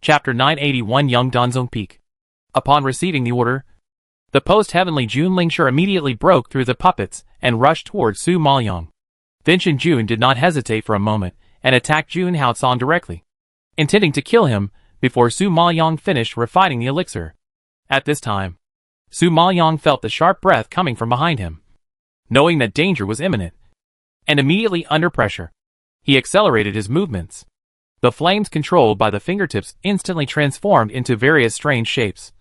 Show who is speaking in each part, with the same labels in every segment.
Speaker 1: Chapter 981 Young Danzong Peak. Upon receiving the order, the post-heavenly Jun Lingshi immediately broke through the puppets and rushed towards Su Maoyang. Then Shen Jun did not hesitate for a moment and attacked Jun Haocan directly, intending to kill him before Su Maoyang finished refining the elixir. At this time, Su Maoyang felt the sharp breath coming from behind him. Knowing that danger was imminent, and immediately under pressure, he accelerated his movements. The flames controlled by the fingertips instantly transformed into various strange shapes,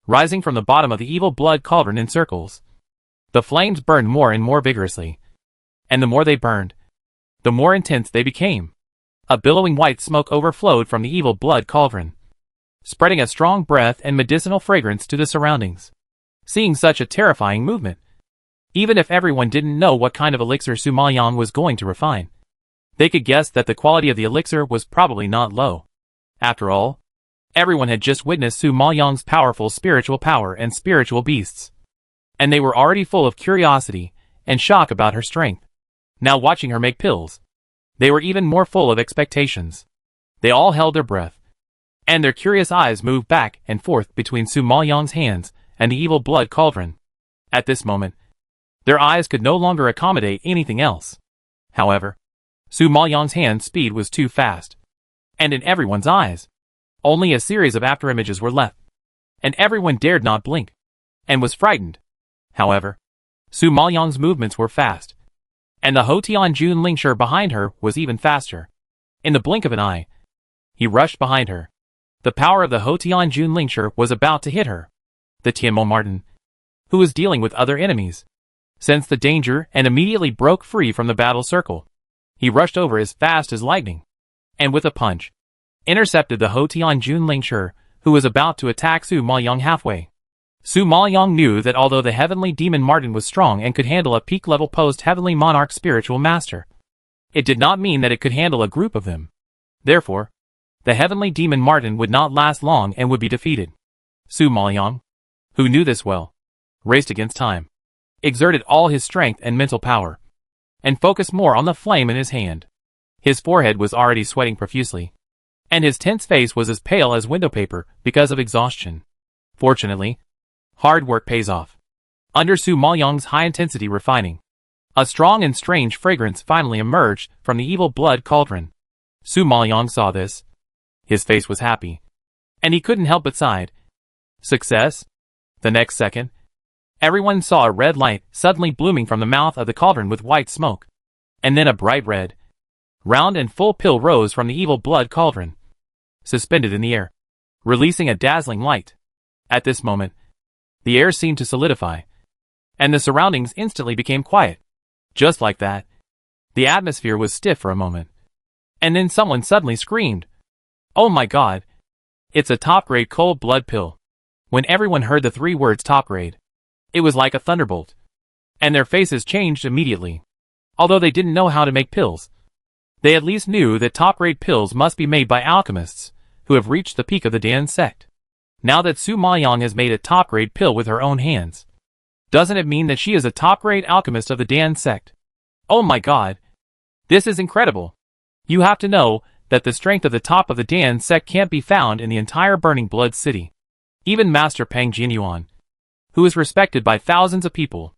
Speaker 1: rising from the bottom of the evil blood cauldron in circles. The flames burned more and more vigorously, and the more they burned, the more intense they became. A billowing white smoke overflowed from the evil blood cauldron, spreading a strong breath and medicinal fragrance to the surroundings. Seeing such a terrifying movement, even if everyone didn't know what kind of elixir Su Maoyang was going to refine, they could guess that the quality of the elixir was probably not low. After all, everyone had just witnessed Su Maoyang's powerful spiritual power and spiritual beasts, and they were already full of curiosity and shock about her strength. Now watching her make pills, they were even more full of expectations. They all held their breath, and their curious eyes moved back and forth between Su Maoyang's hands and the evil blood cauldron. At this moment, their eyes could no longer accommodate anything else. However, Su Maoyang's hand speed was too fast, and in everyone's eyes, only a series of afterimages were left, and everyone dared not blink, and was frightened. However, Su Maoyang's movements were fast, and the Hotian Jun Lingshi behind her was even faster. In the blink of an eye, he rushed behind her. The power of the Hotian Jun Lingshi was about to hit her. The Tianmo Martin, who was dealing with other enemies, sensed the danger and immediately broke free from the battle circle. He rushed over as fast as lightning, and with a punch, intercepted the Hotian Jun Lingshi, who was about to attack Su Maoyang halfway. Su Maoyang knew that although the heavenly demon Martin was strong and could handle a peak-level post-heavenly monarch spiritual master, it did not mean that it could handle a group of them. Therefore, the heavenly demon Martin would not last long and would be defeated. Su Maoyang, who knew this well, raced against time, exerted all his strength and mental power, and focused more on the flame in his hand. His forehead was already sweating profusely, and his tense face was as pale as window paper because of exhaustion. Fortunately, hard work pays off. Under Su Maoyang's high-intensity refining, a strong and strange fragrance finally emerged from the evil blood cauldron. Su Maoyang saw this. His face was happy, and he couldn't help but sigh. Success? The next second, everyone saw a red light suddenly blooming from the mouth of the cauldron with white smoke, and then a bright red, round and full pill rose from the evil blood cauldron, suspended in the air, releasing a dazzling light. At this moment, the air seemed to solidify, and the surroundings instantly became quiet. Just like that, the atmosphere was stiff for a moment, and then someone suddenly screamed, "Oh my God! It's a top-grade cold blood pill!" When everyone heard the three words top grade, it was like a thunderbolt, and their faces changed immediately. Although they didn't know how to make pills, they at least knew that top-grade pills must be made by alchemists who have reached the peak of the Dan sect. Now that Su Maoyang has made a top-grade pill with her own hands, doesn't it mean that she is a top-grade alchemist of the Dan sect? Oh my God! This is incredible! You have to know that the strength of the top of the Dan sect can't be found in the entire Burning Blood City. Even Master Peng Jinyuan, who is respected by thousands of people,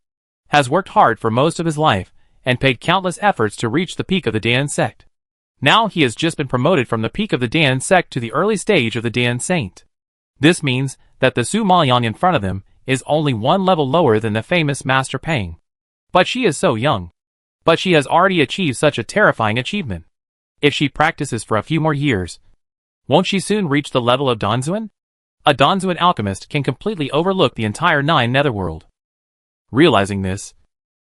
Speaker 1: has worked hard for most of his life and paid countless efforts to reach the peak of the Dan sect. Now he has just been promoted from the peak of the Dan sect to the early stage of the Dan Saint. This means that the Su Maoyang in front of him is only one level lower than the famous Master Peng. But she is so young. But she has already achieved such a terrifying achievement. If she practices for a few more years, won't she soon reach the level of Danzuan? A Danzuan alchemist can completely overlook the entire Nine Netherworld. Realizing this,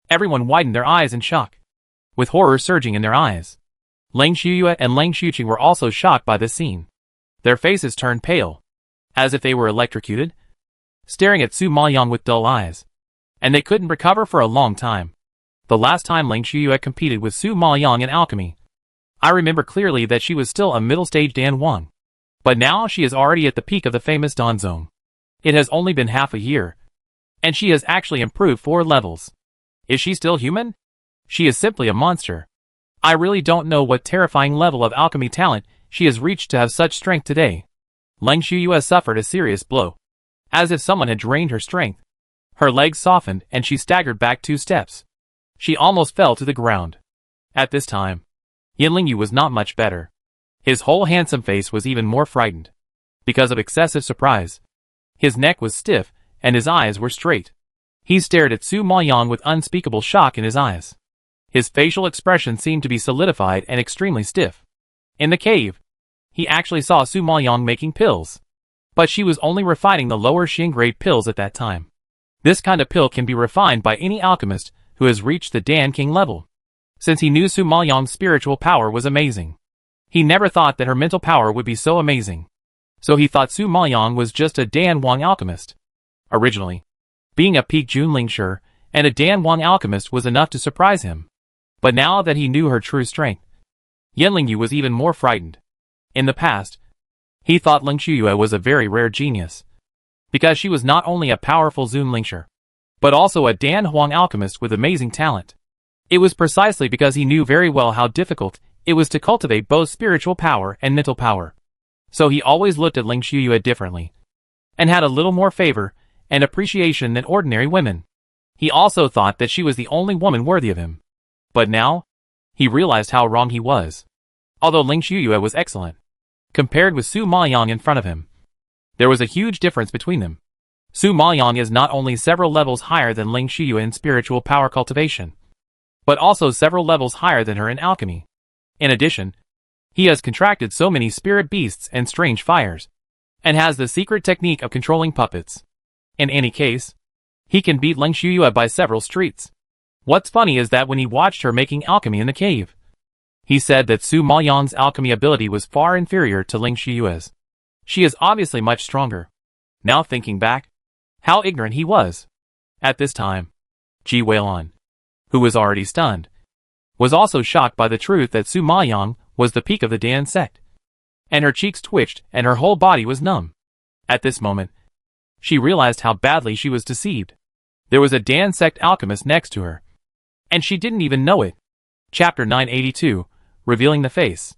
Speaker 1: everyone widened their eyes in shock, with horror surging in their eyes. Lang Shuyue and Lang Shuqing were also shocked by this scene. Their faces turned pale, as if they were electrocuted, staring at Su Maoyang with dull eyes, and they couldn't recover for a long time. The last time Lang Shuyue competed with Su Maoyang in alchemy, I remember clearly that she was still a middle-stage Dan Wang. But now she is already at the peak of the famous Danzong. It has only been half a year, and she has actually improved 4 levels. Is she still human? She is simply a monster. I really don't know what terrifying level of alchemy talent she has reached to have such strength today. Leng Shuyue suffered a serious blow. As if someone had drained her strength. Her legs softened and she staggered back 2 steps. She almost fell to the ground. At this time, Yan Lingyu was not much better. His whole handsome face was even more frightened. Because of excessive surprise. His neck was stiff, and his eyes were straight. He stared at Su Maoyang with unspeakable shock in his eyes. His facial expression seemed to be solidified and extremely stiff. In the cave, he actually saw Su Maoyang making pills. But she was only refining the lower Xing-grade pills at that time. This kind of pill can be refined by any alchemist who has reached the Dan King level. Since he knew Su Maoyang's spiritual power was amazing. He never thought that her mental power would be so amazing. So he thought Su Maoyang was just a Dan Wang alchemist. Originally, being a peak Junlingshi and a Dan Wang alchemist was enough to surprise him. But now that he knew her true strength, Yan Lingyu was even more frightened. In the past, he thought Leng Shuyue was a very rare genius. Because she was not only a powerful Junlingshi, but also a Dan Huang alchemist with amazing talent. It was precisely because he knew very well how difficult it was to cultivate both spiritual power and mental power. So he always looked at Leng Shuyue differently, and had a little more favor and appreciation than ordinary women. He also thought that she was the only woman worthy of him. But now, he realized how wrong he was. Although Leng Shuyue was excellent, compared with Su Maoyang in front of him, there was a huge difference between them. Su Maoyang is not only several levels higher than Leng Shuyue in spiritual power cultivation, but also several levels higher than her in alchemy. In addition, he has contracted so many spirit beasts and strange fires, and has the secret technique of controlling puppets. In any case, he can beat Leng Shuyue by several streets. What's funny is that when he watched her making alchemy in the cave, he said that Su Maoyang's alchemy ability was far inferior to Leng Shuyue's. She is obviously much stronger. Now thinking back, how ignorant he was. At this time, Ji Weilun, who was already stunned, was also shocked by the truth that Su Maoyang was the peak of the Dan sect. And her cheeks twitched and her whole body was numb. At this moment, she realized how badly she was deceived. There was a Dan sect alchemist next to her. And she didn't even know it. Chapter 982, Revealing the Face.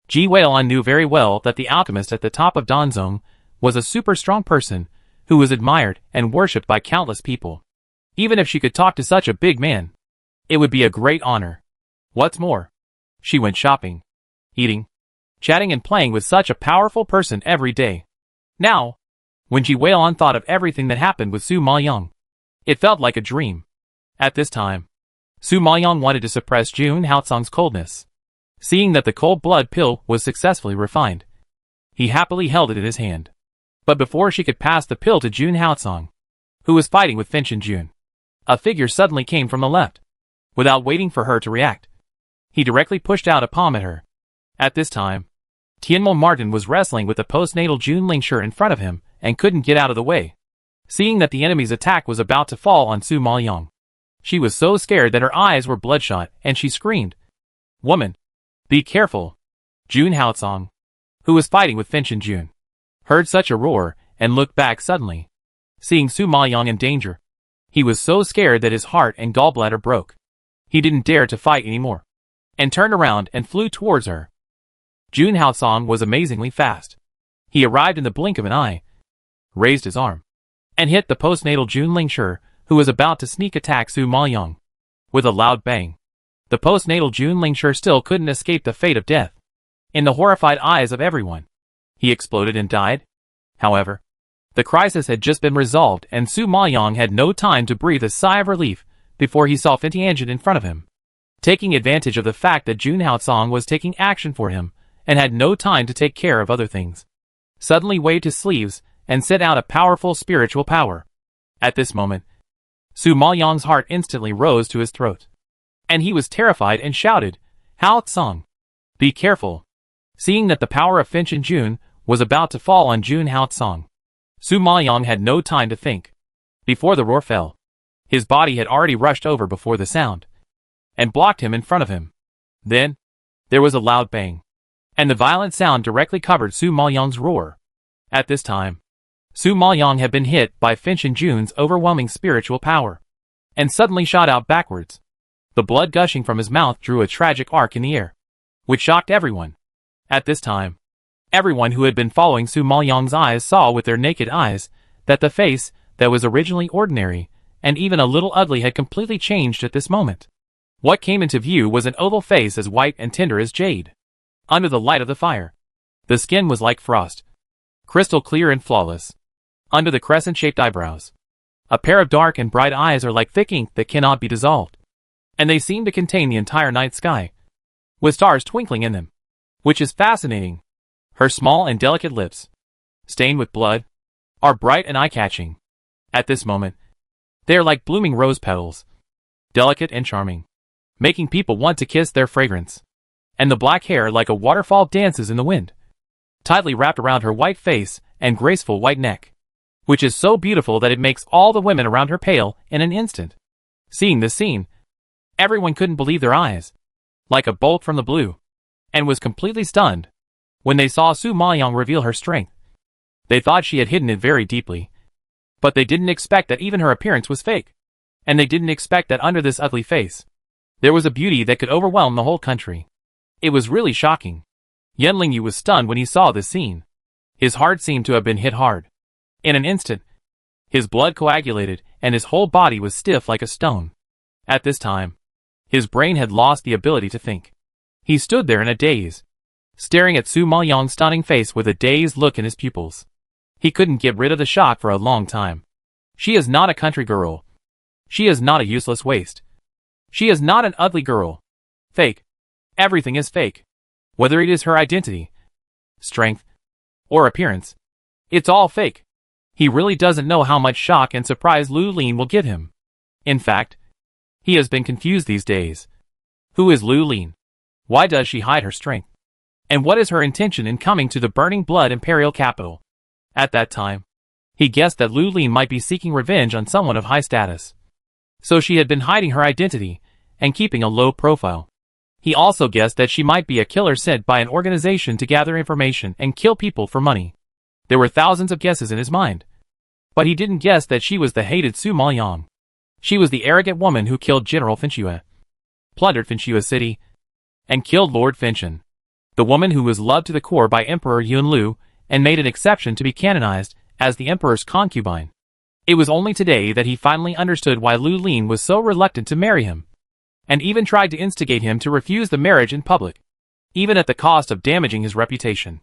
Speaker 1: Ji Weilun knew very well that the alchemist at the top of Danzong was a super strong person who was admired and worshipped by countless people. Even if she could talk to such a big man, it would be a great honor. What's more, she went shopping, eating, chatting and playing with such a powerful person every day. Now, when Ji Weilun thought of everything that happened with Su Maoyang, it felt like a dream. At this time, Su Maoyang wanted to suppress Jun Haotsong's coldness. Seeing that the cold blood pill was successfully refined, he happily held it in his hand. But before she could pass the pill to Jun Haotsong, who was fighting with Finch and Jun, a figure suddenly came from the left. Without waiting for her to react, he directly pushed out a palm at her. At this time, Tianmo Martin was wrestling with the postnatal Junlingshi in front of him and couldn't get out of the way. Seeing that the enemy's attack was about to fall on Su Maoyang, she was so scared that her eyes were bloodshot and she screamed, "Woman, be careful!" Jun Haotsong, who was fighting with Finch and Jun, heard such a roar and looked back suddenly. Seeing Su Maoyang in danger, he was so scared that his heart and gallbladder broke. He didn't dare to fight anymore, and turned around and flew towards her. Jun Haotsong was amazingly fast. He arrived in the blink of an eye, raised his arm, and hit the postnatal Junlingshi, who was about to sneak attack Su Maoyang. With a loud bang, the postnatal Junlingshi still couldn't escape the fate of death. In the horrified eyes of everyone, he exploded and died. However, the crisis had just been resolved and Su Maoyang had no time to breathe a sigh of relief before he saw Fintianjin in front of him. Taking advantage of the fact that Jun Haotsong was taking action for him and had no time to take care of other things, suddenly waved his sleeves and sent out a powerful spiritual power. At this moment, Su Maoyang's heart instantly rose to his throat, and he was terrified and shouted, "Haotsong, be careful!" Seeing that the power of Finch and Jun was about to fall on Jun Haotsong, Su Maoyang had no time to think. Before the roar fell, his body had already rushed over before the sound, and blocked him in front of him. Then, there was a loud bang, and the violent sound directly covered Su Maoyang's roar. At this time, Su Maoyang had been hit by Finch and Jun's overwhelming spiritual power, and suddenly shot out backwards. The blood gushing from his mouth drew a tragic arc in the air, which shocked everyone. At this time, Everyone who had been following Su Maoyang's eyes saw with their naked eyes that the face that was originally ordinary and even a little ugly had completely changed at this moment. What came into view was an oval face as white and tender as jade. Under the light of the fire, the skin was like frost, crystal clear and flawless. Under the crescent-shaped eyebrows, a pair of dark and bright eyes are like thick ink that cannot be dissolved, and they seem to contain the entire night sky, with stars twinkling in them, which is fascinating. Her small and delicate lips, stained with blood, are bright and eye-catching. At this moment, they are like blooming rose petals, delicate and charming, making people want to kiss their fragrance. And the black hair like a waterfall dances in the wind, tightly wrapped around her white face and graceful white neck, which is so beautiful that it makes all the women around her pale in an instant. Seeing this scene, everyone couldn't believe their eyes, like a bolt from the blue, and was completely stunned when they saw Su Maoyang reveal her strength. They thought she had hidden it very deeply, but they didn't expect that even her appearance was fake, and they didn't expect that under this ugly face, there was a beauty that could overwhelm the whole country. It was really shocking. Yan Lingyu was stunned when he saw this scene. His heart seemed to have been hit hard. In an instant, his blood coagulated and his whole body was stiff like a stone. At this time, his brain had lost the ability to think. He stood there in a daze, staring at Su Maoyang's stunning face with a dazed look in his pupils. He couldn't get rid of the shock for a long time. She is not a country girl. She is not a useless waste. She is not an ugly girl. Fake. Everything is fake. Whether it is her identity, strength, or appearance, it's all fake. He really doesn't know how much shock and surprise Lu Lin will give him. In fact, he has been confused these days. Who is Lu Lin? Why does she hide her strength? And what is her intention in coming to the burning blood imperial capital? At that time, he guessed that Lu Lin might be seeking revenge on someone of high status. So she had been hiding her identity and keeping a low profile. He also guessed that she might be a killer sent by an organization to gather information and kill people for money. There were thousands of guesses in his mind. But he didn't guess that she was the hated Su Maoyang. She was the arrogant woman who killed General Finchue, plundered Finchue City, and killed Lord Finchen. The woman who was loved to the core by Emperor Yunlu and made an exception to be canonized as the Emperor's concubine. It was only today that he finally understood why Lu Lin was so reluctant to marry him, and even tried to instigate him to refuse the marriage in public, even at the cost of damaging his reputation.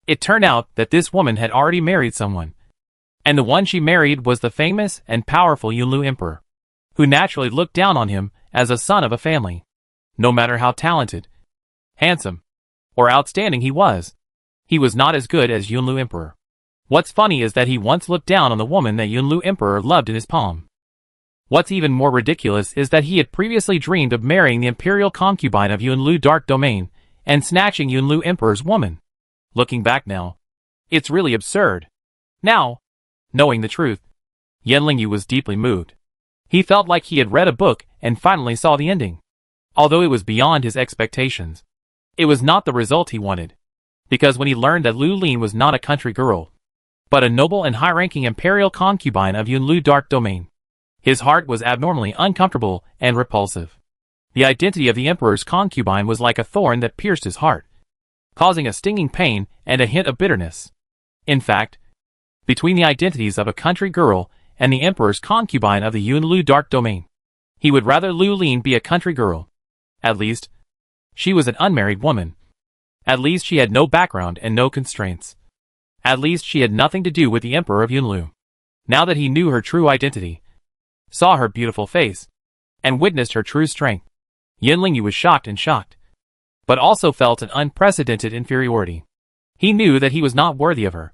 Speaker 1: It turned out that this woman had already married someone, and the one she married was the famous and powerful Yunlu Emperor, who naturally looked down on him as a son of a family. No matter how talented, handsome, or outstanding he was not as good as Yunlu Emperor. What's funny is that he once looked down on the woman that Yunlu Emperor loved in his palm. What's even more ridiculous is that he had previously dreamed of marrying the imperial concubine of Yunlu Dark Domain and snatching Yunlu Emperor's woman. Looking back now, it's really absurd. Now, knowing the truth, Yan Lingyu was deeply moved. He felt like he had read a book and finally saw the ending. Although it was beyond his expectations, it was not the result he wanted. Because when he learned that Lu Lin was not a country girl, but a noble and high-ranking imperial concubine of Yunlu Dark Domain, his heart was abnormally uncomfortable and repulsive. The identity of the emperor's concubine was like a thorn that pierced his heart, causing a stinging pain and a hint of bitterness. In fact, between the identities of a country girl and the emperor's concubine of the Yunlu Dark Domain, he would rather Lu Lin be a country girl. At least, she was an unmarried woman. At least she had no background and no constraints. At least she had nothing to do with the emperor of Yunlu. Now that he knew her true identity, saw her beautiful face, and witnessed her true strength, Yan Lingyu was shocked, but also felt an unprecedented inferiority. He knew that he was not worthy of her,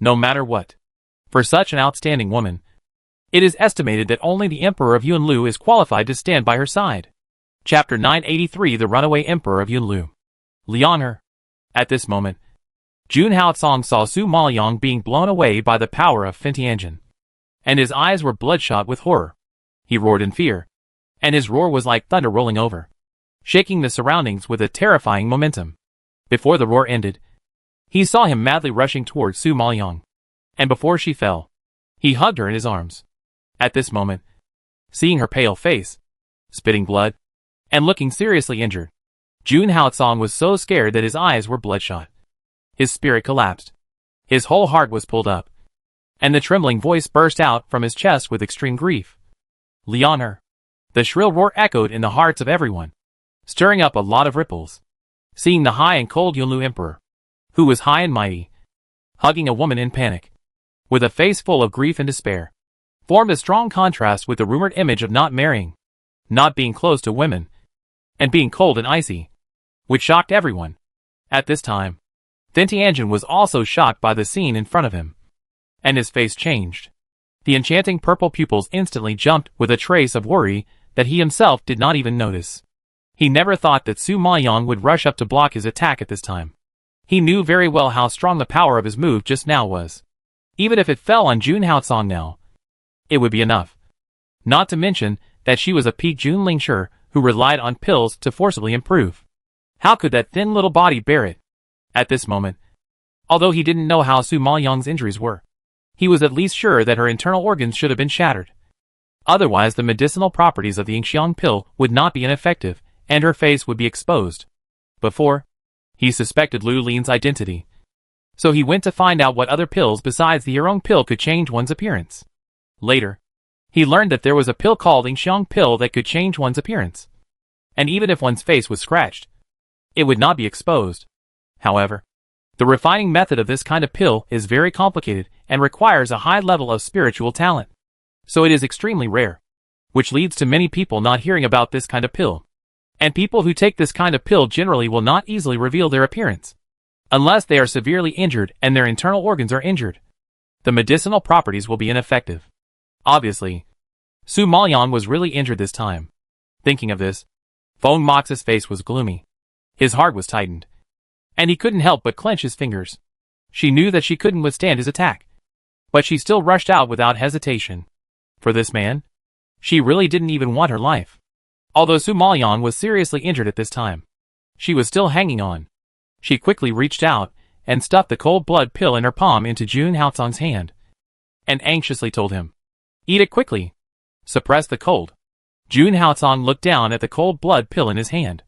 Speaker 1: no matter what. For such an outstanding woman, it is estimated that only the Emperor of Yunlu is qualified to stand by her side. Chapter 983 The Runaway Emperor of Yunlu. Lianer. At this moment, Jun Haotsong saw Su Maoyang being blown away by the power of Fentianjin, and his eyes were bloodshot with horror. He roared in fear, and his roar was like thunder rolling over, shaking the surroundings with a terrifying momentum. Before the roar ended, he saw him madly rushing towards Su Maoyang, and before she fell, he hugged her in his arms. At this moment, seeing her pale face, spitting blood, and looking seriously injured, Jun Haotsong was so scared that his eyes were bloodshot. His spirit collapsed. His whole heart was pulled up, and the trembling voice burst out from his chest with extreme grief. Leonor! The shrill roar echoed in the hearts of everyone, stirring up a lot of ripples. Seeing the high and cold Yunlu emperor, who was high and mighty, hugging a woman in panic, with a face full of grief and despair, formed a strong contrast with the rumored image of not marrying, not being close to women, and being cold and icy, which shocked everyone. At this time, Tianjin was also shocked by the scene in front of him, and his face changed. The enchanting purple pupils instantly jumped with a trace of worry that he himself did not even notice. He never thought that Su Maoyang would rush up to block his attack at this time. He knew very well how strong the power of his move just now was. Even if it fell on Jun Haocang now, it would be enough. Not to mention that she was a peak Jun Lingshi who relied on pills to forcibly improve. How could that thin little body bear it? At this moment, although he didn't know how Su Maoyang's injuries were, he was at least sure that her internal organs should have been shattered. Otherwise the medicinal properties of the Yingxiang pill would not be ineffective, and her face would be exposed. Before, he suspected Lu Lin's identity, so he went to find out what other pills besides the Yurong pill could change one's appearance. Later, he learned that there was a pill called Yingxiang pill that could change one's appearance, and even if one's face was scratched, it would not be exposed. However, the refining method of this kind of pill is very complicated and requires a high level of spiritual talent, so it is extremely rare, which leads to many people not hearing about this kind of pill. And people who take this kind of pill generally will not easily reveal their appearance, unless they are severely injured and their internal organs are injured. The medicinal properties will be ineffective. Obviously, Su Maoyang was really injured this time. Thinking of this, Feng Mox's face was gloomy. His heart was tightened, and he couldn't help but clench his fingers. She knew that she couldn't withstand his attack, but she still rushed out without hesitation. For this man, she really didn't even want her life. Although Su Maoyang was seriously injured at this time, she was still hanging on. She quickly reached out and stuffed the cold blood pill in her palm into Jun Haocang's hand, and anxiously told him, "Eat it quickly. Suppress the cold." Jun Haocang looked down at the cold blood pill in his hand,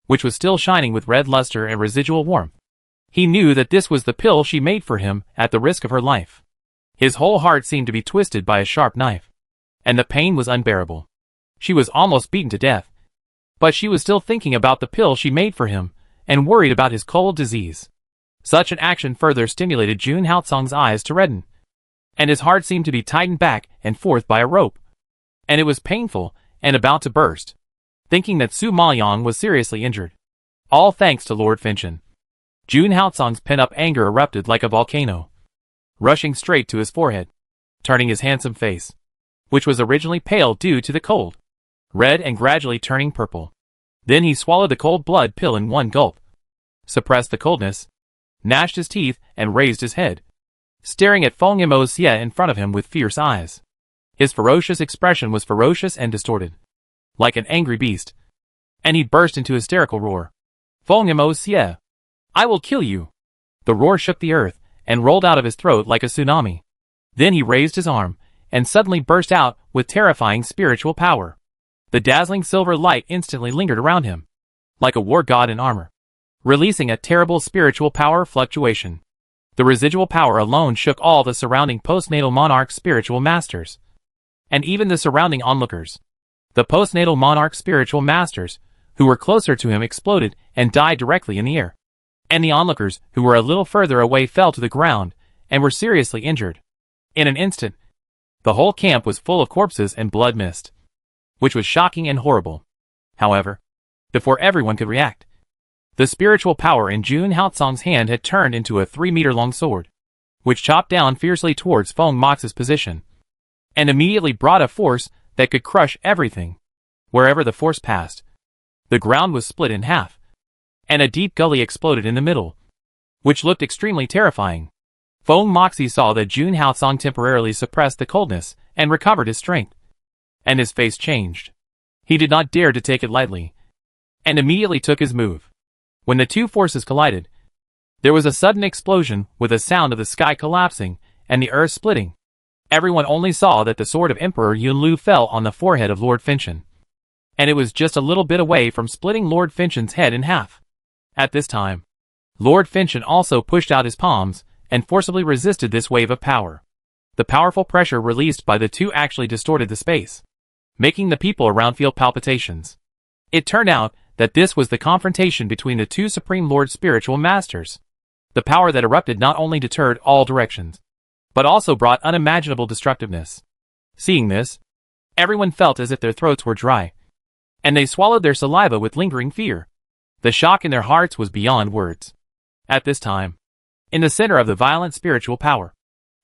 Speaker 1: which was still shining with red luster and residual warmth. He knew that this was the pill she made for him at the risk of her life. His whole heart seemed to be twisted by a sharp knife, and the pain was unbearable. She was almost beaten to death, but she was still thinking about the pill she made for him and worried about his cold disease. Such an action further stimulated Jun Haocang's eyes to redden, and his heart seemed to be tightened back and forth by a rope, and it was painful and about to burst, thinking that Su Maoyang was seriously injured. All thanks to Lord Finchen. Jun Haocang's pent-up anger erupted like a volcano, rushing straight to his forehead, turning his handsome face, which was originally pale due to the cold, red and gradually turning purple. Then he swallowed the cold blood pill in one gulp, suppressed the coldness, gnashed his teeth and raised his head, staring at Feng Yimouxie in front of him with fierce eyes. His ferocious expression was ferocious and distorted, like an angry beast, and he burst into hysterical roar. "Feng Yimouxie, I will kill you!" The roar shook the earth and rolled out of his throat like a tsunami. Then he raised his arm and suddenly burst out with terrifying spiritual power. The dazzling silver light instantly lingered around him, like a war god in armor, releasing a terrible spiritual power fluctuation. The residual power alone shook all the surrounding postnatal monarch spiritual masters, and even the surrounding onlookers. The postnatal monarch spiritual masters, who were closer to him, exploded and died directly in the air, and the onlookers who were a little further away fell to the ground and were seriously injured. In an instant, the whole camp was full of corpses and blood mist, which was shocking and horrible. However, before everyone could react, the spiritual power in Jun Haocang's hand had turned into a 3-meter-long sword, which chopped down fiercely towards Feng Mox's position, and immediately brought a force that could crush everything. Wherever the force passed, the ground was split in half, and a deep gully exploded in the middle, which looked extremely terrifying. Feng Moxie saw that Jun Haocang temporarily suppressed the coldness and recovered his strength, and his face changed. He did not dare to take it lightly, and immediately took his move. When the two forces collided, there was a sudden explosion with a sound of the sky collapsing and the earth splitting. Everyone only saw that the sword of Emperor Yunlu fell on the forehead of Lord Finchen, and it was just a little bit away from splitting Lord Finch's head in half. At this time, Lord Finchen also pushed out his palms and forcibly resisted this wave of power. The powerful pressure released by the two actually distorted the space, making the people around feel palpitations. It turned out that this was the confrontation between the two Supreme Lord spiritual masters. The power that erupted not only deterred all directions, but also brought unimaginable destructiveness. Seeing this, everyone felt as if their throats were dry, and they swallowed their saliva with lingering fear. The shock in their hearts was beyond words. At this time, in the center of the violent spiritual power,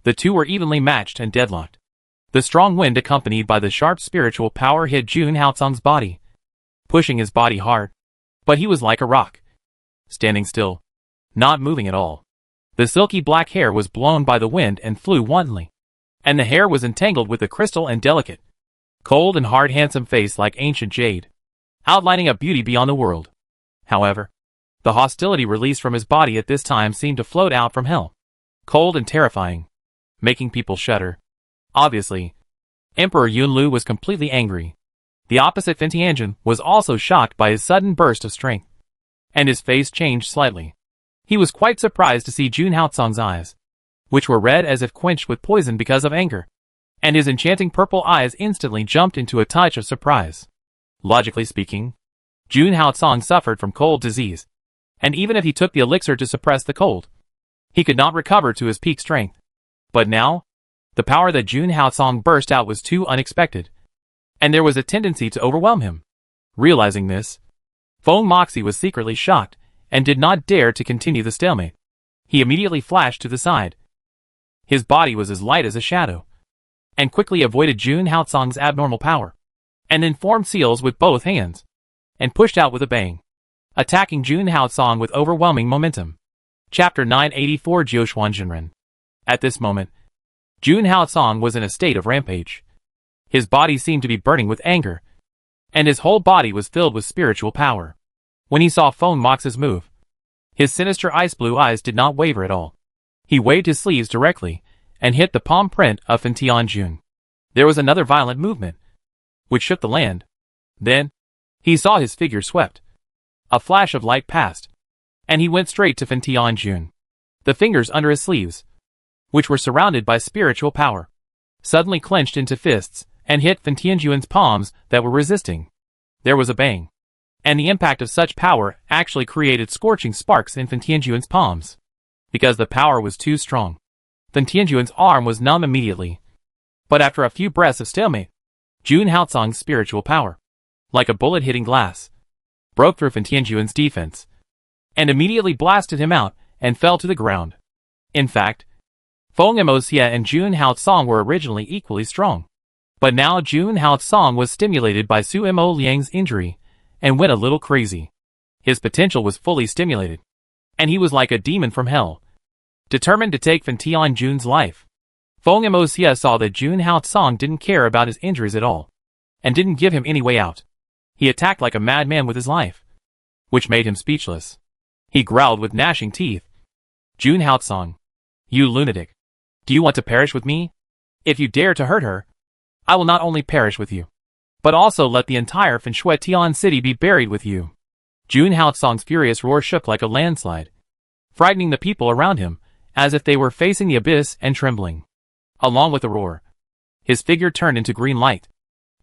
Speaker 1: the two were evenly matched and deadlocked. The strong wind accompanied by the sharp spiritual power hit Jun Haotsong's body, pushing his body hard. But he was like a rock, standing still, not moving at all. The silky black hair was blown by the wind and flew wantonly, and the hair was entangled with the crystal and delicate, cold and hard handsome face like ancient jade, outlining a beauty beyond the world. However, the hostility released from his body at this time seemed to float out from hell, cold and terrifying, making people shudder. Obviously, Emperor Yunlu was completely angry. The opposite Fin Tianjin was also shocked by his sudden burst of strength, and his face changed slightly. He was quite surprised to see Jun Haotsong's eyes, which were red as if quenched with poison because of anger, and his enchanting purple eyes instantly jumped into a touch of surprise. Logically speaking, Jun Haotsong suffered from cold disease, and even if he took the elixir to suppress the cold, he could not recover to his peak strength. But now, the power that Jun Haotsong burst out was too unexpected, and there was a tendency to overwhelm him. Realizing this, Feng Moxie was secretly shocked and did not dare to continue the stalemate. He immediately flashed to the side. His body was as light as a shadow, and quickly avoided Jun Haotsong's abnormal power, and then formed seals with both hands, and pushed out with a bang, attacking Jun Haotsong with overwhelming momentum. Chapter 984 Jiuxuanjinren. At this moment, Jun Haotsong was in a state of rampage. His body seemed to be burning with anger, and his whole body was filled with spiritual power. When he saw Feng Mox's move, his sinister ice-blue eyes did not waver at all. He waved his sleeves directly and hit the palm print of Fin Tianjun. There was another violent movement, which shook the land. Then, he saw his figure swept. A flash of light passed, and he went straight to Fin Tianjun. The fingers under his sleeves, which were surrounded by spiritual power, suddenly clenched into fists and hit Fin Tianjun's palms that were resisting. There was a bang, and the impact of such power actually created scorching sparks in Fin Tianjun's palms. Because the power was too strong, Fin Tianjun's arm was numb immediately. But after a few breaths of stalemate, Jun Haotsong's spiritual power, like a bullet hitting glass, broke through Fin Tianjun's defense, and immediately blasted him out and fell to the ground. In fact, Feng Moxie and Jun Haotsong were originally equally strong. But now Jun Haotsong was stimulated by Su Mo Liang's injury, and went a little crazy. His potential was fully stimulated, and he was like a demon from hell, determined to take Fin Tianjun's life. Feng Moxie saw that Jun Haotsong didn't care about his injuries at all, and didn't give him any way out. He attacked like a madman with his life, which made him speechless. He growled with gnashing teeth. Jun Haotsong, you lunatic. Do you want to perish with me? If you dare to hurt her, I will not only perish with you, but also let the entire Tian city be buried with you. Jun Haotsong's furious roar shook like a landslide, frightening the people around him, as if they were facing the abyss and trembling. Along with the roar, his figure turned into green light,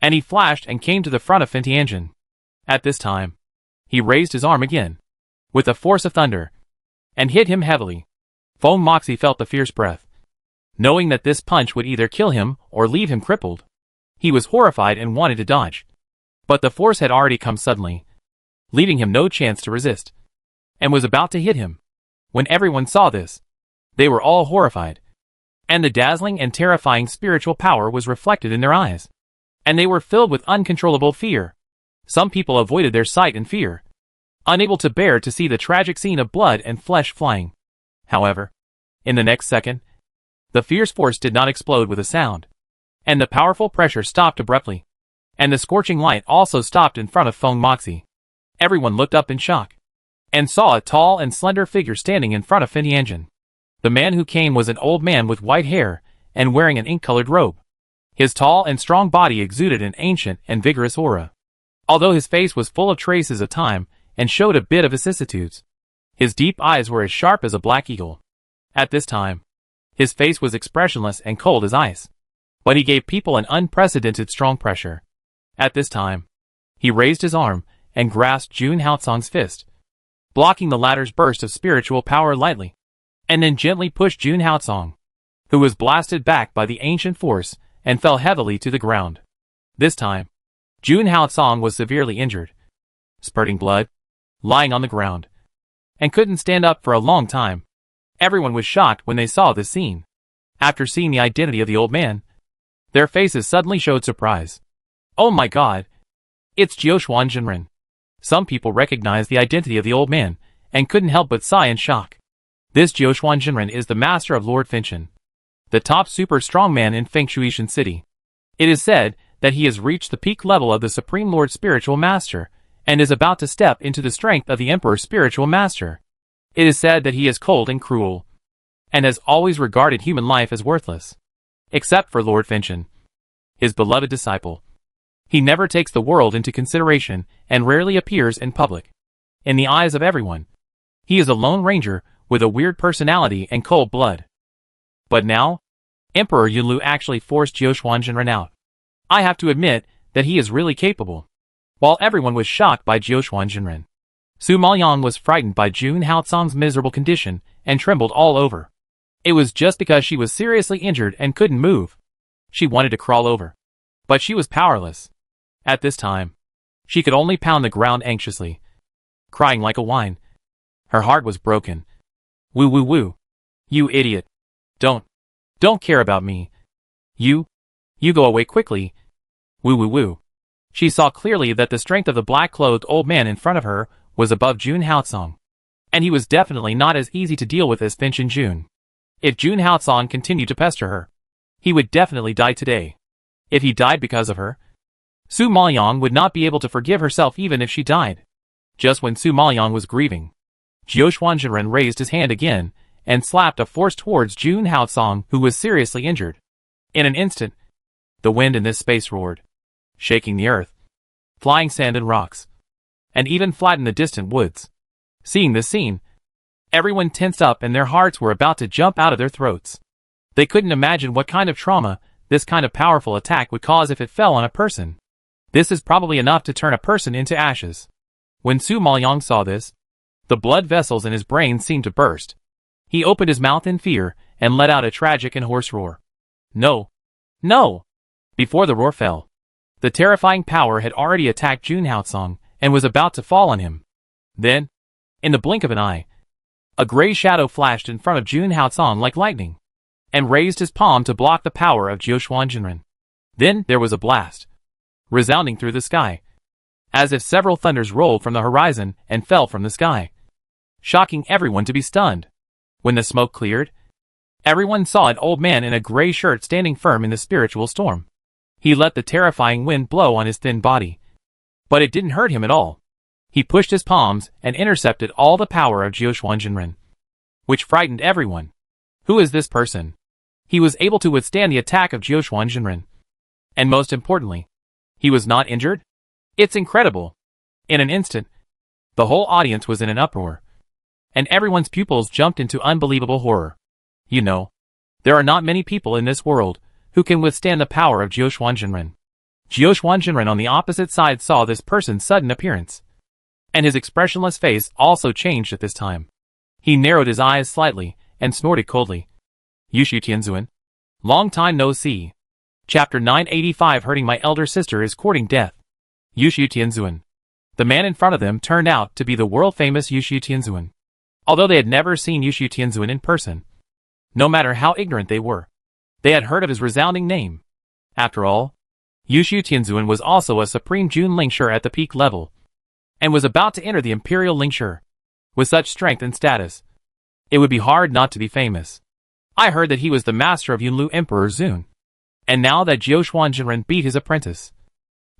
Speaker 1: and he flashed and came to the front of Fin Tianjin. At this time, he raised his arm again, with the force of thunder, and hit him heavily. Feng Moxie felt the fierce breath. Knowing that this punch would either kill him or leave him crippled, he was horrified and wanted to dodge. But the force had already come suddenly, leaving him no chance to resist, and was about to hit him. When everyone saw this, they were all horrified, and the dazzling and terrifying spiritual power was reflected in their eyes, and they were filled with uncontrollable fear. Some people avoided their sight in fear, unable to bear to see the tragic scene of blood and flesh flying. However, in the next second, the fierce force did not explode with a sound, and the powerful pressure stopped abruptly, and the scorching light also stopped in front of Feng Moxie. Everyone looked up in shock, and saw a tall and slender figure standing in front of Fin Tianjin. The man who came was an old man with white hair and wearing an ink-colored robe. His tall and strong body exuded an ancient and vigorous aura, although his face was full of traces of time and showed a bit of vicissitudes. His deep eyes were as sharp as a black eagle. At this time, his face was expressionless and cold as ice. But he gave people an unprecedented strong pressure. At this time, he raised his arm and grasped Jun Haotsong's fist, blocking the latter's burst of spiritual power lightly, and then gently pushed Jun Haotsong, who was blasted back by the ancient force and fell heavily to the ground. This time, Jun Haotsong was severely injured, spurting blood, lying on the ground, and couldn't stand up for a long time. Everyone was shocked when they saw this scene. After seeing the identity of the old man, their faces suddenly showed surprise. Oh my god! It's Jiuxuan Jinren. Some people recognized the identity of the old man, and couldn't help but sigh in shock. This Jiuxuan Jinren is the master of Lord Finchen, the top super strong man in Fengshuishan City. It is said that he has reached the peak level of the Supreme Lord Spiritual Master, and is about to step into the strength of the Emperor's Spiritual Master. It is said that he is cold and cruel, and has always regarded human life as worthless. Except for Lord Finchen, his beloved disciple. He never takes the world into consideration and rarely appears in public. In the eyes of everyone, he is a lone ranger with a weird personality and cold blood. But now, Emperor Yunlu actually forced Jiuxuan Jinren out. I have to admit that he is really capable. While everyone was shocked by Jiuxuan Jinren, Su Maoyang was frightened by Jun Haotsong's miserable condition and trembled all over. It was just because she was seriously injured and couldn't move. She wanted to crawl over, but she was powerless. At this time, she could only pound the ground anxiously, crying like a whine. Her heart was broken. Woo woo woo. You idiot. Don't care about me. You go away quickly. Woo woo woo. She saw clearly that the strength of the black-clothed old man in front of her was above Jun Haotsong, and he was definitely not as easy to deal with as Finchen Jun. If Jun Haotsong continued to pester her, he would definitely die today. If he died because of her, Su Maoyang would not be able to forgive herself even if she died. Just when Su Maoyang was grieving, Jiuxuan Jinren raised his hand again and slapped a force towards Jun Haotsong, who was seriously injured. In an instant, the wind in this space roared, shaking the earth, flying sand and rocks, and even flattened the distant woods. Seeing this scene, everyone tensed up and their hearts were about to jump out of their throats. They couldn't imagine what kind of trauma this kind of powerful attack would cause if it fell on a person. This is probably enough to turn a person into ashes. When Su Maoyang saw this, the blood vessels in his brain seemed to burst. He opened his mouth in fear and let out a tragic and hoarse roar. No! No! Before the roar fell, the terrifying power had already attacked Jun Haotsong and was about to fall on him. Then, in the blink of an eye, a gray shadow flashed in front of Jun Haotsong like lightning, and raised his palm to block the power of Jiuxuan Jinren. Then there was a blast, resounding through the sky, as if several thunders rolled from the horizon and fell from the sky, shocking everyone to be stunned. When the smoke cleared, everyone saw an old man in a gray shirt standing firm in the spiritual storm. He let the terrifying wind blow on his thin body, but it didn't hurt him at all. He pushed his palms and intercepted all the power of Jiuxuan Jinren, which frightened everyone. Who is this person? He was able to withstand the attack of Jiuxuan Jinren. And most importantly, he was not injured? It's incredible. In an instant, the whole audience was in an uproar, and everyone's pupils jumped into unbelievable horror. You know, there are not many people in this world who can withstand the power of Jiuxuan Jinren. Jiuxuan Jinren on the opposite side saw this person's sudden appearance, and his expressionless face also changed at this time. He narrowed his eyes slightly and snorted coldly. Yushu Tianzuan. Long time no see. Chapter 985. Hurting my elder sister is courting death. Yushu Tianzuan. The man in front of them turned out to be the world-famous Yushu Tianzuan. Although they had never seen Yushu Tianzuan in person, no matter how ignorant they were, they had heard of his resounding name. After all, Yushu Tianzuan was also a supreme Jun Lingshi at the peak level, and was about to enter the Imperial Lingshi. With such strength and status, it would be hard not to be famous. I heard that he was the master of Yunlu Emperor Zun, and now that Jiuxuan Jinren beat his apprentice,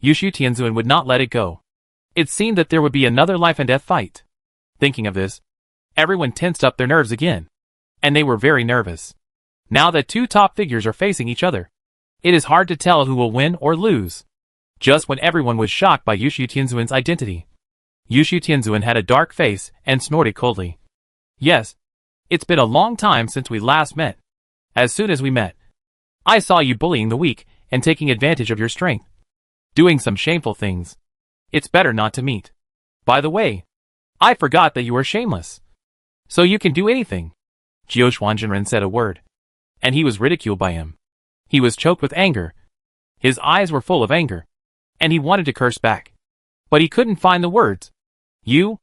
Speaker 1: Yushu Tianzuan would not let it go. It seemed that there would be another life-and-death fight. Thinking of this, everyone tensed up their nerves again, and they were very nervous. Now that two top figures are facing each other, it is hard to tell who will win or lose. Just when everyone was shocked by Yushu Tianzuan's identity, Yushu Tianzuan had a dark face and snorted coldly. Yes, it's been a long time since we last met. As soon as we met, I saw you bullying the weak and taking advantage of your strength. Doing some shameful things. It's better not to meet. By the way, I forgot that you are shameless. So you can do anything. Jiu Xuanzhenren said a word, and he was ridiculed by him. He was choked with anger. His eyes were full of anger, and he wanted to curse back. But he couldn't find the words. You?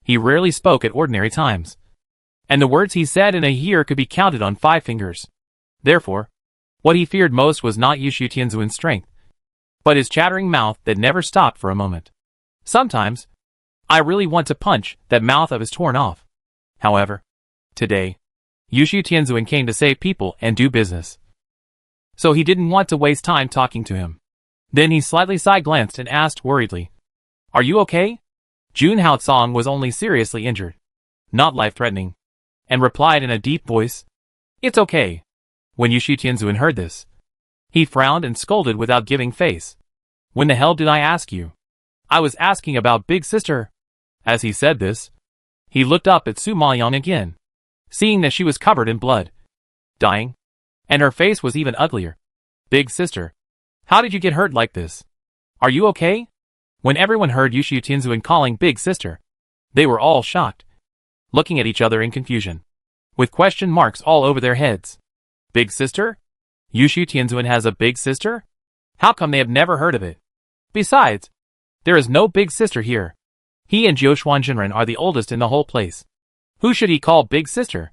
Speaker 1: He rarely spoke at ordinary times, and the words he said in a year could be counted on 5 fingers. Therefore, what he feared most was not Yushu Tianzuan's strength, but his chattering mouth that never stopped for a moment. Sometimes, I really want to punch that mouth of his torn off. However, today, Yushu Tianzuan came to save people and do business. So he didn't want to waste time talking to him. Then he slightly side-glanced and asked worriedly, "Are you okay?" Jun Haotsong was only seriously injured, not life-threatening, and replied in a deep voice, "It's okay." When Yushu Tianzuan heard this, he frowned and scolded without giving face. "When the hell did I ask you? I was asking about Big Sister." As he said this, he looked up at Su Maoyang again, seeing that she was covered in blood, dying, and her face was even uglier. "Big Sister, how did you get hurt like this? Are you okay?" When everyone heard Yushu Tianzuan calling Big Sister, they were all shocked, looking at each other in confusion, with question marks all over their heads. Big Sister? Yushu Tianzuan has a big sister? How come they have never heard of it? Besides, there is no big sister here. He and Jiu Xuanzhenren are the oldest in the whole place. Who should he call big sister?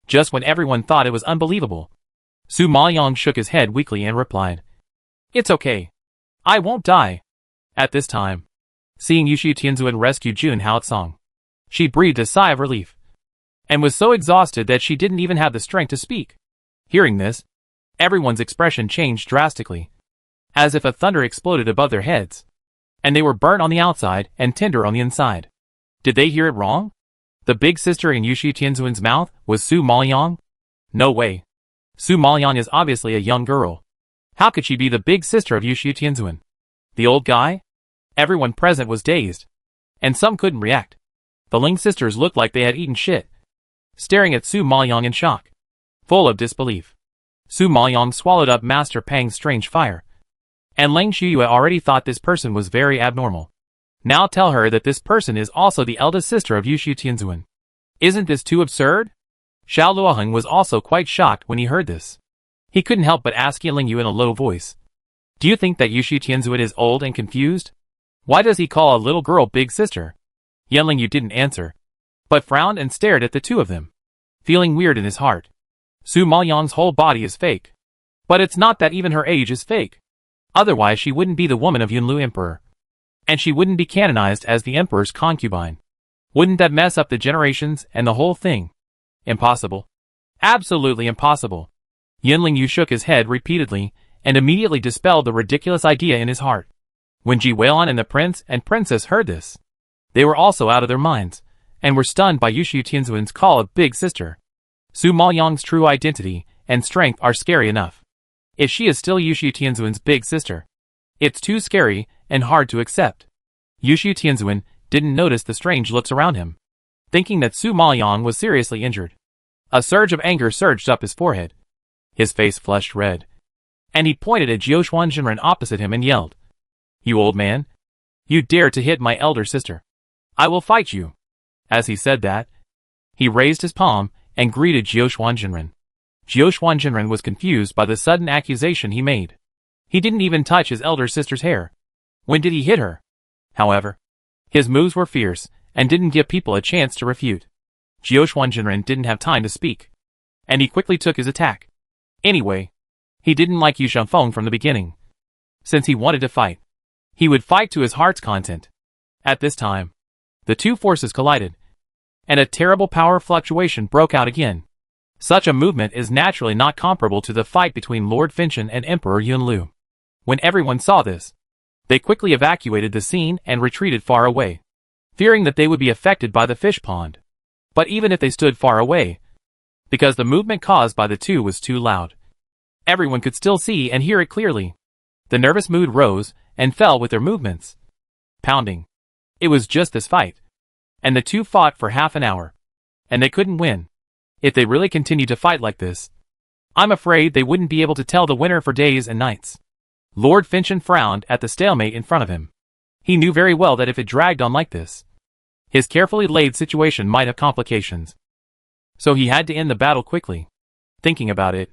Speaker 1: Just when everyone thought it was unbelievable, Su Maoyang shook his head weakly and replied, "It's okay. I won't die." At this time, seeing Yushu Tianzuan rescue Jun Haotsong, she breathed a sigh of relief, and was so exhausted that she didn't even have the strength to speak. Hearing this, everyone's expression changed drastically, as if a thunder exploded above their heads, and they were burnt on the outside and tender on the inside. Did they hear it wrong? The big sister in Yushu Tianzuan's mouth was Su Maoyang? No way. Su Maoyang is obviously a young girl. How could she be the big sister of Yushu Tianzuan? The old guy? Everyone present was dazed, and some couldn't react. The Ling sisters looked like they had eaten shit, staring at Su Maoyang in shock, full of disbelief. Su Maoyang swallowed up Master Pang's strange fire, and Lang Shuyue already thought this person was very abnormal. Now tell her that this person is also the eldest sister of Yushu Tianzuan. Isn't this too absurd? Xiao Luoheng was also quite shocked when he heard this. He couldn't help but ask Ling Yu in a low voice, "Do you think that Yushu Tianzuan is old and confused? Why does he call a little girl big sister?" Ling Yu didn't answer, but frowned and stared at the two of them, feeling weird in his heart. Su Maoyang's whole body is fake. But it's not that even her age is fake. Otherwise she wouldn't be the woman of Yunlu Emperor. And she wouldn't be canonized as the Emperor's concubine. Wouldn't that mess up the generations and the whole thing? Impossible. Absolutely impossible. Ling Yu shook his head repeatedly, and immediately dispelled the ridiculous idea in his heart. When Ji Weilun and the prince and princess heard this, they were also out of their minds, and were stunned by Yushu Tianzuan's call of big sister. Su Maoyang's true identity and strength are scary enough. If she is still Yushu Tianzuan's big sister, it's too scary and hard to accept. Yushu Tianzuan didn't notice the strange looks around him, thinking that Su Maoyang was seriously injured. A surge of anger surged up his forehead. His face flushed red, and he pointed at Jiu Xuanzhenren opposite him and yelled, "You old man! You dare to hit my elder sister! I will fight you!" As he said that, he raised his palm and greeted Jiu Xuanzhenren. Jiu Xuanzhenren was confused by the sudden accusation he made. He didn't even touch his elder sister's hair. When did he hit her? However, his moves were fierce and didn't give people a chance to refute. Jiu Xuanzhenren didn't have time to speak, and he quickly took his attack. Anyway, he didn't like Yu Shanfeng from the beginning. Since he wanted to fight, he would fight to his heart's content. At this time, the two forces collided, and a terrible power fluctuation broke out again. Such a movement is naturally not comparable to the fight between Lord Finchen and Emperor Yunlu. When everyone saw this, they quickly evacuated the scene and retreated far away, fearing that they would be affected by the fish pond. But even if they stood far away, because the movement caused by the two was too loud, everyone could still see and hear it clearly. The nervous mood rose and fell with their movements. Pounding. It was just this fight, and the two fought for half an hour. and they couldn't win. If they really continued to fight like this, I'm afraid they wouldn't be able to tell the winner for days and nights. Lord Finchon frowned at the stalemate in front of him. He knew very well that if it dragged on like this, his carefully laid situation might have complications. So he had to end the battle quickly. Thinking about it,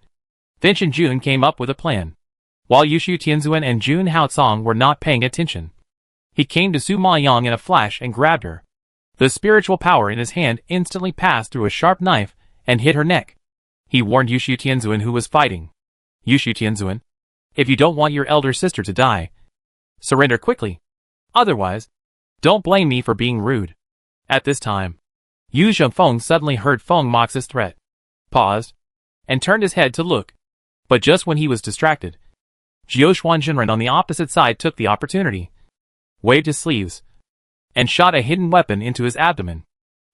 Speaker 1: Finchon Jun came up with a plan. While Yushu Tianzuan and Jun Haocong were not paying attention, he came to Su Maoyang in a flash and grabbed her. The spiritual power in his hand instantly passed through a sharp knife and hit her neck. He warned Yushu Tianzuan, who was fighting. Yushu Tianzuan, if you don't want your elder sister to die, surrender quickly. Otherwise, don't blame me for being rude. At this time, Yu Zhengfeng suddenly heard Feng Mox's threat, paused, and turned his head to look. But just when he was distracted, Jiao Xuanzhenren on the opposite side took the opportunity, waved his sleeves, and shot a hidden weapon into his abdomen.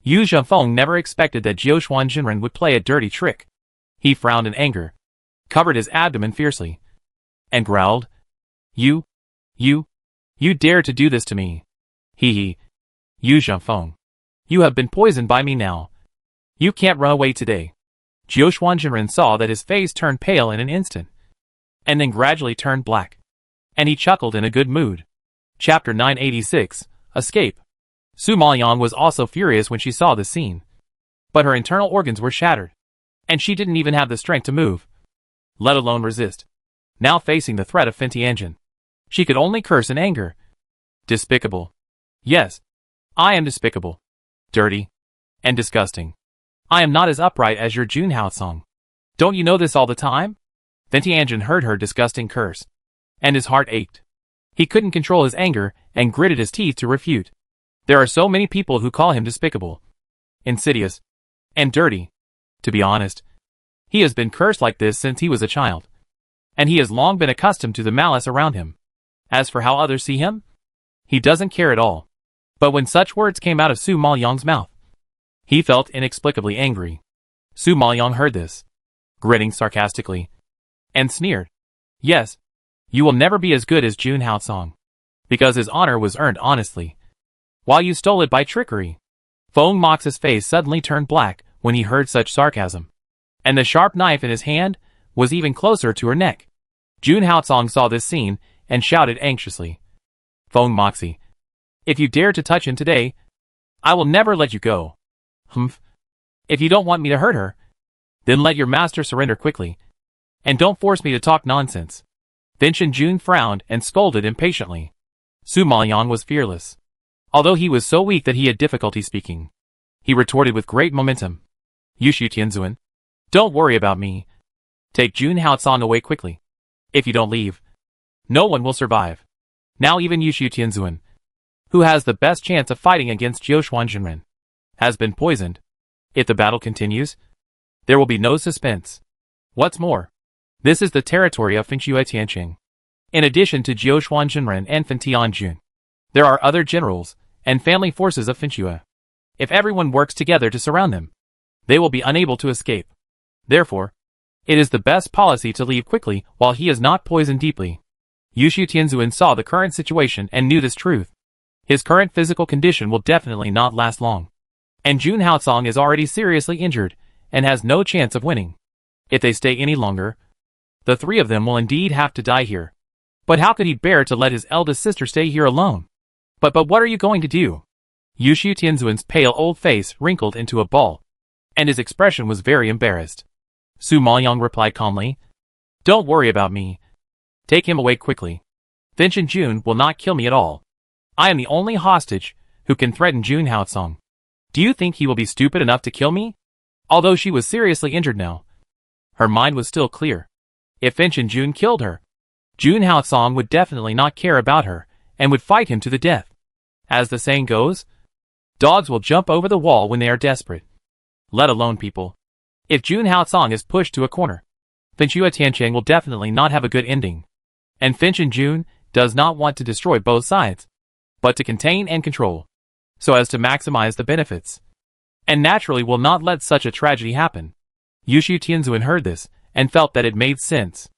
Speaker 1: Yu Zhengfeng never expected that Jiao Xuanzhenren would play a dirty trick. He frowned in anger, covered his abdomen fiercely, and growled, You dare to do this to me. Hee. Yu Zhengfeng, you have been poisoned by me now. You can't run away today. Jiao Xuanzhenren saw that his face turned pale in an instant, and then gradually turned black. And he chuckled in a good mood. Chapter 986, Escape. Su Maoyang was also furious when she saw this scene. But her internal organs were shattered, and she didn't even have the strength to move, let alone resist. Now facing the threat of Fin Tianjin, she could only curse in anger. Despicable. Yes, I am despicable, dirty, and disgusting. I am not as upright as your Jun Haocong. Don't you know this all the time? Fin Tianjin heard her disgusting curse, and his heart ached. He couldn't control his anger and gritted his teeth to refute. There are so many people who call him despicable, insidious, and dirty. To be honest, he has been cursed like this since he was a child, and he has long been accustomed to the malice around him. As for how others see him, he doesn't care at all. But when such words came out of Su Maoyang's mouth, he felt inexplicably angry. Su Maoyang heard this, grinning sarcastically, and sneered. Yes, you will never be as good as Jun Haocong, because his honor was earned honestly, while you stole it by trickery. Feng Mox's face suddenly turned black when he heard such sarcasm, and the sharp knife in his hand was even closer to her neck. Jun Haocong saw this scene and shouted anxiously, Feng Moxie, if you dare to touch him today, I will never let you go. Humph. If you don't want me to hurt her, then let your master surrender quickly, and don't force me to talk nonsense. Finchon Jun frowned and scolded impatiently. Su Maoyang was fearless. Although he was so weak that he had difficulty speaking, he retorted with great momentum. Yushu Tianzuan, don't worry about me. Take Jun Haocong away quickly. If you don't leave, no one will survive. Now even Yushu Tianzuan, who has the best chance of fighting against Jiao Xuanzhenren, has been poisoned. If the battle continues, there will be no suspense. What's more, this is the territory of Finchua Tianqing. In addition to Jiao Xuanzhenren and Fin Tianjun, there are other generals and family forces of Finchua. If everyone works together to surround them, they will be unable to escape. Therefore, it is the best policy to leave quickly while he is not poisoned deeply. Yushu Tianzuan saw the current situation and knew this truth. His current physical condition will definitely not last long, and Jun Haocong is already seriously injured and has no chance of winning. If they stay any longer, the three of them will indeed have to die here. But how could he bear to let his eldest sister stay here alone? But what are you going to do? Yushu Tianzuan's pale old face wrinkled into a ball, and his expression was very embarrassed. Su Maoyang replied calmly, Don't worry about me. Take him away quickly. Finchon Jun will not kill me at all. I am the only hostage who can threaten Jun Haocong. Do you think he will be stupid enough to kill me? Although she was seriously injured now, her mind was still clear. If Finchon Jun killed her, Jun Haocong would definitely not care about her and would fight him to the death. As the saying goes, dogs will jump over the wall when they are desperate, let alone people. If Jun Haocong is pushed to a corner, Finchua Tianqing will definitely not have a good ending. And Finchon Jun does not want to destroy both sides, but to contain and control, so as to maximize the benefits, and naturally will not let such a tragedy happen. Yushu Tianzuan heard this and felt that it made sense,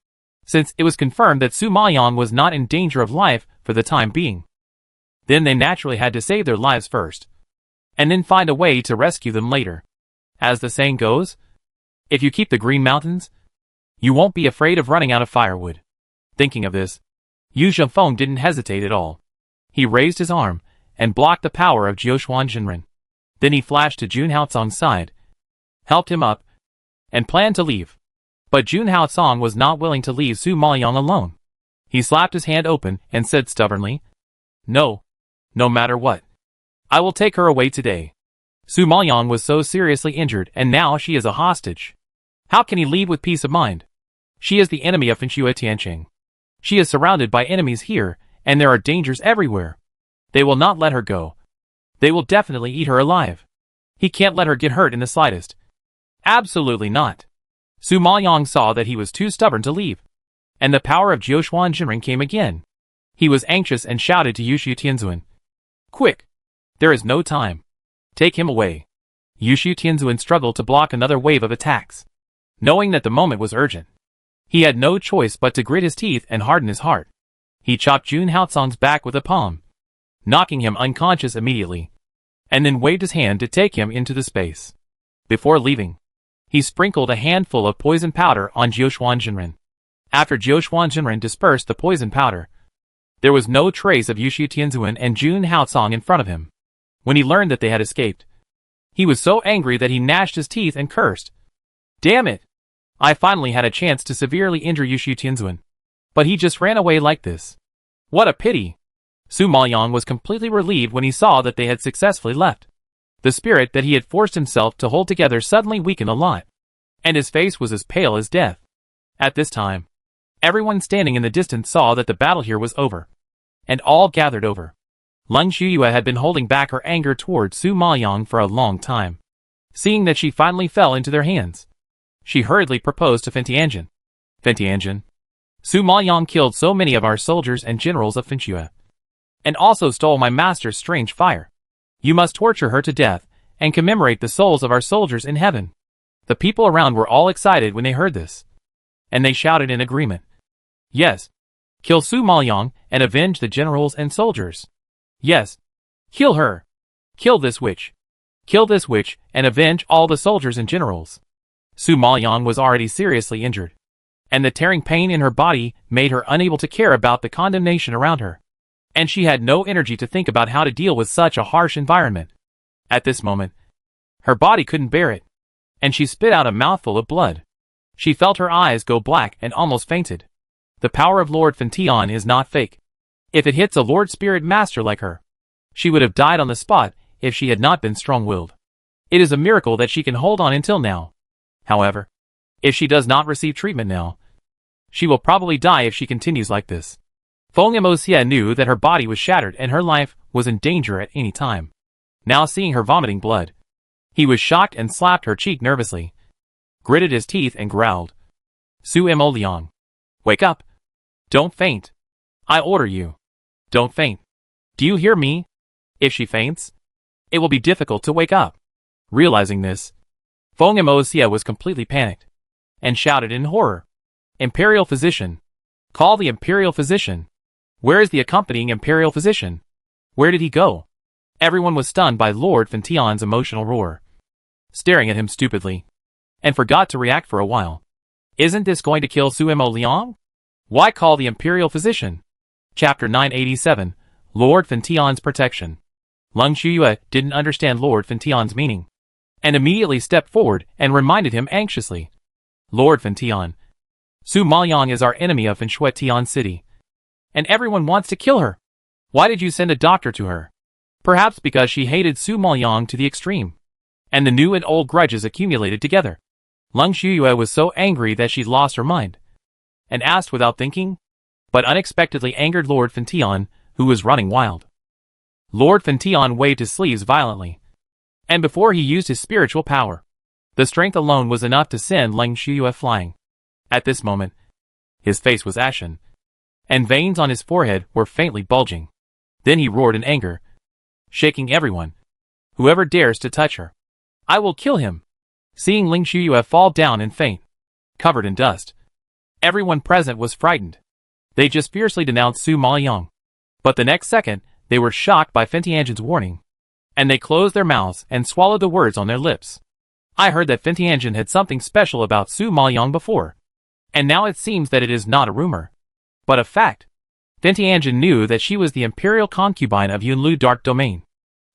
Speaker 1: since it was confirmed that Su Maoyang was not in danger of life for the time being. Then they naturally had to save their lives first, and then find a way to rescue them later. As the saying goes, if you keep the Green Mountains, you won't be afraid of running out of firewood. Thinking of this, Yu Zhifeng didn't hesitate at all. He raised his arm and blocked the power of Jiuquan Jinren. Then he flashed to Jun Haocong's side, helped him up, and planned to leave. But Jun Haocong was not willing to leave Su Maoyang alone. He slapped his hand open and said stubbornly, "No. No matter what. I will take her away today." Su Maoyang was so seriously injured and now she is a hostage. How can he leave with peace of mind? She is the enemy of Finchua Tianqing. She is surrounded by enemies here, and there are dangers everywhere. They will not let her go. They will definitely eat her alive. He can't let her get hurt in the slightest. Absolutely not. Su Maoyang saw that he was too stubborn to leave. And the power of Jiuquan Jinren came again. He was anxious and shouted to Yushu Tianzuan, "Quick! There is no time. Take him away." Yushu Tianzuan struggled to block another wave of attacks. Knowing that the moment was urgent, he had no choice but to grit his teeth and harden his heart. He chopped Jun Haocong's back with a palm, knocking him unconscious immediately, and then waved his hand to take him into the space. Before leaving, he sprinkled a handful of poison powder on Jiuquan Jinren. After Jiuquan Jinren dispersed the poison powder, there was no trace of Yushu Tianzuan and Jun Haocong in front of him. When he learned that they had escaped, he was so angry that he gnashed his teeth and cursed. "Damn it! I finally had a chance to severely injure Yushu Tianzuan, but he just ran away like this. What a pity!" Su Maoyang was completely relieved when he saw that they had successfully left. The spirit that he had forced himself to hold together suddenly weakened a lot, and his face was as pale as death. At this time, everyone standing in the distance saw that the battle here was over, and all gathered over. Leng Shuyue had been holding back her anger towards Su Maoyang for a long time. Seeing that she finally fell into their hands, she hurriedly proposed to Fentianjin. "Fentianjin, Su Maoyang killed so many of our soldiers and generals of Finchua, and also stole my master's strange fire. You must torture her to death and commemorate the souls of our soldiers in heaven." The people around were all excited when they heard this, and they shouted in agreement, "Yes, kill Su Maoyang and avenge the generals and soldiers. Yes, kill her. Kill this witch. Kill this witch and avenge all the soldiers and generals." Su Maoyang was already seriously injured, and the tearing pain in her body made her unable to care about the condemnation around her, and she had no energy to think about how to deal with such a harsh environment. At this moment, her body couldn't bear it, and she spit out a mouthful of blood. She felt her eyes go black and almost fainted. The power of Lord Fentian is not fake. If it hits a Lord Spirit Master like her, she would have died on the spot if she had not been strong-willed. It is a miracle that she can hold on until now. However, if she does not receive treatment now, she will probably die if she continues like this. Feng Emosia knew that her body was shattered and her life was in danger at any time. Now seeing her vomiting blood, he was shocked and slapped her cheek nervously, gritted his teeth and growled, "Su Mo Liang, wake up. Don't faint. I order you. Don't faint. Do you hear me? If she faints, it will be difficult to wake up." Realizing this, Feng Emosia was completely panicked, and shouted in horror, "Imperial Physician! Call the Imperial Physician! Where is the accompanying Imperial Physician? Where did he go?" Everyone was stunned by Lord Fentian's emotional roar, staring at him stupidly, and forgot to react for a while. Isn't this going to kill Su Mo Liang? Why call the Imperial Physician? Chapter 987, Lord Fentian's Protection. Leng Shuyue didn't understand Lord Fentian's meaning, and immediately stepped forward and reminded him anxiously, "Lord Fentian, Su Maoyang is our enemy of Finshuetian City, and everyone wants to kill her. Why did you send a doctor to her?" Perhaps because she hated Su Maoyang to the extreme, and the new and old grudges accumulated together. Leng Shuyue was so angry that she lost her mind, and asked without thinking, but unexpectedly angered Lord Fentian, who was running wild. Lord Fentian waved his sleeves violently, and before he used his spiritual power, the strength alone was enough to send Leng Shuyue flying. At this moment, his face was ashen, and veins on his forehead were faintly bulging. Then he roared in anger, shaking everyone, "Whoever dares to touch her, I will kill him." Seeing Leng Shuyue fall down and faint, covered in dust, everyone present was frightened. They just fiercely denounced Su Maoyang. But the next second, they were shocked by Fentianjin's warning, and they closed their mouths and swallowed the words on their lips. I heard that Fentianjian had something special about Su Maoyang before, and now it seems that it is not a rumor, but a fact. Fentianjian knew that she was the imperial concubine of Yunlu Dark Domain,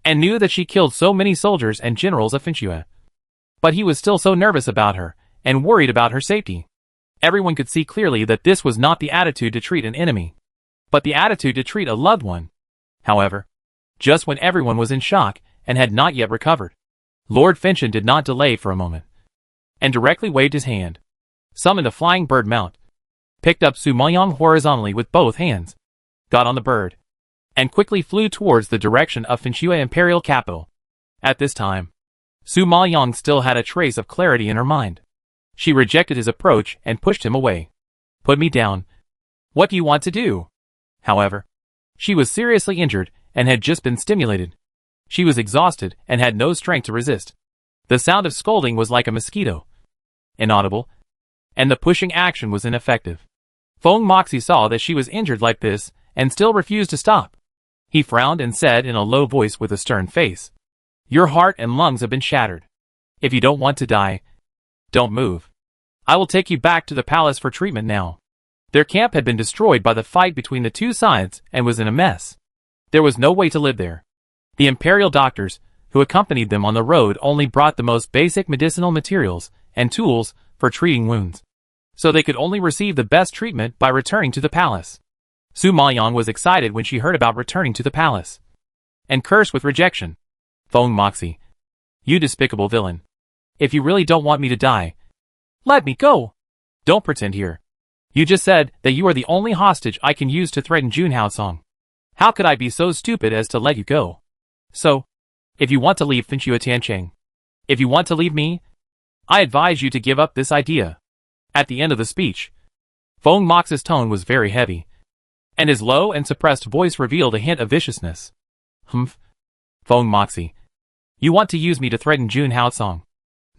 Speaker 1: and knew that she killed so many soldiers and generals of Finchua. But he was still so nervous about her, and worried about her safety. Everyone could see clearly that this was not the attitude to treat an enemy, but the attitude to treat a loved one. However, just when everyone was in shock and had not yet recovered, Lord Finchon did not delay for a moment, and directly waved his hand, summoned a flying bird mount, picked up Su Maoyang horizontally with both hands, got on the bird, and quickly flew towards the direction of Finchua Imperial Capital. At this time, Su Maoyang still had a trace of clarity in her mind. She rejected his approach and pushed him away. Put me down. What do you want to do? However, she was seriously injured and had just been stimulated. She was exhausted and had no strength to resist. The sound of scolding was like a mosquito, inaudible, and the pushing action was ineffective. Feng Moxie saw that she was injured like this and still refused to stop. He frowned and said in a low voice with a stern face, "Your heart and lungs have been shattered. If you don't want to die, don't move. I will take you back to the palace for treatment now." Their camp had been destroyed by the fight between the two sides and was in a mess. There was no way to live there. The imperial doctors, who accompanied them on the road, only brought the most basic medicinal materials and tools for treating wounds, so they could only receive the best treatment by returning to the palace. Su Maoyang was excited when she heard about returning to the palace, and cursed with rejection. Feng Moxie, you despicable villain. If you really don't want me to die, let me go. Don't pretend here. You just said that you are the only hostage I can use to threaten Jun Haosong. How could I be so stupid as to let you go? So, if you want to leave Finchua Tiancheng, if you want to leave me, I advise you to give up this idea. At the end of the speech, Feng Mox's tone was very heavy, and his low and suppressed voice revealed a hint of viciousness. Humph. Feng Moxie, you want to use me to threaten Jun Haosong?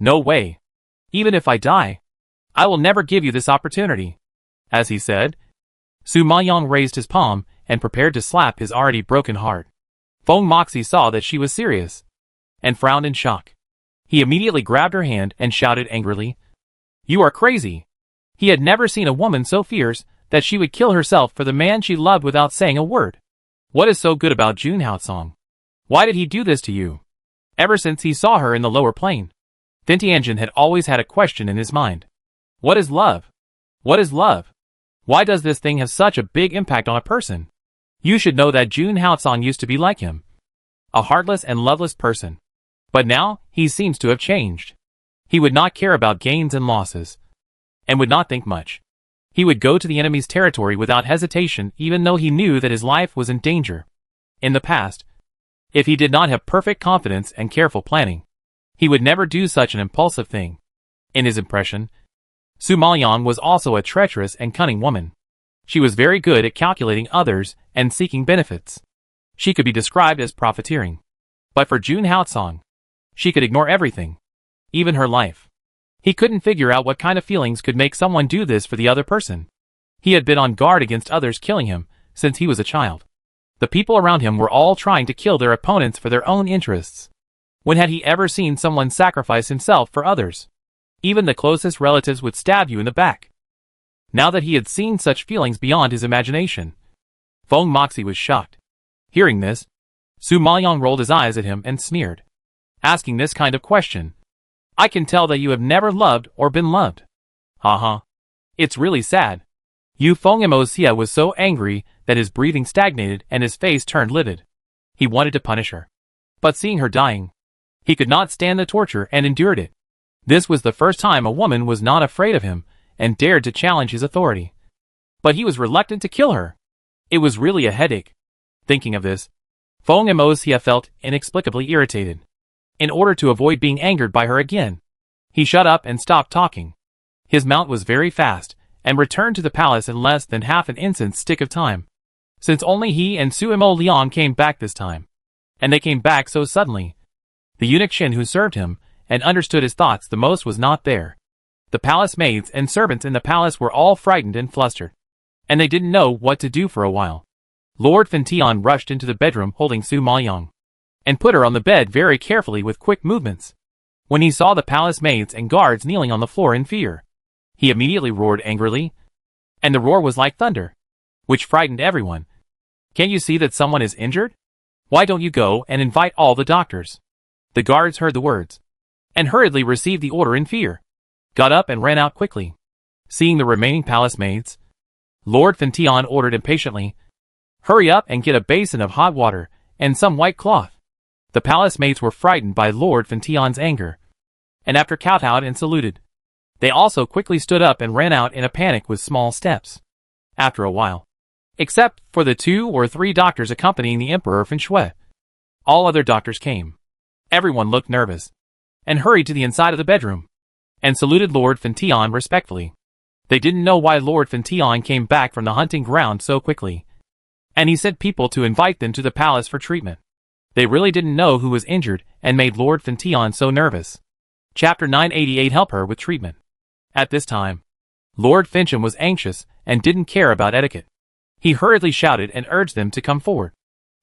Speaker 1: No way. Even if I die, I will never give you this opportunity. As he said, Su Maoyang raised his palm and prepared to slap his already broken heart. Feng Moxie saw that she was serious, and frowned in shock. He immediately grabbed her hand and shouted angrily, "You are crazy." He had never seen a woman so fierce that she would kill herself for the man she loved without saying a word. What is so good about Jun Haosong? Why did he do this to you? Ever since he saw her in the lower plane, Fentianjian had always had a question in his mind. What is love? What is love? Why does this thing have such a big impact on a person? You should know that Jun Haosong used to be like him, a heartless and loveless person. But now, he seems to have changed. He would not care about gains and losses, and would not think much. He would go to the enemy's territory without hesitation, even though he knew that his life was in danger. In the past, if he did not have perfect confidence and careful planning, he would never do such an impulsive thing. In his impression, Su Maoyang was also a treacherous and cunning woman. She was very good at calculating others and seeking benefits. She could be described as profiteering. But for Jun Haosong, she could ignore everything, even her life. He couldn't figure out what kind of feelings could make someone do this for the other person. He had been on guard against others killing him since he was a child. The people around him were all trying to kill their opponents for their own interests. When had he ever seen someone sacrifice himself for others? Even the closest relatives would stab you in the back. Now that he had seen such feelings beyond his imagination, Feng Moxie was shocked. Hearing this, Su Maoyang rolled his eyes at him and sneered. Asking this kind of question, I can tell that you have never loved or been loved. Haha. It's really sad. Yu Feng Moxie was so angry that his breathing stagnated and his face turned livid. He wanted to punish her, but seeing her dying, he could not stand the torture and endured it. This was the first time a woman was not afraid of him and dared to challenge his authority. But he was reluctant to kill her. It was really a headache. Thinking of this, Feng Moxie felt inexplicably irritated. In order to avoid being angered by her again, he shut up and stopped talking. His mount was very fast and returned to the palace in less than half an instant's stick of time. Since only he and Suimo Liang came back this time, and they came back so suddenly, the eunuch Shin who served him and understood his thoughts the most was not there. The palace maids and servants in the palace were all frightened and flustered, and they didn't know what to do for a while. Lord Fentian rushed into the bedroom holding Su Maoyang, and put her on the bed very carefully with quick movements. when he saw the palace maids and guards kneeling on the floor in fear. He immediately roared angrily, and the roar was like thunder, which frightened everyone. "Can't you see that someone is injured? Why don't you go and invite all the doctors?" The guards heard the words, and hurriedly received the order in fear, got up and ran out quickly. Seeing the remaining palace maids, Lord Fention ordered impatiently, "Hurry up and get a basin of hot water and some white cloth." The palace maids were frightened by Lord Fention's anger, and after kowtowed and saluted, they also quickly stood up and ran out in a panic with small steps. After a while, except for the 2 or 3 doctors accompanying the Emperor Fenshui, all other doctors came. Everyone looked nervous, and hurried to the inside of the bedroom, and saluted Lord Fention respectfully. They didn't know why Lord Fention came back from the hunting ground so quickly, and he sent people to invite them to the palace for treatment. They really didn't know who was injured and made Lord Fention so nervous. Chapter 988 Help her with treatment. At this time, Lord Fention was anxious and didn't care about etiquette. He hurriedly shouted and urged them to come forward.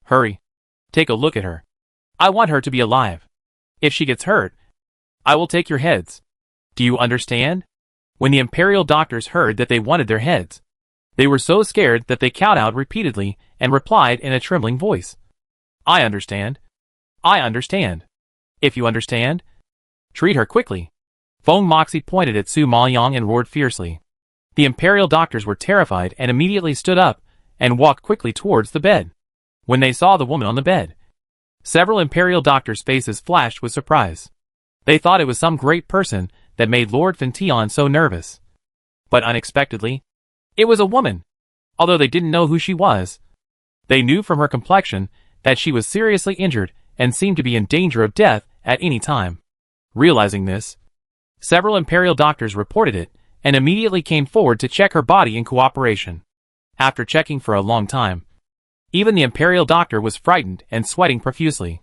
Speaker 1: "Hurry. Take a look at her. I want her to be alive. If she gets hurt, I will take your heads. Do you understand?" When the imperial doctors heard that they wanted their heads, they were so scared that they kowtowed repeatedly and replied in a trembling voice, "I understand. I understand. If you understand, treat her quickly." Feng Moxie pointed at Su Maoyang and roared fiercely. The imperial doctors were terrified and immediately stood up and walked quickly towards the bed. When they saw the woman on the bed, several imperial doctors' faces flashed with surprise. They thought it was some great person that made Lord Fention so nervous. But unexpectedly, it was a woman. Although they didn't know who she was, they knew from her complexion that she was seriously injured and seemed to be in danger of death at any time. Realizing this, several imperial doctors reported it and immediately came forward to check her body in cooperation. After checking for a long time, even the imperial doctor was frightened and sweating profusely.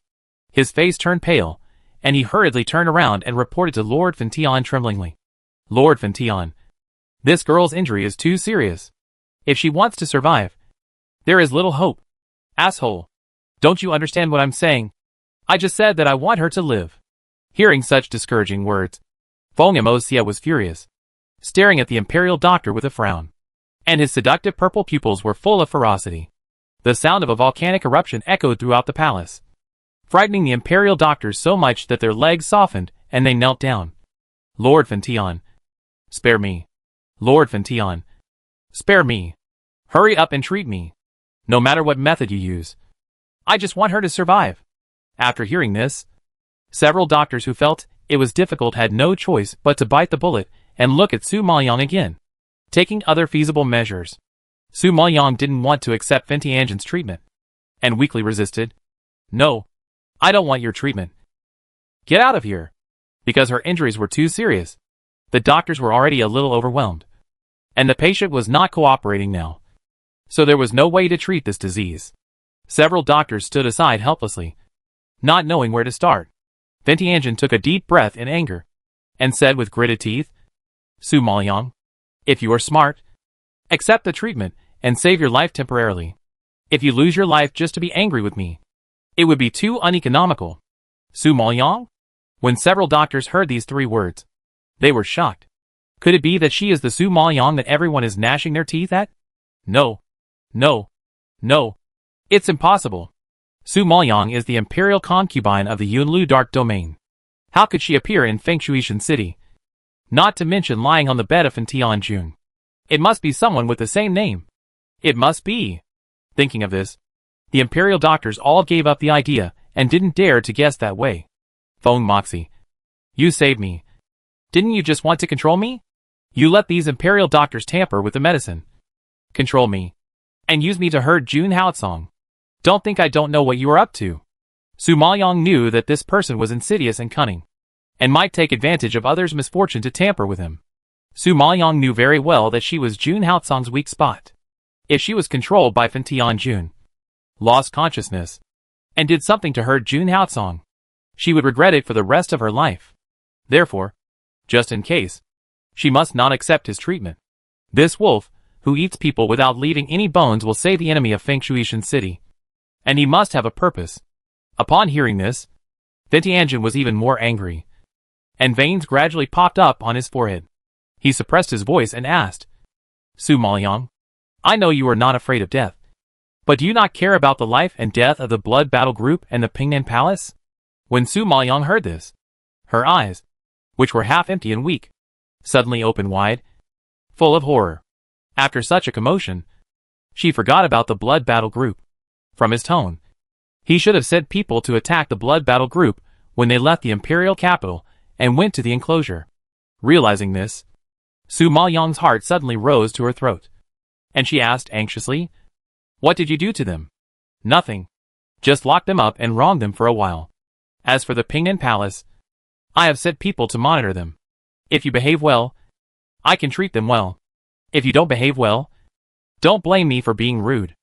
Speaker 1: His face turned pale, and he hurriedly turned around and reported to Lord Fention tremblingly. "Lord Fention, this girl's injury is too serious. If she wants to survive, there is little hope." "Asshole. Don't you understand what I'm saying? I just said that I want her to live." Hearing such discouraging words, Feng Moxie was furious, staring at the imperial doctor with a frown, and his seductive purple pupils were full of ferocity. The sound of a volcanic eruption echoed throughout the palace, frightening the imperial doctors so much that their legs softened and they knelt down. "Lord Fention, spare me. Lord Fention, spare me. Hurry up and treat me. No matter what method you use. I just want her to survive." After hearing this, several doctors who felt it was difficult had no choice but to bite the bullet and look at Su Maoyang again, taking other feasible measures. Su Maoyang didn't want to accept Fentian's treatment, and weakly resisted. "No, I don't want your treatment. Get out of here." Because her injuries were too serious, the doctors were already a little overwhelmed, and the patient was not cooperating now. So there was no way to treat this disease. Several doctors stood aside helplessly, not knowing where to start. Fentian took a deep breath in anger, and said with gritted teeth, "Su Maoyang, if you are smart, accept the treatment and save your life temporarily. If you lose your life just to be angry with me, it would be too uneconomical." Su Maoyang? When several doctors heard these 3 words, they were shocked. Could it be that she is the Su Maoyang that everyone is gnashing their teeth at? No. No. No. It's impossible. Su Maoyang is the imperial concubine of the Yunlu Dark Domain. How could she appear in Fengshuishan City? Not to mention lying on the bed of Fentian Jun. It must be someone with the same name. It must be. Thinking of this, the imperial doctors all gave up the idea and didn't dare to guess that way. Feng Moxie, you saved me. Didn't you just want to control me? You let these imperial doctors tamper with the medicine, control me, and use me to herd Jun Haotsong. Don't think I don't know what you are up to. Su Maoyang knew that this person was insidious and cunning, and might take advantage of others' misfortune to tamper with him. Su Maoyang knew very well that she was Jun Haotsong's weak spot. If she was controlled by Fentian Jun, lost consciousness, and did something to hurt Jun Haotsong, she would regret it for the rest of her life. Therefore, just in case, she must not accept his treatment. This wolf, who eats people without leaving any bones, will save the enemy of Fengshuishan City. And he must have a purpose. Upon hearing this, Fentianjin was even more angry. and veins gradually popped up on his forehead. He suppressed his voice and asked, Su Maoyang, I know you are not afraid of death. But do you not care about the life and death of the Blood Battle Group and the Pingnan Palace? When Su Maoyang heard this, her eyes, which were half empty and weak, suddenly opened wide, full of horror. After such a commotion, she forgot about the Blood Battle Group. From his tone, he should have sent people to attack the Blood Battle Group when they left the imperial capital and went to the enclosure. Realizing this, Su Maoyang's heart suddenly rose to her throat, and she asked anxiously, What did you do to them? Nothing. Just locked them up and wronged them for a while. As for the Pingnan Palace, I have sent people to monitor them. If you behave well, I can treat them well. If you don't behave well, don't blame me for being rude.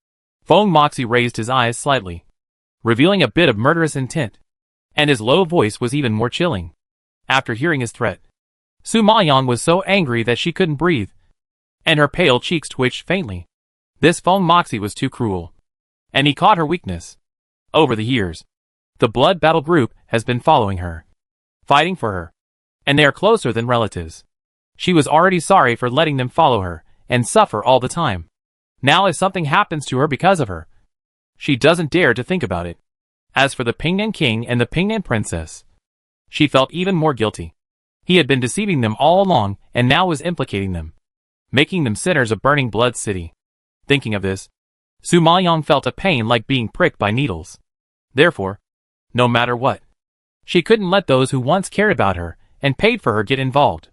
Speaker 1: Feng Moxie raised his eyes slightly, revealing a bit of murderous intent, and his low voice was even more chilling. After hearing his threat, Su Maoyang was so angry that she couldn't breathe, and her pale cheeks twitched faintly. This Feng Moxie was too cruel, and he caught her weakness. Over the years, the Blood Battle Group has been following her, fighting for her, and they are closer than relatives. She was already sorry for letting them follow her and suffer all the time. Now if something happens to her because of her, she doesn't dare to think about it. As for the Pingnan King and the Pingnan Princess, she felt even more guilty. He had been deceiving them all along and now was implicating them, making them sinners of Burning Blood City. Thinking of this, Su Maoyang felt a pain like being pricked by needles. Therefore, no matter what, she couldn't let those who once cared about her and paid for her get involved.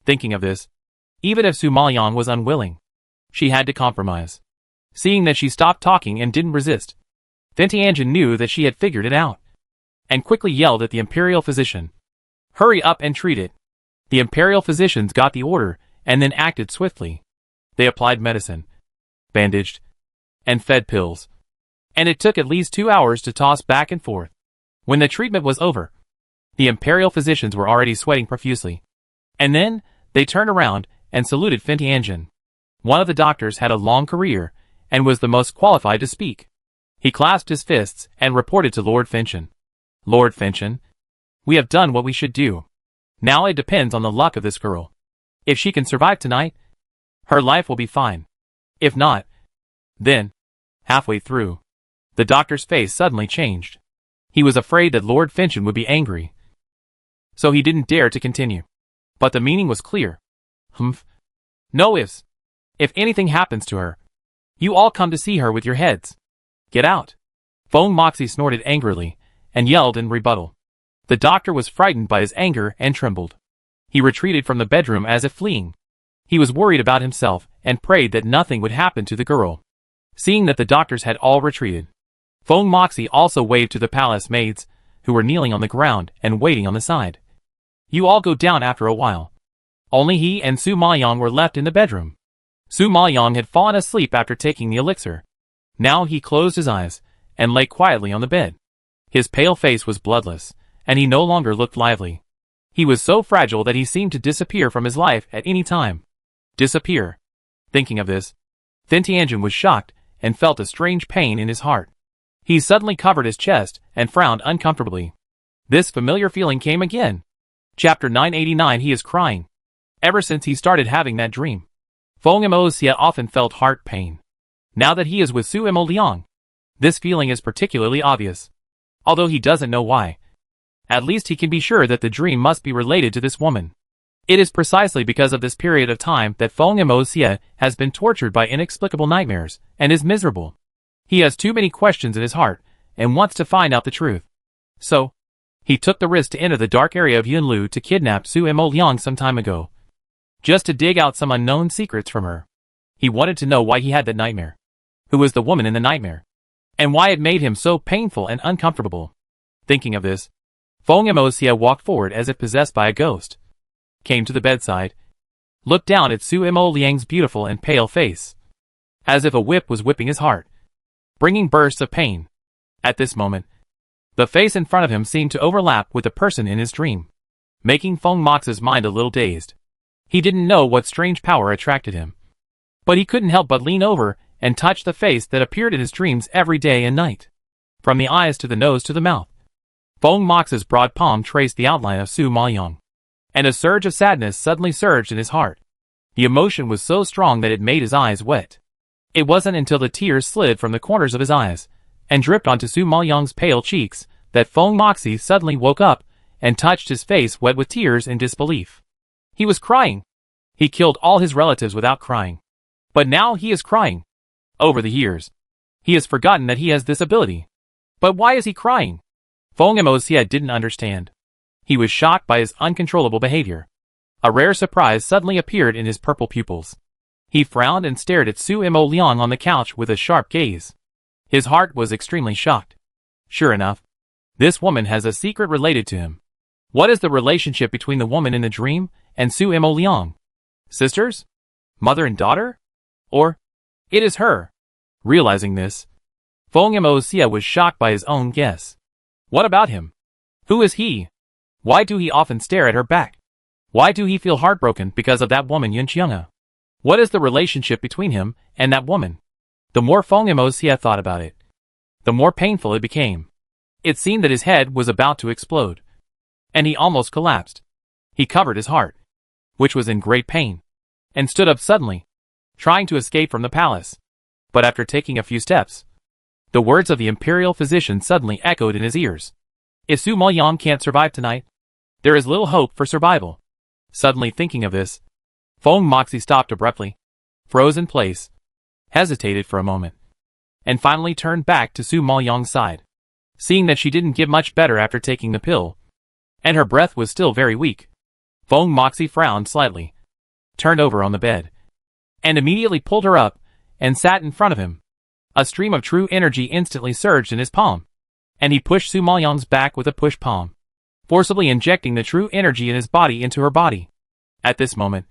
Speaker 1: Thinking of this, even if Su Maoyang was unwilling, she had to compromise. Seeing that she stopped talking and didn't resist, Fan Tianjin knew that she had figured it out, and quickly yelled at the imperial physician, Hurry up and treat it. The imperial physicians got the order and then acted swiftly. They applied medicine, bandaged, and fed pills, and it took at least 2 hours to toss back and forth. When the treatment was over, the imperial physicians were already sweating profusely, and then they turned around and saluted Fan Tianjin. One of the doctors had a long career and was the most qualified to speak. He clasped his fists and reported to Lord Finchen. Lord Finchen, we have done what we should do. Now it depends on the luck of this girl. If she can survive tonight, her life will be fine. If not, then, halfway through, the doctor's face suddenly changed. He was afraid that Lord Finchen would be angry, so he didn't dare to continue. But the meaning was clear. Humph. No ifs. If anything happens to her, you all come to see her with your heads. Get out. Feng Moxie snorted angrily and yelled in rebuttal. The doctor was frightened by his anger and trembled. He retreated from the bedroom as if fleeing. He was worried about himself and prayed that nothing would happen to the girl. Seeing that the doctors had all retreated, Feng Moxie also waved to the palace maids, who were kneeling on the ground and waiting on the side. You all go down after a while. Only he and Su Maoyang were left in the bedroom. Su Maoyang had fallen asleep after taking the elixir. Now he closed his eyes and lay quietly on the bed. His pale face was bloodless, and he no longer looked lively. He was so fragile that he seemed to disappear from his life at any time. Disappear. Thinking of this, Fan Tianjin was shocked and felt a strange pain in his heart. He suddenly covered his chest and frowned uncomfortably. This familiar feeling came again. Chapter 989. He is crying. Ever since he started having that dream, Feng Mo often felt heart pain. Now that he is with Su Liang, this feeling is particularly obvious. Although he doesn't know why, at least he can be sure that the dream must be related to this woman. It is precisely because of this period of time that Feng Mo has been tortured by inexplicable nightmares and is miserable. He has too many questions in his heart and wants to find out the truth. So, he took the risk to enter the dark area of Yunlu to kidnap Su Liang some time ago, just to dig out some unknown secrets from her. He wanted to know why he had that nightmare, who was the woman in the nightmare, and why it made him so painful and uncomfortable. Thinking of this, Feng Mo walked forward as if possessed by a ghost, came to the bedside, looked down at Su Liang's beautiful and pale face, as if a whip was whipping his heart, bringing bursts of pain. At this moment, the face in front of him seemed to overlap with the person in his dream, making Feng Mox's mind a little dazed. He didn't know what strange power attracted him, but he couldn't help but lean over and touch the face that appeared in his dreams every day and night. From the eyes to the nose to the mouth, Feng Mox's broad palm traced the outline of Su Maoyang. and a surge of sadness suddenly surged in his heart. The emotion was so strong that it made his eyes wet. It wasn't until the tears slid from the corners of his eyes and dripped onto Su Maoyang's pale cheeks that Feng Moxie suddenly woke up and touched his face wet with tears in disbelief. He was crying. He killed all his relatives without crying. But now he is crying. Over the years, he has forgotten that he has this ability. But why is he crying? Feng Moxie didn't understand. He was shocked by his uncontrollable behavior. A rare surprise suddenly appeared in his purple pupils. He frowned and stared at Su Mo Liang on the couch with a sharp gaze. His heart was extremely shocked. Sure enough, this woman has a secret related to him. What is the relationship between the woman in the dream and Su Mo Liang? Sisters? Mother and daughter? Or, it is her. Realizing this, Feng Moxie was shocked by his own guess. What about him? Who is he? Why do he often stare at her back? Why do he feel heartbroken because of that woman Yunqiang? What is the relationship between him and that woman? The more Feng Moxie thought about it, the more painful it became. It seemed that his head was about to explode, and he almost collapsed. He covered his heart, which was in great pain, and stood up suddenly, trying to escape from the palace. But after taking a few steps, the words of the imperial physician suddenly echoed in his ears. If Su Maoyang can't survive tonight, there is little hope for survival. Suddenly thinking of this, Feng Moxie stopped abruptly, froze in place, hesitated for a moment, and finally turned back to Su Maoyang's side. Seeing that she didn't get much better after taking the pill, and her breath was still very weak, Feng Moxie frowned slightly, turned over on the bed, and immediately pulled her up and sat in front of him. A stream of true energy instantly surged in his palm, and he pushed Su Maoyang's back with a push palm, forcibly injecting the true energy in his body into her body. At this moment,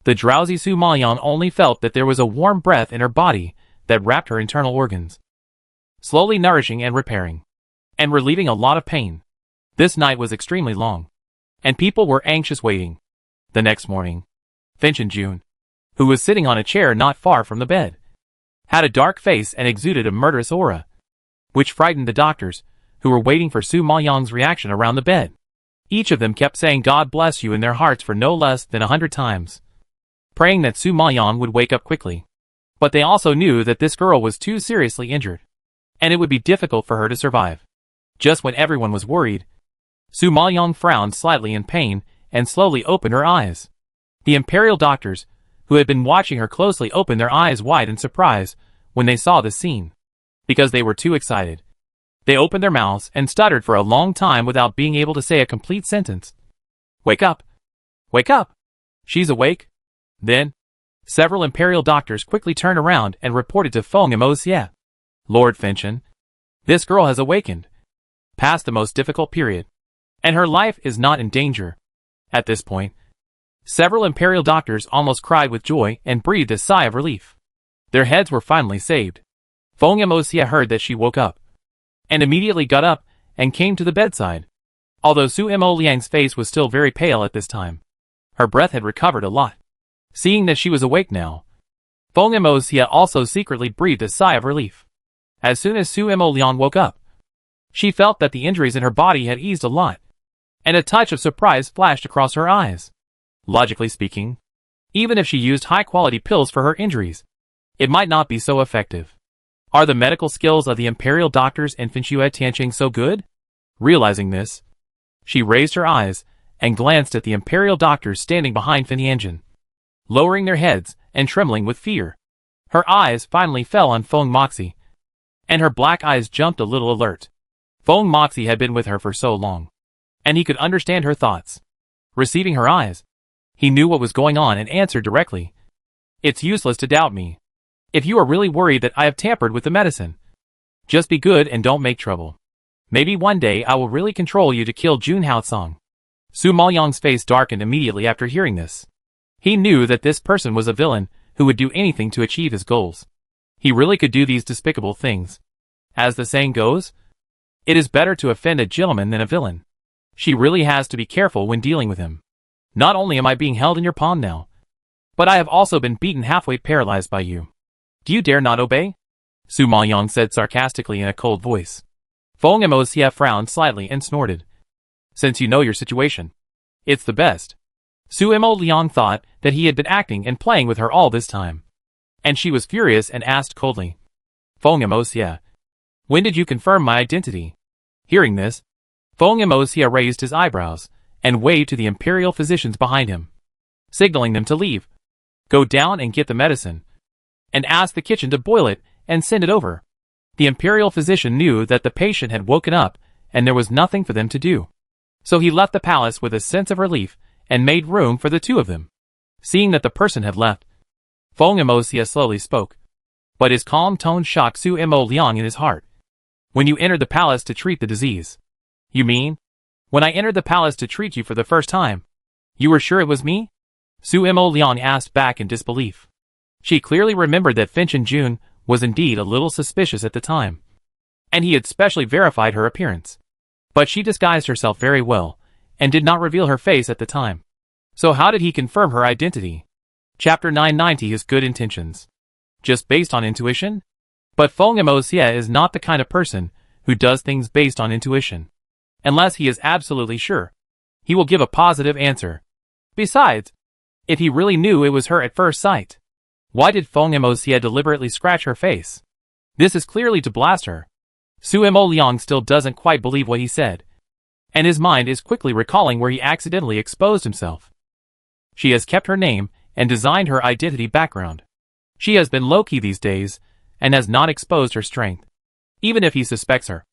Speaker 1: the drowsy Su Maoyang only felt that there was a warm breath in her body that wrapped her internal organs, slowly nourishing and repairing, and relieving a lot of pain. This night was extremely long, and people were anxious waiting. The next morning, Finchen Jun, who was sitting on a chair not far from the bed, had a dark face and exuded a murderous aura, which frightened the doctors, who were waiting for Su Maoyang's reaction around the bed. Each of them kept saying God bless you in their hearts for no less than 100 times, praying that Su Maoyang would wake up quickly. But they also knew that this girl was too seriously injured, and it would be difficult for her to survive. Just when everyone was worried, Su Maoyang frowned slightly in pain and slowly opened her eyes. The imperial doctors, who had been watching her closely, opened their eyes wide in surprise when they saw this scene, because they were too excited. They opened their mouths and stuttered for a long time without being able to say a complete sentence. Wake up! Wake up! She's awake? Then, several imperial doctors quickly turned around and reported to Feng Moxie. Lord Finchen, this girl has awakened, past the most difficult period, and her life is not in danger. At this point, several imperial doctors almost cried with joy and breathed a sigh of relief. Their heads were finally saved. Feng Moxie heard that she woke up, and immediately got up and came to the bedside. Although Su Mo Liang's face was still very pale at this time, her breath had recovered a lot. Seeing that she was awake now, Feng Moxie also secretly breathed a sigh of relief. As soon as Su Mo Liang woke up, she felt that the injuries in her body had eased a lot, and a touch of surprise flashed across her eyes. Logically speaking, even if she used high-quality pills for her injuries, it might not be so effective. Are the medical skills of the imperial doctors in Finchue Tianqing so good? Realizing this, she raised her eyes and glanced at the imperial doctors standing behind Finyanjin, lowering their heads and trembling with fear. Her eyes finally fell on Feng Moxie, and her black eyes jumped a little alert. Feng Moxie had been with her for so long, and he could understand her thoughts. Receiving her eyes, he knew what was going on and answered directly. It's useless to doubt me. If you are really worried that I have tampered with the medicine, just be good and don't make trouble. Maybe one day I will really control you to kill Jun Haotsong. Su Maoyang's face darkened immediately after hearing this. He knew that this person was a villain who would do anything to achieve his goals. He really could do these despicable things. As the saying goes, it is better to offend a gentleman than a villain. She really has to be careful when dealing with him. Not only am I being held in your palm now, but I have also been beaten halfway paralyzed by you. Do you dare not obey? Su Maoyang said sarcastically in a cold voice. Feng Moxie frowned slightly and snorted. Since you know your situation, It's the best. Su Mo Liang thought that he had been acting and playing with her all this time. And she was furious and asked coldly, Feng Emosia, when did you confirm my identity? Hearing this, Feng Emosia raised his eyebrows and waved to the imperial physicians behind him, signaling them to leave. Go down and get the medicine, and ask the kitchen to boil it and send it over. The imperial physician knew that the patient had woken up and there was nothing for them to do. So he left the palace with a sense of relief and made room for the two of them. Seeing that the person had left, Feng Emosia slowly spoke, but his calm tone shocked Su Mo Liang in his heart. When you entered the palace to treat the disease. You mean? When I entered the palace to treat you for the first time, you were sure it was me? Su Mo Liang asked back in disbelief. She clearly remembered that Finchen Jun was indeed a little suspicious at the time, and he had specially verified her appearance. But she disguised herself very well, and did not reveal her face at the time. So how did he confirm her identity? Chapter 990 His good intentions. Just based on intuition? But Feng Emosia is not the kind of person who does things based on intuition. Unless he is absolutely sure, he will give a positive answer. Besides, if he really knew it was her at first sight, why did Feng Emosia deliberately scratch her face? This is clearly to blast her. Su Mo Liang still doesn't quite believe what he said, and his mind is quickly recalling where he accidentally exposed himself. She has kept her name and designed her identity background. She has been low-key these days, and has not exposed her strength. Even if he suspects her,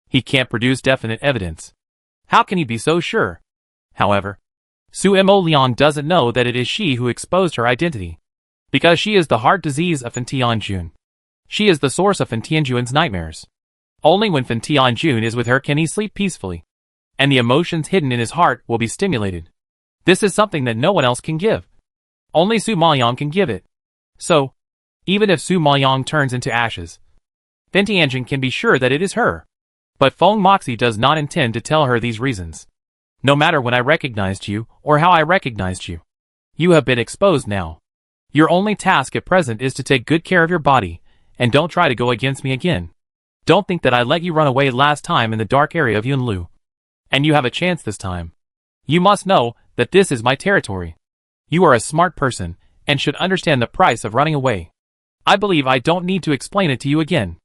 Speaker 1: he can't produce definite evidence. How can he be so sure? However, Su Mo Liang doesn't know that it is she who exposed her identity, because she is the heart disease of Fintian Jun. She is the source of Fintian Jun's nightmares. Only when Fintian Jun is with her can he sleep peacefully, and the emotions hidden in his heart will be stimulated. This is something that no one else can give. Only Su Maoyang can give it. So, even if Su Maoyang turns into ashes, Fintian Jun can be sure that it is her. But Feng Moxie does not intend to tell her these reasons. No matter when I recognized you, or how I recognized you, you have been exposed now. Your only task at present is to take good care of your body, and don't try to go against me again. Don't think that I let you run away last time in the dark area of Yunlu. And you have a chance this time. You must know that this is my territory. You are a smart person, and should understand the price of running away. I believe I don't need to explain it to you again.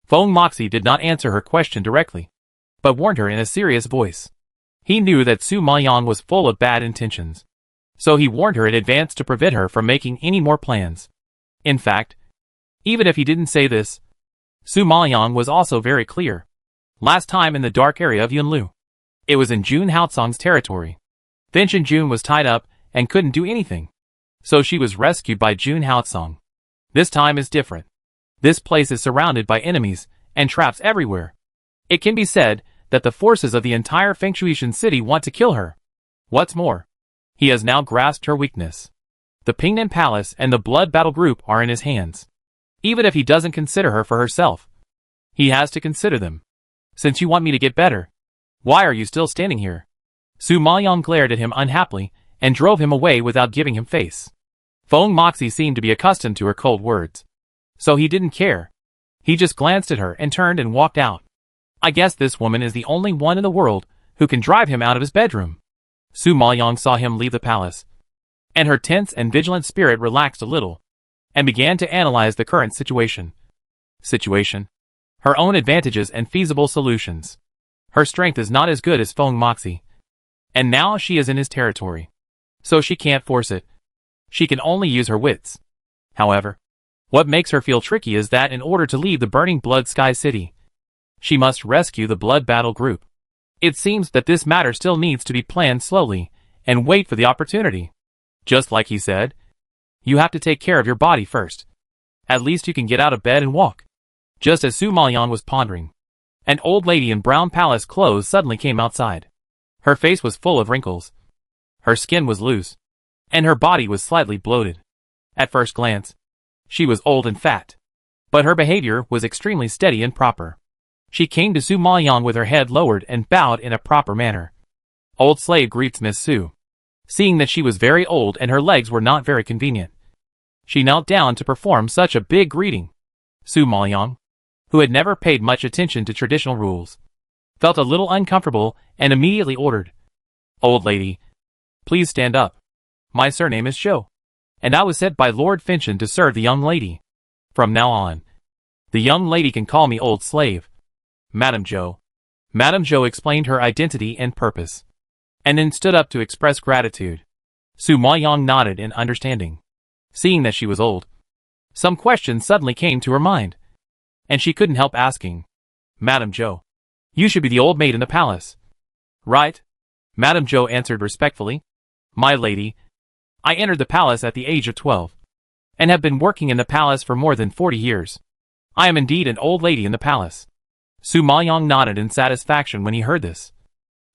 Speaker 1: Feng Moxie did not answer her question directly, but warned her in a serious voice. He knew that Su Maoyang was full of bad intentions, so he warned her in advance to prevent her from making any more plans. In fact, even if he didn't say this, Su Maoyang was also very clear. Last time in the dark area of Yunlu, it was in Jun Haotsong's territory. Finchen Jun was tied up and couldn't do anything, so she was rescued by Jun Haotsong. This time is different. This place is surrounded by enemies and traps everywhere. It can be said that the forces of the entire Fengshuishan city want to kill her. What's more, he has now grasped her weakness. The Pingnan Palace and the Blood Battle Group are in his hands. Even if he doesn't consider her for herself, he has to consider them. Since you want me to get better, why are you still standing here? Su Maoyang glared at him unhappily and drove him away without giving him face. Feng Moxie seemed to be accustomed to her cold words, so he didn't care. He just glanced at her and turned and walked out. I guess this woman is the only one in the world who can drive him out of his bedroom. Su Maoyang saw him leave the palace, and her tense and vigilant spirit relaxed a little, and began to analyze the current situation. Her own advantages and feasible solutions. Her strength is not as good as Feng Moxie, and now she is in his territory, so she can't force it. She can only use her wits. However, what makes her feel tricky is that in order to leave the burning Blood Sky City, she must rescue the Blood Battle Group. It seems that this matter still needs to be planned slowly, and wait for the opportunity. Just like he said, you have to take care of your body first. At least you can get out of bed and walk. Just as Su Maoyang was pondering, an old lady in brown palace clothes suddenly came outside. Her face was full of wrinkles. Her skin was loose, and her body was slightly bloated. At first glance, she was old and fat, but her behavior was extremely steady and proper. She came to Su Maoyang with her head lowered and bowed in a proper manner. Old slave greets Miss Su. Seeing that she was very old and her legs were not very convenient, she knelt down to perform such a big greeting. Su Maoyang, who had never paid much attention to traditional rules, felt a little uncomfortable and immediately ordered, "Old lady, Please stand up. My surname is Zhou, and I was sent by Lord Finchen to serve the young lady. From now on, the young lady can call me old slave. Madame Zhou. Madame Zhou explained her identity and purpose, and then stood up to express gratitude. Su Maoyang nodded in understanding. Seeing that she was old, some questions suddenly came to her mind, and she couldn't help asking. Madame Zhou, you should be the old maid in the palace. Right? Madame Zhou answered respectfully. My lady, I entered the palace at the age of 12, and have been working in the palace for more than 40 years. I am indeed an old lady in the palace. Su Maoyang nodded in satisfaction when he heard this,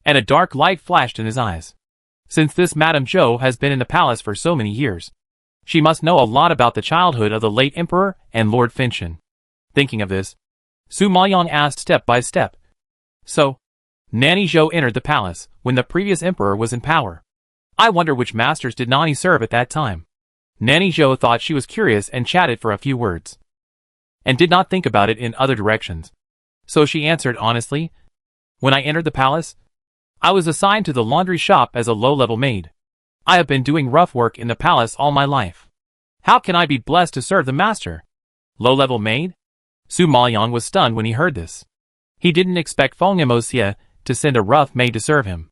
Speaker 1: and a dark light flashed in his eyes. Since this Madame Zhou has been in the palace for so many years, she must know a lot about the childhood of the late Emperor and Lord Finchen. Thinking of this, Su Maoyang asked step by step. So, Nanny Zhou entered the palace when the previous emperor was in power. I wonder which masters did Nanny serve at that time. Nanny Zhou thought she was curious and chatted for a few words, and did not think about it in other directions. So she answered honestly, when I entered the palace, I was assigned to the laundry shop as a low-level maid. I have been doing rough work in the palace all my life. How can I be blessed to serve the master? Low-level maid? Su Maoyang was stunned when he heard this. He didn't expect Feng Emosia to send a rough maid to serve him.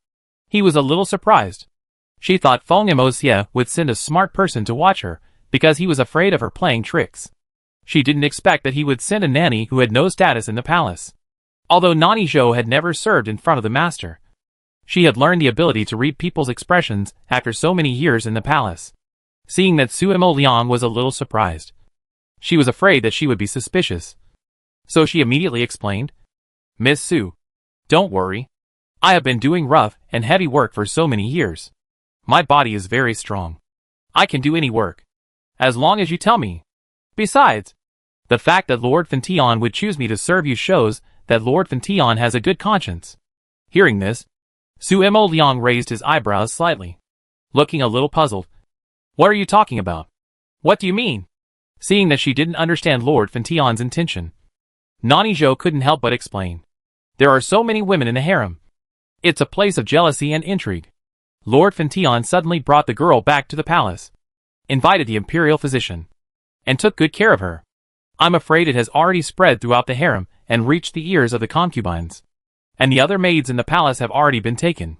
Speaker 1: He was a little surprised. She thought Feng Emosia would send a smart person to watch her, because he was afraid of her playing tricks. She didn't expect that he would send a nanny who had no status in the palace. Although Nanny Zhou had never served in front of the master, she had learned the ability to read people's expressions after so many years in the palace. Seeing that Su Liang was a little surprised, she was afraid that she would be suspicious. So she immediately explained, Miss Su, don't worry. I have been doing rough and heavy work for so many years. My body is very strong. I can do any work, as long as you tell me. Besides, the fact that Lord Fintion would choose me to serve you shows that Lord Fintion has a good conscience. Hearing this, Su Liang raised his eyebrows slightly, looking a little puzzled. What are you talking about? What do you mean? Seeing that she didn't understand Lord Fintion's intention, Nanny Zhou couldn't help but explain. There are so many women in the harem. It's a place of jealousy and intrigue. Lord Fintion suddenly brought the girl back to the palace, invited the imperial physician, and took good care of her. I'm afraid it has already spread throughout the harem and reached the ears of the concubines. And the other maids in the palace have already been taken.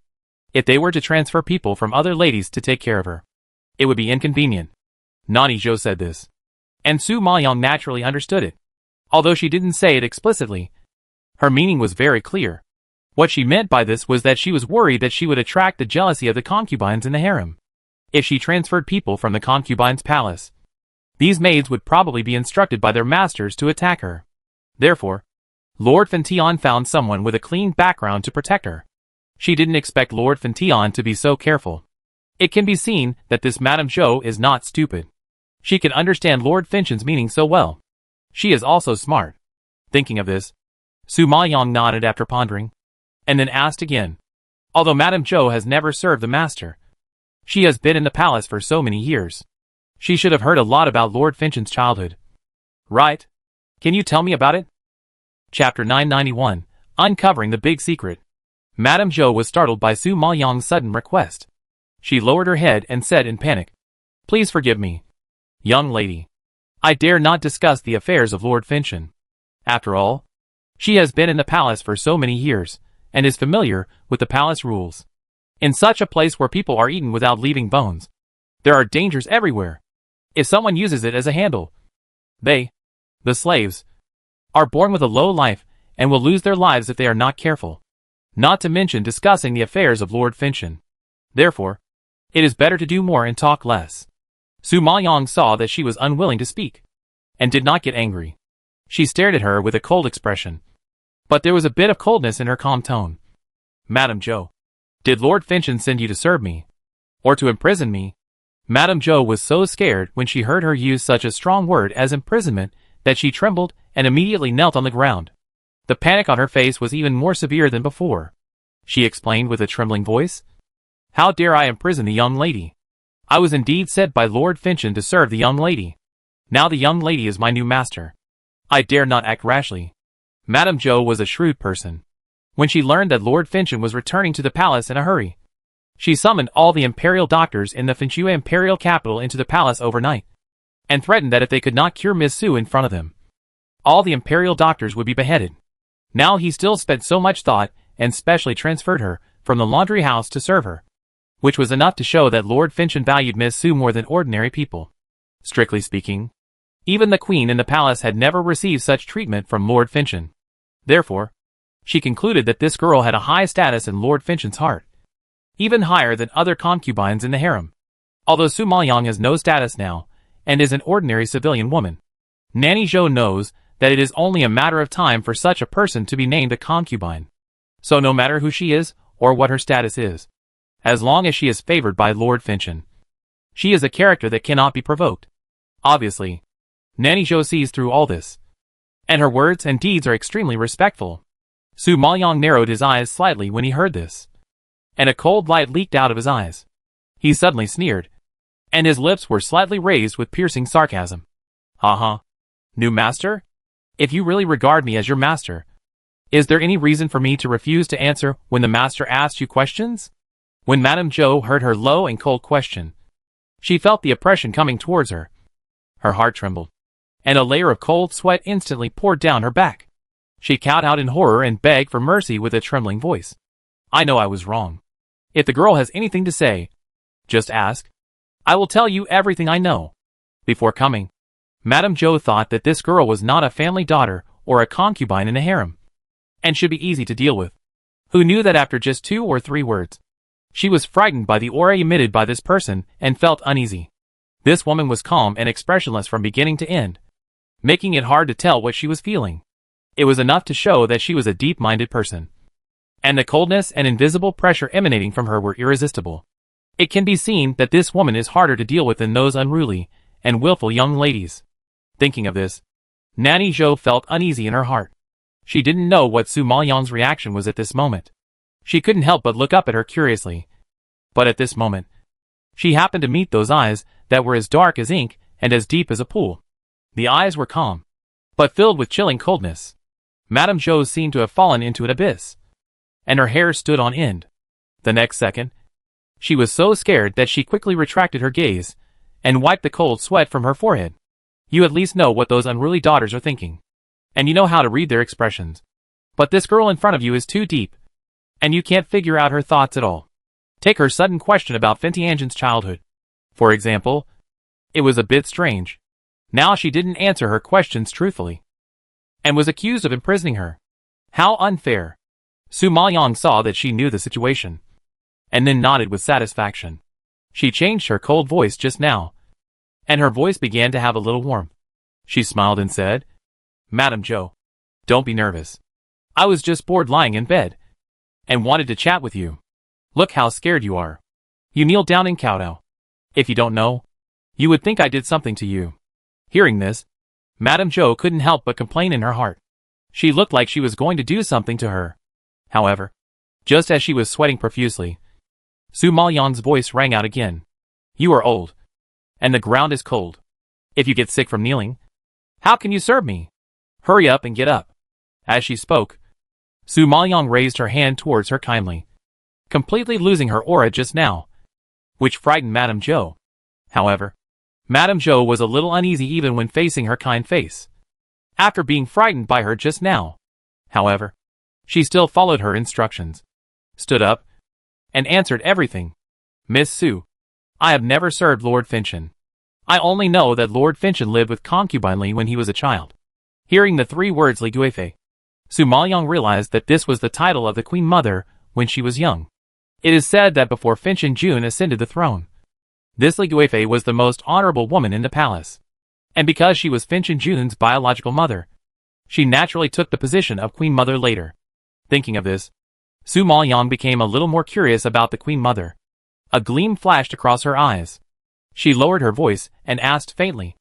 Speaker 1: If they were to transfer people from other ladies to take care of her, it would be inconvenient. Nanny Zhou said this, and Su Maoyang naturally understood it. Although she didn't say it explicitly, her meaning was very clear. What she meant by this was that she was worried that she would attract the jealousy of the concubines in the harem. If she transferred people from the concubines' palace, these maids would probably be instructed by their masters to attack her. Therefore, Lord Fintion found someone with a clean background to protect her. She didn't expect Lord Fintion to be so careful. It can be seen that this Madame Zhou is not stupid. She can understand Lord Finchen's meaning so well. She is also smart. Thinking of this, Su Maoyang nodded after pondering, and then asked again. Although Madame Zhou has never served the master, she has been in the palace for so many years. She should have heard a lot about Lord Finchen's childhood. Right? Can you tell me about it? Chapter 991, Uncovering the Big Secret. Madame Zhou was startled by Su Maoyang's sudden request. She lowered her head and said in panic, Please forgive me, young lady. I dare not discuss the affairs of Lord Finchen. After all, she has been in the palace for so many years, and is familiar with the palace rules. In such a place where people are eaten without leaving bones, there are dangers everywhere. If someone uses it as a handle, they, the slaves, are born with a low life and will lose their lives if they are not careful. Not to mention discussing the affairs of Lord Finchen. Therefore, it is better to do more and talk less. Su Maoyang saw that she was unwilling to speak, and did not get angry. She stared at her with a cold expression, but there was a bit of coldness in her calm tone. Madame Zhou, did Lord Finchen send you to serve me, or to imprison me? Madame Zhou was so scared when she heard her use such a strong word as imprisonment that she trembled and immediately knelt on the ground. The panic on her face was even more severe than before. She explained with a trembling voice, How dare I imprison the young lady? I was indeed sent by Lord Finchen to serve the young lady. Now the young lady is my new master. I dare not act rashly. Madame Zhou was a shrewd person. When she learned that Lord Finchen was returning to the palace in a hurry, She summoned all the imperial doctors in the Finchua imperial capital into the palace overnight, and threatened that if they could not cure Miss Su in front of them, all the imperial doctors would be beheaded. Now he still spent so much thought and specially transferred her from the laundry house to serve her, which was enough to show that Lord Finchon valued Miss Su more than ordinary people. Strictly speaking, even the queen in the palace had never received such treatment from Lord Finchon. Therefore, she concluded that this girl had a high status in Lord Finchon's heart, even higher than other concubines in the harem. Although Su Maoyang has no status now, and is an ordinary civilian woman, Nanny Zhou knows that it is only a matter of time for such a person to be named a concubine. So no matter who she is, or what her status is, as long as she is favored by Lord Finchon, she is a character that cannot be provoked. Obviously, Nanny Zhou sees through all this, and her words and deeds are extremely respectful. Su Maoyang narrowed his eyes slightly when he heard this, and a cold light leaked out of his eyes. He suddenly sneered, and his lips were slightly raised with piercing sarcasm. New master? If you really regard me as your master, is there any reason for me to refuse to answer when the master asks you questions? When Madame Zhou heard her low and cold question, she felt the oppression coming towards her. Her heart trembled, and a layer of cold sweat instantly poured down her back. She cowed out in horror and begged for mercy with a trembling voice. I know I was wrong. If the girl has anything to say, just ask. I will tell you everything I know. Before coming, Madame Zhou thought that this girl was not a family daughter or a concubine in a harem, and should be easy to deal with. Who knew that after just 2 or 3 words, she was frightened by the aura emitted by this person and felt uneasy. This woman was calm and expressionless from beginning to end, making it hard to tell what she was feeling. It was enough to show that she was a deep-minded person, and the coldness and invisible pressure emanating from her were irresistible. It can be seen that this woman is harder to deal with than those unruly and willful young ladies. Thinking of this, Nanny Zhou felt uneasy in her heart. She didn't know what Su Maoyang's reaction was at this moment. She couldn't help but look up at her curiously. But at this moment, she happened to meet those eyes that were as dark as ink and as deep as a pool. The eyes were calm, but filled with chilling coldness. Madame Zhou seemed to have fallen into an abyss, and her hair stood on end. The next second, she was so scared that she quickly retracted her gaze and wiped the cold sweat from her forehead. You at least know what those unruly daughters are thinking, and you know how to read their expressions. But this girl in front of you is too deep, and you can't figure out her thoughts at all. Take her sudden question about Fentianjin's childhood, for example. It was a bit strange. Now she didn't answer her questions truthfully, and was accused of imprisoning her. How unfair. Su Maoyang saw that she knew the situation, and then nodded with satisfaction. She changed her cold voice just now, and her voice began to have a little warmth. She smiled and said, Madame Zhou, don't be nervous. I was just bored lying in bed, and wanted to chat with you. Look how scared you are. You kneel down and kowtow. If you don't know, you would think I did something to you. Hearing this, Madame Zhou couldn't help but complain in her heart. She looked like she was going to do something to her. However, just as she was sweating profusely, Su Maoyang's voice rang out again. You are old, and the ground is cold. If you get sick from kneeling, how can you serve me? Hurry up and get up. As she spoke, Su Maoyang raised her hand towards her kindly, completely losing her aura just now, which frightened Madame Zhou. However, Madame Zhou was a little uneasy even when facing her kind face. After being frightened by her just now, however, she still followed her instructions, stood up, and answered everything. Miss Su, I have never served Lord Finchon. I only know that Lord Finchon lived with Concubine Li when he was a child. Hearing the 3 words Li Guifei, Su Maoyang realized that this was the title of the Queen Mother when she was young. It is said that before Finchon Jun ascended the throne, this Li Guifei was the most honorable woman in the palace. And because she was Finchon Jun's biological mother, she naturally took the position of Queen Mother later. Thinking of this, Su Maoyang became a little more curious about the Queen Mother. A gleam flashed across her eyes. She lowered her voice and asked faintly,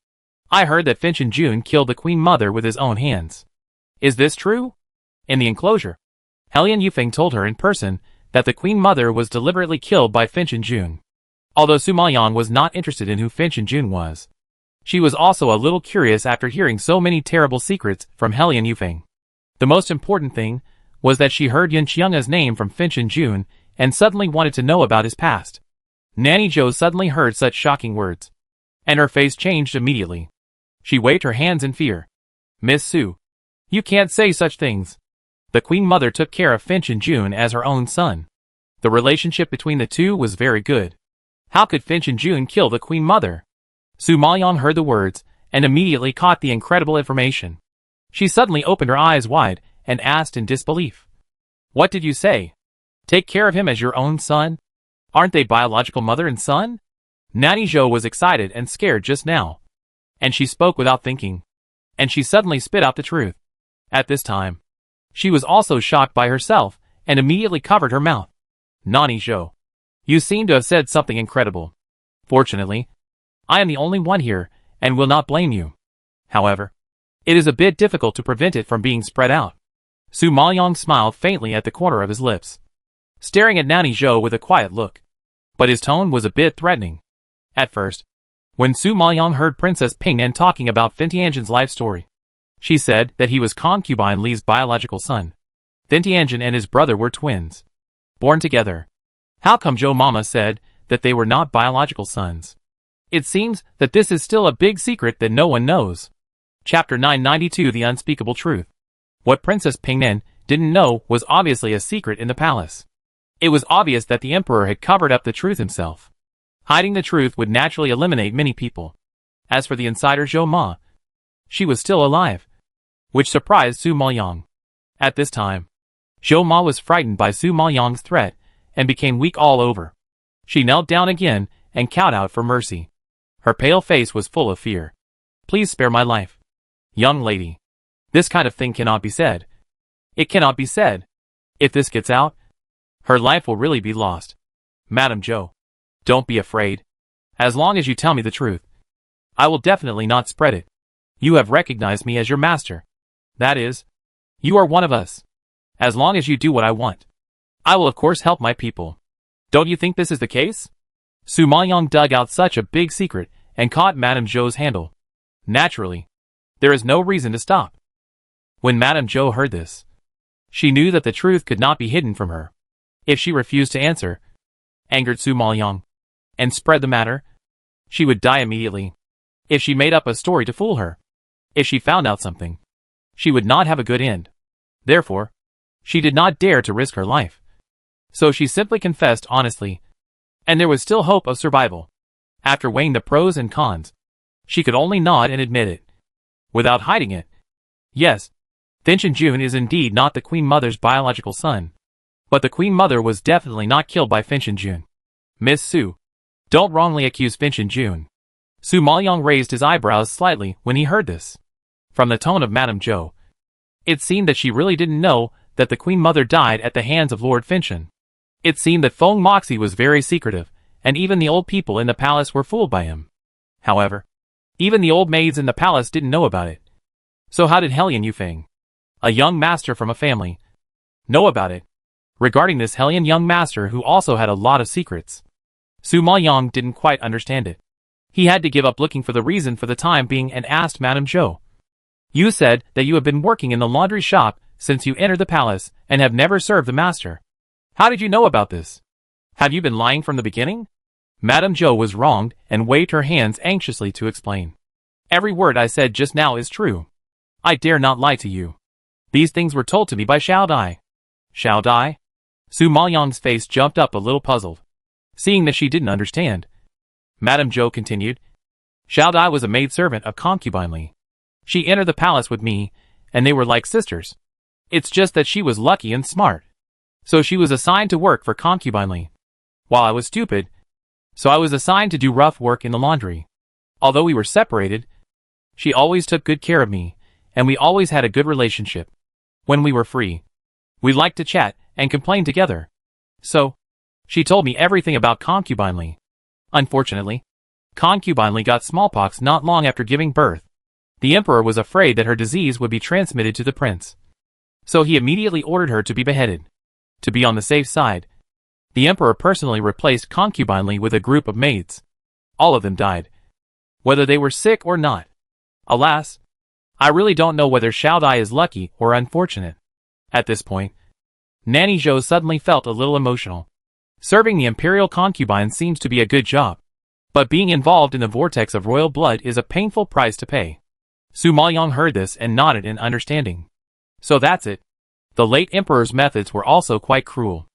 Speaker 1: I heard that Finchon Jun killed the Queen Mother with his own hands. Is this true? In the enclosure, Helian Yufeng told her in person that the Queen Mother was deliberately killed by Finchon Jun. Although Su Maoyang was not interested in who Finchon Jun was, she was also a little curious after hearing so many terrible secrets from Helian Yufeng. The most important thing was that she heard Yin Qianga's name from Finchon Jun and suddenly wanted to know about his past. Nanny Joe suddenly heard such shocking words, and her face changed immediately. She waved her hands in fear. "Miss Sue, you can't say such things. The Queen Mother took care of Finch and June as her own son. The relationship between the two was very good. How could Finch and June kill the Queen Mother?" Su Maoyong heard the words, and immediately caught the incredible information. She suddenly opened her eyes wide, and asked in disbelief. "What did you say? Take care of him as your own son? Aren't they biological mother and son?" Nanny Joe was excited and scared just now, and she spoke without thinking. And she suddenly spit out the truth. At this time, she was also shocked by herself, and immediately covered her mouth. "Nanny Joe, you seem to have said something incredible. Fortunately, I am the only one here, and will not blame you. However, it is a bit difficult to prevent it from being spread out." Su Maoyong smiled faintly at the corner of his lips, staring at Nanny Joe with a quiet look. But his tone was a bit threatening. At first, when Su Maoyong heard Princess Pingnan talking about Fintianjin's life story, she said that he was Concubine Li's biological son. Fintianjin and his brother were twins, born together. How come Joe Mama said that they were not biological sons? It seems that this is still a big secret that no one knows. Chapter 992 The Unspeakable Truth. What Princess Pingnan didn't know was obviously a secret in the palace. It was obvious that the emperor had covered up the truth himself. Hiding the truth would naturally eliminate many people. As for the insider Zhou Ma, she was still alive, which surprised Su Maoyong. At this time, Zhou Ma was frightened by Su Maoyong's threat and became weak all over. She knelt down again and cowed out for mercy. Her pale face was full of fear. "Please spare my life. Young lady, this kind of thing cannot be said. It cannot be said. If this gets out, her life will really be lost. Madam Zhou, don't be afraid. As long as you tell me the truth, I will definitely not spread it. You have recognized me as your master. That is, you are one of us. As long as you do what I want, I will of course help my people. Don't you think this is the case?" Su Maoyong dug out such a big secret and caught Madame Zhou's handle. Naturally, there is no reason to stop. When Madame Zhou heard this, she knew that the truth could not be hidden from her. If she refused to answer, angered Su Maoyong, and spread the matter, she would die immediately. If she made up a story to fool her, if she found out something, she would not have a good end. Therefore, she did not dare to risk her life. So she simply confessed honestly, and there was still hope of survival. After weighing the pros and cons, she could only nod and admit it, without hiding it. Yes, Finch and June is indeed not the Queen Mother's biological son, but the Queen Mother was definitely not killed by Finch and June. "Miss Sue, don't wrongly accuse Finch and June." Su Maoyong raised his eyebrows slightly when he heard this. From the tone of Madame Zhou, it seemed that she really didn't know that the Queen Mother died at the hands of Lord Finchen. It seemed that Feng Moxie was very secretive, and even the old people in the palace were fooled by him. However, even the old maids in the palace didn't know about it. So how did Hellion Yufeng, a young master from a family, know about it? Regarding this Hellion young master who also had a lot of secrets, Su Maoyong didn't quite understand it. He had to give up looking for the reason for the time being and asked Madame Zhou. "You said that you have been working in the laundry shop since you entered the palace and have never served the master. How did you know about this? Have you been lying from the beginning?" Madame Zhou was wronged and waved her hands anxiously to explain. "Every word I said just now is true. I dare not lie to you. These things were told to me by Xiao Dai." "Xiao Dai?" Su Maoyong's face jumped up a little puzzled, seeing that she didn't understand. Madame Zhou continued. "Xiao Dai was a maidservant of Concubine Li. She entered the palace with me, and they were like sisters. It's just that she was lucky and smart, so she was assigned to work for Concubine Li, while I was stupid, so I was assigned to do rough work in the laundry. Although we were separated, she always took good care of me, and we always had a good relationship. When we were free, we liked to chat and complain together. So, she told me everything about Concubine Li. Unfortunately, Concubine Li got smallpox not long after giving birth. The emperor was afraid that her disease would be transmitted to the prince, so he immediately ordered her to be beheaded. To be on the safe side, the emperor personally replaced Concubine Li with a group of maids. All of them died, whether they were sick or not. Alas, I really don't know whether Xiao Dai is lucky or unfortunate." At this point, Nanny Zhou suddenly felt a little emotional. Serving the imperial concubine seems to be a good job. But being involved in the vortex of royal blood is a painful price to pay. Su Maoyong heard this and nodded in understanding. So that's it. The late emperor's methods were also quite cruel.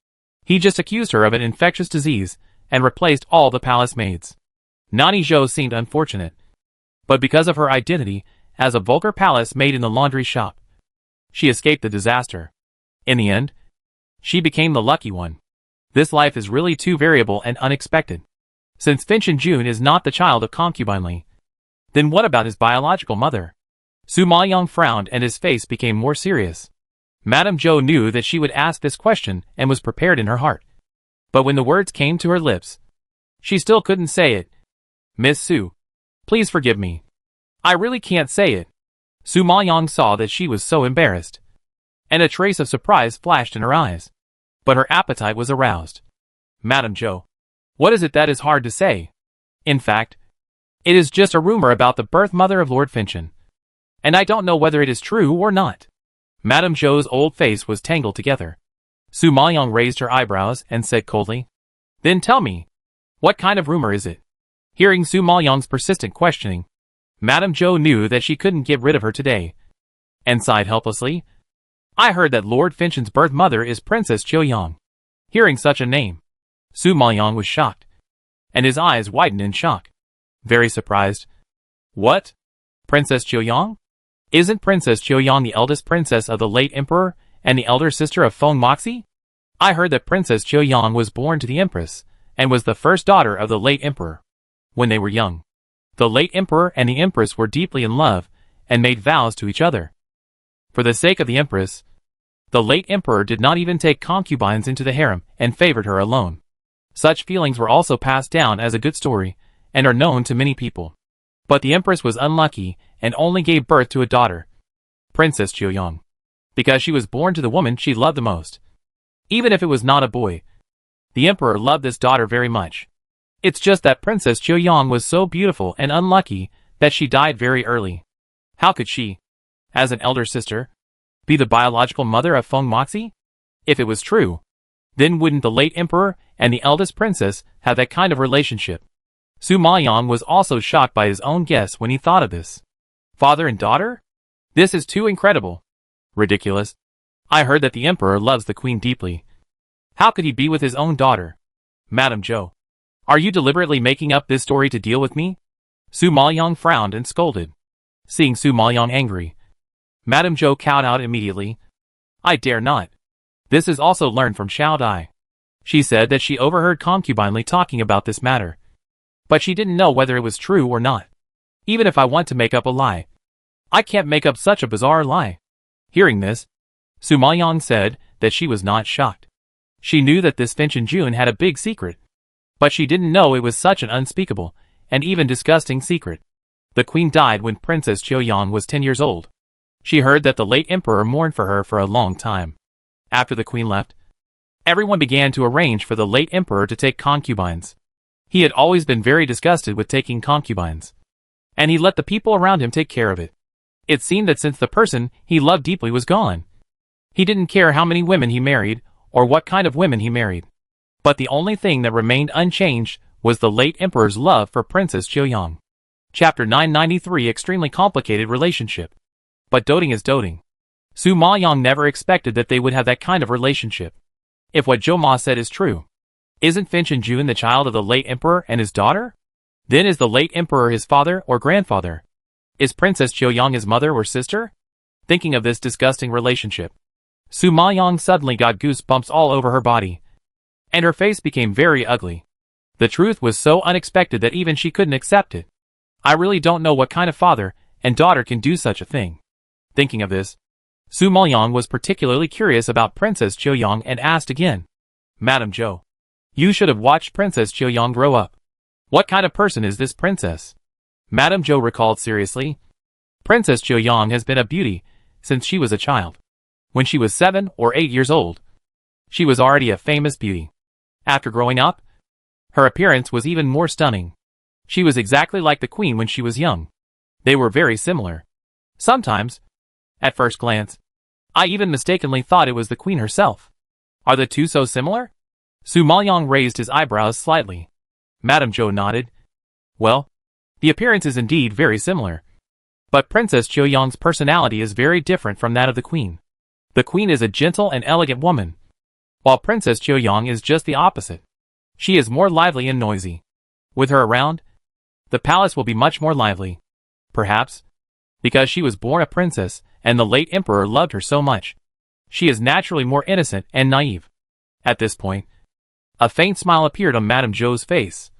Speaker 1: He just accused her of an infectious disease and replaced all the palace maids. Nani Zhou seemed unfortunate. But because of her identity as a vulgar palace maid in the laundry shop, she escaped the disaster. In the end, she became the lucky one. This life is really too variable and unexpected. Since Finchen Jun is not the child of Concubine Li, then what about his biological mother? Su Maoyong frowned and his face became more serious. Madame Zhou knew that she would ask this question and was prepared in her heart. But when the words came to her lips, she still couldn't say it. Miss Su, please forgive me. I really can't say it. Su Maoyong saw that she was so embarrassed, and a trace of surprise flashed in her eyes. But her appetite was aroused. Madame Zhou, what is it that is hard to say? In fact, it is just a rumor about the birth mother of Lord Finchen, and I don't know whether it is true or not. Madame Zhou's old face was tangled together. Su Maoyong raised her eyebrows and said coldly, Then tell me, what kind of rumor is it? Hearing Su Maoyong's persistent questioning, Madame Zhou knew that she couldn't get rid of her today, and sighed helplessly. I heard that Lord Finchen's birth mother is Princess Chiuyang. Hearing such a name, Su Maoyong was shocked, and his eyes widened in shock. Very surprised. What? Princess Chiuyang? Isn't Princess Chiuyang the eldest princess of the late emperor and the elder sister of Feng Moxie? I heard that Princess Chiuyang was born to the empress and was the first daughter of the late emperor. When they were young, the late emperor and the empress were deeply in love and made vows to each other. For the sake of the empress, the late emperor did not even take concubines into the harem and favored her alone. Such feelings were also passed down as a good story and are known to many people. But the empress was unlucky and only gave birth to a daughter, Princess Chiuyang, because she was born to the woman she loved the most. Even if it was not a boy, the emperor loved this daughter very much. It's just that Princess Chiuyang was so beautiful and unlucky that she died very early. How could she, as an elder sister, be the biological mother of Feng Moxie? If it was true, then wouldn't the late emperor and the eldest princess have that kind of relationship? Su Maoyong was also shocked by his own guess when he thought of this. Father and daughter? This is too incredible. Ridiculous. I heard that the emperor loves the queen deeply. How could he be with his own daughter? Madame Zhou, are you deliberately making up this story to deal with me? Su Maoyong frowned and scolded. Seeing Su Maoyong angry, Madame Zhou cowed out immediately. I dare not. This is also learned from Xiao Dai. She said that she overheard Concubine Li talking about this matter, but she didn't know whether it was true or not. Even if I want to make up a lie, I can't make up such a bizarre lie. Hearing this, Su Maoyong said that she was not shocked. She knew that this Finchen Jun had a big secret, but she didn't know it was such an unspeakable and even disgusting secret. The queen died when Princess Chiuyang was 10 years old. She heard that the late emperor mourned for her for a long time. After the queen left, everyone began to arrange for the late emperor to take concubines. He had always been very disgusted with taking concubines, and he let the people around him take care of it. It seemed that since the person he loved deeply was gone, he didn't care how many women he married or what kind of women he married. But the only thing that remained unchanged was the late emperor's love for Princess Chiuyang. Chapter 993 Extremely Complicated Relationship. But doting is doting. Su Maoyong never expected that they would have that kind of relationship. If what Zhou Ma said is true, isn't Finchen Jun the child of the late emperor and his daughter? Then is the late emperor his father or grandfather? Is Princess Chiuyang his mother or sister? Thinking of this disgusting relationship, Su Maoyong suddenly got goosebumps all over her body, and her face became very ugly. The truth was so unexpected that even she couldn't accept it. I really don't know what kind of father and daughter can do such a thing. Thinking of this, Su Maoyong was particularly curious about Princess Chiuyang and asked again, Madame Zhou, you should have watched Princess Chiuyang grow up. What kind of person is this princess? Madame Zhou recalled seriously. Princess Chiuyang has been a beauty since she was a child. When she was 7 or 8 years old, she was already a famous beauty. After growing up, her appearance was even more stunning. She was exactly like the queen when she was young. They were very similar. Sometimes, at first glance, I even mistakenly thought it was the queen herself. Are the two so similar? Su Maoyang raised his eyebrows slightly. Madame Zhou nodded. Well, the appearance is indeed very similar. But Princess Qiuyang's personality is very different from that of the queen. The queen is a gentle and elegant woman, while Princess Qiuyang is just the opposite. She is more lively and noisy. With her around, the palace will be much more lively. Perhaps because she was born a princess and the late emperor loved her so much. She is naturally more innocent and naive. At this point, a faint smile appeared on Madame Zhou's face,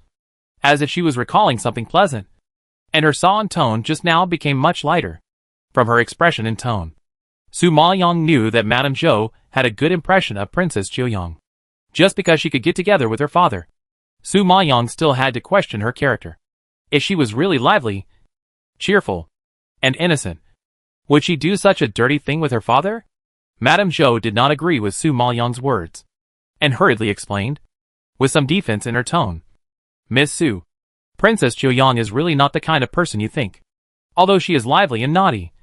Speaker 1: as if she was recalling something pleasant, and her solemn tone just now became much lighter. From her expression and tone, Su Maoyang knew that Madame Zhou had a good impression of Princess Qiuyang. Just because she could get together with her father, Su Maoyang still had to question her character. If she was really lively, cheerful, and innocent, would she do such a dirty thing with her father? Madame Zhou did not agree with Su Maoyang's words, and hurriedly explained, with some defense in her tone. Miss Su, Princess Qiuyang is really not the kind of person you think. Although she is lively and naughty,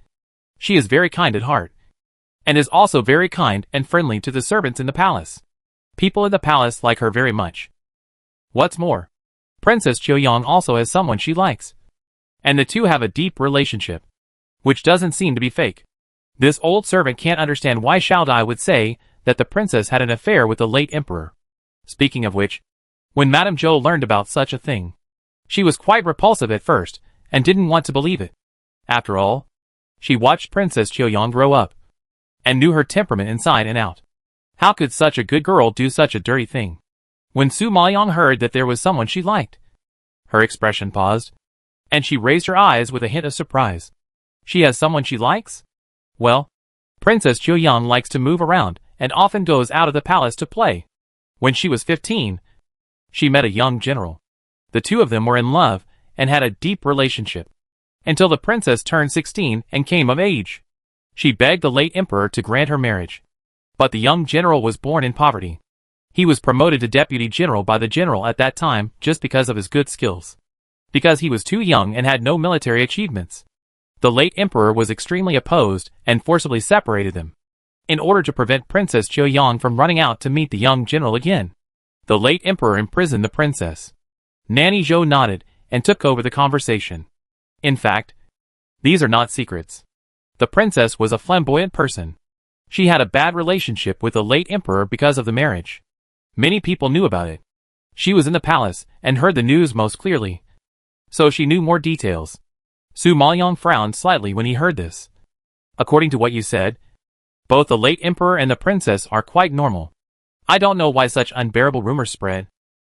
Speaker 1: she is very kind at heart, and is also very kind and friendly to the servants in the palace. People in the palace like her very much. What's more, Princess Qiuyang also has someone she likes, and the two have a deep relationship, which doesn't seem to be fake. This old servant can't understand why Xiaodai would say that the princess had an affair with the late emperor. Speaking of which, when Madame Zhou learned about such a thing, she was quite repulsive at first, and didn't want to believe it. After all, she watched Princess Qiuyang grow up, and knew her temperament inside and out. How could such a good girl do such a dirty thing? When Su Maoyang heard that there was someone she liked, her expression paused, and she raised her eyes with a hint of surprise. She has someone she likes? Well, Princess Qiuyang likes to move around, and often goes out of the palace to play. When she was 15, she met a young general. The two of them were in love, and had a deep relationship, until the princess turned 16 and came of age. She begged the late emperor to grant her marriage. But the young general was born in poverty. He was promoted to deputy general by the general at that time just because of his good skills. Because he was too young and had no military achievements. The late emperor was extremely opposed and forcibly separated them, in order to prevent Princess Qiuyang from running out to meet the young general again. The late emperor imprisoned the princess. Nanny Zhou nodded and took over the conversation. In fact, these are not secrets. The princess was a flamboyant person. She had a bad relationship with the late emperor because of the marriage. Many people knew about it. She was in the palace and heard the news most clearly, so she knew more details. Su Maoyang frowned slightly when he heard this. According to what you said, both the late emperor and the princess are quite normal. I don't know why such unbearable rumors spread.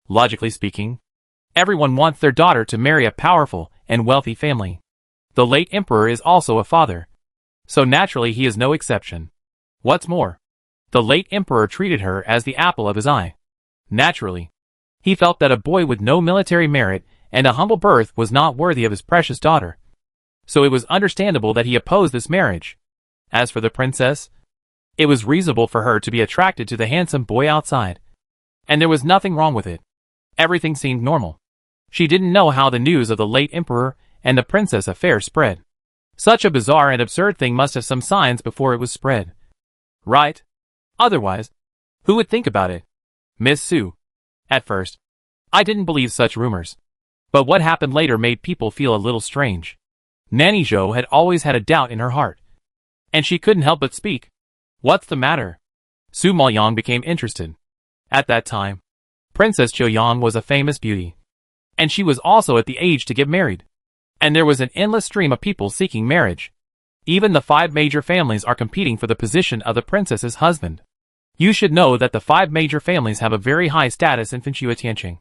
Speaker 1: Logically speaking, everyone wants their daughter to marry a powerful and wealthy family. The late emperor is also a father, so naturally he is no exception. What's more, the late emperor treated her as the apple of his eye. Naturally, he felt that a boy with no military merit and a humble birth was not worthy of his precious daughter. So it was understandable that he opposed this marriage. As for the princess, it was reasonable for her to be attracted to the handsome boy outside. And there was nothing wrong with it. Everything seemed normal. She didn't know how the news of the late emperor and the princess affair spread. Such a bizarre and absurd thing must have some signs before it was spread. Right? Otherwise, who would think about it? Miss Su. At first, I didn't believe such rumors. But what happened later made people feel a little strange. Nanny Zhou had always had a doubt in her heart, and she couldn't help but speak. What's the matter? Su Maoyang became interested. At that time, Princess Qiuyang was a famous beauty, and she was also at the age to get married. And there was an endless stream of people seeking marriage. Even the 5 major families are competing for the position of the princess's husband. You should know that the 5 major families have a very high status in Tianqing.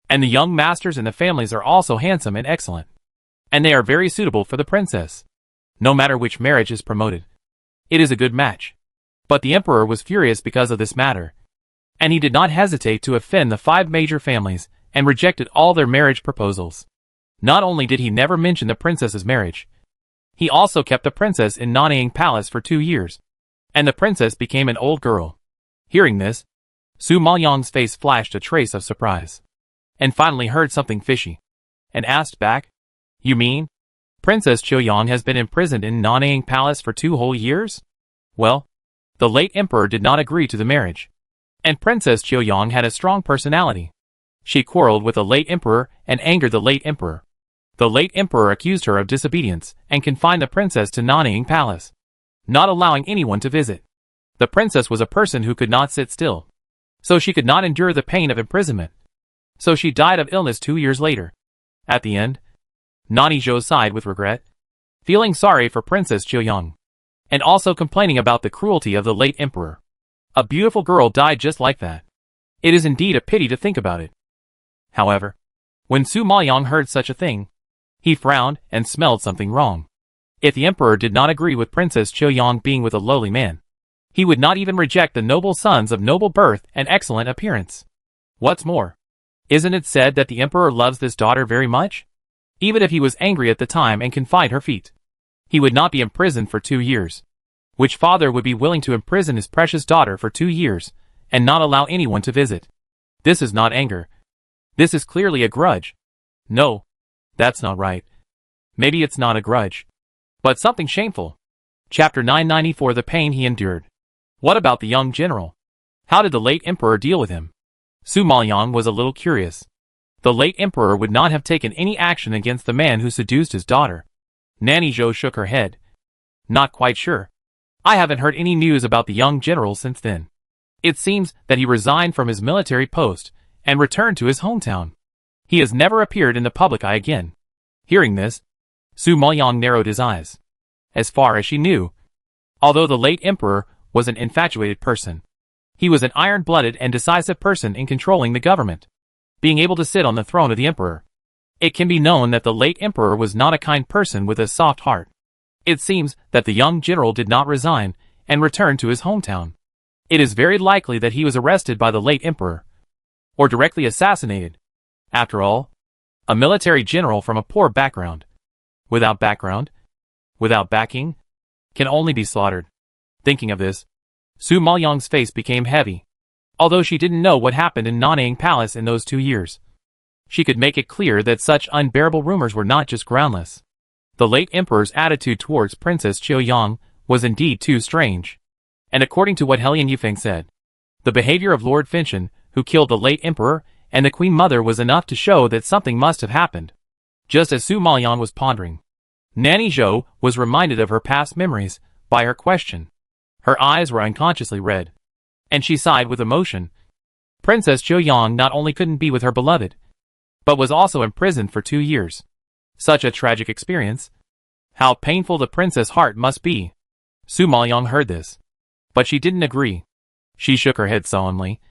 Speaker 1: And the young masters in the families are also handsome and excellent. And they are very suitable for the princess. No matter which marriage is promoted, it is a good match. But the emperor was furious because of this matter, and he did not hesitate to offend the 5 major families and rejected all their marriage proposals. Not only did he never mention the princess's marriage, he also kept the princess in Nanyang Palace for 2 years, and the princess became an old girl. Hearing this, Su Maoyang's face flashed a trace of surprise, and finally heard something fishy, and asked back, "You mean, Princess Qiuyang has been imprisoned in Nanyang Palace for 2 whole years?" Well, the late emperor did not agree to the marriage, And Princess Qiuyang had a strong personality. She quarreled with the late emperor and angered the late emperor. The late emperor accused her of disobedience and confined the princess to Nanning Palace, not allowing anyone to visit. The princess was a person who could not sit still, so she could not endure the pain of imprisonment. So she died of illness 2 years later. At the end, Nani Zhou sighed with regret, feeling sorry for Princess Qiuyang, and also complaining about the cruelty of the late emperor. A beautiful girl died just like that. It is indeed a pity to think about it. However, when Su Maoyang heard such a thing, he frowned and smelled something wrong. If the emperor did not agree with Princess Qiuyang being with a lowly man, he would not even reject the noble sons of noble birth and excellent appearance. What's more, isn't it said that the emperor loves this daughter very much? Even if he was angry at the time and confined her feet, he would not be imprisoned for 2 years. Which father would be willing to imprison his precious daughter for 2 years, and not allow anyone to visit? This is not anger. This is clearly a grudge. No, that's not right. Maybe it's not a grudge, but something shameful. Chapter 994: The Pain He Endured. What about the young general? How did the late emperor deal with him? Su Maoyang was a little curious. The late emperor would not have taken any action against the man who seduced his daughter. Nanny Zhou shook her head. Not quite sure. I haven't heard any news about the young general since then. It seems that he resigned from his military post and returned to his hometown. He has never appeared in the public eye again. Hearing this, Su Maoyang narrowed his eyes. As far as she knew, although the late emperor was an infatuated person, he was an iron-blooded and decisive person in controlling the government, being able to sit on the throne of the emperor. It can be known that the late emperor was not a kind person with a soft heart. It seems that the young general did not resign and return to his hometown. It is very likely that he was arrested by the late emperor, or directly assassinated. After all, a military general from a poor background, without backing, can only be slaughtered. Thinking of this, Su Maoyang's face became heavy. Although she didn't know what happened in Nanning Palace in those 2 years, she could make it clear that such unbearable rumors were not just groundless. The late emperor's attitude towards Princess Qiuyang was indeed too strange. And according to what Helian Yufeng said, the behavior of Lord Finchen, who killed the late emperor, and the Queen Mother was enough to show that something must have happened. Just as Su Maoyang was pondering, Nanny Zhou was reminded of her past memories by her question. Her eyes were unconsciously red, and she sighed with emotion. Princess Qiuyang not only couldn't be with her beloved, but was also imprisoned for 2 years. Such a tragic experience. How painful the princess' heart must be. Su Maoyang heard this, but she didn't agree. She shook her head solemnly.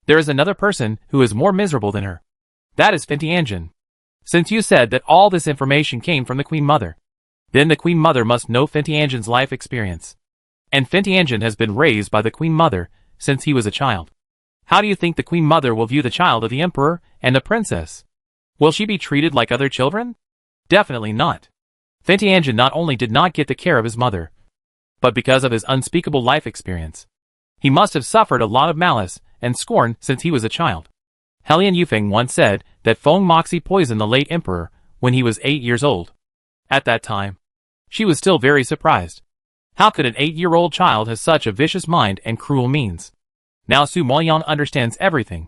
Speaker 1: There is another person who is more miserable than her. That is Fentianjin. Since you said that all this information came from the Queen Mother, then the Queen Mother must know Fentianjin's life experience. And Fentianjin has been raised by the Queen Mother since he was a child. How do you think the Queen Mother will view the child of the Emperor and the Princess? Will she be treated like other children? Definitely not. Fentianjin not only did not get the care of his mother, but because of his unspeakable life experience, he must have suffered a lot of malice and scorn since he was a child. Helian Yufeng once said that Feng Moxie poisoned the late emperor when he was 8 years old. At that time, she was still very surprised. How could an 8-year-old child have such a vicious mind and cruel means? Now Su Maoyang understands everything.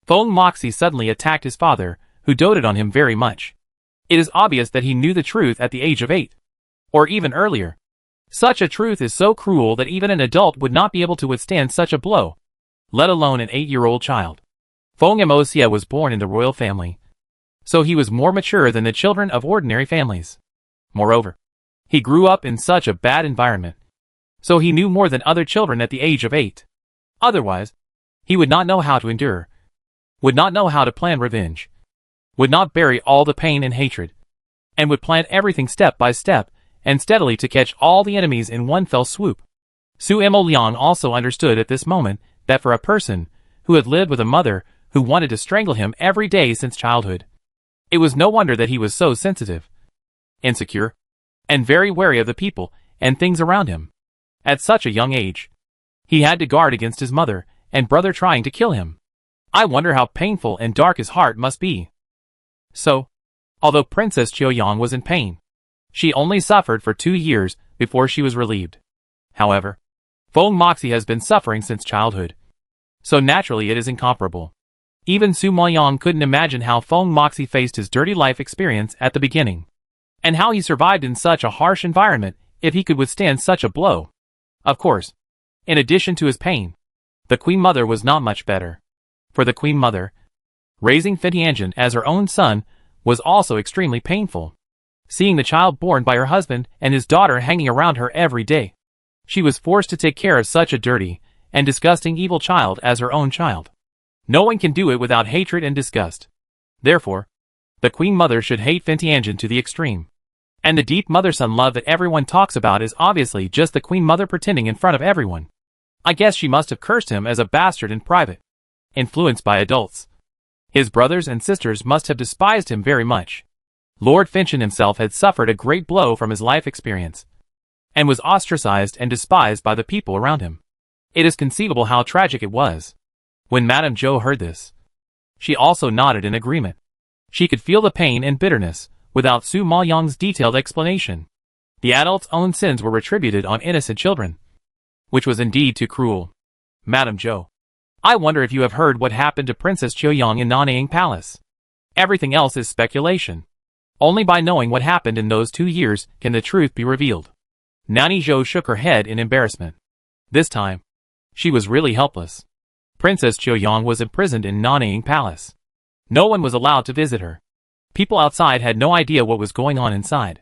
Speaker 1: Feng Moxie suddenly attacked his father, who doted on him very much. It is obvious that he knew the truth at the age of 8. Or even earlier. Such a truth is so cruel that even an adult would not be able to withstand such a blow, let alone an 8-year-old child. Feng Moxie was born in the royal family, so he was more mature than the children of ordinary families. Moreover, he grew up in such a bad environment, so he knew more than other children at the age of 8. Otherwise, he would not know how to endure, would not know how to plan revenge, would not bury all the pain and hatred, and would plan everything step by step and steadily to catch all the enemies in one fell swoop. Su Liang also understood at this moment that for a person who had lived with a mother who wanted to strangle him every day since childhood, it was no wonder that he was so sensitive, insecure, and very wary of the people and things around him. At such a young age, he had to guard against his mother and brother trying to kill him. I wonder how painful and dark his heart must be. So, although Princess Qiuyang was in pain, she only suffered for 2 years before she was relieved. However, Feng Moxie has been suffering since childhood. So naturally it is incomparable. Even Su Maoyang couldn't imagine how Feng Moxie faced his dirty life experience at the beginning, and how he survived in such a harsh environment if he could withstand such a blow. Of course, in addition to his pain, the Queen Mother was not much better. For the Queen Mother, raising Fin Tianjin as her own son was also extremely painful. Seeing the child born by her husband and his daughter hanging around her every day, she was forced to take care of such a dirty and disgusting evil child as her own child. No one can do it without hatred and disgust. Therefore, the Queen Mother should hate Fin Tianjin to the extreme. And the deep mother-son love that everyone talks about is obviously just the Queen Mother pretending in front of everyone. I guess she must have cursed him as a bastard in private, influenced by adults. His brothers and sisters must have despised him very much. Lord Finchen himself had suffered a great blow from his life experience, and was ostracized and despised by the people around him. It is conceivable how tragic it was. When Madame Zhou heard this, she also nodded in agreement. She could feel the pain and bitterness, without Su Maoyang's detailed explanation. The adults' own sins were retributed on innocent children, which was indeed too cruel. Madame Zhou, I wonder if you have heard what happened to Princess Qiuyang in Nanyang Palace. Everything else is speculation. Only by knowing what happened in those 2 years can the truth be revealed. Nani Zhou shook her head in embarrassment. This time, she was really helpless. Princess Qiuyang was imprisoned in Nanyang Palace. No one was allowed to visit her. People outside had no idea what was going on inside.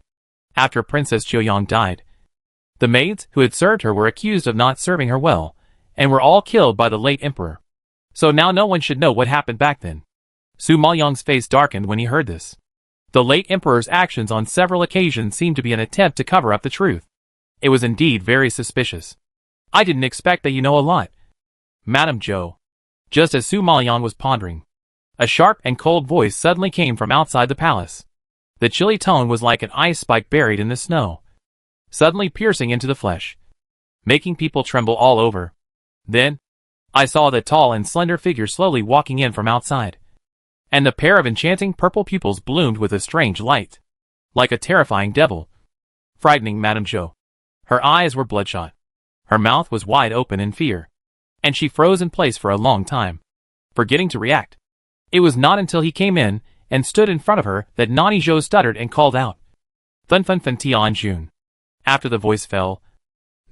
Speaker 1: After Princess Qiuyang died, the maids who had served her were accused of not serving her well, and were all killed by the late emperor. So now no one should know what happened back then. Su Maoyang's face darkened when he heard this. The late emperor's actions on several occasions seemed to be an attempt to cover up the truth. It was indeed very suspicious. I didn't expect that you know a lot, Madame Zhou. Just as Su Maoyang was pondering, a sharp and cold voice suddenly came from outside the palace. The chilly tone was like an ice spike buried in the snow, suddenly piercing into the flesh, making people tremble all over. Then, I saw the tall and slender figure slowly walking in from outside, and the pair of enchanting purple pupils bloomed with a strange light, like a terrifying devil, frightening Madame Zhou. Her eyes were bloodshot. Her mouth was wide open in fear, and she froze in place for a long time, forgetting to react. It was not until he came in and stood in front of her that Nani Zhou stuttered and called out, "Fin Tianjin." After the voice fell,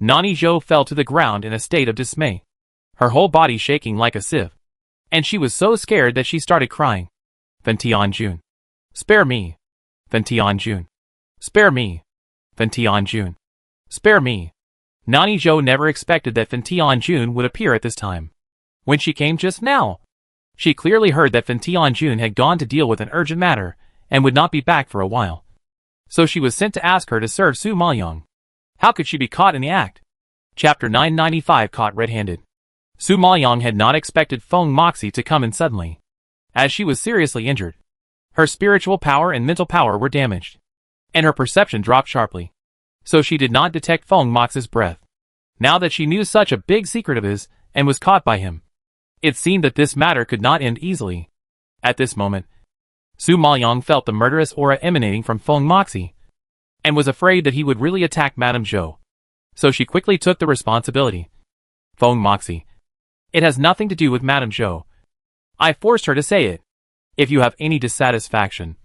Speaker 1: Nani Zhou fell to the ground in a state of dismay, her whole body shaking like a sieve, and she was so scared that she started crying. "Fin Tianjin. Spare me. Fin Tianjin. Spare me. Fin Tianjin. Spare me." Nani Zhou never expected that Fin Tianjin would appear at this time. When she came just now, she clearly heard that Fin Tianjin had gone to deal with an urgent matter and would not be back for a while. So she was sent to ask her to serve Su Maoyang. How could she be caught in the act? Chapter 995 Caught Red-Handed. Su Maoyang had not expected Feng Moxie to come in suddenly, as she was seriously injured. Her spiritual power and mental power were damaged, and her perception dropped sharply. So she did not detect Feng Moxie's breath. Now that she knew such a big secret of his and was caught by him, it seemed that this matter could not end easily. At this moment, Su Maoyang felt the murderous aura emanating from Feng Moxie, and was afraid that he would really attack Madame Zhou. So she quickly took the responsibility. "Feng Moxie, it has nothing to do with Madame Zhou. I forced her to say it. If you have any dissatisfaction,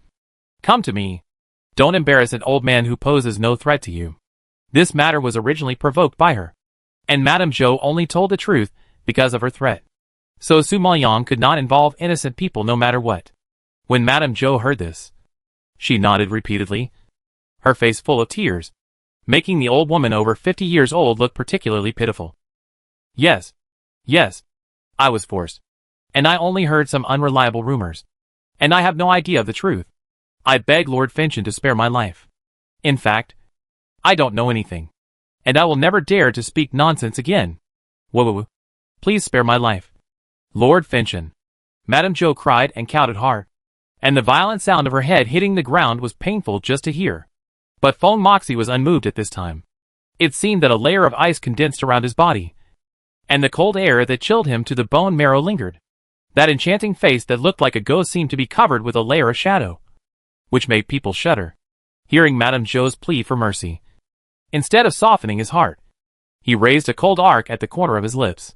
Speaker 1: come to me. Don't embarrass an old man who poses no threat to you." This matter was originally provoked by her, and Madame Zhou only told the truth because of her threat. So Su Maoyang could not involve innocent people no matter what. When Madame Zhou heard this, she nodded repeatedly, her face full of tears, making the old woman over 50 years old look particularly pitiful. Yes, I was forced, and I only heard some unreliable rumors, and I have no idea of the truth. I beg Lord Finchen to spare my life. In fact, I don't know anything, and I will never dare to speak nonsense again. Whoa, please spare my life. Lord Finchen. Madame Zhou cried and counted hard, and the violent sound of her head hitting the ground was painful just to hear. But Feng Moxie was unmoved at this time. It seemed that a layer of ice condensed around his body, and the cold air that chilled him to the bone marrow lingered. That enchanting face that looked like a ghost seemed to be covered with a layer of shadow, which made people shudder, hearing Madame Zhou's plea for mercy. Instead of softening his heart, he raised a cold arc at the corner of his lips,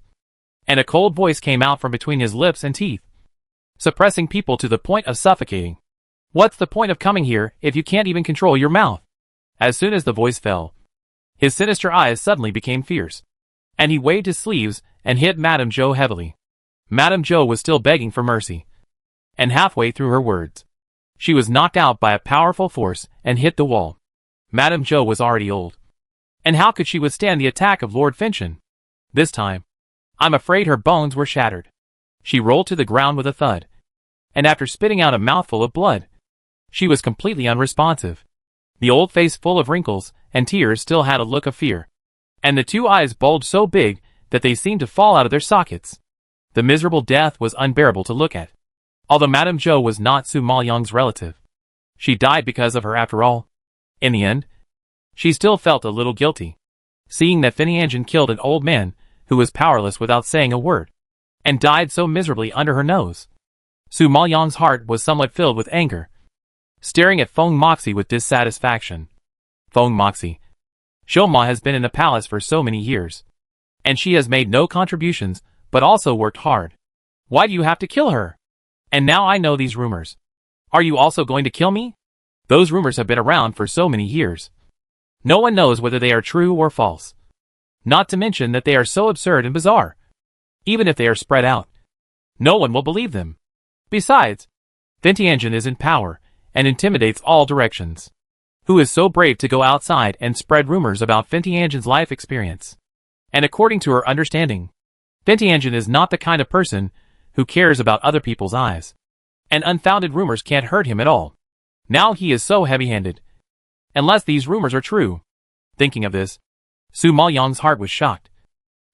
Speaker 1: and a cold voice came out from between his lips and teeth, suppressing people to the point of suffocating. What's the point of coming here if you can't even control your mouth? As soon as the voice fell, his sinister eyes suddenly became fierce, and he waved his sleeves and hit Madame Jo heavily. Madame Jo was still begging for mercy, and halfway through her words, she was knocked out by a powerful force and hit the wall. Madame Jo was already old, and how could she withstand the attack of Lord Finchon? This time, I'm afraid her bones were shattered. She rolled to the ground with a thud, and after spitting out a mouthful of blood, she was completely unresponsive. The old face full of wrinkles and tears still had a look of fear, and the two eyes bulged so big that they seemed to fall out of their sockets. The miserable death was unbearable to look at. Although Madame Jo was not Su Maoyang's relative, she died because of her after all. In the end, she still felt a little guilty, seeing that Finniangen killed an old man who was powerless without saying a word, and died so miserably under her nose. Su Maoyang's heart was somewhat filled with anger, staring at Feng Moxie with dissatisfaction. Feng Moxie, Shoma has been in the palace for so many years, and she has made no contributions, but also worked hard. Why do you have to kill her? And now I know these rumors. Are you also going to kill me? Those rumors have been around for so many years. No one knows whether they are true or false. Not to mention that they are so absurd and bizarre. Even if they are spread out, no one will believe them. Besides, Fintiangen is in power and intimidates all directions. Who is so brave to go outside and spread rumors about Fintiangen's life experience? And according to her understanding, Fintiangen is not the kind of person who cares about other people's eyes, and unfounded rumors can't hurt him at all. Now he is so heavy-handed. Unless these rumors are true. Thinking of this, Su Maoyang's heart was shocked,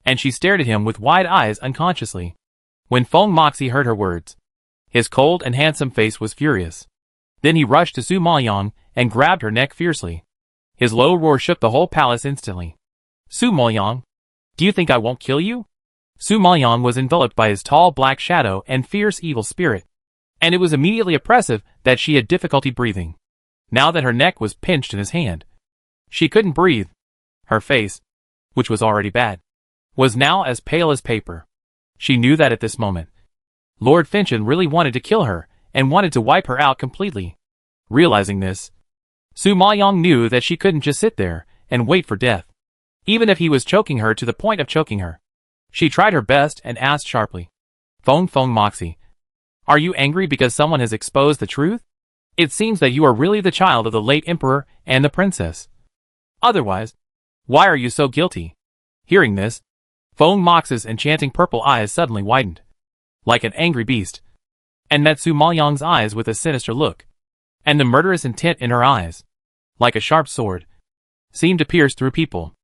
Speaker 1: and she stared at him with wide eyes unconsciously. When Feng Moxie heard her words, his cold and handsome face was furious. Then he rushed to Su Maoyang and grabbed her neck fiercely. His low roar shook the whole palace instantly. Su Maoyang, do you think I won't kill you? Su Maoyang was enveloped by his tall black shadow and fierce evil spirit, and it was immediately oppressive that she had difficulty breathing. Now that her neck was pinched in his hand, she couldn't breathe. Her face, which was already bad, was now as pale as paper. She knew that at this moment, Lord Finchon really wanted to kill her and wanted to wipe her out completely. Realizing this, Su Maoyang knew that she couldn't just sit there and wait for death, even if he was choking her to the point of choking her. She tried her best and asked sharply, Feng Moxie, are you angry because someone has exposed the truth? It seems that you are really the child of the late emperor and the princess. Otherwise, why are you so guilty? Hearing this, Feng Mox's enchanting purple eyes suddenly widened, like an angry beast, and met Su Maoyang's eyes with a sinister look, and the murderous intent in her eyes, like a sharp sword, seemed to pierce through people.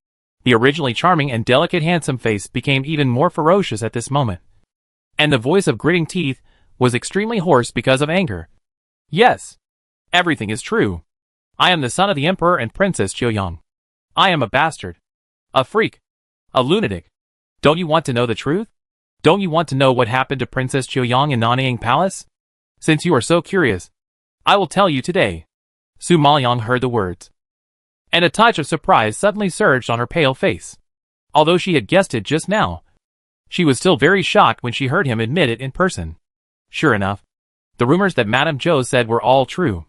Speaker 1: The originally charming and delicate handsome face became even more ferocious at this moment, and the voice of gritting teeth was extremely hoarse because of anger. Yes, everything is true. I am the son of the Emperor and Princess Chiuyang. I am a bastard, a freak, a lunatic. Don't you want to know the truth? Don't you want to know what happened to Princess Chiuyang in Nanyang Palace? Since you are so curious, I will tell you today. Su Maoyang heard the words, and a touch of surprise suddenly surged on her pale face. Although she had guessed it just now, she was still very shocked when she heard him admit it in person. Sure enough, the rumors that Madame Jo said were all true.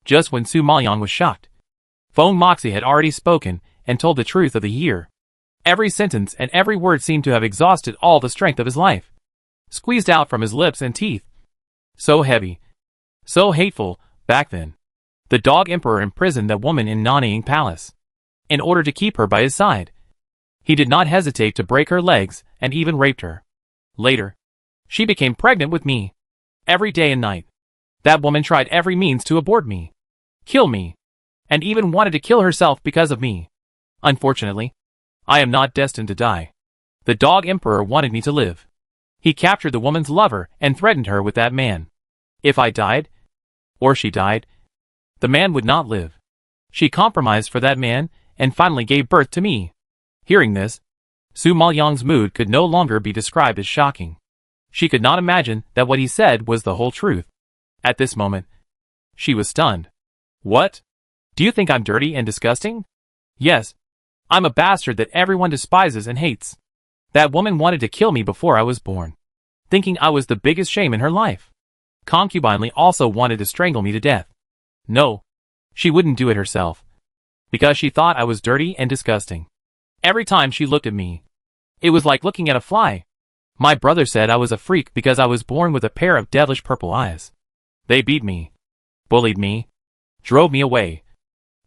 Speaker 1: Just when Su Maoyang was shocked, Feng Moxie had already spoken and told the truth of the year. Every sentence and every word seemed to have exhausted all the strength of his life, squeezed out from his lips and teeth. So heavy, so hateful, back then. The dog emperor imprisoned that woman in Nanyang Palace, in order to keep her by his side. He did not hesitate to break her legs and even raped her. Later, she became pregnant with me. Every day and night, that woman tried every means to abort me, kill me, and even wanted to kill herself because of me. Unfortunately, I am not destined to die. The dog emperor wanted me to live. He captured the woman's lover and threatened her with that man. If I died, or she died, the man would not live. She compromised for that man and finally gave birth to me. Hearing this, Su Maoyang's mood could no longer be described as shocking. She could not imagine that what he said was the whole truth. At this moment, she was stunned. What? Do you think I'm dirty and disgusting? Yes, I'm a bastard that everyone despises and hates. That woman wanted to kill me before I was born, thinking I was the biggest shame in her life. Concubine also wanted to strangle me to death. No, she wouldn't do it herself, because she thought I was dirty and disgusting. Every time she looked at me, it was like looking at a fly. My brother said I was a freak because I was born with a pair of devilish purple eyes. They beat me, bullied me, drove me away,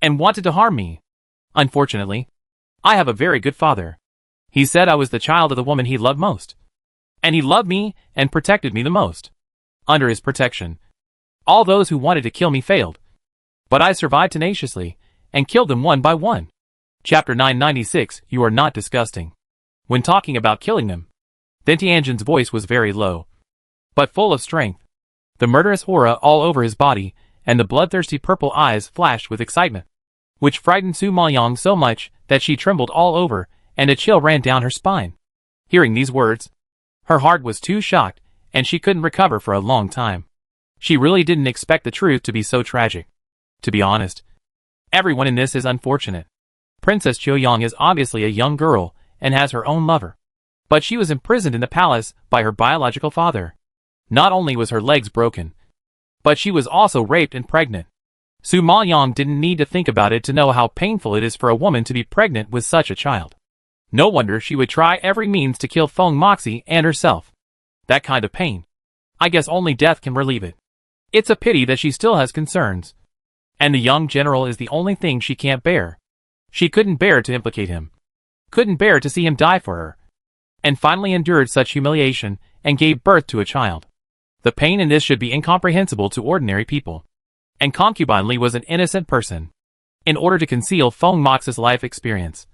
Speaker 1: and wanted to harm me. Unfortunately, I have a very good father. He said I was the child of the woman he loved most. And he loved me and protected me the most. Under his protection, all those who wanted to kill me failed. But I survived tenaciously, and killed them one by one. Chapter 996, You Are Not Disgusting. When talking about killing them, Tianjin's voice was very low, but full of strength. The murderous aura all over his body, and the bloodthirsty purple eyes flashed with excitement, which frightened Su Maoyang so much that she trembled all over, and a chill ran down her spine. Hearing these words, her heart was too shocked, and she couldn't recover for a long time. She really didn't expect the truth to be so tragic. To be honest, everyone in this is unfortunate. Princess Qiuyang is obviously a young girl, and has her own lover. But she was imprisoned in the palace by her biological father. Not only was her legs broken, but she was also raped and pregnant. Su Maoyang didn't need to think about it to know how painful it is for a woman to be pregnant with such a child. No wonder she would try every means to kill Feng Moxie and herself. That kind of pain, I guess only death can relieve it. It's a pity that she still has concerns. And the young general is the only thing she can't bear. She couldn't bear to implicate him. Couldn't bear to see him die for her. And finally endured such humiliation, and gave birth to a child. The pain in this should be incomprehensible to ordinary people. And Concubine was an innocent person. In order to conceal Feng Moxie's life experience,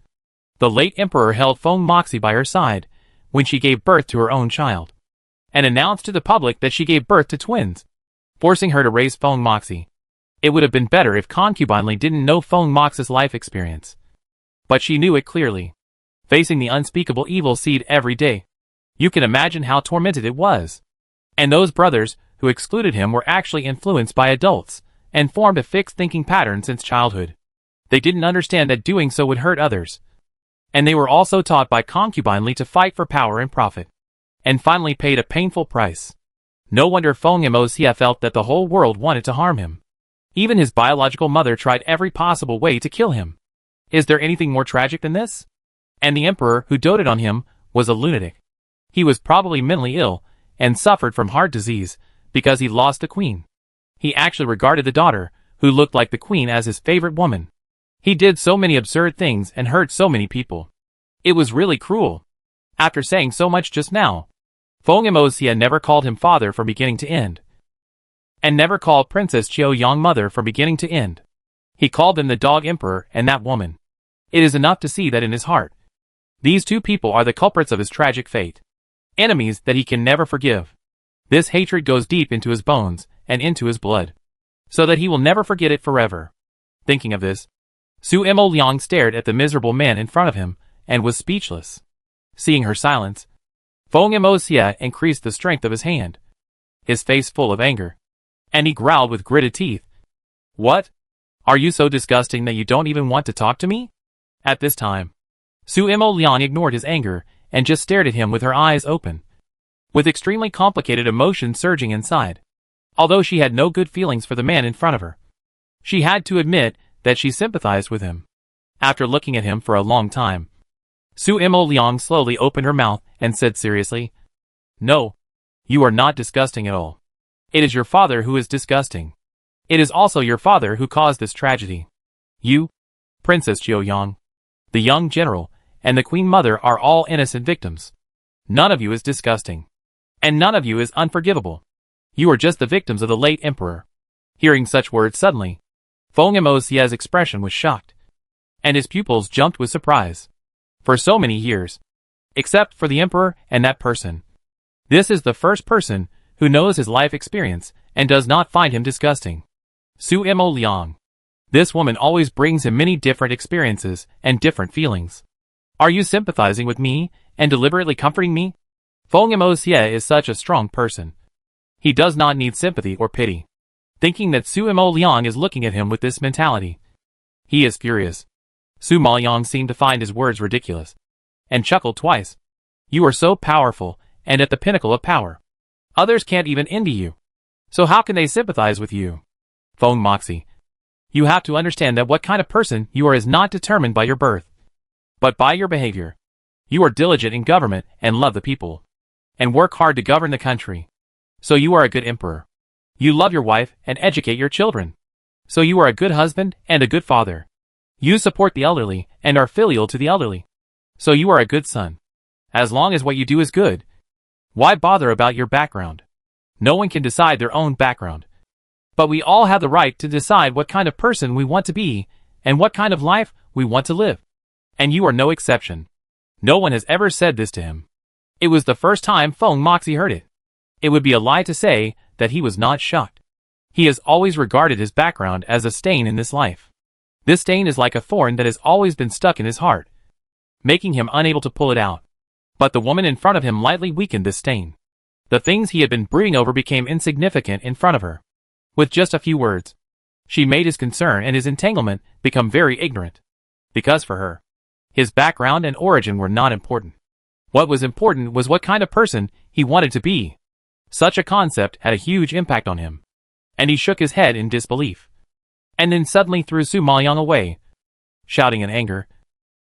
Speaker 1: the late emperor held Feng Moxie by her side, when she gave birth to her own child, and announced to the public that she gave birth to twins, forcing her to raise Feng Moxie. It would have been better if Concubine didn't know Feng Moxie's life experience. But she knew it clearly. Facing the unspeakable evil seed every day, you can imagine how tormented it was. And those brothers, who excluded him, were actually influenced by adults, and formed a fixed thinking pattern since childhood. They didn't understand that doing so would hurt others. And they were also taught by Concubine to fight for power and profit. And finally paid a painful price. No wonder Feng Moxie felt that the whole world wanted to harm him. Even his biological mother tried every possible way to kill him. Is there anything more tragic than this? And the emperor, who doted on him, was a lunatic. He was probably mentally ill, and suffered from heart disease, because he lost the queen. He actually regarded the daughter, who looked like the queen, as his favorite woman. He did so many absurd things and hurt so many people. It was really cruel. After saying so much just now, Feng Moxie never called him father from beginning to end. And never called Princess Qiuyang mother from beginning to end. He called them the dog emperor and that woman. It is enough to see that in his heart, these two people are the culprits of his tragic fate. Enemies that he can never forgive. This hatred goes deep into his bones and into his blood, so that he will never forget it forever. Thinking of this, Su Maoyang stared at the miserable man in front of him, and was speechless. Seeing her silence, Feng Moxie increased the strength of his hand, his face full of anger, and he growled with gritted teeth. What? Are you so disgusting that you don't even want to talk to me? At this time, Su Maoyang ignored his anger, and just stared at him with her eyes open, with extremely complicated emotions surging inside. Although she had no good feelings for the man in front of her, she had to admit that she sympathized with him. After looking at him for a long time, Su Maoyang slowly opened her mouth and said seriously, No, you are not disgusting at all. It is your father who is disgusting. It is also your father who caused this tragedy. You, Princess Qiuyang, the young general, and the queen mother are all innocent victims. None of you is disgusting. And none of you is unforgivable. You are just the victims of the late emperor. Hearing such words suddenly, Feng Moxie's expression was shocked, and his pupils jumped with surprise. For so many years, except for the emperor and that person, this is the first person who knows his life experience and does not find him disgusting. Su Maoyang. This woman always brings him many different experiences and different feelings. Are you sympathizing with me and deliberately comforting me? Feng Moxie is such a strong person. He does not need sympathy or pity. Thinking that Su Maoyang is looking at him with this mentality, he is furious. Su Maoyang seemed to find his words ridiculous, and chuckled twice. You are so powerful, and at the pinnacle of power. Others can't even envy you. So how can they sympathize with you? Feng Moxie. You have to understand that what kind of person you are is not determined by your birth, but by your behavior. You are diligent in government and love the people, and work hard to govern the country. So you are a good emperor. You love your wife and educate your children. So you are a good husband and a good father. You support the elderly and are filial to the elderly. So you are a good son. As long as what you do is good, why bother about your background? No one can decide their own background. But we all have the right to decide what kind of person we want to be and what kind of life we want to live. And you are no exception. No one has ever said this to him. It was the first time Feng Moxie heard it. It would be a lie to say that he was not shocked. He has always regarded his background as a stain in this life. This stain is like a thorn that has always been stuck in his heart, making him unable to pull it out. But the woman in front of him lightly weakened this stain. The things he had been brooding over became insignificant in front of her. With just a few words, she made his concern and his entanglement become very ignorant. Because for her, his background and origin were not important. What was important was what kind of person he wanted to be. Such a concept had a huge impact on him. And he shook his head in disbelief. And then suddenly threw Su Maoyang away, shouting in anger,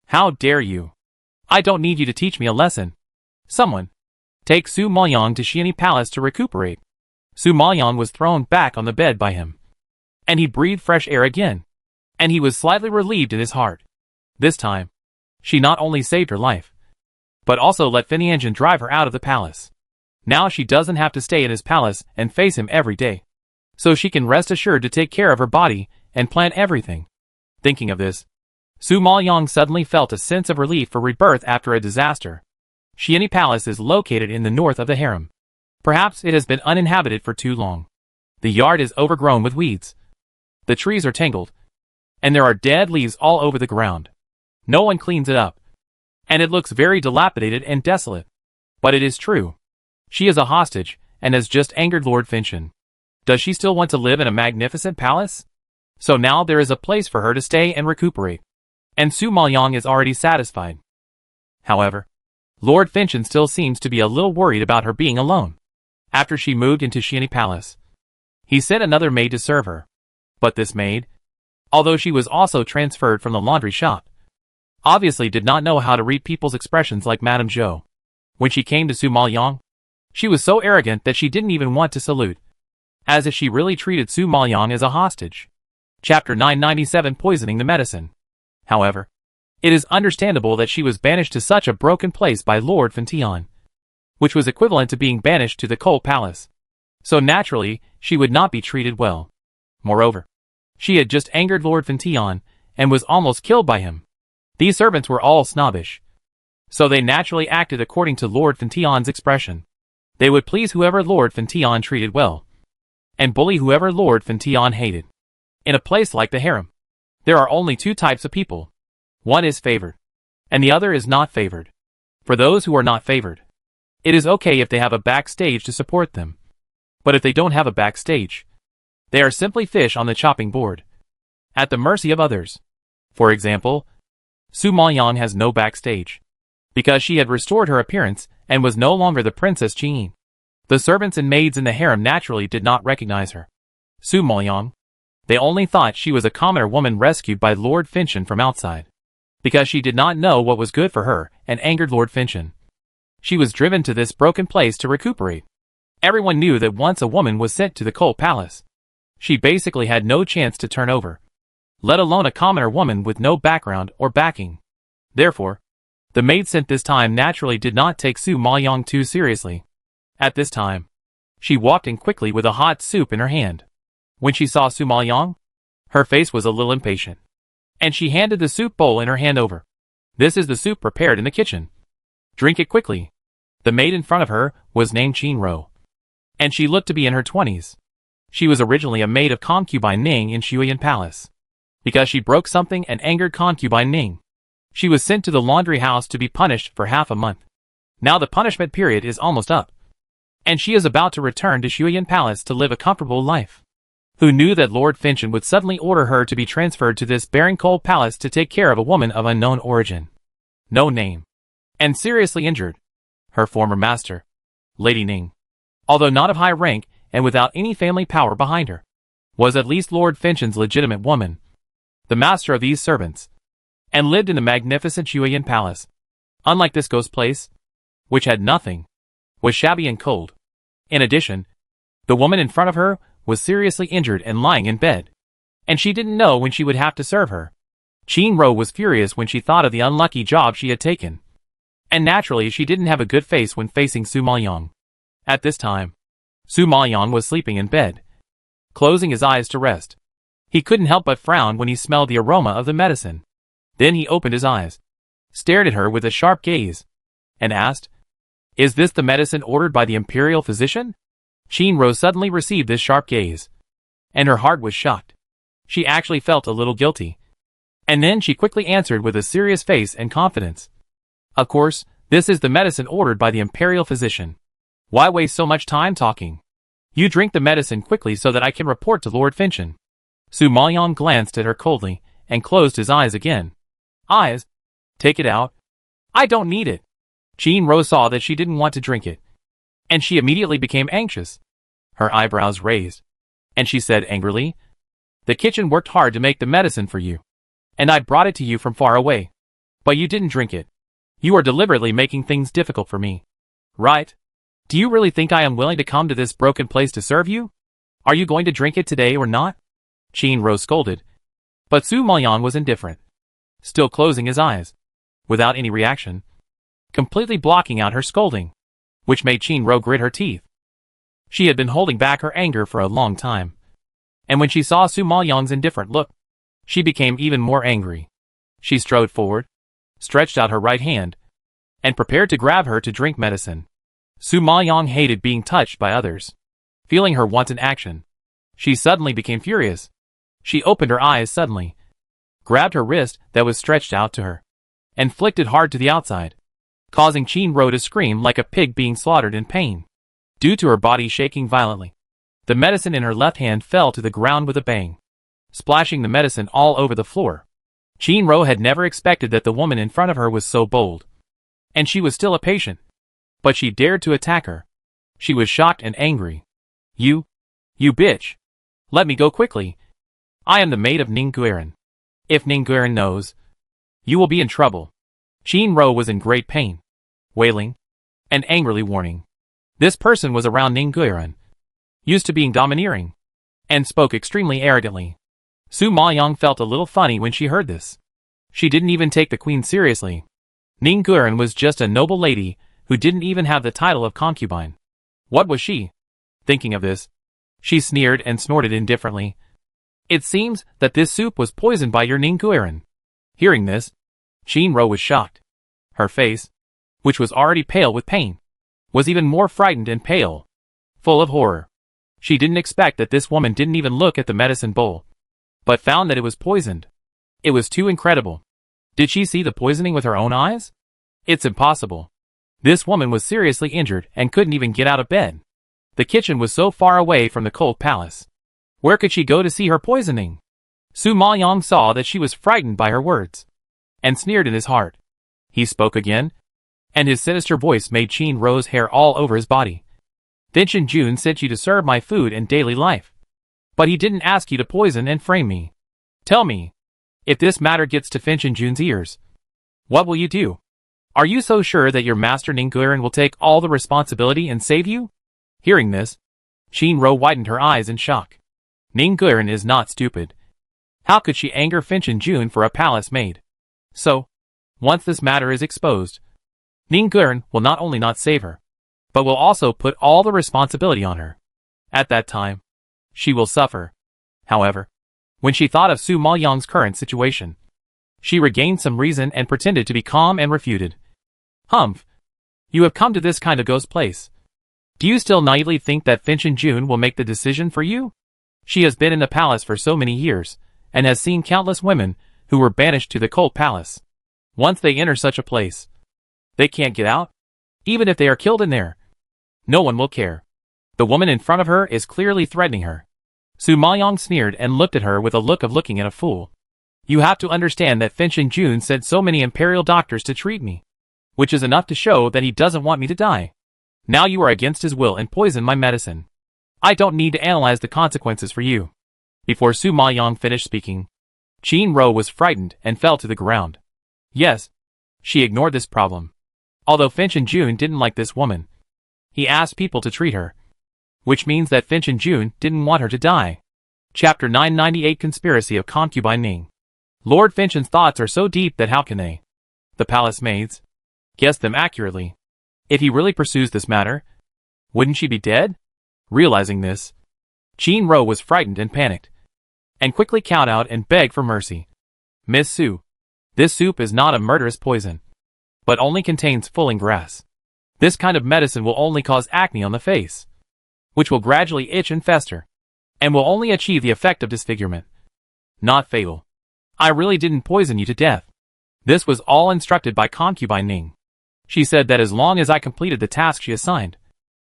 Speaker 1: "How dare you! I don't need you to teach me a lesson. Someone, take Su Maoyang to Xianyi Palace to recuperate." Su Maoyang was thrown back on the bed by him. And he breathed fresh air again. And he was slightly relieved in his heart. This time, she not only saved her life, but also let Finianjin drive her out of the palace. Now she doesn't have to stay in his palace and face him every day. So she can rest assured to take care of her body and plan everything. Thinking of this, Su Maoyang suddenly felt a sense of relief for rebirth after a disaster. Xianyi Palace is located in the north of the harem. Perhaps it has been uninhabited for too long. The yard is overgrown with weeds. The trees are tangled, and there are dead leaves all over the ground. No one cleans it up, and it looks very dilapidated and desolate. But it is true. She is a hostage, and has just angered Lord Finchen. Does she still want to live in a magnificent palace? So now there is a place for her to stay and recuperate. And Su Maoyang is already satisfied. However, Lord Finchen still seems to be a little worried about her being alone. After she moved into Xianyi Palace, he sent another maid to serve her. But this maid, although she was also transferred from the laundry shop, obviously did not know how to read people's expressions like Madame Zhou. When she came to Su Maoyang, she was so arrogant that she didn't even want to salute, as if she really treated Su Maoyang as a hostage. Chapter 997 Poisoning the Medicine. However, it is understandable that she was banished to such a broken place by Lord Fintian, which was equivalent to being banished to the coal palace. So naturally, she would not be treated well. Moreover, she had just angered Lord Fintian, and was almost killed by him. These servants were all snobbish, so they naturally acted according to Lord Fintian's expression. They would please whoever Lord Fintian treated well, and bully whoever Lord Fintian hated. In a place like the harem, there are only two types of people. One is favored, and the other is not favored. For those who are not favored, it is okay if they have a backstage to support them. But if they don't have a backstage, they are simply fish on the chopping board, at the mercy of others. For example, Su Maoyang has no backstage, because she had restored her appearance and was no longer the Princess Qin. The servants and maids in the harem naturally did not recognize her. Su Maoyang. They only thought she was a commoner woman rescued by Lord Finchen from outside, because she did not know what was good for her and angered Lord Finchen. She was driven to this broken place to recuperate. Everyone knew that once a woman was sent to the coal palace, she basically had no chance to turn over, let alone a commoner woman with no background or backing. Therefore, the maid sent this time naturally did not take Su Maoyang too seriously. At this time, she walked in quickly with a hot soup in her hand. When she saw Su Maoyang, her face was a little impatient, and she handed the soup bowl in her hand over. "This is the soup prepared in the kitchen. Drink it quickly." The maid in front of her was named Qin Ro, and she looked to be in her 20s. She was originally a maid of Concubine Ning in Shuyan Palace. Because she broke something and angered Concubine Ning, she was sent to the laundry house to be punished for half a month. Now the punishment period is almost up, and she is about to return to Shuyan Palace to live a comfortable life. Who knew that Lord Finchen would suddenly order her to be transferred to this barren coal palace to take care of a woman of unknown origin, no name, and seriously injured? her former master, Lady Ning, although not of high rank and without any family power behind her, was at least Lord Finchen's legitimate woman, the master of these servants, and lived in the magnificent Julian palace. Unlike this ghost place, which had nothing, was shabby and cold. In addition, the woman in front of her was seriously injured and lying in bed, and she didn't know when she would have to serve her. Qin Ro was furious when she thought of the unlucky job she had taken, and naturally she didn't have a good face when facing Su Maoyang. At this time, Su Maoyang was sleeping in bed, closing his eyes to rest. He couldn't help but frown when he smelled the aroma of the medicine. Then he opened his eyes, stared at her with a sharp gaze, and asked, "Is this the medicine ordered by the imperial physician?" Qin Ro suddenly received this sharp gaze, and her heart was shocked. She actually felt a little guilty. And then she quickly answered with a serious face and confidence, "Of course, this is the medicine ordered by the imperial physician. Why waste so much time talking? You drink the medicine quickly so that I can report to Lord Finchen." Su Maoyang glanced at her coldly and closed his eyes again. "Eyes? Take it out. I don't need it." Qin Ro saw that she didn't want to drink it, and she immediately became anxious. Her eyebrows raised, and she said angrily, "The kitchen worked hard to make the medicine for you, and I brought it to you from far away. But you didn't drink it. You are deliberately making things difficult for me. Right? Do you really think I am willing to come to this broken place to serve you? Are you going to drink it today or not?" Qin Ro scolded, but Su Maoyang was indifferent, still closing his eyes, without any reaction, completely blocking out her scolding, which made Qin Ro grit her teeth. She had been holding back her anger for a long time, and when she saw Su Maoyang's indifferent look, she became even more angry. She strode forward, stretched out her right hand, and prepared to grab her to drink medicine. Su Maoyang hated being touched by others. Feeling her wanton action, she suddenly became furious. She opened her eyes suddenly, grabbed her wrist that was stretched out to her, and flicked it hard to the outside, causing Qin Ro to scream like a pig being slaughtered in pain. Due to her body shaking violently, the medicine in her left hand fell to the ground with a bang, splashing the medicine all over the floor. Qin Ro had never expected that the woman in front of her was so bold, and she was still a patient, but she dared to attack her. She was shocked and angry. You bitch! Let me go quickly. I am the maid of Ning Guiran. If Ning Guiran knows, you will be in trouble." Qin Ro was in great pain, wailing, and angrily warning. This person was around Ning Guiran, used to being domineering, and spoke extremely arrogantly. Su Maoyang felt a little funny when she heard this. She didn't even take the queen seriously. Ning Guiran was just a noble lady who didn't even have the title of concubine. What was she? Thinking of this, she sneered and snorted indifferently. "It seems that this soup was poisoned by your Ning Guiran." Hearing this, Qin Ro was shocked. Her face, which was already pale with pain, was even more frightened and pale, full of horror. She didn't expect that this woman didn't even look at the medicine bowl, but found that it was poisoned. It was too incredible. Did she see the poisoning with her own eyes? It's impossible. This woman was seriously injured and couldn't even get out of bed. The kitchen was so far away from the cold palace. Where could she go to see her poisoning? Su Maoyang saw that she was frightened by her words, and sneered in his heart. He spoke again, and his sinister voice made Qin Ro's hair all over his body. "Finchen Jun sent you to serve my food and daily life, but he didn't ask you to poison and frame me. Tell me, if this matter gets to Finchen Jun's ears, what will you do? Are you so sure that your master Ning Guiran will take all the responsibility and save you?" Hearing this, Qin Ro widened her eyes in shock. Ning Guiran is not stupid. How could she anger Finchen Jun for a palace maid? So, once this matter is exposed, Ning Guiran will not only not save her, but will also put all the responsibility on her. At that time, she will suffer. However, when she thought of Su Maoyang's current situation, she regained some reason and pretended to be calm and refuted. "Humph! You have come to this kind of ghost place. Do you still naively think that Finchen Jun will make the decision for you? She has been in the palace for so many years, and has seen countless women who were banished to the cold palace. Once they enter such a place, they can't get out. Even if they are killed in there, no one will care. The woman in front of her is clearly threatening her." Su Maoyang sneered and looked at her with a look of looking at a fool. "You have to understand that Finchen Jun sent so many imperial doctors to treat me. which is enough to show that he doesn't want me to die. Now you are against his will and poison my medicine. I don't need to analyze the consequences for you." Before Su Maoyang finished speaking, Qin Ro was frightened and fell to the ground. Yes, she ignored this problem. Although Finch Jun didn't like this woman, he asked people to treat her, which means that Finch Jun didn't want her to die. Chapter 998 Conspiracy of Concubine Ning. Lord Finch's thoughts are so deep that how can they, the palace maids, guess them accurately? If he really pursues this matter, wouldn't she be dead? Realizing this, Qin Ro was frightened and panicked, and quickly cowed out and begged for mercy. "Miss Su, this soup is not a murderous poison, but only contains fulling grass. This kind of medicine will only cause acne on the face, which will gradually itch and fester, and will only achieve the effect of disfigurement, not fatal. I really didn't poison you to death." This was all instructed by Concubine Ning. She said that as long as I completed the task she assigned,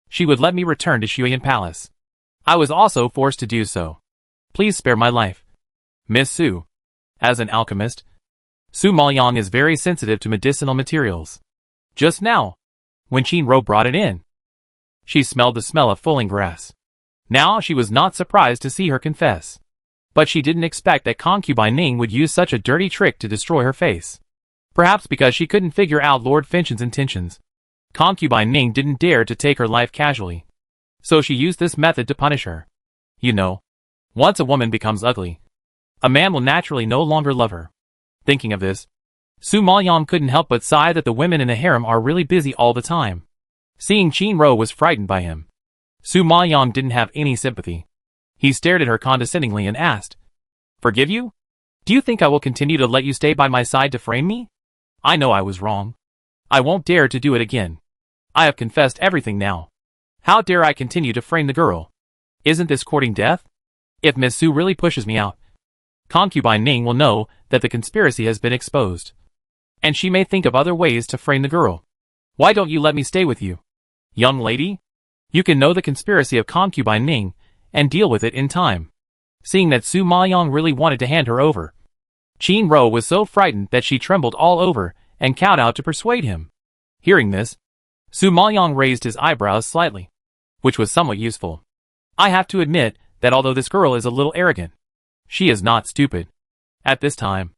Speaker 1: she would let me return to Shuyan Palace. I was also forced to do so. Please spare my life, Miss Su. As an alchemist, Su Maoyang is very sensitive to medicinal materials. Just now, when Qin Ro brought it in, she smelled the smell of fulling grass. Now she was not surprised to see her confess. But she didn't expect that Concubine Ning would use such a dirty trick to destroy her face. Perhaps because she couldn't figure out Lord Finch's intentions, Concubine Ning didn't dare to take her life casually. So she used this method to punish her. You know, once a woman becomes ugly, a man will naturally no longer love her. Thinking of this, Su Maoyang couldn't help but sigh that the women in the harem are really busy all the time. Seeing Qin Ro was frightened by him, Su Maoyang didn't have any sympathy. He stared at her condescendingly and asked, "Forgive you? Do you think I will continue to let you stay by my side to frame me? I know I was wrong. I won't dare to do it again. I have confessed everything now. How dare I continue to frame the girl? Isn't this courting death? If Miss Su really pushes me out, Concubine Ning will know that the conspiracy has been exposed, and she may think of other ways to frame the girl. Why don't you let me stay with you? Young lady, you can know the conspiracy of Concubine Ning and deal with it in time." Seeing that Su Maoyang really wanted to hand her over, Qin Ro was so frightened that she trembled all over and cowed out to persuade him. Hearing this, Su Maoyang raised his eyebrows slightly, which was somewhat useful. "I have to admit that although this girl is a little arrogant, she is not stupid. At this time,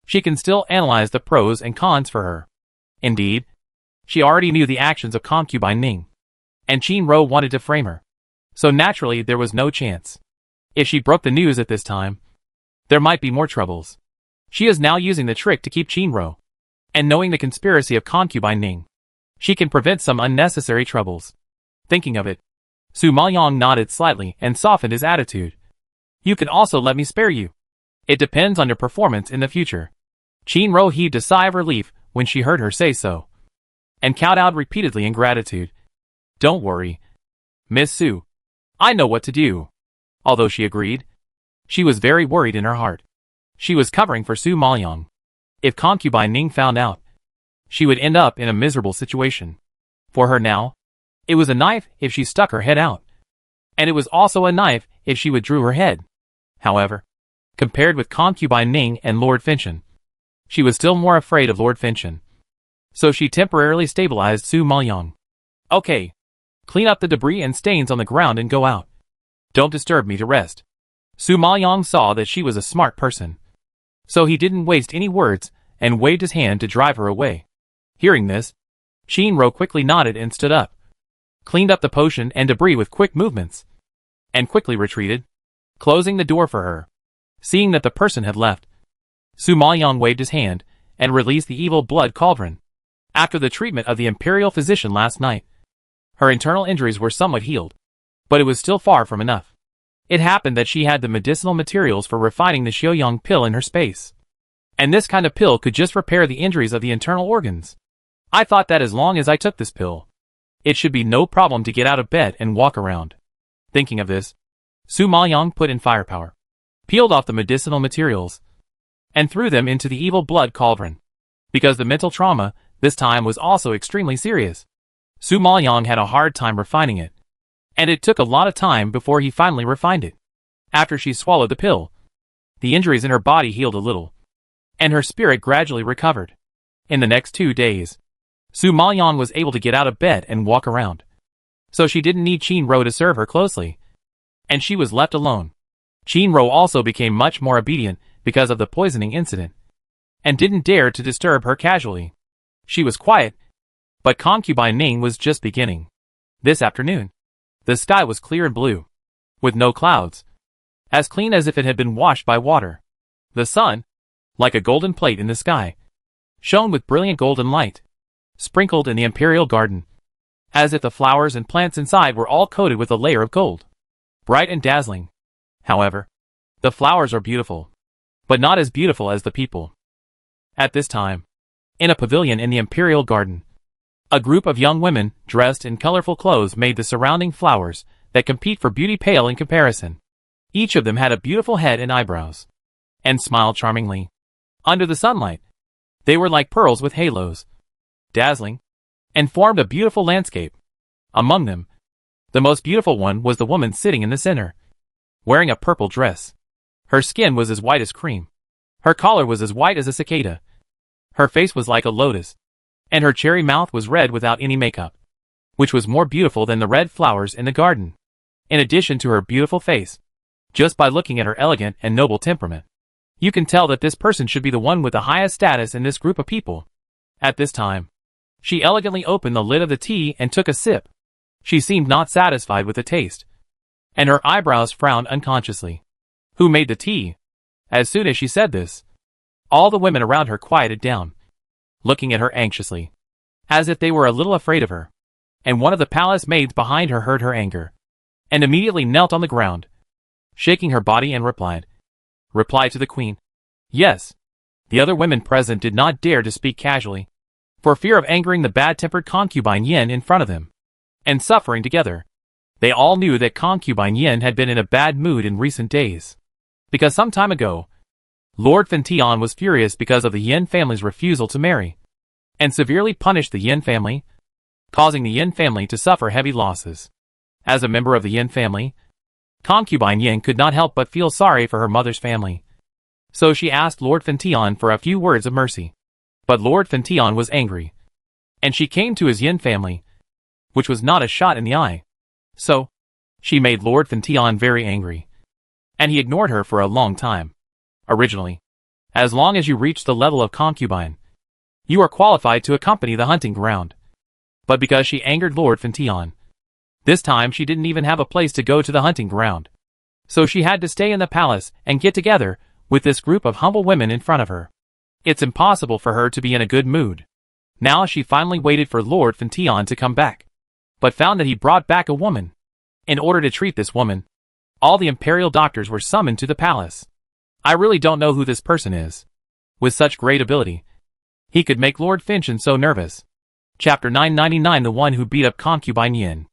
Speaker 1: she can still analyze the pros and cons for her. Indeed, she already knew the actions of Concubine Ning, and Qin Ro wanted to frame her. So naturally there was no chance. If she broke the news at this time, there might be more troubles. She is now using the trick to keep Qin Ro, and knowing the conspiracy of Concubine Ning, she can prevent some unnecessary troubles." Thinking of it, Su Maoyang nodded slightly and softened his attitude. "You can also let me spare you. It depends on your performance in the future." Qin Ro heaved a sigh of relief when she heard her say so, and cowed out repeatedly in gratitude. "Don't worry, Miss Su. I know what to do." Although she agreed, she was very worried in her heart. She was covering for Su Maoyang. If Concubine Ning found out, she would end up in a miserable situation. For her now, it was a knife if she stuck her head out, and it was also a knife if she withdrew her head. However, compared with Concubine Ning and Lord Finchen, she was still more afraid of Lord Finchen. So she temporarily stabilized Su Maoyang. "Okay, clean up the debris and stains on the ground and go out. Don't disturb me to rest." Su Maoyang saw that she was a smart person, so he didn't waste any words and waved his hand to drive her away. Hearing this, Qin Ro quickly nodded and stood up, cleaned up the potion and debris with quick movements, and quickly retreated, closing the door for her. Seeing that the person had left, Su Maoyang waved his hand and released the evil blood cauldron. After the treatment of the imperial physician last night, her internal injuries were somewhat healed, but it was still far from enough. It happened that she had the medicinal materials for refining the Xiaoyang pill in her space, and this kind of pill could just repair the injuries of the internal organs. I thought that as long as I took this pill, it should be no problem to get out of bed and walk around. Thinking of this, Su Maoyang put in firepower, peeled off the medicinal materials, and threw them into the evil blood cauldron. Because the mental trauma this time was also extremely serious, Su Maoyang had a hard time refining it, and it took a lot of time before he finally refined it. After she swallowed the pill, the injuries in her body healed a little, and her spirit gradually recovered. In the next 2 days, Su Maoyang was able to get out of bed and walk around. So she didn't need Qin Ro to serve her closely. And she was left alone. Qin Ro also became much more obedient because of the poisoning incident, and didn't dare to disturb her casually. She was quiet, but Concubine Ning was just beginning. This afternoon, the sky was clear and blue, with no clouds, as clean as if it had been washed by water. The sun, like a golden plate in the sky, shone with brilliant golden light, sprinkled in the imperial garden, as if the flowers and plants inside were all coated with a layer of gold. Bright and dazzling. However, the flowers are beautiful, but not as beautiful as the people. At this time, in a pavilion in the imperial garden, a group of young women dressed in colorful clothes made the surrounding flowers that compete for beauty pale in comparison. Each of them had a beautiful head and eyebrows, and smiled charmingly. Under the sunlight, they were like pearls with halos, dazzling, and formed a beautiful landscape. Among them, the most beautiful one was the woman sitting in the center, wearing a purple dress. Her skin was as white as cream. Her collar was as white as a cicada. Her face was like a lotus, and her cherry mouth was red without any makeup, which was more beautiful than the red flowers in the garden. In addition to her beautiful face, just by looking at her elegant and noble temperament, you can tell that this person should be the one with the highest status in this group of people. At this time, she elegantly opened the lid of the tea and took a sip. She seemed not satisfied with the taste, and her eyebrows frowned unconsciously. Who made the tea? As soon as she said this, all the women around her quieted down, looking at her anxiously, as if they were a little afraid of her. And one of the palace maids behind her heard her anger, and immediately knelt on the ground, shaking her body and replied to the queen. Yes. The other women present did not dare to speak casually, for fear of angering the bad-tempered Concubine Yin in front of them, and suffering together. They all knew that Concubine Yin had been in a bad mood in recent days, because some time ago, Lord Fentian was furious because of the Yin family's refusal to marry, and severely punished the Yin family, causing the Yin family to suffer heavy losses. As a member of the Yin family, Concubine Yin could not help but feel sorry for her mother's family. So she asked Lord Fentian for a few words of mercy. But Lord Fentian was angry, and she came to his Yin family, which was not a shot in the eye. So, she made Lord Fentian very angry, and he ignored her for a long time. Originally, as long as you reach the level of concubine, you are qualified to accompany the hunting ground. But because she angered Lord Fentian, this time she didn't even have a place to go to the hunting ground. So she had to stay in the palace and get together with this group of humble women in front of her. It's impossible for her to be in a good mood. Now she finally waited for Lord Fentian to come back, but found that he brought back a woman. In order to treat this woman, all the imperial doctors were summoned to the palace. I really don't know who this person is. With such great ability, he could make Lord Finchen so nervous. Chapter 999. The one who beat up Concubine Yin.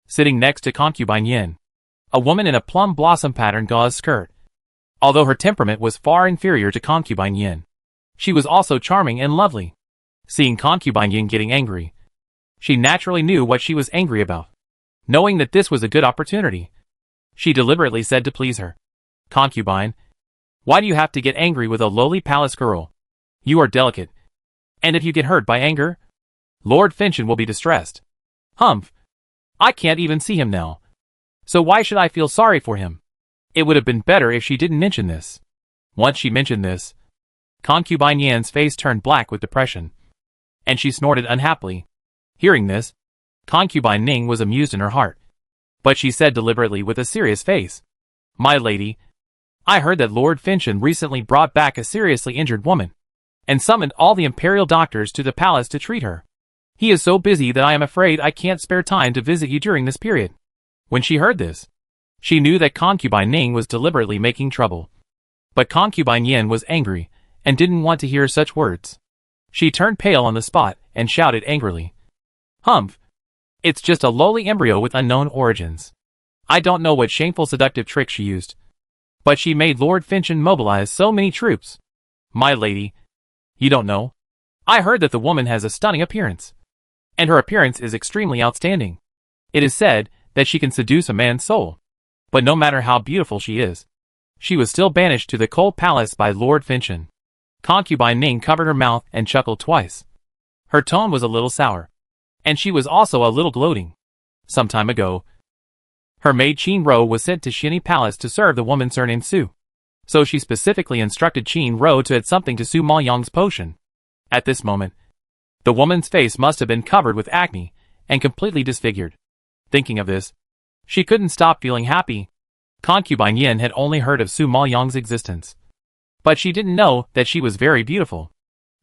Speaker 1: Sitting next to Concubine Yin, a woman in a plum blossom pattern gauze skirt. Although her temperament was far inferior to Concubine Yin, she was also charming and lovely. Seeing Concubine Yin getting angry, she naturally knew what she was angry about. Knowing that this was a good opportunity, she deliberately said to please her, "Concubine, why do you have to get angry with a lowly palace girl? You are delicate, and if you get hurt by anger, Lord Finchen will be distressed. Humph, I can't even see him now. So why should I feel sorry for him? It would have been better if she didn't mention this." Once she mentioned this, Concubine Yan's face turned black with depression, and she snorted unhappily. Hearing this, Concubine Ning was amused in her heart, but she said deliberately with a serious face, "My lady, I heard that Lord Finchen recently brought back a seriously injured woman, and summoned all the imperial doctors to the palace to treat her. He is so busy that I am afraid I can't spare time to visit you during this period." When she heard this, she knew that Concubine Ning was deliberately making trouble. But Concubine Yin was angry, and didn't want to hear such words. She turned pale on the spot, and shouted angrily, "Humph! It's just a lowly embryo with unknown origins. I don't know what shameful seductive trick she used, but she made Lord Finchen mobilize so many troops. My lady, you don't know? I heard that the woman has a stunning appearance, and her appearance is extremely outstanding. It is said that she can seduce a man's soul. But no matter how beautiful she is, she was still banished to the cold palace by Lord Finchen." Concubine Ning covered her mouth and chuckled twice. Her tone was a little sour, and she was also a little gloating. Some time ago, her maid Qin Ro was sent to Xinyi Palace to serve the woman surnamed Su. So she specifically instructed Qin Ro to add something to Su Maoyang's potion. At this moment, the woman's face must have been covered with acne and completely disfigured. Thinking of this, she couldn't stop feeling happy. Concubine Yin had only heard of Su Maoyang's existence, but she didn't know that she was very beautiful.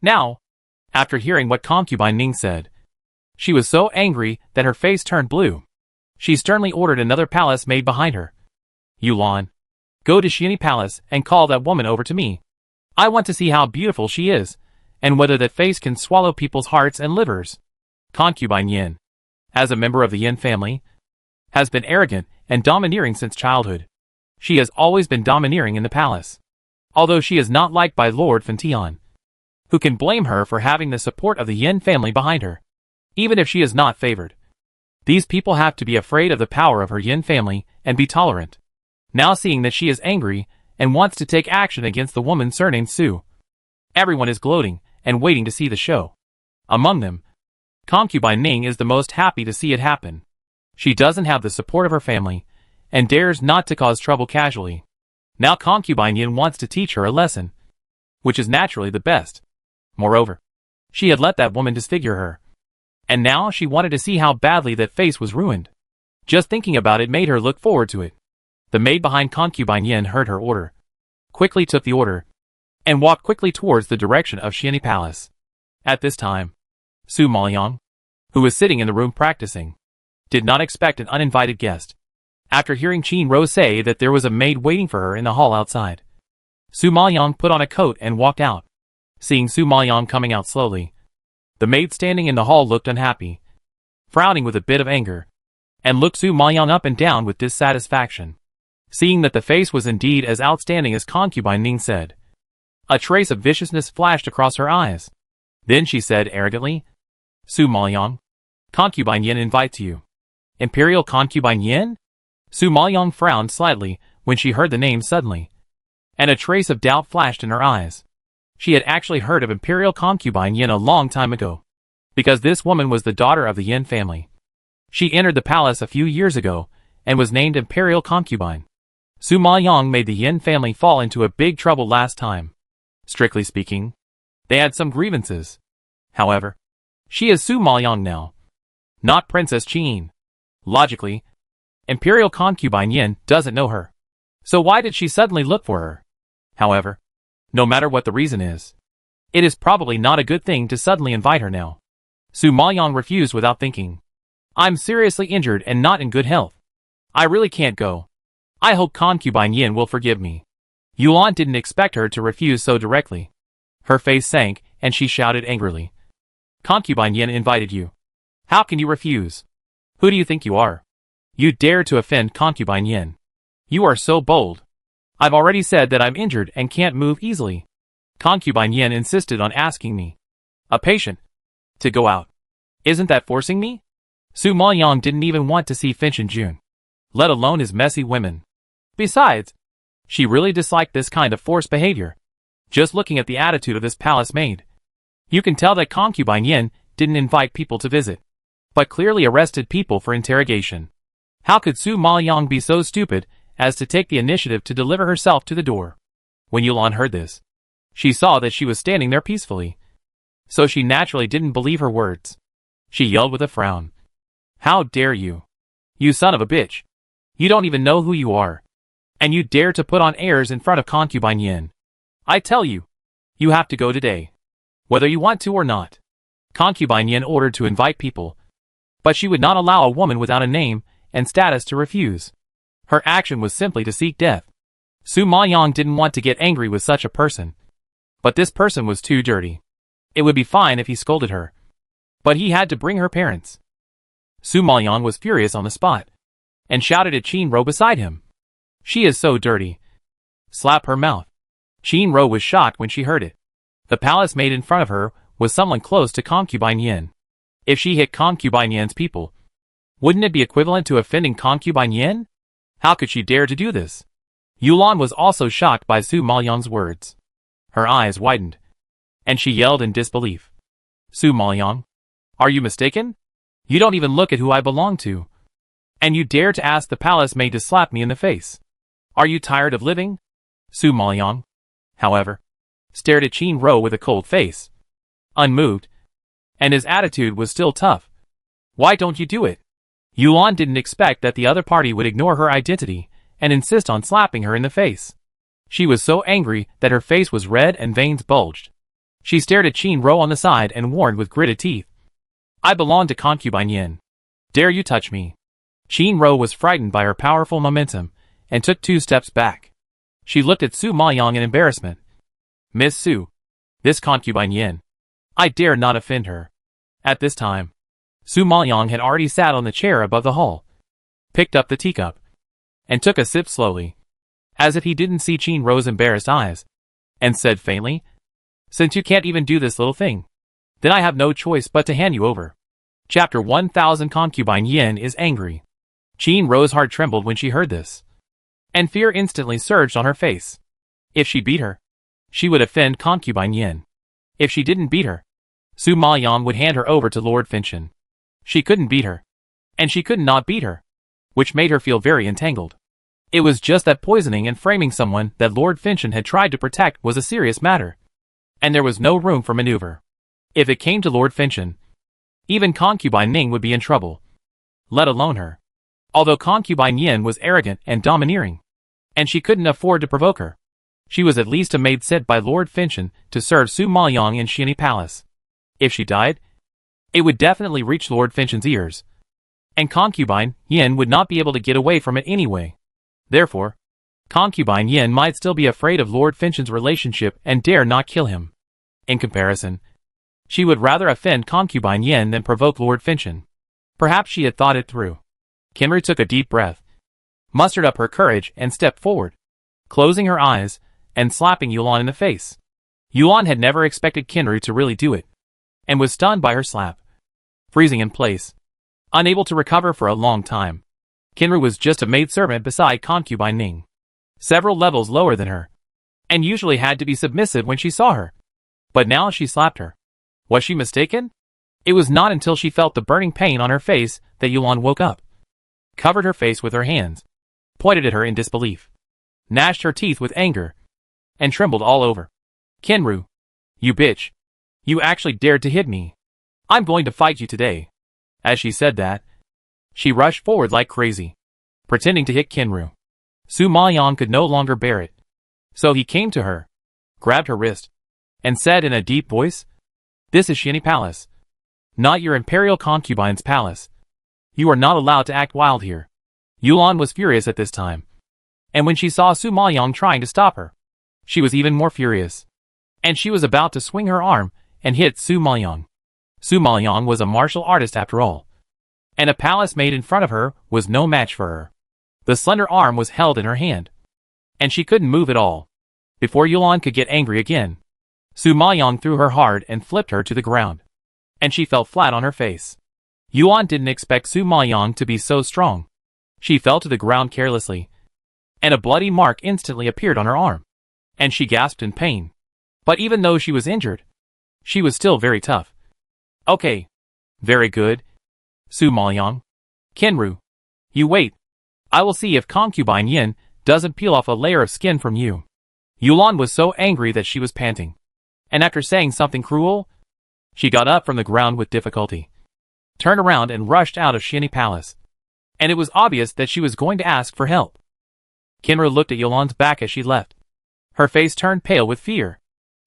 Speaker 1: Now, after hearing what Concubine Ning said, she was so angry that her face turned blue. She sternly ordered another palace maid behind her. Yulan, go to Xinyi Palace and call that woman over to me. I want to see how beautiful she is, and whether that face can swallow people's hearts and livers. Concubine Yin, as a member of the Yin family, has been arrogant and domineering since childhood. She has always been domineering in the palace, although she is not liked by Lord Fantian, who can blame her for having the support of the Yin family behind her, even if she is not favored. These people have to be afraid of the power of her Yin family and be tolerant. Now seeing that she is angry and wants to take action against the woman surnamed Su, everyone is gloating and waiting to see the show. Among them, Concubine Ning is the most happy to see it happen. She doesn't have the support of her family and dares not to cause trouble casually. Now Concubine Yin wants to teach her a lesson, which is naturally the best. Moreover, she had let that woman disfigure her, and now she wanted to see how badly that face was ruined. Just thinking about it made her look forward to it. The maid behind Concubine Yin heard her order, quickly took the order, and walked quickly towards the direction of Xinyi Palace. At this time, Su Maoyang, who was sitting in the room practicing, did not expect an uninvited guest. After hearing Qin Ro say that there was a maid waiting for her in the hall outside, Su Maoyang put on a coat and walked out. Seeing Su Maoyang coming out slowly, the maid standing in the hall looked unhappy, frowning with a bit of anger, and looked Su Maoyang up and down with dissatisfaction. Seeing that the face was indeed as outstanding as Concubine Ning said, a trace of viciousness flashed across her eyes. Then she said arrogantly, Su Maoyang, Concubine Yin invites you. Imperial Concubine Yin? Su Maoyang frowned slightly when she heard the name suddenly, and a trace of doubt flashed in her eyes. She had actually heard of Imperial Concubine Yin a long time ago, because this woman was the daughter of the Yin family. She entered the palace a few years ago and was named Imperial Concubine. Su Maoyang made the Yin family fall into a big trouble last time. Strictly speaking, they had some grievances. However, she is Su Maoyang now, not Princess Qin. Logically, Imperial Concubine Yin doesn't know her. So why did she suddenly look for her? However, no matter what the reason is, it is probably not a good thing to suddenly invite her now. Su Maoyang refused without thinking. I'm seriously injured and not in good health. I really can't go. I hope Concubine Yin will forgive me. Yuan didn't expect her to refuse so directly. Her face sank and she shouted angrily. Concubine Yin invited you. How can you refuse? Who do you think you are? You dare to offend Concubine Yin. You are so bold. I've already said that I'm injured and can't move easily. Concubine Yin insisted on asking me, a patient, to go out. Isn't that forcing me? Su Maoyang didn't even want to see Finchen Jun, let alone his messy women. Besides, she really disliked this kind of forced behavior. Just looking at the attitude of this palace maid, you can tell that Concubine Yin didn't invite people to visit, but clearly arrested people for interrogation. How could Su Maoyang be so stupid as to take the initiative to deliver herself to the door? When Yulan heard this, she saw that she was standing there peacefully, so she naturally didn't believe her words. She yelled with a frown. How dare you? You son of a bitch. You don't even know who you are, and you dare to put on airs in front of Concubine Yin. I tell you, you have to go today, whether you want to or not. Concubine Yin ordered to invite people, but she would not allow a woman without a name and status to refuse. Her action was simply to seek death. Su Maoyang didn't want to get angry with such a person, but this person was too dirty. It would be fine if he scolded her, but he had to bring her parents. Su Maoyang was furious on the spot, and shouted at Qin Ro beside him. She is so dirty. Slap her mouth. Qin Ro was shocked when she heard it. The palace maid in front of her was someone close to Concubine Yin. If she hit Concubine Yin's people, wouldn't it be equivalent to offending Concubine Yin? How could she dare to do this? Yulan was also shocked by Su Maoyang's words. Her eyes widened, and she yelled in disbelief. Su Maoyang. Are you mistaken? You don't even look at who I belong to. And you dare to ask the palace maid to slap me in the face. Are you tired of living? Su Maoyang, however, stared at Qin Ro with a cold face, unmoved, and his attitude was still tough. Why don't you do it? Yuan didn't expect that the other party would ignore her identity and insist on slapping her in the face. She was so angry that her face was red and veins bulged. She stared at Qin Ro on the side and warned with gritted teeth. I belong to Concubine Yin. Dare you touch me? Qin Ro was frightened by her powerful momentum and took 2 steps back. She looked at Su Maoyang in embarrassment. Miss Su, this Concubine Yin. I dare not offend her. At this time, Su Maoyang had already sat on the chair above the hall, picked up the teacup, and took a sip slowly, as if he didn't see Qin Ro's embarrassed eyes, and said faintly, Since you can't even do this little thing, then I have no choice but to hand you over. Chapter 1000 Concubine Yin is angry. Qin Ro's heart trembled when she heard this, and fear instantly surged on her face. If she beat her, she would offend Concubine Yin. If she didn't beat her, Su Maoyang would hand her over to Lord Finchen. She couldn't beat her, and she could not beat her, which made her feel very entangled. It was just that poisoning and framing someone that Lord Finchen had tried to protect was a serious matter, and there was no room for maneuver. If it came to Lord Finchen, even Concubine Ning would be in trouble, let alone her. Although Concubine Yin was arrogant and domineering, and she couldn't afford to provoke her, she was at least a maid sent by Lord Finchen to serve Su Maoyang in Xianyi Palace. If she died, it would definitely reach Lord Finchen's ears, and Concubine Yin would not be able to get away from it anyway. Therefore, Concubine Yin might still be afraid of Lord Finchen's relationship and dare not kill him. In comparison, she would rather offend Concubine Yin than provoke Lord Finchen. Perhaps she had thought it through. Kinru took a deep breath, mustered up her courage and stepped forward, closing her eyes and slapping Yuan in the face. Yuan had never expected Kinru to really do it, and was stunned by her slap. Freezing in place, unable to recover for a long time, Kinru was just a maidservant beside Concubine Ning, several levels lower than her, and usually had to be submissive when she saw her. But now she slapped her. Was she mistaken? It was not until she felt the burning pain on her face that Yuan woke up, covered her face with her hands, pointed at her in disbelief, gnashed her teeth with anger, and trembled all over. Kinru, you bitch. You actually dared to hit me. I'm going to fight you today. As she said that, she rushed forward like crazy, pretending to hit Kinru. Su Maoyang could no longer bear it, so he came to her, grabbed her wrist, and said in a deep voice, This is Xianyi Palace, not your imperial concubine's palace. You are not allowed to act wild here. Yuan was furious at this time, and when she saw Su Maoyang trying to stop her, she was even more furious, and she was about to swing her arm and hit Su Maoyang. Su Maoyang was a martial artist after all, and a palace maid in front of her was no match for her. The slender arm was held in her hand, and she couldn't move at all. Before Yuan could get angry again, Su Maoyang threw her hard and flipped her to the ground, and she fell flat on her face. Yuan didn't expect Su Maoyang to be so strong. She fell to the ground carelessly, and a bloody mark instantly appeared on her arm, and she gasped in pain. But even though she was injured, she was still very tough. Okay. Very good. Su Maoyang. Kinru. You wait. I will see if Concubine Yin doesn't peel off a layer of skin from you. Yuan was so angry that she was panting, and after saying something cruel, she got up from the ground with difficulty, turned around and rushed out of Xianyi Palace, and it was obvious that she was going to ask for help. Kinru looked at Yuan's back as she left. Her face turned pale with fear,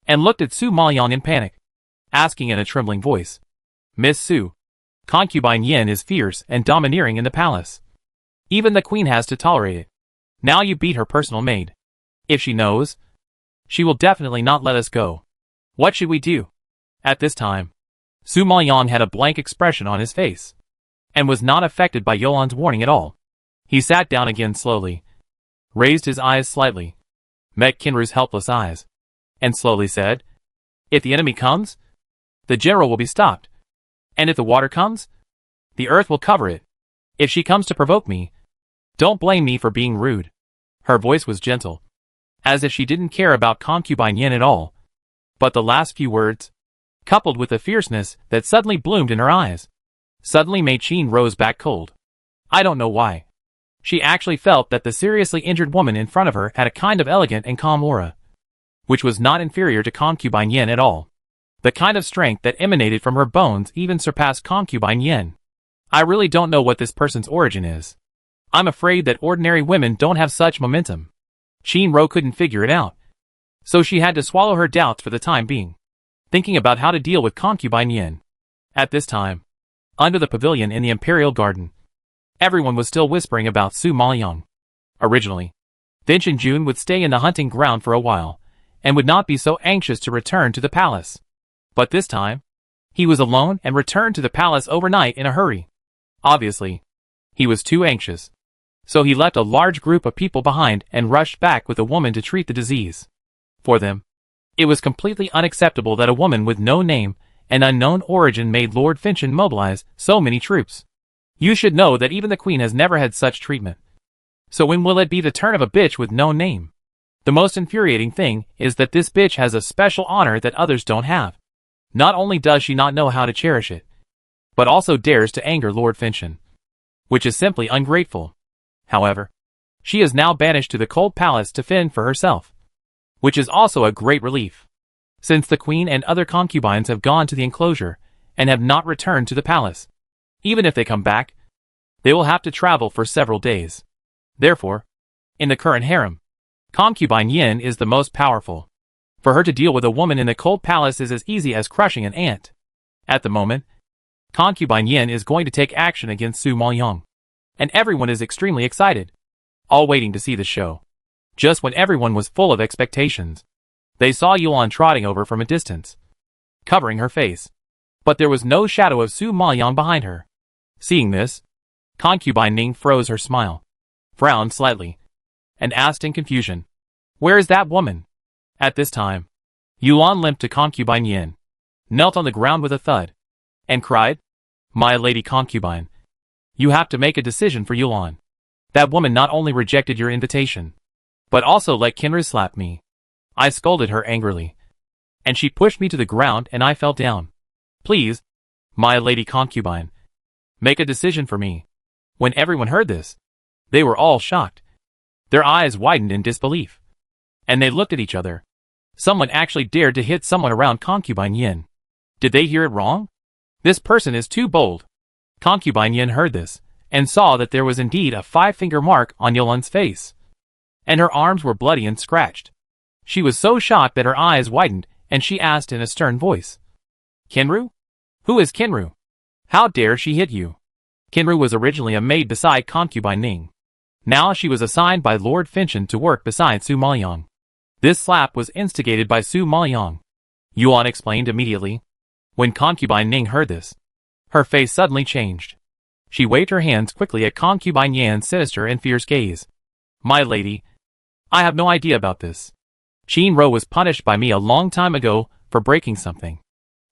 Speaker 1: and looked at Su Maoyang in panic, asking in a trembling voice, Miss Su, Concubine Yin is fierce and domineering in the palace. Even the queen has to tolerate it. Now you beat her personal maid. If she knows, she will definitely not let us go. What should we do? At this time, Su Maoyang had a blank expression on his face, and was not affected by Yuan's warning at all. He sat down again slowly, raised his eyes slightly, met Kinru's helpless eyes, and slowly said, If the enemy comes, the general will be stopped. And if the water comes, the earth will cover it. If she comes to provoke me, don't blame me for being rude. Her voice was gentle, as if she didn't care about Concubine Yin at all. But the last few words coupled with the fierceness that suddenly bloomed in her eyes, suddenly made Qin Rose back cold. I don't know why. She actually felt that the seriously injured woman in front of her had a kind of elegant and calm aura, which was not inferior to Concubine Yin at all. The kind of strength that emanated from her bones even surpassed Concubine Yin. I really don't know what this person's origin is. I'm afraid that ordinary women don't have such momentum. Qin Rose couldn't figure it out, so she had to swallow her doubts for the time being, thinking about how to deal with Concubine Yin. At this time, under the pavilion in the Imperial Garden, everyone was still whispering about Su Maoyang. Originally, Vincent Jun would stay in the hunting ground for a while, and would not be so anxious to return to the palace. But this time, he was alone and returned to the palace overnight in a hurry. Obviously, he was too anxious, so he left a large group of people behind and rushed back with a woman to treat the disease. For them, it was completely unacceptable that a woman with no name and unknown origin made Lord Finchon mobilize so many troops. You should know that even the queen has never had such treatment. So when will it be the turn of a bitch with no name? The most infuriating thing is that this bitch has a special honor that others don't have. Not only does she not know how to cherish it, but also dares to anger Lord Finchon, which is simply ungrateful. However, she is now banished to the cold palace to fend for herself, which is also a great relief, since the queen and other concubines have gone to the enclosure and have not returned to the palace. Even if they come back, they will have to travel for several days. Therefore, in the current harem, Concubine Yin is the most powerful. For her to deal with a woman in the cold palace is as easy as crushing an ant. At the moment, Concubine Yin is going to take action against Su Maoyang, and everyone is extremely excited, all waiting to see the show. Just when everyone was full of expectations, they saw Yuan trotting over from a distance, covering her face, but there was no shadow of Su Maoyang behind her. Seeing this, Concubine Ning froze her smile, frowned slightly, and asked in confusion, "Where is that woman?" At this time, Yuan limped to Concubine Yin, knelt on the ground with a thud, and cried, "My lady concubine, you have to make a decision for Yuan. That woman not only rejected your invitation, but also let Kinra slap me." I scolded her angrily, and she pushed me to the ground and I fell down. "Please, my lady concubine, make a decision for me." When everyone heard this, they were all shocked. Their eyes widened in disbelief, and they looked at each other. Someone actually dared to hit someone around Concubine Yin. Did they hear it wrong? This person is too bold. Concubine Yin heard this, and saw that there was indeed a 5-finger mark on Yolan's face, and her arms were bloody and scratched. She was so shocked that her eyes widened, and she asked in a stern voice, "Kinru? Who is Kinru? How dare she hit you?" Kinru was originally a maid beside Concubine Ning. Now she was assigned by Lord Finchon to work beside Su Maoyang. This slap was instigated by Su Maoyang, Yuan explained immediately. When Concubine Ning heard this, her face suddenly changed. She waved her hands quickly at Concubine Yan's sinister and fierce gaze. "My lady, I have no idea about this. Qin Rose was punished by me a long time ago for breaking something.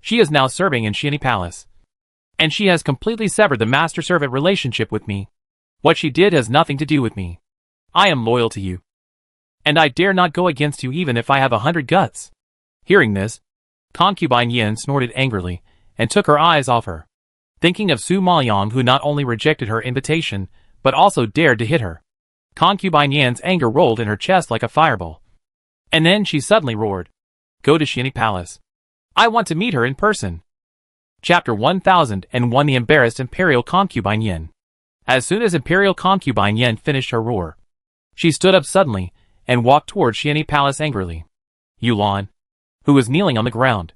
Speaker 1: She is now serving in Xiani Palace, and she has completely severed the master-servant relationship with me. What she did has nothing to do with me. I am loyal to you, and I dare not go against you even if I have 100 guts." Hearing this, Concubine Yin snorted angrily and took her eyes off her, thinking of Su Maoyang, who not only rejected her invitation, but also dared to hit her. Concubine Yan's anger rolled in her chest like a fireball. And then she suddenly roared, "Go to Xiani Palace. I want to meet her in person." Chapter 1001. The Embarrassed Imperial Concubine Yin. As soon as Imperial Concubine Yin finished her roar, she stood up suddenly and walked toward Xiani Palace angrily. Yuan, who was kneeling on the ground,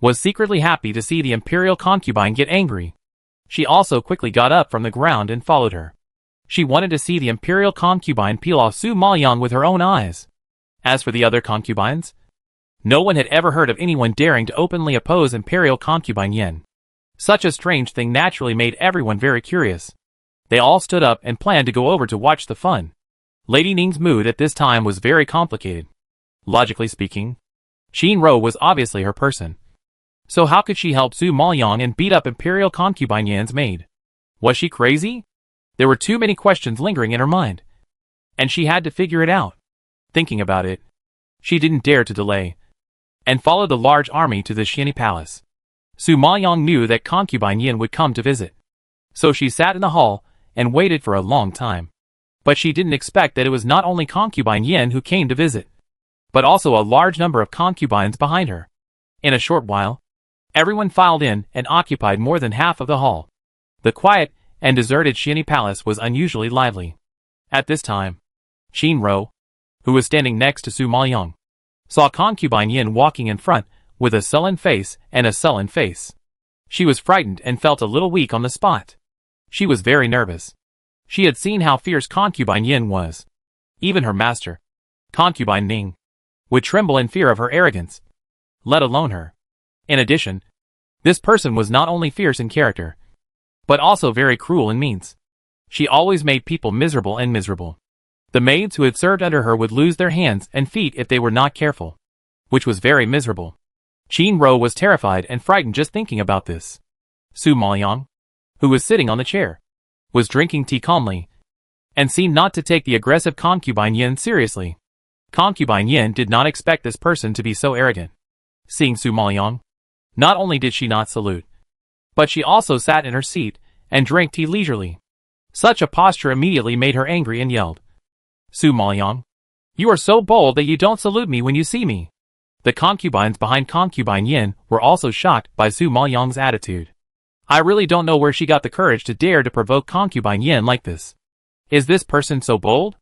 Speaker 1: was secretly happy to see the Imperial Concubine get angry. She also quickly got up from the ground and followed her. She wanted to see the Imperial Concubine peel off Su Maoyang with her own eyes. As for the other concubines, no one had ever heard of anyone daring to openly oppose Imperial Concubine Yin. Such a strange thing naturally made everyone very curious. They all stood up and planned to go over to watch the fun. Lady Ning's mood at this time was very complicated. Logically speaking, Qin Rose was obviously her person. So how could she help Su Maoyang and beat up Imperial Concubine Yan's maid? Was she crazy? There were too many questions lingering in her mind, and she had to figure it out. Thinking about it, she didn't dare to delay, and followed the large army to the Xiani Palace. Su Maoyang knew that Concubine Yin would come to visit. So she sat in the hall and waited for a long time. But she didn't expect that it was not only Concubine Yin who came to visit, but also a large number of concubines behind her. In a short while, everyone filed in and occupied more than half of the hall. The quiet and deserted Xianyi Palace was unusually lively. At this time, Qin Ro, who was standing next to Su Maoyang, saw Concubine Yin walking in front with a sullen face and a sullen face. She was frightened and felt a little weak on the spot. She was very nervous. She had seen how fierce Concubine Yin was. Even her master, Concubine Ning, would tremble in fear of her arrogance, let alone her. In addition, this person was not only fierce in character, but also very cruel in means. She always made people miserable and miserable. The maids who had served under her would lose their hands and feet if they were not careful, which was very miserable. Qin Ro was terrified and frightened just thinking about this. Su Maoyang, who was sitting on the chair, was drinking tea calmly, and seemed not to take the aggressive Concubine Yin seriously. Concubine Yin did not expect this person to be so arrogant. Seeing Su Maoyang, not only did she not salute, but she also sat in her seat and drank tea leisurely. Such a posture immediately made her angry and yelled, "Su Maoyang, you are so bold that you don't salute me when you see me." The concubines behind Concubine Yin were also shocked by Su Maoyang's attitude. I really don't know where she got the courage to dare to provoke Concubine Yin like this. Is this person so bold?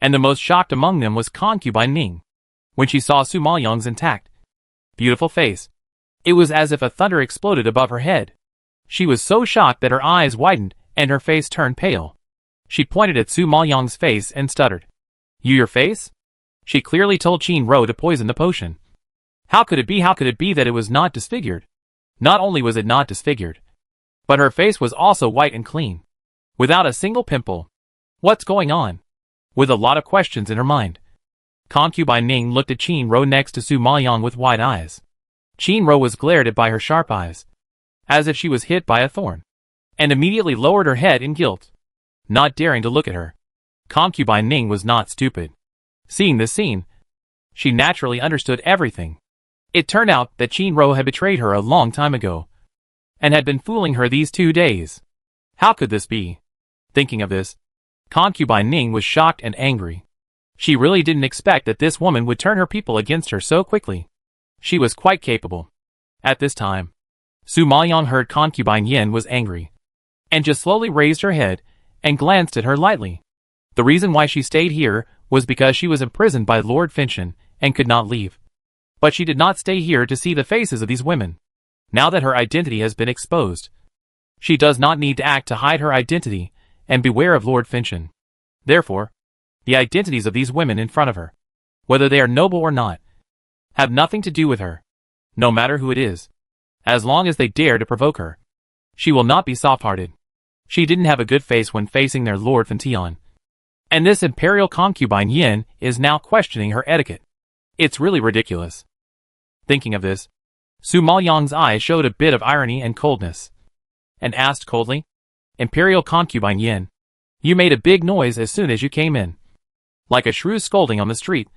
Speaker 1: And the most shocked among them was Concubine Ning. When she saw Su Maoyang's intact, beautiful face, it was as if a thunder exploded above her head. She was so shocked that her eyes widened and her face turned pale. She pointed at Su Maoyang's face and stuttered. Your face? She clearly told Qin Ro to poison the potion. How could it be that it was not disfigured? Not only was it not disfigured, but her face was also white and clean, without a single pimple. What's going on? With a lot of questions in her mind, Concubine Ning looked at Qin Ro next to Su Maoyang with wide eyes. Qin Ro was glared at by her sharp eyes, as if she was hit by a thorn, and immediately lowered her head in guilt, not daring to look at her. Concubine Ning was not stupid. Seeing this scene, she naturally understood everything. It turned out that Qin Ro had betrayed her a long time ago, and had been fooling her these 2 days. How could this be? Thinking of this, Concubine Ning was shocked and angry. She really didn't expect that this woman would turn her people against her so quickly. She was quite capable. At this time, Su Maoyang heard Concubine Yin was angry, and just slowly raised her head and glanced at her lightly. The reason why she stayed here was because she was imprisoned by Lord Finshan and could not leave. But she did not stay here to see the faces of these women. Now that her identity has been exposed, she does not need to act to hide her identity and beware of Lord Finshan. Therefore, the identities of these women in front of her, whether they are noble or not, have nothing to do with her. No matter who it is, as long as they dare to provoke her, she will not be soft-hearted. She didn't have a good face when facing their Lord Fintian. And this imperial concubine Yin is now questioning her etiquette. It's really ridiculous. Thinking of this, Su Maoyang's eyes showed a bit of irony and coldness, and asked coldly, Imperial concubine Yin, you made a big noise as soon as you came in. Like a shrew scolding on the street.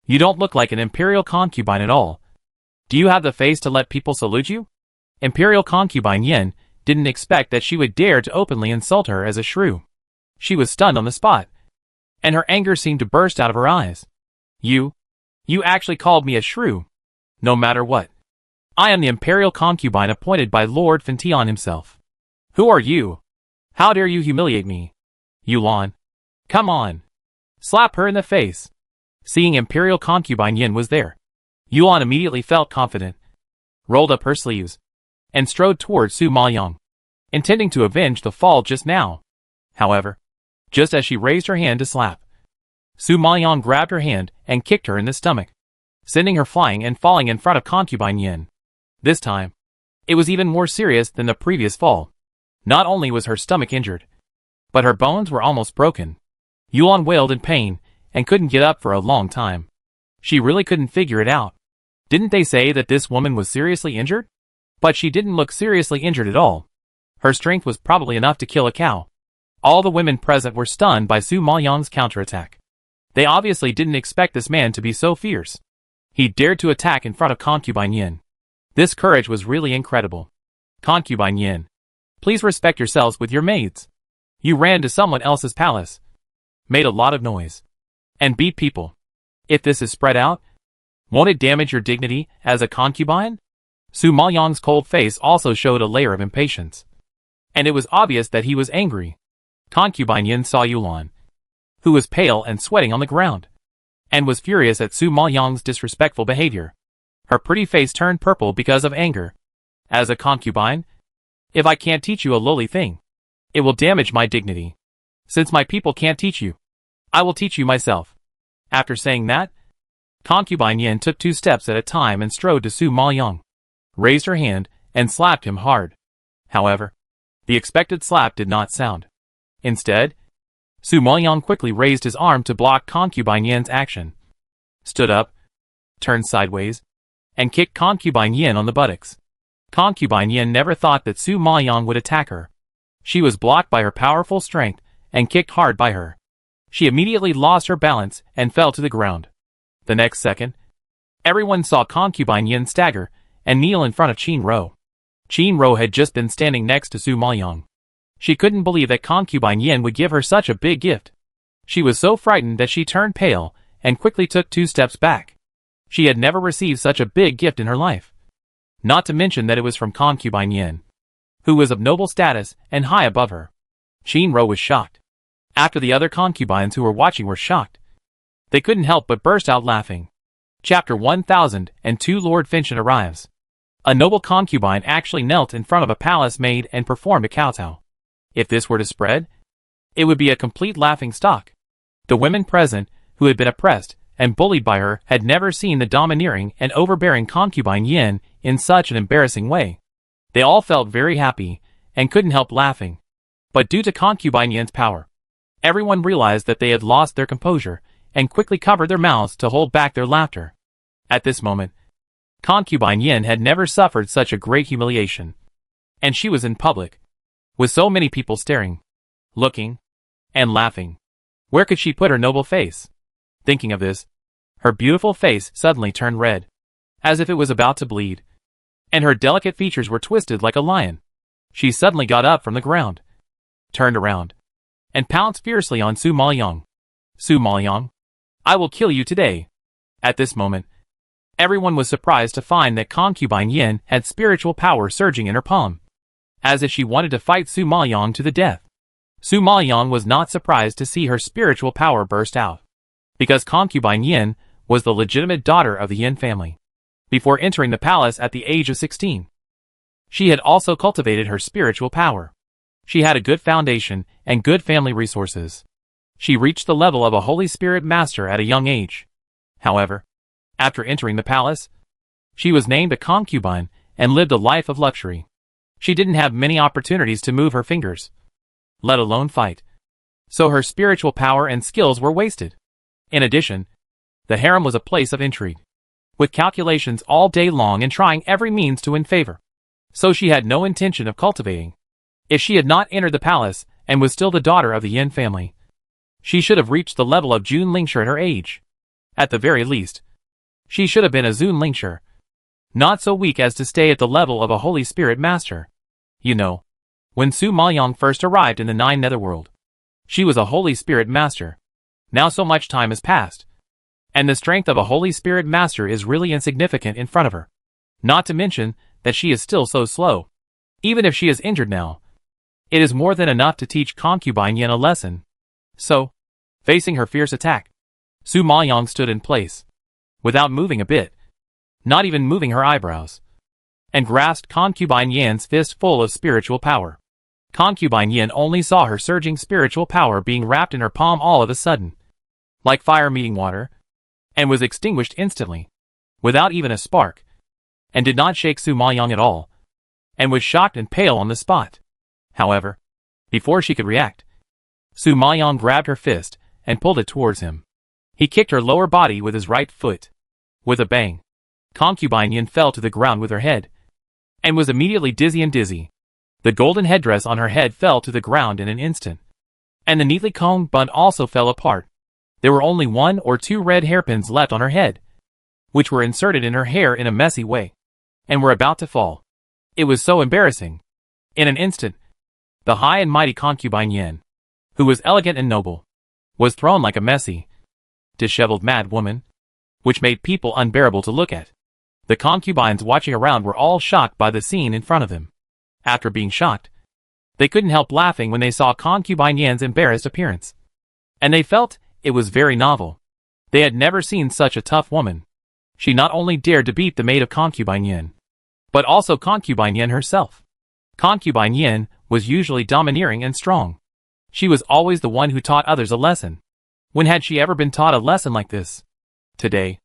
Speaker 1: You don't look like an imperial concubine at all. Do you have the face to let people salute you? Imperial concubine Yin didn't expect that she would dare to openly insult her as a shrew. She was stunned on the spot, and her anger seemed to burst out of her eyes. You actually called me a shrew. No matter what. I am the imperial concubine appointed by Lord Fintian himself. Who are you? How dare you humiliate me? Yulan. Come on. Slap her in the face. Seeing imperial concubine Yin was there, Yuan immediately felt confident, rolled up her sleeves, and strode towards Su Maoyang, intending to avenge the fall just now. However, just as she raised her hand to slap, Su Maoyang grabbed her hand and kicked her in the stomach, sending her flying and falling in front of concubine Yin. This time, it was even more serious than the previous fall. Not only was her stomach injured, but her bones were almost broken. Yuan wailed in pain and couldn't get up for a long time. She really couldn't figure it out. Didn't they say that this woman was seriously injured? But she didn't look seriously injured at all. Her strength was probably enough to kill a cow. All the women present were stunned by Su Maoyang's counterattack. They obviously didn't expect this man to be so fierce. He dared to attack in front of concubine Yin. This courage was really incredible. Concubine Yin, please respect yourselves with your maids. You ran to someone else's palace, made a lot of noise, and beat people. If this is spread out, won't it damage your dignity as a concubine? Su Maoyang's cold face also showed a layer of impatience, and it was obvious that he was angry. Concubine Yin saw Yulan, who was pale and sweating on the ground, and was furious at Su Maoyang's disrespectful behavior. Her pretty face turned purple because of anger. As a concubine, if I can't teach you a lowly thing, it will damage my dignity. Since my people can't teach you, I will teach you myself. After saying that, Concubine Yin took 2 steps at a time and strode to Su Maoyang, raised her hand, and slapped him hard. However, the expected slap did not sound. Instead, Su Maoyang quickly raised his arm to block Concubine Yin's action, stood up, turned sideways, and kicked Concubine Yin on the buttocks. Concubine Yin never thought that Su Maoyang would attack her. She was blocked by her powerful strength and kicked hard by her. She immediately lost her balance and fell to the ground. The next second, everyone saw Concubine Yin stagger and kneel in front of Qin Ro. Qin Ro had just been standing next to Su Maoyang. She couldn't believe that Concubine Yin would give her such a big gift. She was so frightened that she turned pale and quickly took 2 steps back. She had never received such a big gift in her life. Not to mention that it was from Concubine Yin, who was of noble status and high above her. Qin Ro was shocked. After the other concubines who were watching were shocked, they couldn't help but burst out laughing. Chapter 1002 Lord Finchen arrives. A noble concubine actually knelt in front of a palace maid and performed a kowtow. If this were to spread, it would be a complete laughing stock. The women present, who had been oppressed and bullied by her, had never seen the domineering and overbearing Concubine Yin in such an embarrassing way. They all felt very happy and couldn't help laughing. But due to Concubine Yin's power, everyone realized that they had lost their composure and quickly covered their mouths to hold back their laughter. At this moment, Concubine Yin had never suffered such a great humiliation. And she was in public, with so many people staring, looking, and laughing. Where could she put her noble face? Thinking of this, her beautiful face suddenly turned red, as if it was about to bleed, and her delicate features were twisted like a lion. She suddenly got up from the ground, turned around, and pounced fiercely on Su Maoyang. Su Maoyang, I will kill you today. At this moment, everyone was surprised to find that Concubine Yin had spiritual power surging in her palm, as if she wanted to fight Su Maoyang to the death. Su Maoyang was not surprised to see her spiritual power burst out, because Concubine Yin was the legitimate daughter of the Yin family. Before entering the palace at the age of 16, she had also cultivated her spiritual power. She had a good foundation and good family resources. She reached the level of a Holy Spirit Master at a young age. However, after entering the palace, she was named a concubine and lived a life of luxury. She didn't have many opportunities to move her fingers, let alone fight. So her spiritual power and skills were wasted. In addition, the harem was a place of intrigue, with calculations all day long and trying every means to win favor. So she had no intention of cultivating. If she had not entered the palace and was still the daughter of the Yin family, she should have reached the level of Jun Lingshi at her age. At the very least, she should have been a Zun Lingshi, not so weak as to stay at the level of a Holy Spirit Master. You know, when Su Maoyang first arrived in the 9 Netherworld, she was a Holy Spirit Master. Now so much time has passed, and the strength of a Holy Spirit Master is really insignificant in front of her. Not to mention that she is still so slow. Even if she is injured now, it is more than enough to teach Concubine Yin a lesson. So, facing her fierce attack, Su Maoyang stood in place, without moving a bit, not even moving her eyebrows, and grasped Concubine Yin's fist full of spiritual power. Concubine Yin only saw her surging spiritual power being wrapped in her palm all of a sudden, like fire meeting water, and was extinguished instantly, without even a spark, and did not shake Su Maoyang at all, and was shocked and pale on the spot. However, before she could react, Su Maoyang grabbed her fist and pulled it towards him. He kicked her lower body with his right foot. With a bang, Concubine Yin fell to the ground with her head, and was immediately dizzy. The golden headdress on her head fell to the ground in an instant, and the neatly combed bun also fell apart. There were only 1 or 2 red hairpins left on her head, which were inserted in her hair in a messy way. and were about to fall. It was so embarrassing. In an instant, the high and mighty concubine Yin, who was elegant and noble, was thrown like a messy, disheveled mad woman, which made people unbearable to look at. The concubines watching around were all shocked by the scene in front of them. After being shocked, they couldn't help laughing when they saw concubine Yin's embarrassed appearance. And they felt it was very novel. They had never seen such a tough woman. She not only dared to beat the maid of concubine Yin, but also concubine Yin herself. Concubine Yin was usually domineering and strong. She was always the one who taught others a lesson. When had she ever been taught a lesson like this? Today,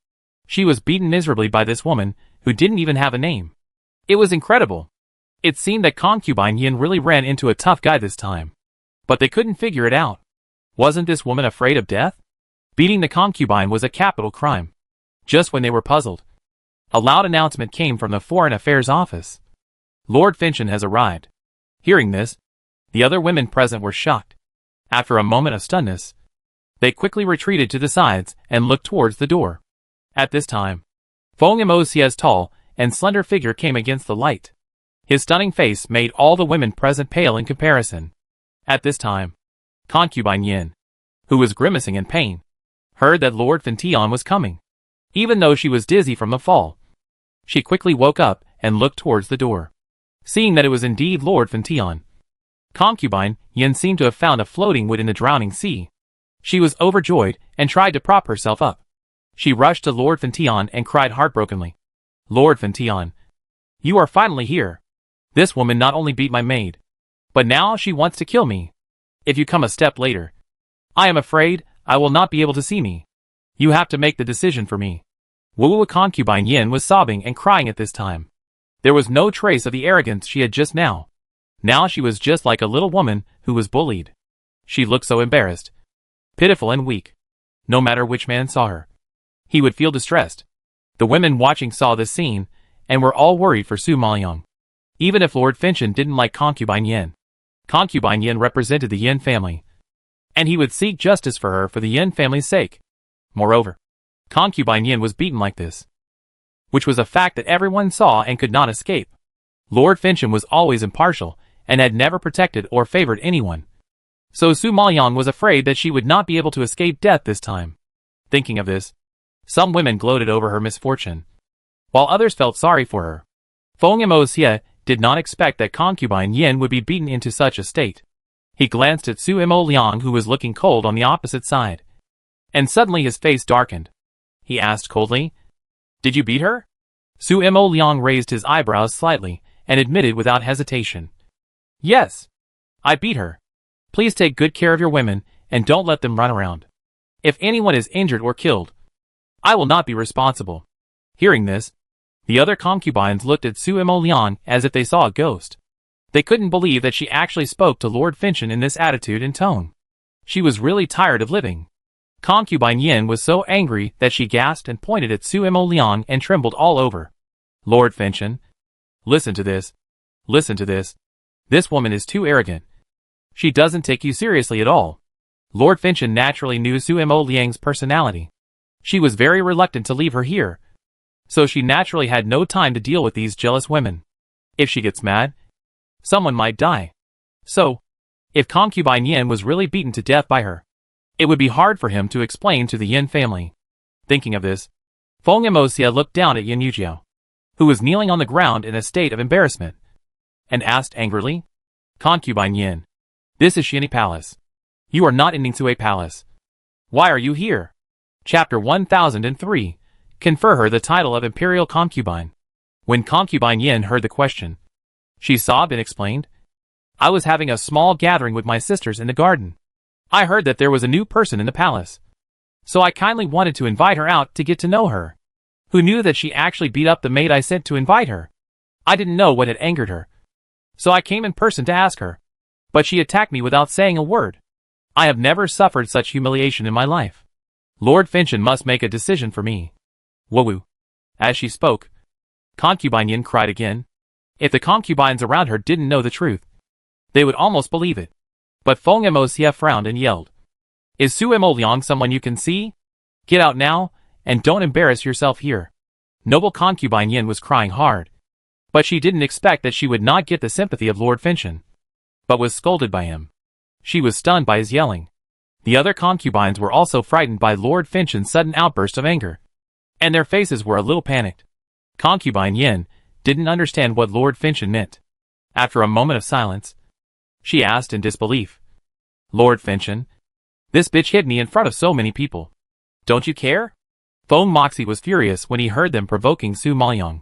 Speaker 1: she was beaten miserably by this woman who didn't even have a name. It was incredible. It seemed that concubine Yin really ran into a tough guy this time. But they couldn't figure it out. Wasn't this woman afraid of death? Beating the concubine was a capital crime. Just when they were puzzled, a loud announcement came from the Foreign Affairs Office. Lord Finchon has arrived. Hearing this, the other women present were shocked. After a moment of stunness, they quickly retreated to the sides and looked towards the door. At this time, Feng Mosia's tall and slender figure came against the light. His stunning face made all the women present pale in comparison. At this time, concubine Yin, who was grimacing in pain, heard that Lord Fintion was coming. Even though she was dizzy from the fall, she quickly woke up and looked towards the door. Seeing that it was indeed Lord Fintion, concubine Yin seemed to have found a floating wood in the drowning sea. She was overjoyed and tried to prop herself up. She rushed to Lord Fintion and cried heartbrokenly, "Lord Fintion, you are finally here. This woman not only beat my maid, but now she wants to kill me. If you come a step later, I am afraid I will not be able to see me. You have to make the decision for me." Wu concubine Yin was sobbing and crying at this time. There was no trace of the arrogance she had just now. Now she was just like a little woman who was bullied. She looked so embarrassed, pitiful and weak. No matter which man saw her, he would feel distressed. The women watching saw this scene and were all worried for Su Maoyang. Even if Lord Finchon didn't like concubine Yin represented the Yin family, and he would seek justice for her for the Yin family's sake. Moreover, concubine Yin was beaten like this, which was a fact that everyone saw and could not escape. Lord Finchon was always impartial and had never protected or favored anyone. So Su Maoyang was afraid that she would not be able to escape death this time. Thinking of this, some women gloated over her misfortune, while others felt sorry for her. Feng Mosia did not expect that concubine Yin would be beaten into such a state. He glanced at Su Liang, who was looking cold on the opposite side, and suddenly his face darkened. He asked coldly, "Did you beat her?" Su Liang raised his eyebrows slightly and admitted without hesitation, "Yes, I beat her. Please take good care of your women and don't let them run around. If anyone is injured or killed, I will not be responsible." Hearing this, the other concubines looked at Su Liang as if they saw a ghost. They couldn't believe that she actually spoke to Lord Finchon in this attitude and tone. She was really tired of living. Concubine Yin was so angry that she gasped and pointed at Su Liang and trembled all over. "Lord Finchon, listen to this. Listen to this. This woman is too arrogant. She doesn't take you seriously at all." Lord Finchon naturally knew Su Liang's personality. She was very reluctant to leave her here, so she naturally had no time to deal with these jealous women. If she gets mad, someone might die. So, if concubine Yin was really beaten to death by her, it would be hard for him to explain to the Yin family. Thinking of this, Feng Mosia looked down at Yin Yujiao, who was kneeling on the ground in a state of embarrassment, and asked angrily, "Concubine Yin, this is Xini Palace. You are not in Ningsue Palace. Why are you here?" Chapter 1003. Confer her the title of Imperial Concubine. When concubine Yin heard the question, she sobbed and explained, "I was having a small gathering with my sisters in the garden. I heard that there was a new person in the palace, so I kindly wanted to invite her out to get to know her. Who knew that she actually beat up the maid I sent to invite her? I didn't know what had angered her, so I came in person to ask her, but she attacked me without saying a word. I have never suffered such humiliation in my life. Lord Finchon must make a decision for me." Woo. As she spoke, concubine Yin cried again. If the concubines around her didn't know the truth, they would almost believe it. But Feng Mosia frowned and yelled, "Is Su Liang someone you can see? Get out now, and don't embarrass yourself here." Noble concubine Yin was crying hard. But she didn't expect that she would not get the sympathy of Lord Finchon, but was scolded by him. She was stunned by his yelling. The other concubines were also frightened by Lord Finchon's sudden outburst of anger, and their faces were a little panicked. Concubine Yin didn't understand what Lord Finchon meant. After a moment of silence, she asked in disbelief, "Lord Finchon, this bitch hit me in front of so many people. Don't you care?" Feng Moxie was furious when he heard them provoking Su Maoyang.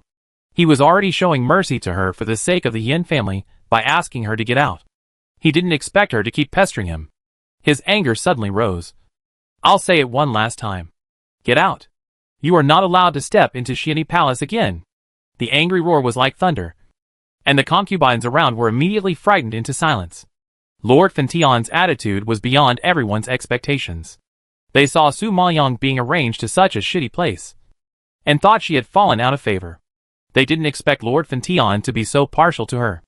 Speaker 1: He was already showing mercy to her for the sake of the Yin family by asking her to get out. He didn't expect her to keep pestering him. His anger suddenly rose. "I'll say it one last time. Get out. You are not allowed to step into Xianyi Palace again." The angry roar was like thunder, and the concubines around were immediately frightened into silence. Lord Fintion's attitude was beyond everyone's expectations. They saw Su Maoyang being arranged to such a shitty place, and thought she had fallen out of favor. They didn't expect Lord Fintion to be so partial to her.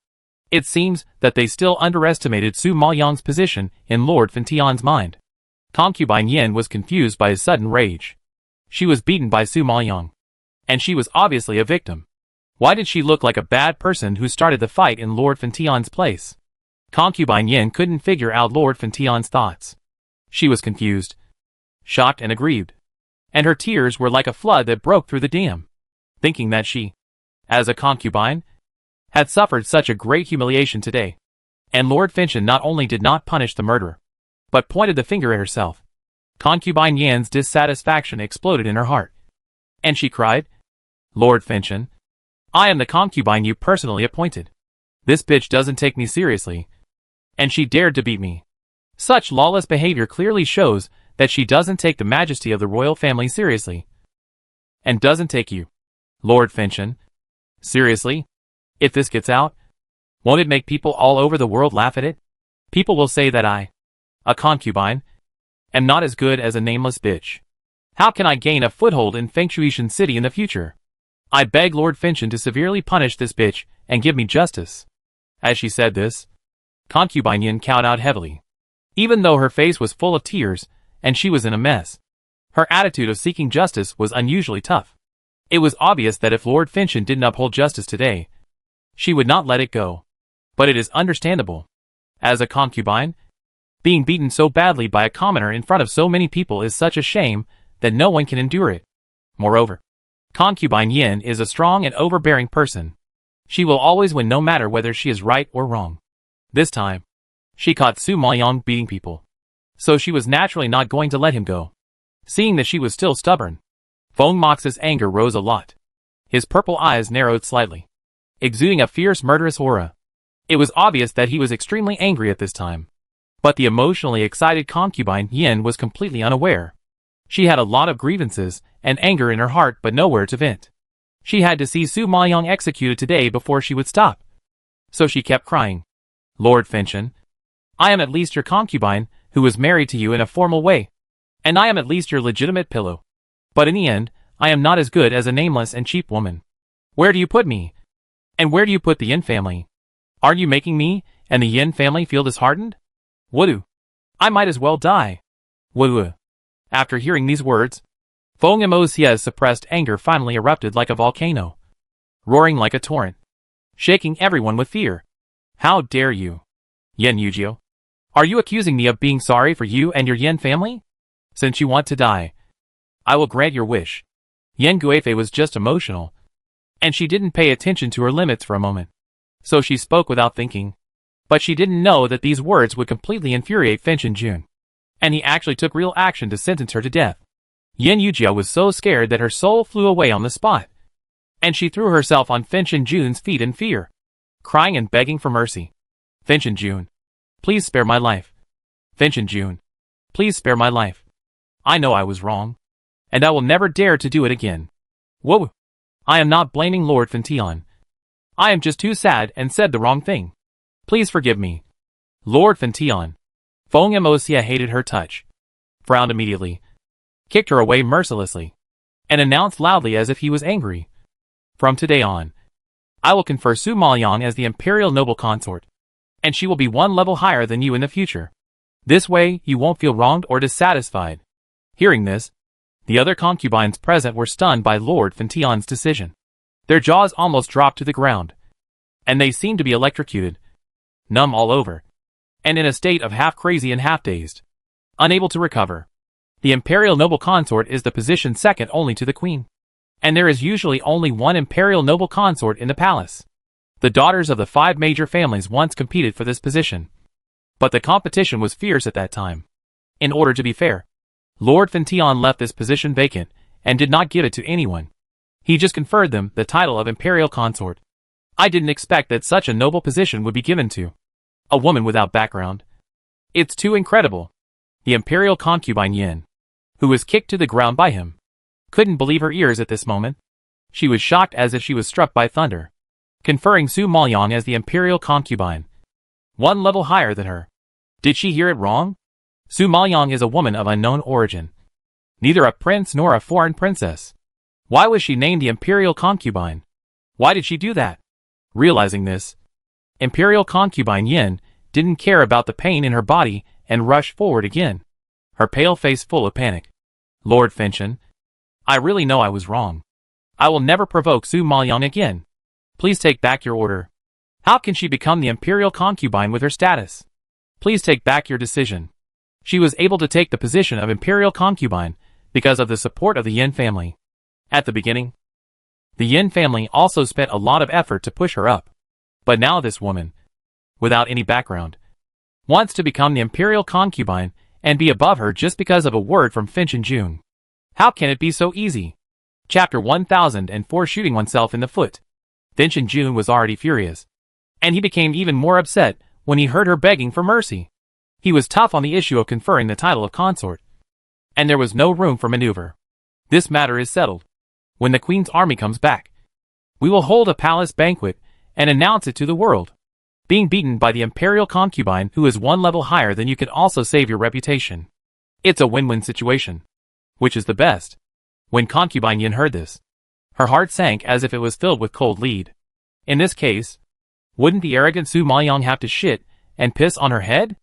Speaker 1: It seems that they still underestimated Su Maoyang's position in Lord Fintion's mind. Concubine Yin was confused by his sudden rage. She was beaten by Su Maoyang, and she was obviously a victim. Why did she look like a bad person who started the fight in Lord Fintion's place? Concubine Yin couldn't figure out Lord Fintion's thoughts. She was confused, shocked and aggrieved, and her tears were like a flood that broke through the dam, thinking that she, as a concubine, had suffered such a great humiliation today. And Lord Finchon not only did not punish the murderer, but pointed the finger at herself. Concubine Yin's dissatisfaction exploded in her heart, and she cried, "Lord Finchon, I am the concubine you personally appointed. This bitch doesn't take me seriously, and she dared to beat me." Such lawless behavior clearly shows that she doesn't take the majesty of the royal family seriously, and doesn't take you, Lord Finchon, seriously. If this gets out, won't it make people all over the world laugh at it? People will say that I, a concubine, am not as good as a nameless bitch. How can I gain a foothold in Fengshuishan City in the future? I beg Lord Finchon to severely punish this bitch and give me justice." As she said this, Concubine Yin cowed out heavily. Even though her face was full of tears and she was in a mess, her attitude of seeking justice was unusually tough. It was obvious that if Lord Finchon didn't uphold justice today, she would not let it go. But it is understandable. As a concubine, being beaten so badly by a commoner in front of so many people is such a shame that no one can endure it. Moreover, Concubine Yin is a strong and overbearing person. She will always win no matter whether she is right or wrong. This time, she caught Su Maoyang beating people, so she was naturally not going to let him go. Seeing that she was still stubborn, Feng Mox's anger rose a lot. His purple eyes narrowed slightly, exuding a fierce murderous aura. It was obvious that he was extremely angry at this time. But the emotionally excited concubine Yin was completely unaware. She had a lot of grievances and anger in her heart but nowhere to vent. She had to see Su Maoyang executed today before she would stop. So she kept crying, "Lord Finchon, I am at least your concubine who was married to you in a formal way, and I am at least your legitimate pillow. But in the end, I am not as good as a nameless and cheap woman. Where do you put me? And where do you put the Yin family? Are you making me and the Yin family feel disheartened? Woo! I might as well die. Woo!" After hearing these words, Feng Mosia's suppressed anger finally erupted like a volcano, roaring like a torrent, shaking everyone with fear. "How dare you, Yin Yujio? Are you accusing me of being sorry for you and your Yin family? Since you want to die, I will grant your wish." Yin Guifei was just emotional, and she didn't pay attention to her limits for a moment, so she spoke without thinking. But she didn't know that these words would completely infuriate Finchon Jun, and he actually took real action to sentence her to death. Yin Yujia was so scared that her soul flew away on the spot, and she threw herself on Finchon Jun's feet in fear, crying and begging for mercy. "Finchon Jun, please spare my life. Finchon Jun, please spare my life. I know I was wrong, and I will never dare to do it again. Whoa! I am not blaming Lord Fintion. I am just too sad and said the wrong thing. Please forgive me, Lord Fintion." Feng Mosia hated her touch, frowned immediately, kicked her away mercilessly, and announced loudly as if he was angry, "From today on, I will confer Su Maoyang as the imperial noble consort, and she will be one level higher than you in the future. This way you won't feel wronged or dissatisfied." Hearing this, the other concubines present were stunned by Lord Fintion's decision. Their jaws almost dropped to the ground, and they seemed to be electrocuted, numb all over, and in a state of half crazy and half dazed, unable to recover. The imperial noble consort is the position second only to the queen, and there is usually only one imperial noble consort in the palace. The daughters of the 5 major families once competed for this position, but the competition was fierce at that time. In order to be fair, Lord Fention left this position vacant and did not give it to anyone. He just conferred them the title of imperial consort. I didn't expect that such a noble position would be given to a woman without background. It's too incredible. The imperial concubine Yin, who was kicked to the ground by him, couldn't believe her ears at this moment. She was shocked as if she was struck by thunder, conferring Su Maoyang as the imperial concubine, one level higher than her. Did she hear it wrong? Su Maoyang is a woman of unknown origin, neither a prince nor a foreign princess. Why was she named the imperial concubine? Why did she do that? Realizing this, imperial concubine Yin didn't care about the pain in her body and rushed forward again, her pale face full of panic. Lord Fention, I really know I was wrong. I will never provoke Su Maoyang again. Please take back your order. How can she become the imperial concubine with her status? Please take back your decision. She was able to take the position of imperial concubine because of the support of the Yin family. At the beginning, the Yin family also spent a lot of effort to push her up. But now this woman, without any background, wants to become the imperial concubine and be above her just because of a word from Finch and June. How can it be so easy? Chapter 1004 Shooting oneself in the foot. Finch and June was already furious, and he became even more upset when he heard her begging for mercy. He was tough on the issue of conferring the title of consort, and there was no room for maneuver. This matter is settled. When the Queen's army comes back, we will hold a palace banquet and announce it to the world. Being beaten by the imperial concubine who is one level higher than you can also save your reputation. It's a win-win situation. Which is the best? When concubine Yin heard this, her heart sank as if it was filled with cold lead. In this case, wouldn't the arrogant Su Maoyang have to shit and piss on her head?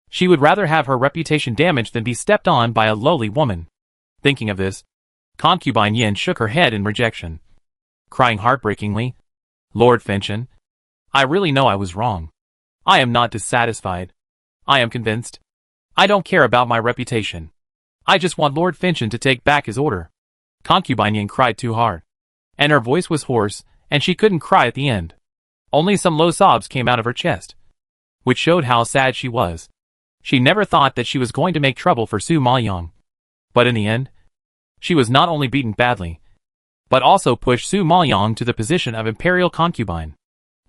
Speaker 1: She would rather have her reputation damaged than be stepped on by a lowly woman. Thinking of this, concubine Yin shook her head in rejection, crying heartbreakingly, Lord Fention, I really know I was wrong. I am not dissatisfied. I am convinced. I don't care about my reputation. I just want Lord Fention to take back his order. Concubine Yin cried too hard, and her voice was hoarse, and she couldn't cry at the end. Only some low sobs came out of her chest, which showed how sad she was. She never thought that she was going to make trouble for Su Maoyang. But in the end, she was not only beaten badly, but also pushed Su Maoyang to the position of imperial concubine.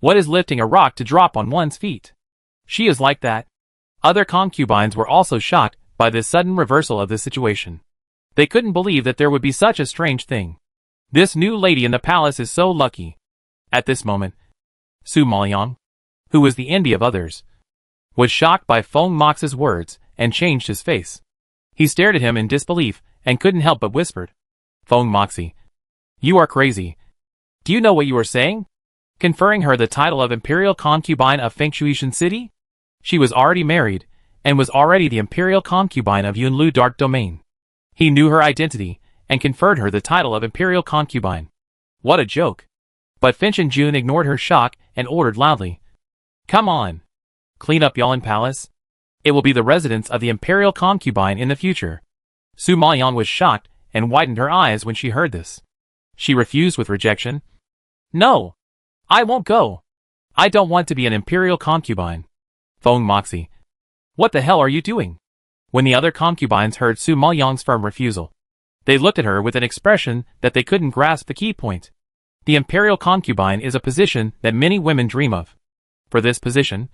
Speaker 1: What is lifting a rock to drop on one's feet? She is like that. Other concubines were also shocked by this sudden reversal of the situation. They couldn't believe that there would be such a strange thing. This new lady in the palace is so lucky. At this moment, Su Maoyang, who was the envy of others, was shocked by Feng Mox's words and changed his face. He stared at him in disbelief and couldn't help but whispered, Feng Moxie, you are crazy. Do you know what you are saying? Conferring her the title of imperial concubine of Fengshuishan City? She was already married, and was already the imperial concubine of Yunlu Dark Domain. He knew her identity, and conferred her the title of imperial concubine. What a joke. But Finch and June ignored her shock and ordered loudly, come on. Clean up Yalin Palace. It will be the residence of the imperial concubine in the future. Su Maoyang was shocked and widened her eyes when she heard this. She refused with rejection. No. I won't go. I don't want to be an imperial concubine. Feng Moxie. What the hell are you doing? When the other concubines heard Su Maoyang's firm refusal, they looked at her with an expression that they couldn't grasp the key point. The imperial concubine is a position that many women dream of. For this position,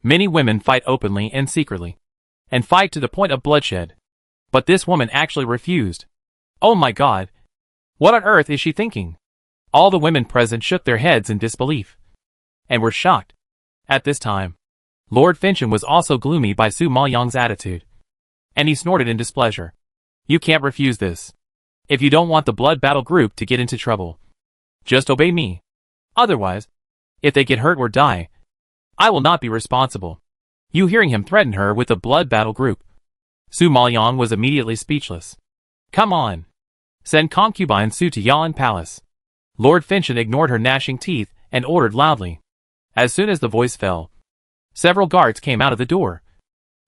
Speaker 1: many women fight openly and secretly, and fight to the point of bloodshed. But this woman actually refused. Oh my God. What on earth is she thinking? All the women present shook their heads in disbelief, and were shocked. At this time, Lord Fincham was also gloomy by Su Maoyang's attitude, and he snorted in displeasure. You can't refuse this. If you don't want the blood battle group to get into trouble, just obey me. Otherwise, if they get hurt or die, I will not be responsible. You hearing him threaten her with the blood battle group. Su Maoyang was immediately speechless. Come on. Send concubine Su to Yalin Palace. Lord Finchon ignored her gnashing teeth and ordered loudly. As soon as the voice fell, several guards came out of the door,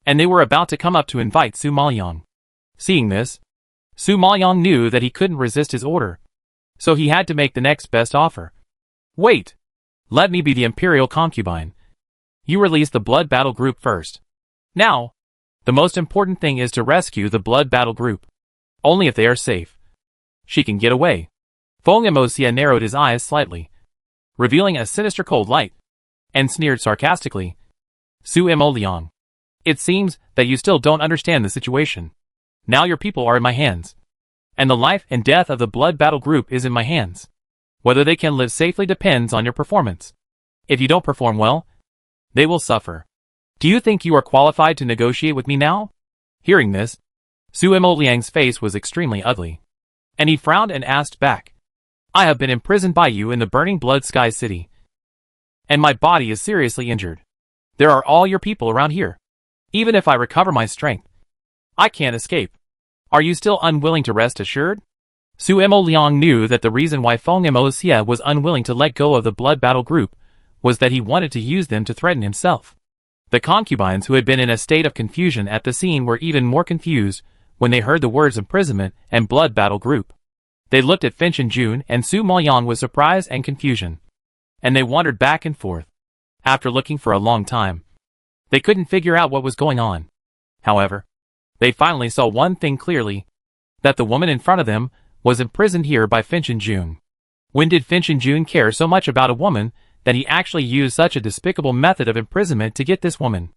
Speaker 1: and they were about to come up to invite Su Maoyong. Seeing this, Su Maoyong knew that he couldn't resist his order, so he had to make the next best offer. Wait! Let me be the Imperial Concubine. You release the Blood Battle Group first. Now, the most important thing is to rescue the Blood Battle Group. Only if they are safe, she can get away. Feng Emosia narrowed his eyes slightly, revealing a sinister cold light, and sneered sarcastically. Su Liang, it seems that you still don't understand the situation. Now your people are in my hands, and the life and death of the Blood Battle Group is in my hands. Whether they can live safely depends on your performance. If you don't perform well, they will suffer. Do you think you are qualified to negotiate with me now? Hearing this, Su Liang's face was extremely ugly, and he frowned and asked back. I have been imprisoned by you in the burning Blood Sky City, and my body is seriously injured. There are all your people around here. Even if I recover my strength, I can't escape. Are you still unwilling to rest assured? Su Liang knew that the reason why Feng Emosia was unwilling to let go of the Blood Battle Group was that he wanted to use them to threaten himself. The concubines who had been in a state of confusion at the scene were even more confused when they heard the words imprisonment and Blood Battle Group. They looked at Finch and June, and Su Maoyong with surprise and confusion, and they wandered back and forth. After looking for a long time, they couldn't figure out what was going on. However, they finally saw one thing clearly, that the woman in front of them was imprisoned here by Finch and June. When did Finch and June care so much about a woman that he actually used such a despicable method of imprisonment to get this woman?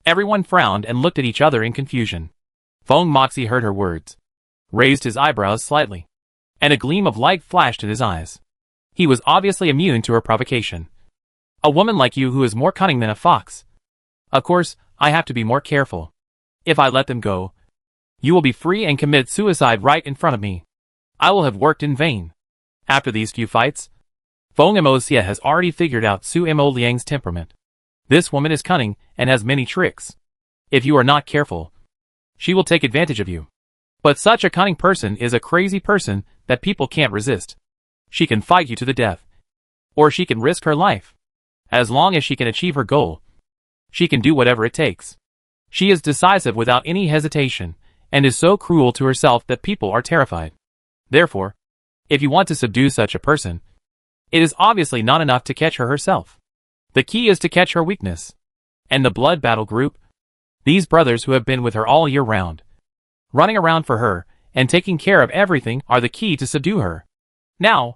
Speaker 1: Everyone frowned and looked at each other in confusion. Feng Moxie heard her words, raised his eyebrows slightly, and a gleam of light flashed in his eyes. He was obviously immune to her provocation. A woman like you who is more cunning than a fox. Of course, I have to be more careful. If I let them go, you will be free and commit suicide right in front of me. I will have worked in vain. After these few fights, Feng Emosia has already figured out Su Liang's temperament. This woman is cunning and has many tricks. If you are not careful, she will take advantage of you. But such a cunning person is a crazy person that people can't resist. She can fight you to the death, or she can risk her life. As long as she can achieve her goal, she can do whatever it takes. She is decisive without any hesitation, and is so cruel to herself that people are terrified. Therefore, if you want to subdue such a person, it is obviously not enough to catch her herself. The key is to catch her weakness. And the Blood Battle Group, these brothers who have been with her all year round, running around for her and taking care of everything, are the key to subdue her. Now,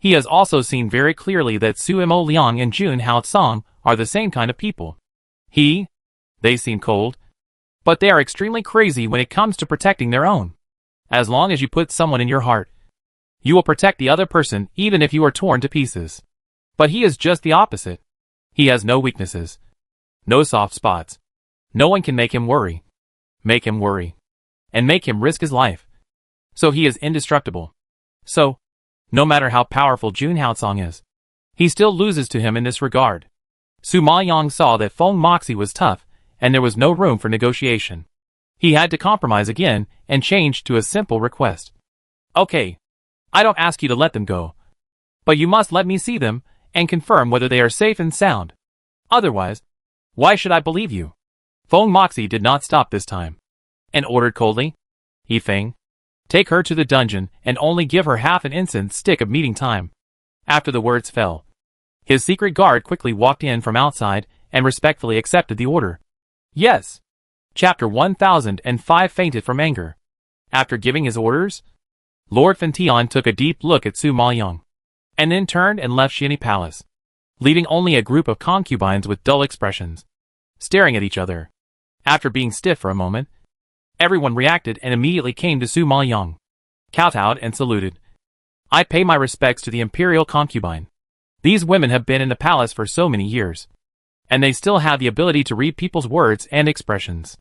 Speaker 1: he has also seen very clearly that Su Liang and Jun Haotsong are the same kind of people. They seem cold, but they are extremely crazy when it comes to protecting their own. As long as you put someone in your heart, you will protect the other person even if you are torn to pieces. But he is just the opposite. He has no weaknesses, no soft spots. No one can make him worry, and make him risk his life. So he is indestructible. So, no matter how powerful Jun Haotsong is, he still loses to him in this regard. Su Maoyong saw that Feng Moxie was tough, and there was no room for negotiation. He had to compromise again and change to a simple request. Okay, I don't ask you to let them go, but you must let me see them and confirm whether they are safe and sound. Otherwise, why should I believe you? Feng Moxie did not stop this time, and ordered coldly, Feng, take her to the dungeon and only give her half an incense stick of meeting time. After the words fell, his secret guard quickly walked in from outside and respectfully accepted the order. Yes. Chapter 1005 fainted from anger. After giving his orders, Lord Fentian took a deep look at Su Maoyong, and then turned and left Shiani Palace, leaving only a group of concubines with dull expressions, staring at each other. After being stiff for a moment, everyone reacted and immediately came to Su Maoyong, kowtowed and saluted. I pay my respects to the Imperial Concubine. These women have been in the palace for so many years, and they still have the ability to read people's words and expressions.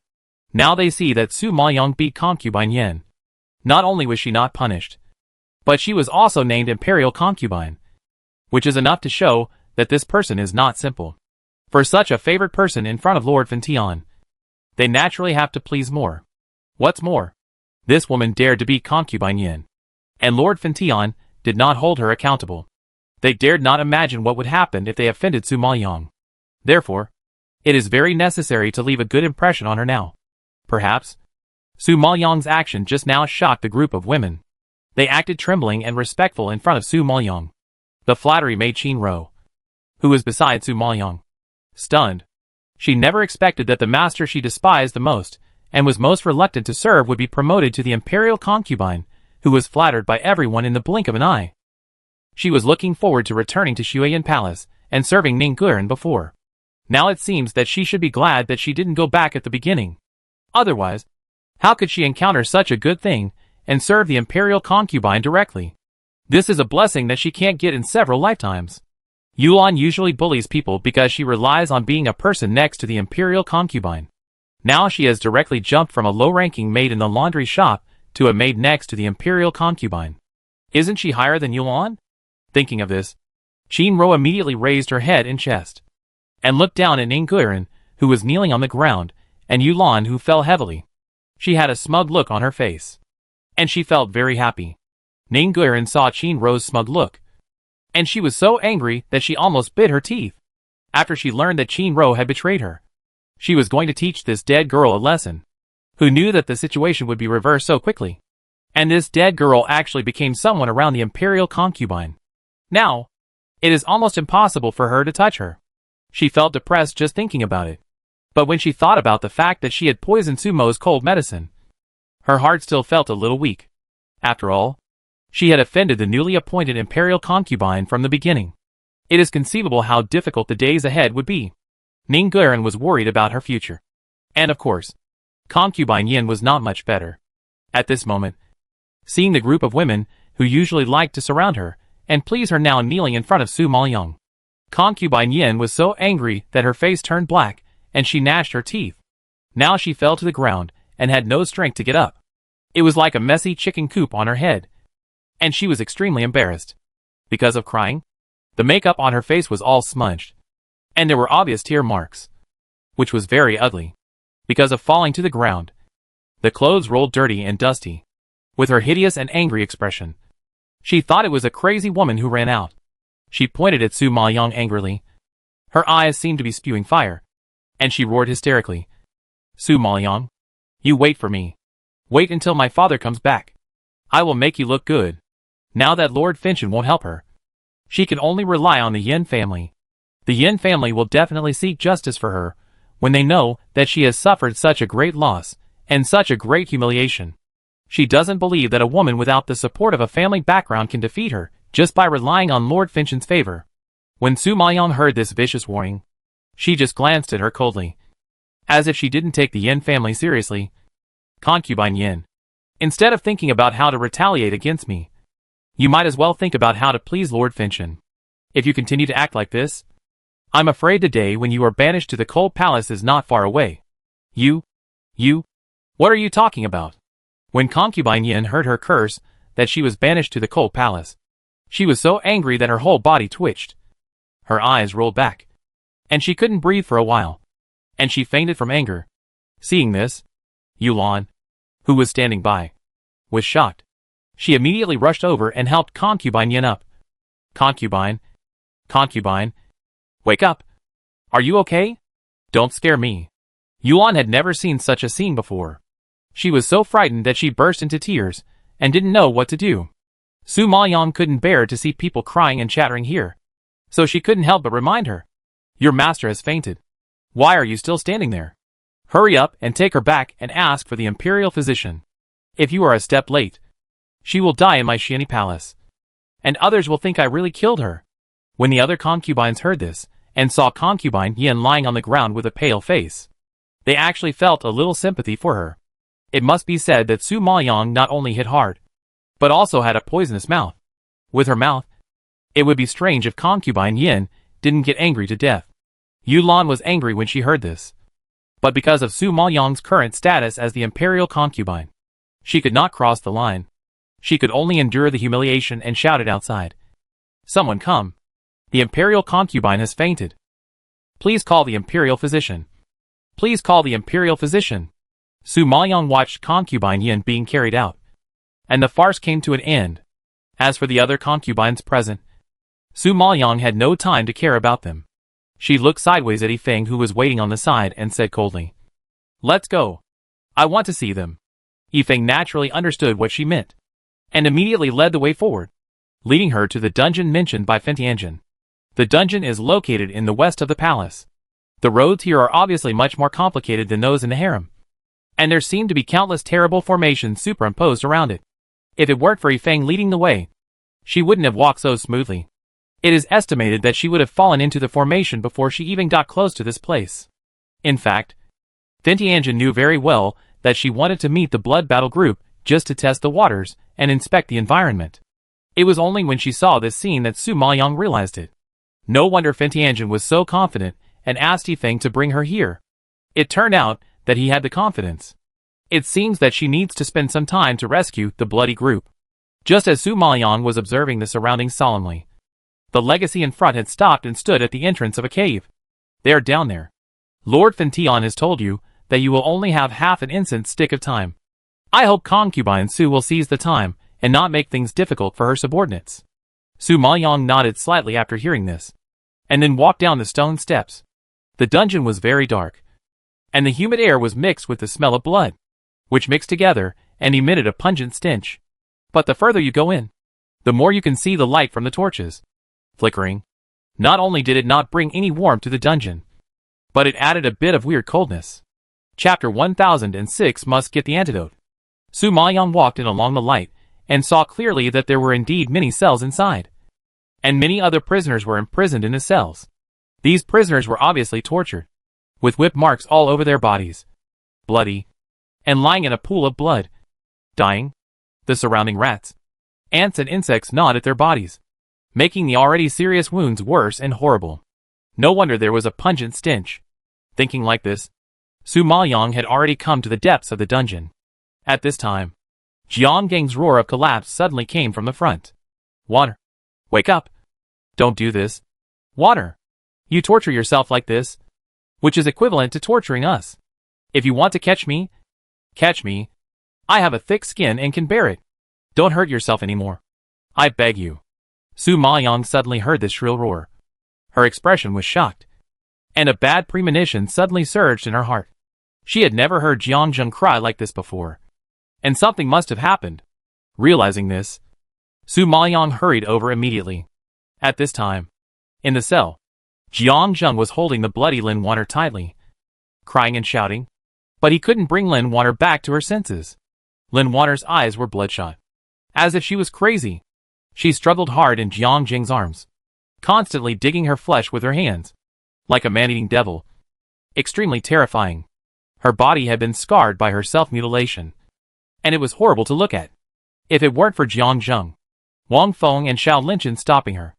Speaker 1: Now they see that Su Maoyong beat Concubine Yen. Not only was she not punished, but she was also named Imperial Concubine, which is enough to show that this person is not simple. For such a favored person in front of Lord Fentian, they naturally have to please more. What's more, this woman dared to beat Concubine Yin, and Lord Fentian did not hold her accountable. They dared not imagine what would happen if they offended Su Maoyang. Therefore, it is very necessary to leave a good impression on her now. Perhaps, Su Maoyang's action just now shocked the group of women. They acted trembling and respectful in front of Su Maoyang. The flattery made Qin Ro, who was beside Su Maoyang, stunned. She never expected that the master she despised the most, and was most reluctant to serve, would be promoted to the imperial concubine, who was flattered by everyone in the blink of an eye. She was looking forward to returning to Shuyan Palace, and serving Ning Guren before. Now it seems that she should be glad that she didn't go back at the beginning. Otherwise, how could she encounter such a good thing, and serve the imperial concubine directly? This is a blessing that she can't get in several lifetimes. Yulan usually bullies people because she relies on being a person next to the imperial concubine. Now she has directly jumped from a low-ranking maid in the laundry shop to a maid next to the imperial concubine. Isn't she higher than Yulan? Thinking of this, Qin Ro immediately raised her head and chest, and looked down at Ning Guren, who was kneeling on the ground, and Yulan, who fell heavily. She had a smug look on her face, and she felt very happy. Ning Guren saw Qin Ro's smug look, and she was so angry that she almost bit her teeth. After she learned that Qin Ro had betrayed her, she was going to teach this dead girl a lesson. Who knew that the situation would be reversed so quickly? And this dead girl actually became someone around the imperial concubine. Now, it is almost impossible for her to touch her. She felt depressed just thinking about it. But when she thought about the fact that she had poisoned Sumo's cold medicine, her heart still felt a little weak. After all, she had offended the newly appointed imperial concubine from the beginning. It is conceivable how difficult the days ahead would be. Ning Guren was worried about her future. And of course, Concubine Yin was not much better. At this moment, seeing the group of women who usually liked to surround her and please her now kneeling in front of Su Maoyang, Concubine Yin was so angry that her face turned black and she gnashed her teeth. Now she fell to the ground and had no strength to get up. It was like a messy chicken coop on her head, and she was extremely embarrassed. Because of crying, the makeup on her face was all smudged, and there were obvious tear marks, which was very ugly. Because of falling to the ground, the clothes rolled dirty and dusty. With her hideous and angry expression, she thought it was a crazy woman who ran out. She pointed at Su Maoyang angrily. Her eyes seemed to be spewing fire, and she roared hysterically. Su Maoyang, you wait for me. Wait until my father comes back. I will make you look good. Now that Lord Finchen won't help her, she can only rely on the Yin family. The Yin family will definitely seek justice for her when they know that she has suffered such a great loss and such a great humiliation. She doesn't believe that a woman without the support of a family background can defeat her just by relying on Lord Finchen's favor. When Su Maoyang heard this vicious warning, she just glanced at her coldly, as if she didn't take the Yin family seriously. Concubine Yin, instead of thinking about how to retaliate against me, you might as well think about how to please Lord Finchen. If you continue to act like this, I'm afraid the day when you are banished to the cold palace is not far away. You? What are you talking about? When Concubine Yin heard her curse that she was banished to the cold palace, she was so angry that her whole body twitched. Her eyes rolled back, and she couldn't breathe for a while, and she fainted from anger. Seeing this, Yulan, who was standing by, was shocked. She immediately rushed over and helped Concubine Yin up. Concubine, wake up. Are you okay? Don't scare me. Yulan had never seen such a scene before. She was so frightened that she burst into tears and didn't know what to do. Su Maoyang couldn't bear to see people crying and chattering here, so she couldn't help but remind her. Your master has fainted. Why are you still standing there? Hurry up and take her back and ask for the imperial physician. If you are a step late, she will die in my Shiani palace, and others will think I really killed her. When the other concubines heard this, and saw Concubine Yin lying on the ground with a pale face, they actually felt a little sympathy for her. It must be said that Su Maoyang not only hit hard, but also had a poisonous mouth. With her mouth, it would be strange if Concubine Yin didn't get angry to death. Yulan was angry when she heard this, but because of Su Maoyang's current status as the imperial concubine, she could not cross the line. She could only endure the humiliation and shouted outside. Someone come. The imperial concubine has fainted. Please call the imperial physician. Please call the imperial physician. Su Maoyang watched Concubine Yin being carried out, and the farce came to an end. As for the other concubines present, Su Maoyang had no time to care about them. She looked sideways at Yifeng, who was waiting on the side, and said coldly, "Let's go. I want to see them." Yifeng naturally understood what she meant, and immediately led the way forward, leading her to the dungeon mentioned by Fentianjin. The dungeon is located in the west of the palace. The roads here are obviously much more complicated than those in the harem, and there seem to be countless terrible formations superimposed around it. If it weren't for Yifeng leading the way, she wouldn't have walked so smoothly. It is estimated that she would have fallen into the formation before she even got close to this place. In fact, Fentianjin knew very well that she wanted to meet the blood battle group just to test the waters and inspect the environment. It was only when she saw this scene that Su Maoyang realized it. No wonder Fentianjin was so confident and asked Yifeng to bring her here. It turned out that he had the confidence. It seems that she needs to spend some time to rescue the bloody group. Just as Su Maoyang was observing the surroundings solemnly, the legacy in front had stopped and stood at the entrance of a cave. "They are down there. Lord Fentian has told you that you will only have half an instant stick of time. I hope Concubine Su will seize the time and not make things difficult for her subordinates." Su Maoyang nodded slightly after hearing this, and then walked down the stone steps. The dungeon was very dark, and the humid air was mixed with the smell of blood, which mixed together and emitted a pungent stench. But the further you go in, the more you can see the light from the torches flickering. Not only did it not bring any warmth to the dungeon, but it added a bit of weird coldness. Chapter 1006 Must Get the Antidote. Su Maoyang walked in along the light and saw clearly that there were indeed many cells inside, and many other prisoners were imprisoned in the cells. These prisoners were obviously tortured, with whip marks all over their bodies, bloody, and lying in a pool of blood, dying. The surrounding rats, ants and insects gnawed at their bodies, making the already serious wounds worse and horrible. No wonder there was a pungent stench. Thinking like this, Su Maoyang had already come to the depths of the dungeon. At this time, Jiang Gang's roar of collapse suddenly came from the front. "Water! Wake up! Don't do this! Water! You torture yourself like this, which is equivalent to torturing us. If you want to catch me, catch me. I have a thick skin and can bear it. Don't hurt yourself anymore. I beg you." Su Maoyang suddenly heard this shrill roar. Her expression was shocked, and a bad premonition suddenly surged in her heart. She had never heard Jiang Zheng cry like this before, and something must have happened. Realizing this, Su Maoyang hurried over immediately. At this time, in the cell, Jiang Zheng was holding the bloody Lin Water tightly, crying and shouting, but he couldn't bring Lin Water back to her senses. Lin Water's eyes were bloodshot, as if she was crazy. She struggled hard in Jiang Zheng's arms, constantly digging her flesh with her hands, like a man-eating devil. Extremely terrifying. Her body had been scarred by her self-mutilation, and it was horrible to look at. If it weren't for Jiang Zheng, Wang Feng and Xiao Linchen stopping her,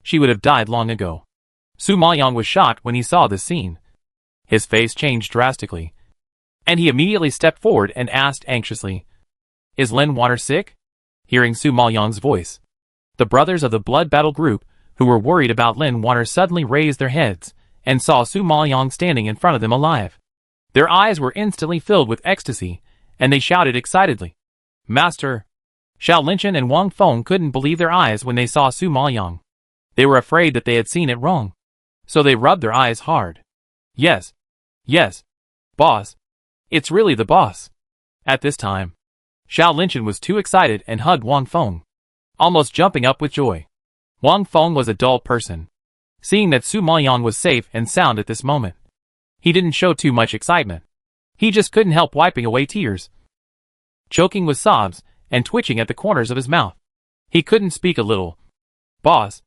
Speaker 1: she would have died long ago. Su Maoyang was shocked when he saw this scene. His face changed drastically, and he immediately stepped forward and asked anxiously, "Is Lin Water sick?" Hearing Su Maoyang's voice, the brothers of the blood battle group, who were worried about Lin Water, suddenly raised their heads and saw Su Maoyang standing in front of them alive. Their eyes were instantly filled with ecstasy, and they shouted excitedly, "Master!" Xiao Linchen and Wang Feng couldn't believe their eyes when they saw Su Maoyang. They were afraid that they had seen it wrong, so they rubbed their eyes hard. Yes, boss. It's really the boss." At this time, Xiao Linchen was too excited and hugged Wang Feng, almost jumping up with joy. Wang Feng was a dull person. Seeing that Su Maoyang was safe and sound at this moment, he didn't show too much excitement. He just couldn't help wiping away tears, choking with sobs and twitching at the corners of his mouth. He couldn't speak a little. "Boss,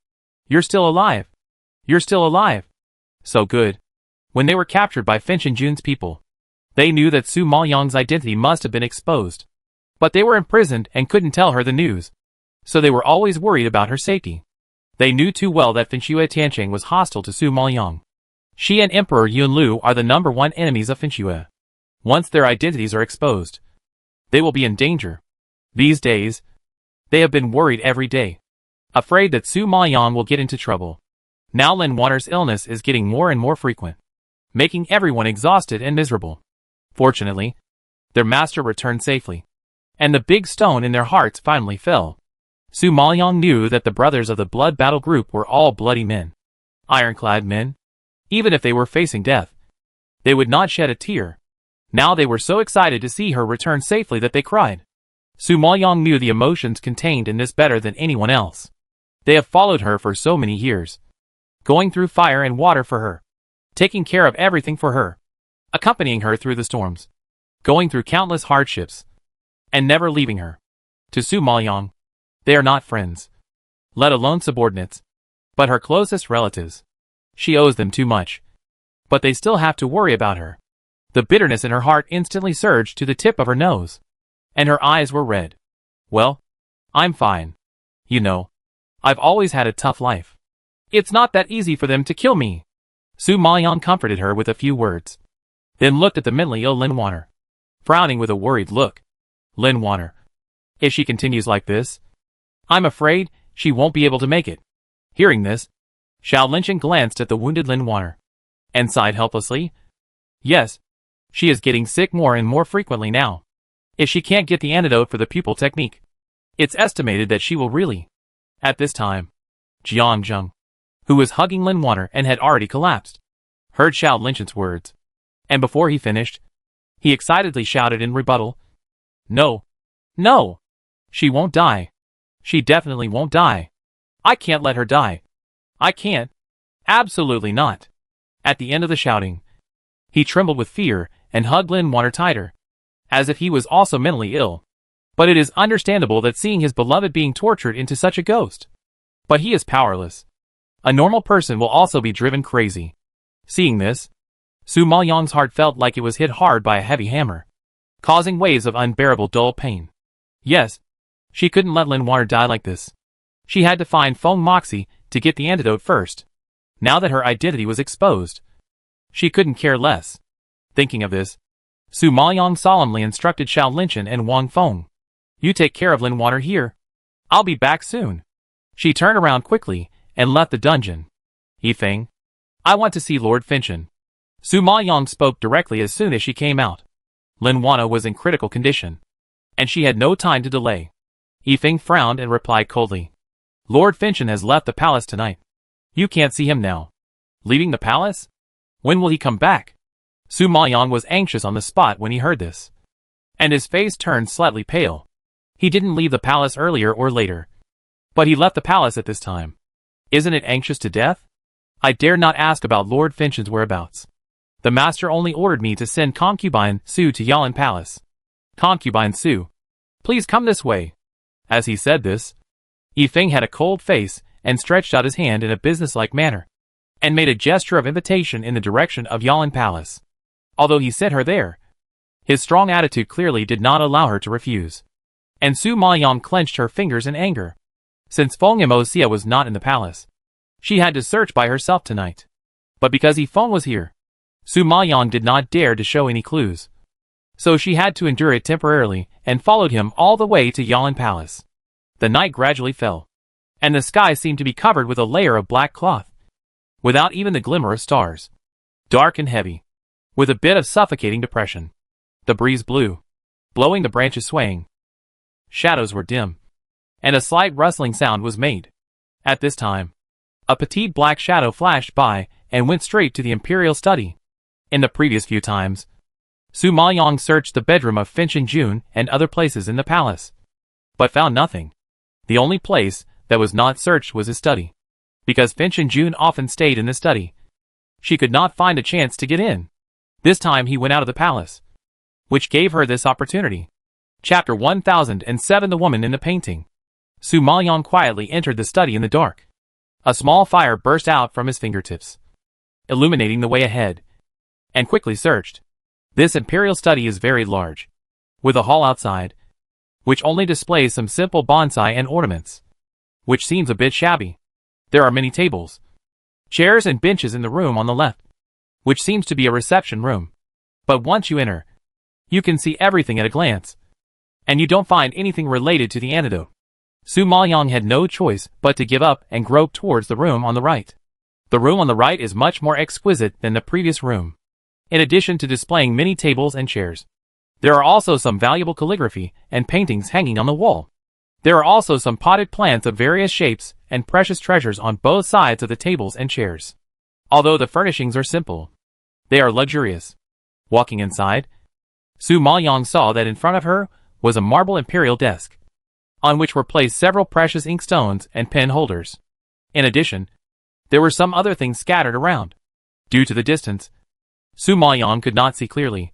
Speaker 1: you're still alive. You're still alive. So good." When they were captured by Fentianjin's people, they knew that Su Maoyang's identity must have been exposed. But they were imprisoned and couldn't tell her the news, so they were always worried about her safety. They knew too well that Fenxue Tiancheng was hostile to Su Maoyang. She and Emperor Yunlu are the #1 enemies of Fenxue. Once their identities are exposed, they will be in danger. These days, they have been worried every day, afraid that Su Maoyang will get into trouble. Now Lin Water's illness is getting more and more frequent, making everyone exhausted and miserable. Fortunately, their master returned safely, and the big stone in their hearts finally fell. Su Maoyong knew that the brothers of the blood battle group were all bloody men. Ironclad men. Even if they were facing death, they would not shed a tear. Now they were so excited to see her return safely that they cried. Su Maoyong knew the emotions contained in this better than anyone else. They have followed her for so many years, going through fire and water for her, taking care of everything for her, accompanying her through the storms, going through countless hardships, and never leaving her. To Su Maoyong, they are not friends, let alone subordinates, but her closest relatives. She owes them too much, but they still have to worry about her. The bitterness in her heart instantly surged to the tip of her nose, and her eyes were red. Well, I'm fine. You know, I've always had a tough life. It's not that easy for them to kill me. Su Maoyong comforted her with a few words, then looked at the mentally ill Lin Wanner, frowning with a worried look. Lin Wanner, if she continues like this, I'm afraid she won't be able to make it. Hearing this, Xiao Linchen glanced at the wounded Lin Wanner, and sighed helplessly. Yes, she is getting sick more and more frequently now. If she can't get the antidote for the pupil technique, it's estimated that she will really. At this time, Jiang Zheng, who was hugging Lin Wanner and had already collapsed, heard Xiao Linchen's words, and before he finished, he excitedly shouted in rebuttal, No! No! She won't die. She definitely won't die. I can't let her die. I can't. Absolutely not. At the end of the shouting, he trembled with fear and hugged Lin Wanner tighter, as if he was also mentally ill. But it is understandable that seeing his beloved being tortured into such a ghost. But he is powerless. A normal person will also be driven crazy. Seeing this, Su Maoyong's heart felt like it was hit hard by a heavy hammer, causing waves of unbearable dull pain. Yes, she couldn't let Lin Wanner die like this. She had to find Feng Moxie to get the antidote first. Now that her identity was exposed, she couldn't care less. Thinking of this, Su Maoyong solemnly instructed Xiao Linchen and Wang Feng. You take care of Lin Wanner here. I'll be back soon. She turned around quickly and left the dungeon. Yifeng, I want to see Lord Finchen. Su Maoyong spoke directly as soon as she came out. Lin Wanner was in critical condition, and she had no time to delay. Yifeng frowned and replied coldly. Lord Finchen has left the palace tonight. You can't see him now. Leaving the palace? When will he come back? Su Maoyong was anxious on the spot when he heard this, and his face turned slightly pale. He didn't leave the palace earlier or later, but he left the palace at this time. Isn't it anxious to death? I dare not ask about Lord Finchen's whereabouts. The master only ordered me to send Concubine Su to Yalan Palace. Concubine Su, please come this way. As he said this, Yifeng had a cold face and stretched out his hand in a businesslike manner, and made a gesture of invitation in the direction of Yalan Palace. Although he sent her there, his strong attitude clearly did not allow her to refuse. And Su Maoyong clenched her fingers in anger. Since Feng Moxie was not in the palace, she had to search by herself tonight. But because Yifeng was here, Su Maoyong did not dare to show any clues. So she had to endure it temporarily and followed him all the way to Yalan Palace. The night gradually fell, and the sky seemed to be covered with a layer of black cloth, without even the glimmer of stars. Dark and heavy, with a bit of suffocating depression. The breeze blew, blowing the branches swaying. Shadows were dim, and a slight rustling sound was made. At this time, a petite black shadow flashed by and went straight to the imperial study. In the previous few times, Su Maoyong searched the bedroom of Finchen Jun and other places in the palace, but found nothing. The only place that was not searched was his study. Because Finchen Jun often stayed in the study, she could not find a chance to get in. This time he went out of the palace, which gave her this opportunity. Chapter 1007 The Woman in the Painting. Su Maoyong quietly entered the study in the dark. A small fire burst out from his fingertips, illuminating the way ahead, and quickly searched. This imperial study is very large, with a hall outside, which only displays some simple bonsai and ornaments, which seems a bit shabby. There are many tables, chairs and benches in the room on the left, which seems to be a reception room. But once you enter, you can see everything at a glance, and you don't find anything related to the antidote. Su Maoyong had no choice but to give up and grope towards the room on the right. The room on the right is much more exquisite than the previous room. In addition to displaying many tables and chairs, there are also some valuable calligraphy and paintings hanging on the wall. There are also some potted plants of various shapes and precious treasures on both sides of the tables and chairs. Although the furnishings are simple, they are luxurious. Walking inside, Su Maoyang saw that in front of her was a marble imperial desk, on which were placed several precious inkstones and pen holders. In addition, there were some other things scattered around. Due to the distance, Su Maoyang could not see clearly,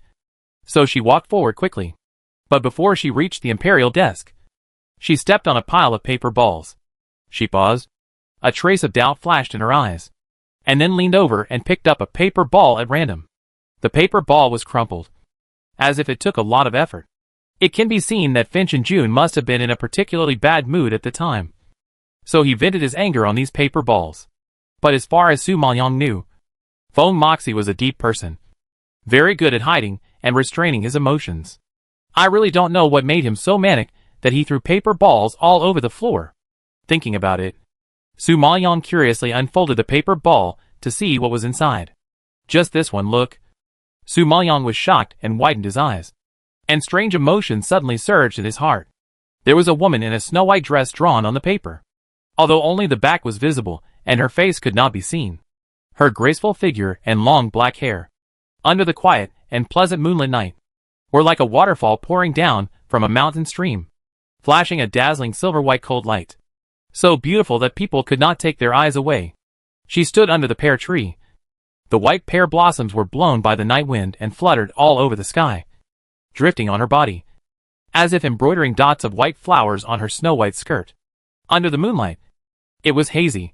Speaker 1: so she walked forward quickly. But before she reached the imperial desk, she stepped on a pile of paper balls. She paused. A trace of doubt flashed in her eyes, and then leaned over and picked up a paper ball at random. The paper ball was crumpled, as if it took a lot of effort. It can be seen that Finch and June must have been in a particularly bad mood at the time, so he vented his anger on these paper balls. But as far as Su Maoyang knew, Feng Moxie was a deep person, very good at hiding and restraining his emotions. I really don't know what made him so manic that he threw paper balls all over the floor. Thinking about it, Su Maoyang curiously unfolded the paper ball to see what was inside. Just this one look. Su Maoyang was shocked and widened his eyes, and strange emotions suddenly surged in his heart. There was a woman in a snow-white dress drawn on the paper, although only the back was visible and her face could not be seen. Her graceful figure and long black hair, under the quiet and pleasant moonlit night, were like a waterfall pouring down from a mountain stream, flashing a dazzling silver-white cold light, so beautiful that people could not take their eyes away. She stood under the pear tree. The white pear blossoms were blown by the night wind and fluttered all over the sky, drifting on her body, as if embroidering dots of white flowers on her snow-white skirt. Under the moonlight, it was hazy,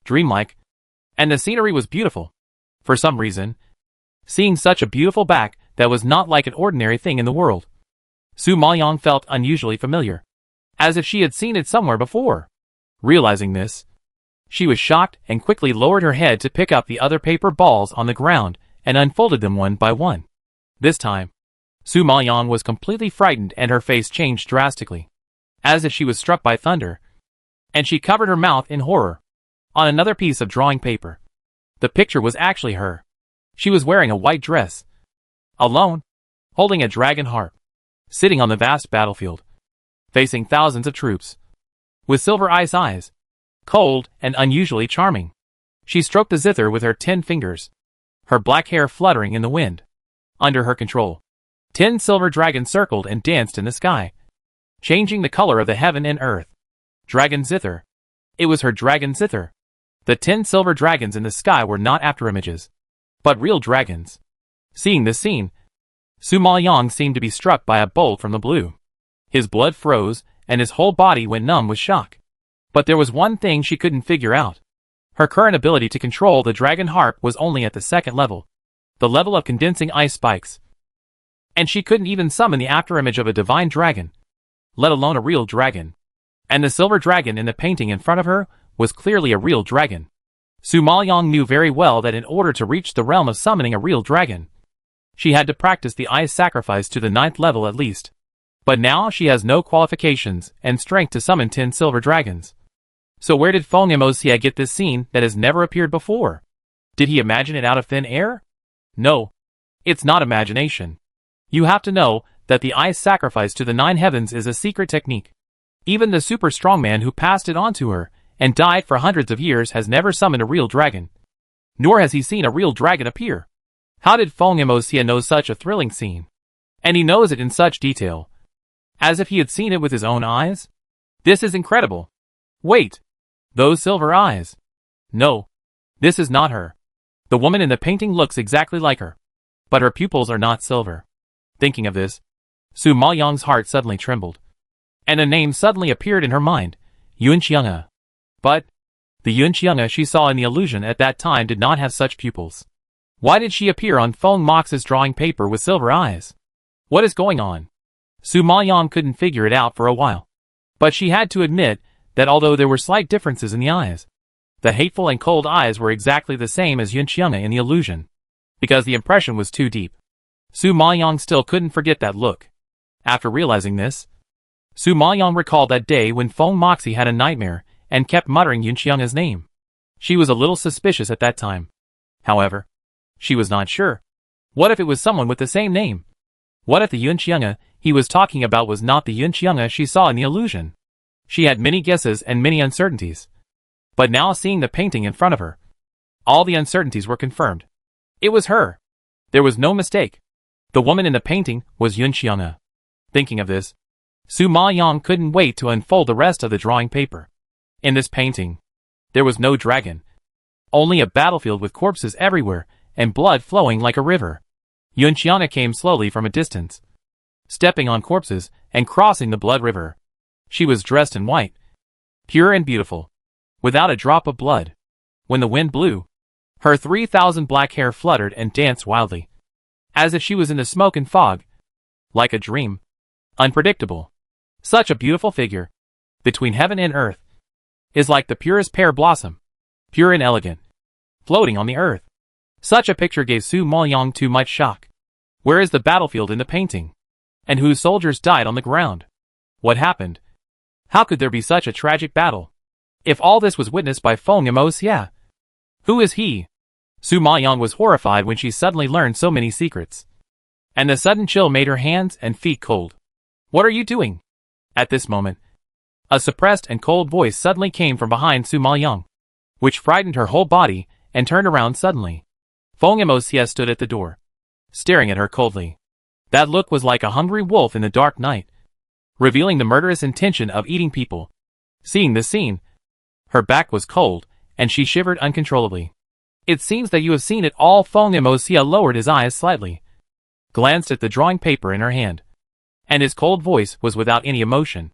Speaker 1: dreamlike, and the scenery was beautiful. For some reason, seeing such a beautiful back that was not like an ordinary thing in the world, Su Maoyang felt unusually familiar, as if she had seen it somewhere before. Realizing this, she was shocked and quickly lowered her head to pick up the other paper balls on the ground and unfolded them one by one. This time, Su Maoyang was completely frightened and her face changed drastically, as if she was struck by thunder, and she covered her mouth in horror. On another piece of drawing paper, the picture was actually her. She was wearing a white dress, alone, holding a dragon harp, sitting on the vast battlefield, facing thousands of troops, with silver ice eyes, cold and unusually charming. She stroked the zither with her 10 fingers, her black hair fluttering in the wind. Under her control, 10 silver dragons circled and danced in the sky, changing the color of the heaven and earth. Dragon zither. It was her dragon zither. The 10 silver dragons in the sky were not afterimages, but real dragons. Seeing this scene, Su Maoyang seemed to be struck by a bolt from the blue. His blood froze, and his whole body went numb with shock. But there was one thing she couldn't figure out. Her current ability to control the dragon harp was only at the 2nd level, the level of condensing ice spikes. And she couldn't even summon the afterimage of a divine dragon, let alone a real dragon. And the silver dragon in the painting in front of her was clearly a real dragon. Su Maoyang knew very well that in order to reach the realm of summoning a real dragon, she had to practice the ice sacrifice to the 9th level at least. But now she has no qualifications and strength to summon 10 silver dragons. So where did Feng Moxie get this scene that has never appeared before? Did he imagine it out of thin air? No. It's not imagination. You have to know that the ice sacrifice to the 9 heavens is a secret technique. Even the super strong man who passed it on to her and died for hundreds of years has never summoned a real dragon. Nor has he seen a real dragon appear. How did Feng Moxie know such a thrilling scene? And he knows it in such detail, as if he had seen it with his own eyes? This is incredible. Wait. Those silver eyes. No. This is not her. The woman in the painting looks exactly like her, but her pupils are not silver. Thinking of this, Su Maoyang's heart suddenly trembled, and a name suddenly appeared in her mind, Yunqianga. But the Yunqianga she saw in the illusion at that time did not have such pupils. Why did she appear on Feng Moxie's drawing paper with silver eyes? What is going on? Su Maoyang couldn't figure it out for a while, but she had to admit that although there were slight differences in the eyes, the hateful and cold eyes were exactly the same as Yunqianga in the illusion. Because the impression was too deep, Su Maoyang still couldn't forget that look. After realizing this, Su Maoyang recalled that day when Feng Moxie had a nightmare and kept muttering Yunqianga's name. She was a little suspicious at that time. However, she was not sure. What if it was someone with the same name? What if the Yunqianga he was talking about was not the Yunqianga she saw in the illusion? She had many guesses and many uncertainties. But now seeing the painting in front of her, all the uncertainties were confirmed. It was her. There was no mistake. The woman in the painting was Yun Xiang'e. Thinking of this, Su Maoyang couldn't wait to unfold the rest of the drawing paper. In this painting, there was no dragon. Only a battlefield with corpses everywhere and blood flowing like a river. Yun Xiang'e came slowly from a distance, stepping on corpses and crossing the blood river. She was dressed in white, pure and beautiful, without a drop of blood. When the wind blew, her 3,000 black hair fluttered and danced wildly, as if she was in the smoke and fog, like a dream. Unpredictable. Such a beautiful figure, between heaven and earth, is like the purest pear blossom, pure and elegant, floating on the earth. Such a picture gave Su Maoyang too much shock. Where is the battlefield in the painting? And whose soldiers died on the ground? What happened? How could there be such a tragic battle? If all this was witnessed by Feng Yimou, who is he? Su Maoyang was horrified when she suddenly learned so many secrets. And the sudden chill made her hands and feet cold. What are you doing? At this moment, a suppressed and cold voice suddenly came from behind Su Maoyang, which frightened her whole body and turned around suddenly. Feng Yimou stood at the door, staring at her coldly. That look was like a hungry wolf in the dark night, revealing the murderous intention of eating people. Seeing this scene, her back was cold, and she shivered uncontrollably. It seems that you have seen it all. Feng Yimou lowered his eyes slightly, glanced at the drawing paper in her hand, and his cold voice was without any emotion.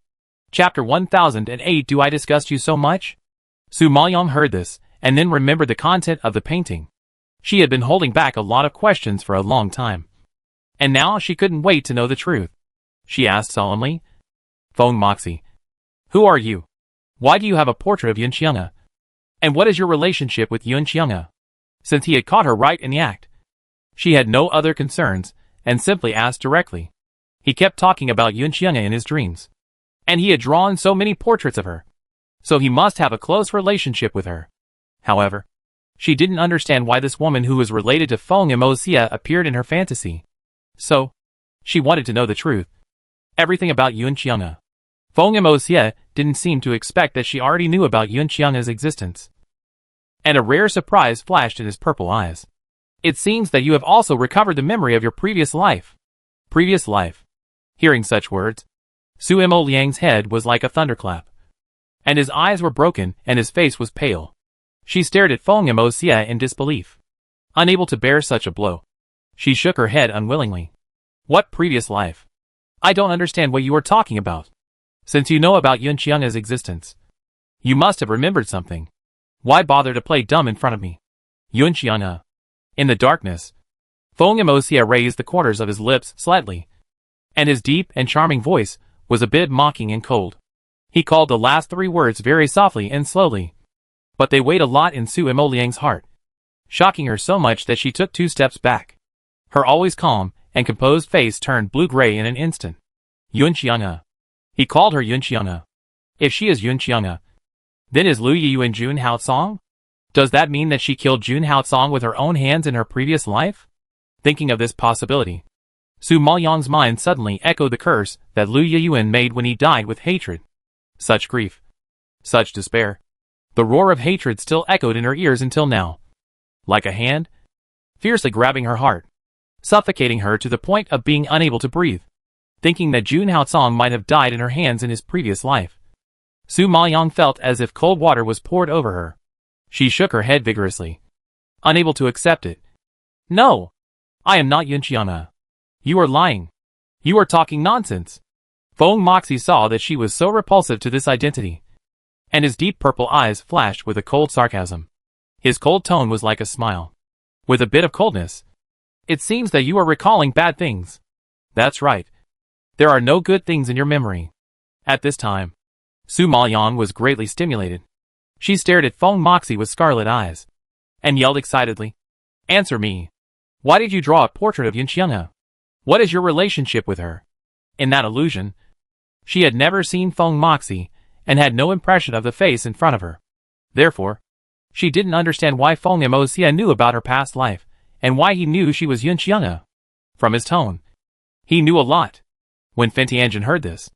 Speaker 1: Chapter 1008. Do I disgust you so much? Su Maoyang heard this, and then remembered the content of the painting. She had been holding back a lot of questions for a long time, and now she couldn't wait to know the truth. She asked solemnly, Feng Moxie, who are you? Why do you have a portrait of Yun Xiang'e? And what is your relationship with Yun Xiang'e? Since he had caught her right in the act, she had no other concerns, and simply asked directly. He kept talking about Yun Xiang'e in his dreams, and he had drawn so many portraits of her, so he must have a close relationship with her. However, she didn't understand why this woman who was related to Feng Yimou appeared in her fantasy. So, she wanted to know the truth. Everything about Yun Xiang'e. Feng Yimou didn't seem to expect that she already knew about Yun Xiang'e's existence. And a rare surprise flashed in his purple eyes. It seems that you have also recovered the memory of your previous life. Previous life. Hearing such words, Su Liang's head was like a thunderclap, and his eyes were broken and his face was pale. She stared at Feng Yimou in disbelief. Unable to bear such a blow, she shook her head unwillingly. What previous life? I don't understand what you are talking about. Since you know about Yun Xiang'e's existence, you must have remembered something. Why bother to play dumb in front of me? Yun Xiang'e. In the darkness, Feng Yimou raised the corners of his lips slightly, and his deep and charming voice was a bit mocking and cold. He called the last three words very softly and slowly, but they weighed a lot in Su Liang's heart, shocking her so much that she took 2 steps back. Her always calm and composed face turned blue-gray in an instant. Yun Xiang'e. He called her Yun Xiang'e. If she is Yun Xiang'e, then is Lu Yiyuan Jun Haocong? Does that mean that she killed Jun Haocong with her own hands in her previous life? Thinking of this possibility, Su Maoyang's mind suddenly echoed the curse that Lu Yiyuan made when he died with hatred. Such grief, such despair. The roar of hatred still echoed in her ears until now, like a hand, fiercely grabbing her heart, suffocating her to the point of being unable to breathe. Thinking that Jun Haocong might have died in her hands in his previous life, Su Maoyang felt as if cold water was poured over her. She shook her head vigorously, unable to accept it. No! I am not Yun Xiang'e. You are lying. You are talking nonsense. Feng Moxie saw that she was so repulsive to this identity, and his deep purple eyes flashed with a cold sarcasm. His cold tone was like a smile, with a bit of coldness. It seems that you are recalling bad things. That's right. There are no good things in your memory. At this time, Su Maoyang was greatly stimulated. She stared at Feng Moxie with scarlet eyes, and yelled excitedly, Answer me. Why did you draw a portrait of Yun Xiang'e? What is your relationship with her? In that illusion, she had never seen Feng Moxie, and had no impression of the face in front of her. Therefore, she didn't understand why Feng Yimou knew about her past life, and why he knew she was Yun Xiang'e. From his tone, he knew a lot. When Fentianjin heard this,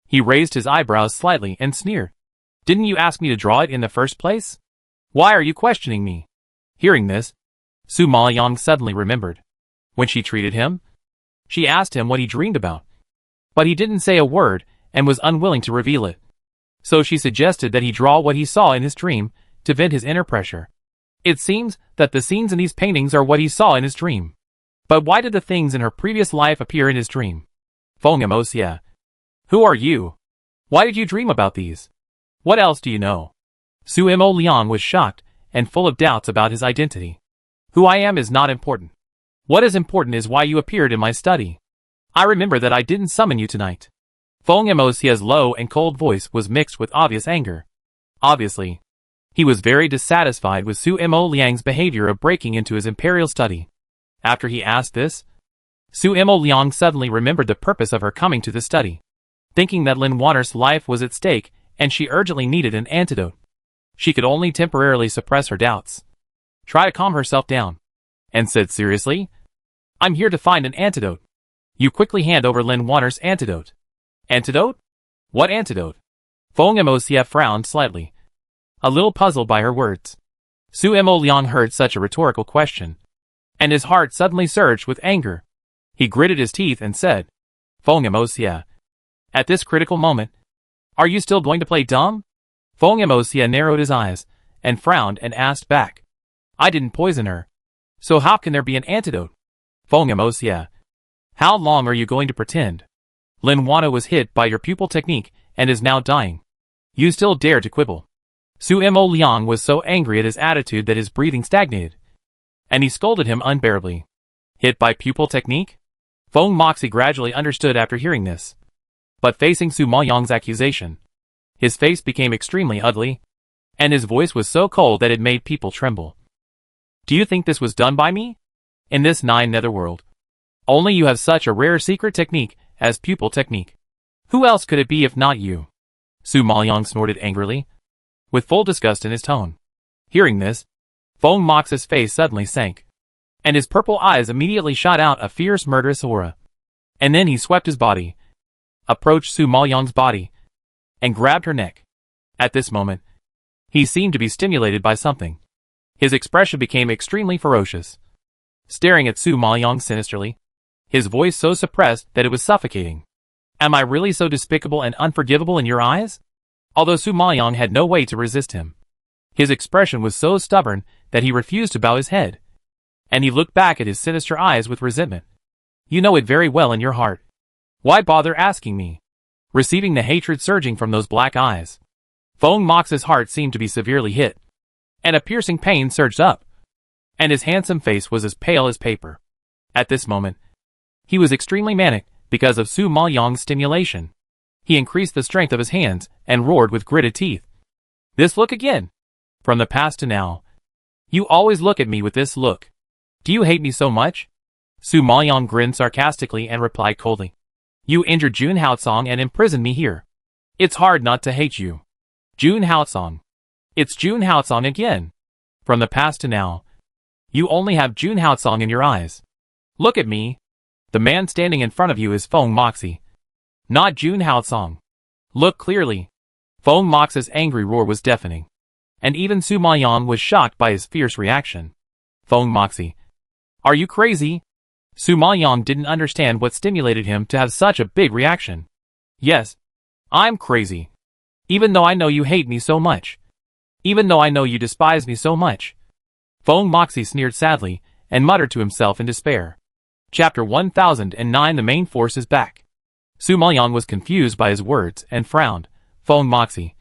Speaker 1: He raised his eyebrows slightly and sneered. Didn't you ask me to draw it in the first place? Why are you questioning me? Hearing this, Su Maoyang suddenly remembered. When she treated him, she asked him what he dreamed about. But he didn't say a word and was unwilling to reveal it. So she suggested that he draw what he saw in his dream to vent his inner pressure. It seems that the scenes in these paintings are what he saw in his dream. But why did the things in her previous life appear in his dream? Feng, who are you? Why did you dream about these? What else do you know? Su Liang was shocked and full of doubts about his identity. Who I am is not important. What is important is why you appeared in my study. I remember that I didn't summon you tonight. Feng Mosia's low and cold voice was mixed with obvious anger. Obviously, he was very dissatisfied with Su Liang's behavior of breaking into his imperial study. After he asked this, Su Liang suddenly remembered the purpose of her coming to the study. Thinking that Lin Wanner's life was at stake and she urgently needed an antidote, she could only temporarily suppress her doubts. Try to calm herself down. And said seriously, I'm here to find an antidote. You quickly hand over Lin Wanner's antidote. Antidote? What antidote? Feng Mosia frowned slightly, a little puzzled by her words. Su Liang heard such a rhetorical question, and his heart suddenly surged with anger. He gritted his teeth and said, Feng Mosia, at this critical moment, are you still going to play dumb? Feng Mosia narrowed his eyes and frowned and asked back. I didn't poison her. So how can there be an antidote? Feng Mosia, how long are you going to pretend? Lin Wanner was hit by your pupil technique and is now dying. You still dare to quibble. Su Liang was so angry at his attitude that his breathing stagnated, and he scolded him unbearably. Hit by pupil technique? Feng Moxie gradually understood after hearing this. But facing Su Maoyang's accusation, his face became extremely ugly, and his voice was so cold that it made people tremble. Do you think this was done by me? In this nine netherworld, only you have such a rare secret technique as pupil technique. Who else could it be if not you? Su Maoyang snorted angrily, with full disgust in his tone. Hearing this, Feng Mox's face suddenly sank, and his purple eyes immediately shot out a fierce murderous aura. And then he swept his body, approached Su Maoyang's body, and grabbed her neck. At this moment, he seemed to be stimulated by something. His expression became extremely ferocious, staring at Su Maoyang sinisterly, his voice so suppressed that it was suffocating. Am I really so despicable and unforgivable in your eyes? Although Su Maoyang had no way to resist him, his expression was so stubborn that he refused to bow his head, and he looked back at his sinister eyes with resentment. You know it very well in your heart. Why bother asking me? Receiving the hatred surging from those black eyes, Feng Mox's heart seemed to be severely hit, and a piercing pain surged up, and his handsome face was as pale as paper. At this moment, he was extremely manic because of Su Maoyang's stimulation. He increased the strength of his hands and roared with gritted teeth. This look again! From the past to now, you always look at me with this look. Do you hate me so much? Su Maoyang grinned sarcastically and replied coldly. You injured Jun Haotsong and imprisoned me here. It's hard not to hate you. Jun Haotsong. It's Jun Haotsong again. From the past to now, you only have Jun Haotsong in your eyes. Look at me. The man standing in front of you is Feng Moxie, not Jun Haotsong. Look clearly. Feng Mox's angry roar was deafening, and even Su Maoyang was shocked by his fierce reaction. Feng Moxie, are you crazy? Su Maoyang didn't understand what stimulated him to have such a big reaction. Yes, I'm crazy. Even though I know you hate me so much. Even though I know you despise me so much. Feng Moxie sneered sadly and muttered to himself in despair. Chapter 1009. The main force is back. Su Maoyang was confused by his words and frowned. Feng Moxie,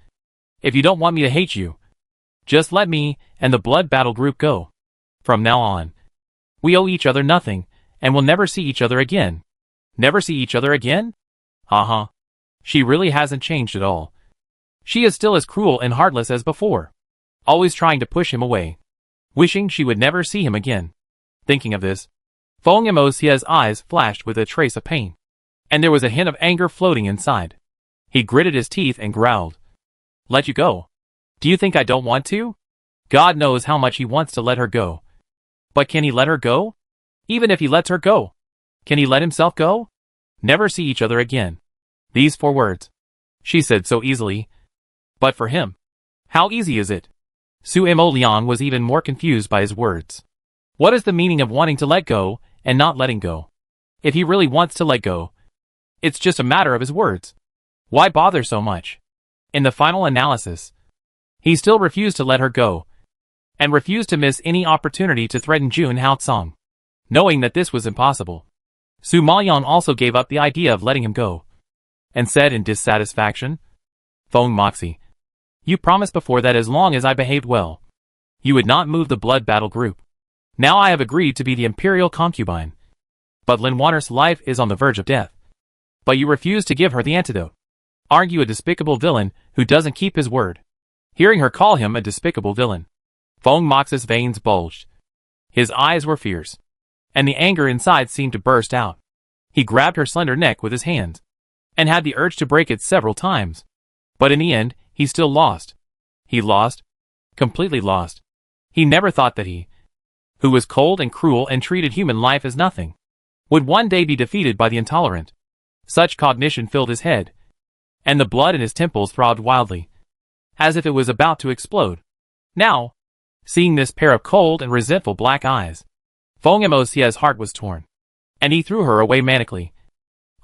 Speaker 1: if you don't want me to hate you, just let me and the blood battle group go. From now on, we owe each other nothing, and we'll never see each other again. Never see each other again? Haha. She really hasn't changed at all. She is still as cruel and heartless as before, always trying to push him away, wishing she would never see him again. Thinking of this, Feng Mosia's eyes flashed with a trace of pain, and there was a hint of anger floating inside. He gritted his teeth and growled. Let you go? Do you think I don't want to? God knows how much he wants to let her go. But can he let her go? Even if he lets her go, can he let himself go? Never see each other again. These 4 words, she said so easily. But for him, how easy is it? Su Mo Liang was even more confused by his words. What is the meaning of wanting to let go and not letting go? If he really wants to let go, it's just a matter of his words. Why bother so much? In the final analysis, he still refused to let her go, and refused to miss any opportunity to threaten Jun Haotsong. Knowing that this was impossible, Su Maoyang also gave up the idea of letting him go, and said in dissatisfaction, Feng Moxie, you promised before that as long as I behaved well, you would not move the blood battle group. Now I have agreed to be the imperial concubine. But Lin Wanner's life is on the verge of death. But you refuse to give her the antidote. Aren't you a despicable villain who doesn't keep his word? Hearing her call him a despicable villain, Feng Mox's veins bulged. His eyes were fierce, and the anger inside seemed to burst out. He grabbed her slender neck with his hands, and had the urge to break it several times. But in the end, he still lost. He lost. Completely lost. He never thought that he, who was cold and cruel and treated human life as nothing, would one day be defeated by the intolerant. Such cognition filled his head, and the blood in his temples throbbed wildly, as if it was about to explode. Now, seeing this pair of cold and resentful black eyes, Feng Mo's heart was torn, and he threw her away manically,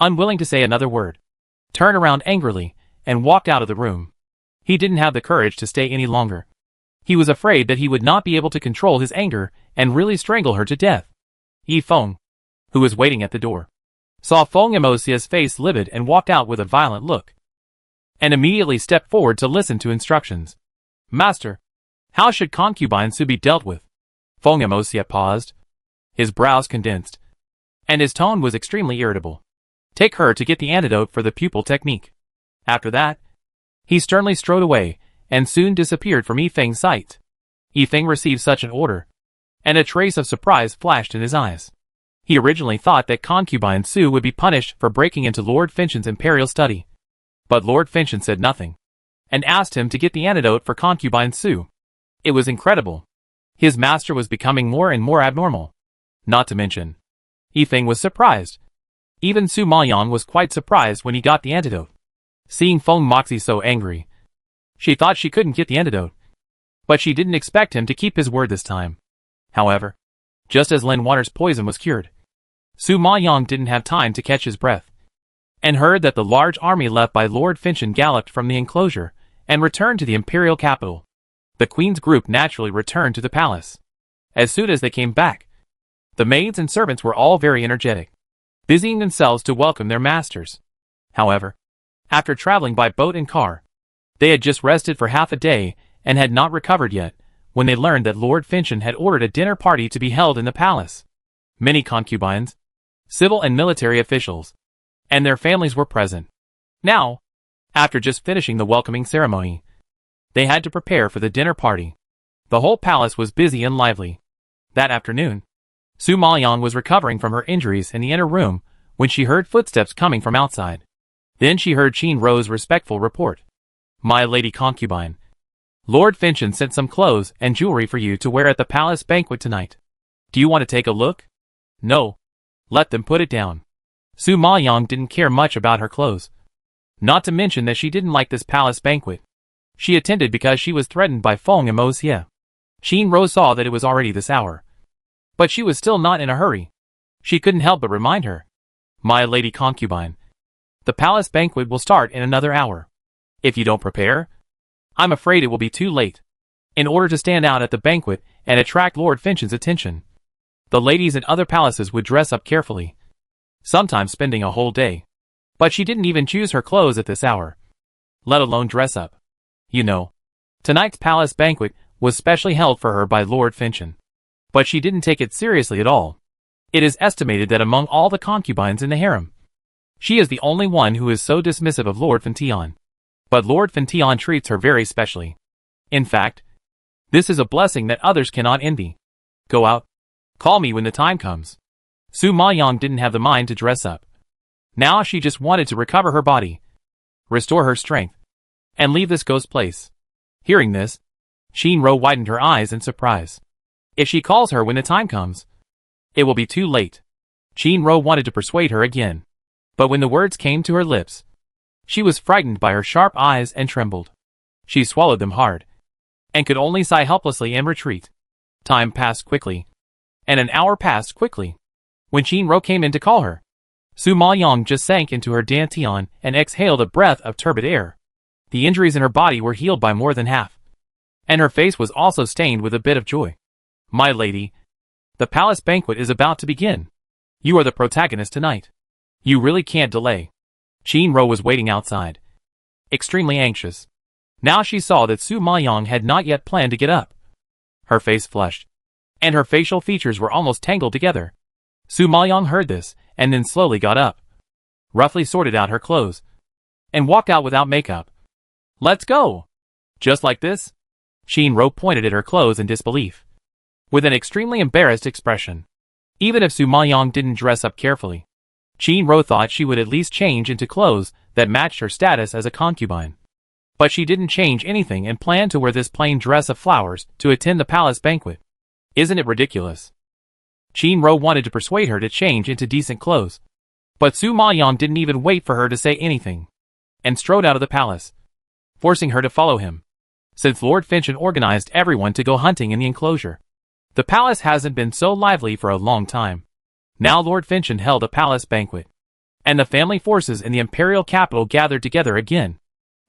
Speaker 1: unwilling to say another word, turned around angrily, and walked out of the room. He didn't have the courage to stay any longer. He was afraid that he would not be able to control his anger and really strangle her to death. Yi Feng, who was waiting at the door, saw Feng Mo's face livid and walked out with a violent look, and immediately stepped forward to listen to instructions. Master, how should Concubine Su be dealt with? Feng Mo paused. His brows condensed, and his tone was extremely irritable. Take her to get the antidote for the pupil technique. After that, he sternly strode away, and soon disappeared from Yi Feng's sight. Yi Feng received such an order, and a trace of surprise flashed in his eyes. He originally thought that Concubine Su would be punished for breaking into Lord Finchen's imperial study. But Lord Finchen said nothing, and asked him to get the antidote for Concubine Su. It was incredible. His master was becoming more and more abnormal. Not to mention, Yi Feng was surprised. Even Su Maoyang was quite surprised when he got the antidote. Seeing Feng Moxie so angry, she thought she couldn't get the antidote. But she didn't expect him to keep his word this time. However, just as Lin Wanner's poison was cured, Su Maoyang didn't have time to catch his breath, and heard that the large army left by Lord Finchen galloped from the enclosure and returned to the imperial capital. The queen's group naturally returned to the palace. As soon as they came back, the maids and servants were all very energetic, busying themselves to welcome their masters. However, after traveling by boat and car, they had just rested for half a day and had not recovered yet, when they learned that Lord Finchen had ordered a dinner party to be held in the palace. Many concubines, civil and military officials, and their families were present. Now, after just finishing the welcoming ceremony, they had to prepare for the dinner party. The whole palace was busy and lively. That afternoon, Su Maoyang was recovering from her injuries in the inner room when she heard footsteps coming from outside. Then she heard Qin Ro's respectful report. My lady concubine, Lord Finchen sent some clothes and jewelry for you to wear at the palace banquet tonight. Do you want to take a look? No. Let them put it down. Su Maoyang didn't care much about her clothes. Not to mention that she didn't like this palace banquet. She attended because she was threatened by Feng and Mo Xie. Qin Ro saw that it was already this hour, but she was still not in a hurry. She couldn't help but remind her. My lady concubine, the palace banquet will start in another hour. If you don't prepare, I'm afraid it will be too late. In order to stand out at the banquet and attract Lord Finchen's attention, the ladies in other palaces would dress up carefully, sometimes spending a whole day. But she didn't even choose her clothes at this hour, let alone dress up. You know, tonight's palace banquet was specially held for her by Lord Finchen. But she didn't take it seriously at all. It is estimated that among all the concubines in the harem, she is the only one who is so dismissive of Lord Fintion. But Lord Fintion treats her very specially. In fact, this is a blessing that others cannot envy. Go out. Call me when the time comes. Su Maoyang didn't have the mind to dress up. Now she just wanted to recover her body, restore her strength, and leave this ghost place. Hearing this, Qin Ro widened her eyes in surprise. If she calls her when the time comes, it will be too late. Qin Ro wanted to persuade her again, but when the words came to her lips, She was frightened by her sharp eyes and trembled. She swallowed them hard, and could only sigh helplessly and retreat. Time passed quickly, and an hour passed quickly. When Shinro came in to call her, Su Maoyong just sank into her dantian and exhaled a breath of turbid air. The injuries in her body were healed by more than half, and her face was also stained with a bit of joy. My lady, the palace banquet is about to begin. You are the protagonist tonight. You really can't delay. Shinro was waiting outside, extremely anxious. Now she saw that Su Maoyong had not yet planned to get up. Her face flushed, and her facial features were almost tangled together. Su Maoyong heard this, and then slowly got up, roughly sorted out her clothes, and walked out without makeup. Let's go! Just like this? Shinro pointed at her clothes in disbelief, with an extremely embarrassed expression. Even if Su Maoyong didn't dress up carefully, Shinro thought she would at least change into clothes that matched her status as a concubine. But she didn't change anything and planned to wear this plain dress of flowers to attend the palace banquet. Isn't it ridiculous? Shinro wanted to persuade her to change into decent clothes, but Su Maoyong didn't even wait for her to say anything, and strode out of the palace, forcing her to follow him. Since Lord Finchen organized everyone to go hunting in the enclosure, the palace hasn't been so lively for a long time. Now Lord Finchen held a palace banquet, and the family forces in the imperial capital gathered together again,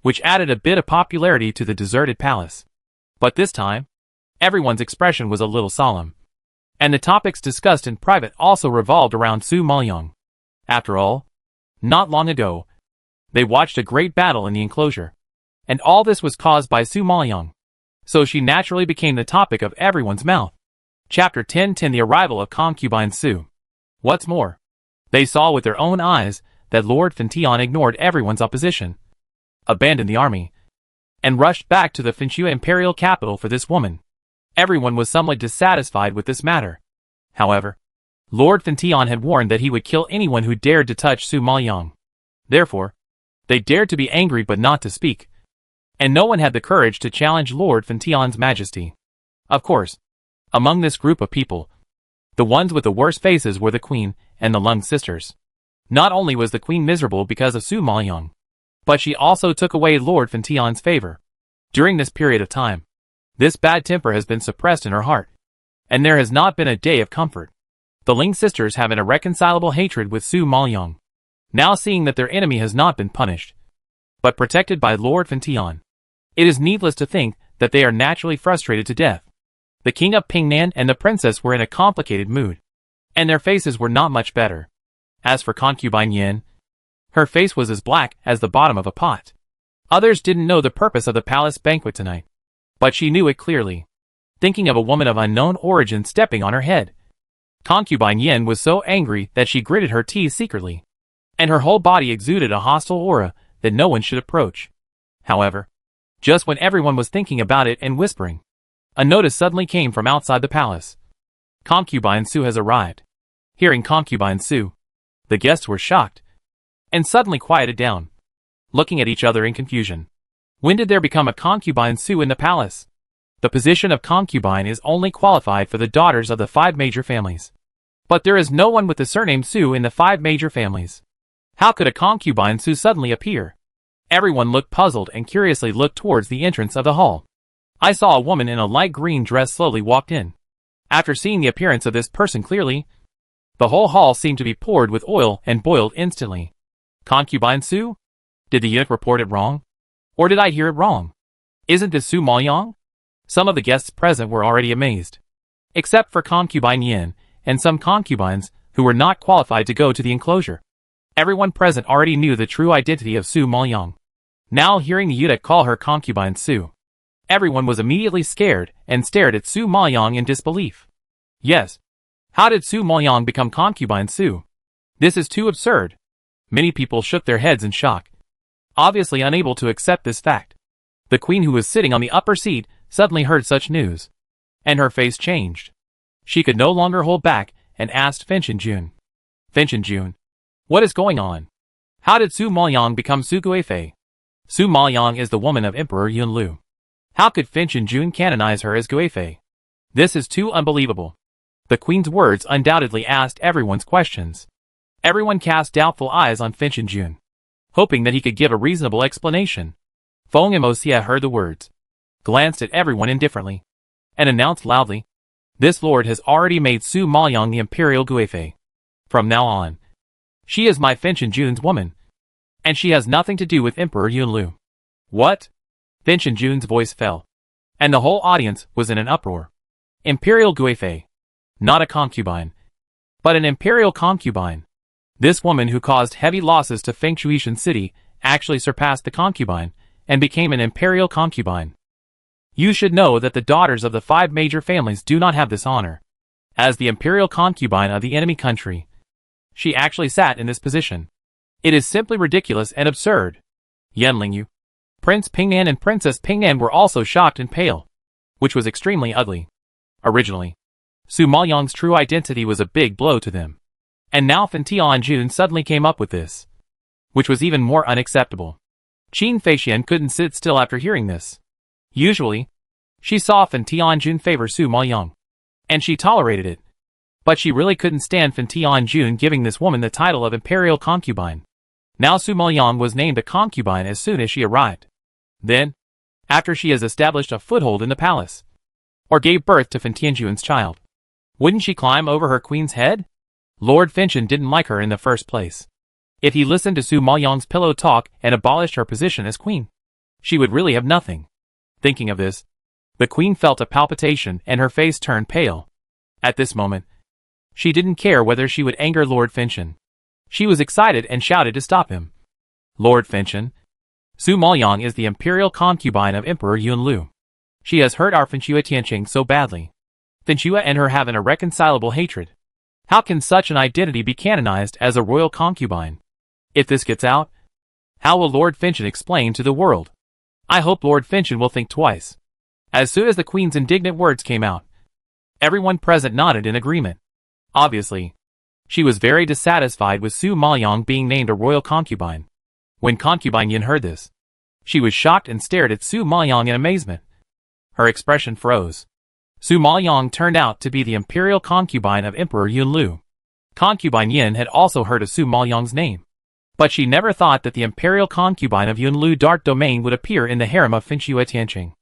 Speaker 1: which added a bit of popularity to the deserted palace. But this time, everyone's expression was a little solemn, and the topics discussed in private also revolved around Su Maoyong. After all, not long ago, they watched a great battle in the enclosure, and all this was caused by Su Maoyong, so she naturally became the topic of everyone's mouth. Chapter 10:10 The arrival of Concubine Su. What's more, they saw with their own eyes that Lord Fintion ignored everyone's opposition, abandoned the army, and rushed back to the Finchu imperial capital for this woman. Everyone was somewhat dissatisfied with this matter. However, Lord Fintion had warned that he would kill anyone who dared to touch Su Maoyong. Therefore, they dared to be angry but not to speak, and no one had the courage to challenge Lord Fintion's majesty. Of course, among this group of people, the ones with the worst faces were the queen and the Lung sisters. Not only was the queen miserable because of Su Maoyong, but she also took away Lord Fintion's favor. During this period of time, this bad temper has been suppressed in her heart, and there has not been a day of comfort. The Ling sisters have an irreconcilable hatred with Su Maoyong, now seeing that their enemy has not been punished, but protected by Lord Fintion. It is needless to think that they are naturally frustrated to death. The king of Pingnan and the princess were in a complicated mood, and their faces were not much better. As for Concubine Yin, her face was as black as the bottom of a pot. Others didn't know the purpose of the palace banquet tonight, but she knew it clearly, thinking of a woman of unknown origin stepping on her head. Concubine Yin was so angry that she gritted her teeth secretly, and her whole body exuded a hostile aura that no one should approach. However, just when everyone was thinking about it and whispering, a notice suddenly came from outside the palace. Concubine Su has arrived. Hearing Concubine Su, the guests were shocked, and suddenly quieted down, looking at each other in confusion. When did there become a Concubine Su in the palace? The position of concubine is only qualified for the daughters of the 5 major families. But there is no one with the surname Su in the 5 major families. How could a Concubine Su suddenly appear? Everyone looked puzzled and curiously looked towards the entrance of the hall. I saw a woman in a light green dress slowly walked in. After seeing the appearance of this person clearly, the whole hall seemed to be poured with oil and boiled instantly. Concubine Su? Did the eunuch report it wrong? Or did I hear it wrong? Isn't this Su Maoyong? Some of the guests present were already amazed, except for Concubine Yin and some concubines who were not qualified to go to the enclosure. Everyone present already knew the true identity of Su Maoyong. Now hearing the eunuch call her Concubine Su, everyone was immediately scared and stared at Su Maoyong in disbelief. Yes. How did Su Maoyong become Concubine Su? This is too absurd. Many people shook their heads in shock, obviously unable to accept this fact. The queen, who was sitting on the upper seat, suddenly heard such news, and her face changed. She could no longer hold back and asked Finchen Jun. Finchen Jun, what is going on? How did Su Maoyong become Su Guifei? Su Maoyong is the woman of Emperor Yunlu. How could Finchen Jun canonize her as Guifei? This is too unbelievable. The queen's words undoubtedly asked everyone's questions. Everyone cast doubtful eyes on Finchen Jun. hoping that he could give a reasonable explanation. Feng Moxia heard the words, glanced at everyone indifferently, and announced loudly, "This lord has already made Su Maoyang the imperial guifei. From now on, she is my Finchen Jun's woman, and she has nothing to do with Emperor Yunlu." "What?" Finchen Jun's voice fell, and the whole audience was in an uproar. Imperial guifei. Not a concubine, but an imperial concubine. This woman who caused heavy losses to Fengshuishan City actually surpassed the concubine and became an imperial concubine. You should know that the daughters of the 5 major families do not have this honor. As the imperial concubine of the enemy country, she actually sat in this position. It is simply ridiculous and absurd. Yan Lingyu, Prince Pingnan and Princess Pingnan were also shocked and pale, which was extremely ugly. Originally, Su Maoyang's true identity was a big blow to them. And now Fan Tianjun suddenly came up with this, which was even more unacceptable. Qin Feixian couldn't sit still after hearing this. Usually, she saw Fan Tianjun favor Su Maoyang, and she tolerated it. But she really couldn't stand Fan Tianjun giving this woman the title of imperial concubine. Now Su Maoyang was named a concubine as soon as she arrived. Then, after she has established a foothold in the palace, or gave birth to Fan Tianjun's child, wouldn't she climb over her queen's head? Lord Finchen didn't like her in the first place. If he listened to Su Maoyang's pillow talk and abolished her position as queen, she would really have nothing. Thinking of this, the queen felt a palpitation and her face turned pale. At this moment, she didn't care whether she would anger Lord Finchen. She was excited and shouted to stop him. "Lord Finchen, Su Maoyang is the imperial concubine of Emperor Yunlu. She has hurt our Finchua Tianqing so badly. Finchua and her have an irreconcilable hatred. How can such an identity be canonized as a royal concubine? If this gets out, how will Lord Finchen explain to the world? I hope Lord Finchen will think twice." As soon as the queen's indignant words came out, everyone present nodded in agreement. Obviously, she was very dissatisfied with Su Maoyang being named a royal concubine. When Concubine Yin heard this, she was shocked and stared at Su Maoyang in amazement. Her expression froze. Su Maoyang turned out to be the imperial concubine of Emperor Yunlu. Concubine Yin had also heard of Su Maoyang's name, but she never thought that the imperial concubine of Yunlu Dark Domain would appear in the harem of Finchua Tianqing.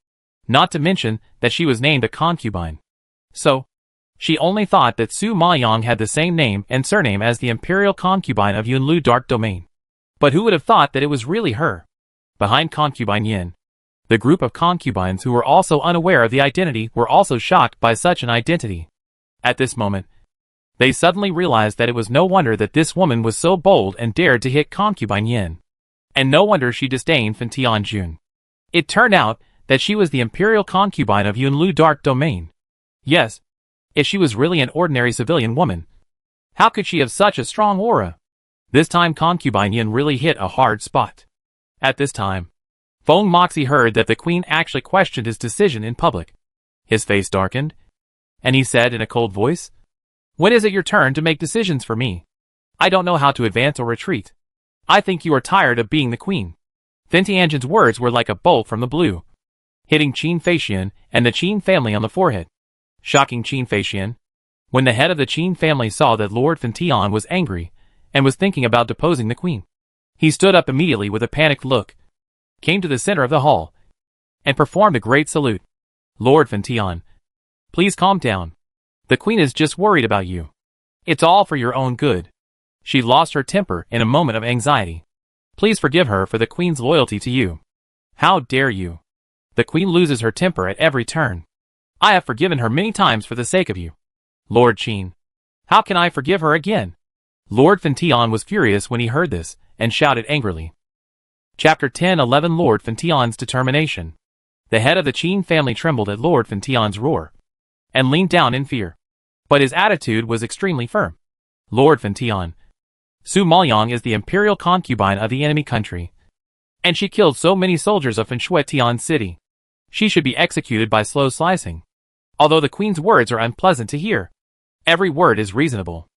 Speaker 1: Not to mention that she was named a concubine. So, she only thought that Su Maoyang had the same name and surname as the imperial concubine of Yunlu Dark Domain. But who would have thought that it was really her? Behind Concubine Yin, the group of concubines who were also unaware of the identity were also shocked by such an identity. At this moment, they suddenly realized that it was no wonder that this woman was so bold and dared to hit Concubine Yin. And no wonder she disdained Fan Tianjun. It turned out that she was the imperial concubine of Yunlu Dark Domain. Yes, if she was really an ordinary civilian woman, how could she have such a strong aura? This time Concubine Yin really hit a hard spot. At this time, Feng Moxie heard that the queen actually questioned his decision in public. His face darkened, and he said in a cold voice, "When is it your turn to make decisions for me? I don't know how to advance or retreat. I think you are tired of being the queen." Fan Tianjun's words were like a bolt from the blue, hitting Qin Feixian and the Qin family on the forehead. Shocking Qin Feixian. When the head of the Qin family saw that Lord Fan Tian was angry and was thinking about deposing the queen, he stood up immediately with a panicked look, came to the center of the hall, and performed a great salute. "Lord Fan Tian, please calm down. The queen is just worried about you. It's all for your own good. She lost her temper in a moment of anxiety. Please forgive her for the queen's loyalty to you." "How dare you? The queen loses her temper at every turn. I have forgiven her many times for the sake of you." "Lord Qin, how can I forgive her again?" Lord Fan Tian was furious when he heard this, and shouted angrily. Chapter 10:11 Lord Fan Tian's determination. The head of the Qin family trembled at Lord Fan Tian's roar, and leaned down in fear. But his attitude was extremely firm. "Lord Fan Tian, Su Maoyang is the imperial concubine of the enemy country, and she killed so many soldiers of Finchua Tian City. She should be executed by slow slicing. Although the queen's words are unpleasant to hear, every word is reasonable.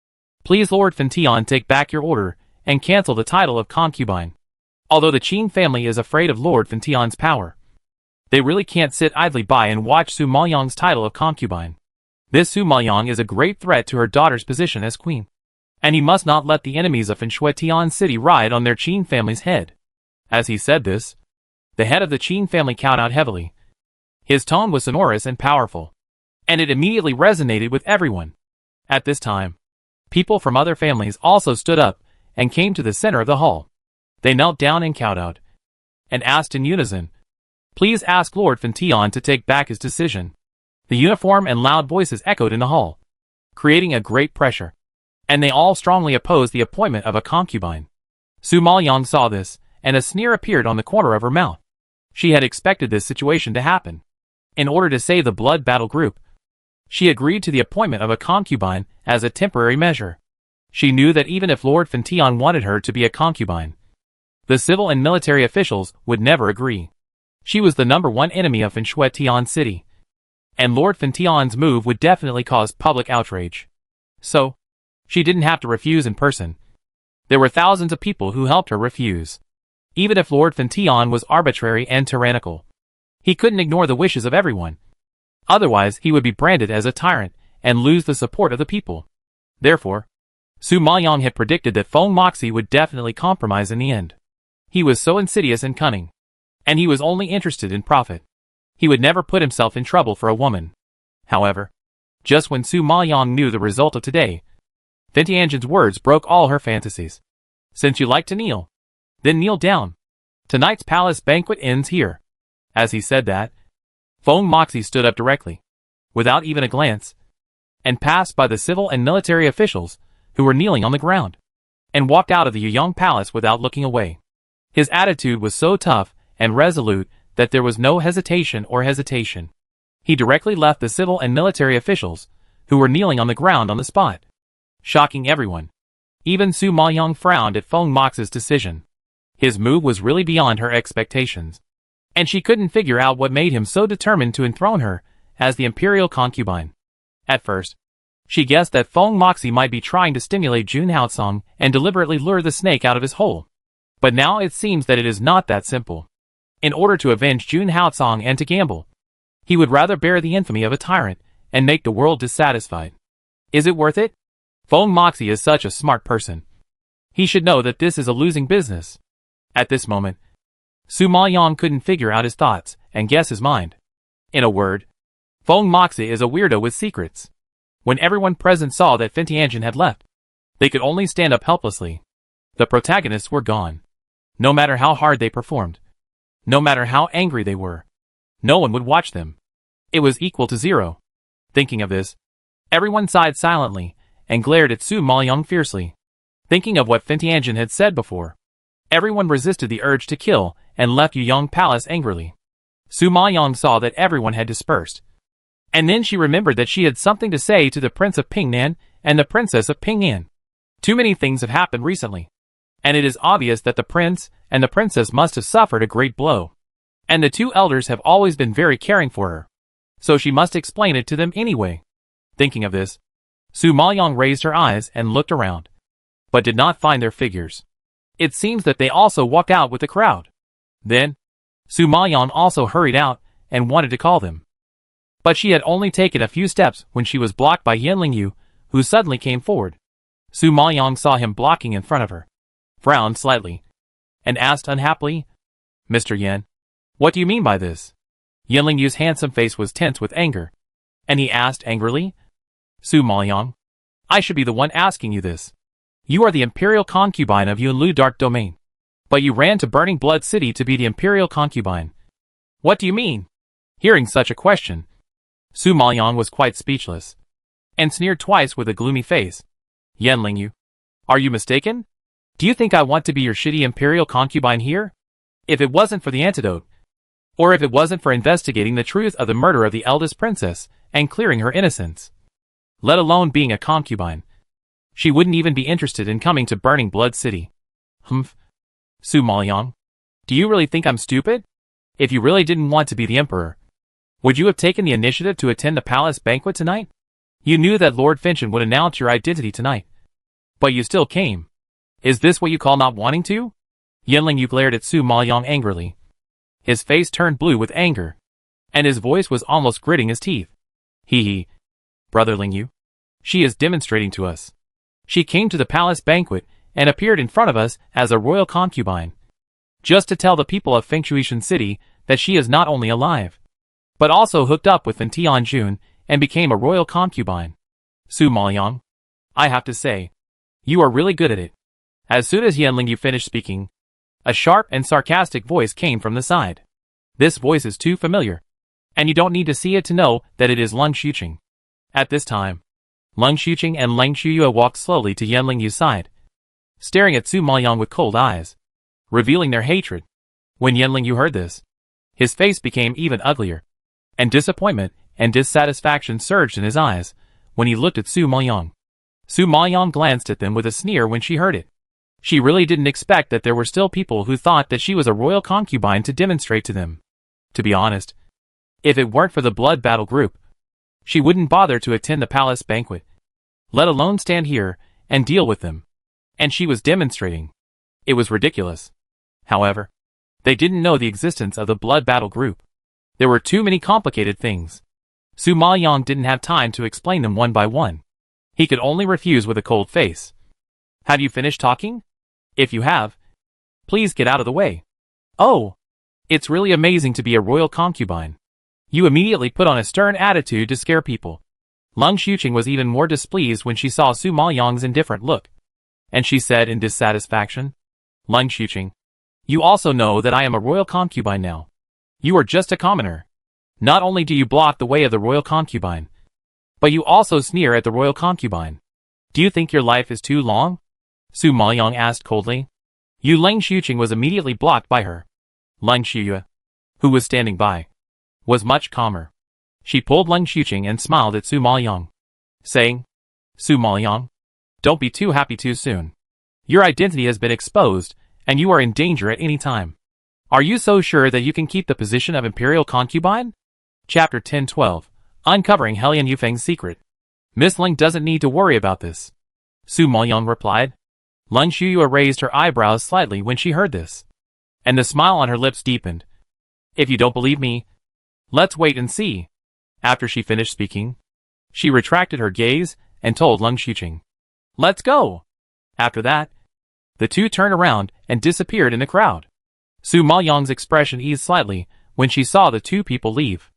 Speaker 1: Please Lord Fan Tian, take back your order and cancel the title of concubine." Although the Qin family is afraid of Lord Fan Tian's power, they really can't sit idly by and watch Su Maoyang's title of concubine. This Su Maoyang is a great threat to her daughter's position as queen, and he must not let the enemies of Tian City ride on their Qin family's head. As he said this, the head of the Qin family cowed out heavily. His tone was sonorous and powerful, and it immediately resonated with everyone. At this time, people from other families also stood up and came to the center of the hall. They knelt down and cowed out, and asked in unison, "Please ask Lord Tian to take back his decision." The uniform and loud voices echoed in the hall, creating a great pressure, and they all strongly opposed the appointment of a concubine. Su Maoyang saw this, and a sneer appeared on the corner of her mouth. She had expected this situation to happen. In order to save the blood battle group, she agreed to the appointment of a concubine as a temporary measure. She knew that even if Lord Tian wanted her to be a concubine, the civil and military officials would never agree. She was the #1 enemy of Tian City, and Lord Tian's move would definitely cause public outrage. So, she didn't have to refuse in person. There were thousands of people who helped her refuse. Even if Lord Tian was arbitrary and tyrannical, he couldn't ignore the wishes of everyone. Otherwise, he would be branded as a tyrant and lose the support of the people. Therefore, Su Maoyang had predicted that Feng Moxie would definitely compromise in the end. He was so insidious and cunning, and he was only interested in profit. He would never put himself in trouble for a woman. However, just when Su Maoyang knew the result of today, Tianjin's words broke all her fantasies. "Since you like to kneel, then kneel down. Tonight's palace banquet ends here." As he said that, Feng Moxie stood up directly, without even a glance, and passed by the civil and military officials who were kneeling on the ground, and walked out of the Yuyang Palace without looking away. His attitude was so tough and resolute that there was no hesitation. He directly left the civil and military officials who were kneeling on the ground on the spot, shocking everyone. Even Su Maoyang frowned at Feng Moxie's decision. His move was really beyond her expectations, and she couldn't figure out what made him so determined to enthrone her as the imperial concubine. At first, she guessed that Feng Moxie might be trying to stimulate Jun Haotsong and deliberately lure the snake out of his hole. But now it seems that it is not that simple. In order to avenge Jun Haotsong and to gamble, he would rather bear the infamy of a tyrant and make the world dissatisfied. Is it worth it? Feng Moxie is such a smart person. He should know that this is a losing business. At this moment, Su Maoyang couldn't figure out his thoughts and guess his mind. In a word, Feng Moxie is a weirdo with secrets. When everyone present saw that Tianjin had left, they could only stand up helplessly. The protagonists were gone. No matter how hard they performed, no matter how angry they were, no one would watch them. It was equal to zero. Thinking of this, everyone sighed silently and glared at Su Maoyang fiercely. Thinking of what Tianjin had said before, everyone resisted the urge to kill and left Yuyang Palace angrily. Su Maoyang saw that everyone had dispersed, and then she remembered that she had something to say to the Prince of Pingnan and the Princess of Pingyan. Too many things have happened recently, and it is obvious that the Prince and the Princess must have suffered a great blow. And the two elders have always been very caring for her, so she must explain it to them anyway. Thinking of this, Su Maoyang raised her eyes and looked around, but did not find their figures. It seems that they also walked out with the crowd. Then, Su Maoyang also hurried out and wanted to call them. But she had only taken a few steps when she was blocked by Yan Lingyu, who suddenly came forward. Su Maoyang saw him blocking in front of her, frowned slightly, and asked unhappily, "Mr. Yan, what do you mean by this?" Yan Lingyu's handsome face was tense with anger, and he asked angrily, "Su Maoyang, I should be the one asking you this. You are the imperial concubine of Yunlu Dark Domain, but you ran to Burning Blood City to be the imperial concubine. What do you mean?" Hearing such a question, Su Maoyang was quite speechless, and sneered twice with a gloomy face. "Yan Lingyu, are you mistaken? Do you think I want to be your shitty imperial concubine here? If it wasn't for the antidote, or if it wasn't for investigating the truth of the murder of the eldest princess and clearing her innocence, let alone being a concubine, she wouldn't even be interested in coming to Burning Blood City." "Humph. Su Maoyang, do you really think I'm stupid? If you really didn't want to be the emperor, would you have taken the initiative to attend the palace banquet tonight? You knew that Lord Finchen would announce your identity tonight, but you still came. Is this what you call not wanting to?" Yan Lingyu glared at Su Maoyang angrily. His face turned blue with anger, and his voice was almost gritting his teeth. Brother Lingyu, she is demonstrating to us She came to the palace banquet and appeared in front of us as a royal concubine, just to tell the people of Fengshuishan City that she is not only alive, but also hooked up with Tianjun and became a royal concubine. Su Maoyang, I have to say, you are really good at it. As soon as Yanlingyu finished speaking, a sharp and sarcastic voice came from the side. This voice is too familiar, and you don't need to see it to know that it is Leng Xuqing. At this time, Leng Xuqing and Leng Shuyue walked slowly to Yanlingyu's side, staring at Su Maoyang with cold eyes, revealing their hatred. When Yanlingyu heard this, his face became even uglier, and disappointment and dissatisfaction surged in his eyes when he looked at Su Maoyang. Su Maoyang glanced at them with a sneer when she heard it. She really didn't expect that there were still people who thought that she was a royal concubine to demonstrate to them. To be honest, if it weren't for the blood battle group, she wouldn't bother to attend the palace banquet, let alone stand here and deal with them. And she was demonstrating. It was ridiculous. However, they didn't know the existence of the blood battle group. There were too many complicated things. Su Maoyang didn't have time to explain them one by one. He could only refuse with a cold face. Have you finished talking? If you have, please get out of the way. Oh, it's really amazing to be a royal concubine. You immediately put on a stern attitude to scare people. Leng Xuqing was even more displeased when she saw Su Maoyang's indifferent look, and she said in dissatisfaction, Leng Xuqing, you also know that I am a royal concubine now. You are just a commoner. Not only do you block the way of the royal concubine, but you also sneer at the royal concubine. Do you think your life is too long? Su Maoyang asked coldly. Leng Xuqing was immediately blocked by her. Leng Shuyue, who was standing by, was much calmer. She pulled Leng Xuqing and smiled at Su Maoyang, saying, Su Maoyang, don't be too happy too soon. Your identity has been exposed, and you are in danger at any time. Are you so sure that you can keep the position of imperial concubine? Chapter 10-12, Uncovering Helian Yufeng's Secret. Miss Ling doesn't need to worry about this, Su Maoyang replied. Leng Shuyue raised her eyebrows slightly when she heard this, and the smile on her lips deepened. If you don't believe me, let's wait and see. After she finished speaking, she retracted her gaze and told Leng Xuqing, let's go. After that, the two turned around and disappeared in the crowd. Su Maoyang's expression eased slightly when she saw the two people leave.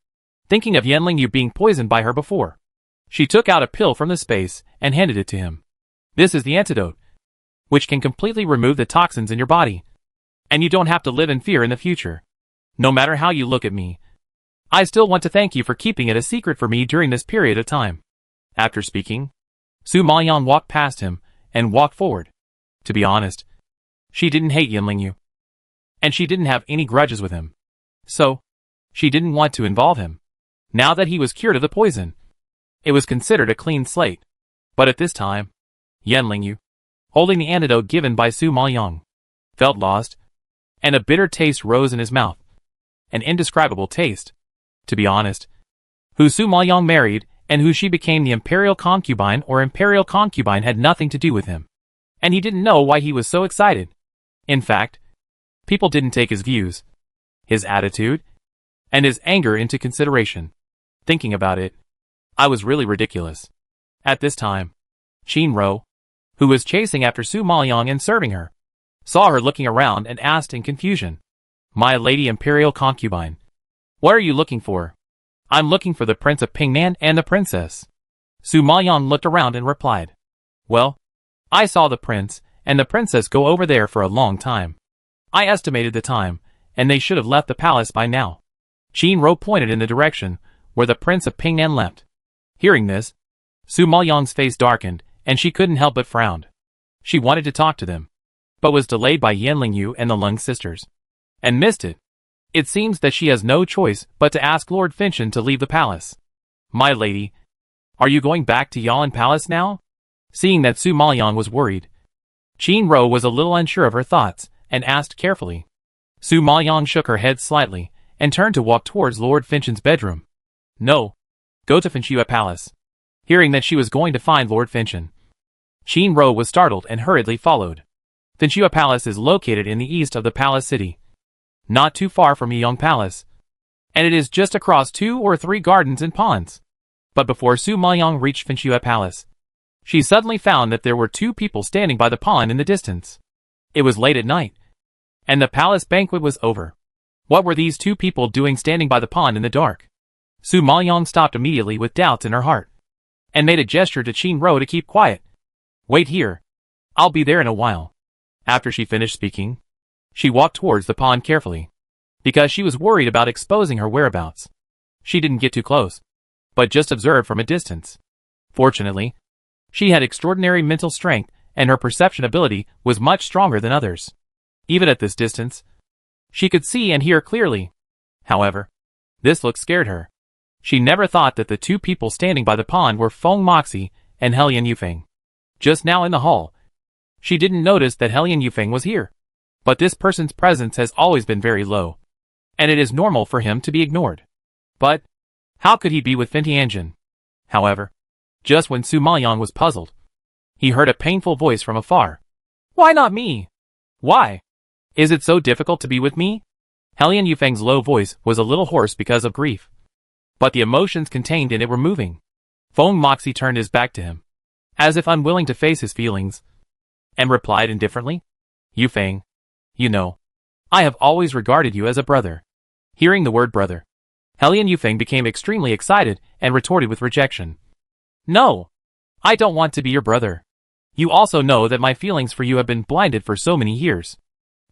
Speaker 1: Thinking of Yanlingyu being poisoned by her before, she took out a pill from the space and handed it to him. This is the antidote, which can completely remove the toxins in your body, and you don't have to live in fear in the future. No matter how you look at me, I still want to thank you for keeping it a secret for me during this period of time. After speaking, Su Maoyang walked past him and walked forward. To be honest, she didn't hate Yanlingyu, and she didn't have any grudges with him. So, she didn't want to involve him. Now that he was cured of the poison, it was considered a clean slate. But at this time, Yanlingyu, holding the antidote given by Su Maoyang, felt lost, and a bitter taste rose in his mouth. An indescribable taste. To be honest, who Su Maoyang married and who she became the imperial concubine or imperial concubine had nothing to do with him. And he didn't know why he was so excited. In fact, people didn't take his views, his attitude, and his anger into consideration. Thinking about it, I was really ridiculous. At this time, Qin Ro, who was chasing after Su Maoyang and serving her, saw her looking around and asked in confusion, My lady imperial concubine, what are you looking for? I'm looking for the Prince of Pingnan and the princess. Su Maoyang looked around and replied, Well, I saw the prince and the princess go over there for a long time. I estimated the time, and they should have left the palace by now. Qin Ro pointed in the direction where the Prince of Pingnan left. Hearing this, Su Maoyang's face darkened, and she couldn't help but frown. She wanted to talk to them, but was delayed by Yanlingyu and the Leng sisters, and missed it. It seems that she has no choice but to ask Lord Finchen to leave the palace. My lady, are you going back to Yalan Palace now? Seeing that Su Maoyang was worried, Qin Ro was a little unsure of her thoughts, and asked carefully. Su Maoyang shook her head slightly, and turned to walk towards Lord Finchen's bedroom. No. Go to Finchua Palace. Hearing that she was going to find Lord Finchen, Qin Ro was startled and hurriedly followed. Finchua Palace is located in the east of the palace city, not too far from Yiyang Palace, and it is just across 2 or 3 gardens and ponds. But before Su Maoyang reached Finchua Palace, she suddenly found that there were two people standing by the pond in the distance. It was late at night, and the palace banquet was over. What were these two people doing standing by the pond in the dark? Su Maoyong stopped immediately with doubts in her heart, and made a gesture to Qin Ro to keep quiet. Wait here. I'll be there in a while. After she finished speaking, she walked towards the pond carefully, because she was worried about exposing her whereabouts. She didn't get too close, but just observed from a distance. Fortunately, she had extraordinary mental strength, and her perception ability was much stronger than others. Even at this distance, she could see and hear clearly. However, this look scared her. She never thought that the two people standing by the pond were Feng Moxie and Helian Yufeng. Just now in the hall, she didn't notice that Helian Yufeng was here. But this person's presence has always been very low, and it is normal for him to be ignored. But how could he be with Fentianjin? However, just when Su Maoyong was puzzled, he heard a painful voice from afar. Why not me? Why? Is it so difficult to be with me? Helian Yufeng's low voice was a little hoarse because of grief, but the emotions contained in it were moving. Feng Moxie turned his back to him, as if unwilling to face his feelings, and replied indifferently, Yufeng, you know, I have always regarded you as a brother. Hearing the word brother, Helian Yufeng became extremely excited and retorted with rejection. No, I don't want to be your brother. You also know that my feelings for you have been blinded for so many years.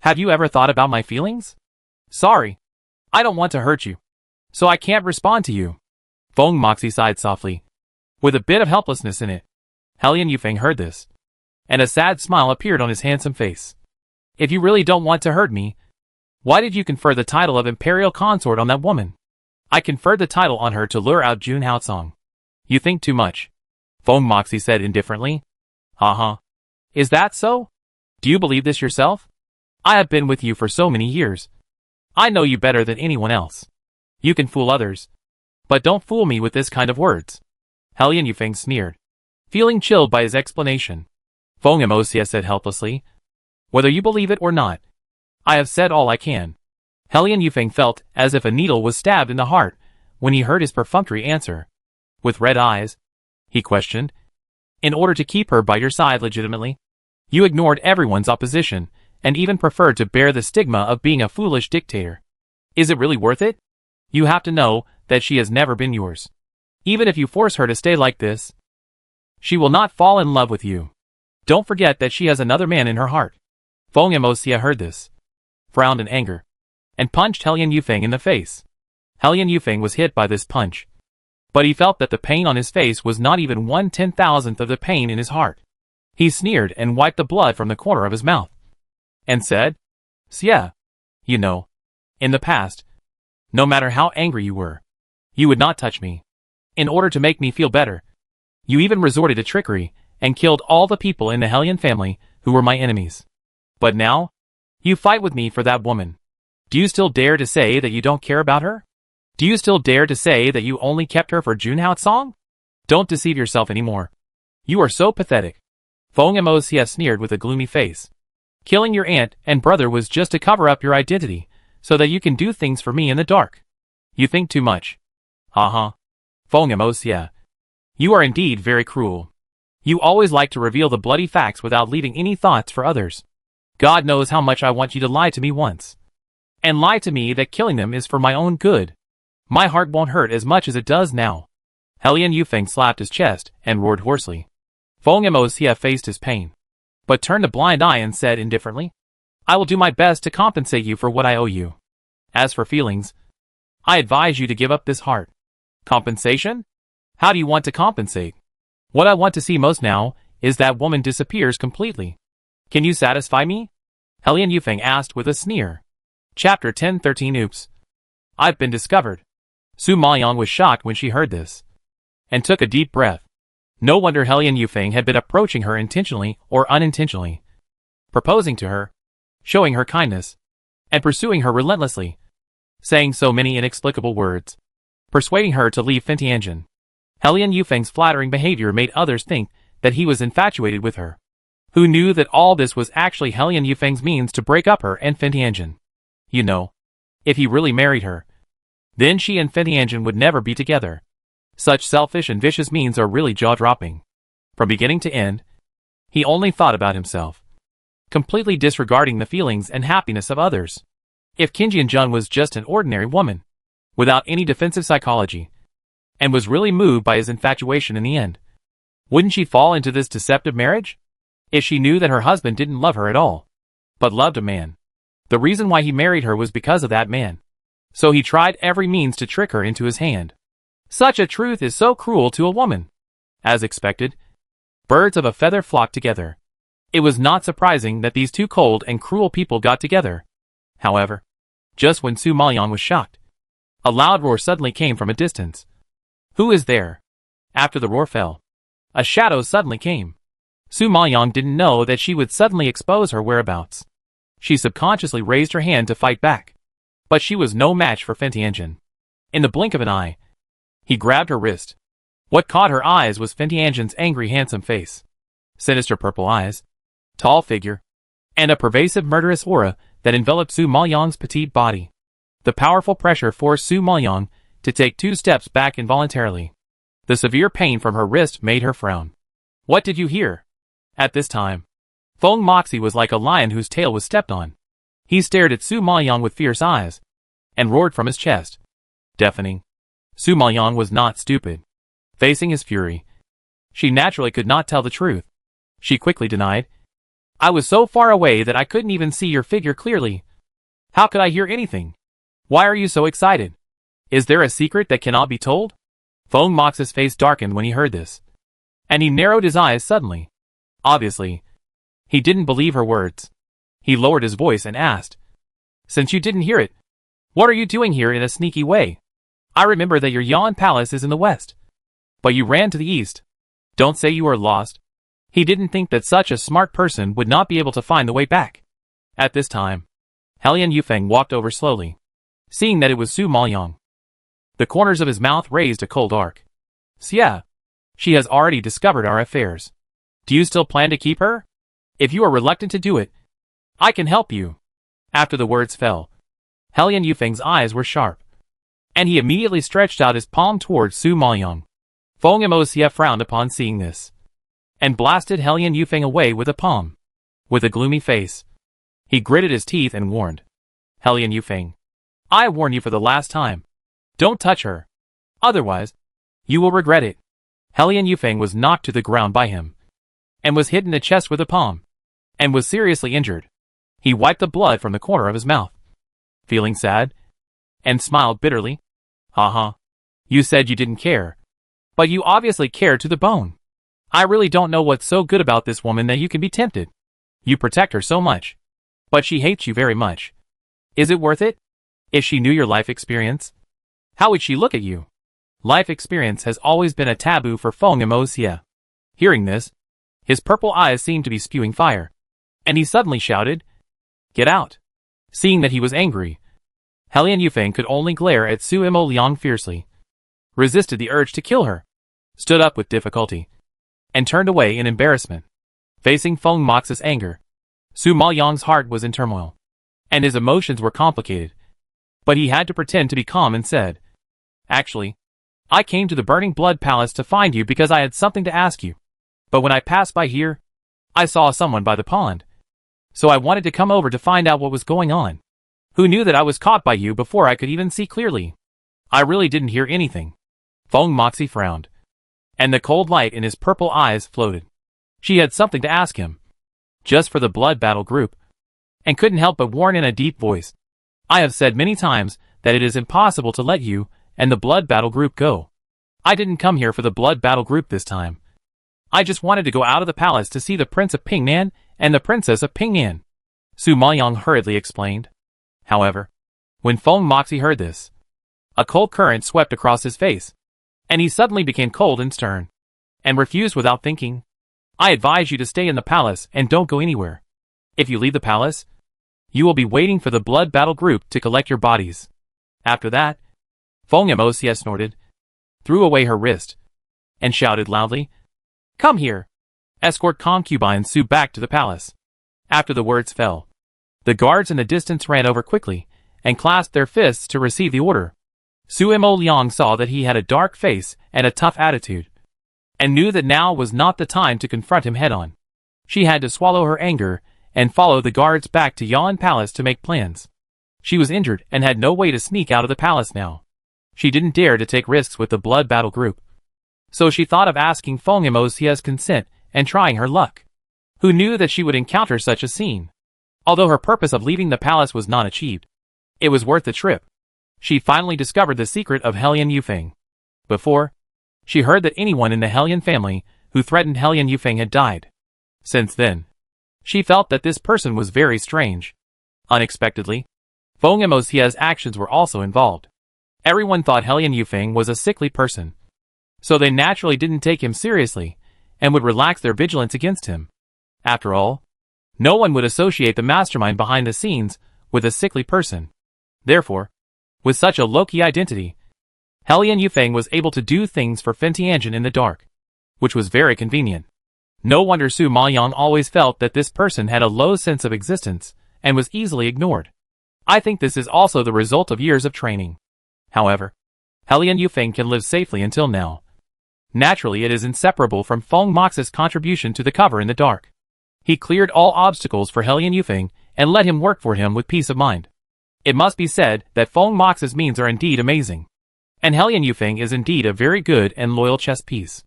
Speaker 1: Have you ever thought about my feelings? Sorry, I don't want to hurt you, so I can't respond to you. Feng Moxie sighed softly, with a bit of helplessness in it. Helian Yufeng heard this, and a sad smile appeared on his handsome face. If you really don't want to hurt me, why did you confer the title of Imperial Consort on that woman? I conferred the title on her to lure out Jun Haotsong. You think too much, Feng Moxie said indifferently. Is that so? Do you believe this yourself? I have been with you for so many years. I know you better than anyone else. You can fool others, but don't fool me with this kind of words. Helian Yufeng sneered, feeling chilled by his explanation. Feng Moxie said helplessly, whether you believe it or not, I have said all I can. Helian Yufeng felt as if a needle was stabbed in the heart when he heard his perfunctory answer. With red eyes, he questioned, in order to keep her by your side legitimately, you ignored everyone's opposition and even preferred to bear the stigma of being a foolish dictator. Is it really worth it? You have to know that she has never been yours. Even if you force her to stay like this, she will not fall in love with you. Don't forget that she has another man in her heart. Feng Moxie heard this, frowned in anger, and punched Helian Yufeng in the face. Helian Yufeng was hit by this punch, but he felt that the pain on his face was not even 1/10,000th of the pain in his heart. He sneered and wiped the blood from the corner of his mouth, and said, Xia, you know, in the past, no matter how angry you were, you would not touch me. In order to make me feel better, you even resorted to trickery and killed all the people in the Helian family who were my enemies. But now, you fight with me for that woman. Do you still dare to say that you don't care about her? Do you still dare to say that you only kept her for Jun Haotsong? Don't deceive yourself anymore. You are so pathetic. Feng Moxie sneered with a gloomy face. Killing your aunt and brother was just to cover up your identity, so that you can do things for me in the dark. You think too much. Feng Moxie, you are indeed very cruel. You always like to reveal the bloody facts without leaving any thoughts for others. God knows how much I want you to lie to me once. And lie to me that killing them is for my own good. My heart won't hurt as much as it does now. Helian Yufeng slapped his chest and roared hoarsely. Feng Moxie faced his pain, but turned a blind eye and said indifferently, I will do my best to compensate you for what I owe you. As for feelings, I advise you to give up this heart. Compensation? How do you want to compensate? What I want to see most now is that woman disappears completely. Can you satisfy me? Helian Yufeng asked with a sneer. Chapter 1013 Oops. I've been discovered. Su Maoyong was shocked when she heard this, and took a deep breath. No wonder Helian Yufeng had been approaching her intentionally or unintentionally, proposing to her, showing her kindness, and pursuing her relentlessly, saying so many inexplicable words, persuading her to leave Fentianjin. Helian Yufeng's flattering behavior made others think that he was infatuated with her. Who knew that all this was actually Helian Yufeng's means to break up her and Fentianjin? You know, if he really married her, then she and Fentianjin would never be together. Such selfish and vicious means are really jaw-dropping. From beginning to end, he only thought about himself, completely disregarding the feelings and happiness of others. If Kim Jin-jun was just an ordinary woman, without any defensive psychology, and was really moved by his infatuation in the end, wouldn't she fall into this deceptive marriage? If she knew that her husband didn't love her at all, but loved a man, the reason why he married her was because of that man. So he tried every means to trick her into his hand. Such a truth is so cruel to a woman. As expected, birds of a feather flocked together. It was not surprising that these two cold and cruel people got together. However, just when Su Maoyang was shocked, a loud roar suddenly came from a distance. Who is there? After the roar fell, a shadow suddenly came. Su Maoyang didn't know that she would suddenly expose her whereabouts. She subconsciously raised her hand to fight back, but she was no match for Fen Tianjin. In the blink of an eye, he grabbed her wrist. What caught her eyes was Fen Tianjin's angry, handsome face, sinister purple eyes, tall figure, and a pervasive murderous aura that enveloped Su Maoyang's petite body. The powerful pressure forced Su Maoyang to take 2 steps back involuntarily. The severe pain from her wrist made her frown. What did you hear? At this time, Feng Moxie was like a lion whose tail was stepped on. He stared at Su Maoyang with fierce eyes, and roared from his chest. Deafening. Su Maoyang was not stupid. Facing his fury, she naturally could not tell the truth. She quickly denied. I was so far away that I couldn't even see your figure clearly. How could I hear anything? Why are you so excited? Is there a secret that cannot be told? Feng Mox's face darkened when he heard this, and he narrowed his eyes suddenly. Obviously, he didn't believe her words. He lowered his voice and asked, since you didn't hear it, what are you doing here in a sneaky way? I remember that your Yan Palace is in the west, but you ran to the east. Don't say you are lost. He didn't think that such a smart person would not be able to find the way back. At this time, Helian Yufeng walked over slowly, seeing that it was Su Maoyang. The corners of his mouth raised a cold arc. Xia, she has already discovered our affairs. Do you still plan to keep her? If you are reluctant to do it, I can help you. After the words fell, Helian Yufeng's eyes were sharp, and he immediately stretched out his palm towards Su Maoyang. Feng Moxie frowned upon seeing this, and blasted Helian Yufeng away with a palm. With a gloomy face, he gritted his teeth and warned, Helian Yufeng, I warn you for the last time. Don't touch her. Otherwise, you will regret it. Helian Yufeng was knocked to the ground by him, and was hit in the chest with a palm, and was seriously injured. He wiped the blood from the corner of his mouth, feeling sad, and smiled bitterly. Haha. You said you didn't care, but you obviously cared to the bone. I really don't know what's so good about this woman that you can be tempted. You protect her so much, but she hates you very much. Is it worth it? If she knew your life experience, how would she look at you? Life experience has always been a taboo for Feng Moxie. Hearing this, his purple eyes seemed to be spewing fire, and he suddenly shouted, Get out! Seeing that he was angry, Helian Yufeng could only glare at Su Maoyang fiercely, resisted the urge to kill her, stood up with difficulty, and turned away in embarrassment. Facing Feng Mox's anger, Su Maoyang's heart was in turmoil, and his emotions were complicated. But he had to pretend to be calm and said, Actually, I came to the Burning Blood Palace to find you because I had something to ask you. But when I passed by here, I saw someone by the pond. So I wanted to come over to find out what was going on. Who knew that I was caught by you before I could even see clearly? I really didn't hear anything. Feng Moxie frowned, and the cold light in his purple eyes floated. She had something to ask him, just for the blood battle group, and couldn't help but warn in a deep voice. I have said many times that it is impossible to let you and the blood battle group go. I didn't come here for the blood battle group this time. I just wanted to go out of the palace to see the Prince of Pingnan and the Princess of Pingnan, Su Maoyang hurriedly explained. However, when Feng Moxie heard this, a cold current swept across his face, and he suddenly became cold and stern, and refused without thinking. I advise you to stay in the palace and don't go anywhere. If you leave the palace, you will be waiting for the blood battle group to collect your bodies. After that, Feng Moxie snorted, threw away her wrist, and shouted loudly, Come here! Escort Concubine Su back to the palace. After the words fell, the guards in the distance ran over quickly, and clasped their fists to receive the order. Su Maoyang saw that he had a dark face and a tough attitude. and knew that now was not the time to confront him head-on. She had to swallow her anger and follow the guards back to Yan Palace to make plans. She was injured and had no way to sneak out of the palace now. She didn't dare to take risks with the blood battle group. So she thought of asking Concubine consent and trying her luck. Who knew that she would encounter such a scene? Although her purpose of leaving the palace was not achieved, it was worth the trip. She finally discovered the secret of Hellion Yufeng. Before, she heard that anyone in the Hellion family who threatened Hellion Yufeng had died. Since then, she felt that this person was very strange. Unexpectedly, Concubine actions were also involved. Everyone thought Hellion Yufeng was a sickly person, so they naturally didn't take him seriously and would relax their vigilance against him. After all, no one would associate the mastermind behind the scenes with a sickly person. Therefore, with such a low-key identity, Hellion Yufeng was able to do things for Fentianjin in the dark, which was very convenient. No wonder Su Maoyang always felt that this person had a low sense of existence and was easily ignored. I think this is also the result of years of training. However, Hellion Yufeng can live safely until now. Naturally, it is inseparable from Feng Mox's contribution to the cover in the dark. He cleared all obstacles for Hellion Yufeng and let him work for him with peace of mind. It must be said that Feng Mox's means are indeed amazing, and Hellion Yufeng is indeed a very good and loyal chess piece.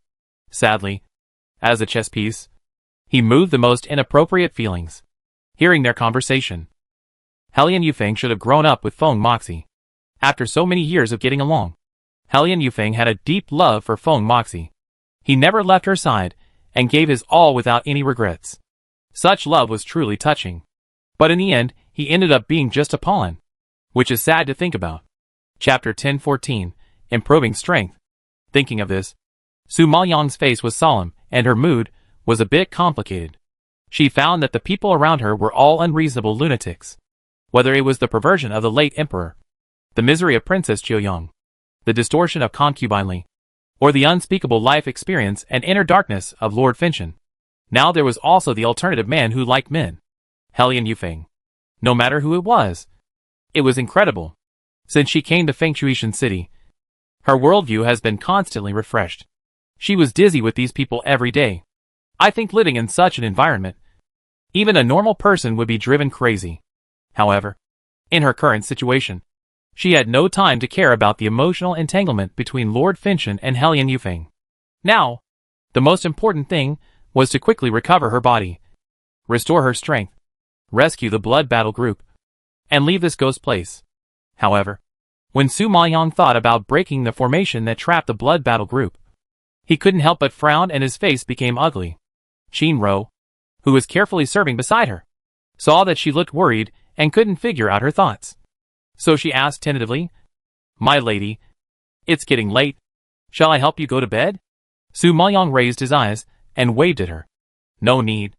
Speaker 1: Sadly, as a chess piece, he moved the most inappropriate feelings. Hearing their conversation, Hellion Yufeng should have grown up with Feng Moxi. After so many years of getting along, Hellion Yufeng had a deep love for Feng Moxi. He never left her side and gave his all without any regrets. Such love was truly touching. But in the end, he ended up being just a pawn, which is sad to think about. Chapter 10:14, Improving Strength. Thinking of this, Su Maoyang's face was solemn, and her mood was a bit complicated. She found that the people around her were all unreasonable lunatics. Whether it was the perversion of the late emperor, the misery of Princess Chiuyang, the distortion of Concubine, or the unspeakable life experience and inner darkness of Lord Finchen. Now there was also the alternative man who liked men. Hellion Yufeng. No matter who it was incredible. Since she came to Fengshuishan City, her worldview has been constantly refreshed. She was dizzy with these people every day. I think living in such an environment, even a normal person would be driven crazy. However, in her current situation, she had no time to care about the emotional entanglement between Lord Finchen and Hellion Yufeng. Now, the most important thing was to quickly recover her body, restore her strength, rescue the blood battle group, and leave this ghost place. However, when Su Maoyang thought about breaking the formation that trapped the blood battle group, he couldn't help but frown and his face became ugly. Qin Ro, who was carefully serving beside her, saw that she looked worried and couldn't figure out her thoughts. So she asked tentatively, "My lady, it's getting late. Shall I help you go to bed?" Su Maoyang raised his eyes and waved at her. "No need.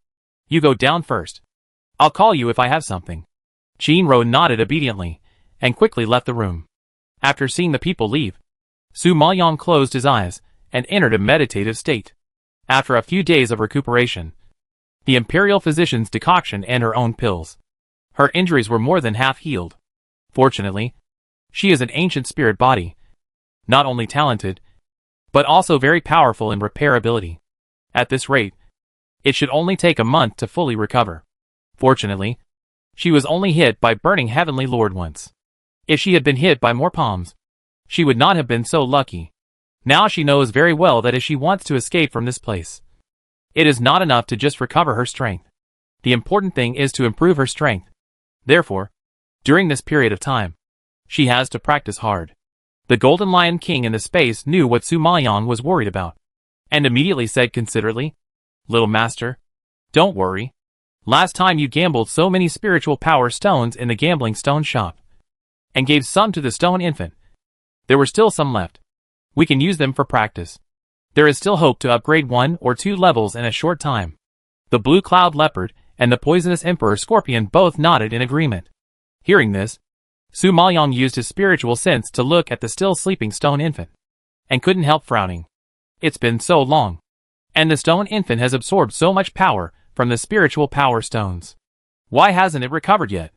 Speaker 1: You go down first. I'll call you if I have something." Qin Ro nodded obediently and quickly left the room. After seeing the people leave, Su Maoyang closed his eyes and entered a meditative state. After a few days of recuperation, the imperial physician's decoction and her own pills, her injuries were more than half healed. Fortunately, she is an ancient spirit body, not only talented, but also very powerful in repairability. At this rate, it should only take a month to fully recover. Fortunately, she was only hit by burning Heavenly Lord once. If she had been hit by more palms, she would not have been so lucky. Now she knows very well that if she wants to escape from this place, it is not enough to just recover her strength. The important thing is to improve her strength. Therefore, during this period of time, she has to practice hard. The Golden Lion King in the space knew what Su Maoyang was worried about, and immediately said considerately, "Little master, don't worry. Last time you gambled so many spiritual power stones in the gambling stone shop, and gave some to the stone infant. There were still some left. We can use them for practice. There is still hope to upgrade 1 or 2 levels in a short time." The Blue Cloud Leopard and the Poisonous Emperor Scorpion both nodded in agreement. Hearing this, Su Maoyang used his spiritual sense to look at the still sleeping stone infant, and couldn't help frowning. It's been so long, and the stone infant has absorbed so much power from the spiritual power stones. Why hasn't it recovered yet?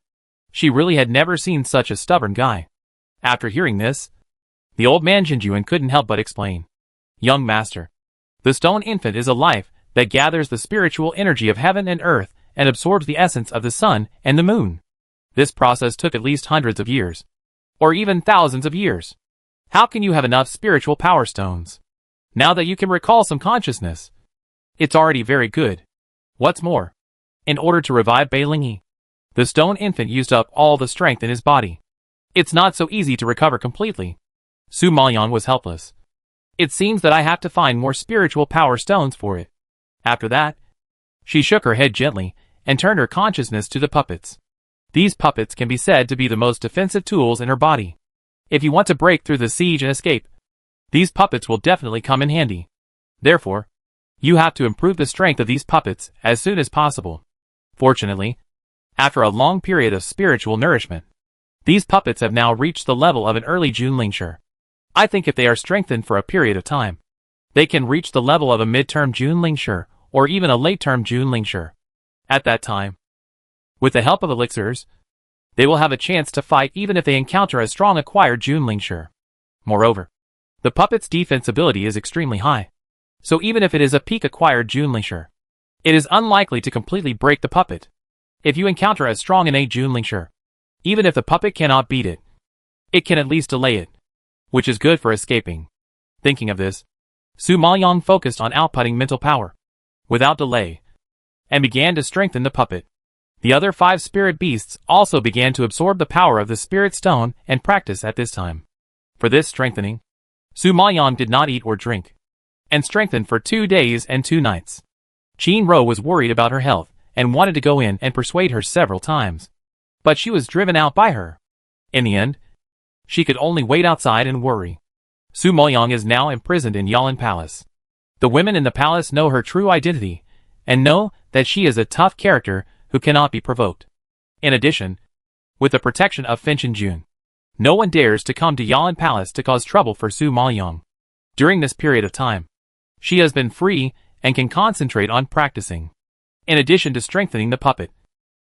Speaker 1: She really had never seen such a stubborn guy. After hearing this, the old man Jinjuan couldn't help but explain. "Young master, The stone infant is a life that gathers the spiritual energy of heaven and earth and absorbs the essence of the sun and the moon. This process took at least hundreds of years, or even thousands of years. How can you have enough spiritual power stones? Now that you can recall some consciousness, it's already very good. What's more, in order to revive Beilingi, the stone infant used up all the strength in his body. It's not so easy to recover completely. Su Maoyang was helpless. It seems that I have to find more spiritual power stones for it. After that, she shook her head gently and turned her consciousness to the puppets. These puppets can be said to be the most defensive tools in her body. If you want to break through the siege and escape, these puppets will definitely come in handy. Therefore, you have to improve the strength of these puppets as soon as possible. Fortunately, after a long period of spiritual nourishment, these puppets have now reached the level of an early Junlingshi. I think if they are strengthened for a period of time, they can reach the level of a mid-term Junlingshi or even a late-term Junlingshi. At that time, with the help of elixirs, they will have a chance to fight even if they encounter a strong acquired Junlingshi. Moreover, the puppet's defense ability is extremely high, so even if it is a peak acquired Junlingshi, it is unlikely to completely break the puppet. If you encounter a strong innate Junlingshi, even if the puppet cannot beat it, it can at least delay it, which is good for escaping. Thinking of this, Su Maoyang focused on outputting mental power, without delay, and began to strengthen the puppet. The other 5 spirit beasts also began to absorb the power of the spirit stone and practice at this time. For this strengthening, Su Maoyang did not eat or drink, and strengthened for 2 days and 2 nights. Qin Ro was worried about her health and wanted to go in and persuade her several times, but she was driven out by her. In the end, she could only wait outside and worry. Su Maoyang is now imprisoned in Yalan Palace. The women in the palace know her true identity, and know that she is a tough character who cannot be provoked. In addition, with the protection of Finchen Jun, no one dares to come to Yalan Palace to cause trouble for Su Maoyang. During this period of time, she has been free and can concentrate on practicing. In addition to strengthening the puppet,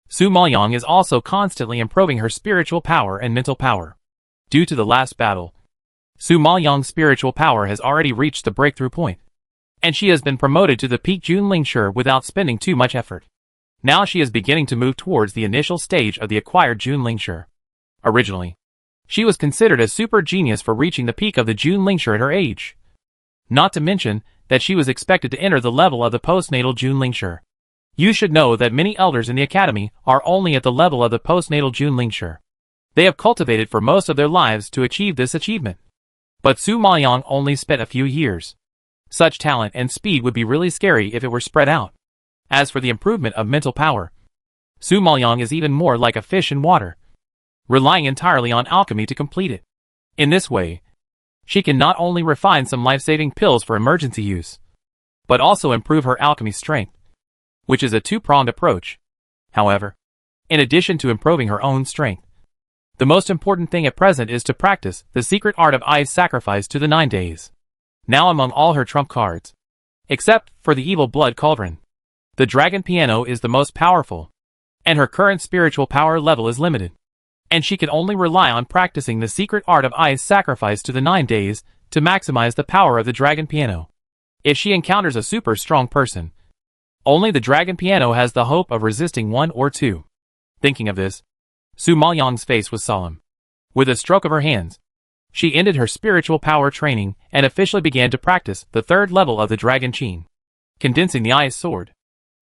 Speaker 1: Su Maoyang is also constantly improving her spiritual power and mental power. Due to the last battle, Su Maoyang's spiritual power has already reached the breakthrough point, and she has been promoted to the peak Junlingshi without spending too much effort. Now she is beginning to move towards the initial stage of the acquired Junlingshi. Originally, she was considered a super genius for reaching the peak of the Junlingshi at her age. Not to mention that she was expected to enter the level of the postnatal Junlingshi. You should know that many elders in the academy are only at the level of the postnatal Junlingshi. They have cultivated for most of their lives to achieve this achievement. But Su Maoyang only spent a few years. Such talent and speed would be really scary if it were spread out. As for the improvement of mental power, Su Maoyang is even more like a fish in water, relying entirely on alchemy to complete it. In this way, she can not only refine some life-saving pills for emergency use, but also improve her alchemy strength, which is a two-pronged approach. However, in addition to improving her own strength, the most important thing at present is to practice the secret art of ice sacrifice to the 9 days. Now among all her trump cards, except for the evil blood cauldron, the dragon piano is the most powerful, and her current spiritual power level is limited, and she can only rely on practicing the secret art of ice sacrifice to the 9 days to maximize the power of the dragon piano. If she encounters a super strong person, only the dragon piano has the hope of resisting 1 or 2. Thinking of this, Su Maoyang's face was solemn. With a stroke of her hands, she ended her spiritual power training and officially began to practice the 3rd level of the dragon qin, condensing the ice sword.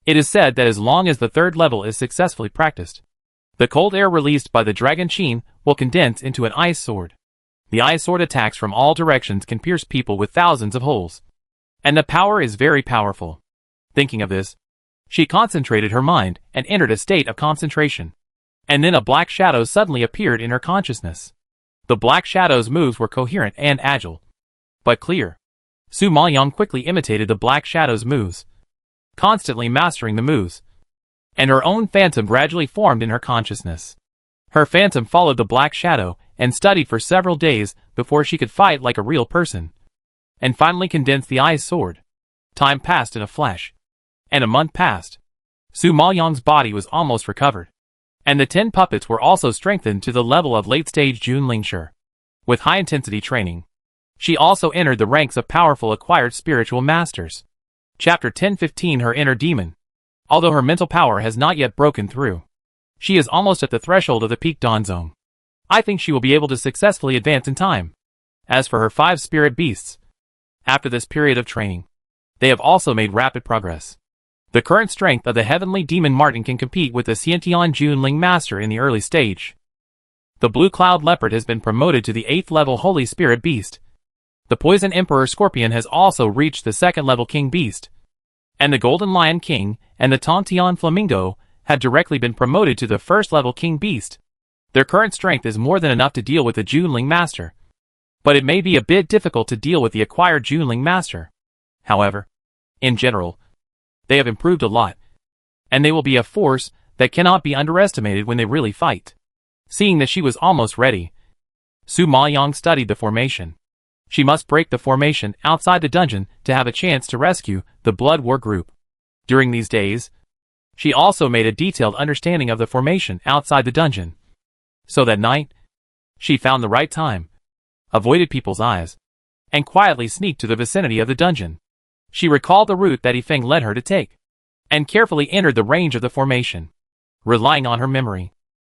Speaker 1: It is said that as long as the 3rd level is successfully practiced, the cold air released by the dragon qin will condense into an ice sword. The ice sword attacks from all directions can pierce people with thousands of holes, and the power is very powerful. Thinking of this, she concentrated her mind and entered a state of concentration. And then a black shadow suddenly appeared in her consciousness. The black shadow's moves were coherent and agile, but clear. Su Maoyang quickly imitated the black shadow's moves, constantly mastering the moves, and her own phantom gradually formed in her consciousness. Her phantom followed the black shadow and studied for several days before she could fight like a real person, and finally condensed the ice sword. Time passed in a flash, and a month passed. Su Maoyang's body was almost recovered, and the 10 puppets were also strengthened to the level of late-stage Junlingshi. With high-intensity training, She also entered the ranks of powerful acquired spiritual masters. Chapter 10:15 Her Inner Demon. Although her mental power has not yet broken through, she is almost at the threshold of the peak dawn zone. I think she will be able to successfully advance in time. As for her 5 spirit beasts, after this period of training, they have also made rapid progress. The current strength of the heavenly demon Martin can compete with the Xiantian Junling Master in the early stage. The Blue Cloud Leopard has been promoted to the 8th level Holy Spirit Beast. The Poison Emperor Scorpion has also reached the 2nd level King Beast. And the Golden Lion King and the Tontian Flamingo have directly been promoted to the 1st level King Beast. Their current strength is more than enough to deal with the Junling Master. But it may be a bit difficult to deal with the acquired Junling Master. However, in general, they have improved a lot, and they will be a force that cannot be underestimated when they really fight. Seeing that she was almost ready, Su Maoyang studied the formation. She must break the formation outside the dungeon to have a chance to rescue the Blood War group. During these days, she also made a detailed understanding of the formation outside the dungeon. So that night, she found the right time, avoided people's eyes, and quietly sneaked to the vicinity of the dungeon. She recalled the route that Yifeng led her to take, and carefully entered the range of the formation. Relying on her memory,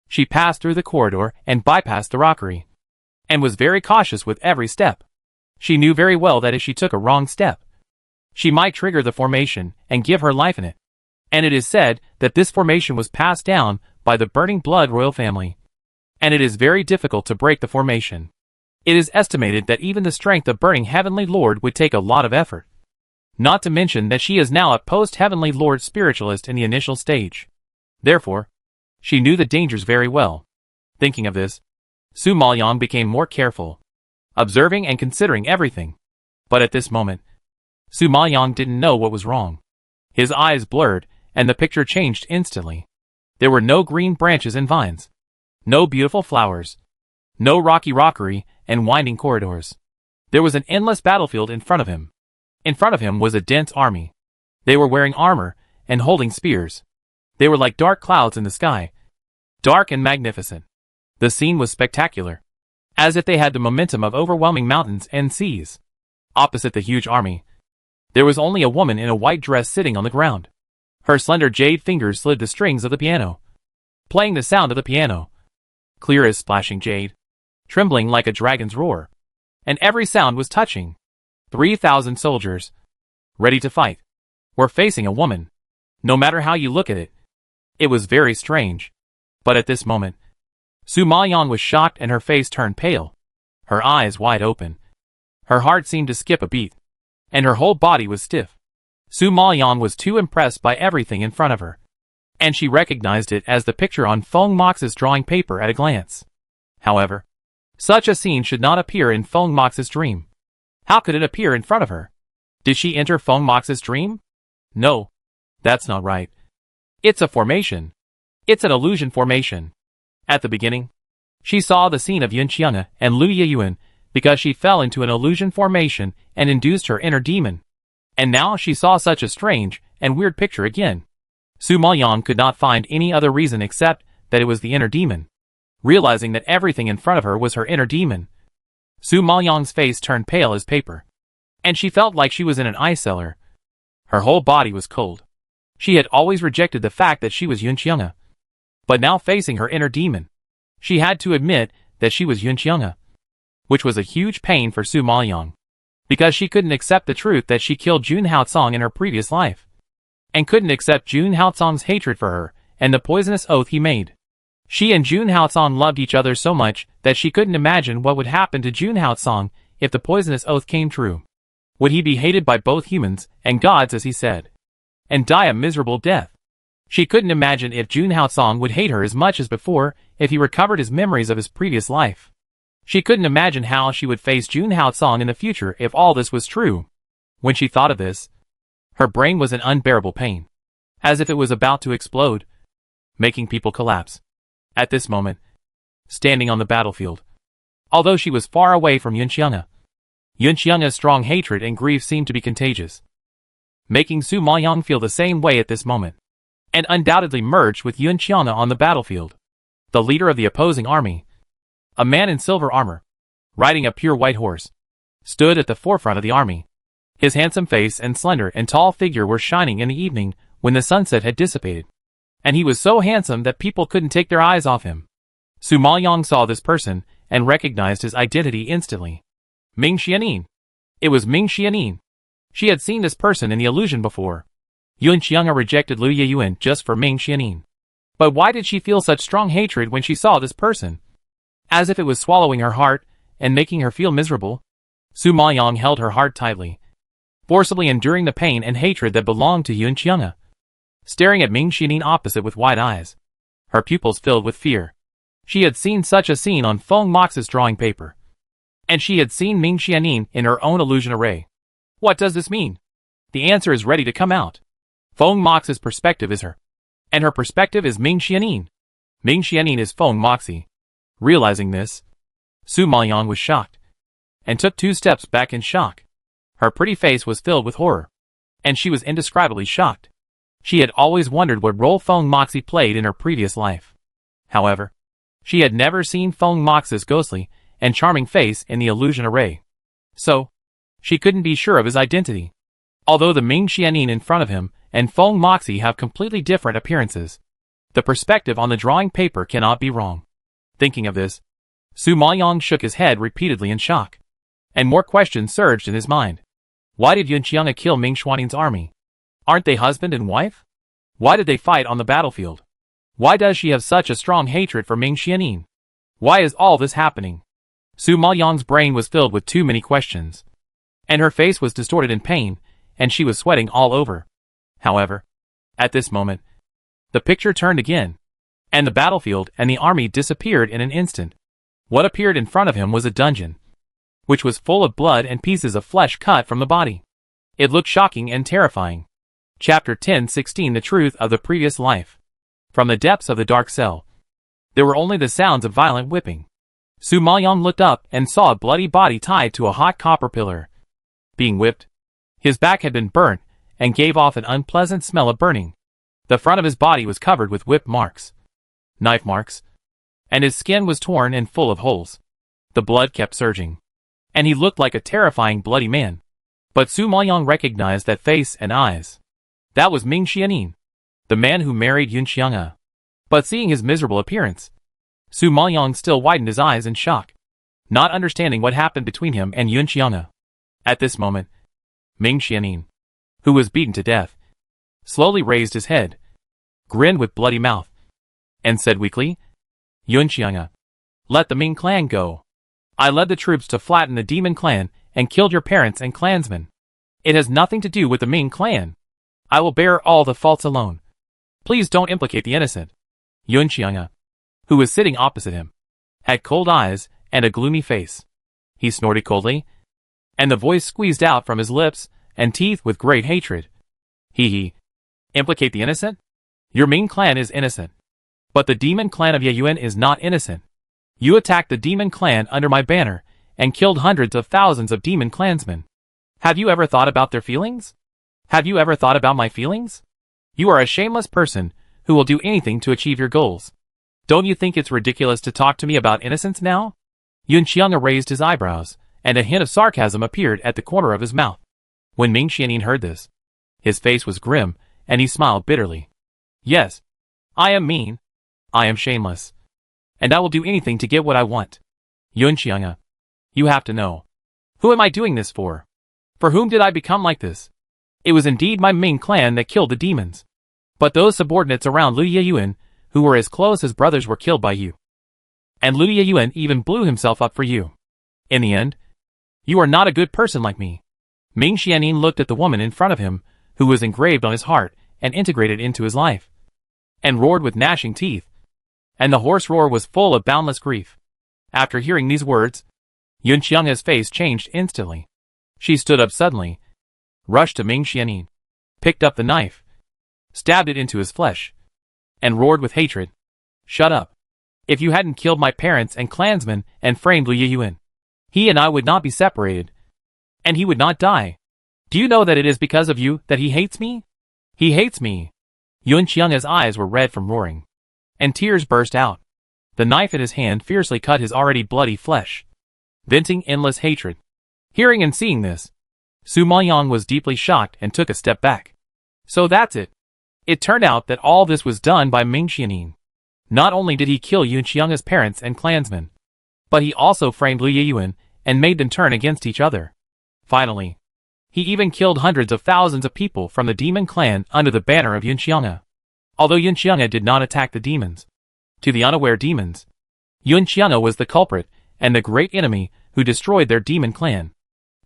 Speaker 1: she passed through the corridor and bypassed the rockery, and was very cautious with every step. She knew very well that if she took a wrong step, she might trigger the formation and give her life in it. And it is said that this formation was passed down by the Burning Blood royal family, and it is very difficult to break the formation. It is estimated that even the strength of Burning Heavenly Lord would take a lot of effort. Not to mention that she is now a post-Heavenly Lord spiritualist in the initial stage. Therefore, she knew the dangers very well. Thinking of this, Su Maoyang became more careful, observing and considering everything. But at this moment, Su Maoyang didn't know what was wrong. His eyes blurred, and the picture changed instantly. There were no green branches and vines, no beautiful flowers, no rocky rockery and winding corridors. There was an endless battlefield in front of him. In front of him was a dense army. They were wearing armor and holding spears. They were like dark clouds in the sky, dark and magnificent. The scene was spectacular, as if they had the momentum of overwhelming mountains and seas. Opposite the huge army, there was only a woman in a white dress sitting on the ground. Her slender jade fingers slid the strings of the piano, playing the sound of the piano, clear as splashing jade, trembling like a dragon's roar. And every sound was touching. 3,000 soldiers, ready to fight, were facing a woman. No matter how you look at it, it was very strange. But at this moment, Su Maoyang was shocked and her face turned pale, her eyes wide open. Her heart seemed to skip a beat, and her whole body was stiff. Su Maoyang was too impressed by everything in front of her, and she recognized it as the picture on Feng Mox's drawing paper at a glance. However, such a scene should not appear in Feng Mox's dream. How could it appear in front of her? Did she enter Feng Mox's dream? No, that's not right. It's a formation. It's an illusion formation. At the beginning, she saw the scene of Yunqiang and Lu Yiyuan because she fell into an illusion formation and induced her inner demon. And now she saw such a strange and weird picture again. Su Maoyang could not find any other reason except that it was the inner demon. Realizing that everything in front of her was her inner demon, Su Maoyang's face turned pale as paper, and she felt like she was in an ice cellar. Her whole body was cold. She had always rejected the fact that she was Yunqiang, but now facing her inner demon, she had to admit that she was Yunqiang, which was a huge pain for Su Maoyang, because she couldn't accept the truth that she killed Jun Haocong in her previous life, and couldn't accept Jun Haocong's hatred for her and the poisonous oath he made. She and Jun Haocong loved each other so much that she couldn't imagine what would happen to Jun Haocong if the poisonous oath came true. Would he be hated by both humans and gods as he said, and die a miserable death? She couldn't imagine if Jun Haocong would hate her as much as before if he recovered his memories of his previous life. She couldn't imagine how she would face Jun Haocong in the future if all this was true. When she thought of this, her brain was in unbearable pain, as if it was about to explode, making people collapse. At this moment, standing on the battlefield, although she was far away from Yunqiang's strong hatred and grief seemed to be contagious, making Su Maoyang feel the same way at this moment, and undoubtedly merged with Yunqiang on the battlefield. The leader of the opposing army, a man in silver armor, riding a pure white horse, stood at the forefront of the army. His handsome face and slender and tall figure were shining in the evening when the sunset had dissipated. And he was so handsome that people couldn't take their eyes off him. Su Maoyong saw this person and recognized his identity instantly. Ming Xianin. It was Ming Xianin. She had seen this person in the illusion before. Yun Xianga rejected Liu Yeyuan just for Ming Xianin. But why did she feel such strong hatred when she saw this person? As if it was swallowing her heart and making her feel miserable. Su Maoyong held her heart tightly, forcibly enduring the pain and hatred that belonged to Yun Xianga. Staring at Ming Xianin opposite with wide eyes, her pupils filled with fear. She had seen such a scene on Feng Mox's drawing paper. And she had seen Ming Xianin in her own illusion array. What does this mean? The answer is ready to come out. Feng Mox's perspective is her. And her perspective is Ming Xianin. Ming Xianin is Feng Moxi. Realizing this, Su Maoyong was shocked, and took 2 steps back in shock. Her pretty face was filled with horror, and she was indescribably shocked. She had always wondered what role Feng Moxi played in her previous life. However, she had never seen Feng Mox's ghostly and charming face in the illusion array. So, she couldn't be sure of his identity. Although the Ming Xianin in front of him and Feng Moxi have completely different appearances, the perspective on the drawing paper cannot be wrong. Thinking of this, Su Maoyong shook his head repeatedly in shock. And more questions surged in his mind. Why did Yun Xianga kill Ming Xianin's army? Aren't they husband and wife? Why did they fight on the battlefield? Why does she have such a strong hatred for Ming Xianin? Why is all this happening? Su Maoyong's brain was filled with too many questions. And her face was distorted in pain, and she was sweating all over. However, at this moment, the picture turned again, and the battlefield and the army disappeared in an instant. What appeared in front of him was a dungeon, which was full of blood and pieces of flesh cut from the body. It looked shocking and terrifying. Chapter 10:16 The Truth of the Previous Life. From the depths of the dark cell, there were only the sounds of violent whipping. Su Maoyong looked up and saw a bloody body tied to a hot copper pillar, being whipped. His back had been burnt and gave off an unpleasant smell of burning. The front of his body was covered with whip marks, knife marks, and his skin was torn and full of holes. The blood kept surging, and he looked like a terrifying bloody man. But Su Maoyong recognized that face and eyes. That was Ming Xianin, the man who married Yun Xianga. But seeing his miserable appearance, Su Maoyong still widened his eyes in shock, not understanding what happened between him and Yun Xianga. At this moment, Ming Xianin, who was beaten to death, slowly raised his head, grinned with bloody mouth, and said weakly, Yun Xianga, let the Ming clan go. I led the troops to flatten the demon clan and killed your parents and clansmen. It has nothing to do with the Ming clan. I will bear all the faults alone. Please don't implicate the innocent. Yun Xianga, who was sitting opposite him, had cold eyes and a gloomy face. He snorted coldly, and the voice squeezed out from his lips and teeth with great hatred. He. Implicate the innocent? Your Ming clan is innocent. But the demon clan of Yeyuan is not innocent. You attacked the demon clan under my banner and killed hundreds of thousands of demon clansmen. Have you ever thought about their feelings? Have you ever thought about my feelings? You are a shameless person who will do anything to achieve your goals. Don't you think it's ridiculous to talk to me about innocence now? Yun Xianga raised his eyebrows, and a hint of sarcasm appeared at the corner of his mouth. When Ming Xianin heard this, his face was grim, and he smiled bitterly. Yes, I am mean. I am shameless. And I will do anything to get what I want. Yun Xianga, you have to know. Who am I doing this for? For whom did I become like this? It was indeed my Ming clan that killed the demons. But those subordinates around Liu Yeyuan, who were as close as brothers, were killed by you. And Liu Yeyuan even blew himself up for you. In the end, you are not a good person like me. Ming Xianin looked at the woman in front of him, who was engraved on his heart and integrated into his life, and roared with gnashing teeth. And the hoarse roar was full of boundless grief. After hearing these words, Yun Xianga's face changed instantly. She stood up suddenly, rushed to Ming Xianin, picked up the knife, stabbed it into his flesh, and roared with hatred. Shut up. If you hadn't killed my parents and clansmen and framed Liu Yeyuan, he and I would not be separated, and he would not die. Do you know that it is because of you that he hates me? He hates me. Yun Xianga's eyes were red from roaring, and tears burst out. The knife in his hand fiercely cut his already bloody flesh, venting endless hatred. Hearing and seeing this, Su Maoyang was deeply shocked and took a step back. So that's it. It turned out that all this was done by Ming Xianin. Not only did he kill Yunqiang's parents and clansmen, but he also framed Liu Yeyuan and made them turn against each other. Finally, he even killed hundreds of thousands of people from the demon clan under the banner of Yunqiang. Although Yunqiang did not attack the demons, to the unaware demons, Yunqiang was the culprit and the great enemy who destroyed their demon clan.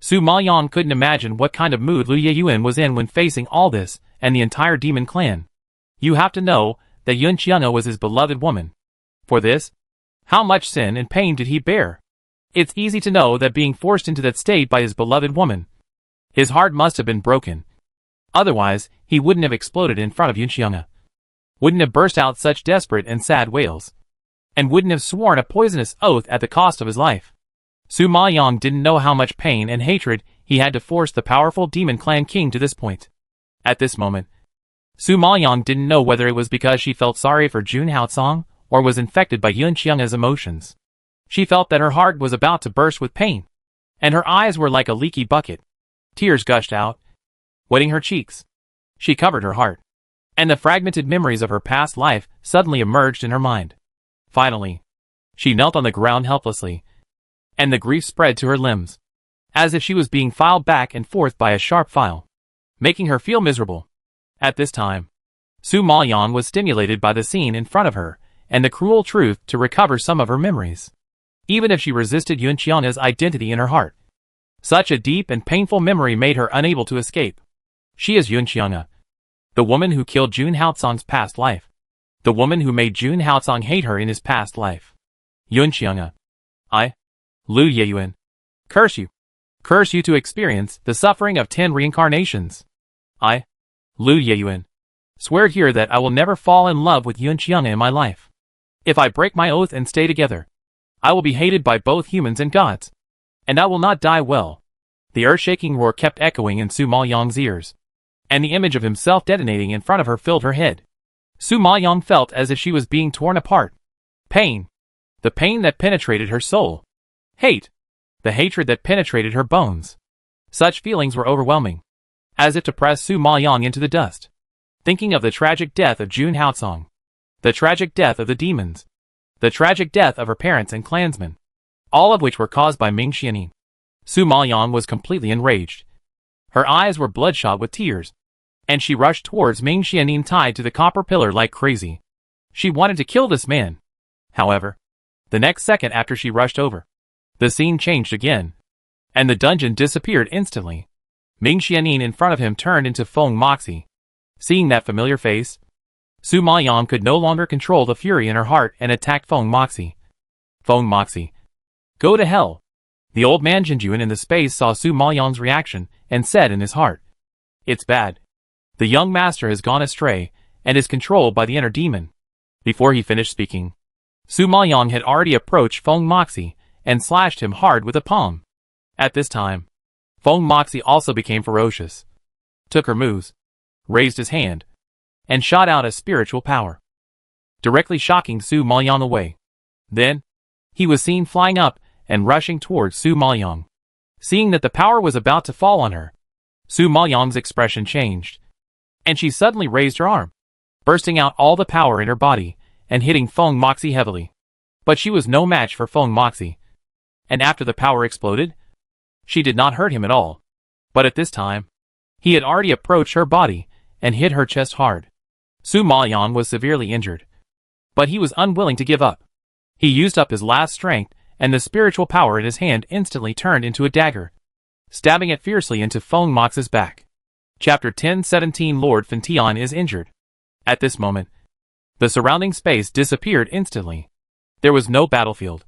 Speaker 1: Su Maoyang couldn't imagine what kind of mood Liu Yeyuan was in when facing all this and the entire demon clan. You have to know that Yunqiang was his beloved woman. For this, how much sin and pain did he bear? It's easy to know that being forced into that state by his beloved woman, his heart must have been broken. Otherwise, he wouldn't have exploded in front of Yunqiang, wouldn't have burst out such desperate and sad wails, and wouldn't have sworn a poisonous oath at the cost of his life. Su Maoyang didn't know how much pain and hatred he had to force the powerful demon clan king to this point. At this moment, Su Maoyang didn't know whether it was because she felt sorry for Jun Haocang or was infected by Yunqiang's emotions. She felt that her heart was about to burst with pain, and her eyes were like a leaky bucket. Tears gushed out, wetting her cheeks. She covered her heart, and the fragmented memories of her past life suddenly emerged in her mind. Finally, she knelt on the ground helplessly, and the grief spread to her limbs, as if she was being filed back and forth by a sharp file, making her feel miserable. At this time, Su Maoyang was stimulated by the scene in front of her and the cruel truth to recover some of her memories. Even if she resisted Yunqiang's identity in her heart, such a deep and painful memory made her unable to escape. She is Yunqiang, the woman who killed Jun Haocang's past life, the woman who made Jun Haocang hate her in his past life. Yunqiang, I, Liu Yeyuan, curse you to experience the suffering of 10 reincarnations. I, Liu Yeyuan, swear here that I will never fall in love with Yunqiang in my life. If I break my oath and stay together, I will be hated by both humans and gods, and I will not die well. The earth-shaking roar kept echoing in Su Maoyang's ears, and the image of himself detonating in front of her filled her head. Su Maoyang felt as if she was being torn apart. Pain, the pain that penetrated her soul. Hate, the hatred that penetrated her bones. Such feelings were overwhelming, as if to press Su Maoyang into the dust. Thinking of the tragic death of Jun Haocang, the tragic death of the demons, the tragic death of her parents and clansmen, all of which were caused by Ming Xianin, Su Maoyang was completely enraged. Her eyes were bloodshot with tears, and she rushed towards Ming Xianin tied to the copper pillar like crazy. She wanted to kill this man. However, the next second after she rushed over, the scene changed again, and the dungeon disappeared instantly. Ming Xianin in front of him turned into Feng Moxie. Seeing that familiar face, Su Maoyang could no longer control the fury in her heart and attacked Feng Moxie. Feng Moxie, go to hell. The old man Jinjuan in the space saw Su Maoyang's reaction and said in his heart, it's bad. The young master has gone astray and is controlled by the inner demon. Before he finished speaking, Su Maoyang had already approached Feng Moxie and slashed him hard with a palm. At this time, Feng Moxie also became ferocious, took her moves, raised his hand, and shot out a spiritual power, directly shocking Su Maoyang away. Then, he was seen flying up and rushing towards Su Maoyang. Seeing that the power was about to fall on her, Su Maoyang's expression changed, and she suddenly raised her arm, bursting out all the power in her body and hitting Feng Moxie heavily. But she was no match for Feng Moxie, and after the power exploded, she did not hurt him at all. But at this time, he had already approached her body and hit her chest hard. Su Maoyang was severely injured, but he was unwilling to give up. He used up his last strength, and the spiritual power in his hand instantly turned into a dagger, stabbing it fiercely into Feng Moxie's back. Chapter 1017 Lord Fentian is injured. At this moment, the surrounding space disappeared instantly. There was no battlefield,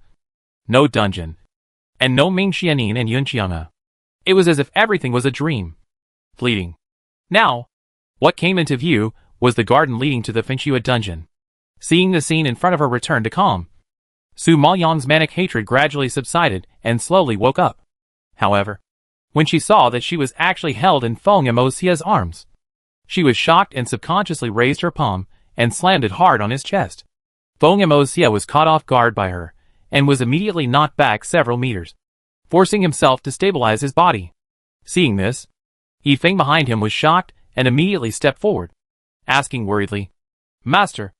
Speaker 1: no dungeon, and no Ming Xianin and Yunqiang. It was as if everything was a dream, fleeting. Now, what came into view was the garden leading to the Fenxua dungeon. Seeing the scene in front of her return to calm, Su Maoyang's manic hatred gradually subsided and slowly woke up. However, when she saw that she was actually held in Feng Mosia's arms, she was shocked and subconsciously raised her palm and slammed it hard on his chest. Feng Mosia was caught off guard by her and was immediately knocked back several meters. forcing himself to stabilize his body. Seeing this, Yifeng behind him was shocked and immediately stepped forward, asking worriedly, "Master,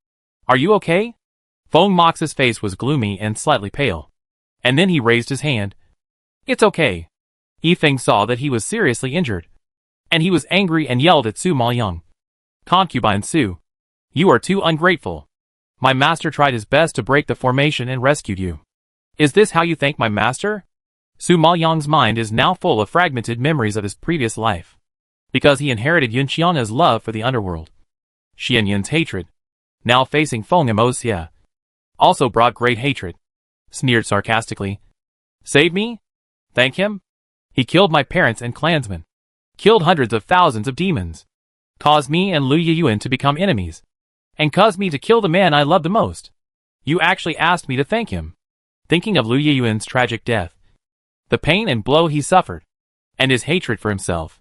Speaker 1: are you okay?" Feng Moxi's face was gloomy and slightly pale. And then he raised his hand. "It's okay." Yifeng saw that he was seriously injured, and he was angry and yelled at Su Maoyang. "Concubine Su, you are too ungrateful. My master tried his best to break the formation and rescued you. Is this how you thank my master?" Su Maoyang's mind is now full of fragmented memories of his previous life, because he inherited Yunqian's love for the underworld. Xianyin's hatred, now facing Feng Emosia, also brought great hatred. Sneered sarcastically. "Save me? Thank him? He killed my parents and clansmen, killed hundreds of thousands of demons, caused me and Lu Yiyuan to become enemies, and caused me to kill the man I love the most. You actually asked me to thank him." Thinking of Lu Yiyuan's tragic death, the pain and blow he suffered, and his hatred for himself,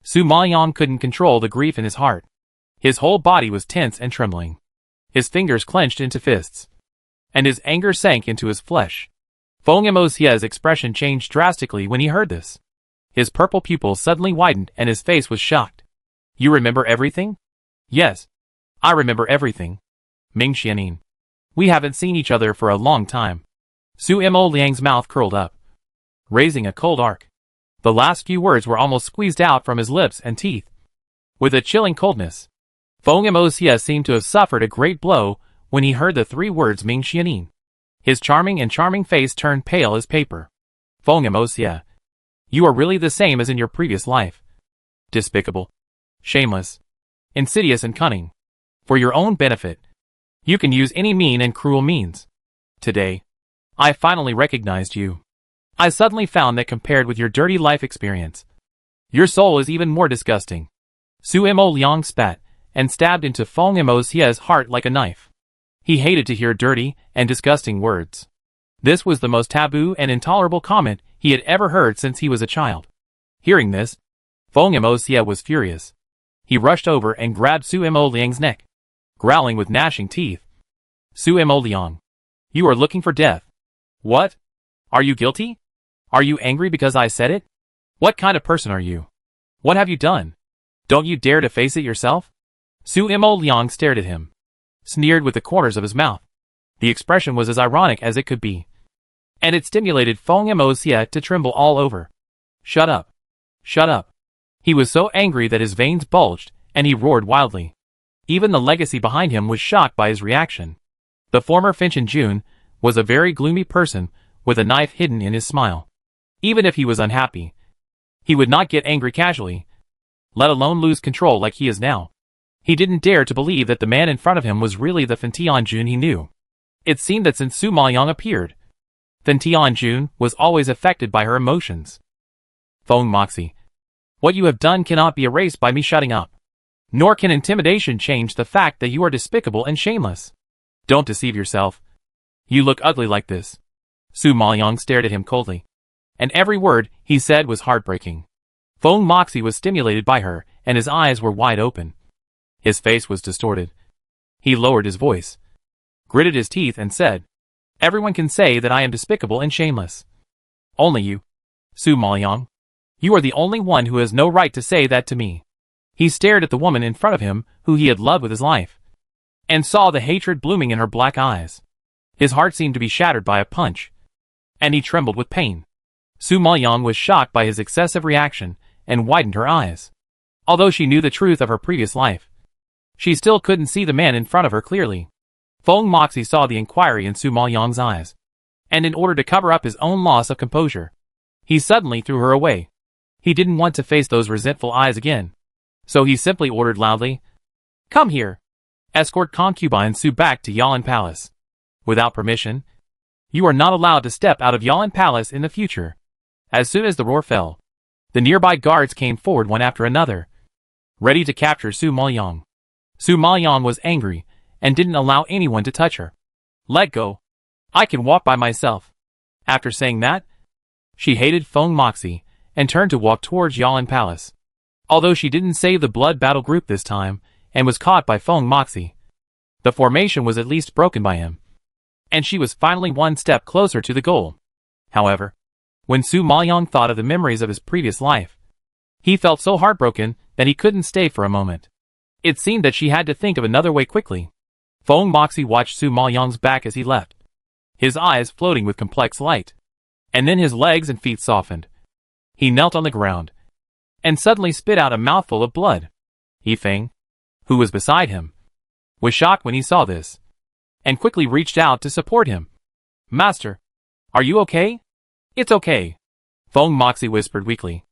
Speaker 1: Su Maoyang couldn't control the grief in his heart. His whole body was tense and trembling. His fingers clenched into fists, and his anger sank into his flesh. Feng Emosia's expression changed drastically when he heard this. His purple pupils suddenly widened and his face was shocked. "You remember everything?" "Yes, I remember everything. Ming Xianin. We haven't seen each other for a long time." Su Mo Liang's mouth curled up, raising a cold arc. The last few words were almost squeezed out from his lips and teeth. With a chilling coldness, Feng Emosia seemed to have suffered a great blow when he heard the three words Ming Xianin. His charming face turned pale as paper. "Feng Emosia, you are really the same as in your previous life. Despicable, shameless, insidious and cunning. For your own benefit, you can use any mean and cruel means. Today, I finally recognized you. I suddenly found that compared with your dirty life experience, your soul is even more disgusting." Su Mo Liang spat and stabbed into Feng Emosia's heart like a knife. He hated to hear dirty and disgusting words. This was the most taboo and intolerable comment he had ever heard since he was a child. Hearing this, Feng Emosia was furious. He rushed over and grabbed Su Mo Liang's neck, growling with gnashing teeth. "Su Mo Liang, you are looking for death. What? Are you guilty? Are you angry because I said it? What kind of person are you? What have you done? Don't you dare to face it yourself?" Su Mo Liang stared at him, sneered with the corners of his mouth. The expression was as ironic as it could be, and it stimulated Feng Emosia to tremble all over. "Shut up! Shut up!" He was so angry that his veins bulged, and he roared wildly. Even the legacy behind him was shocked by his reaction. The former Finchen Jun was a very gloomy person with a knife hidden in his smile. Even if he was unhappy, he would not get angry casually, let alone lose control like he is now. He didn't dare to believe that the man in front of him was really the Fintian Jun he knew. It seemed that since Su Maoyang appeared, Fintian Jun was always affected by her emotions. "Feng Moxie, what you have done cannot be erased by me shutting up. Nor can intimidation change the fact that you are despicable and shameless. Don't deceive yourself. You look ugly like this." Su Maoyang stared at him coldly, and every word he said was heartbreaking. Feng Moxie was stimulated by her, and his eyes were wide open. His face was distorted. He lowered his voice, gritted his teeth and said, "Everyone can say that I am despicable and shameless. Only you, Su Maoyang. You are the only one who has no right to say that to me." He stared at the woman in front of him who he had loved with his life, and saw the hatred blooming in her black eyes. His heart seemed to be shattered by a punch, and he trembled with pain. Su Maoyang was shocked by his excessive reaction and widened her eyes. Although she knew the truth of her previous life, she still couldn't see the man in front of her clearly. Feng Moxie saw the inquiry in Su Maoyang's eyes, and in order to cover up his own loss of composure, he suddenly threw her away. He didn't want to face those resentful eyes again, so he simply ordered loudly, "Come here. Escort Concubine Su back to Yalan Palace. Without permission, you are not allowed to step out of Yalan Palace in the future." As soon as the roar fell, the nearby guards came forward one after another, ready to capture Su Maoyang. Su Maoyang was angry and didn't allow anyone to touch her. "Let go. I can walk by myself." After saying that, she hated Feng Moxie and turned to walk towards Yalan Palace. Although she didn't save the blood battle group this time and was caught by Feng Moxie, the formation was at least broken by him, and she was finally one step closer to the goal. However, When Su Maoyong thought of the memories of his previous life, he felt so heartbroken that he couldn't stay for a moment. It seemed that she had to think of another way quickly. Feng Moxie watched Su Maoyong's back as he left, his eyes floating with complex light. And then his legs and feet softened. He knelt on the ground, and suddenly spit out a mouthful of blood. Yifeng, who was beside him, was shocked when he saw this, and quickly reached out to support him. "Master, are you okay?" "It's okay," Feng Moxie whispered weakly.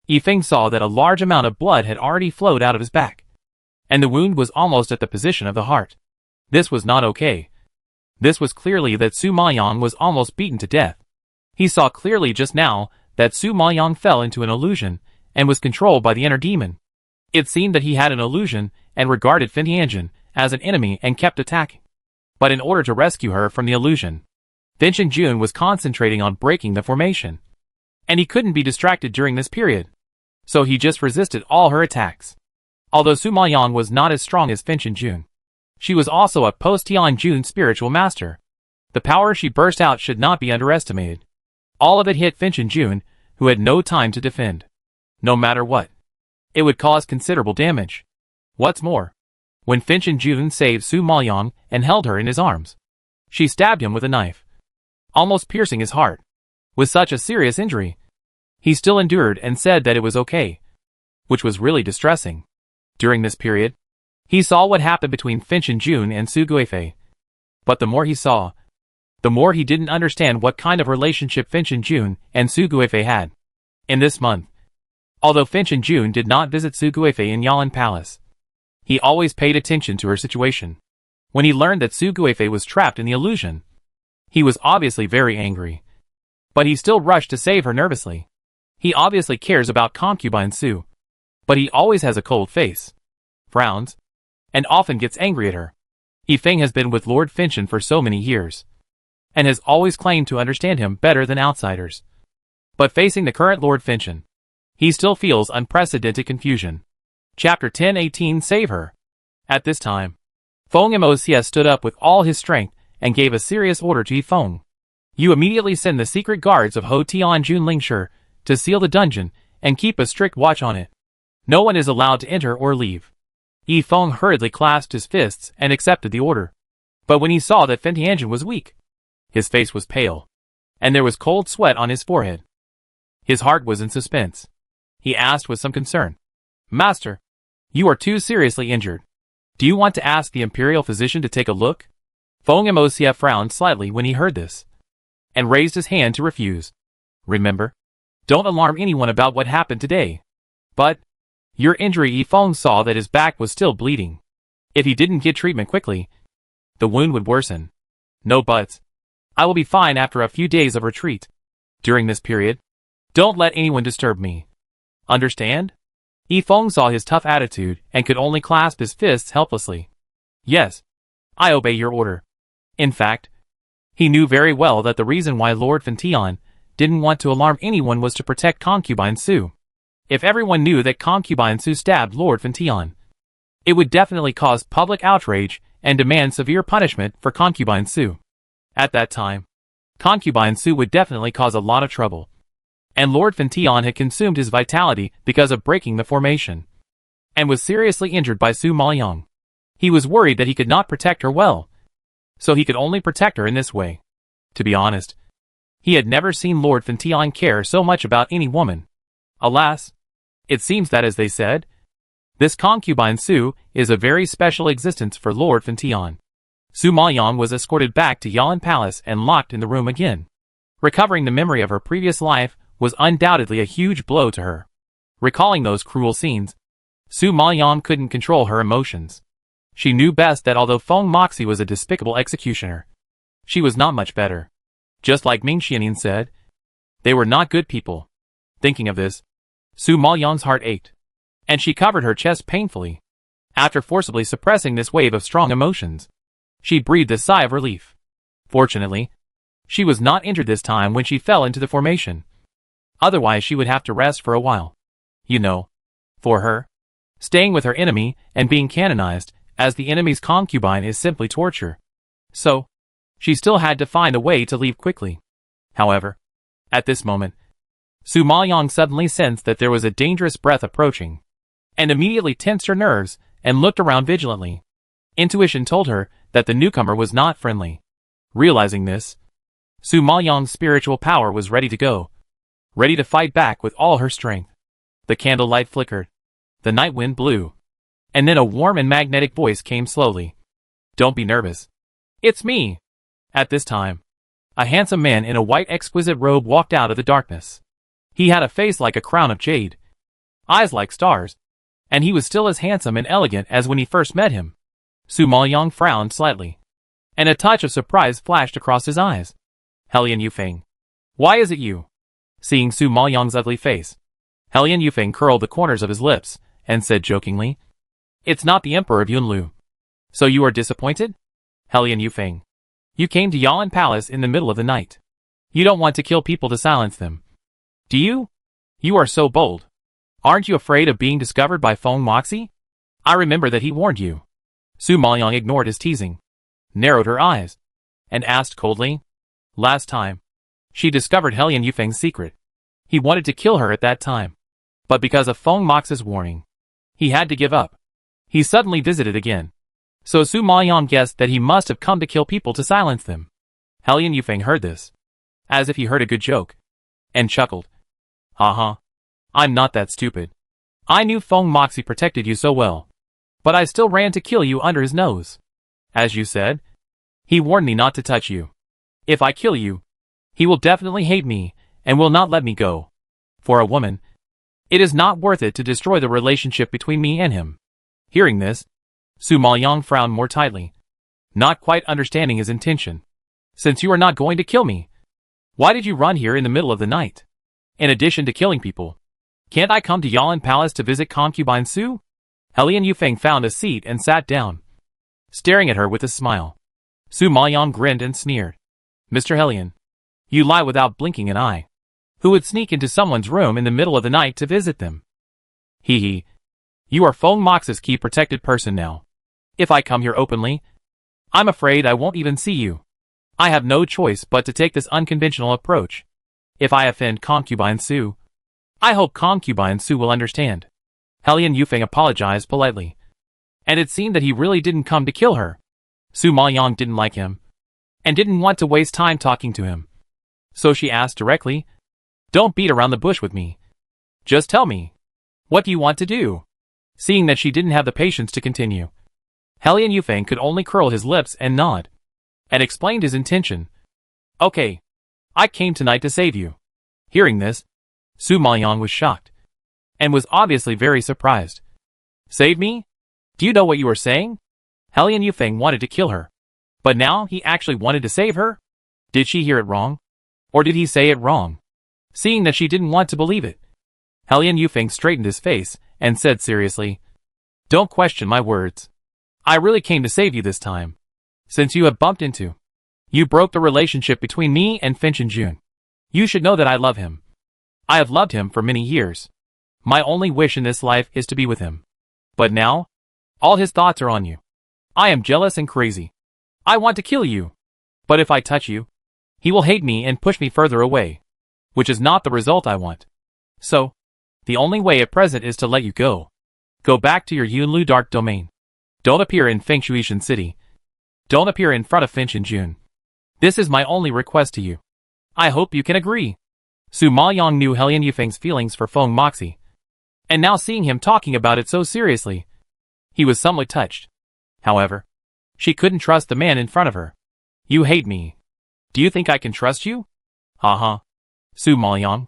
Speaker 1: Yifeng saw that a large amount of blood had already flowed out of his back, and the wound was almost at the position of the heart. This was not okay. This was clearly that Su Maoyong was almost beaten to death. He saw clearly just now that Su Maoyong fell into an illusion and was controlled by the inner demon. It seemed that he had an illusion and regarded Fin Tianjin as an enemy and kept attacking. But in order to rescue her from the illusion, Vincent Jun was concentrating on breaking the formation. And he couldn't be distracted during this period. So he just resisted all her attacks. Although Su Maoyong was not as strong as Vincent Jun, she was also a post-Tianjun spiritual master. The power she burst out should not be underestimated. All of it hit Vincent Jun, who had no time to defend. No matter what, it would cause considerable damage. What's more, when Vincent Jun saved Su Maoyong and held her in his arms, she stabbed him with a knife, almost piercing his heart. With such a serious injury, he still endured and said that it was okay, which was really distressing. During this period, he saw what happened between Vincent Jun and Su Guifei. But the more he saw, the more he didn't understand what kind of relationship Vincent Jun and Su Guifei had. In this month, although Vincent Jun did not visit Su Guifei in Yalan Palace, he always paid attention to her situation. When he learned that Su Guifei was trapped in the illusion, he was obviously very angry. But he still rushed to save her nervously. He obviously cares about Concubine Su, but he always has a cold face, frowns, and often gets angry at her. Yifeng has been with Lord Vincent for so many years, and has always claimed to understand him better than outsiders. But facing the current Lord Vincent, he still feels unprecedented confusion. Chapter 1018 Save Her. At this time, Feng Moxie stood up with all his strength and gave a serious order to Yifeng. "You immediately send the secret guards of Ho Tianjun Lingshi to seal the dungeon and keep a strict watch on it. No one is allowed to enter or leave." Yifeng hurriedly clasped his fists and accepted the order. But when he saw that Fin Tianjin was weak, his face was pale, and there was cold sweat on his forehead. His heart was in suspense. He asked with some concern, "Master, you are too seriously injured. Do you want to ask the imperial physician to take a look?" Feng Moxie frowned slightly when he heard this, and raised his hand to refuse. "Remember, don't alarm anyone about what happened today." "But your injury," Yifeng saw that his back was still bleeding. If he didn't get treatment quickly, the wound would worsen. "No buts. I will be fine after a few days of retreat. During this period, don't let anyone disturb me. Understand?" Yifeng saw his tough attitude and could only clasp his fists helplessly. "Yes, I obey your order." In fact, he knew very well that the reason why Lord Fin Tian didn't want to alarm anyone was to protect Concubine Su. If everyone knew that Concubine Su stabbed Lord Fin Tian, it would definitely cause public outrage and demand severe punishment for Concubine Su. At that time, Concubine Su would definitely cause a lot of trouble. And Lord Fin Tian had consumed his vitality because of breaking the formation, and was seriously injured by Su Maoyong. He was worried that he could not protect her well, so he could only protect her in this way. To be honest, he had never seen Lord Fin Tian care so much about any woman. Alas, it seems that, as they said, this Concubine Su is a very special existence for Lord Fin Tian. Su Maoyong was escorted back to Yalan Palace and locked in the room again. Recovering the memory of her previous life was undoubtedly a huge blow to her. Recalling those cruel scenes, Su Maoyong couldn't control her emotions. She knew best that although Feng Moxie was a despicable executioner, she was not much better. Just like Ming Xianin said, they were not good people. Thinking of this, Su Maoyong's heart ached, and she covered her chest painfully. After forcibly suppressing this wave of strong emotions, she breathed a sigh of relief. Fortunately, she was not injured this time when she fell into the formation. Otherwise she would have to rest for a while. You know, for her, staying with her enemy and being canonized as the enemy's concubine is simply torture. So, she still had to find a way to leave quickly. However, at this moment, Su Maoyong suddenly sensed that there was a dangerous breath approaching, and immediately tensed her nerves and looked around vigilantly. Intuition told her that the newcomer was not friendly. Realizing this, Su Maoyong's spiritual power was ready to go, ready to fight back with all her strength. The candlelight flickered, the night wind blew, and then a warm and magnetic voice came slowly. "Don't be nervous. It's me." At this time, a handsome man in a white exquisite robe walked out of the darkness. He had a face like a crown of jade, eyes like stars, and he was still as handsome and elegant as when he first met him. Su Maoyong frowned slightly, and a touch of surprise flashed across his eyes. "Hellion Yufeng, why is it you?" Seeing Su Maoyong's ugly face, Hellion Yufeng curled the corners of his lips and said jokingly, "It's not the Emperor of Yunlu. So you are disappointed? Hellion Yufeng, you came to Yalan Palace in the middle of the night. You don't want to kill people to silence them, do you? You are so bold. Aren't you afraid of being discovered by Feng Moxie? I remember that he warned you." Su Maoyong ignored his teasing, narrowed her eyes, and asked coldly, "Last time, she discovered Hellion Yufeng's secret. He wanted to kill her at that time, but because of Feng Moxie's warning, he had to give up. He suddenly visited again. So Su Maoyong guessed that he must have come to kill people to silence them." Hellion Yufeng heard this, as if he heard a good joke, and chuckled. "Haha, I'm not that stupid. I knew Feng Moxie protected you so well, but I still ran to kill you under his nose. As you said, he warned me not to touch you. If I kill you, he will definitely hate me and will not let me go. For a woman, it is not worth it to destroy the relationship between me and him." Hearing this, Su Maoyong frowned more tightly, not quite understanding his intention. "Since you are not going to kill me, why did you run here in the middle of the night? In addition to killing people, can't I come to Yalan Palace to visit Concubine Su?" Hellion Yufeng found a seat and sat down, staring at her with a smile. Su Maoyong grinned and sneered. "Mr. Hellion, you lie without blinking an eye. Who would sneak into someone's room in the middle of the night to visit them? Hee hee. You are Feng Moxie's key protected person now. If I come here openly, I'm afraid I won't even see you. I have no choice but to take this unconventional approach. If I offend Concubine Su, I hope Concubine Su will understand." Hellion Yufeng apologized politely, and it seemed that he really didn't come to kill her. Su Maoyong didn't like him, and didn't want to waste time talking to him. So she asked directly, "Don't beat around the bush with me. Just tell me, what do you want to do?" Seeing that she didn't have the patience to continue, Hellion Yufeng could only curl his lips and nod, and explained his intention. "Okay, I came tonight to save you." Hearing this, Su Maoyong was shocked, and was obviously very surprised. "Save me? Do you know what you are saying?" Hellion Yufeng wanted to kill her, but now he actually wanted to save her? Did she hear it wrong? Or did he say it wrong? Seeing that she didn't want to believe it, Hellion Yufeng straightened his face and said seriously, "Don't question my words. I really came to save you this time. Since you have bumped into, you broke the relationship between me and Finchen Jun. You should know that I love him. I have loved him for many years. My only wish in this life is to be with him. But now, all his thoughts are on you. I am jealous and crazy. I want to kill you. But if I touch you, he will hate me and push me further away, which is not the result I want. So, the only way at present is to let you go. Go back to your Yunlu dark domain. Don't appear in Fengshuishan City. Don't appear in front of Finchen Jun. This is my only request to you. I hope you can agree." Su Maoyong knew Hellion Yufeng's feelings for Feng Moxie, and now seeing him talking about it so seriously, he was somewhat touched. However, she couldn't trust the man in front of her. "You hate me. Do you think I can trust you?" "Haha. Su Maoyong,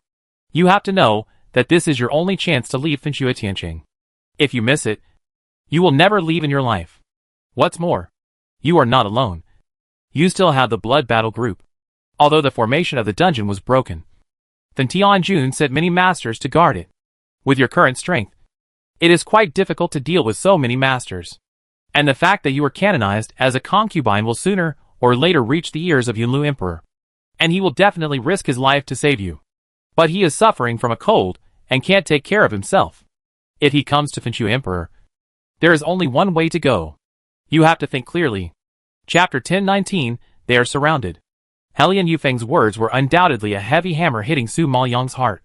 Speaker 1: you have to know that this is your only chance to leave Finchua Tianqing. If you miss it, you will never leave in your life. What's more, you are not alone. You still have the Blood Battle Group. Although the formation of the dungeon was broken, then Tianjun sent many masters to guard it. With your current strength, it is quite difficult to deal with so many masters. And the fact that you were canonized as a concubine will sooner or later reach the ears of Yunlu Emperor, and he will definitely risk his life to save you. But he is suffering from a cold and can't take care of himself. If he comes to Finchu Emperor, there is only one way to go. You have to think clearly." Chapter 1019, They Are Surrounded. Hellion Yufeng's words were undoubtedly a heavy hammer hitting Su Maoyong's heart.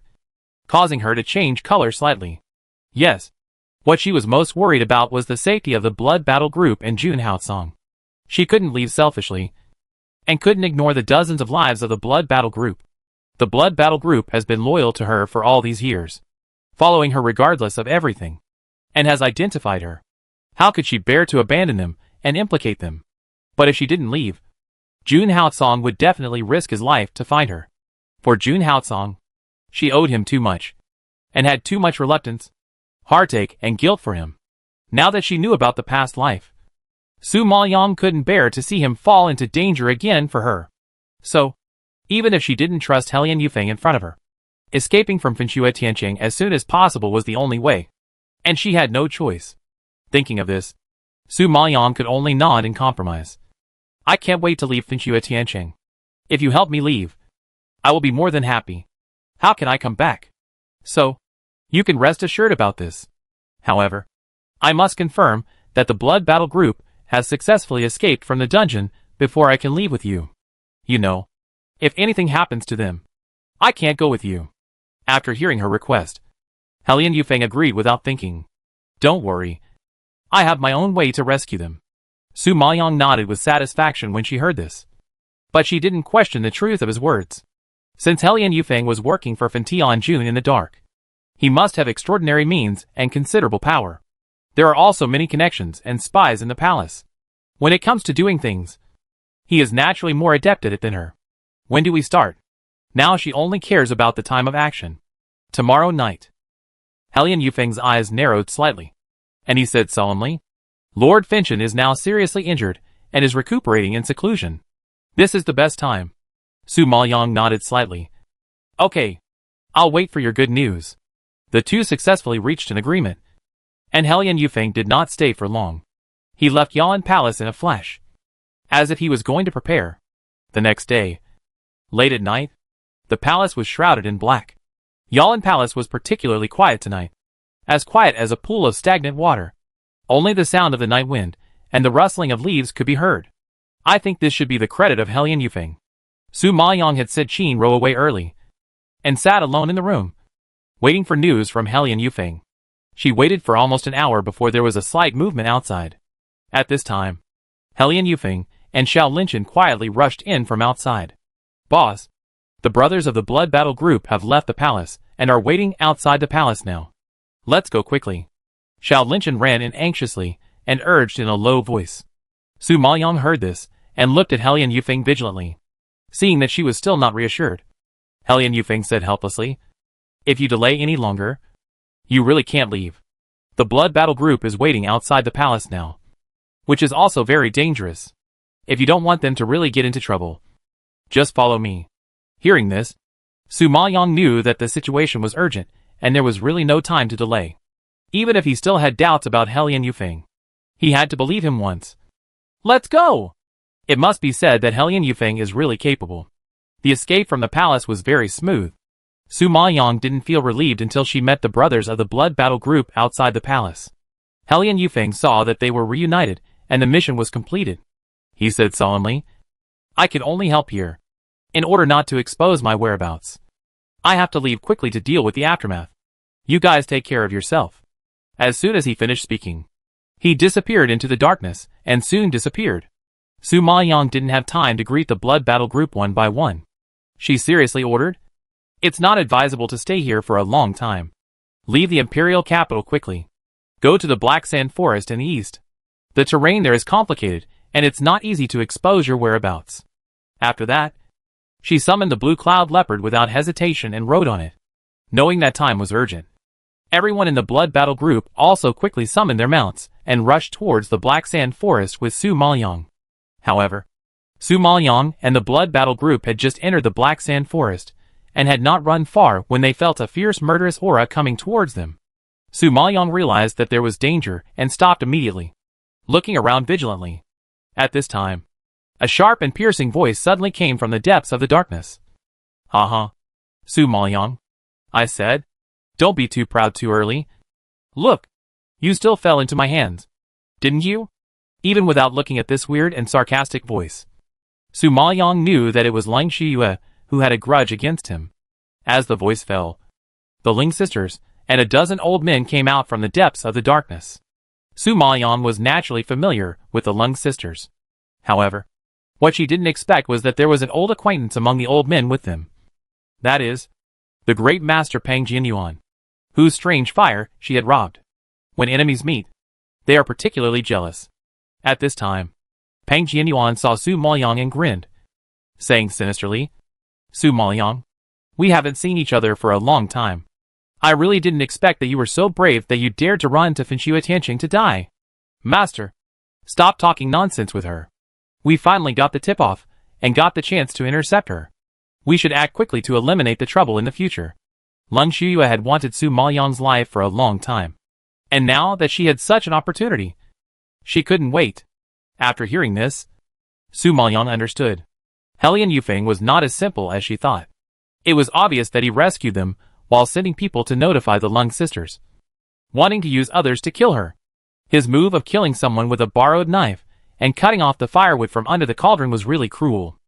Speaker 1: causing her to change color slightly. Yes. What she was most worried about was the safety of the Blood Battle group and June Haotsong. She couldn't leave selfishly, and couldn't ignore the dozens of lives of the Blood Battle group. The Blood Battle group has been loyal to her for all these years, following her regardless of everything, and has identified her. How could she bear to abandon them and implicate them? But if she didn't leave, June Haotsong would definitely risk his life to find her. For June Haotsong, she owed him too much, and had too much reluctance, heartache, and guilt for him. Now that she knew about the past life, Su Maoyong couldn't bear to see him fall into danger again for her. So, even if she didn't trust Helian Yufeng in front of her, escaping from Fenshua Tianqing as soon as possible was the only way, and she had no choice. Thinking of this, Su Maoyong could only nod in compromise. I can't wait to leave Fenshua Tianqing. If you help me leave, I will be more than happy. How can I come back? So, you can rest assured about this. However, I must confirm that the Blood Battle group has successfully escaped from the dungeon before I can leave with you. You know, if anything happens to them, I can't go with you. After hearing her request, Helian Yufeng agreed without thinking. Don't worry. I have my own way to rescue them. Su Maoyong nodded with satisfaction when she heard this. But she didn't question the truth of his words. Since Helian Yufeng was working for Fentian Jun in the dark, he must have extraordinary means and considerable power. There are also many connections and spies in the palace. When it comes to doing things, he is naturally more adept at it than her. When do we start? Now she only cares about the time of action. Tomorrow night. Helian Yufeng's eyes narrowed slightly, and he said solemnly, Lord Fenchen is now seriously injured and is recuperating in seclusion. This is the best time. Su Maoyong nodded slightly. Okay. I'll wait for your good news. The two successfully reached an agreement, and Helian Yufeng did not stay for long. He left Yan Palace in a flash, as if he was going to prepare. The next day, late at night, the palace was shrouded in black. Yan Palace was particularly quiet tonight, as quiet as a pool of stagnant water. Only the sound of the night wind and the rustling of leaves could be heard. I think this should be the credit of Helian Yufeng. Su Maoyong had said Qin row away early, and sat alone in the room, waiting for news from Helian Yufeng. She waited for almost an hour before there was a slight movement outside. At this time, Helian Yufeng and Xiao Linchen quietly rushed in from outside. Boss, the brothers of the Blood Battle group have left the palace and are waiting outside the palace now. Let's go quickly. Xiao Linchen ran in anxiously and urged in a low voice. Su Maoyong heard this and looked at Helian Yufeng vigilantly, seeing that she was still not reassured. Helian Yufeng said helplessly, If you delay any longer, you really can't leave. The Blood Battle group is waiting outside the palace now, which is also very dangerous. If you don't want them to really get into trouble, just follow me. Hearing this, Su Maoyong knew that the situation was urgent, and there was really no time to delay. Even if he still had doubts about Helian Yufeng, he had to believe him once. Let's go! It must be said that Helian Yufeng is really capable. The escape from the palace was very smooth. Su Maoyong didn't feel relieved until she met the brothers of the Blood Battle group outside the palace. Helian Yufeng saw that they were reunited, and the mission was completed. He said solemnly, I can only help here. In order not to expose my whereabouts, I have to leave quickly to deal with the aftermath. You guys take care of yourself. As soon as he finished speaking, he disappeared into the darkness, and soon disappeared. Su Maoyong didn't have time to greet the Blood Battle group one by one. She seriously ordered, It's not advisable to stay here for a long time. Leave the imperial capital quickly. Go to the Black Sand Forest in the east. The terrain there is complicated, and it's not easy to expose your whereabouts. After that, she summoned the Blue Cloud Leopard without hesitation and rode on it, knowing that time was urgent. Everyone in the Blood Battle group also quickly summoned their mounts and rushed towards the Black Sand Forest with Su Maoyong. However, Su Maoyong and the Blood Battle group had just entered the Black Sand Forest and had not run far when they felt a fierce murderous aura coming towards them. Su Maoyong realized that there was danger and stopped immediately, looking around vigilantly. At this time, a sharp and piercing voice suddenly came from the depths of the darkness. Su Maoyong, I said. Don't be too proud too early. Look, you still fell into my hands, didn't you? Even without looking at this weird and sarcastic voice, Su Maoyong knew that it was Lang Shiyue who had a grudge against him. As the voice fell, the Ling sisters, and a dozen old men came out from the depths of the darkness. Su Maoyan was naturally familiar with the Ling sisters. However, what she didn't expect was that there was an old acquaintance among the old men with them. That is, the great master Pang Jianyuan, whose strange fire she had robbed. When enemies meet, they are particularly jealous. At this time, Pang Jianyuan saw Su Maoyan and grinned, saying sinisterly, "Su Maoyan, we haven't seen each other for a long time. I really didn't expect that you were so brave that you dared to run to Finchua Tianqing to die. Master, stop talking nonsense with her. We finally got the tip-off, and got the chance to intercept her. We should act quickly to eliminate the trouble in the future." Lung Shuyue had wanted Su Maoyan's life for a long time. And now that she had such an opportunity, she couldn't wait. After hearing this, Su Maoyan understood. Helian Yufeng was not as simple as she thought. It was obvious that he rescued them while sending people to notify the Lung sisters, wanting to use others to kill her. His move of killing someone with a borrowed knife and cutting off the firewood from under the cauldron was really cruel.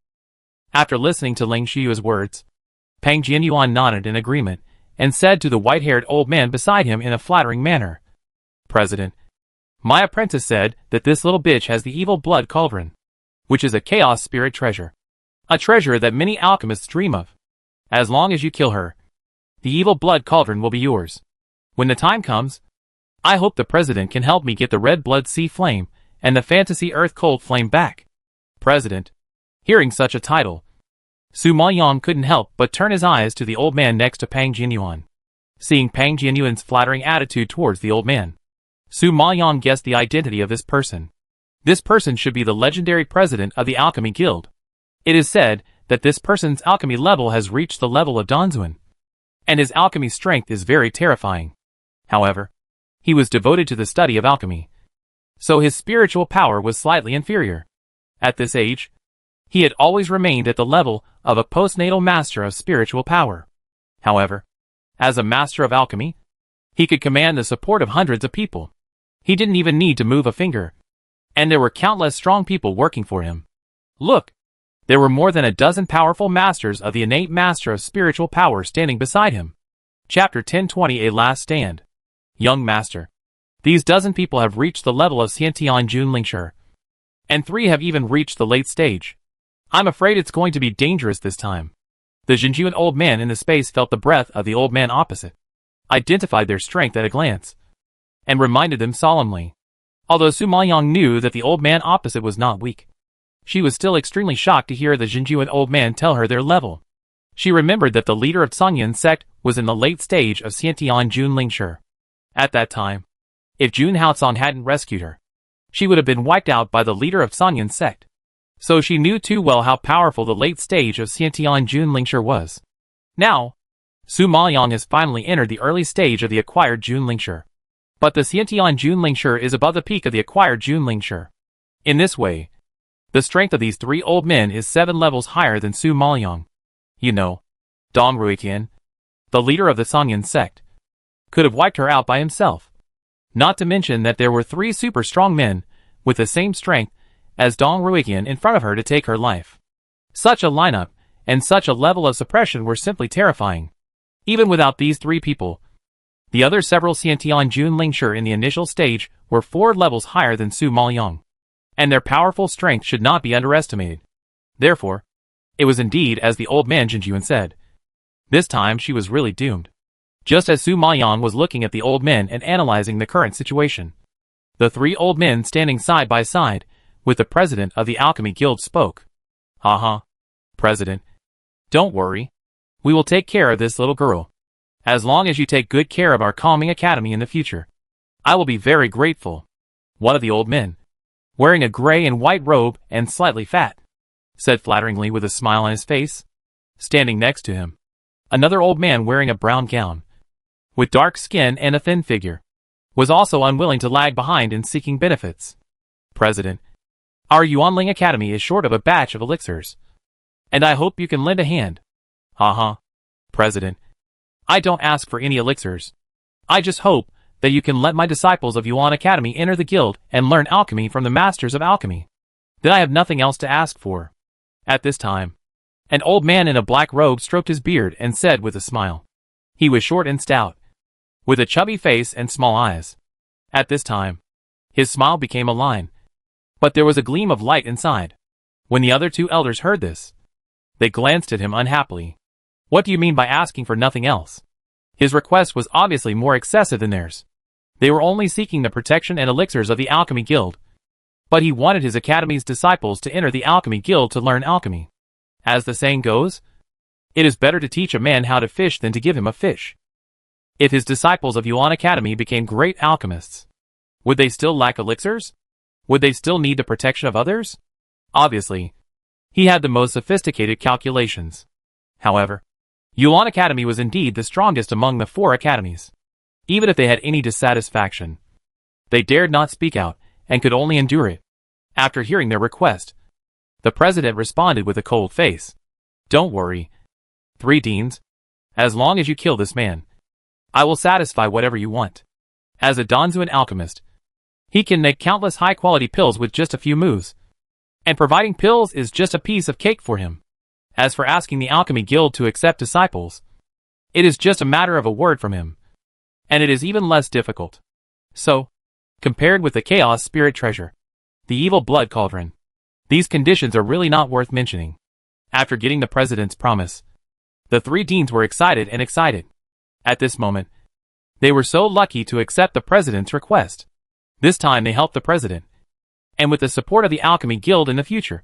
Speaker 1: After listening to Ling Shiyue's words, Pang Jianyuan nodded in agreement and said to the white-haired old man beside him in a flattering manner, "President, my apprentice said that this little bitch has the evil blood cauldron, which is a chaos spirit treasure. A treasure that many alchemists dream of. As long as you kill her, the evil blood cauldron will be yours. When the time comes, I hope the president can help me get the red blood sea flame and the fantasy earth cold flame back." President. Hearing such a title, Su Maoyan couldn't help but turn his eyes to the old man next to Pang Jianyuan. Seeing Pang Jianyuan's flattering attitude towards the old man, Su Maoyan guessed the identity of this person. This person should be the legendary president of the Alchemy Guild. It is said that this person's alchemy level has reached the level of Danzuan, and his alchemy strength is very terrifying. However, he was devoted to the study of alchemy, so his spiritual power was slightly inferior. At this age, he had always remained at the level of a postnatal master of spiritual power. However, as a master of alchemy, he could command the support of hundreds of people. He didn't even need to move a finger, and there were countless strong people working for him. Look! There were more than a dozen powerful masters of the innate master of spiritual power standing beside him. Chapter 1020 A Last Stand. Young Master. These dozen people have reached the level of Xiantian Junlingshi, and 3 have even reached the late stage. I'm afraid it's going to be dangerous this time. The Jinjuan old man in the space felt the breath of the old man opposite, identified their strength at a glance, and reminded them solemnly. Although Su Maoyan knew that the old man opposite was not weak, she was still extremely shocked to hear the Jinjuan old man tell her their level. She remembered that the leader of Sangyan sect was in the late stage of Xiantian Junlingshi. At that time, if Jun Haocong hadn't rescued her, she would have been wiped out by the leader of Sangyan sect. So she knew too well how powerful the late stage of Xiantian Junlingshi was. Now, Su Maoyan has finally entered the early stage of the acquired Junlingshi. But the Xiantian Junlingshi is above the peak of the acquired Junlingshi. In this way, the strength of these 3 old men is 7 levels higher than Su Maoyan. You know, Dong Ruiqian, the leader of the Sangyan sect, could have wiped her out by himself. Not to mention that there were 3 super strong men with the same strength as Dong Ruiqian in front of her to take her life. Such a lineup and such a level of suppression were simply terrifying. Even without these 3 people, the other several Xiantian Junlingshi in the initial stage were 4 levels higher than Su Maoyan, and their powerful strength should not be underestimated. Therefore, it was indeed as the old man Jinjuan said. This time she was really doomed. Just as Su Maoyan was looking at the old men and analyzing the current situation, the 3 old men standing side by side with the president of the Alchemy Guild spoke. "Haha, President, don't worry. We will take care of this little girl. As long as you take good care of our calming academy in the future, I will be very grateful." One of the old men, wearing a gray and white robe and slightly fat, said flatteringly with a smile on his face. Standing next to him, another old man wearing a brown gown, with dark skin and a thin figure, was also unwilling to lag behind in seeking benefits. "President, our Yuanling Academy is short of a batch of elixirs, and I hope you can lend a hand." "Haha, President, I don't ask for any elixirs. I just hope that you can let my disciples of Yuan Academy enter the guild and learn alchemy from the masters of alchemy. Then I have nothing else to ask for." At this time, an old man in a black robe stroked his beard and said with a smile, He was short and stout, with a chubby face and small eyes. At this time, his smile became a line, but there was a gleam of light inside. When the other two elders heard this, they glanced at him unhappily. What do you mean by asking for nothing else? His request was obviously more excessive than theirs. They were only seeking the protection and elixirs of the Alchemy Guild. But he wanted his academy's disciples to enter the Alchemy Guild to learn alchemy. As the saying goes, it is better to teach a man how to fish than to give him a fish. If his disciples of Yuan Academy became great alchemists, would they still lack elixirs? Would they still need the protection of others? Obviously, he had the most sophisticated calculations. However, Yuan Academy was indeed the strongest among the 4 academies. Even if they had any dissatisfaction, they dared not speak out and could only endure it. After hearing their request, the president responded with a cold face. Don't worry, 3 deans. As long as you kill this man, I will satisfy whatever you want. As a Danzuan alchemist, he can make countless high-quality pills with just a few moves. And providing pills is just a piece of cake for him. As for asking the Alchemy Guild to accept disciples, it is just a matter of a word from him. And it is even less difficult. So, compared with the Chaos Spirit Treasure, the Evil Blood Cauldron, these conditions are really not worth mentioning. After getting the president's promise, the 3 deans were excited and excited. At this moment, they were so lucky to accept the president's request. This time they helped the president, and with the support of the Alchemy Guild in the future,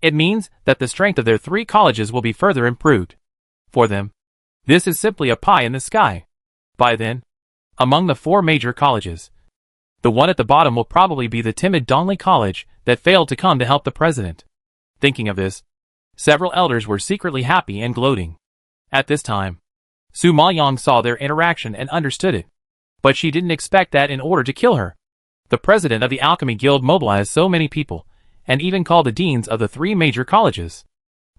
Speaker 1: it means that the strength of their 3 colleges will be further improved. For them, this is simply a pie in the sky. By then, among the 4 major colleges, the one at the bottom will probably be the timid Donley College that failed to come to help the president. Thinking of this, several elders were secretly happy and gloating. At this time, Su Maoyang saw their interaction and understood it. But she didn't expect that in order to kill her, the president of the Alchemy Guild mobilized so many people, and even called the deans of the 3 major colleges.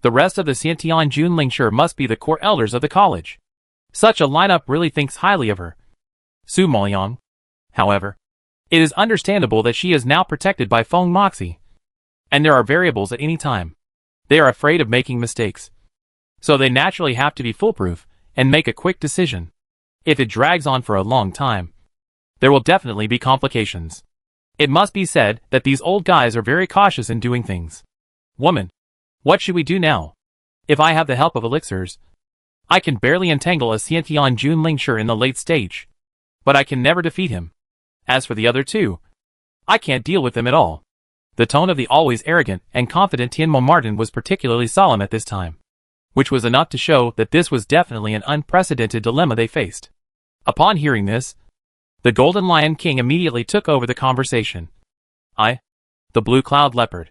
Speaker 1: The rest of the Xiantian Junlingshi must be the core elders of the college. Such a lineup really thinks highly of her. Su Maoyang, however, it is understandable that she is now protected by Feng Moxie. And there are variables at any time. They are afraid of making mistakes. So they naturally have to be foolproof and make a quick decision. If it drags on for a long time, there will definitely be complications. It must be said that these old guys are very cautious in doing things. Woman, what should we do now? If I have the help of elixirs, I can barely entangle a Xiantian Junlingshi in the late stage. But I can never defeat him. As for the other 2, I can't deal with them at all. The tone of the always arrogant and confident Tianmo Martin was particularly solemn at this time, which was enough to show that this was definitely an unprecedented dilemma they faced. Upon hearing this, the Golden Lion King immediately took over the conversation. I, the Blue Cloud Leopard,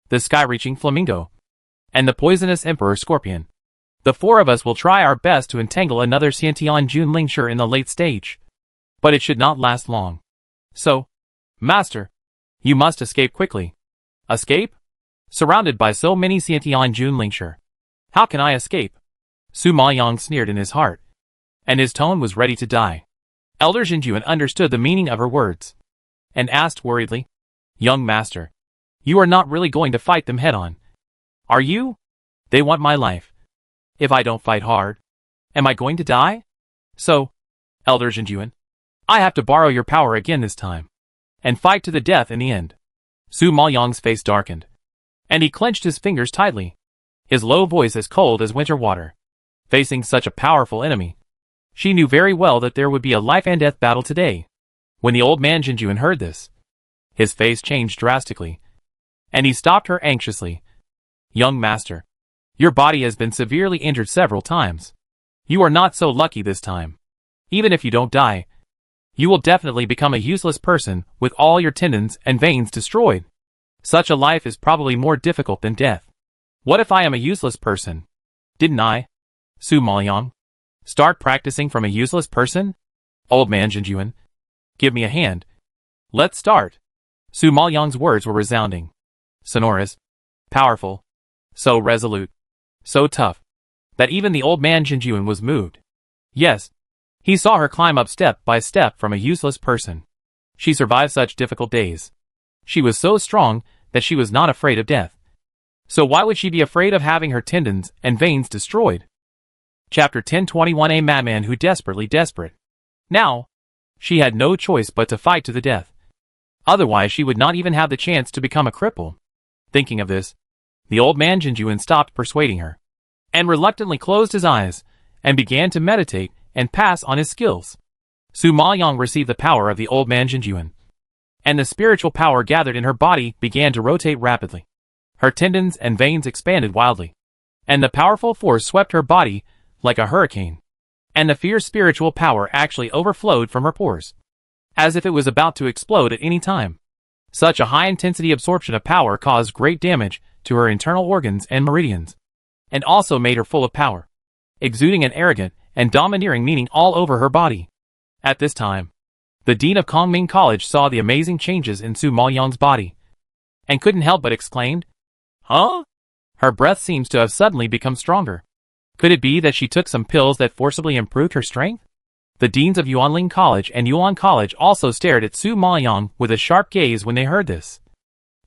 Speaker 1: the Sky-Reaching Flamingo, and the Poisonous Emperor Scorpion. The 4 of us will try our best to entangle another Xiantian Junlingshi in the late stage. But it should not last long. So, Master, you must escape quickly. Escape? Surrounded by so many Xiantian Junlingshi. How can I escape? Su Maoyang sneered in his heart, and his tone was ready to die. Elder Jinjuan understood the meaning of her words, and asked worriedly, Young Master, you are not really going to fight them head-on, are you? They want my life. If I don't fight hard, am I going to die? So, Elder Jinjuan, I have to borrow your power again this time, and fight to the death in the end. Su Maoyang's face darkened, and he clenched his fingers tightly, his low voice as cold as winter water. Facing such a powerful enemy, she knew very well that there would be a life-and-death battle today. When the old man Jinjuan heard this, his face changed drastically, and he stopped her anxiously. Young Master, your body has been severely injured several times. You are not so lucky this time. Even if you don't die, you will definitely become a useless person with all your tendons and veins destroyed. Such a life is probably more difficult than death. What if I am a useless person? Didn't I, Su Maoyang, start practicing from a useless person? Old man Jinjuan, give me a hand. Let's start. Su Maoyang's words were resounding, sonorous, powerful, so resolute, so tough, that even the old man Jinjuan was moved. Yes, he saw her climb up step by step from a useless person. She survived such difficult days. She was so strong that she was not afraid of death. So why would she be afraid of having her tendons and veins destroyed? Chapter 1021. A madman who desperately desperate. Now, she had no choice but to fight to the death. Otherwise she would not even have the chance to become a cripple. Thinking of this, the old man Jinjuan stopped persuading her, and reluctantly closed his eyes, and began to meditate and pass on his skills. Su Maoyang received the power of the old man Jinjuan, and the spiritual power gathered in her body began to rotate rapidly. Her tendons and veins expanded wildly, and the powerful force swept her body like a hurricane, and the fierce spiritual power actually overflowed from her pores, as if it was about to explode at any time. Such a high-intensity absorption of power caused great damage to her internal organs and meridians, and also made her full of power, exuding an arrogant and domineering meaning all over her body. At this time, the dean of Concubine College saw the amazing changes in Su Maoyang's body, and couldn't help but exclaimed, "Huh? Her breath seems to have suddenly become stronger. Could it be that she took some pills that forcibly improved her strength?" The deans of Yuanling College and Yuan College also stared at Su Maoyang with a sharp gaze when they heard this.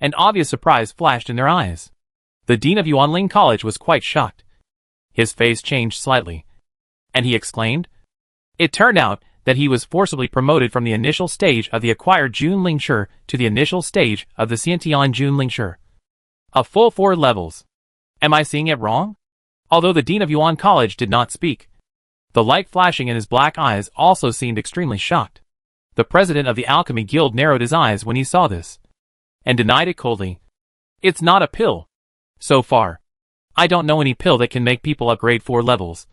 Speaker 1: An obvious surprise flashed in their eyes. The dean of Yuanling College was quite shocked. His face changed slightly, and he exclaimed, "It turned out that he was forcibly promoted from the initial stage of the acquired Jun Lingshi to the initial stage of the Xiantian Jun Lingshi. A full 4 levels. Am I seeing it wrong?" Although the dean of Yuan College did not speak, the light flashing in his black eyes also seemed extremely shocked. The president of the Alchemy Guild narrowed his eyes when he saw this, and denied it coldly. "It's not a pill. So far, I don't know any pill that can make people upgrade 4 levels,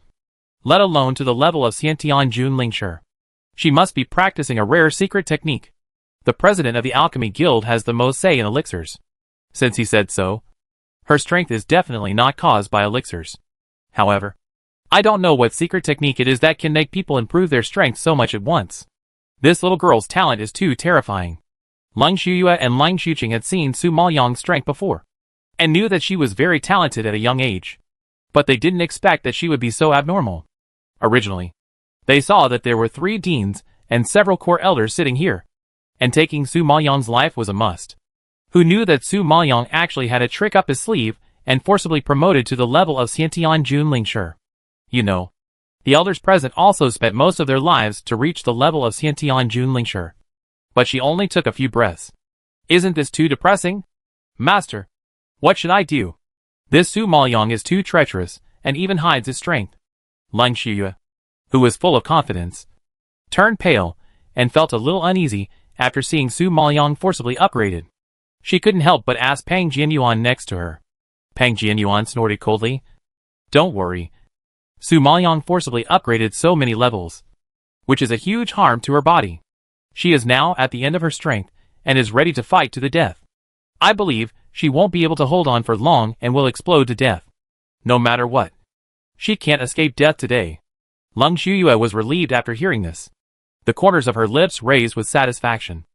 Speaker 1: let alone to the level of Xiantian Jun Lingshi. She must be practicing a rare secret technique. The president of the Alchemy Guild has the most say in elixirs. Since he said so, her strength is definitely not caused by elixirs. However, I don't know what secret technique it is that can make people improve their strength so much at once. This little girl's talent is too terrifying." Leng Shuyue and Leng Xuqing had seen Su Maoyang's strength before, and knew that she was very talented at a young age. But they didn't expect that she would be so abnormal. Originally, they saw that there were 3 deans and several core elders sitting here, and taking Su Maoyang's life was a must. Who knew that Su Maoyang actually had a trick up his sleeve and forcibly promoted to the level of Xiantian Jun Lingshi? You know, the elders present also spent most of their lives to reach the level of Xiantian Jun Lingshi. But she only took a few breaths. Isn't this too depressing? Master, what should I do? This Su Maoyang is too treacherous and even hides his strength. Leng Shuyue, who was full of confidence, turned pale and felt a little uneasy after seeing Su Maoyang forcibly upgraded. She couldn't help but ask Pang Jianyuan next to her. Pang Jianyuan snorted coldly. "Don't worry. Su Maoyang forcibly upgraded so many levels, which is a huge harm to her body. She is now at the end of her strength and is ready to fight to the death. I believe she won't be able to hold on for long and will explode to death. No matter what. She can't escape death today." Leng Shuyue was relieved after hearing this. The corners of her lips raised with satisfaction.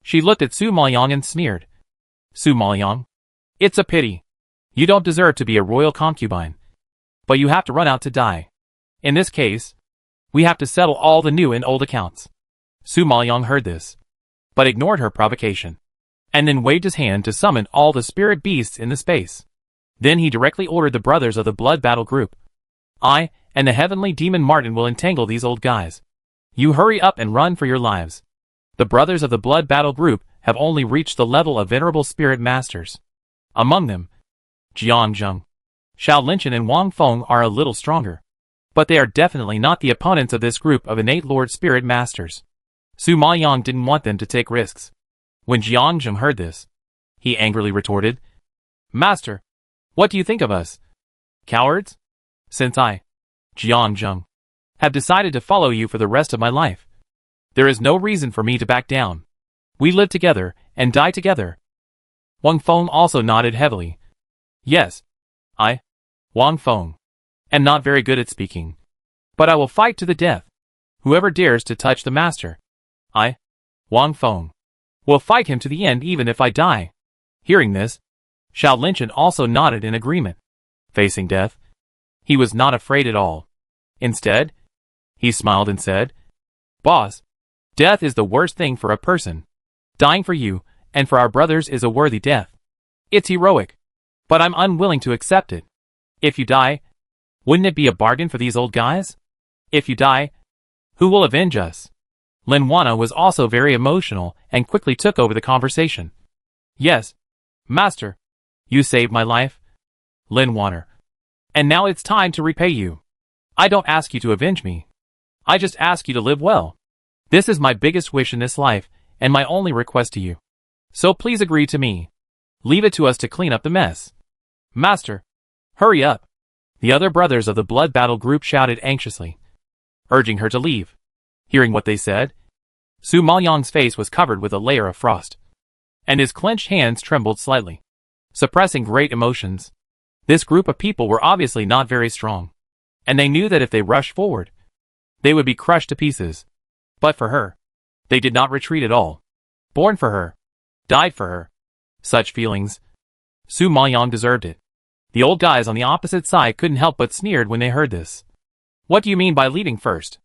Speaker 1: She looked at Su Maoyang and sneered. "Su Maoyang, it's a pity. You don't deserve to be a royal concubine. But you have to run out to die. In this case, we have to settle all the new and old accounts." Su Maoyang heard this, but ignored her provocation, and then waved his hand to summon all the spirit beasts in the space. Then he directly ordered the brothers of the blood battle group. "I and the heavenly demon Martin will entangle these old guys. You hurry up and run for your lives." The brothers of the blood battle group have only reached the level of venerable spirit masters. Among them, Jiang Zheng, Xiao Linchin and Wang Feng are a little stronger, but they are definitely not the opponents of this group of innate Lord Spirit Masters. Su Maoyang didn't want them to take risks. When Jiang Zheng heard this, he angrily retorted, "Master, what do you think of us? Cowards? Since I, Jiang Zheng, have decided to follow you for the rest of my life, there is no reason for me to back down. We live together and die together." Wang Feng also nodded heavily. "Yes, I, Wang Feng, am not very good at speaking, but I will fight to the death. Whoever dares to touch the master, I, Wang Feng, will fight him to the end even if I die." Hearing this, Xiao Linchin also nodded in agreement. Facing death, he was not afraid at all. Instead, he smiled and said, "Boss, death is the worst thing for a person. Dying for you and for our brothers is a worthy death. It's heroic, but I'm unwilling to accept it. If you die, Wouldn't it be a bargain for these old guys? If you die, who will avenge us? Linwana was also very emotional and quickly took over the conversation. Yes, master. You saved my life, Linwana. And now it's time to repay you. I don't ask you to avenge me. I just ask you to live well. This is my biggest wish in this life, and my only request to you. So please agree to me. Leave it to us to clean up the mess. Master, hurry up. The other brothers of the blood battle group shouted anxiously, urging her to leave. Hearing what they said, Su Maoyang's face was covered with a layer of frost, and his clenched hands trembled slightly, suppressing great emotions. This group of people were obviously not very strong, and they knew that if they rushed forward, they would be crushed to pieces. But for her, they did not retreat at all. Born for her, died for her. Such feelings. Su Maoyang deserved it. The old guys on the opposite side couldn't help but sneered when they heard this. What do you mean by leaving first?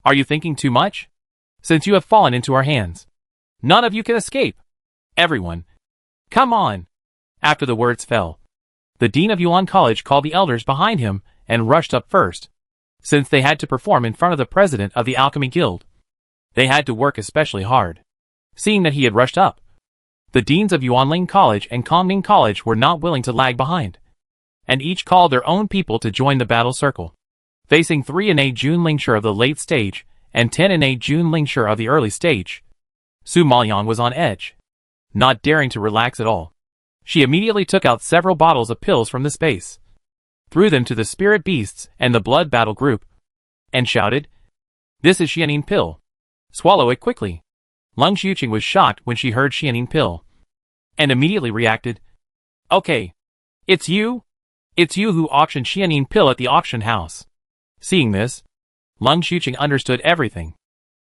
Speaker 1: Are you thinking too much? Since you have fallen into our hands, none of you can escape. Everyone, come on. After the words fell, the dean of Yuan College called the elders behind him and rushed up first. Since they had to perform in front of the president of the Alchemy Guild, they had to work especially hard. Seeing that he had rushed up, the deans of Yuanling College and Kongning College were not willing to lag behind, and each called their own people to join the battle circle. Facing 3 and 8 Jun Lingshi of the late stage and 10 and 8 Jun Lingshi of the early stage, Su Maoyang was on edge, not daring to relax at all. She immediately took out several bottles of pills from the space, threw them to the spirit beasts and the blood battle group, and shouted, "This is Xianin pill. Swallow it quickly." Lung Xuqing was shocked when she heard Xianin pill, and immediately reacted, "Okay, it's you? It's you who auctioned Xianin pill at the auction house." Seeing this, Lung Xuqing understood everything.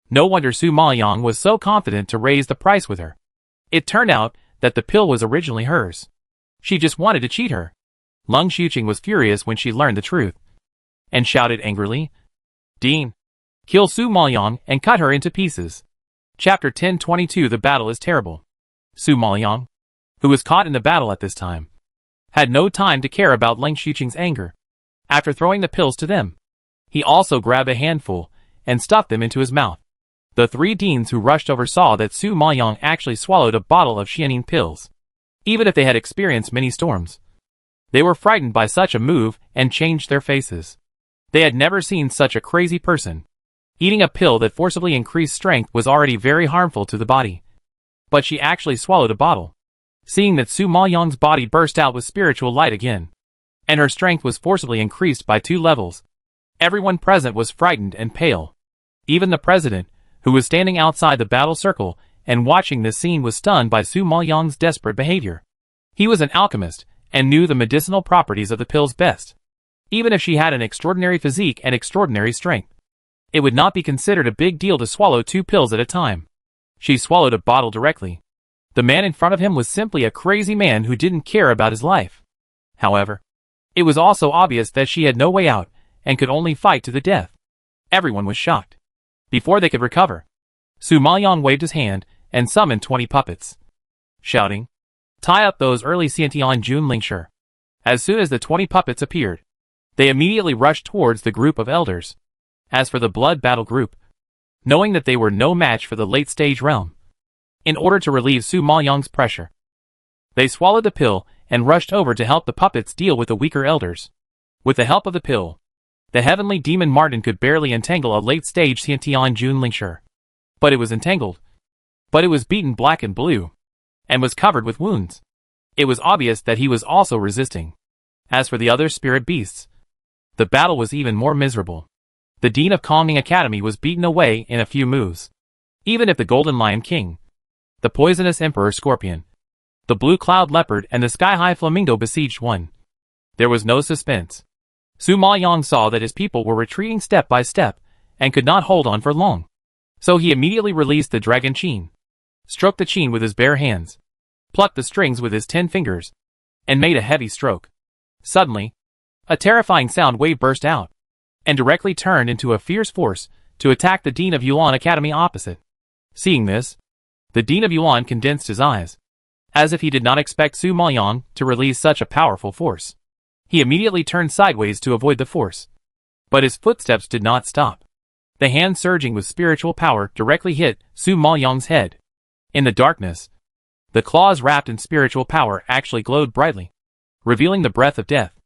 Speaker 1: No wonder Su Maoyang was so confident to raise the price with her. It turned out that the pill was originally hers. She just wanted to cheat her. Lung Xuqing was furious when she learned the truth, and shouted angrily, "Dean, kill Su Maoyang and cut her into pieces." Chapter 1022. The battle is terrible. Su Maoyang, who was caught in the battle at this time, had no time to care about Lung Xuqing's anger. After throwing the pills to them, he also grabbed a handful and stuffed them into his mouth. The 3 deans who rushed over saw that Su Maoyang actually swallowed a bottle of Xianin pills. Even if they had experienced many storms, they were frightened by such a move and changed their faces. They had never seen such a crazy person. Eating a pill that forcibly increased strength was already very harmful to the body, but she actually swallowed a bottle. Seeing that Su Maoyang's body burst out with spiritual light again, and her strength was forcibly increased by 2 levels, everyone present was frightened and pale. Even the president, who was standing outside the battle circle and watching this scene, was stunned by Su Maoyang's desperate behavior. He was an alchemist and knew the medicinal properties of the pills best. Even if she had an extraordinary physique and extraordinary strength, it would not be considered a big deal to swallow 2 pills at a time. She swallowed a bottle directly. The man in front of him was simply a crazy man who didn't care about his life. However, it was also obvious that she had no way out and could only fight to the death. Everyone was shocked. Before they could recover, Su Maoyang waved his hand and summoned 20 puppets, shouting, "Tie up those early Xiantian Jun Lingshi." As soon as the 20 puppets appeared, they immediately rushed towards the group of elders. As for the blood battle group, knowing that they were no match for the late stage realm, in order to relieve Su Maoyang's pressure, they swallowed the pill and rushed over to help the puppets deal with the weaker elders. With the help of the pill, the heavenly demon Martin could barely entangle a late stage Xiantian Jun Lingshi. But it was entangled. But it was beaten black and blue, and was covered with wounds. It was obvious that he was also resisting. As for the other spirit beasts, the battle was even more miserable. The dean of Kongning Academy was beaten away in a few moves. Even if the Golden Lion King, the Poisonous Emperor Scorpion, the Blue Cloud Leopard and the Sky High Flamingo besieged one, there was no suspense. Su Maoyang saw that his people were retreating step by step and could not hold on for long. So he immediately released the dragon Qin, stroked the Qin with his bare hands, plucked the strings with his 10 fingers, and made a heavy stroke. Suddenly, a terrifying sound wave burst out, and directly turned into a fierce force to attack the Dean of Yuan Academy opposite. Seeing this, the Dean of Yuan condensed his eyes, as if he did not expect Su Maoyang to release such a powerful force. He immediately turned sideways to avoid the force. But his footsteps did not stop. The hand surging with spiritual power directly hit Su Maoyang's head. In the darkness, the claws wrapped in spiritual power actually glowed brightly, revealing the breath of death.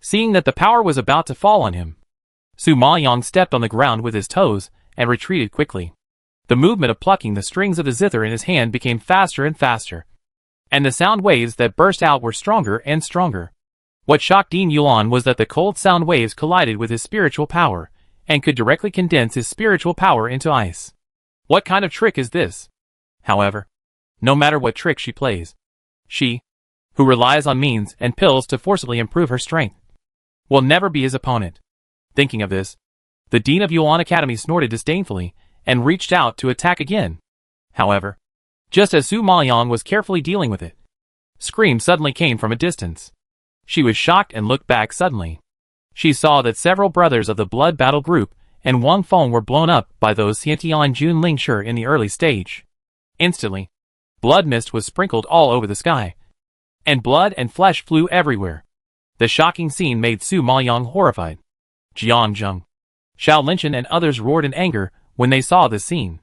Speaker 1: Seeing that the power was about to fall on him, Su Maoyang stepped on the ground with his toes and retreated quickly. The movement of plucking the strings of the zither in his hand became faster and faster, and the sound waves that burst out were stronger and stronger. What shocked Dean Yuan was that the cold sound waves collided with his spiritual power, and could directly condense his spiritual power into ice. What kind of trick is this? However, no matter what trick she plays, she, who relies on means and pills to forcibly improve her strength, will never be his opponent. Thinking of this, the Dean of Yuan Academy snorted disdainfully and reached out to attack again. However, just as Su Maoyang was carefully dealing with it, screams suddenly came from a distance. She was shocked and looked back suddenly. She saw that several brothers of the Blood Battle Group and Wang Feng were blown up by those Xiantian Jun Lingshi in the early stage. Instantly, blood mist was sprinkled all over the sky, and blood and flesh flew everywhere. The shocking scene made Su Maoyang horrified. Jiang, Xiao Linshan and others roared in anger when they saw this scene.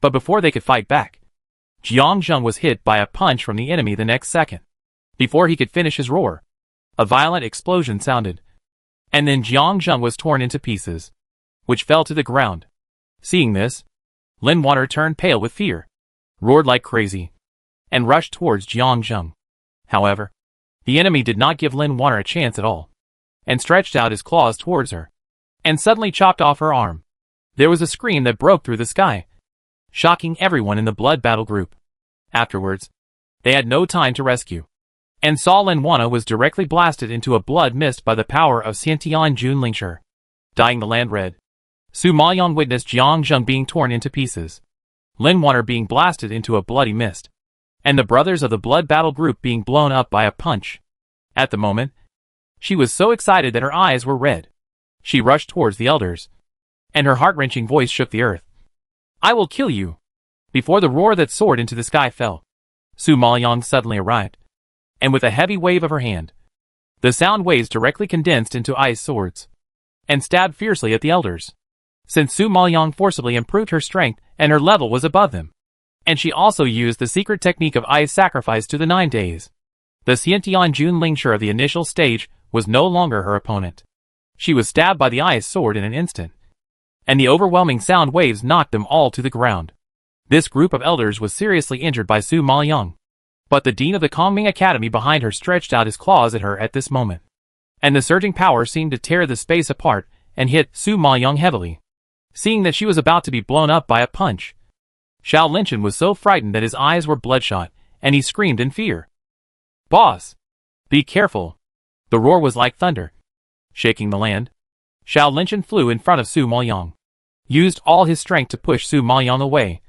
Speaker 1: But before they could fight back, Jiang was hit by a punch from the enemy the next second. Before he could finish his roar, a violent explosion sounded, and then Jiang was torn into pieces, which fell to the ground. Seeing this, Lin Water turned pale with fear, roared like crazy, and rushed towards Jiang. However, the enemy did not give Lin Water a chance at all, and stretched out his claws towards her, and suddenly chopped off her arm. There was a scream that broke through the sky, shocking everyone in the Blood Battle Group. Afterwards, they had no time to rescue, and saw Lin Wana was directly blasted into a blood mist by the power of Xiantian Jun Lingshi. Dyeing the land red, Su Maoyang witnessed Jiang being torn into pieces, Lin Wana being blasted into a bloody mist, and the brothers of the Blood Battle Group being blown up by a punch. At the moment, she was so excited that her eyes were red. She rushed towards the elders, and her heart-wrenching voice shook the earth. "I will kill you!" Before the roar that soared into the sky fell, Su Maoyang suddenly arrived, and with a heavy wave of her hand, the sound waves directly condensed into ice swords, and stabbed fiercely at the elders. Since Su Maoyang forcibly improved her strength and her level was above them, and she also used the secret technique of ice sacrifice to the 9 days, the Xiantian Jun Lingshi of the initial stage was no longer her opponent. She was stabbed by the ice sword in an instant, and the overwhelming sound waves knocked them all to the ground. This group of elders was seriously injured by Su Maoyang, but the dean of the Concubine Academy behind her stretched out his claws at her at this moment, and the surging power seemed to tear the space apart and hit Su Maoyang heavily. Seeing that she was about to be blown up by a punch, Xiao Linshan was so frightened that his eyes were bloodshot, and he screamed in fear. "Boss! Be careful!" The roar was like thunder, shaking the land. Xiao Linshan flew in front of Su Maoyang, used all his strength to push Su Maoyang away,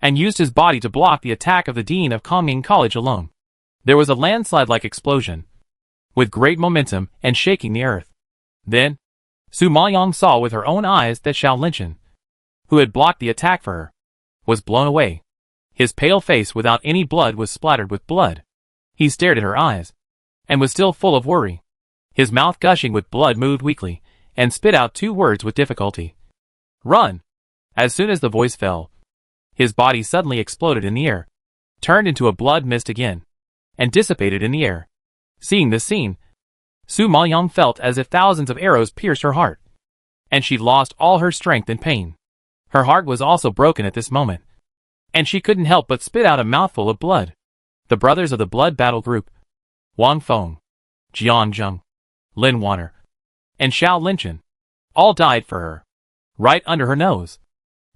Speaker 1: and used his body to block the attack of the dean of Concubine College alone. There was a landslide-like explosion, with great momentum and shaking the earth. Then, Su Maoyang saw with her own eyes that Xiao Linshan, who had blocked the attack for her, was blown away. His pale face without any blood was splattered with blood. He stared at her eyes, and was still full of worry. His mouth gushing with blood moved weakly, and spit out 2 words with difficulty. "Run!" As soon as the voice fell, his body suddenly exploded in the air, turned into a blood mist again, and dissipated in the air. Seeing this scene, Su Maoyang felt as if thousands of arrows pierced her heart, and she lost all her strength in pain. Her heart was also broken at this moment, and she couldn't help but spit out a mouthful of blood. The brothers of the Blood Battle Group, Wang Feng, Jiang, Lin Water, and Xiao Linshan, all died for her, right under her nose.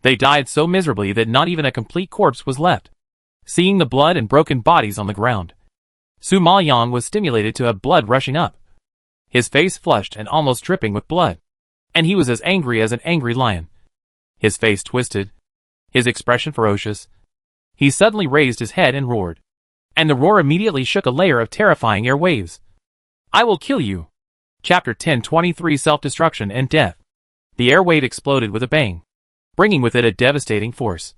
Speaker 1: They died so miserably that not even a complete corpse was left. Seeing the blood and broken bodies on the ground, Su Maoyang was stimulated to have blood rushing up. His face flushed and almost dripping with blood, and he was as angry as an angry lion. His face twisted, his expression ferocious. He suddenly raised his head and roared, and the roar immediately shook a layer of terrifying air waves. "I will kill you!" Chapter 1023 Self-Destruction and Death. The air wave exploded with a bang, bringing with it a devastating force,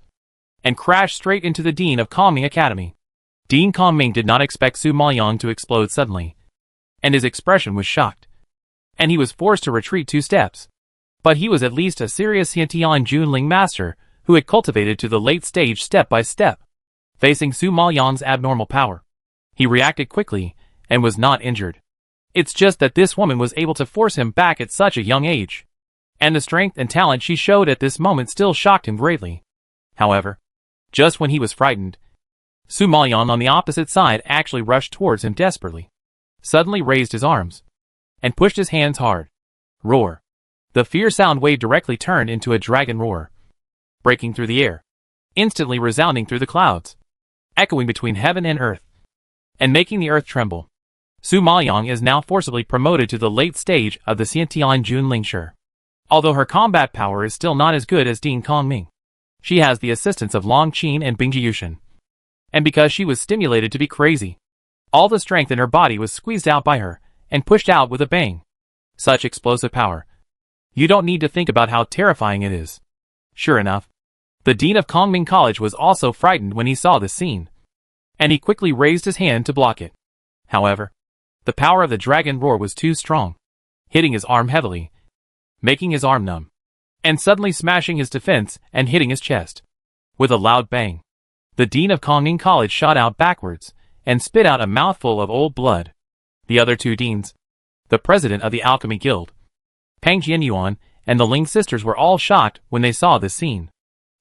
Speaker 1: and crashed straight into the dean of Concubine Academy. Dean Concubine did not expect Su Maoyang to explode suddenly. and his expression was shocked. And he was forced to retreat 2 steps. But he was at least a serious Xiantian Junling master who had cultivated to the late stage step by step. Facing Su Maoyang's abnormal power, he reacted quickly and was not injured. It's just that this woman was able to force him back at such a young age. And the strength and talent she showed at this moment still shocked him greatly. However, just when he was frightened, Su Maoyang on the opposite side actually rushed towards him desperately, suddenly raised his arms, and pushed his hands hard. Roar. The fierce sound wave directly turned into a dragon roar, breaking through the air, instantly resounding through the clouds, echoing between heaven and earth, and making the earth tremble. Su Maoyang is now forcibly promoted to the late stage of the Xiantian Junling. Although her combat power is still not as good as Ding Kongming, she has the assistance of Long Qin and Bing Jiyushan. And because she was stimulated to be crazy, all the strength in her body was squeezed out by her and pushed out with a bang. Such explosive power. You don't need to think about how terrifying it is. Sure enough, the dean of Kongming College was also frightened when he saw this scene, and he quickly raised his hand to block it. However, the power of the dragon roar was too strong, hitting his arm heavily, making his arm numb, and suddenly smashing his defense and hitting his chest. With a loud bang, the dean of Kongming College shot out backwards and spit out a mouthful of old blood. The other 2 deans, the president of the Alchemy Guild, Pang Jianyuan, and the Ling sisters were all shocked when they saw this scene.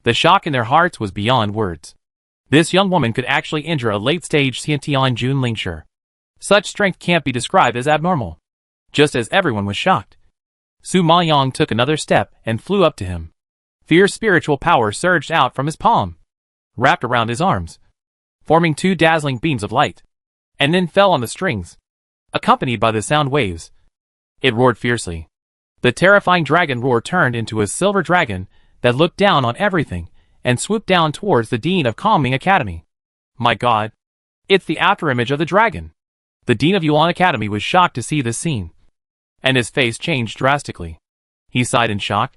Speaker 1: The shock in their hearts was beyond words. This young woman could actually injure a late-stage Xiantian Junling. Such strength can't be described as abnormal. Just as everyone was shocked, Su Maoyang took another step and flew up to him. Fierce spiritual power surged out from his palm, wrapped around his arms, forming 2 dazzling beams of light, and then fell on the strings, accompanied by the sound waves. It roared fiercely. The terrifying dragon roar turned into a silver dragon that looked down on everything and swooped down towards the dean of Kongming Academy. My god! It's the afterimage of the dragon! The dean of Yuan Academy was shocked to see this scene, and his face changed drastically. He sighed in shock,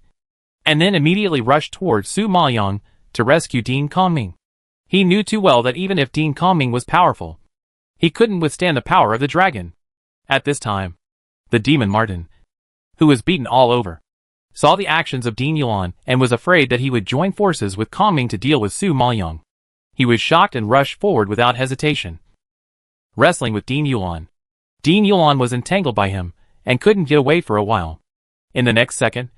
Speaker 1: and then immediately rushed towards Su Maoyang to rescue Dean Kongming. He knew too well that even if Dean Kongming was powerful, he couldn't withstand the power of the dragon. At this time, the demon Martin, who was beaten all over, saw the actions of Dean Yuan and was afraid that he would join forces with Kongming to deal with Su Maoyang. He was shocked and rushed forward without hesitation, wrestling with Dean Yuan. Dean Yuan was entangled by him and couldn't get away for a while. In the next second,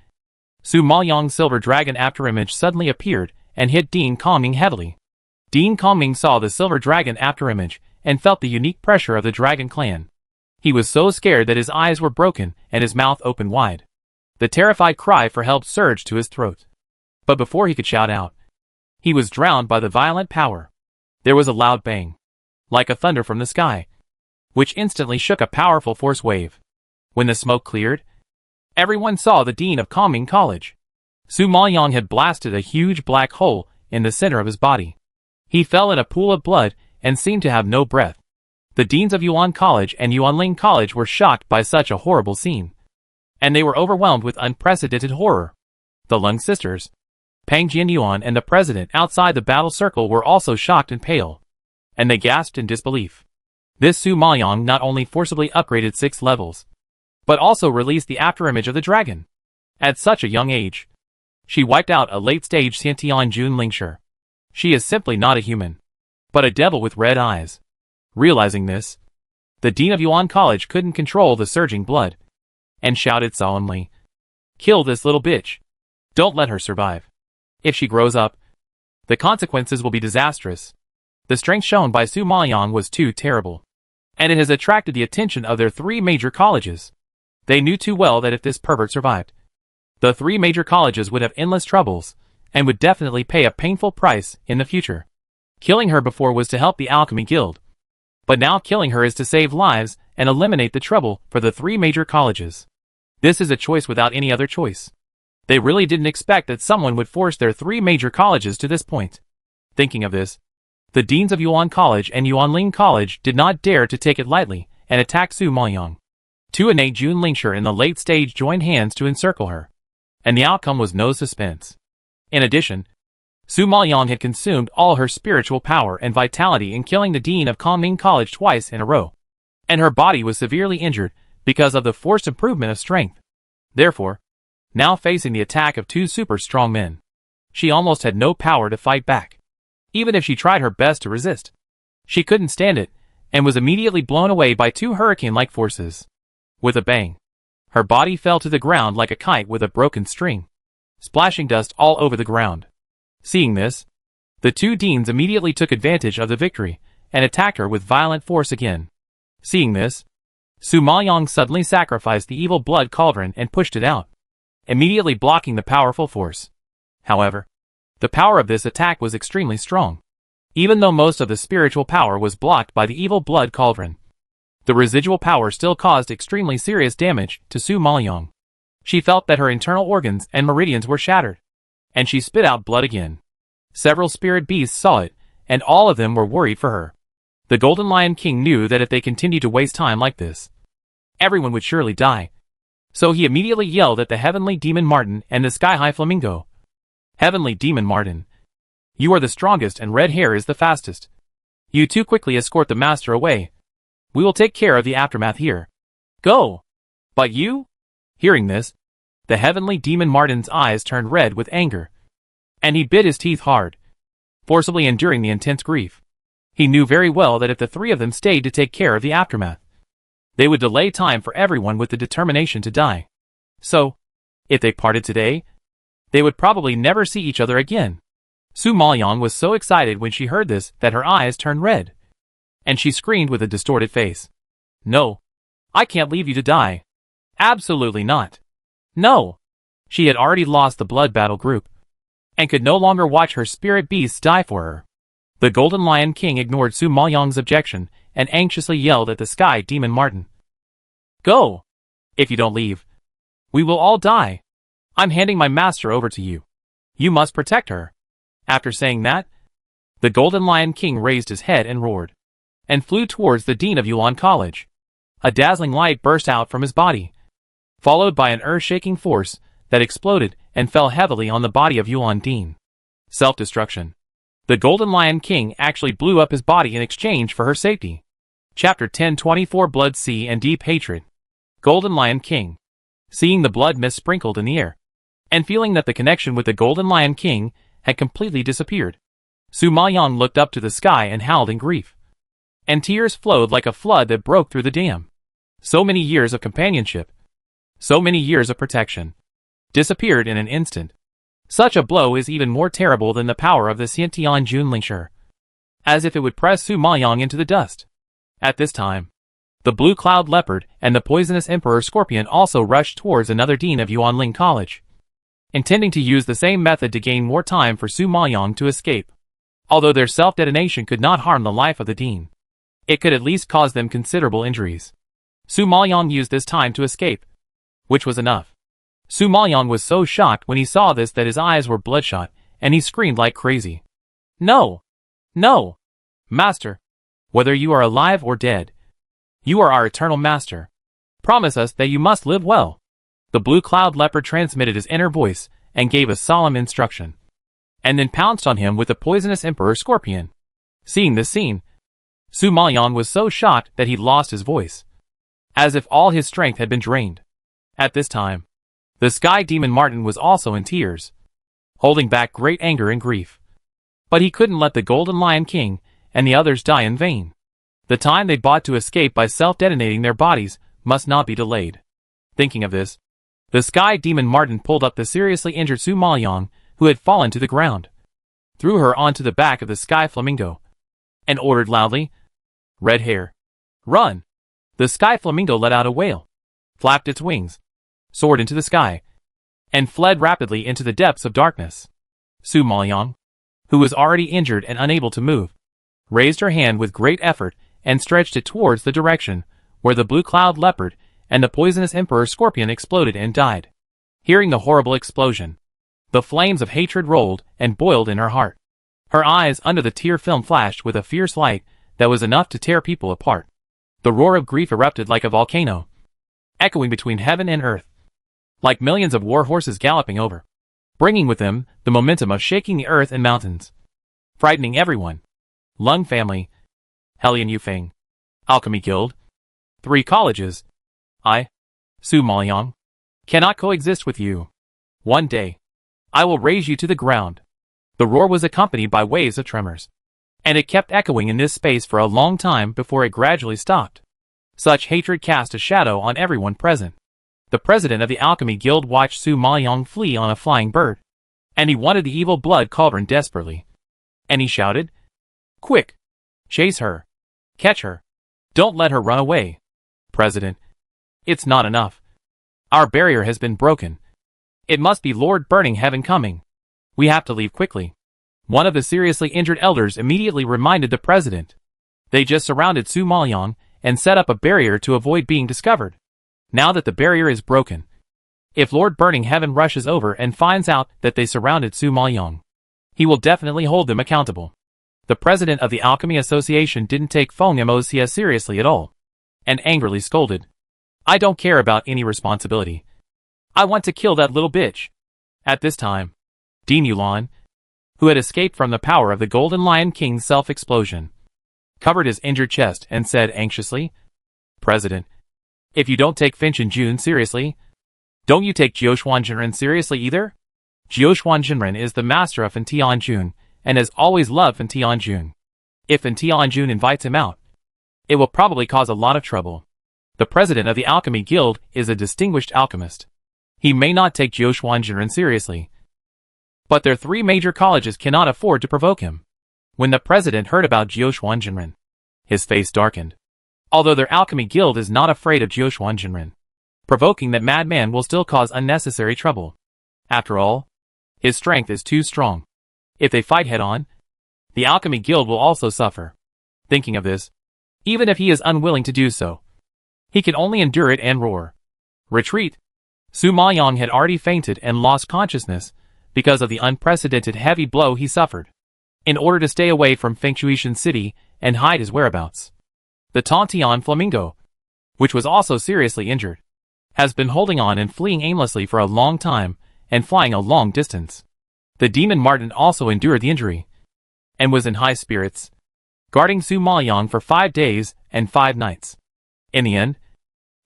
Speaker 1: Su Maoyang's silver dragon afterimage suddenly appeared and hit Dean Kongming heavily. Dean Kongming saw the silver dragon afterimage and felt the unique pressure of the dragon clan. He was so scared that his eyes were broken and his mouth opened wide. The terrified cry for help surged to his throat. But before he could shout out, he was drowned by the violent power. There was a loud bang, like a thunder from the sky, which instantly shook a powerful force wave. When the smoke cleared, everyone saw the dean of Kongming College. Su Maoyang had blasted a huge black hole in the center of his body. He fell in a pool of blood and seemed to have no breath. The deans of Yuan College and Yuanling College were shocked by such a horrible scene, and they were overwhelmed with unprecedented horror. The Lung sisters, Pang Jianyuan, and the president outside the battle circle were also shocked and pale, and they gasped in disbelief. This Su Maoyang not only forcibly upgraded 6 levels, but also released the afterimage of the dragon. At such a young age, she wiped out a late-stage Xiantian Junling. She is simply not a human, but a devil with red eyes. Realizing this, the dean of Yuan College couldn't control the surging blood, and shouted solemnly, "Kill this little bitch. Don't let her survive. If she grows up, the consequences will be disastrous." The strength shown by Su Maoyang was too terrible, and it has attracted the attention of their 3 major colleges. They knew too well that if this pervert survived, the 3 major colleges would have endless troubles, and would definitely pay a painful price in the future. Killing her before was to help the Alchemy Guild, but now killing her is to save lives and eliminate the trouble for the 3 major colleges. This is a choice without any other choice. They really didn't expect that someone would force their 3 major colleges to this point. Thinking of this, the deans of Yuan College and Yuanling College did not dare to take it lightly and attack Su Maoyang. 2 innate Junling in the late stage joined hands to encircle her, and the outcome was no suspense. In addition, Su Maoyang had consumed all her spiritual power and vitality in killing the dean of Kongming College twice in a row. and her body was severely injured because of the forced improvement of strength. Therefore, now facing the attack of two super strong men, she almost had no power to fight back. Even if she tried her best to resist, she couldn't stand it, and was immediately blown away by two hurricane-like forces. With a bang, her body fell to the ground like a kite with a broken string, splashing dust all over the ground. Seeing this, the two deans immediately took advantage of the victory, and attacked her with violent force again. Seeing this, Su Maoyong suddenly sacrificed the evil blood cauldron and pushed it out, immediately blocking the powerful force. However, the power of this attack was extremely strong. Even though most of the spiritual power was blocked by the evil blood cauldron, the residual power still caused extremely serious damage to Su Maoyong. She felt that her internal organs and meridians were shattered, and she spit out blood again. Several spirit beasts saw it, and all of them were worried for her. The Golden Lion King knew that if they continued to waste time like this, everyone would surely die. So he immediately yelled at the Heavenly Demon Marten and the Sky High Flamingo. Heavenly Demon Marten, you are the strongest and Red Hair is the fastest. You two quickly escort the master away. We will take care of the aftermath here. Go! But you? Hearing this, the Heavenly Demon Marten's eyes turned red with anger, and he bit his teeth hard, forcibly enduring the intense grief. He knew very well that if the three of them stayed to take care of the aftermath, they would delay time for everyone with the determination to die. So, if they parted today, they would probably never see each other again. Su Maoyong was so excited when she heard this that her eyes turned red, and she screamed with a distorted face. No, I can't leave you to die. Absolutely not. No. She had already lost the blood battle group, and could no longer watch her spirit beasts die for her. The Golden Lion King ignored Su Maoyong's objection and anxiously yelled at the Sky Demon Marten. Go! If you don't leave, we will all die. I'm handing my master over to you. You must protect her. After saying that, the Golden Lion King raised his head and roared, and flew towards the Dean of Yuan College. A dazzling light burst out from his body, followed by an earth-shaking force that exploded and fell heavily on the body of Yuan Dean. Self-destruction. The Golden Lion King actually blew up his body in exchange for her safety. Chapter 1024 Blood Sea and Deep Hatred. Golden Lion King. Seeing the blood mist sprinkled in the air, and feeling that the connection with the Golden Lion King had completely disappeared, Su Maoyong looked up to the sky and howled in grief, and tears flowed like a flood that broke through the dam. So many years of companionship, so many years of protection, disappeared in an instant. Such a blow is even more terrible than the power of the Xiantian Junlingshi, as if it would press Su Maoyong into the dust. At this time, the Blue Cloud Leopard and the Poisonous Emperor Scorpion also rushed towards another dean of Yuanling College, intending to use the same method to gain more time for Su Maoyong to escape. Although their self-detonation could not harm the life of the dean, it could at least cause them considerable injuries. Su Maoyong used this time to escape, which was enough. Su Maoyong was so shocked when he saw this that his eyes were bloodshot, and he screamed like crazy. No! No! Master! Whether you are alive or dead, you are our eternal master. Promise us that you must live well. The Blue Cloud Leopard transmitted his inner voice and gave a solemn instruction, and then pounced on him with the Poisonous Emperor Scorpion. Seeing this scene, Su Maoyong was so shocked that he lost his voice, as if all his strength had been drained. At this time, the Sky Demon Marten was also in tears, holding back great anger and grief. But he couldn't let the Golden Lion King and the others die in vain. The time they bought to escape by self-detonating their bodies must not be delayed. Thinking of this, the Sky Demon Marten pulled up the seriously injured Su Maoyong, who had fallen to the ground, threw her onto the back of the Sky Flamingo, and ordered loudly, "Red Hair, run!" The Sky Flamingo let out a wail, flapped its wings, soared into the sky, and fled rapidly into the depths of darkness. Su Maoyong, who was already injured and unable to move, raised her hand with great effort and stretched it towards the direction where the Blue Cloud Leopard and the Poisonous Emperor Scorpion exploded and died. Hearing the horrible explosion, the flames of hatred rolled and boiled in her heart. Her eyes under the tear film flashed with a fierce light that was enough to tear people apart. The roar of grief erupted like a volcano, echoing between heaven and earth, like millions of war horses galloping over, bringing with them the momentum of shaking the earth and mountains, frightening everyone. Lung family, Hellion Yufeng, Alchemy Guild, 3 colleges. I, Su Maoyang, cannot coexist with you. One day, I will raze you to the ground. The roar was accompanied by waves of tremors, and it kept echoing in this space for a long time before it gradually stopped. Such hatred cast a shadow on everyone present. The president of the Alchemy Guild watched Su Maoyang flee on a flying bird, and he wanted the evil blood cauldron desperately. And he shouted, "Quick! Chase her! Catch her! Don't let her run away! President, it's not enough. Our barrier has been broken. It must be Lord Burning Heaven coming. We have to leave quickly." One of the seriously injured elders immediately reminded the president. They just surrounded Su Maoyang and set up a barrier to avoid being discovered. Now that the barrier is broken, if Lord Burning Heaven rushes over and finds out that they surrounded Su Maoyang, he will definitely hold them accountable. The president of the Alchemy Association didn't take Feng Moxia seriously at all, and angrily scolded, "I don't care about any responsibility. I want to kill that little bitch." At this time, Dean Yulan, who had escaped from the power of the Golden Lion King's self-explosion, covered his injured chest and said anxiously, "President, if you don't take Finch and June seriously, don't you take Jiuxuan Jinren seriously either? Jiuxuan Jinren is the master of Fantian Jun and has always loved Fantian Jun. If Fantian Jun invites him out, it will probably cause a lot of trouble. The president of the Alchemy Guild is a distinguished alchemist. He may not take Jiuxuan Jinren seriously, but their 3 major colleges cannot afford to provoke him." When the president heard about Jiuxuan Jinren, his face darkened. Although their Alchemy Guild is not afraid of Jiuxuan Jinren, provoking that madman will still cause unnecessary trouble. After all, his strength is too strong. If they fight head-on, the Alchemy Guild will also suffer. Thinking of this, even if he is unwilling to do so, he can only endure it and roar, "Retreat!" Su Maoyang had already fainted and lost consciousness because of the unprecedented heavy blow he suffered. In order to stay away from Fengshuishan City and hide his whereabouts, the Tontian Flamingo, which was also seriously injured, has been holding on and fleeing aimlessly for a long time and flying a long distance. The Demon Marten also endured the injury, and was in high spirits, guarding Su Maoyang for 5 days and 5 nights. In the end,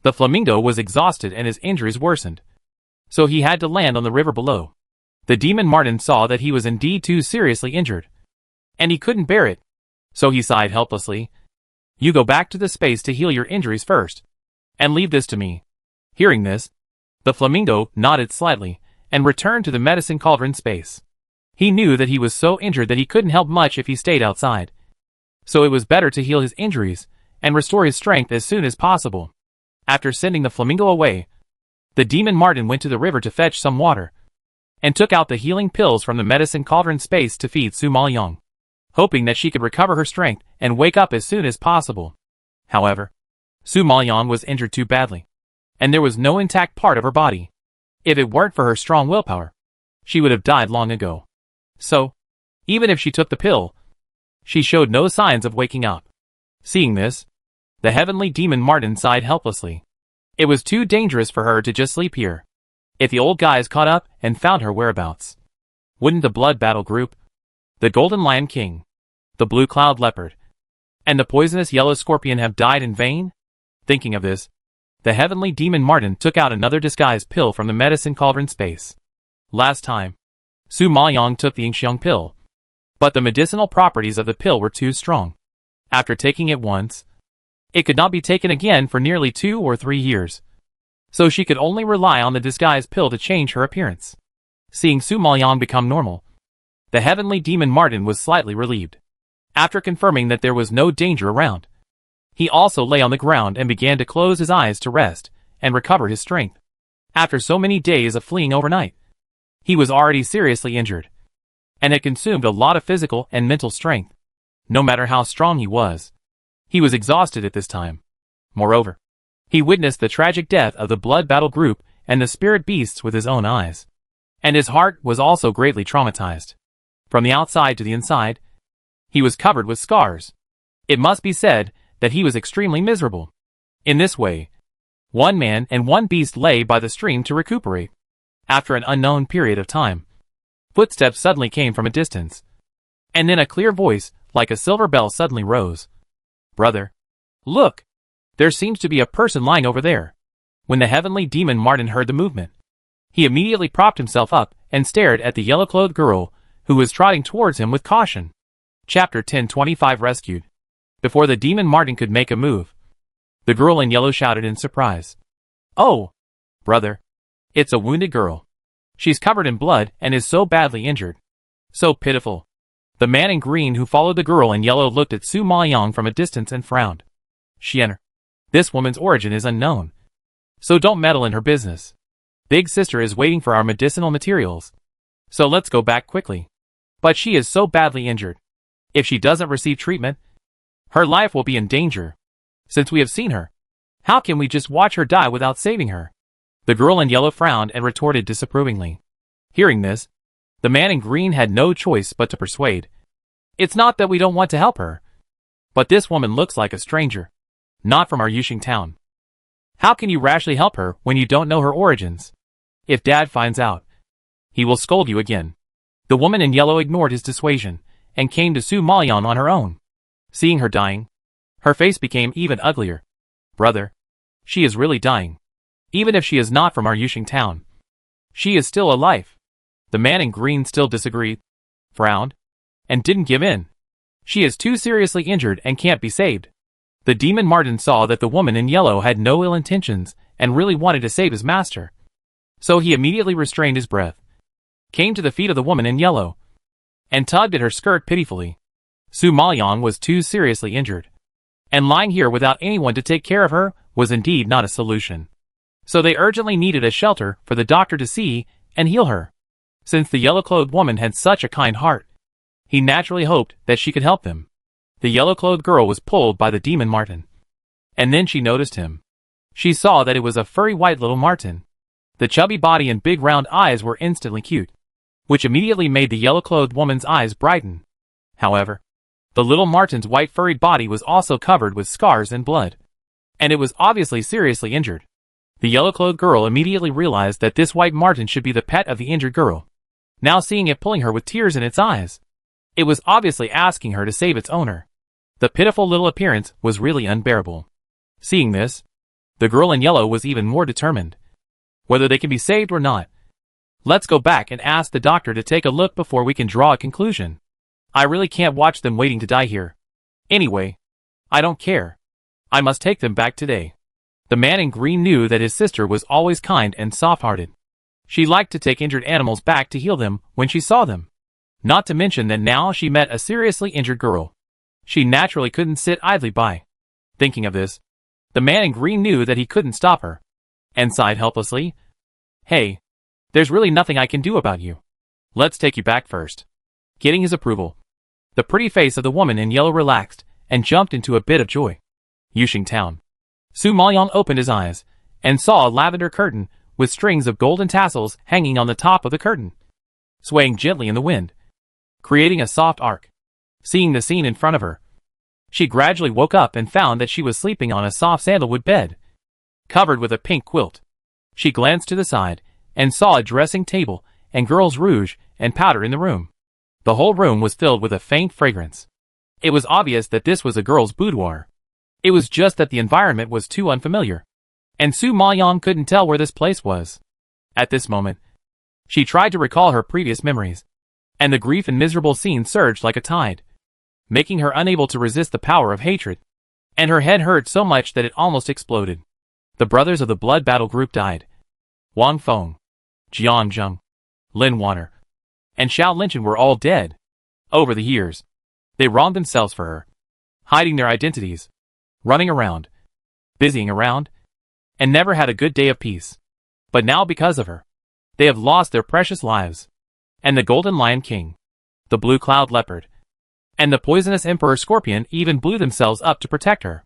Speaker 1: the Flamingo was exhausted and his injuries worsened, so he had to land on the river below. The Demon Marten saw that he was indeed too seriously injured, and he couldn't bear it, so he sighed helplessly. "You go back to the space to heal your injuries first, and leave this to me." Hearing this, the Flamingo nodded slightly and returned to the medicine cauldron space. He knew that he was so injured that he couldn't help much if he stayed outside, so it was better to heal his injuries and restore his strength as soon as possible. After sending the Flamingo away, the Demon Marten went to the river to fetch some water, and took out the healing pills from the medicine cauldron space to feed Su Maoyang, hoping that she could recover her strength and wake up as soon as possible. However, Su Maoyang was injured too badly, and there was no intact part of her body. If it weren't for her strong willpower, she would have died long ago. So, even if she took the pill, she showed no signs of waking up. Seeing this, the heavenly Demon Marten sighed helplessly. It was too dangerous for her to just sleep here. If the old guys caught up and found her whereabouts, wouldn't the Blood Battle Group, the Golden Lion King, the Blue Cloud Leopard, and the poisonous Yellow Scorpion have died in vain? Thinking of this, the heavenly Demon Marten took out another disguise pill from the medicine cauldron space. Last time, Su Maoyang took the Yingxiang pill, but the medicinal properties of the pill were too strong. After taking it once, it could not be taken again for nearly 2 or 3 years, so she could only rely on the disguise pill to change her appearance. Seeing Su Maoyang become normal, the heavenly Demon Marten was slightly relieved. After confirming that there was no danger around, he also lay on the ground and began to close his eyes to rest and recover his strength. After so many days of fleeing overnight, he was already seriously injured, and had consumed a lot of physical and mental strength. No matter how strong he was exhausted at this time. Moreover, he witnessed the tragic death of the Blood Battle Group and the spirit beasts with his own eyes, and his heart was also greatly traumatized. From the outside to the inside, he was covered with scars. It must be said that he was extremely miserable. In this way, 1 man and 1 beast lay by the stream to recuperate. After an unknown period of time, footsteps suddenly came from a distance, and then a clear voice, like a silver bell, suddenly rose. "Brother, look! There seems to be a person lying over there. When the heavenly demon Martin heard the movement, he immediately propped himself up and stared at the yellow-clothed girl who was trotting towards him with caution. Chapter 1025 Rescued. Before the demon Martin could make a move, the girl in yellow shouted in surprise. "Oh, brother. It's a wounded girl. She's covered in blood and is so badly injured. So pitiful." The man in green who followed the girl in yellow looked at Su Maoyang from a distance and frowned. "Xianer, this woman's origin is unknown, so don't meddle in her business. Big sister is waiting for our medicinal materials, so let's go back quickly. But she is so badly injured. If she doesn't receive treatment, her life will be in danger. Since we have seen her, how can we just watch her die without saving her?" The girl in yellow frowned and retorted disapprovingly. Hearing this, the man in green had no choice but to persuade. "It's not that we don't want to help her, but this woman looks like a stranger, not from our Yuxing town. How can you rashly help her when you don't know her origins? If Dad finds out, he will scold you again." The woman in yellow ignored his dissuasion and came to Su Maoyang on her own. Seeing her dying, her face became even uglier. "Brother, she is really dying. Even if she is not from our Yuxing town, she is still alive." The man in green still disagreed, frowned, and didn't give in. "She is too seriously injured and can't be saved." The demon Martin saw that the woman in yellow had no ill intentions and really wanted to save his master. So he immediately restrained his breath, came to the feet of the woman in yellow, and tugged at her skirt pitifully. Su Maoyang was too seriously injured, and lying here without anyone to take care of her was indeed not a solution. So they urgently needed a shelter for the doctor to see and heal her. Since the yellow-clothed woman had such a kind heart, he naturally hoped that she could help them. The yellow-clothed girl was pulled by the demon Martin, and then she noticed him. She saw that it was a furry white little Martin. The chubby body and big round eyes were instantly cute, which immediately made the yellow-clothed woman's eyes brighten. However, the little Martin's white furried body was also covered with scars and blood, and it was obviously seriously injured. The yellow-clothed girl immediately realized that this white Martin should be the pet of the injured girl. Now seeing it pulling her with tears in its eyes, it was obviously asking her to save its owner. The pitiful little appearance was really unbearable. Seeing this, the girl in yellow was even more determined. Whether they can be saved or not, let's go back and ask the doctor to take a look before we can draw a conclusion. I really can't watch them waiting to die here. Anyway, I don't care. I must take them back today. The man in green knew that his sister was always kind and soft-hearted. She liked to take injured animals back to heal them when she saw them. Not to mention that now she met a seriously injured girl. She naturally couldn't sit idly by. Thinking of this, the man in green knew that he couldn't stop her, and sighed helplessly. "Hey, there's really nothing I can do about you. Let's take you back first." Getting his approval, the pretty face of the woman in yellow relaxed and jumped into a bit of joy. Yuxing Town. Su Maoyang opened his eyes and saw a lavender curtain with strings of golden tassels hanging on the top of the curtain, swaying gently in the wind, creating a soft arc. Seeing the scene in front of her, she gradually woke up and found that she was sleeping on a soft sandalwood bed, covered with a pink quilt. She glanced to the side and saw a dressing table and girl's rouge and powder in the room. The whole room was filled with a faint fragrance. It was obvious that this was a girl's boudoir. It was just that the environment was too unfamiliar, and Su Maoyang couldn't tell where this place was. At this moment, she tried to recall her previous memories, and the grief and miserable scene surged like a tide, making her unable to resist the power of hatred, and her head hurt so much that it almost exploded. The brothers of the blood battle group died. Wang Feng, Jiang Zheng, Lin Water, and Xiao Linchen were all dead. Over the years, they wronged themselves for her, hiding their identities, running around, busying around, and never had a good day of peace. But now because of her, they have lost their precious lives. And the Golden Lion King, the Blue Cloud Leopard, and the poisonous Emperor Scorpion even blew themselves up to protect her.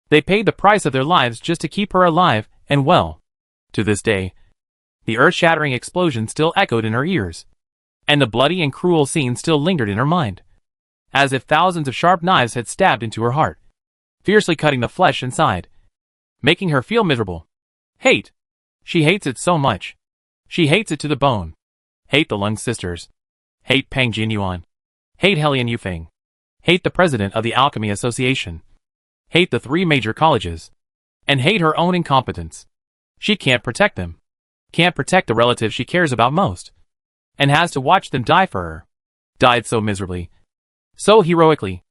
Speaker 1: They paid the price of their lives just to keep her alive and well. To this day, the earth-shattering explosion still echoed in her ears, and the bloody and cruel scene still lingered in her mind, as if thousands of sharp knives had stabbed into her heart, fiercely cutting the flesh inside, making her feel miserable. Hate. She hates it so much. She hates it to the bone. Hate the Lung sisters. Hate Pang Jinyuan. Hate Helian Yufeng. Hate the president of the Alchemy Association. Hate the 3 major colleges. and hate her own incompetence. She can't protect them. Can't protect the relative she cares about most. And has to watch them die for her. Died so miserably. So heroically.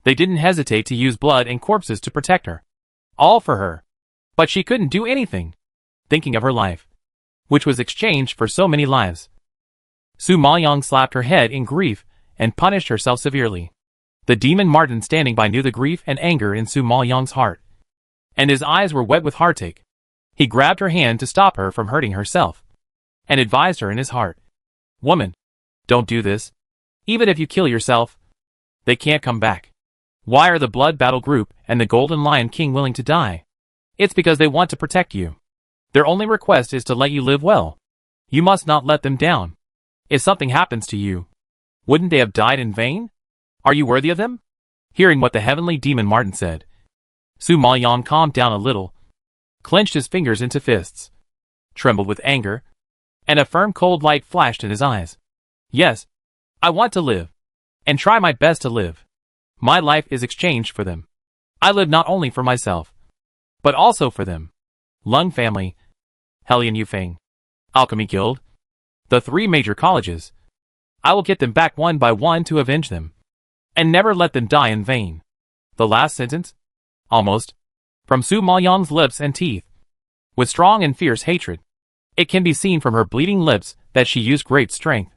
Speaker 1: They didn't hesitate to use blood and corpses to protect her. All for her. But she couldn't do anything. Thinking of her life, which was exchanged for so many lives. Su Maoyang slapped her head in grief and punished herself severely. The demon Martin standing by knew the grief and anger in Su Maoyang's heart. And his eyes were wet with heartache. He grabbed her hand to stop her from hurting herself. And advised her in his heart. Woman, don't do this. Even if you kill yourself, they can't come back. Why are the Blood Battle Group and the Golden Lion King willing to die? It's because they want to protect you. Their only request is to let you live well. You must not let them down. If something happens to you, wouldn't they have died in vain? Are you worthy of them? Hearing what the heavenly demon Martin said, Su Maoyang calmed down a little, clenched his fingers into fists, trembled with anger, and a firm cold light flashed in his eyes. Yes, I want to live, and try my best to live. My life is exchanged for them. I live not only for myself, but also for them. Lung family, Hellion Yufeng, Alchemy Guild, the 3 major colleges. I will get them back one by one to avenge them, and never let them die in vain. The last sentence, almost, from Su Maoyang's lips and teeth, with strong and fierce hatred. It can be seen from her bleeding lips that she used great strength.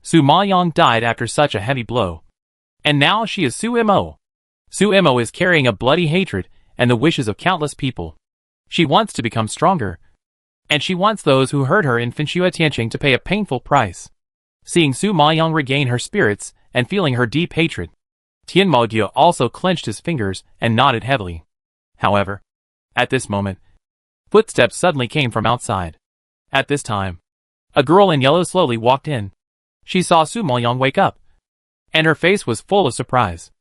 Speaker 1: Su Maoyang died after such a heavy blow. And now she is Su Mo. Su Mo is carrying a bloody hatred and the wishes of countless people. She wants to become stronger. And she wants those who hurt her in Finshua Tianqing to pay a painful price. Seeing Su Maoyang regain her spirits and feeling her deep hatred, Tian Modiu also clenched his fingers and nodded heavily. However, at this moment, footsteps suddenly came from outside. At this time, a girl in yellow slowly walked in. She saw Su Maoyang wake up, and her face was full of surprise.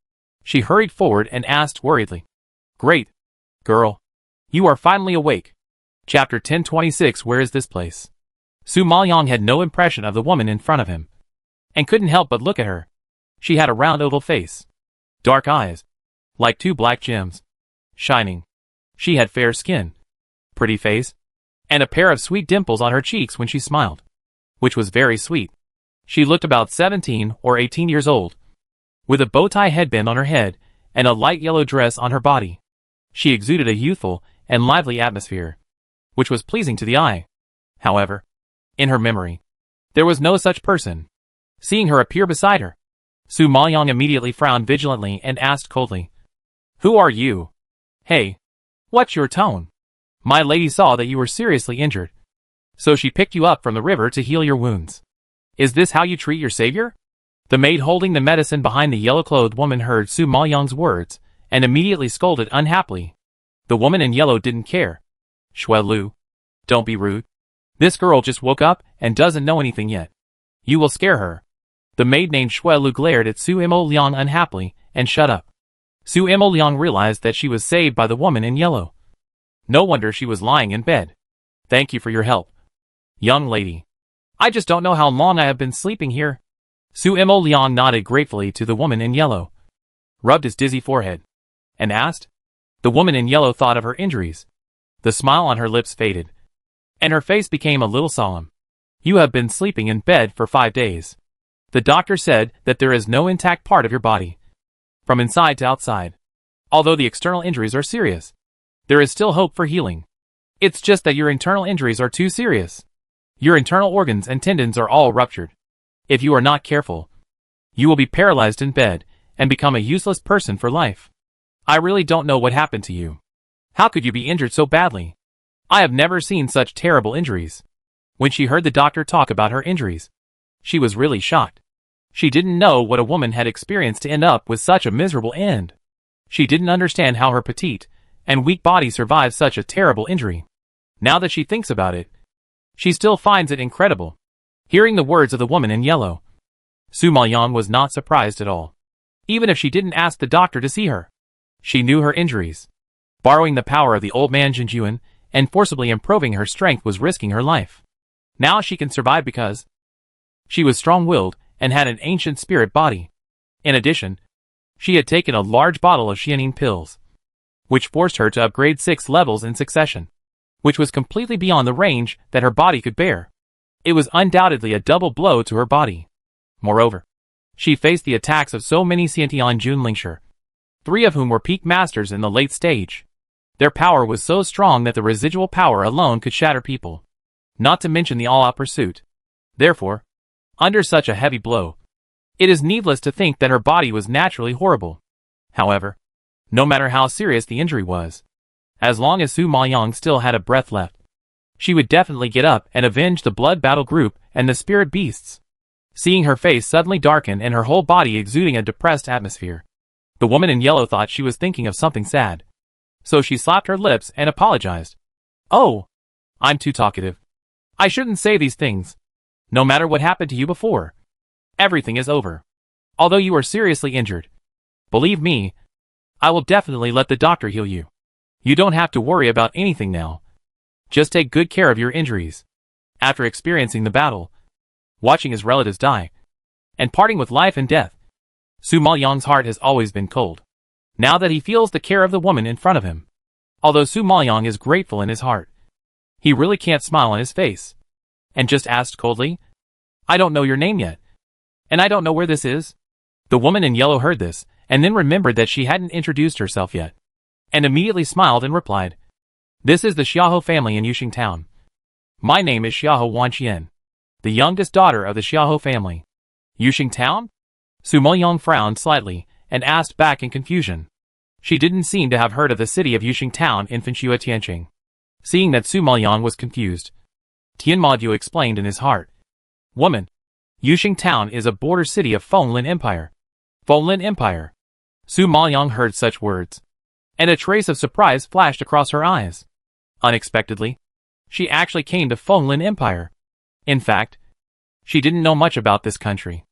Speaker 1: She hurried forward and asked worriedly, "Great, girl, you are finally awake." Chapter 1026. Where is this place? Su Maoyang had no impression of the woman in front of him, and couldn't help but look at her. She had a round oval face, dark eyes, like 2 black gems, shining. She had fair skin, pretty face, and a pair of sweet dimples on her cheeks when she smiled, which was very sweet. She looked about 17 or 18 years old, with a bow tie headband on her head and a light yellow dress on her body. She exuded a youthful and lively atmosphere, which was pleasing to the eye. However, in her memory, there was no such person. Seeing her appear beside her, Su Maoyang immediately frowned vigilantly and asked coldly, "Who are you? Hey, what's your tone? My lady saw that you were seriously injured, so she picked you up from the river to heal your wounds. Is this how you treat your savior?" The maid holding the medicine behind the yellow-clothed woman heard Su Maoyang's words and immediately scolded unhappily. The woman in yellow didn't care. "Shui Lu, don't be rude. This girl just woke up and doesn't know anything yet. You will scare her." The maid named Shui Lu glared at Su Mo Liang unhappily and shut up. Su Mo Liang realized that she was saved by the woman in yellow. No wonder she was lying in bed. "Thank you for your help, young lady. I just don't know how long I have been sleeping here." Su Mo Liang nodded gratefully to the woman in yellow, rubbed his dizzy forehead, and asked. The woman in yellow thought of her injuries. The smile on her lips faded, and her face became a little solemn. "You have been sleeping in bed for 5 days. The doctor said that there is no intact part of your body, from inside to outside. Although the external injuries are serious, there is still hope for healing. It's just that your internal injuries are too serious. Your internal organs and tendons are all ruptured. If you are not careful, you will be paralyzed in bed and become a useless person for life. I really don't know what happened to you. How could you be injured so badly? I have never seen such terrible injuries." When she heard the doctor talk about her injuries, she was really shocked. She didn't know what a woman had experienced to end up with such a miserable end. She didn't understand how her petite and weak body survived such a terrible injury. Now that she thinks about it, she still finds it incredible. Hearing the words of the woman in yellow, Su Maoyang was not surprised at all. Even if she didn't ask the doctor to see her, she knew her injuries. Borrowing the power of the old man Jinjuan and forcibly improving her strength was risking her life. Now she can survive because she was strong-willed and had an ancient spirit body. In addition, she had taken a large bottle of Xianin pills, which forced her to upgrade 6 levels in succession, which was completely beyond the range that her body could bear. It was undoubtedly a double blow to her body. Moreover, she faced the attacks of so many Xiantian Junlingshi, 3 of whom were peak masters in the late stage. Their power was so strong that the residual power alone could shatter people, not to mention the all-out pursuit. Therefore, under such a heavy blow, it is needless to think that her body was naturally horrible. However, no matter how serious the injury was, as long as Su Maoyang still had a breath left, she would definitely get up and avenge the blood battle group and the spirit beasts. Seeing her face suddenly darken and her whole body exuding a depressed atmosphere, the woman in yellow thought she was thinking of something sad. So she slapped her lips and apologized. "Oh, I'm too talkative. I shouldn't say these things. No matter what happened to you before, everything is over. Although you are seriously injured, believe me, I will definitely let the doctor heal you. You don't have to worry about anything now. Just take good care of your injuries." After experiencing the battle, watching his relatives die, and parting with life and death, Su Maoyang's heart has always been cold. Now that he feels the care of the woman in front of him, although Su Maoyang is grateful in his heart, he really can't smile on his face, and just asked coldly, "I don't know your name yet, and I don't know where this is." The woman in yellow heard this, and then remembered that she hadn't introduced herself yet, and immediately smiled and replied, "This is the Xiaohou family in Yuxing Town. My name is Xiaohou Wanqian, the youngest daughter of the Xiaohou family." Yuxing Town? Su Maoyang frowned slightly, and asked back in confusion. She didn't seem to have heard of the city of Yuxing Town in Fenshua Tianqing. Seeing that Su Maoyang was confused, Tian Modiu explained in his heart, "Woman, Yuxing Town is a border city of Fenglin Empire." Fenglin Empire. Su Maoyang heard such words, and a trace of surprise flashed across her eyes. Unexpectedly, she actually came to Fenglin Empire. In fact, she didn't know much about this country.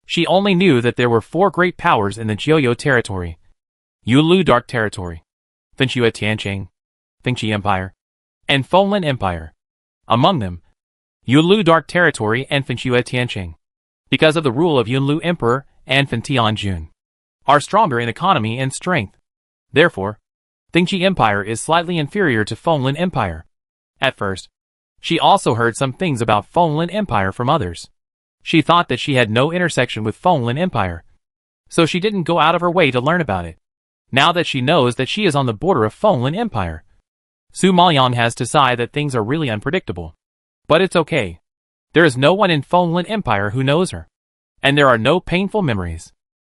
Speaker 1: She only knew that there were 4 great powers in the Jiuyou territory: Yulu Dark Territory, Fenshua Tianqing, Fengqi Empire, and Fenglin Empire. Among them, Yulu Dark Territory and Fenshua Tianqing, because of the rule of Yunlu Emperor and Fentian Jun, are stronger in economy and strength. Therefore, Fengqi Empire is slightly inferior to Fenglin Empire. At first, she also heard some things about Fenglin Empire from others. She thought that she had no intersection with Fenglin Empire, so she didn't go out of her way to learn about it. Now that she knows that she is on the border of Fenglin Empire, Su Maoyang has to sigh that things are really unpredictable. But it's okay. There is no one in Fenglin Empire who knows her, and there are no painful memories.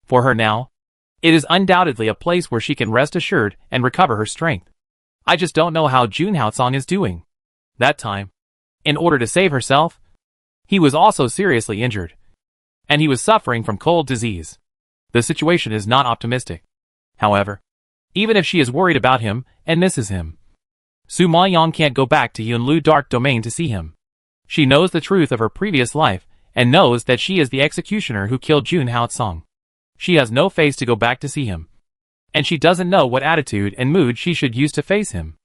Speaker 1: For her now, it is undoubtedly a place where she can rest assured and recover her strength. I just don't know how Jun Haotsong is doing. That time, in order to save herself, he was also seriously injured, and he was suffering from cold disease. The situation is not optimistic. However, even if she is worried about him and misses him, Su Maoyang can't go back to Yunlu Dark Domain to see him. She knows the truth of her previous life and knows that she is the executioner who killed Jun Haotsong. She has no face to go back to see him, and she doesn't know what attitude and mood she should use to face him.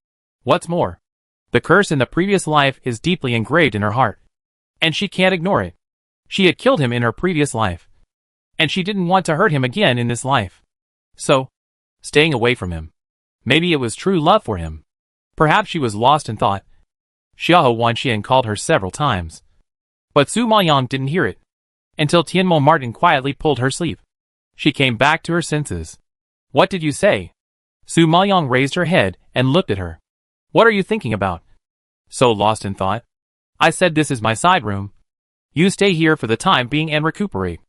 Speaker 1: What's more, the curse in the previous life is deeply engraved in her heart, and she can't ignore it. She had killed him in her previous life, and she didn't want to hurt him again in this life. So, staying away from him. Maybe it was true love for him. Perhaps she was lost in thought. Xiaohou Wanqian called her several times, but Su Maoyang didn't hear it, until Tianmo Martin quietly pulled her sleeve. She came back to her senses. "What did you say?" Su Maoyang raised her head and looked at her. "What are you thinking about?" "So lost in thought. I said this is my side room. You stay here for the time being and recuperate.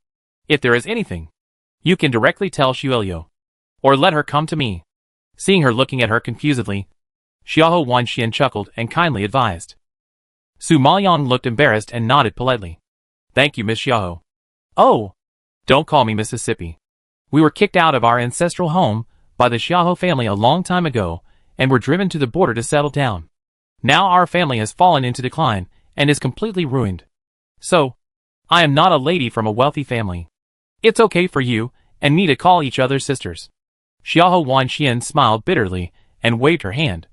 Speaker 1: If there is anything, you can directly tell Xueliu, or let her come to me." Seeing her looking at her confusedly, Xiaohou Wanqian chuckled and kindly advised. Su Maoyang looked embarrassed and nodded politely. "Thank you, Miss Xiaohou." "Oh, don't call me Mississippi. We were kicked out of our ancestral home by the Xiaohou family a long time ago and were driven to the border to settle down. Now our family has fallen into decline and is completely ruined. So, I am not a lady from a wealthy family. It's okay for you and me to call each other sisters." Xiaohou Wanqian smiled bitterly and waved her hand,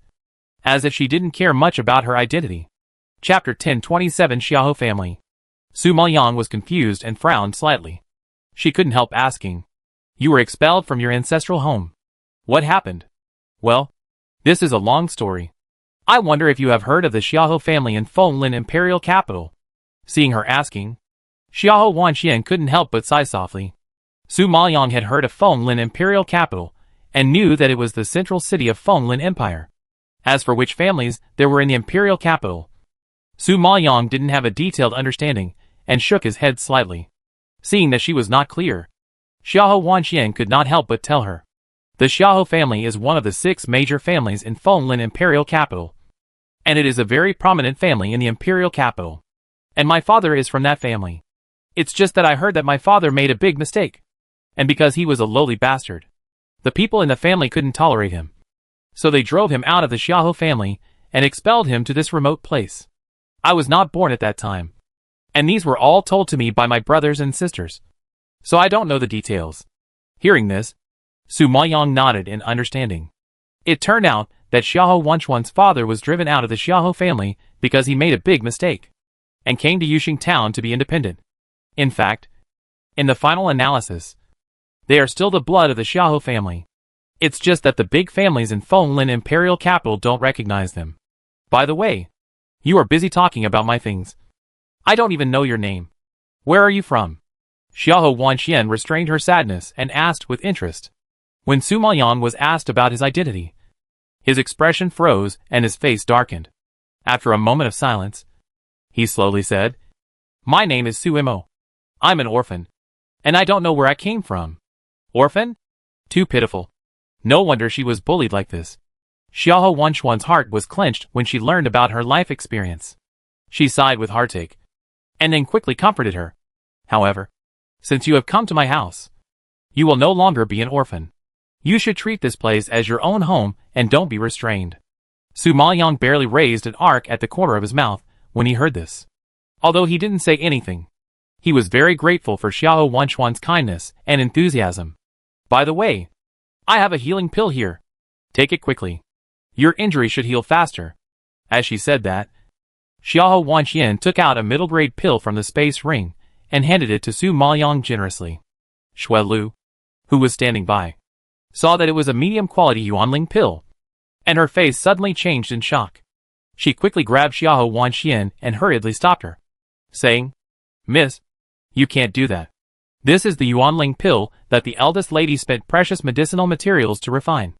Speaker 1: as if she didn't care much about her identity. Chapter 1027 Xiaohou Family. Su Maoyang was confused and frowned slightly. She couldn't help asking, "You were expelled from your ancestral home. What happened? Well, this is a long story. I wonder if you have heard of the Xiaohou family in Fenglin imperial capital. Seeing her asking, Xiaohou Wanxian couldn't help but sigh softly. Su Maoyang had heard of Fenglin imperial capital, and knew that it was the central city of Fenglin Empire. As for which families there were in the imperial capital, Su Maoyang didn't have a detailed understanding, and shook his head slightly. Seeing that she was not clear, Xiaohou Wanxian could not help but tell her. The Xiaohou family is one of the 6 major families in Fenglin imperial capital, and it is a very prominent family in the imperial capital. And my father is from that family. It's just that I heard that my father made a big mistake. And because he was a lowly bastard, the people in the family couldn't tolerate him. So they drove him out of the Xiaohou family and expelled him to this remote place. I was not born at that time, and these were all told to me by my brothers and sisters. So I don't know the details. Hearing this, Su Maoyang nodded in understanding. It turned out that Xiaohou Wanchuan's father was driven out of the Xiaohou family because he made a big mistake, and came to Yuxing town to be independent. In fact, in the final analysis, they are still the blood of the Xiaohou family. It's just that the big families in Fenglin imperial capital don't recognize them. By the way, you are busy talking about my things. I don't even know your name. Where are you from? Xiaohou Wanxian restrained her sadness and asked with interest. When Su Maoyang was asked about his identity, his expression froze and his face darkened. After a moment of silence, he slowly said, My name is Su Imo. I'm an orphan, and I don't know where I came from. Orphan? Too pitiful. No wonder she was bullied like this. Xiaohou Wanchuan's heart was clenched when she learned about her life experience. She sighed with heartache, and then quickly comforted her. However, since you have come to my house, you will no longer be an orphan. You should treat this place as your own home and don't be restrained. Su Maoyang barely raised an arc at the corner of his mouth when he heard this. Although he didn't say anything, he was very grateful for Xiaohou Wanchuan's kindness and enthusiasm. By the way, I have a healing pill here. Take it quickly. Your injury should heal faster. As she said that, Xiaohou Wanxian took out a middle-grade pill from the space ring and handed it to Su Maoyang generously. Xue Lu, who was standing by, saw that it was a medium-quality Yuanling pill, and her face suddenly changed in shock. She quickly grabbed Xiaohou Wanxian and hurriedly stopped her, saying, Miss, you can't do that. This is the Yuanling pill that the eldest lady spent precious medicinal materials to refine.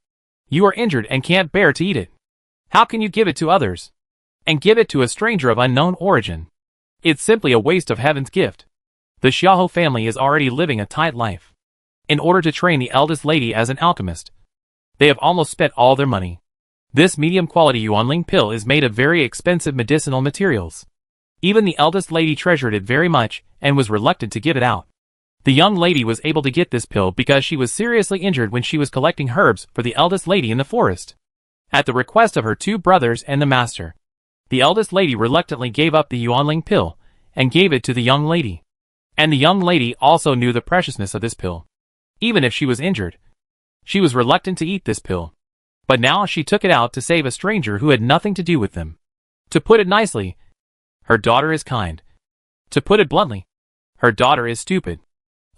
Speaker 1: You are injured and can't bear to eat it. How can you give it to others? And give it to a stranger of unknown origin? It's simply a waste of heaven's gift. The Xiaohou family is already living a tight life. In order to train the eldest lady as an alchemist, they have almost spent all their money. This medium-quality Yuanling pill is made of very expensive medicinal materials. Even the eldest lady treasured it very much and was reluctant to give it out. The young lady was able to get this pill because she was seriously injured when she was collecting herbs for the eldest lady in the forest. At the request of her 2 brothers and the master, the eldest lady reluctantly gave up the Yuanling pill and gave it to the young lady. And the young lady also knew the preciousness of this pill. Even if she was injured, she was reluctant to eat this pill. But now she took it out to save a stranger who had nothing to do with them. To put it nicely, her daughter is kind. To put it bluntly, her daughter is stupid,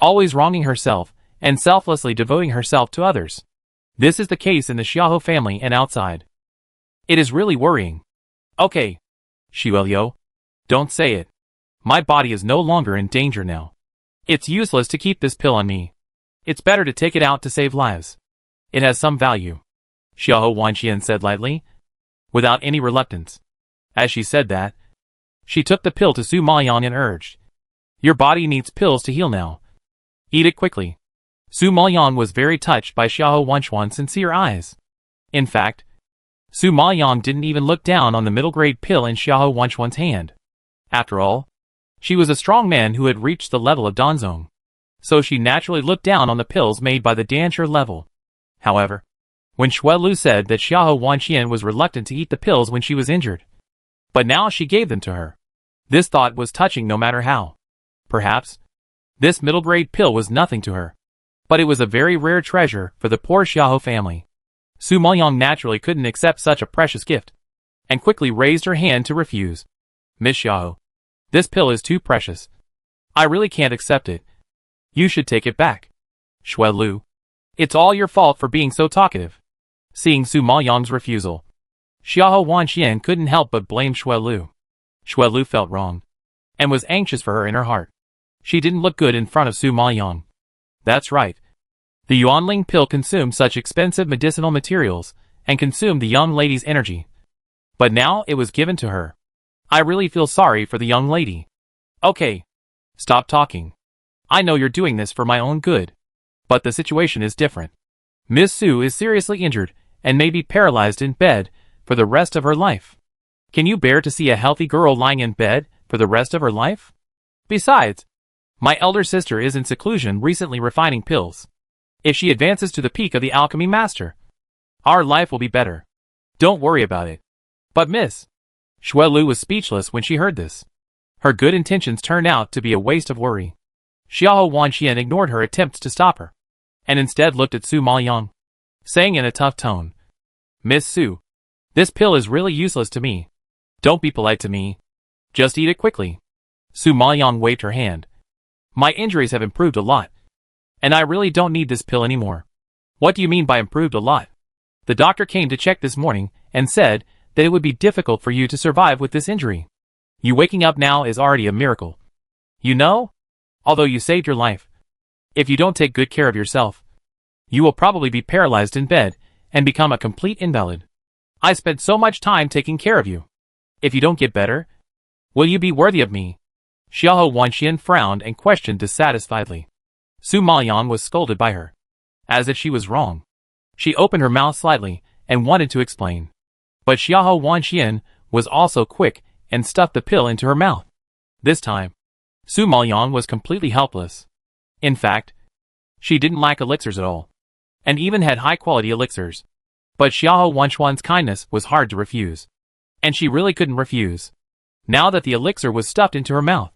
Speaker 1: always wronging herself and selflessly devoting herself to others. This is the case in the Xiaohou family and outside. It is really worrying. Okay, Xueliu, don't say it. My body is no longer in danger now. It's useless to keep this pill on me. It's better to take it out to save lives. It has some value, Xiaohou Wanxian said lightly, without any reluctance. As she said that, she took the pill to Su Maoyang and urged, Your body needs pills to heal now. Eat it quickly. Su Maoyang was very touched by Xiaohou Wanchuan's sincere eyes. In fact, Su Maoyang didn't even look down on the middle-grade pill in Xiaohou Wanchuan's hand. After all, she was a strong man who had reached the level of Danzong, so she naturally looked down on the pills made by the Dancher level. However, when Xue Lu said that Xiaohou Wanxian was reluctant to eat the pills when she was injured, but now she gave them to her, this thought was touching no matter how. Perhaps this middle-grade pill was nothing to her, but it was a very rare treasure for the poor Xiaohou family. Su Maoyang naturally couldn't accept such a precious gift, and quickly raised her hand to refuse. Miss Xiaohou, this pill is too precious. I really can't accept it. You should take it back. Xue Lu, it's all your fault for being so talkative. Seeing Su Maoyang's refusal, Xiahou Wanxian couldn't help but blame Xue Lu. Xue Lu felt wrong, and was anxious for her in her heart. She didn't look good in front of Su Maoyang. That's right. The Yuanling pill consumed such expensive medicinal materials, and consumed the young lady's energy. But now it was given to her. I really feel sorry for the young lady. Okay. Stop talking. I know you're doing this for my own good. But the situation is different. Miss Su is seriously injured, and may be paralyzed in bed for the rest of her life. Can you bear to see a healthy girl lying in bed for the rest of her life? Besides, my elder sister is in seclusion recently refining pills. If she advances to the peak of the alchemy master, our life will be better. Don't worry about it. But Miss Xue Lu was speechless when she heard this. Her good intentions turned out to be a waste of worry. Xiahou Wanxian ignored her attempts to stop her, and instead looked at Su Maoyang, saying in a tough tone, Miss Su, this pill is really useless to me. Don't be polite to me. Just eat it quickly. Su Maoyang waved her hand. My injuries have improved a lot, and I really don't need this pill anymore. What do you mean by improved a lot? The doctor came to check this morning and said that it would be difficult for you to survive with this injury. You waking up now is already a miracle. You know, although you saved your life, if you don't take good care of yourself, you will probably be paralyzed in bed and become a complete invalid. I spent so much time taking care of you. If you don't get better, will you be worthy of me? Xiahou Wanxian frowned and questioned dissatisfiedly. Su Maoyang was scolded by her, as if she was wrong. She opened her mouth slightly and wanted to explain. But Xiahou Wanxian was also quick and stuffed the pill into her mouth. This time, Su Maoyang was completely helpless. In fact, she didn't lack elixirs at all, and even had high-quality elixirs. But Xiahou Wanxian's kindness was hard to refuse. And she really couldn't refuse. Now that the elixir was stuffed into her mouth,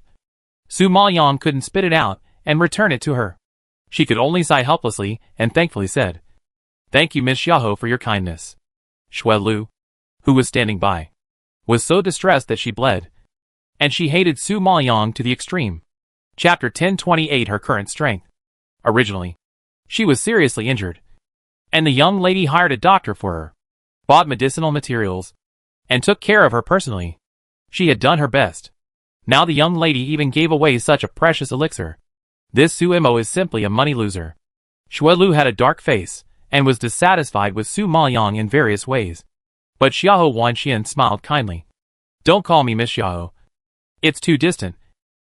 Speaker 1: Su Maoyang couldn't spit it out and return it to her. She could only sigh helplessly and thankfully said, Thank you, Miss Xiahou, for your kindness. Xue Lu, who was standing by, was so distressed that she bled, and she hated Su Maoyang to the extreme. Chapter 1028 Her current strength. Originally, she was seriously injured, and the young lady hired a doctor for her, bought medicinal materials, and took care of her personally. She had done her best. Now the young lady even gave away such a precious elixir. This Su Mo is simply a money loser. Xue Lu had a dark face, and was dissatisfied with Su Maoyang in various ways. But Xiahou Wanxian smiled kindly. Don't call me Miss Xiahou. It's too distant.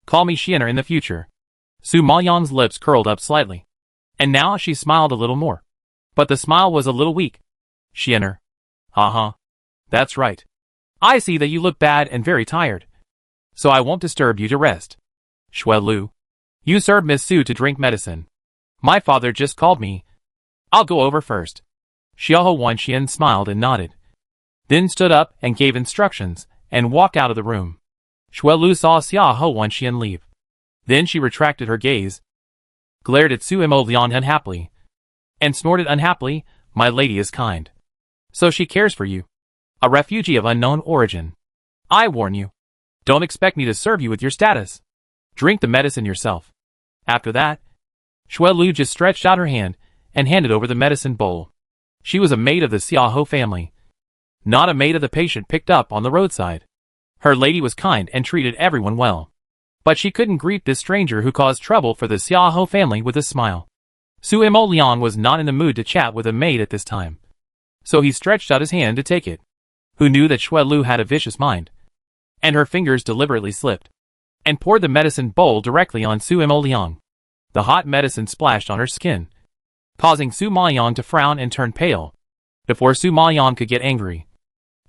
Speaker 1: Call me Xiener in the future. Su Maoyang's lips curled up slightly, and now she smiled a little more. But the smile was a little weak. Xiener. That's right. I see that you look bad and very tired. So I won't disturb you to rest. Xue Lu, you serve Miss Su to drink medicine. My father just called me. I'll go over first. Xiahou Wanxian smiled and nodded, then stood up and gave instructions, and walked out of the room. Xue Lu saw Xiahou Wanxian leave. Then she retracted her gaze, glared at Su Mo Lian unhappily, and snorted unhappily, My lady is kind. So she cares for you. A refugee of unknown origin. I warn you. Don't expect me to serve you with your status. Drink the medicine yourself. After that, Xue Lu just stretched out her hand and handed over the medicine bowl. She was a maid of the Xiahou family, not a maid of the patient picked up on the roadside. Her lady was kind and treated everyone well. But she couldn't greet this stranger who caused trouble for the Xiahou family with a smile. Su Mo Liang was not in the mood to chat with a maid at this time, so he stretched out his hand to take it. Who knew that Xue Lu had a vicious mind? And her fingers deliberately slipped, and poured the medicine bowl directly on Su Mo Liang. The hot medicine splashed on her skin, causing Su Maoyang to frown and turn pale. Before Su Maoyang could get angry,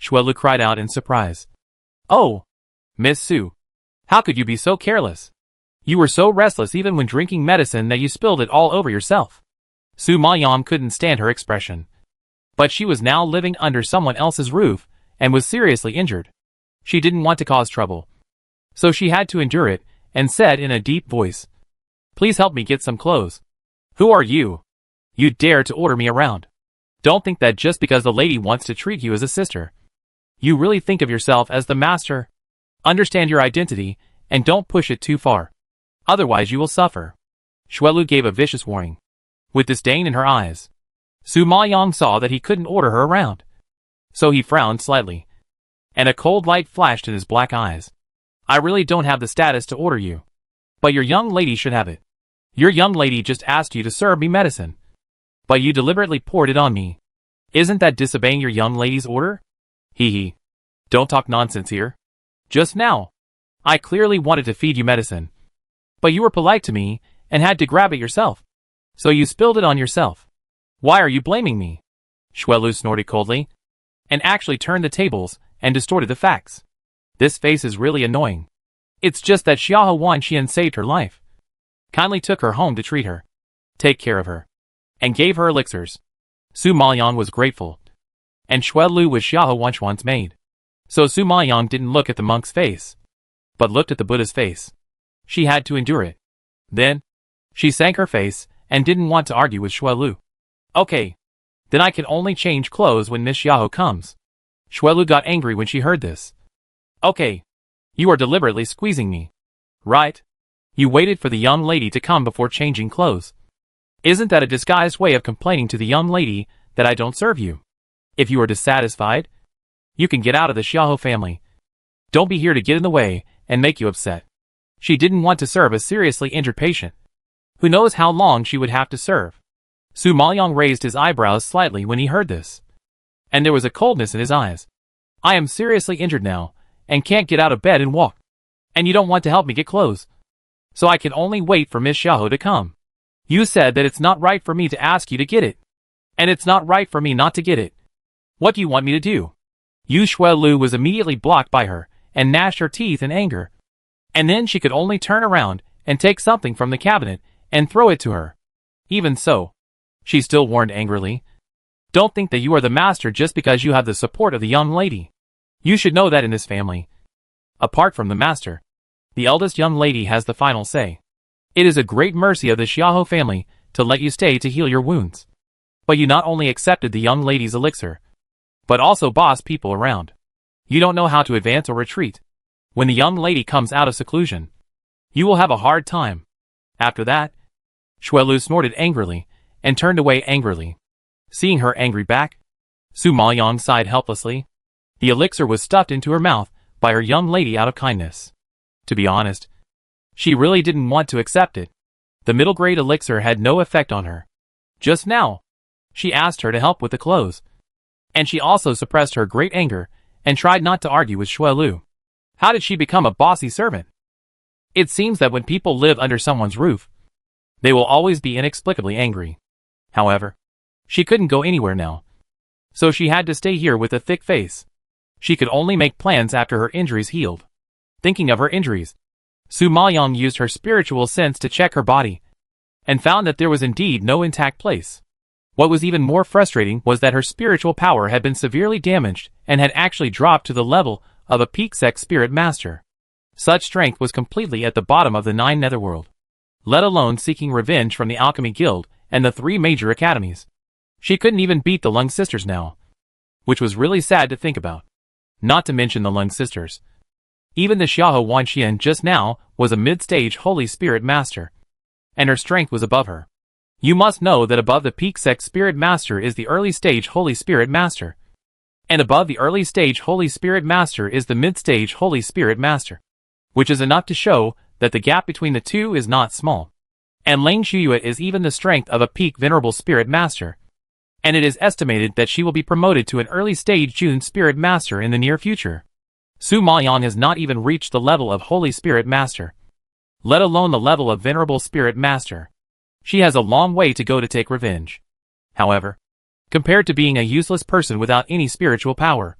Speaker 1: Xue Lu cried out in surprise. Oh, Miss Su, how could you be so careless? You were so restless even when drinking medicine that you spilled it all over yourself. Su Maoyang couldn't stand her expression. But she was now living under someone else's roof, and was seriously injured. She didn't want to cause trouble, so she had to endure it, and said in a deep voice, Please help me get some clothes. Who are you? You dare to order me around. Don't think that just because the lady wants to treat you as a sister, you really think of yourself as the master. Understand your identity, and don't push it too far. Otherwise you will suffer. Xue Lu gave a vicious warning, with disdain in her eyes. Su Maoyong saw that he couldn't order her around. So he frowned slightly, and a cold light flashed in his black eyes. I really don't have the status to order you. But your young lady should have it. Your young lady just asked you to serve me medicine. But you deliberately poured it on me. Isn't that disobeying your young lady's order? Hee hee. Don't talk nonsense here. Just now, I clearly wanted to feed you medicine. But you were polite to me, and had to grab it yourself. So you spilled it on yourself. Why are you blaming me? Xuelu snorted coldly, and actually turned the tables, and distorted the facts. This face is really annoying. It's just that Xiahou Wanxian saved her life. Kindly took her home to treat her, take care of her, and gave her elixirs. Su Maoyong was grateful, and Xuelu was Xiahou Wanxian's maid. So Su Maoyong didn't look at the monk's face, but looked at the Buddha's face. She had to endure it. Then, she sank her face, and didn't want to argue with Xuelu. Okay. Then I can only change clothes when Miss Xiahou comes. Xuelu got angry when she heard this. Okay. You are deliberately squeezing me. Right? You waited for the young lady to come before changing clothes. Isn't that a disguised way of complaining to the young lady that I don't serve you? If you are dissatisfied, you can get out of the Xiahou family. Don't be here to get in the way and make you upset. She didn't want to serve a seriously injured patient. Who knows how long she would have to serve? Su Maoyong raised his eyebrows slightly when he heard this. And there was a coldness in his eyes. I am seriously injured now, and can't get out of bed and walk. And you don't want to help me get clothes. So I can only wait for Miss Xiahou to come. You said that it's not right for me to ask you to get it. And it's not right for me not to get it. What do you want me to do? Yu Xuelu was immediately blocked by her, and gnashed her teeth in anger. And then she could only turn around, and take something from the cabinet, and throw it to her. Even so, she still warned angrily. Don't think that you are the master just because you have the support of the young lady. You should know that in this family, apart from the master, the eldest young lady has the final say. It is a great mercy of the Xiahou family to let you stay to heal your wounds. But you not only accepted the young lady's elixir, but also bossed people around. You don't know how to advance or retreat. When the young lady comes out of seclusion, you will have a hard time. After that, Xuelu snorted angrily, and turned away angrily. Seeing her angry back, Su Maoyong sighed helplessly. The elixir was stuffed into her mouth by her young lady out of kindness. To be honest, she really didn't want to accept it. The middle-grade elixir had no effect on her. Just now, she asked her to help with the clothes. And she also suppressed her great anger, and tried not to argue with Xuelu. How did she become a bossy servant? It seems that when people live under someone's roof, they will always be inexplicably angry. However, she couldn't go anywhere now. So she had to stay here with a thick face. She could only make plans after her injuries healed. Thinking of her injuries, Su Maoyong used her spiritual sense to check her body, and found that there was indeed no intact place. What was even more frustrating was that her spiritual power had been severely damaged and had actually dropped to the level of a peak sect spirit master. Such strength was completely at the bottom of the 9 netherworld, let alone seeking revenge from the Alchemy Guild and the 3 major academies. She couldn't even beat the Lung Sisters now, which was really sad to think about. Not to mention the Lung Sisters. Even the Xiahou Wanxian just now was a mid-stage Holy Spirit Master, and her strength was above her. You must know that above the peak sect Spirit Master is the early stage Holy Spirit Master, and above the early stage Holy Spirit Master is the mid-stage Holy Spirit Master, which is enough to show that the gap between the two is not small. And Lang Shuyue is even the strength of a peak Venerable Spirit Master, and it is estimated that she will be promoted to an early stage June Spirit Master in the near future. Su Maoyong has not even reached the level of Holy Spirit Master, let alone the level of Venerable Spirit Master. She has a long way to go to take revenge. However, compared to being a useless person without any spiritual power,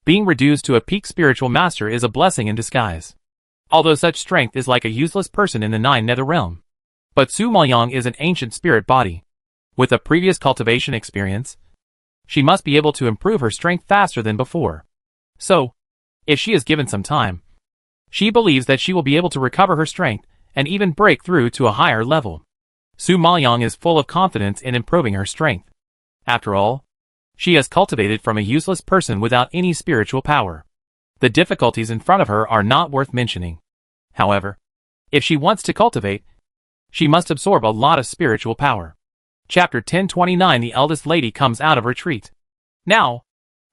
Speaker 1: being reduced to a peak spiritual master is a blessing in disguise. Although such strength is like a useless person in the 9 nether realm. But Su Maoyong is an ancient spirit body. With a previous cultivation experience, she must be able to improve her strength faster than before. So, if she is given some time, she believes that she will be able to recover her strength and even break through to a higher level. Su Maoyong is full of confidence in improving her strength. After all, she has cultivated from a useless person without any spiritual power. The difficulties in front of her are not worth mentioning. However, if she wants to cultivate, she must absorb a lot of spiritual power. Chapter 1029. The eldest lady comes out of retreat. Now,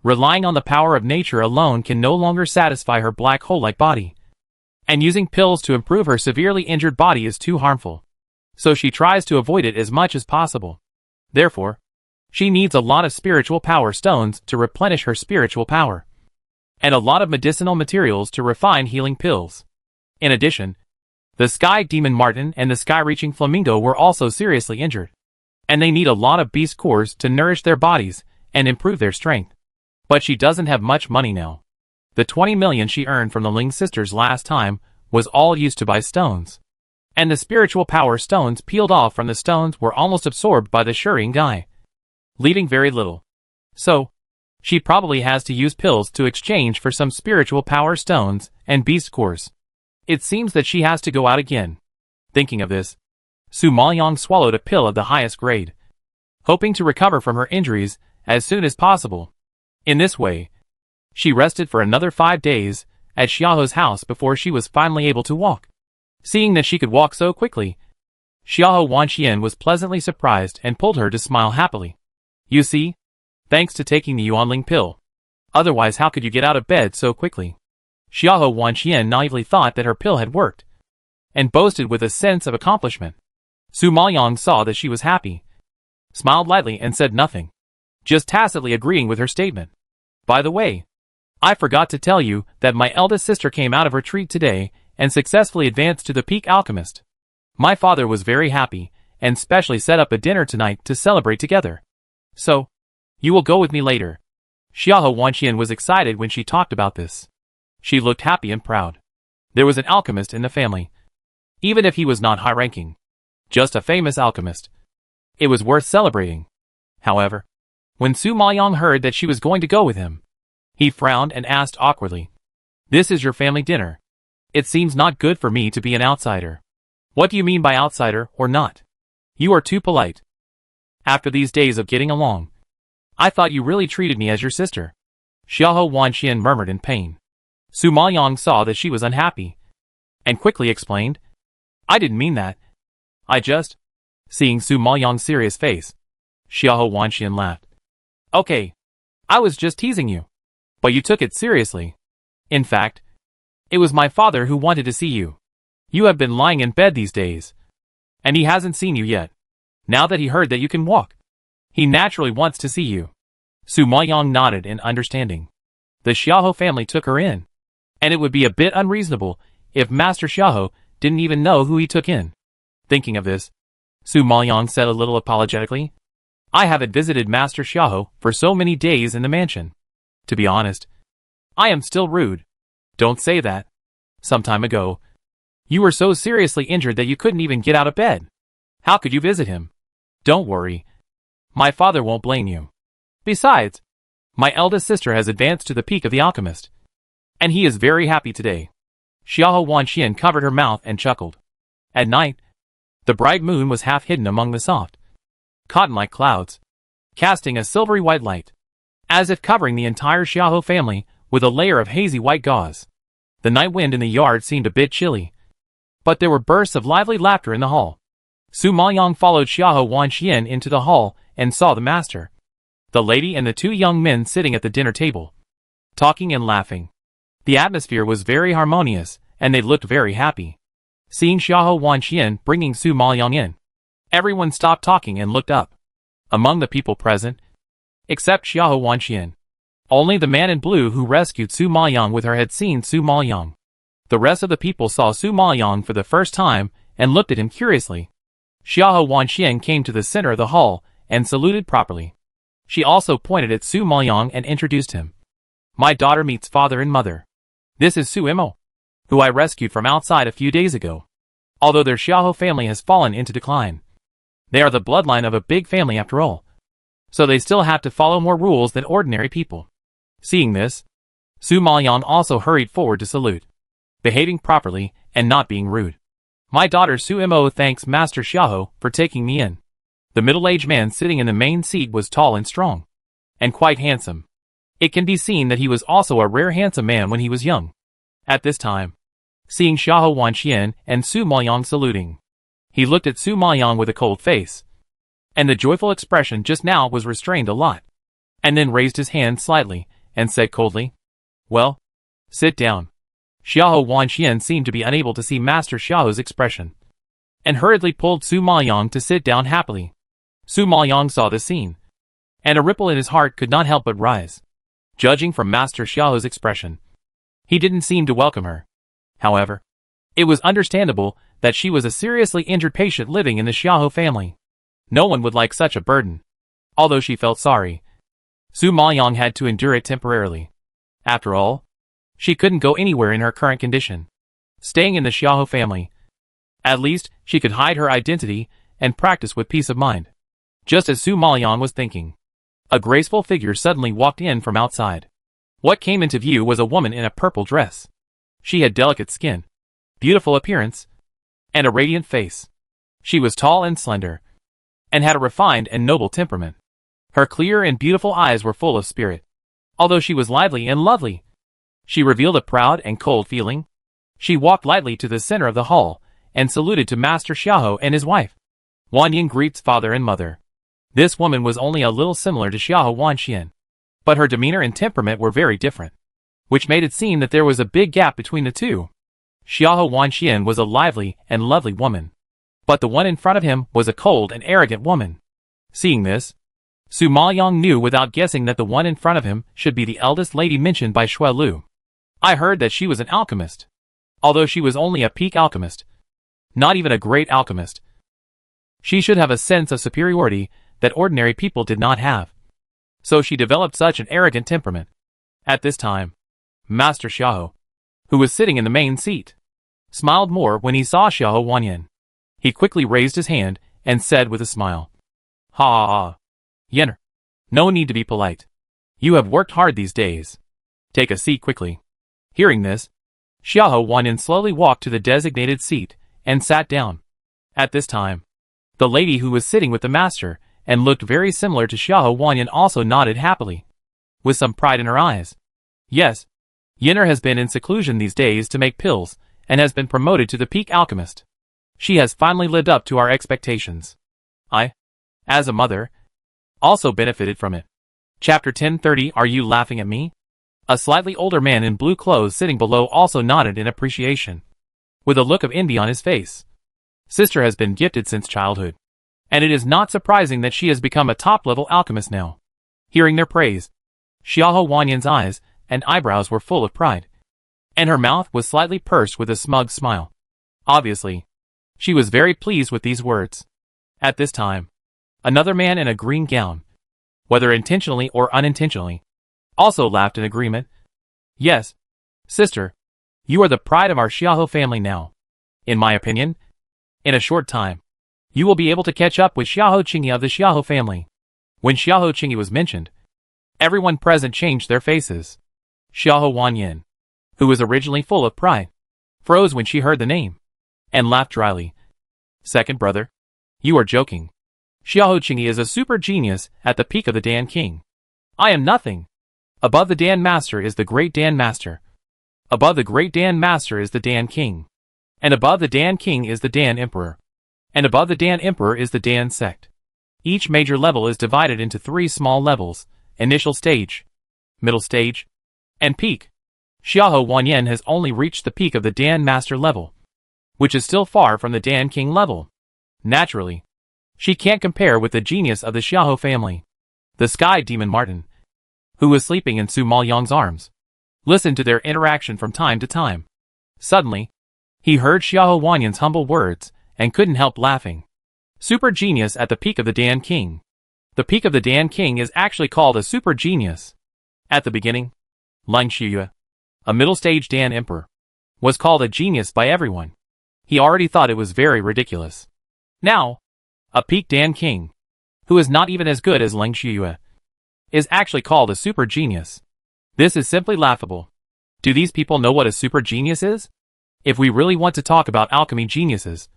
Speaker 1: relying on the power of nature alone can no longer satisfy her black hole-like body. And using pills to improve her severely injured body is too harmful. So she tries to avoid it as much as possible. Therefore, she needs a lot of spiritual power stones to replenish her spiritual power. And a lot of medicinal materials to refine healing pills. In addition, the sky demon marten and the sky-reaching flamingo were also seriously injured. And they need a lot of beast cores to nourish their bodies and improve their strength. But she doesn't have much money now. The 20 million she earned from the Ling sisters last time was all used to buy stones. And the spiritual power stones peeled off from the stones were almost absorbed by the Shurien guy, leaving very little. So, she probably has to use pills to exchange for some spiritual power stones and beast cores. It seems that she has to go out again. Thinking of this, Su Maoyang swallowed a pill of the highest grade, hoping to recover from her injuries as soon as possible. In this way, she rested for another 5 days at Xiaoho's house before she was finally able to walk. Seeing that she could walk so quickly, Xiaoho Wanxian was pleasantly surprised and pulled her to smile happily. You see, thanks to taking the Yuanling pill. Otherwise how could you get out of bed so quickly? Xiaoho Wanxian naively thought that her pill had worked, and boasted with a sense of accomplishment. Su Maoyang saw that she was happy, smiled lightly and said nothing, just tacitly agreeing with her statement. By the way, I forgot to tell you that my eldest sister came out of retreat today and successfully advanced to the peak alchemist. My father was very happy, and specially set up a dinner tonight to celebrate together. So, you will go with me later. Xiaoho Wanxian was excited when she talked about this. She looked happy and proud. There was an alchemist in the family, even if he was not high-ranking. Just a famous alchemist. It was worth celebrating. However, when Su Maoyang heard that she was going to go with him, he frowned and asked awkwardly, "This is your family dinner. It seems not good for me to be an outsider." "What do you mean by outsider or not? You are too polite. After these days of getting along, I thought you really treated me as your sister." Xiaoho Wanxian murmured in pain. Su Maoyang saw that she was unhappy, and quickly explained, "I didn't mean that. I just..." Seeing Su Maoyang's serious face, Xiaoho Wanxian laughed. "Okay, I was just teasing you. But you took it seriously. In fact, it was my father who wanted to see you. You have been lying in bed these days, and he hasn't seen you yet. Now that he heard that you can walk, he naturally wants to see you." Su Maoyang nodded in understanding. The Xiaoho family took her in, and it would be a bit unreasonable if Master Xiaoho didn't even know who he took in. Thinking of this, Su Maoyang said a little apologetically, "I haven't visited Master Xiaoho for so many days in the mansion. To be honest, I am still rude." "Don't say that. Some time ago, you were so seriously injured that you couldn't even get out of bed. How could you visit him?" "Don't worry. My father won't blame you. Besides, my eldest sister has advanced to the peak of the alchemist, and he is very happy today." Xiaoho Wanxian covered her mouth and chuckled. At night, the bright moon was half hidden among the soft, cotton-like clouds, casting a silvery white light, as if covering the entire Xiaoho family with a layer of hazy white gauze. The night wind in the yard seemed a bit chilly, but there were bursts of lively laughter in the hall. Su Maoyang followed Xiaoho Wanxian into the hall and saw the master, the lady and the 2 young men sitting at the dinner table, talking and laughing. The atmosphere was very harmonious, and they looked very happy. Seeing Xiaoho Wanxian bringing Su Maoyang in, everyone stopped talking and looked up. Among the people present, except Xiaoho Wanxian, only the man in blue who rescued Su Maoyang with her had seen Su Maoyang. The rest of the people saw Su Maoyang for the first time and looked at him curiously. Xiaoho Wanxian came to the center of the hall and saluted properly. She also pointed at Su Maoyang and introduced him. "My daughter meets father and mother. This is Su Imo, who I rescued from outside a few days ago. Although their Xiaoho family has fallen into decline, they are the bloodline of a big family after all, so they still have to follow more rules than ordinary people." Seeing this, Su Maoyang also hurried forward to salute, behaving properly and not being rude. "My daughter Su Imo thanks Master Xiaoho for taking me in." The middle-aged man sitting in the main seat was tall and strong, and quite handsome. It can be seen that he was also a rare handsome man when he was young. At this time, seeing Xiaoho Wanxian and Su Maoyang saluting, he looked at Su Maoyang with a cold face. and the joyful expression just now was restrained a lot, and then raised his hand slightly, and said coldly, "Well, sit down." Xiahou Wanxian seemed to be unable to see Master Xiao's expression, and hurriedly pulled Su Maoyang to sit down happily. Su Maoyang saw the scene, and a ripple in his heart could not help but rise. Judging from Master Xiao's expression, he didn't seem to welcome her. However, it was understandable that she was a seriously injured patient living in the Xiahou family. No one would like such a burden. Although she felt sorry, Su Maoyang had to endure it temporarily. After all, she couldn't go anywhere in her current condition, staying in the Xiahou family. At least, she could hide her identity and practice with peace of mind. Just as Su Maoyang was thinking, a graceful figure suddenly walked in from outside. What came into view was a woman in a purple dress. She had delicate skin, beautiful appearance, and a radiant face. She was tall and slender, and had a refined and noble temperament. Her clear and beautiful eyes were full of spirit. Although she was lively and lovely, she revealed a proud and cold feeling. She walked lightly to the center of the hall, and saluted to Master Xiahou and his wife. Wanyan greets father and mother. This woman was only a little similar to Xiahou Wanxian, but her demeanor and temperament were very different, which made it seem that there was a big gap between the two. Xiahou Wanxian was a lively and lovely woman, but the one in front of him was a cold and arrogant woman. Seeing this, Su Maoyang knew without guessing that the one in front of him should be the eldest lady mentioned by Xue Lu. I heard that she was an alchemist. Although she was only a peak alchemist, not even a great alchemist, she should have a sense of superiority that ordinary people did not have. So she developed such an arrogant temperament. At this time, Master Xiahou, who was sitting in the main seat, smiled more when he saw Xiahou Wanyan. He quickly raised his hand and said with a smile, "Ha ha ha. Yenner, no need to be polite. You have worked hard these days. Take a seat quickly." Hearing this, Xiahou Wanyan slowly walked to the designated seat and sat down. At this time, the lady who was sitting with the master and looked very similar to Xiahou Wanyan also nodded happily, with some pride in her eyes. Yes, Yenner has been in seclusion these days to make pills and has been promoted to the peak alchemist. She has finally lived up to our expectations. I, as a mother, also benefited from it. Chapter 1030. Are you laughing at me? A slightly older man in blue clothes sitting below also nodded in appreciation, with a look of envy on his face. Sister has been gifted since childhood, and it is not surprising that she has become a top-level alchemist now. Hearing their praise, Xiahou Wanyan's eyes and eyebrows were full of pride, and her mouth was slightly pursed with a smug smile. Obviously, she was very pleased with these words. At this time, another man in a green gown, whether intentionally or unintentionally, also laughed in agreement. Yes, sister, you are the pride of our Xiahou family now. In my opinion, in a short time, you will be able to catch up with Xiahou Qingyi of the Xiahou family. When Xiahou Qingyi was mentioned, everyone present changed their faces. Xiahou Wanyan, who was originally full of pride, froze when she heard the name, and laughed dryly. Second brother, you are joking. Xiahou Qingyi is a super genius at the peak of the Dan King. I am nothing. Above the Dan Master is the Great Dan Master. Above the Great Dan Master is the Dan King. And above the Dan King is the Dan Emperor. And above the Dan Emperor is the Dan Sect. Each major level is divided into 3 small levels: initial stage, middle stage, and peak. Xiahou Wanyan has only reached the peak of the Dan Master level, which is still far from the Dan King level. Naturally, she can't compare with the genius of the Xiahou family. The Sky Demon Martin, who was sleeping in Su Maoyang's arms, listened to their interaction from time to time. Suddenly, he heard Xiahou Wanyan's humble words and couldn't help laughing. Super genius at the peak of the Dan King. The peak of the Dan King is actually called a super genius. At the beginning, Lang Shiyue, a middle-stage Dan Emperor, was called a genius by everyone. He already thought it was very ridiculous. Now, a peak Dan King, who is not even as good as Lang Shiyue, is actually called a super genius. This is simply laughable. Do these people know what a super genius is? If we really want to talk about alchemy geniuses,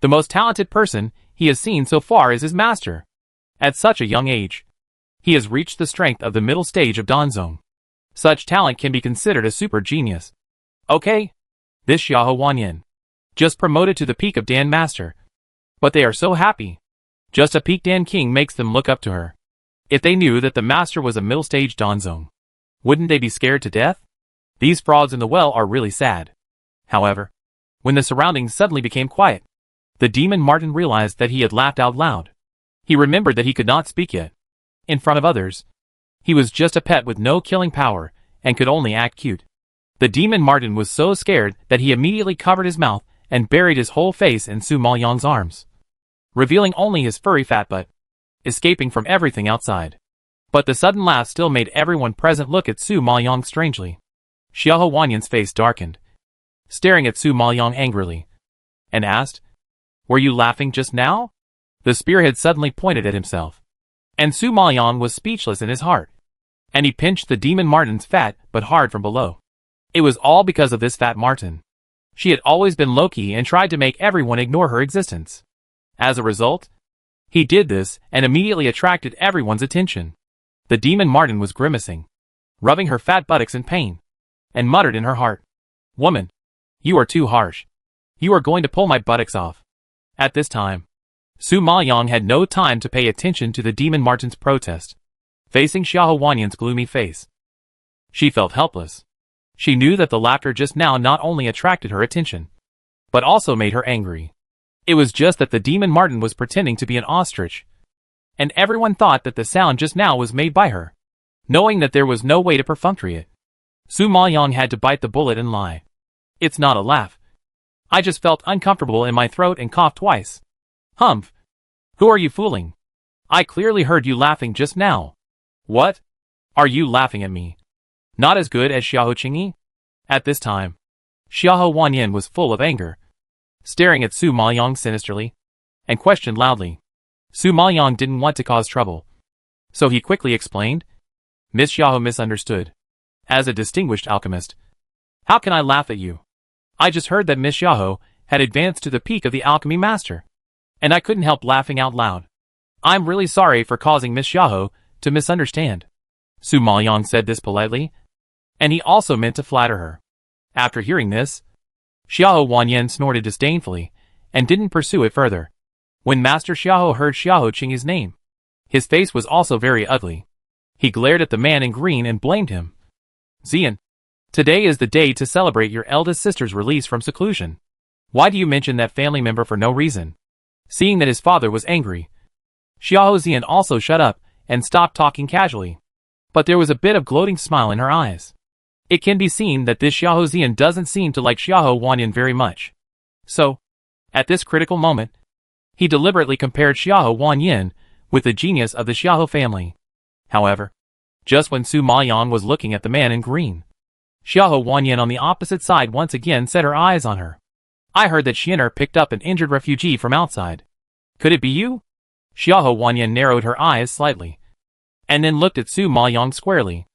Speaker 1: the most talented person he has seen so far is his master. At such a young age, he has reached the strength of the middle stage of Danzong. Such talent can be considered a super genius. Okay, this Xiahou Wanyan, just promoted to the peak of Dan Master. But they are so happy. Just a peaked Dan King makes them look up to her. If they knew that the master was a middle-stage Danzong, wouldn't they be scared to death? These frogs in the well are really sad. However, when the surroundings suddenly became quiet, the demon Martin realized that he had laughed out loud. He remembered that he could not speak yet. In front of others, he was just a pet with no killing power and could only act cute. The demon Martin was so scared that he immediately covered his mouth and buried his whole face in Su Maoyang's arms, revealing only his furry fat butt, escaping from everything outside. But the sudden laugh still made everyone present look at Su Maoyang strangely. Xiahou Wanyan's face darkened, staring at Su Maoyang angrily, and asked, "Were you laughing just now?" The spearhead suddenly pointed at himself, and Su Maoyang was speechless in his heart, and he pinched the demon Martin's fat but hard from below. It was all because of this fat Martin. She had always been low-key and tried to make everyone ignore her existence. As a result, he did this and immediately attracted everyone's attention. The demon Martin was grimacing, rubbing her fat buttocks in pain, and muttered in her heart, "Woman, you are too harsh. You are going to pull my buttocks off." At this time, Su Maoyang had no time to pay attention to the demon Martin's protest. Facing Xiahou Wanyan's gloomy face, she felt helpless. She knew that the laughter just now not only attracted her attention, but also made her angry. It was just that the demon Martin was pretending to be an ostrich, and everyone thought that the sound just now was made by her. Knowing that there was no way to perfunctory it, Su Maoyang had to bite the bullet and lie. "It's not a laugh. I just felt uncomfortable in my throat and coughed twice." "Humph! Who are you fooling? I clearly heard you laughing just now." "What? Are you laughing at me? Not as good as Xiahou Qingyi?" At this time, Xiahou Wanyan was full of anger, staring at Su Maoyang sinisterly, and questioned loudly. Su Maoyang didn't want to cause trouble, so he quickly explained, "Miss Xiahou misunderstood. As a distinguished alchemist, how can I laugh at you? I just heard that Miss Xiahou had advanced to the peak of the alchemy master, and I couldn't help laughing out loud. I'm really sorry for causing Miss Xiahou to misunderstand." Su Maoyang said this politely, and he also meant to flatter her. After hearing this, Xiahou Wanyan snorted disdainfully and didn't pursue it further. When Master Xiahou heard Xiahou Qingyi's name, his face was also very ugly. He glared at the man in green and blamed him. "Xian, today is the day to celebrate your eldest sister's release from seclusion. Why do you mention that family member for no reason?" Seeing that his father was angry, Xiahou Xian also shut up and stopped talking casually. But there was a bit of gloating smile in her eyes. It can be seen that this Xiahou Xian doesn't seem to like Xiahou Wanyan very much. So, at this critical moment, he deliberately compared Xiahou Wanyan with the genius of the Xiahou family. However, just when Su Maoyang was looking at the man in green, Xiahou Wanyan on the opposite side once again set her eyes on her. "I heard that Xianer picked up an injured refugee from outside. Could it be you?" Xiahou Wanyan narrowed her eyes slightly, and then looked at Su Maoyang squarely.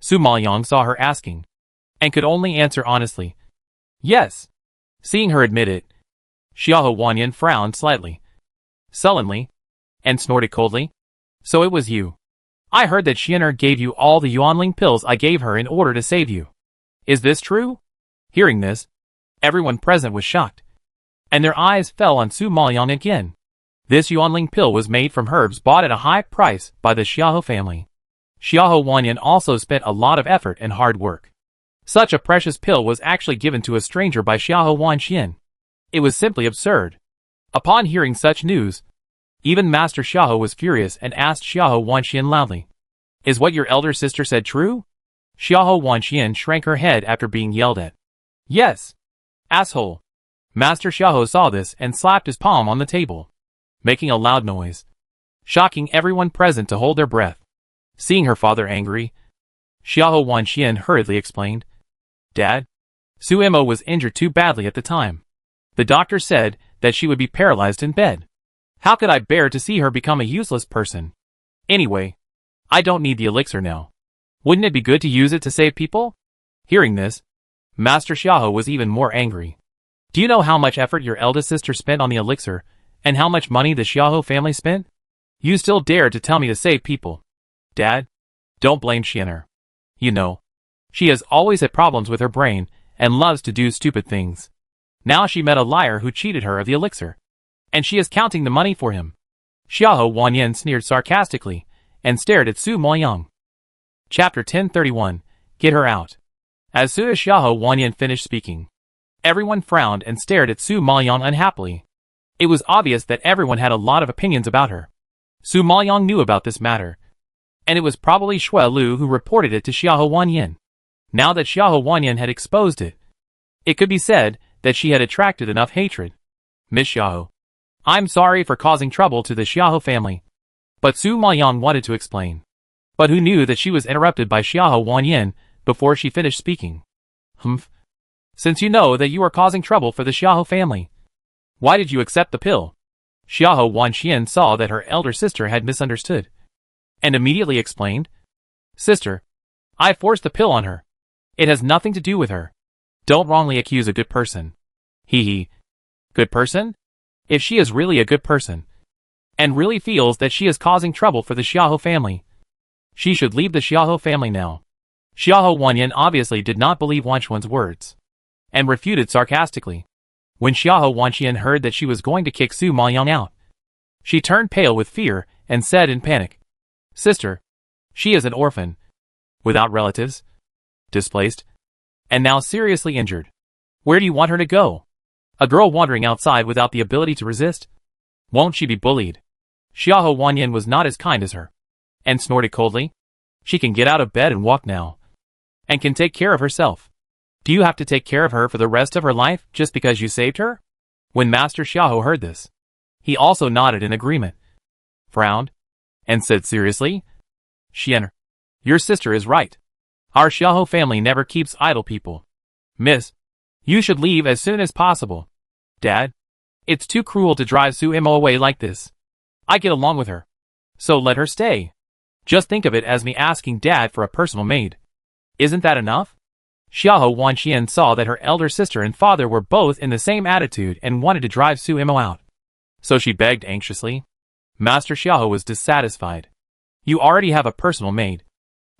Speaker 1: Su Maoyang saw her asking, and could only answer honestly, "Yes." Seeing her admit it, Xiahou Wanyan frowned slightly, sullenly, and snorted coldly. "So it was you. I heard that Xianer gave you all the Yuanling pills I gave her in order to save you. Is this true?" Hearing this, everyone present was shocked, and their eyes fell on Su Maoyang again. This Yuanling pill was made from herbs bought at a high price by the Xiahou family. Xiahou Wanyan also spent a lot of effort and hard work. Such a precious pill was actually given to a stranger by Xiahou Wanxian. It was simply absurd. Upon hearing such news, even Master Xiahou was furious and asked Xiahou Wanxian loudly, "Is what your elder sister said true?" Xiahou Wanxian shrank her head after being yelled at. "Yes. Asshole." Master Xiahou saw this and slapped his palm on the table, making a loud noise, shocking everyone present to hold their breath. Seeing her father angry, Xiahou Wanxian hurriedly explained, "Dad, Su Imo was injured too badly at the time. The doctor said that she would be paralyzed in bed. How could I bear to see her become a useless person? Anyway, I don't need the elixir now. Wouldn't it be good to use it to save people?" Hearing this, Master Xiahou was even more angry. "Do you know how much effort your eldest sister spent on the elixir, and how much money the Xiahou family spent? You still dare to tell me to save people? Dad, don't blame Xianer. You know, she has always had problems with her brain and loves to do stupid things. Now she met a liar who cheated her of the elixir, and she is counting the money for him. Xiahou Wanyan sneered sarcastically, and stared at Su Moyang. Chapter 1031. Get her out. As soon as Xiahou Wanyan finished speaking, everyone frowned and stared at Su Moyang unhappily. It was obvious that everyone had a lot of opinions about her. Su Moyang knew about this matter, and it was probably Shui Lu who reported it to Xiahou Wanyan. Now that Xiahou Wanyan had exposed it, it could be said that she had attracted enough hatred. Miss Xiahou, I'm sorry for causing trouble to the Xiahou family. But Su Moyang wanted to explain. But who knew that she was interrupted by Xiahou Wanyan before she finished speaking? Humph. Since you know that you are causing trouble for the Xiahou family, why did you accept the pill? Xiahou Wanxian saw that her elder sister had misunderstood, and immediately explained, Sister, I forced the pill on her. It has nothing to do with her. Don't wrongly accuse a good person. Hee. Good person? If she is really a good person, and really feels that she is causing trouble for the Xiahou family, she should leave the Xiahou family now. Xiahou Wanyan obviously did not believe Wanchuan's words, and refuted sarcastically. When Xiahou Wanxian heard that she was going to kick Su Moyang out, she turned pale with fear and said in panic, Sister, she is an orphan, without relatives, displaced, and now seriously injured. Where do you want her to go? A girl wandering outside without the ability to resist? Won't she be bullied? Xiahou Wanyan was not as kind as her, and snorted coldly. She can get out of bed and walk now, and can take care of herself. Do you have to take care of her for the rest of her life just because you saved her? When Master Xiahou heard this, he also nodded in agreement, frowned, and said seriously, Xian, your sister is right. Our Xiahou family never keeps idle people. Miss, you should leave as soon as possible. Dad, it's too cruel to drive Su Mo away like this. I get along with her, so let her stay. Just think of it as me asking Dad for a personal maid. Isn't that enough? Xiahou Wanxian saw that her elder sister and father were both in the same attitude and wanted to drive Su Mo out. So she begged anxiously. Master Xiahou was dissatisfied. You already have a personal maid.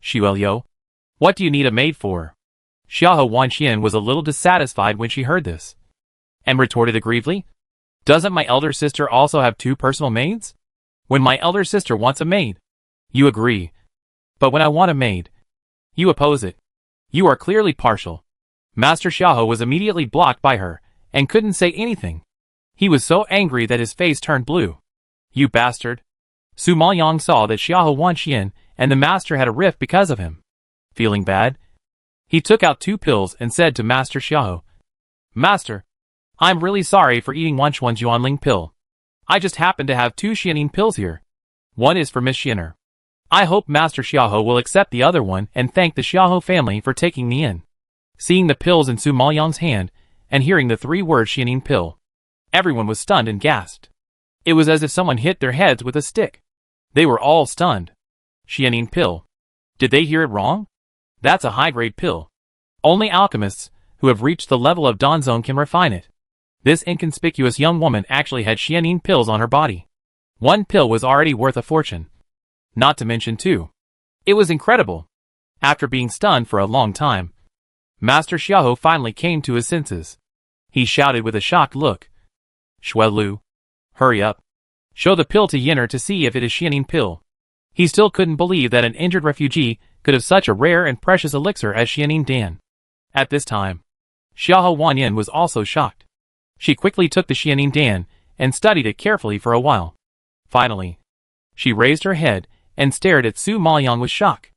Speaker 1: Xiueliu, what do you need a maid for? Xiahou Wanxian was a little dissatisfied when she heard this, and retorted aggrievely, Doesn't my elder sister also have 2 personal maids? When my elder sister wants a maid, you agree. But when I want a maid, you oppose it. You are clearly partial. Master Xiahou was immediately blocked by her, and couldn't say anything. He was so angry that his face turned blue. You bastard. Su Moyang saw that Xiahou Wanxian and the master had a rift because of him. Feeling bad, he took out 2 pills and said to Master Xiahou, Master, I'm really sorry for eating Wanchuan's Yuanling pill. I just happen to have 2 Xianin pills here. One is for Miss Xianer. I hope Master Xiahou will accept the other one and thank the Xiahou family for taking me in. Seeing the pills in Su Moyang's hand, and hearing the 3 words Xianin pill, everyone was stunned and gasped. It was as if someone hit their heads with a stick. They were all stunned. Xianin pill. Did they hear it wrong? That's a high-grade pill. Only alchemists who have reached the level of Danzong can refine it. This inconspicuous young woman actually had Xianin pills on her body. 1 pill was already worth a fortune. Not to mention 2. It was incredible. After being stunned for a long time, Master Xiahou finally came to his senses. He shouted with a shocked look, Shui Lu, hurry up. Show the pill to Yinner to see if it is Xianin pill. He still couldn't believe that an injured refugee could have such a rare and precious elixir as Xianin Dan. At this time, Xiahou Wanyan was also shocked. She quickly took the Xianin Dan and studied it carefully for a while. Finally, she raised her head and stared at Su Moyang with shock.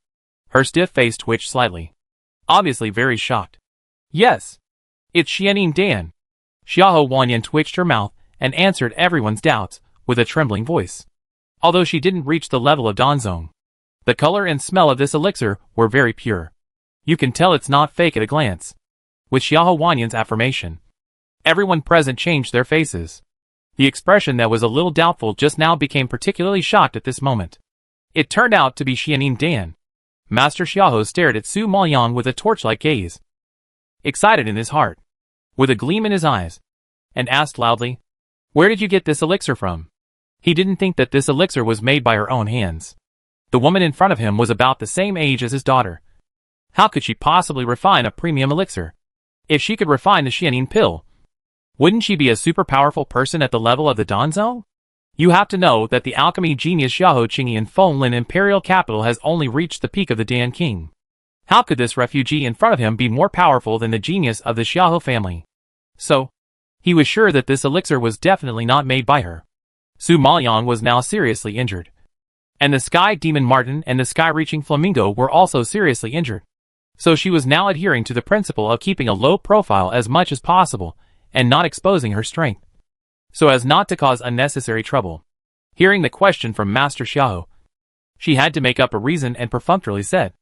Speaker 1: Her stiff face twitched slightly, obviously very shocked. Yes, it's Xianin Dan. Xiahou Wanyan twitched her mouth and answered everyone's doubts with a trembling voice. Although she didn't reach the level of Danzong, the color and smell of this elixir were very pure. You can tell it's not fake at a glance. With Xiahou Wanyan's affirmation, everyone present changed their faces. The expression that was a little doubtful just now became particularly shocked at this moment. It turned out to be Xianin Dan. Master Xiahou stared at Su Moyang with a torch-like gaze, excited in his heart, with a gleam in his eyes, and asked loudly, Where did you get this elixir from? He didn't think that this elixir was made by her own hands. The woman in front of him was about the same age as his daughter. How could she possibly refine a premium elixir? If she could refine the Xianin pill, wouldn't she be a super powerful person at the level of the Danzong? You have to know that the alchemy genius Xiahou Qingyi in Fenglin imperial capital has only reached the peak of the Dan King. How could this refugee in front of him be more powerful than the genius of the Xiahou family? So, he was sure that this elixir was definitely not made by her. Su Maoyang was now seriously injured. And the Sky Demon Martin and the Sky-Reaching Flamingo were also seriously injured. So she was now adhering to the principle of keeping a low profile as much as possible, and not exposing her strength, so as not to cause unnecessary trouble. Hearing the question from Master Xiahou, she had to make up a reason and perfunctorily said,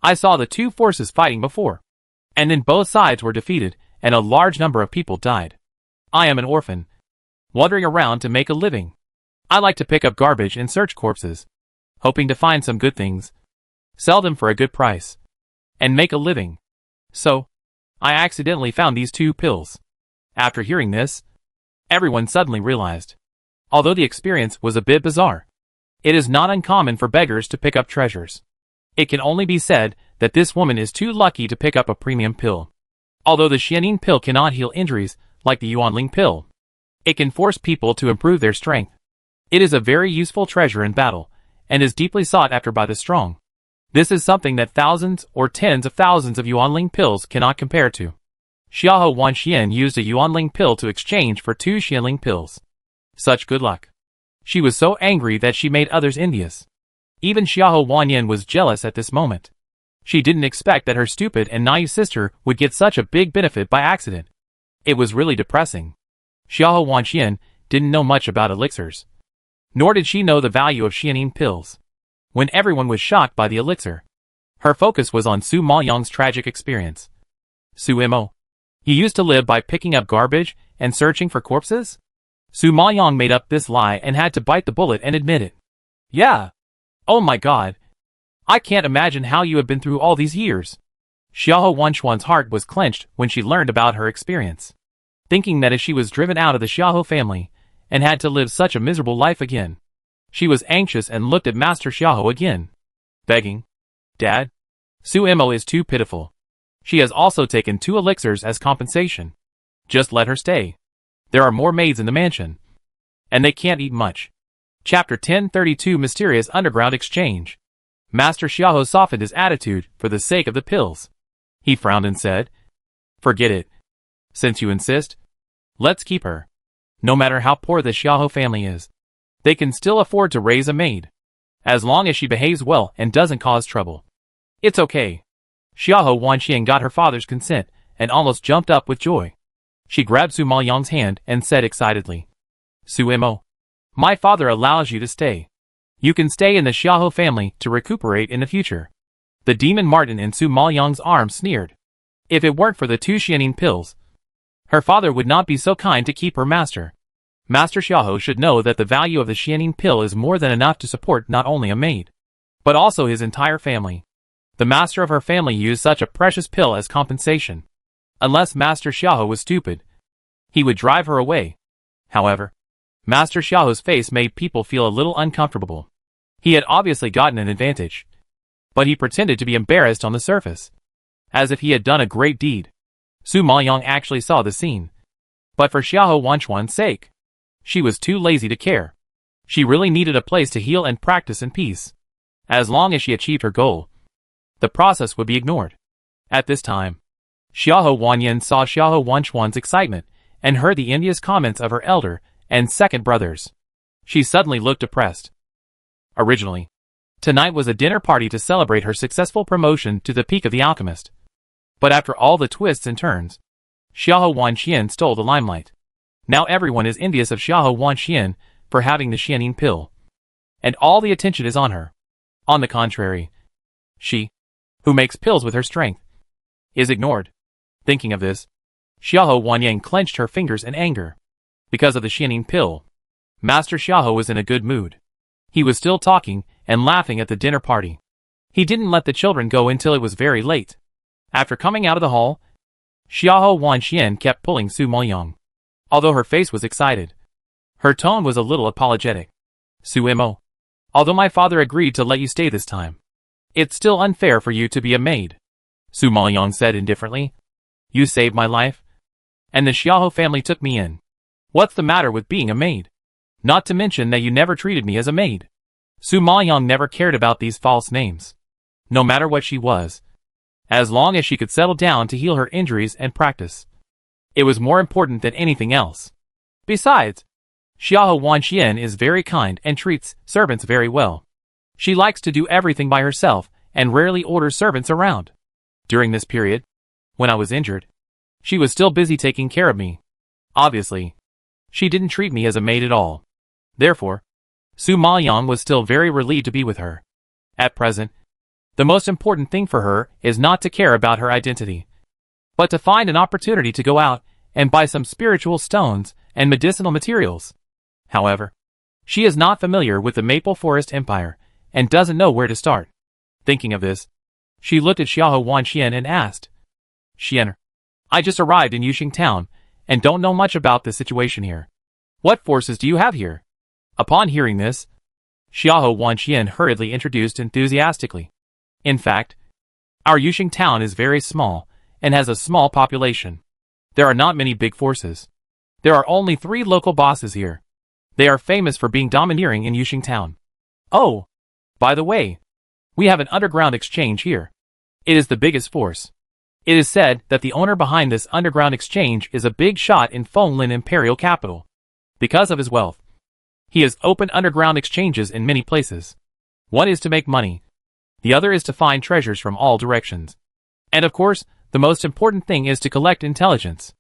Speaker 1: I saw the two forces fighting before, and then both sides were defeated, and a large number of people died. I am an orphan, wandering around to make a living. I like to pick up garbage and search corpses, hoping to find some good things, sell them for a good price, and make a living. So, I accidentally found these two pills. After hearing this, everyone suddenly realized, although the experience was a bit bizarre, it is not uncommon for beggars to pick up treasures. It can only be said that this woman is too lucky to pick up a premium pill. Although the Xianin pill cannot heal injuries like the Yuanling pill, it can force people to improve their strength. It is a very useful treasure in battle, and is deeply sought after by the strong. This is something that thousands or tens of thousands of Yuanling pills cannot compare to. Xiahou Wanxian used a Yuanling pill to exchange for 2 Xianling pills. Such good luck. She was so angry that she made others envious. Even Xiahou Wanyan was jealous at this moment. She didn't expect that her stupid and naive sister would get such a big benefit by accident. It was really depressing. Xiahou Wanxian didn't know much about elixirs. Nor did she know the value of Xianin pills. When everyone was shocked by the elixir, her focus was on Su Maoyang's tragic experience. Su Mo. You used to live by picking up garbage and searching for corpses? Su Maoyang made up this lie and had to bite the bullet and admit it. Yeah. Oh my god. I can't imagine how you have been through all these years. Xiahou Wanchuan's heart was clenched when she learned about her experience. Thinking that if she was driven out of the Xiahou family, and had to live such a miserable life again, she was anxious and looked at Master Xiahou again, begging, Dad? Su Mo is too pitiful. She has also taken 2 elixirs as compensation. Just let her stay. There are more maids in the mansion, and they can't eat much. Chapter 1032 Mysterious Underground Exchange. Master Xiahou softened his attitude for the sake of the pills. He frowned and said, Forget it. Since you insist, let's keep her. No matter how poor the Xiahou family is, they can still afford to raise a maid, as long as she behaves well and doesn't cause trouble. It's okay. Xiahou Wanxian got her father's consent and almost jumped up with joy. She grabbed Su Maoyang's hand and said excitedly, Su Mo, my father allows you to stay. You can stay in the Xiahou family to recuperate in the future. The demon Martin in Su Maoyang's arm sneered. If it weren't for the 2 Xianin pills, her father would not be so kind to keep her master. Master Xiahou should know that the value of the Xianin pill is more than enough to support not only a maid, but also his entire family. The master of her family used such a precious pill as compensation. Unless Master Xiahou was stupid, he would drive her away. However, Master Xiahou's face made people feel a little uncomfortable. He had obviously gotten an advantage, but he pretended to be embarrassed on the surface, as if he had done a great deed. Su Maoyang actually saw the scene, but for Xiahou Wanchuan's sake, she was too lazy to care. She really needed a place to heal and practice in peace. As long as she achieved her goal, the process would be ignored. At this time, Xiahou Wanyan saw Xiahou Wanchuan's excitement and heard the envious comments of her elder and second brothers. She suddenly looked depressed. Originally, tonight was a dinner party to celebrate her successful promotion to the peak of the alchemist. But after all the twists and turns, Xiahou Wanxian stole the limelight. Now everyone is envious of Xiahou Wanxian for having the Xianin pill, and all the attention is on her. On the contrary, she, who makes pills with her strength, is ignored. Thinking of this, Xiahou Wanyan clenched her fingers in anger. Because of the Xianin pill, Master Xiahou was in a good mood. He was still talking and laughing at the dinner party. He didn't let the children go until it was very late. After coming out of the hall, Xiahou Wanxian kept pulling Su Maoyang. Although her face was excited, her tone was a little apologetic. Su Mo, although my father agreed to let you stay this time, it's still unfair for you to be a maid. Su Maoyang said indifferently. You saved my life, and the Xiahou family took me in. What's the matter with being a maid? Not to mention that you never treated me as a maid. Su Maoyang never cared about these false names. No matter what she was, as long as she could settle down to heal her injuries and practice, it was more important than anything else. Besides, Xiahou Wanxian is very kind and treats servants very well. She likes to do everything by herself and rarely orders servants around. During this period, when I was injured, she was still busy taking care of me. Obviously, she didn't treat me as a maid at all. Therefore, Su Maoyang was still very relieved to be with her. At present, the most important thing for her is not to care about her identity, but to find an opportunity to go out and buy some spiritual stones and medicinal materials. However, she is not familiar with the Maple Forest Empire and doesn't know where to start. Thinking of this, she looked at Xiahou Wanxian and asked, "Xianer, I just arrived in Yuxing Town and don't know much about the situation here. What forces do you have here?" Upon hearing this, Xiahou Wanxian hurriedly introduced enthusiastically. In fact, our Yuxing Town is very small and has a small population. There are not many big forces. There are only 3 local bosses here. They are famous for being domineering in Yuxing Town. Oh, by the way, we have an underground exchange here. It is the biggest force. It is said that the owner behind this underground exchange is a big shot in Fenglin Imperial Capital. Because of his wealth, he has opened underground exchanges in many places. One is to make money. The other is to find treasures from all directions. And of course, the most important thing is to collect intelligence.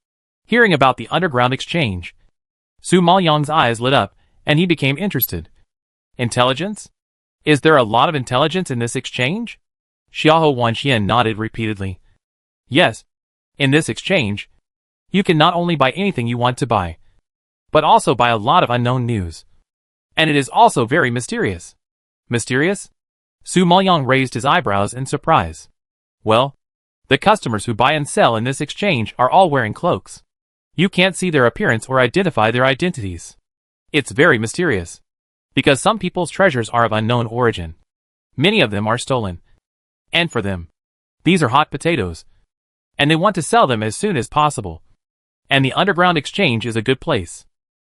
Speaker 1: Hearing about the underground exchange, Su Maoyang's eyes lit up, and he became interested. Intelligence? Is there a lot of intelligence in this exchange? Xiahou Wanxian nodded repeatedly. Yes, in this exchange, you can not only buy anything you want to buy, but also buy a lot of unknown news. And it is also very mysterious. Mysterious? Su Maoyang raised his eyebrows in surprise. Well, the customers who buy and sell in this exchange are all wearing cloaks. You can't see their appearance or identify their identities. It's very mysterious, because some people's treasures are of unknown origin. Many of them are stolen. And for them, these are hot potatoes, and they want to sell them as soon as possible. And the underground exchange is a good place,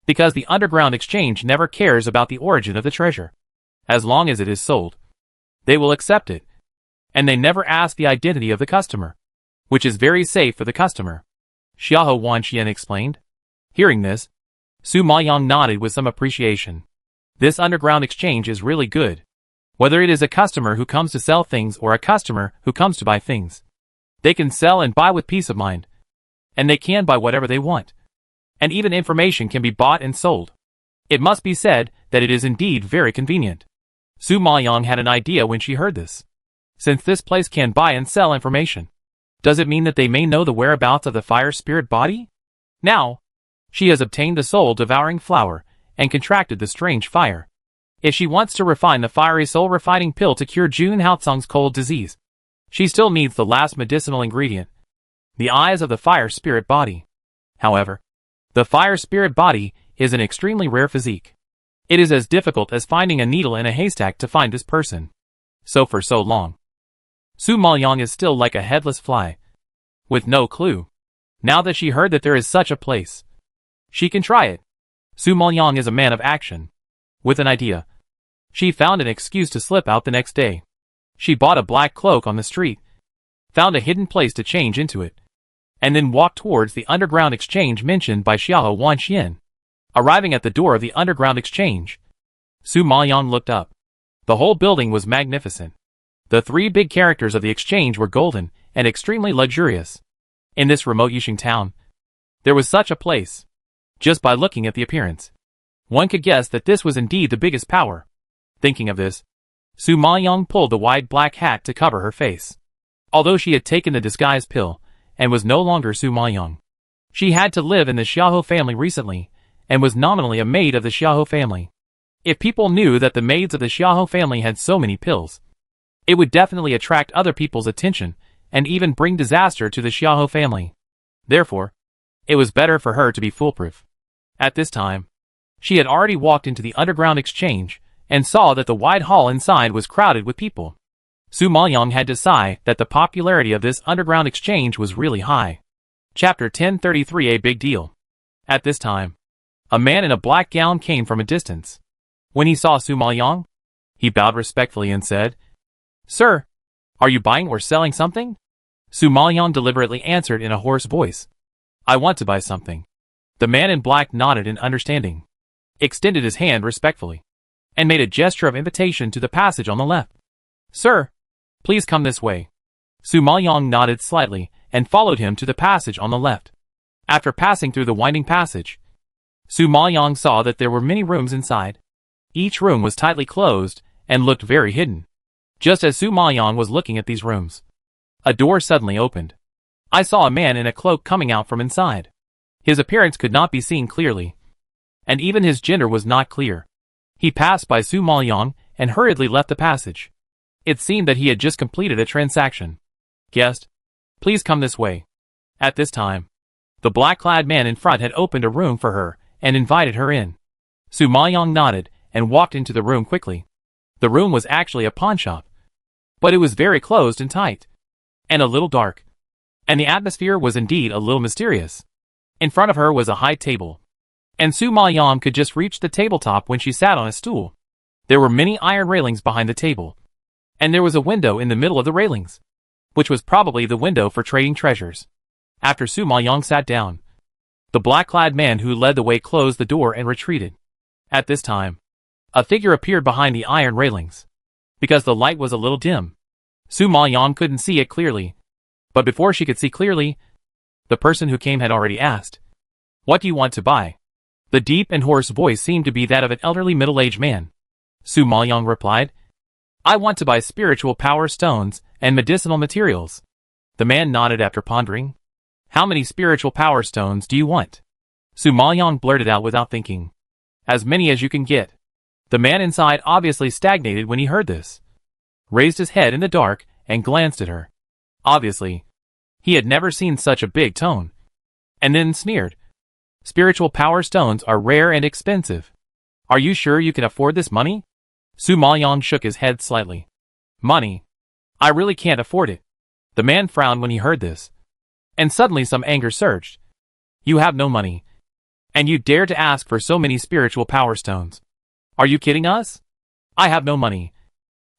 Speaker 1: because the underground exchange never cares about the origin of the treasure. As long as it is sold, they will accept it, and they never ask the identity of the customer, which is very safe for the customer. Xiahou Wanxian explained. Hearing this, Su Maoyang nodded with some appreciation. This underground exchange is really good. Whether it is a customer who comes to sell things or a customer who comes to buy things, they can sell and buy with peace of mind. And they can buy whatever they want. And even information can be bought and sold. It must be said that it is indeed very convenient. Su Maoyang had an idea when she heard this. Since this place can buy and sell information, does it mean that they may know the whereabouts of the fire spirit body? Now, she has obtained the soul-devouring flower and contracted the strange fire. If she wants to refine the fiery soul-refining pill to cure Jun Haotsung's cold disease, she still needs the last medicinal ingredient, the eyes of the fire spirit body. However, the fire spirit body is an extremely rare physique. It is as difficult as finding a needle in a haystack to find this person. So for so long, Su Maoyang is still like a headless fly, with no clue. Now that she heard that there is such a place, she can try it. Su Maoyang is a man of action. With an idea, she found an excuse to slip out the next day. She bought a black cloak on the street, found a hidden place to change into it, and then walked towards the underground exchange mentioned by Xiahou Wanxian. Arriving at the door of the underground exchange, Su Maoyang looked up. The whole building was magnificent. The 3 big characters of the exchange were golden and extremely luxurious. In this remote Yuxing town, there was such a place. Just by looking at the appearance, one could guess that this was indeed the biggest power. Thinking of this, Su Maoyang pulled the wide black hat to cover her face. Although she had taken the disguise pill and was no longer Su Maoyang, she had to live in the Xiahou family recently and was nominally a maid of the Xiahou family. If people knew that the maids of the Xiahou family had so many pills, it would definitely attract other people's attention and even bring disaster to the Xiahou family. Therefore, it was better for her to be foolproof. At this time, she had already walked into the underground exchange and saw that the wide hall inside was crowded with people. Su Maoyang had to sigh that the popularity of this underground exchange was really high. Chapter 1033 A Big Deal. At this time, A man in a black gown came from a distance. When he saw Su Maoyang, he bowed respectfully and said, "Sir, are you buying or selling something?" Su Maoyang deliberately answered in a hoarse voice, "I want to buy something." The man in black nodded in understanding, extended his hand respectfully, and made a gesture of invitation to the passage on the left. "Sir, please come this way." Su Maoyang nodded slightly and followed him to the passage on the left. After passing through the winding passage, Su Maoyang saw that there were many rooms inside. Each room was tightly closed and looked very hidden. Just as Su Maoyang was looking at these rooms, a door suddenly opened. I saw a man in a cloak coming out from inside. His appearance could not be seen clearly, and even his gender was not clear. He passed by Su Maoyang and hurriedly left the passage. It seemed that he had just completed a transaction. "Guest, please come this way." At this time, the black-clad man in front had opened a room for her and invited her in. Su Maoyang nodded and walked into the room quickly. The room was actually a pawn shop, but it was very closed and tight, and a little dark, and the atmosphere was indeed a little mysterious. In front of her was a high table, and Su Maoyang could just reach the tabletop when she sat on a stool. There were many iron railings behind the table, and there was a window in the middle of the railings, which was probably the window for trading treasures. After Su Maoyang sat down, the black-clad man who led the way closed the door and retreated. At this time, a figure appeared behind the iron railings. Because the light was a little dim, Su Maoyang couldn't see it clearly. But before she could see clearly, the person who came had already asked, "What do you want to buy?" The deep and hoarse voice seemed to be that of an elderly middle-aged man. Su Maoyang replied, "I want to buy spiritual power stones and medicinal materials." The man nodded after pondering. "How many spiritual power stones do you want?" Su Maoyang blurted out without thinking, "As many as you can get." The man inside obviously stagnated when he heard this, raised his head in the dark and glanced at her. Obviously, he had never seen such a big tone, and then sneered, "Spiritual power stones are rare and expensive. Are you sure you can afford this money?" Su Maoyang shook his head slightly. "Money? I really can't afford it." The man frowned when he heard this, and suddenly some anger surged. "You have no money, and you dare to ask for so many spiritual power stones. Are you kidding us? I have no money,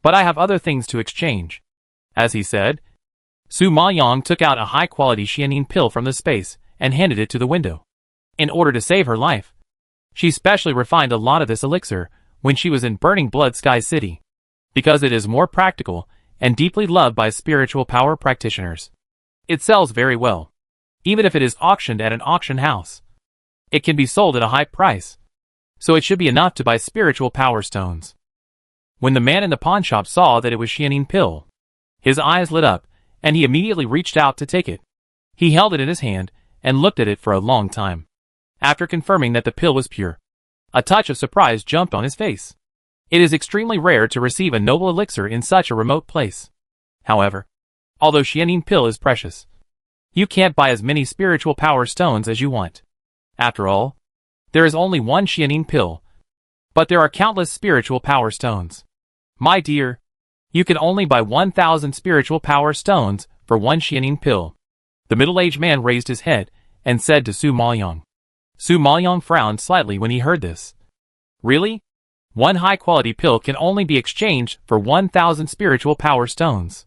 Speaker 1: but I have other things to exchange." As he said, Su Maoyang took out a high-quality xianin pill from the space and handed it to the window. In order to save her life, she specially refined a lot of this elixir when she was in Burning Blood Sky City, because it is more practical and deeply loved by spiritual power practitioners. It sells very well, even if it is auctioned at an auction house. It can be sold at a high price, so it should be enough to buy spiritual power stones. When the man in the pawn shop saw that it was xianin pill, his eyes lit up, and he immediately reached out to take it. He held it in his hand and looked at it for a long time. After confirming that the pill was pure, a touch of surprise jumped on his face. It is extremely rare to receive a noble elixir in such a remote place. However, although xianin pill is precious, you can't buy as many spiritual power stones as you want. After all, there is only one xianin pill, but there are countless spiritual power stones. My dear, you can only buy 1,000 spiritual power stones for one xianin pill. The middle-aged man raised his head and said to Su Maoyang. Su Maoyang frowned slightly when he heard this. Really? One high-quality pill can only be exchanged for 1,000 spiritual power stones.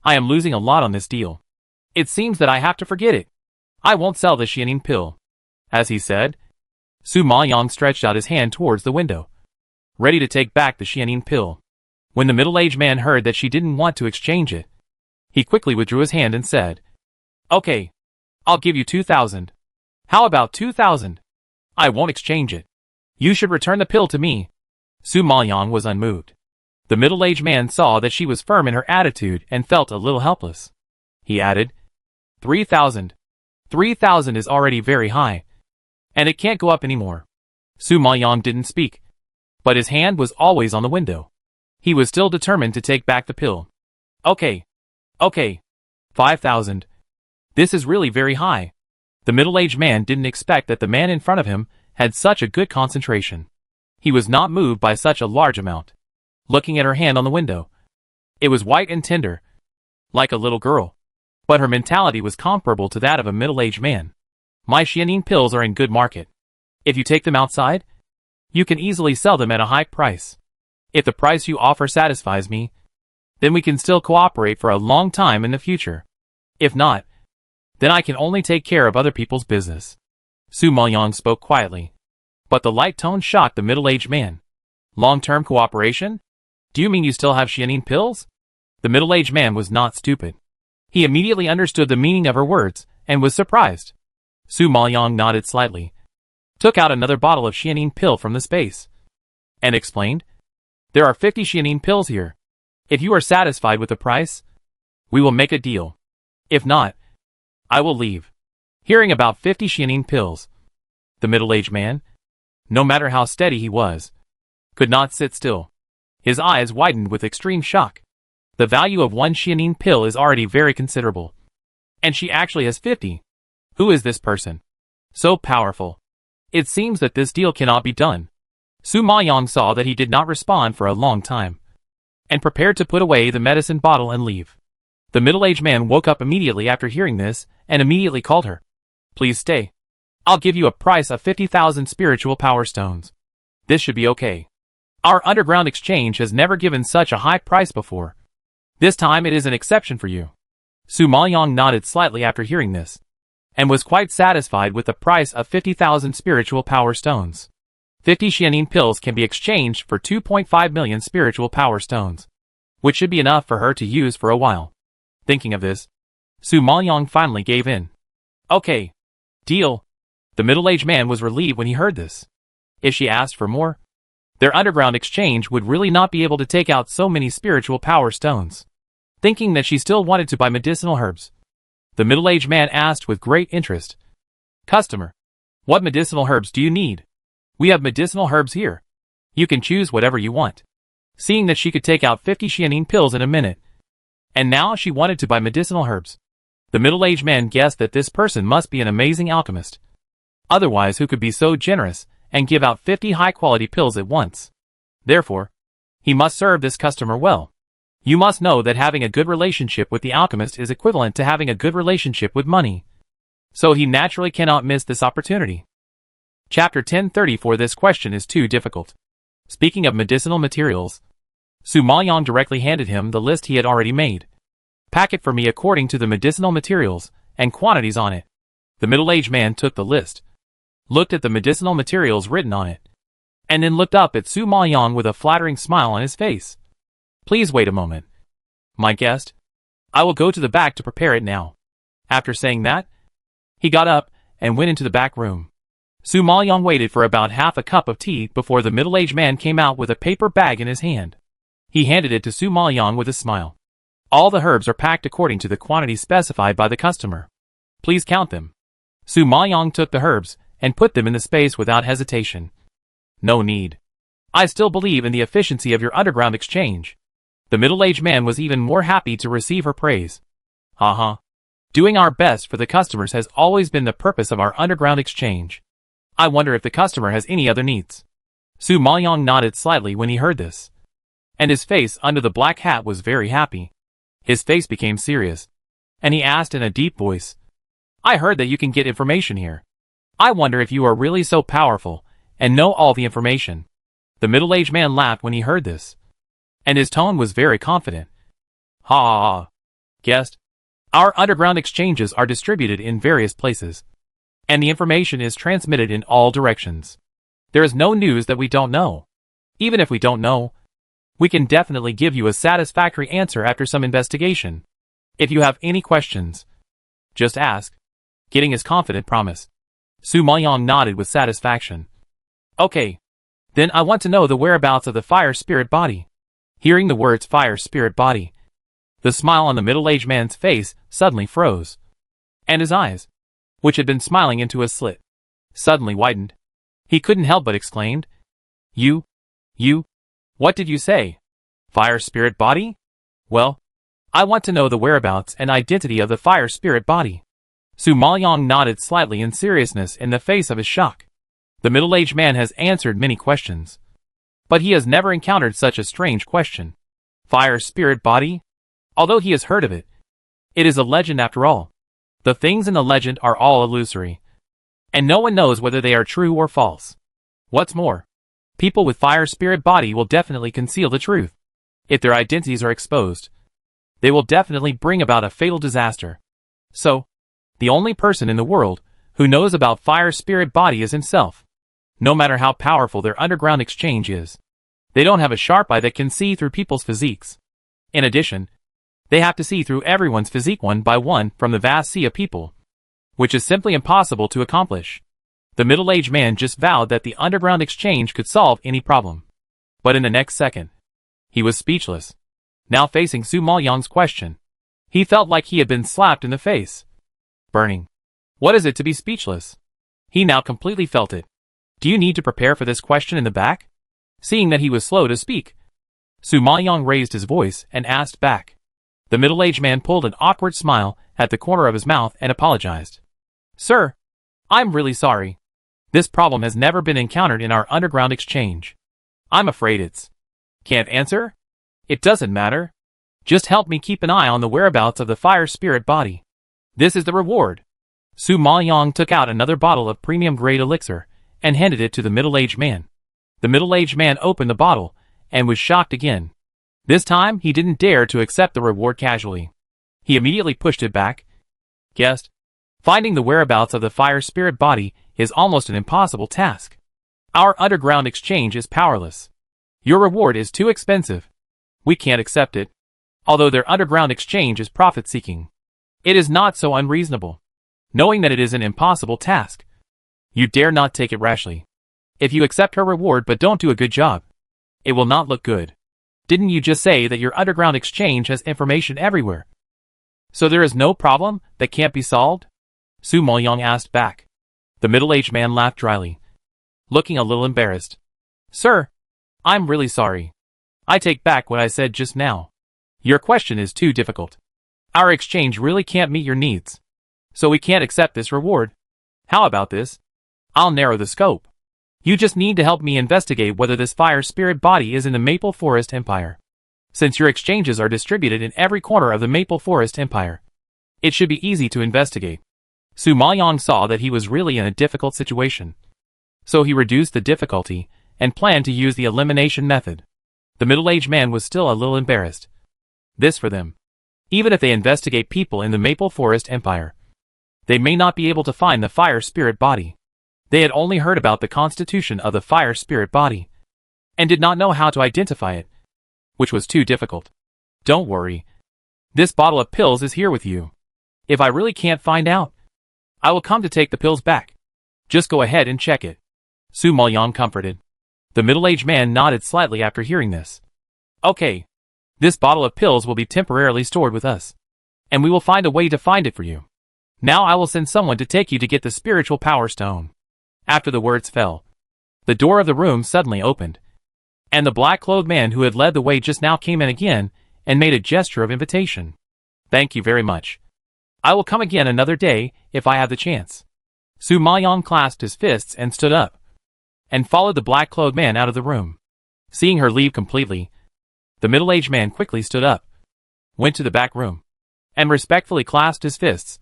Speaker 1: I am losing a lot on this deal. It seems that I have to forget it. I won't sell the xianin pill. As he said, Su Maoyang stretched out his hand towards the window, ready to take back the xianin pill. When the middle-aged man heard that she didn't want to exchange it, he quickly withdrew his hand and said, "Okay, I'll give you 2,000. How about 2,000? I won't exchange it. You should return the pill to me." Su Maoyang was unmoved. The middle-aged man saw that she was firm in her attitude and felt a little helpless. He added, 3,000. 3,000 is already very high, and it can't go up anymore. Su Maoyang didn't speak, but his hand was always on the window. He was still determined to take back the pill. Okay. 5,000. This is really very high. The middle-aged man didn't expect that the man in front of him had such a good concentration. He was not moved by such a large amount. Looking at her hand on the window, it was white and tender, like a little girl, but her mentality was comparable to that of a middle-aged man. My xianin pills are in good market. If you take them outside, you can easily sell them at a high price. If the price you offer satisfies me, then we can still cooperate for a long time in the future. If not, then I can only take care of other people's business. Su Maoyang spoke quietly, but the light tone shocked the middle-aged man. Long-term cooperation? Do you mean you still have Xianin pills? The middle-aged man was not stupid. He immediately understood the meaning of her words and was surprised. Su Maoyang nodded slightly, took out another bottle of Xianin pill from the space, and explained, "There are 50 Xianin pills here. If you are satisfied with the price, we will make a deal. If not, I will leave." Hearing about 50 Xianin pills, the middle-aged man, no matter how steady he was, could not sit still. His eyes widened with extreme shock. The value of one Xianin pill is already very considerable. And she actually has 50. Who is this person? So powerful. It seems that this deal cannot be done. Su Maoyang saw that he did not respond for a long time, and prepared to put away the medicine bottle and leave. The middle-aged man woke up immediately after hearing this, and immediately called her. "Please stay. I'll give you a price of 50,000 spiritual power stones. This should be okay. Our underground exchange has never given such a high price before. This time it is an exception for you." Su Maoyang nodded slightly after hearing this, and was quite satisfied with the price of 50,000 spiritual power stones. 50 Xianin pills can be exchanged for 2.5 million spiritual power stones, which should be enough for her to use for a while. Thinking of this, Su Maoyang finally gave in. "Okay. Deal." The middle-aged man was relieved when he heard this. If she asked for more, their underground exchange would really not be able to take out so many spiritual power stones. Thinking that she still wanted to buy medicinal herbs, the middle-aged man asked with great interest, "Customer, what medicinal herbs do you need? We have medicinal herbs here. You can choose whatever you want." Seeing that she could take out 50 Xianin pills in a minute, and now she wanted to buy medicinal herbs, the middle-aged man guessed that this person must be an amazing alchemist. Otherwise, who could be so generous and give out 50 high-quality pills at once? Therefore, he must serve this customer well. You must know that having a good relationship with the alchemist is equivalent to having a good relationship with money. So he naturally cannot miss this opportunity. Chapter 1034. This question is too difficult. Speaking of medicinal materials, Su Maoyang directly handed him the list he had already made. "Pack it for me according to the medicinal materials and quantities on it." The middle-aged man took the list, looked at the medicinal materials written on it, and then looked up at Su Maoyang with a flattering smile on his face. "Please wait a moment, my guest. I will go to the back to prepare it now." After saying that, he got up and went into the back room. Su Maoyang waited for about half a cup of tea before the middle-aged man came out with a paper bag in his hand. He handed it to Su Maoyang with a smile. "All the herbs are packed according to the quantity specified by the customer. Please count them." Su Maoyang took the herbs and put them in the space without hesitation. "No need. I still believe in the efficiency of your underground exchange." The middle-aged man was even more happy to receive her praise. "Haha. Doing our best for the customers has always been the purpose of our underground exchange. I wonder if the customer has any other needs." Su Maoyang nodded slightly when he heard this, and his face under the black hat was very happy. His face became serious, and he asked in a deep voice, "I heard that you can get information here. I wonder if you are really so powerful and know all the information." The middle-aged man laughed when he heard this, and his tone was very confident. "Ha ha ha. Guest, our underground exchanges are distributed in various places, and the information is transmitted in all directions. There is no news that we don't know. Even if we don't know, we can definitely give you a satisfactory answer after some investigation. If you have any questions, just ask," getting his confident promise. Su Maoyang nodded with satisfaction. "Okay. Then I want to know the whereabouts of the fire spirit body." Hearing the words fire spirit body, the smile on the middle-aged man's face suddenly froze, and his eyes, which had been smiling into a slit, suddenly widened. He couldn't help but exclaimed, You, what did you say? Fire spirit body? Well, I want to know the whereabouts and identity of the fire spirit body." Su Maoyang nodded slightly in seriousness in the face of his shock. The middle-aged man has answered many questions, but he has never encountered such a strange question. Fire spirit body? Although he has heard of it, it is a legend after all. The things in the legend are all illusory, and no one knows whether they are true or false. What's more, people with fire spirit body will definitely conceal the truth. If their identities are exposed, they will definitely bring about a fatal disaster. So, the only person in the world who knows about fire spirit body is himself. No matter how powerful their underground exchange is, they don't have a sharp eye that can see through people's physiques. In addition, they have to see through everyone's physique one by one from the vast sea of people, which is simply impossible to accomplish. The middle-aged man just vowed that the underground exchange could solve any problem. But in the next second, he was speechless. Now facing Su Maoyang's question, he felt like he had been slapped in the face. Burning. What is it to be speechless? He now completely felt it. Do you need to prepare for this question in the back? Seeing that he was slow to speak, Su Maoyang raised his voice and asked back. The middle-aged man pulled an awkward smile at the corner of his mouth and apologized. Sir, I'm really sorry. This problem has never been encountered in our underground exchange. I'm afraid it's... Can't answer? It doesn't matter. Just help me keep an eye on the whereabouts of the fire spirit body. This is the reward. Su Maoyang took out another bottle of premium-grade elixir and handed it to the middle-aged man. The middle-aged man opened the bottle and was shocked again. This time, he didn't dare to accept the reward casually. He immediately pushed it back. Guessed. Finding the whereabouts of the fire spirit body is almost an impossible task. Our underground exchange is powerless. Your reward is too expensive. We can't accept it. Although their underground exchange is profit-seeking, it is not so unreasonable. Knowing that it is an impossible task, you dare not take it rashly. If you accept her reward but don't do a good job, it will not look good. Didn't you just say that your underground exchange has information everywhere? So there is no problem that can't be solved? Su Maoyang asked back. The middle-aged man laughed dryly, looking a little embarrassed. Sir, I'm really sorry. I take back what I said just now. Your question is too difficult. Our exchange really can't meet your needs, so we can't accept this reward. How about this? I'll narrow the scope. You just need to help me investigate whether this fire spirit body is in the Maple Forest Empire. Since your exchanges are distributed in every corner of the Maple Forest Empire, it should be easy to investigate. Su Maoyang saw that he was really in a difficult situation, so he reduced the difficulty and planned to use the elimination method. The middle-aged man was still a little embarrassed. This for them. Even if they investigate people in the Maple Forest Empire, they may not be able to find the fire spirit body. They had only heard about the constitution of the fire spirit body, and did not know how to identify it, which was too difficult. Don't worry. This bottle of pills is here with you. If I really can't find out, I will come to take the pills back. Just go ahead and check it. Su Maoyang comforted. The middle-aged man nodded slightly after hearing this. Okay. This bottle of pills will be temporarily stored with us, and we will find a way to find it for you. Now I will send someone to take you to get the spiritual power stone. After the words fell, the door of the room suddenly opened, and the black-clothed man who had led the way just now came in again and made a gesture of invitation. Thank you very much. I will come again another day if I have the chance. Su Maoyang clasped his fists and stood up, and followed the black-clothed man out of the room. Seeing her leave completely, the middle-aged man quickly stood up, went to the back room, and respectfully clasped his fists.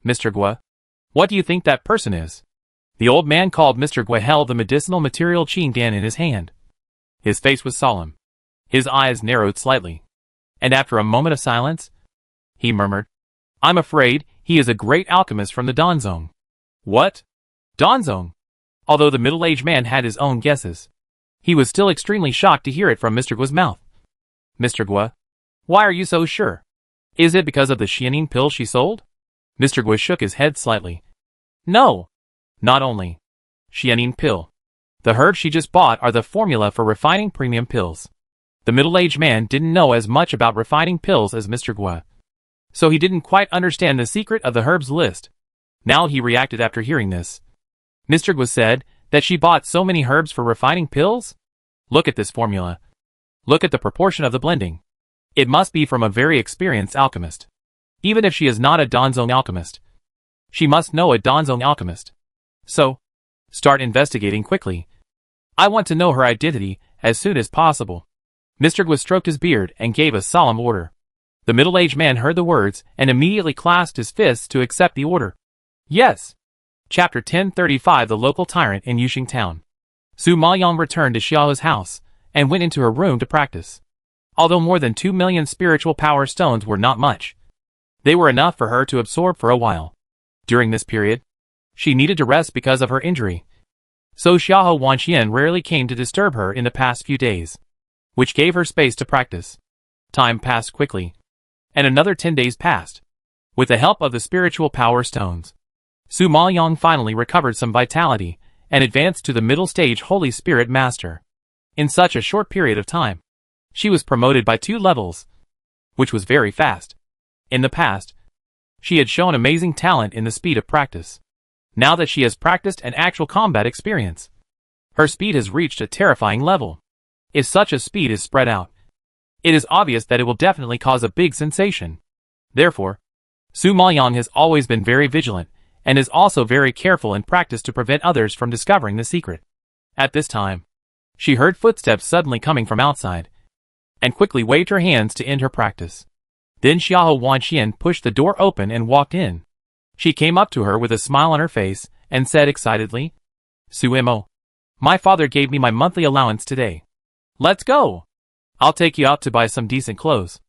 Speaker 1: Mr. Gua, what do you think that person is? The old man called Mr. Gua held the medicinal material Qingdan in his hand. His face was solemn. His eyes narrowed slightly. And after a moment of silence, he murmured, I'm afraid he is a great alchemist from the Danzong. What? Danzong? Although the middle-aged man had his own guesses, he was still extremely shocked to hear it from Mr. Gua's mouth. Mr. Gua, why are you so sure? Is it because of the Xianin pill she sold? Mr. Gua shook his head slightly. No. Not only Xianin pill. The herbs she just bought are the formula for refining premium pills. The middle-aged man didn't know as much about refining pills as Mr. Gua, so he didn't quite understand the secret of the herbs list. Now he reacted after hearing this. Mr. Gua said that she bought so many herbs for refining pills? Look at this formula. Look at the proportion of the blending. It must be from a very experienced alchemist. Even if she is not a Danzong alchemist, she must know a Danzong alchemist. So, start investigating quickly. I want to know her identity as soon as possible. Mr. Gua stroked his beard and gave a solemn order. The middle-aged man heard the words and immediately clasped his fists to accept the order. Yes. Chapter 1035 The Local Tyrant in Yuxing Town. Su Maoyang returned to Xiao's house, and went into her room to practice. Although more than 2 million spiritual power stones were not much, they were enough for her to absorb for a while. During this period, she needed to rest because of her injury. So Xiao Wanxian rarely came to disturb her in the past few days, which gave her space to practice. Time passed quickly, and another 10 days passed. With the help of the spiritual power stones, Su Maoyang finally recovered some vitality, and advanced to the middle stage Holy Spirit Master. In such a short period of time, she was promoted by 2 levels, which was very fast. In the past, she had shown amazing talent in the speed of practice. Now that she has practiced an actual combat experience, her speed has reached a terrifying level. If such a speed is spread out, it is obvious that it will definitely cause a big sensation. Therefore, Su Maoyang has always been very vigilant, and is also very careful in practice to prevent others from discovering the secret. At this time, she heard footsteps suddenly coming from outside, and quickly waved her hands to end her practice. Then Xiao Wanxian pushed the door open and walked in. She came up to her with a smile on her face, and said excitedly, "Su Mo, my father gave me my monthly allowance today. Let's go! I'll take you out to buy some decent clothes."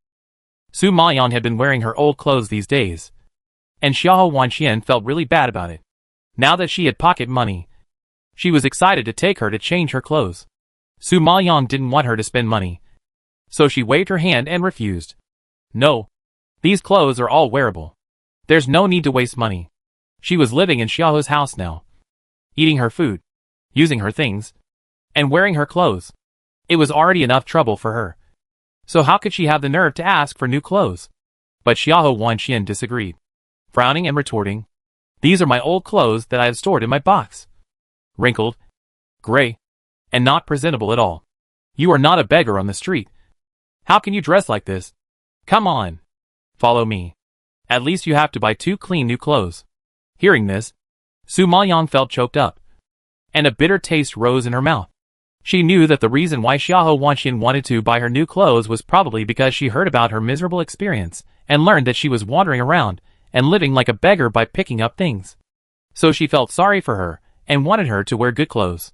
Speaker 1: Su Maoyang had been wearing her old clothes these days, and Xiao Wanxian felt really bad about it. Now that she had pocket money, she was excited to take her to change her clothes. Su Maoyang didn't want her to spend money, so she waved her hand and refused. "No, these clothes are all wearable. There's no need to waste money." She was living in Xiao's house now, eating her food, using her things, and wearing her clothes. It was already enough trouble for her, so how could she have the nerve to ask for new clothes? But Xiao Wanxian disagreed, frowning and retorting, "These are my old clothes that I have stored in my box. Wrinkled, gray, and not presentable at all. You are not a beggar on the street. How can you dress like this? Come on, follow me. At least you have to buy 2 clean new clothes." Hearing this, Su Maoyang felt choked up, and a bitter taste rose in her mouth. She knew that the reason why Xiao Wanxian wanted to buy her new clothes was probably because she heard about her miserable experience, and learned that she was wandering around and living like a beggar by picking up things. So she felt sorry for her, and wanted her to wear good clothes.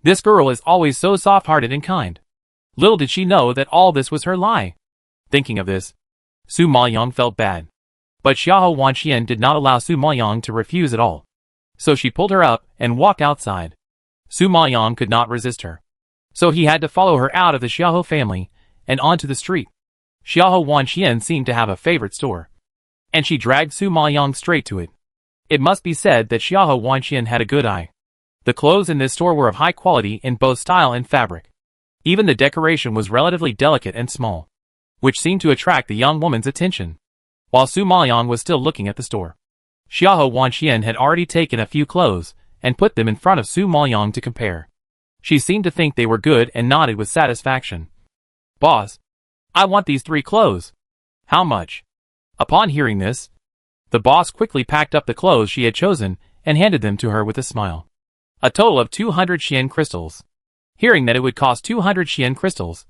Speaker 1: This girl is always so soft-hearted and kind. Little did she know that all this was her lie. Thinking of this, Su Maoyang felt bad. But Xiao Wanxian did not allow Su Maoyang to refuse at all. So she pulled her up and walked outside. Su Maoyang could not resist her, so he had to follow her out of the Xiao family and onto the street. Xiao Wanxian seemed to have a favorite store, and she dragged Su Maoyang straight to it. It must be said that Xiao Wanxian had a good eye. The clothes in this store were of high quality in both style and fabric. Even the decoration was relatively delicate and small, which seemed to attract the young woman's attention. While Su Maoyang was still looking at the store, Xiao Wanxian had already taken a few clothes and put them in front of Su Maoyang to compare. She seemed to think they were good and nodded with satisfaction. "Boss, I want these 3 clothes. How much?" Upon hearing this, the boss quickly packed up the clothes she had chosen and handed them to her with a smile. A total of 200 Xian crystals. Hearing that it would cost 200 Xian crystals,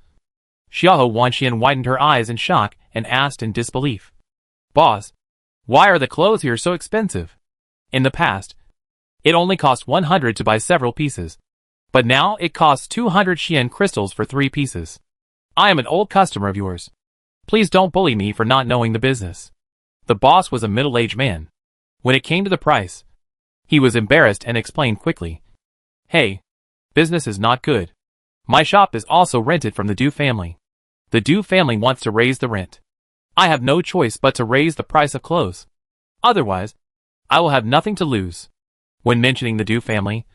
Speaker 1: Xiao Wanxian widened her eyes in shock and asked in disbelief, "Boss, why are the clothes here so expensive? In the past, it only cost 100 to buy several pieces, but now it costs 200 Xian crystals for 3 pieces. I am an old customer of yours. Please don't bully me for not knowing the business." The boss was a middle-aged man. When it came to the price, he was embarrassed and explained quickly, "Hey, business is not good. My shop is also rented from the Du family. The Du family wants to raise the rent. I have no choice but to raise the price of clothes. Otherwise, I will have nothing to lose." When mentioning the Du family,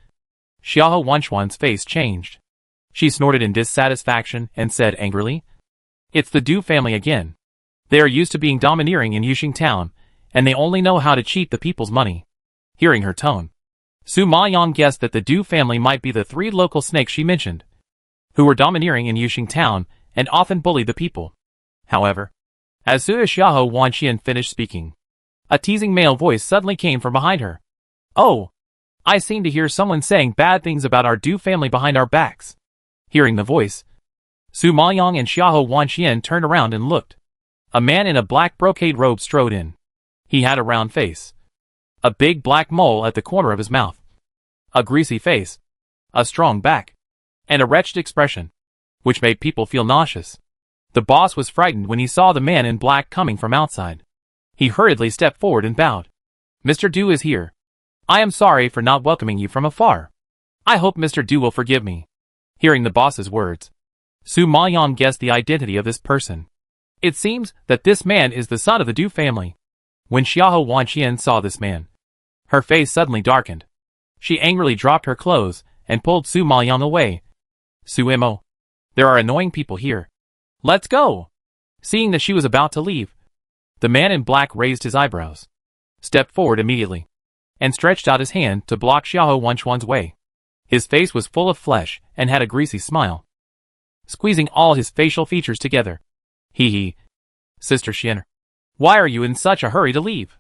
Speaker 1: Xiao Wanxuan's face changed. She snorted in dissatisfaction and said angrily, "It's the Du family again. They are used to being domineering in Yuxing Town, and they only know how to cheat the people's money." Hearing her tone, Su Maoyang guessed that the Du family might be the 3 local snakes she mentioned, who were domineering in Yuxing Town and often bullied the people. However, as soon as Xiao Wanxian finished speaking, a teasing male voice suddenly came from behind her. "Oh, I seem to hear someone saying bad things about our Du family behind our backs." Hearing the voice, Su Maoyang and Xiao Wanxian turned around and looked. A man in a black brocade robe strode in. He had a round face, a big black mole at the corner of his mouth, a greasy face, a strong back, and a wretched expression, which made people feel nauseous. The boss was frightened when he saw the man in black coming from outside. He hurriedly stepped forward and bowed. "Mr. Du is here. I am sorry for not welcoming you from afar. I hope Mr. Du will forgive me." Hearing the boss's words, Su Maoyang guessed the identity of this person. It seems that this man is the son of the Du family. When Xiahou Wanqian saw this man, her face suddenly darkened. She angrily dropped her clothes and pulled Su Maoyang away. "Su Mo, there are annoying people here. Let's go." Seeing that she was about to leave, the man in black raised his eyebrows, stepped forward immediately, and stretched out his hand to block Xiahou Wanqian's way. His face was full of flesh and had a greasy smile, squeezing all his facial features together. Hee. Sister Xian, why are you in such a hurry to leave?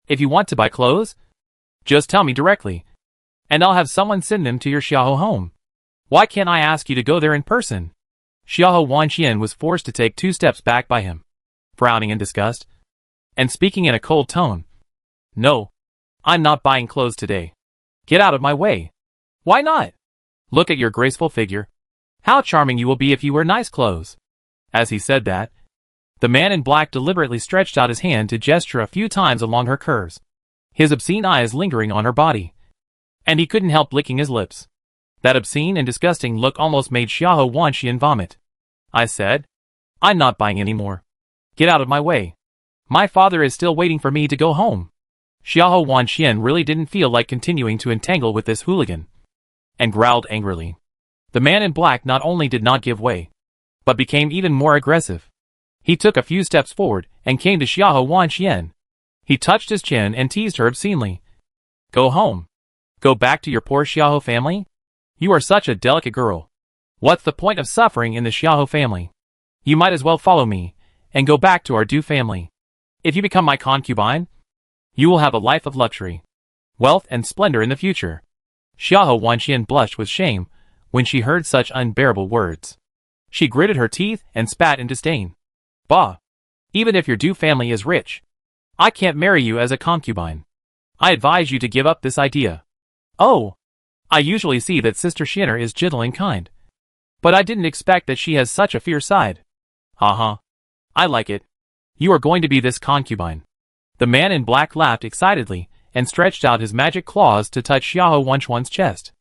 Speaker 1: If you want to buy clothes, just tell me directly, and I'll have someone send them to your Xiahou home. Why can't I ask you to go there in person?" Xiahou Wanqian was forced to take 2 steps back by him, frowning in disgust, and speaking in a cold tone. "No, I'm not buying clothes today. Get out of my way." "Why not? Look at your graceful figure. How charming you will be if you wear nice clothes." As he said that, the man in black deliberately stretched out his hand to gesture a few times along her curves, his obscene eyes lingering on her body. And he couldn't help licking his lips. That obscene and disgusting look almost made Xiahou Wanqian vomit. "I said, I'm not buying any more. Get out of my way. My father is still waiting for me to go home." Xiahou Wanqian really didn't feel like continuing to entangle with this hooligan, and growled angrily. The man in black not only did not give way, but became even more aggressive. He took a few steps forward and came to Xiahou Wanqian. He touched his chin and teased her obscenely. "Go home. Go back to your poor Xiahou family? You are such a delicate girl. What's the point of suffering in the Xiahou family? You might as well follow me and go back to our Du family. If you become my concubine, you will have a life of luxury, wealth and splendor in the future." Xiahou Wanqian blushed with shame when she heard such unbearable words. She gritted her teeth and spat in disdain. "Bah! Even if your Du family is rich, I can't marry you as a concubine. I advise you to give up this idea." "Oh, I usually see that Sister Xianer is gentle and kind, but I didn't expect that she has such a fierce side." "Haha. I like it. You are going to be this concubine." The man in black laughed excitedly and stretched out his magic claws to touch Xiahou Wanqian's chest.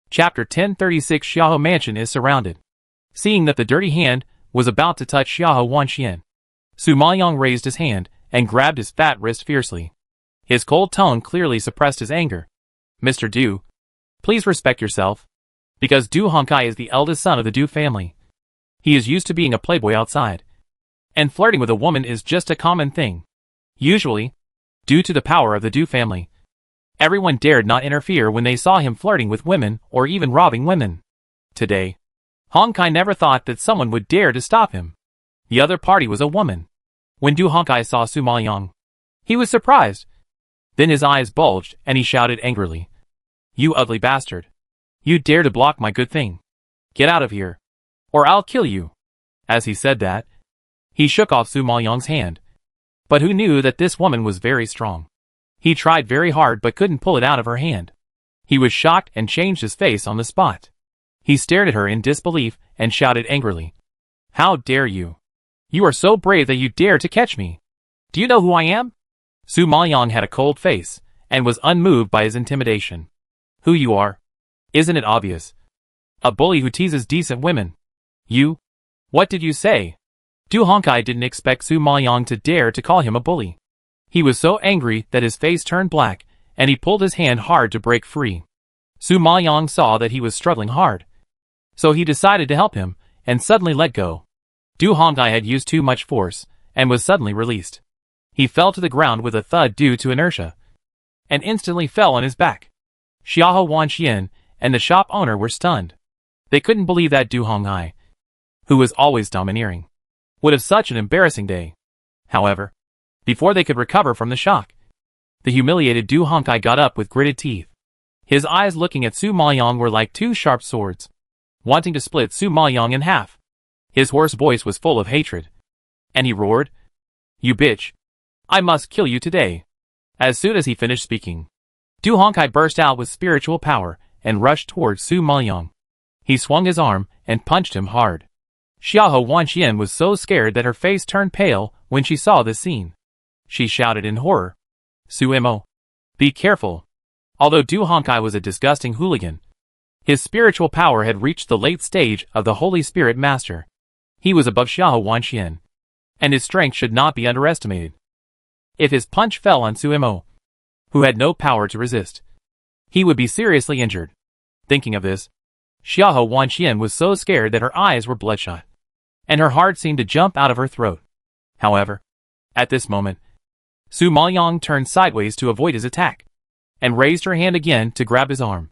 Speaker 1: Chapter 1036 Xiahou Mansion is surrounded. Seeing that the dirty hand was about to touch Xiahou Wanqian, Su Maoyang raised his hand and grabbed his fat wrist fiercely. His cold tone clearly suppressed his anger. "Mr. Du, please respect yourself, because Du Hongkai is the eldest son of the Du family. He is used to being a playboy outside, and flirting with a woman is just a common thing. Usually, due to the power of the Du family, everyone dared not interfere when they saw him flirting with women or even robbing women. Today, Hongkai never thought that someone would dare to stop him. The other party was a woman. When Du Hongkai saw Su Maoyang, he was surprised. Then his eyes bulged and he shouted angrily, "You ugly bastard! You dare to block my good thing! Get out of here, or I'll kill you!" As he said that, he shook off Su Maoyang's hand. But who knew that this woman was very strong? He tried very hard but couldn't pull it out of her hand. He was shocked and changed his face on the spot. He stared at her in disbelief and shouted angrily, "How dare you! You are so brave that you dare to catch me! Do you know who I am?" Su Maoyang had a cold face and was unmoved by his intimidation. "Who you are? Isn't it obvious? A bully who teases decent women. You? What did you say?" Du Hongkai didn't expect Su Maoyang to dare to call him a bully. He was so angry that his face turned black, and he pulled his hand hard to break free. Su Maoyang saw that he was struggling hard, so he decided to help him, and suddenly let go. Du Hongkai had used too much force, and was suddenly released. He fell to the ground with a thud due to inertia, and instantly fell on his back. Xiahou Wanqian and the shop owner were stunned. They couldn't believe that Du Hongkai, who was always domineering, would have such an embarrassing day. However, before they could recover from the shock, the humiliated Du Hongkai got up with gritted teeth. His eyes looking at Su Maoyang were like two sharp swords, wanting to split Su Maoyang in half. His hoarse voice was full of hatred, and he roared, "You bitch! I must kill you today." As soon as he finished speaking, Du Hongkai burst out with spiritual power and rushed towards Su Maoyang. He swung his arm and punched him hard. Xiahou Wanxian was so scared that her face turned pale when she saw this scene. She shouted in horror, "Su Mo, be careful." Although Du Hongkai was a disgusting hooligan, his spiritual power had reached the late stage of the Holy Spirit Master. He was above Xiahou Wanxian, and his strength should not be underestimated. If his punch fell on Su Mo, who had no power to resist, he would be seriously injured. Thinking of this, Xiahou Wanxian was so scared that her eyes were bloodshot, and her heart seemed to jump out of her throat. However, at this moment, Su Maoyang turned sideways to avoid his attack, and raised her hand again to grab his arm.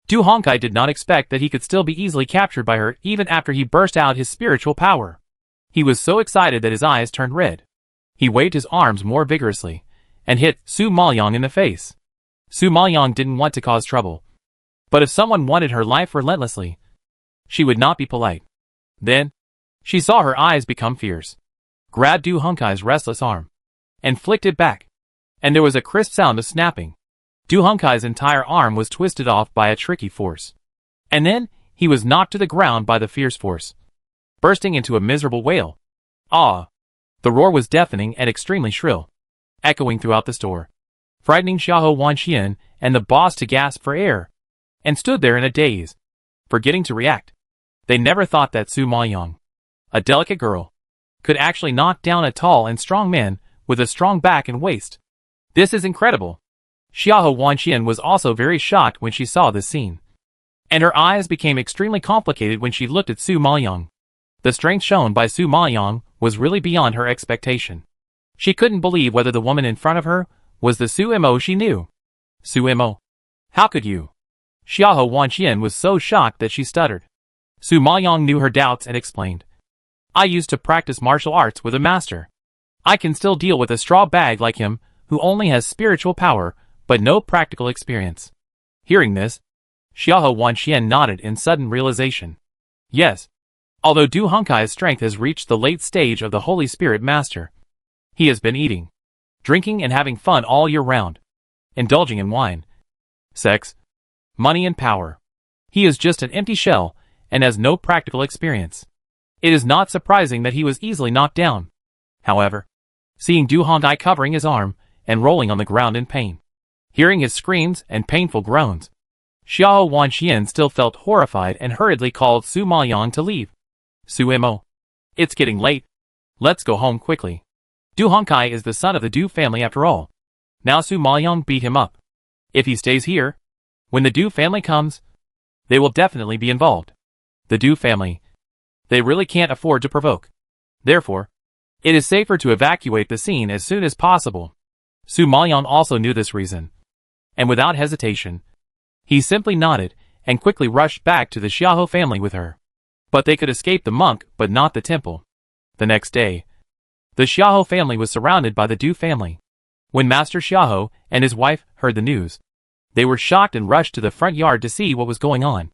Speaker 1: Du Hongkai did not expect that he could still be easily captured by her even after he burst out his spiritual power. He was so excited that his eyes turned red. He waved his arms more vigorously, and hit Su Maoyang in the face. Su Maoyang didn't want to cause trouble, but if someone wanted her life relentlessly, she would not be polite. Then, she saw her eyes become fierce, grabbed Du Hongkai's restless arm, and flicked it back, and there was a crisp sound of snapping. Du Hongkai's entire arm was twisted off by a tricky force, and then he was knocked to the ground by the fierce force, bursting into a miserable wail. Ah! The roar was deafening and extremely shrill, echoing throughout the store, frightening Xiahou Wanxian and the boss to gasp for air, and stood there in a daze, forgetting to react. They never thought that Su Maoyang, a delicate girl, could actually knock down a tall and strong man with a strong back and waist. This is incredible. Xiahou Wanxian was also very shocked when she saw this scene, and her eyes became extremely complicated when she looked at Su Maoyang. The strength shown by Su Maoyang was really beyond her expectation. She couldn't believe whether the woman in front of her was the Su Mo she knew. Su Mo, how could you? Xiahou Wanxian was so shocked that she stuttered. Su Maoyang knew her doubts and explained, "I used to practice martial arts with a master. I can still deal with a straw bag like him who only has spiritual power but no practical experience." Hearing this, Xiahou Wanxian nodded in sudden realization. Yes, although Du Hongkai's strength has reached the late stage of the Holy Spirit Master, he has been eating, drinking and having fun all year round, indulging in wine, sex, money and power. He is just an empty shell and has no practical experience. It is not surprising that he was easily knocked down. However, seeing Du Hongkai covering his arm and rolling on the ground in pain, hearing his screams and painful groans, Xiahou Wanxian still felt horrified and hurriedly called Su Maoyang to leave. "Su Mo, it's getting late. Let's go home quickly. Du Hongkai is the son of the Du family after all. Now Su Maoyang beat him up. If he stays here, when the Du family comes, they will definitely be involved. The Du family, they really can't afford to provoke. Therefore, it is safer to evacuate the scene as soon as possible." Su Maoyang also knew this reason, and without hesitation, he simply nodded and quickly rushed back to the Xiahou family with her. But they could escape the monk but not the temple. The next day, the Xiahou family was surrounded by the Du family. When Master Xiahou and his wife heard the news, they were shocked and rushed to the front yard to see what was going on.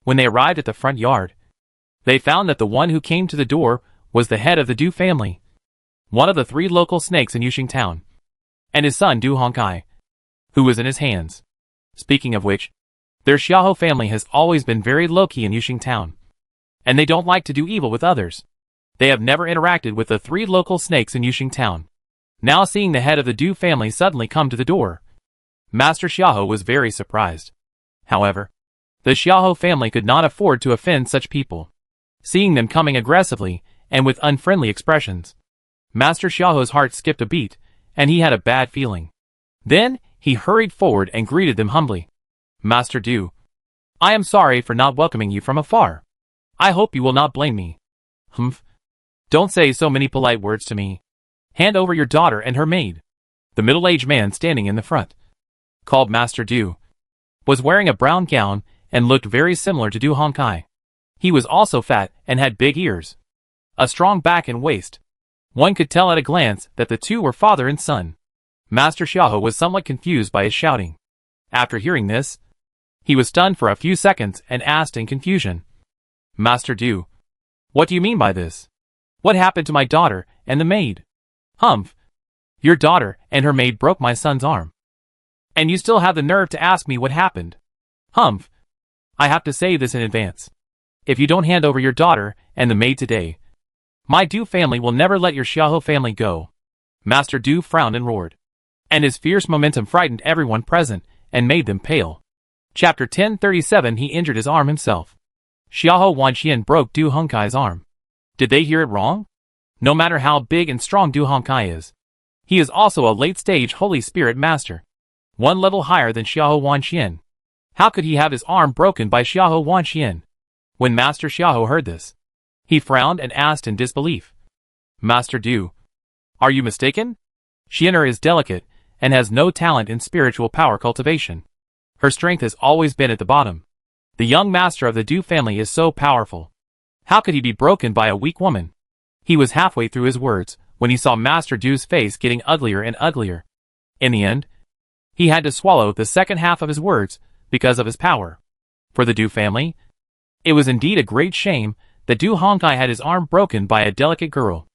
Speaker 1: When they arrived at the front yard, they found that the one who came to the door was the head of the Du family, one of the 3 local snakes in Yuxing town, and his son Du Hongkai, who was in his hands. Speaking of which, their Xiahou family has always been very low-key in Yuxing town, and they don't like to do evil with others. They have never interacted with the 3 local snakes in Yuxing town. Now seeing the head of the Du family suddenly come to the door, Master Xiahou was very surprised. However, the Xiahou family could not afford to offend such people. Seeing them coming aggressively and with unfriendly expressions, Master Xiaohu's heart skipped a beat, and he had a bad feeling. Then, he hurried forward and greeted them humbly. "Master Du, I am sorry for not welcoming you from afar. I hope you will not blame me." "Humph. Don't say so many polite words to me. Hand over your daughter and her maid." The middle-aged man standing in the front, called Master Du, was wearing a brown gown and looked very similar to Du Hongkai. He was also fat and had big ears, a strong back and waist. One could tell at a glance that the two were father and son. Master Xiahou was somewhat confused by his shouting. After hearing this, he was stunned for a few seconds and asked in confusion, "Master Du, what do you mean by this? What happened to my daughter and the maid?" "Humph! Your daughter and her maid broke my son's arm. And you still have the nerve to ask me what happened. Humph. I have to say this in advance. If you don't hand over your daughter and the maid today, my Du family will never let your Xiaohou family go. Master Du frowned and roared. And his fierce momentum frightened everyone present and made them pale. Chapter 1037. He injured his arm himself. Xiaohou Wanxian broke Du Hongkai's arm. Did they hear it wrong? No matter how big and strong Du Hongkai is, he is also a late-stage Holy Spirit Master, one level higher than Xiaohou Wanxian. How could he have his arm broken by Xiaohou Wanxian? When Master Xiaohou heard this, he frowned and asked in disbelief. Master Du, are you mistaken? Xianer is delicate and has no talent in spiritual power cultivation. Her strength has always been at the bottom. The young master of the Du family is so powerful. How could he be broken by a weak woman? He was halfway through his words when he saw Master Du's face getting uglier and uglier. In the end, he had to swallow the second half of his words because of his power. For the Du family, it was indeed a great shame that Du Hongkai had his arm broken by a delicate girl.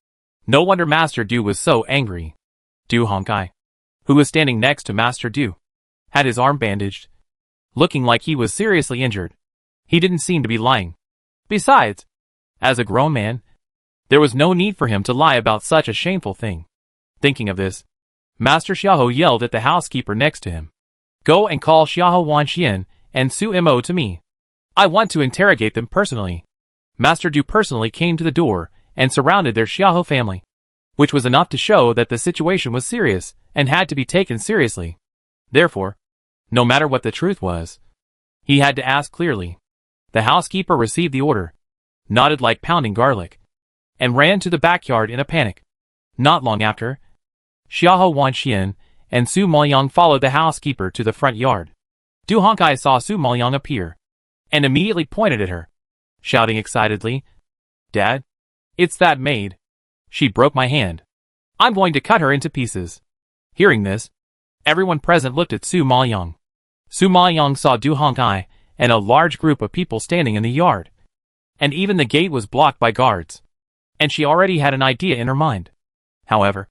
Speaker 1: No wonder Master Du was so angry. Du Hongkai, who was standing next to Master Du, had his arm bandaged, looking like he was seriously injured. He didn't seem to be lying. Besides, as a grown man, there was no need for him to lie about such a shameful thing. Thinking of this, Master Xiaohou yelled at the housekeeper next to him. Go and call Xiaohou Wanxian and Su Mo to me. I want to interrogate them personally. Master Du personally came to the door and surrounded their Xiaohou family, which was enough to show that the situation was serious and had to be taken seriously. Therefore, no matter what the truth was, he had to ask clearly. The housekeeper received the order, nodded like pounding garlic, and ran to the backyard in a panic. Not long after, Xiaohou Wanxian and Su Moyang followed the housekeeper to the front yard. Du Hongkai saw Su Moyang appear, and immediately pointed at her, shouting excitedly, Dad, it's that maid. She broke my hand. I'm going to cut her into pieces. Hearing this, everyone present looked at Su Moyang. Su Moyang saw Du Hongkai and a large group of people standing in the yard, and even the gate was blocked by guards. And she already had an idea in her mind. However,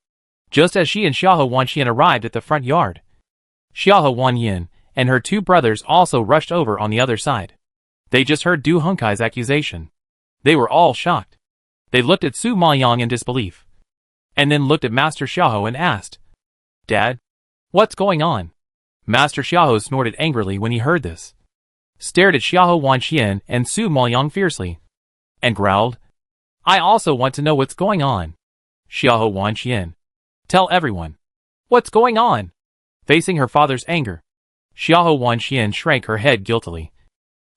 Speaker 1: just as she and Xiaohou Wanxian arrived at the front yard, Xiaohou Wanyin and her two brothers also rushed over on the other side. They just heard Du Hongkai's accusation. They were all shocked. They looked at Su Moyang in disbelief, and then looked at Master Xiaohou and asked, Dad, what's going on? Master Xiaohou snorted angrily when he heard this, stared at Xiaohou Wanxian and Su Moyang fiercely, and growled, I also want to know what's going on. Xiaohou Wanxian, tell everyone. What's going on? Facing her father's anger, Xiaohou Wanxian shrank her head guiltily,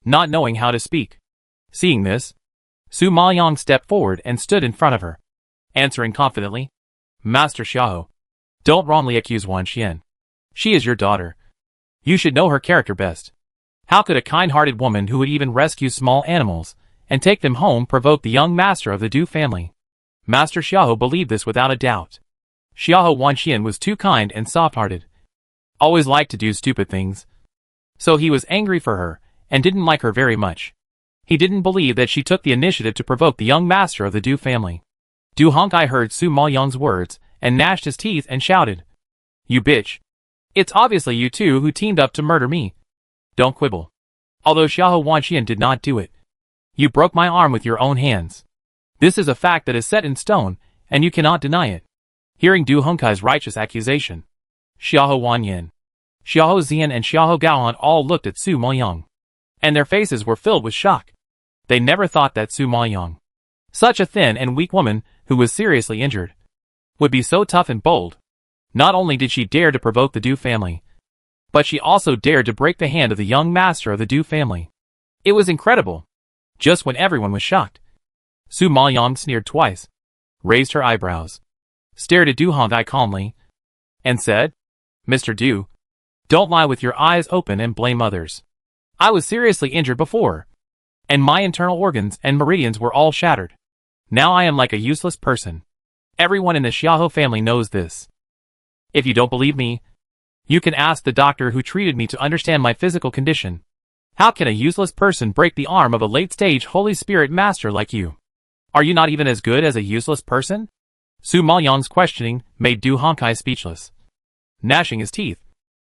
Speaker 1: not knowing how to speak. Seeing this, Su Moyang stepped forward and stood in front of her, answering confidently, Master Xiaohou, don't wrongly accuse Wanxian. She is your daughter. You should know her character best. How could a kind-hearted woman who would even rescue small animals and take them home provoke the young master of the Du family? Master Xiaohou believed this without a doubt. Xiaohou Wanxian was too kind and soft-hearted, always liked to do stupid things. So he was angry for her and didn't like her very much. He didn't believe that she took the initiative to provoke the young master of the Du family. Du Hongkai heard Su Moyang's words and gnashed his teeth and shouted, You bitch! It's obviously you two who teamed up to murder me. Don't quibble. Although Xiaohou Wanxian did not do it, you broke my arm with your own hands. This is a fact that is set in stone, and you cannot deny it. Hearing Du Hongkai's righteous accusation, Xiaohou Wanyin, Xiaohou Xian and Xiaohou Gaoan all looked at Su Moyang, and their faces were filled with shock. They never thought that Su Moyang, such a thin and weak woman who was seriously injured, would be so tough and bold. Not only did she dare to provoke the Du family, but she also dared to break the hand of the young master of the Du family. It was incredible. Just when everyone was shocked, Su Moyang sneered twice, raised her eyebrows, stared at Du Hongkai calmly, and said, Mr. Du, don't lie with your eyes open and blame others. I was seriously injured before, and my internal organs and meridians were all shattered. Now I am like a useless person. Everyone in the Xiaohou family knows this. If you don't believe me, you can ask the doctor who treated me to understand my physical condition. How can a useless person break the arm of a late-stage Holy Spirit master like you? Are you not even as good as a useless person? Su Moyang's questioning made Du Hongkai speechless. Gnashing his teeth,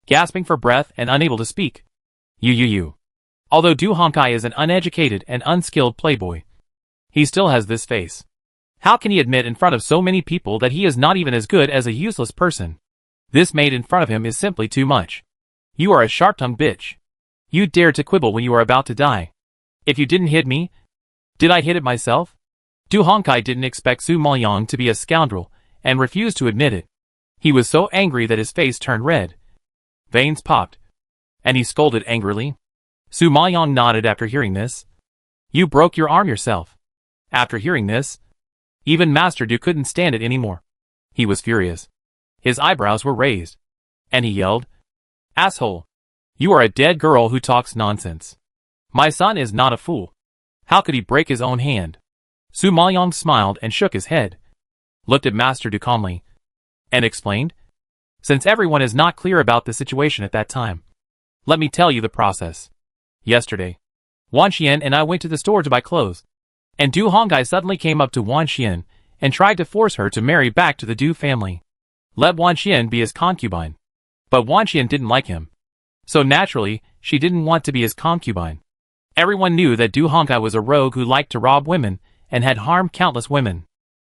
Speaker 1: gasping for breath and unable to speak. You. Although Du Hongkai is an uneducated and unskilled playboy, he still has this face. How can he admit in front of so many people that he is not even as good as a useless person? This maid in front of him is simply too much. You are a sharp-tongued bitch. You dared to quibble when you were about to die. If you didn't hit me, did I hit it myself? Du Hongkai didn't expect Su Maoyong to be a scoundrel, and refused to admit it. He was so angry that his face turned red. Veins popped, and he scolded angrily. Su Maoyong nodded after hearing this. You broke your arm yourself. After hearing this, even Master Du couldn't stand it anymore. He was furious. His eyebrows were raised, and he yelled, Asshole! You are a dead girl who talks nonsense. My son is not a fool. How could he break his own hand? Su Maoyong smiled and shook his head, looked at Master Du calmly, and explained, Since everyone is not clear about the situation at that time, let me tell you the process. Yesterday, Wan Xian and I went to the store to buy clothes, and Du Hongkai suddenly came up to Wan Xian and tried to force her to marry back to the Du family. Let Wan Xian be his concubine. But Wan Xian didn't like him. So naturally, she didn't want to be his concubine. Everyone knew that Du Hongkai was a rogue who liked to rob women and had harmed countless women.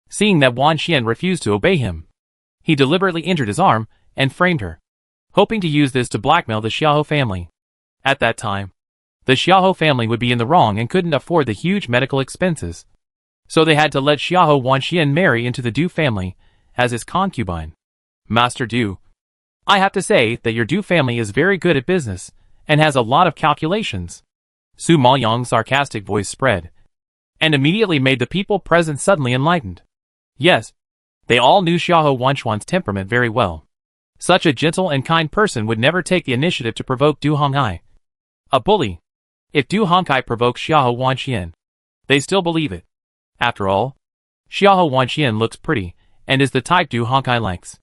Speaker 1: Seeing that Wan Xian refused to obey him, he deliberately injured his arm and framed her, hoping to use this to blackmail the Xiaohou family. At that time, the Xiaohou family would be in the wrong and couldn't afford the huge medical expenses. So they had to let Xiaohou Wan Xian marry into the Du family as his concubine. Master Du, I have to say that your Du family is very good at business and has a lot of calculations. Su Maoyong's sarcastic voice spread, and immediately made the people present suddenly enlightened. Yes, they all knew Xiaohou Wanchuan's temperament very well. Such a gentle and kind person would never take the initiative to provoke Du Hongkai. A bully. If Du Hongkai provokes Xiaohou Wanxian, they still believe it. After all, Xiaohou Wanxian looks pretty and is the type Du Hongkai likes.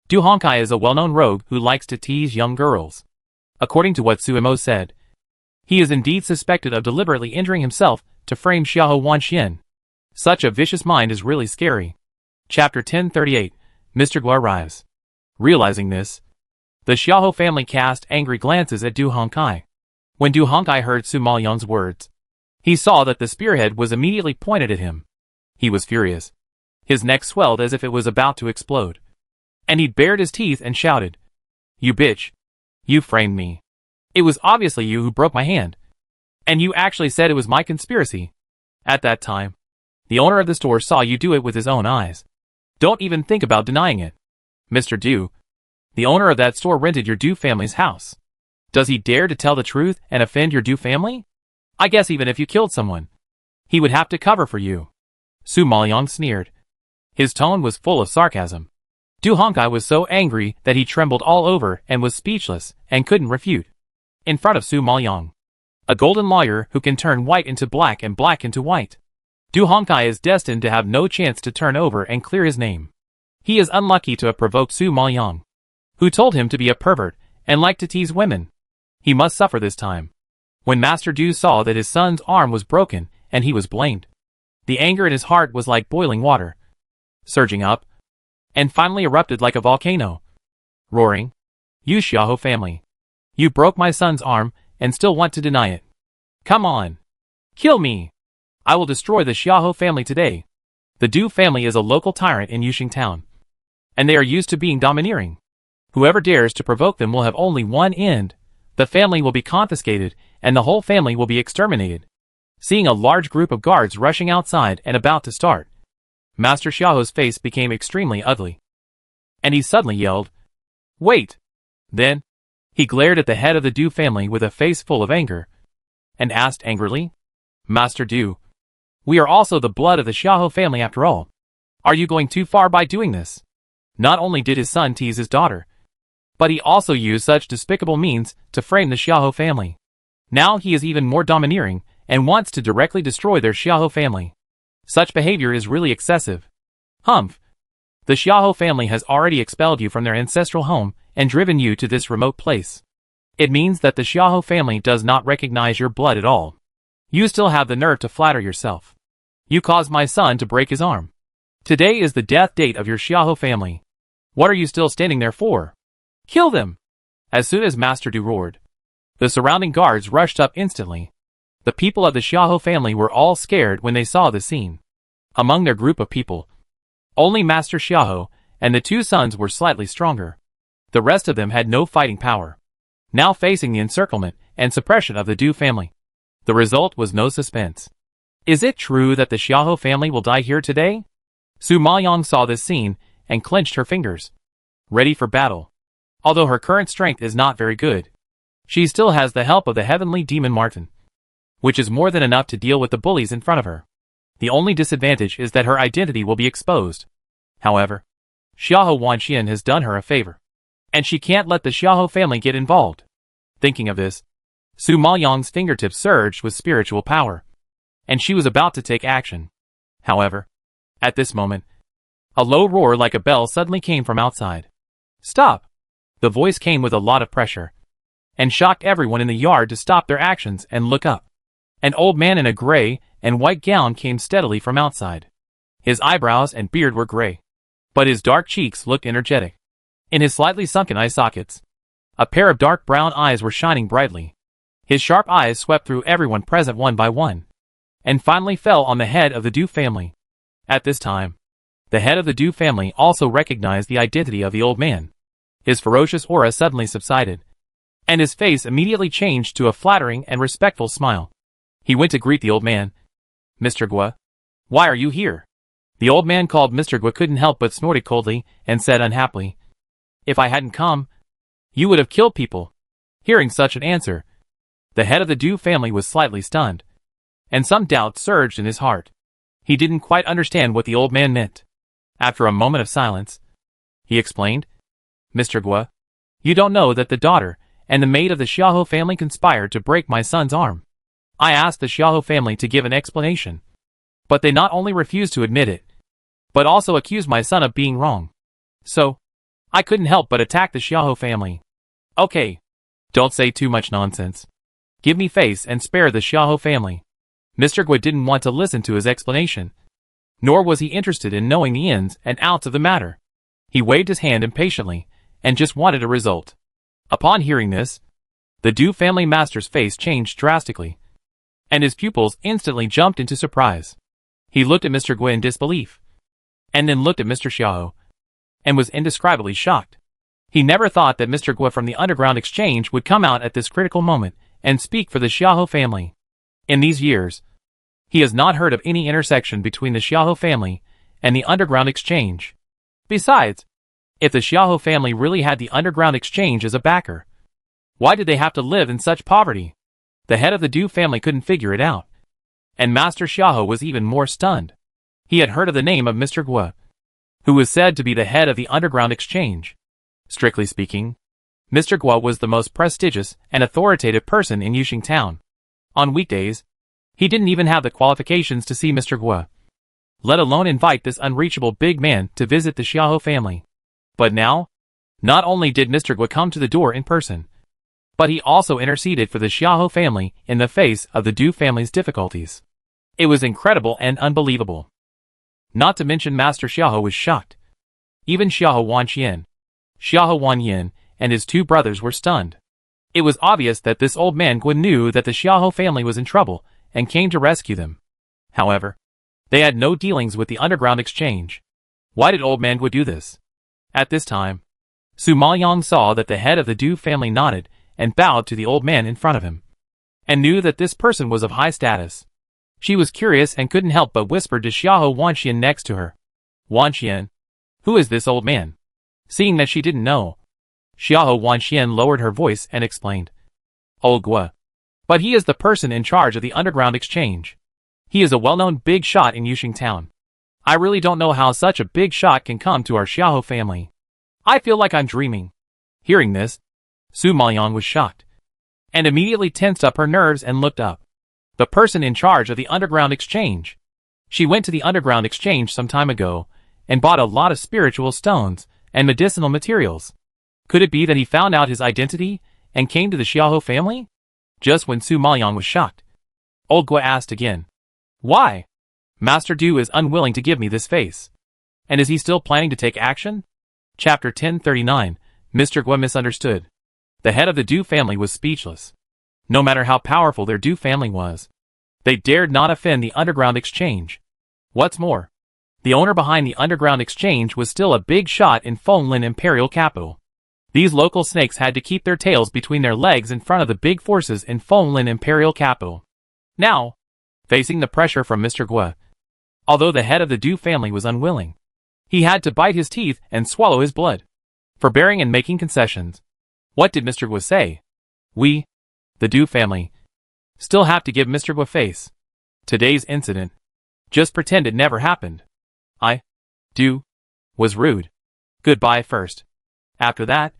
Speaker 1: Du Hongkai is a well-known rogue who likes to tease young girls. According to what Suimo said, he is indeed suspected of deliberately injuring himself to frame Xiaohou Wanxian. Such a vicious mind is really scary. Chapter 1038, Mr. Guo arrives. Realizing this, the Xiaohou family cast angry glances at Du Hongkai. When Du Hongkai heard Su Maoyong's words, he saw that the spearhead was immediately pointed at him. He was furious. His neck swelled as if it was about to explode. And he bared his teeth and shouted, You bitch! You framed me. It was obviously you who broke my hand. And you actually said it was my conspiracy. At that time, the owner of the store saw you do it with his own eyes. Don't even think about denying it. Mr. Du, the owner of that store rented your Du family's house. Does he dare to tell the truth and offend your Du family? I guess even if you killed someone, he would have to cover for you. Su Maoyong sneered. His tone was full of sarcasm. Du Hongkai was so angry that he trembled all over and was speechless and couldn't refute. In front of Su Maoyong, a golden lawyer who can turn white into black and black into white, Du Hongkai is destined to have no chance to turn over and clear his name. He is unlucky to have provoked Su Maoyong, who told him to be a pervert and liked to tease women. He must suffer this time. When Master Du saw that his son's arm was broken and he was blamed, the anger in his heart was like boiling water, surging up, and finally erupted like a volcano, roaring, You Xiaohou family! You broke my son's arm and still want to deny it. Come on! Kill me! I will destroy the Xiaohou family today. The Du family is a local tyrant in Yuxing town, and they are used to being domineering. Whoever dares to provoke them will have only one end. The family will be confiscated, and the whole family will be exterminated. Seeing a large group of guards rushing outside and about to start, Master Xiaohou's face became extremely ugly. And he suddenly yelled, Wait! Then, he glared at the head of the Du family with a face full of anger, and asked angrily, Master Du, we are also the blood of the Xiaohou family after all. Are you going too far by doing this? Not only did his son tease his daughter, but he also used such despicable means to frame the Xiaohou family. Now he is even more domineering and wants to directly destroy their Xiaohou family. Such behavior is really excessive. Humph! The Xiaohou family has already expelled you from their ancestral home and driven you to this remote place. It means that the Xiaohou family does not recognize your blood at all. You still have the nerve to flatter yourself. You caused my son to break his arm. Today is the death date of your Xiaohou family. What are you still standing there for? Kill them! As soon as Master Du roared, the surrounding guards rushed up instantly. The people of the Xiahou family were all scared when they saw the scene. Among their group of people, only Master Xiahou and the two sons were slightly stronger. The rest of them had no fighting power. Now facing the encirclement and suppression of the Du family, the result was no suspense. Is it true that the Xiahou family will die here today? Su Maoyang saw this scene and clenched her fingers, ready for battle. Although her current strength is not very good, she still has the help of the heavenly demon Martin, which is more than enough to deal with the bullies in front of her. The only disadvantage is that her identity will be exposed. However, Xiahou Wanxian has done her a favor, and she can't let the Xiahou family get involved. Thinking of this, Su Maoyang's fingertips surged with spiritual power, and she was about to take action. However, at this moment, a low roar like a bell suddenly came from outside. Stop! The voice came with a lot of pressure, and shocked everyone in the yard to stop their actions and look up. An old man in a gray and white gown came steadily from outside. His eyebrows and beard were gray, but his dark cheeks looked energetic. In his slightly sunken eye sockets, a pair of dark brown eyes were shining brightly. His sharp eyes swept through everyone present one by one, and finally fell on the head of the Du family. At this time, the head of the Du family also recognized the identity of the old man. His ferocious aura suddenly subsided, and his face immediately changed to a flattering and respectful smile. He went to greet the old man. Mr. Gua, why are you here? The old man called Mr. Gua couldn't help but snorted coldly and said unhappily, if I hadn't come, you would have killed people. Hearing such an answer, the head of the Du family was slightly stunned, and some doubt surged in his heart. He didn't quite understand what the old man meant. After a moment of silence, he explained, Mr. Gua, you don't know that the daughter and the maid of the Xiahou family conspired to break my son's arm. I asked the Xiahou family to give an explanation, but they not only refused to admit it, but also accused my son of being wrong. So, I couldn't help but attack the Xiahou family. Okay, don't say too much nonsense. Give me face and spare the Xiahou family. Mr. Gua didn't want to listen to his explanation, nor was he interested in knowing the ins and outs of the matter. He waved his hand impatiently and just wanted a result. Upon hearing this, the Du family master's face changed drastically, and his pupils instantly jumped into surprise. He looked at Mr. Gua in disbelief, and then looked at Mr. Xiahou, and was indescribably shocked. He never thought that Mr. Gua from the underground exchange would come out at this critical moment and speak for the Xiahou family. In these years, he has not heard of any intersection between the Xiahou family and the underground exchange. Besides, if the Xiahou family really had the underground exchange as a backer, why did they have to live in such poverty? The head of the Du family couldn't figure it out, and Master Xiahou was even more stunned. He had heard of the name of Mr. Gua, who was said to be the head of the underground exchange. Strictly speaking, Mr. Gua was the most prestigious and authoritative person in Yuxing town. On weekdays, he didn't even have the qualifications to see Mr. Gua, let alone invite this unreachable big man to visit the Xiahou family. But now, not only did Mr. Gua come to the door in person, but he also interceded for the Xiahou family in the face of the Du family's difficulties. It was incredible and unbelievable. Not to mention Master Xiahou was shocked. Even Xiahou Wanxian, Xiahou Wanyin, and his two brothers were stunned. It was obvious that this old man Gua knew that the Xiahou family was in trouble and came to rescue them. However, they had no dealings with the underground exchange. Why did old man Gua do this? At this time, Su Maoyang saw that the head of the Du family nodded and bowed to the old man in front of him, and knew that this person was of high status. She was curious and couldn't help but whisper to Xiahou Wanxian next to her. Wanxian, who is this old man? Seeing that she didn't know, Xiahou Wanxian lowered her voice and explained. Old Gua. But he is the person in charge of the underground exchange. He is a well-known big shot in Yuxing town. I really don't know how such a big shot can come to our Xiahou family. I feel like I'm dreaming. Hearing this, Su Maoyang was shocked, and immediately tensed up her nerves and looked up. The person in charge of the underground exchange. She went to the underground exchange some time ago, and bought a lot of spiritual stones and medicinal materials. Could it be that he found out his identity and came to the Xiahou family? Just when Su Maoyang was shocked, old Gua asked again. Why? Master Du is unwilling to give me this face. And is he still planning to take action? Chapter 1039, Mr. Gua misunderstood. The head of the Du family was speechless. No matter how powerful their Du family was, they dared not offend the underground exchange. What's more, the owner behind the underground exchange was still a big shot in Fonglin imperial capital. These local snakes had to keep their tails between their legs in front of the big forces in Fonglin imperial capital. Now, facing the pressure from Mr. Gua, although the head of the Du family was unwilling, he had to bite his teeth and swallow his blood. Forbearing and making concessions. What did Mr. Gua say? We, the Du family, still have to give Mr. Gua face. Today's incident. Just pretend it never happened. Du was rude. Goodbye first. After that,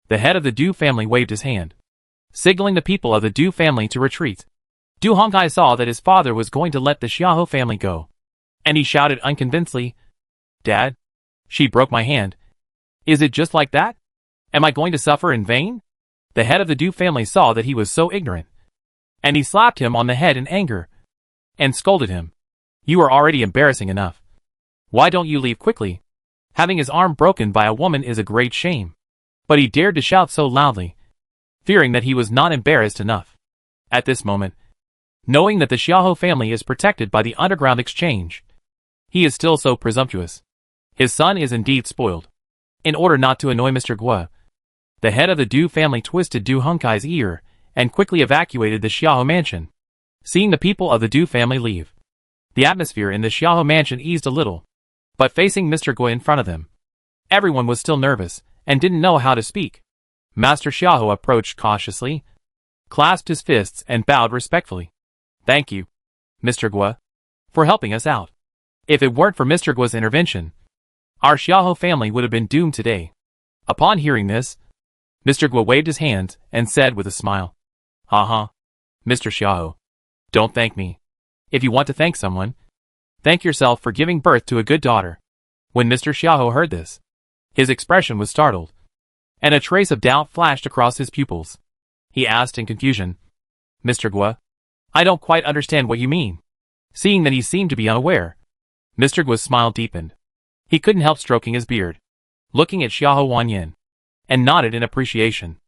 Speaker 1: the head of the Du family waved his hand, signaling the people of the Du family to retreat. Du Hongkai saw that his father was going to let the Xiahou family go, and he shouted unconvincedly, "Dad, she broke my hand. Is it just like that? Am I going to suffer in vain?" The head of the Du family saw that he was so ignorant, and he slapped him on the head in anger, and scolded him. "You are already embarrassing enough. Why don't you leave quickly? Having his arm broken by a woman is a great shame." But he dared to shout so loudly, fearing that he was not embarrassed enough. At this moment, knowing that the Xiahou family is protected by the underground exchange, he is still so presumptuous. His son is indeed spoiled. In order not to annoy Mr. Gua, the head of the Du family twisted Du Hongkai's ear and quickly evacuated the Xiahou mansion. Seeing the people of the Du family leave, the atmosphere in the Xiahou mansion eased a little. But facing Mr. Gua in front of them, everyone was still nervous and didn't know how to speak. Master Xiahou approached cautiously, clasped his fists and bowed respectfully. "Thank you, Mr. Gua, for helping us out. If it weren't for Mr. Gua's intervention, our Xiahou family would have been doomed today." Upon hearing this, Mr. Gua waved his hands and said with a smile, Mr. Xiahou, don't thank me. If you want to thank someone, thank yourself for giving birth to a good daughter." When Mr. Xiahou heard this, his expression was startled, and a trace of doubt flashed across his pupils. He asked in confusion, "Mr. Gua, I don't quite understand what you mean." Seeing that he seemed to be unaware, Mr. Gua's smile deepened. He couldn't help stroking his beard, looking at Xiahou Wanyan, and nodded in appreciation.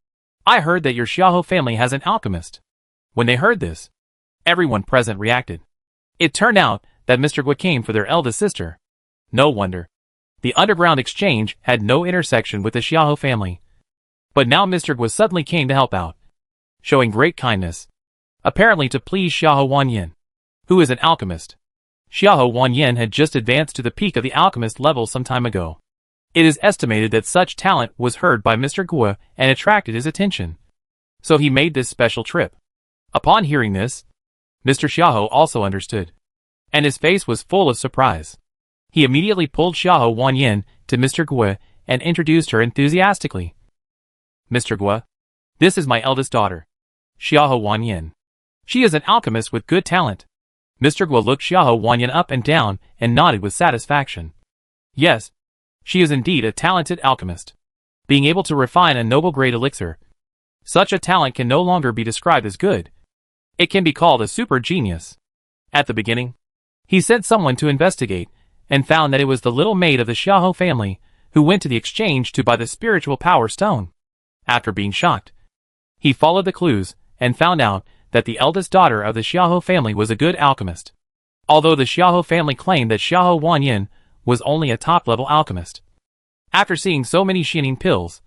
Speaker 1: "I heard that your Xiahou family has an alchemist." When they heard this, everyone present reacted. It turned out that Mr. Gua came for their eldest sister. No wonder. The underground exchange had no intersection with the Xiahou family. But now Mr. Gua suddenly came to help out, showing great kindness, apparently to please Xiahou Wanyan, who is an alchemist. Xiahou Wanyan had just advanced to the peak of the alchemist level some time ago. It is estimated that such talent was heard by Mr. Gua and attracted his attention. So he made this special trip. Upon hearing this, Mr. Xiahou also understood, and his face was full of surprise. He immediately pulled Xiahou Wanyan to Mr. Gua and introduced her enthusiastically. "Mr. Gua, this is my eldest daughter, Xiahou Wanyan. She is an alchemist with good talent." Mr. Gua looked Xiahou Wanyan up and down and nodded with satisfaction. Yes, she is indeed a talented alchemist, being able to refine a noble-grade elixir. Such a talent can no longer be described as good. It can be called a super genius. At the beginning, he sent someone to investigate, and found that it was the little maid of the Xiahou family who went to the exchange to buy the spiritual power stone. After being shocked, he followed the clues and found out that the eldest daughter of the Xiahou family was a good alchemist. Although the Xiahou family claimed that Xiahou Wanyan was only a top-level alchemist. After seeing so many Xianing pills,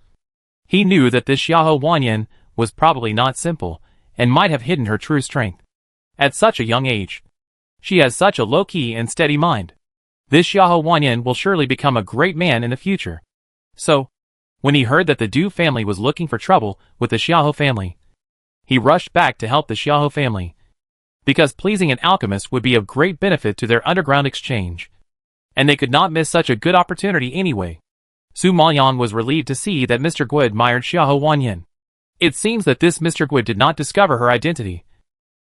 Speaker 1: he knew that this Xiahou Wanyan was probably not simple and might have hidden her true strength. At such a young age, she has such a low-key and steady mind. This Xiahou Wanyan will surely become a great man in the future. So, when he heard that the Du family was looking for trouble with the Xiahou family, he rushed back to help the Xiahou family, because pleasing an alchemist would be of great benefit to their underground exchange, and they could not miss such a good opportunity anyway. Su Maoyang was relieved to see that Mr. Gua admired Xiahou Wanyan. It seems that this Mr. Gua did not discover her identity,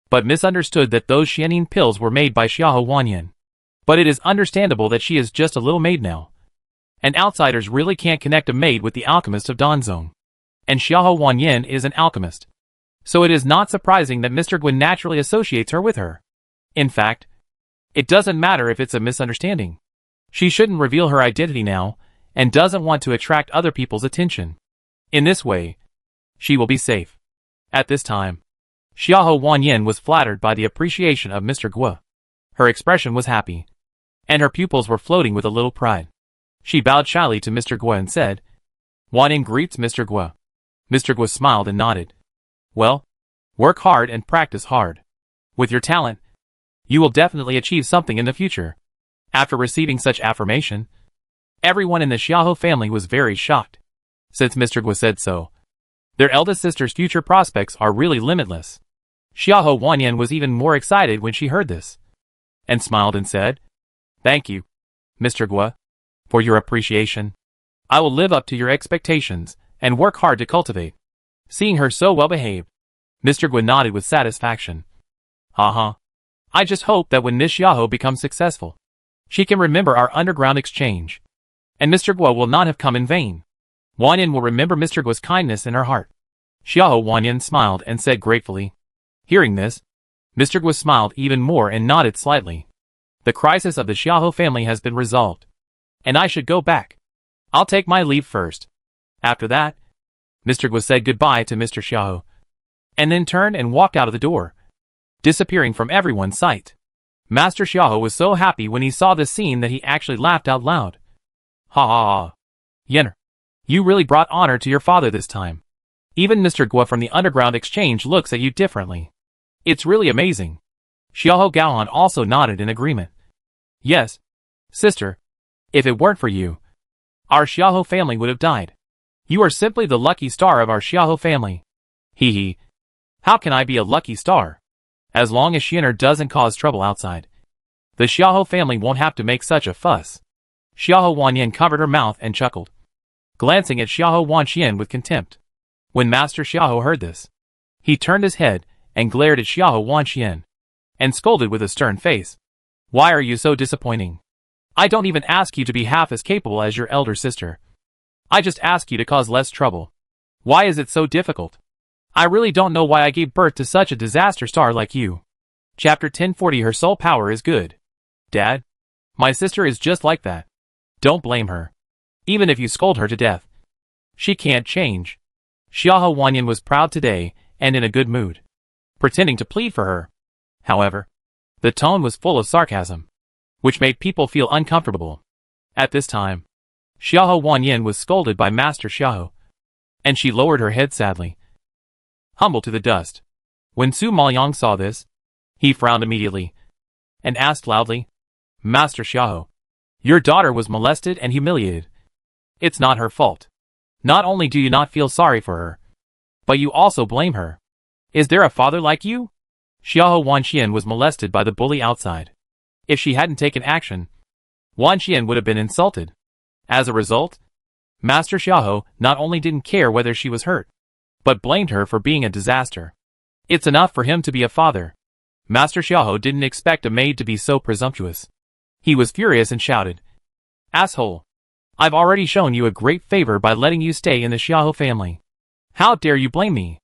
Speaker 1: but misunderstood that those Xianing pills were made by Xiahou Wanyan. But it is understandable that she is just a little maid now, and outsiders really can't connect a maid with the alchemist of Danzong. And Xiahou Wanyan is an alchemist, so it is not surprising that Mr. Gua naturally associates her with her. In fact, it doesn't matter if it's a misunderstanding. She shouldn't reveal her identity now, and doesn't want to attract other people's attention. In this way, She will be safe. At this time, Xiahou Wanyan was flattered by the appreciation of Mr. Guo. Her expression was happy, and her pupils were floating with a little pride. She bowed shyly to Mr. Guo and said, "Wanyan greets Mr. Guo." Mr. Guo smiled and nodded. "Well, work hard and practice hard. With your talent, you will definitely achieve something in the future." After receiving such affirmation, everyone in the Xiahou family was very shocked. Since Mr. Guo said so, their eldest sister's future prospects are really limitless. Xiahou Wanyan was even more excited when she heard this, and smiled and said, "Thank you, Mr. Guo, for your appreciation. I will live up to your expectations and work hard to cultivate." Seeing her so well behaved, Mr. Guo nodded with satisfaction. I just hope that when Miss Xiahou becomes successful, she can remember our underground exchange, and Mr. Guo will not have come in vain. Wanyan will remember Mr. Guo's kindness in her heart. Xiahou Wanyan smiled and said gratefully. Hearing this, Mr. Guo smiled even more and nodded slightly. The crisis of the Xiahou family has been resolved, and I should go back. I'll take my leave first. After that, Mr. Guo said goodbye to Mr. Xiahou, and then turned and walked out of the door, disappearing from everyone's sight. Master Xiahou was so happy when he saw this scene that he actually laughed out loud. Ha ha ha. Yenner, you really brought honor to your father this time. Even Mr. Guo from the underground exchange looks at you differently. It's really amazing. Xiahou Gaohan also nodded in agreement. Yes, sister. If it weren't for you, our Xiahou family would have died. You are simply the lucky star of our Xiahou family. Hee hee. How can I be a lucky star? As long as Xin'er doesn't cause trouble outside, the Xiahou family won't have to make such a fuss. Xiahou Wanyan covered her mouth and chuckled, glancing at Xiahou Wanxian with contempt. When Master Xiahou heard this, he turned his head and glared at Xiahou Wanxian, and scolded with a stern face. Why are you so disappointing? I don't even ask you to be half as capable as your elder sister. I just ask you to cause less trouble. Why is it so difficult? I really don't know why I gave birth to such a disaster star like you. Chapter 1040. Her soul power is good. Dad, my sister is just like that. Don't blame her. Even if you scold her to death, she can't change. Xiahou Wanyan was proud today and in a good mood, pretending to plead for her. However, the tone was full of sarcasm, which made people feel uncomfortable. At this time, Xiahou Wanyan was scolded by Master Xiahou, and she lowered her head sadly, humble to the dust. When Su Maoyang saw this, he frowned immediately, and asked loudly, Master Xiahou, your daughter was molested and humiliated. It's not her fault. Not only do you not feel sorry for her, but you also blame her. Is there a father like you? Xiahou Wanxian was molested by the bully outside. If she hadn't taken action, Wanxian would have been insulted. As a result, Master Xiahou not only didn't care whether she was hurt, but blamed her for being a disaster. It's enough for him to be a father. Master Xiahou didn't expect a maid to be so presumptuous. He was furious and shouted, Asshole! I've already shown you a great favor by letting you stay in the Xiahou family. How dare you blame me?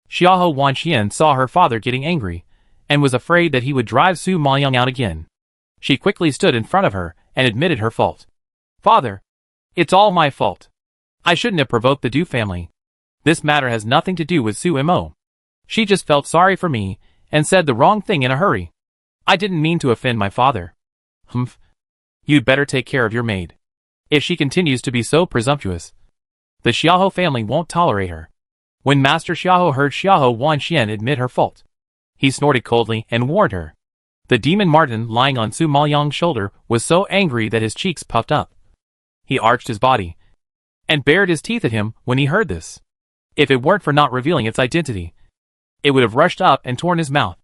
Speaker 1: Xiahou Wanxian saw her father getting angry, and was afraid that he would drive Su Maoyang out again. She quickly stood in front of her and admitted her fault. Father, it's all my fault. I shouldn't have provoked the Du family. This matter has nothing to do with Su Mo. She just felt sorry for me and said the wrong thing in a hurry. I didn't mean to offend my father. Humph. You'd better take care of your maid. If she continues to be so presumptuous, the Xiahou family won't tolerate her. When Master Xiahou heard Xiahou Wanxian admit her fault, he snorted coldly and warned her. The demon Martin lying on Su Maoyang's shoulder was so angry that his cheeks puffed up. He arched his body and bared his teeth at him when he heard this. If it weren't for not revealing its identity, it would have rushed up and torn his mouth.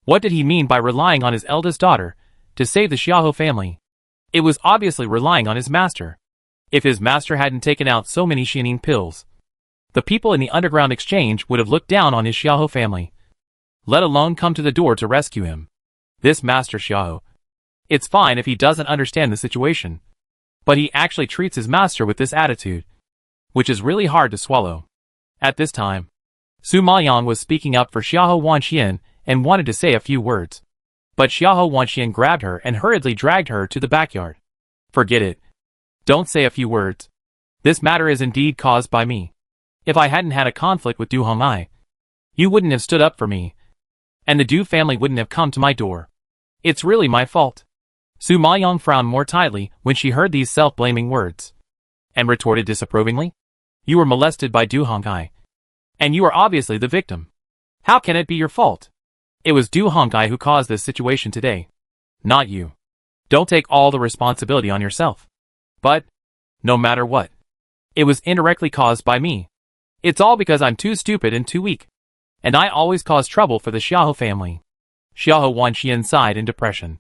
Speaker 1: What did he mean by relying on his eldest daughter to save the Xiahou family? It was obviously relying on his master. If his master hadn't taken out so many Xining pills, the people in the underground exchange would have looked down on his Xiahou family, let alone come to the door to rescue him. This Master Xiahou. It's fine if he doesn't understand the situation, but he actually treats his master with this attitude, which is really hard to swallow. At this time, Su Maoyang was speaking up for Xiahou Wanxian and wanted to say a few words. But Xiahou Wanxian grabbed her and hurriedly dragged her to the backyard. Forget it. Don't say a few words. This matter is indeed caused by me. If I hadn't had a conflict with Du Hong'ai, you wouldn't have stood up for me, and the Du family wouldn't have come to my door. It's really my fault. Su Maoyong frowned more tightly when she heard these self-blaming words, and retorted disapprovingly. You were molested by Du Hong'ai, and you are obviously the victim. How can it be your fault? It was Du Hong'ai who caused this situation today, not you. Don't take all the responsibility on yourself. But, no matter what, it was indirectly caused by me. It's all because I'm too stupid and too weak, and I always cause trouble for the Xiahou family. Xiahou Wanxian sighed in depression,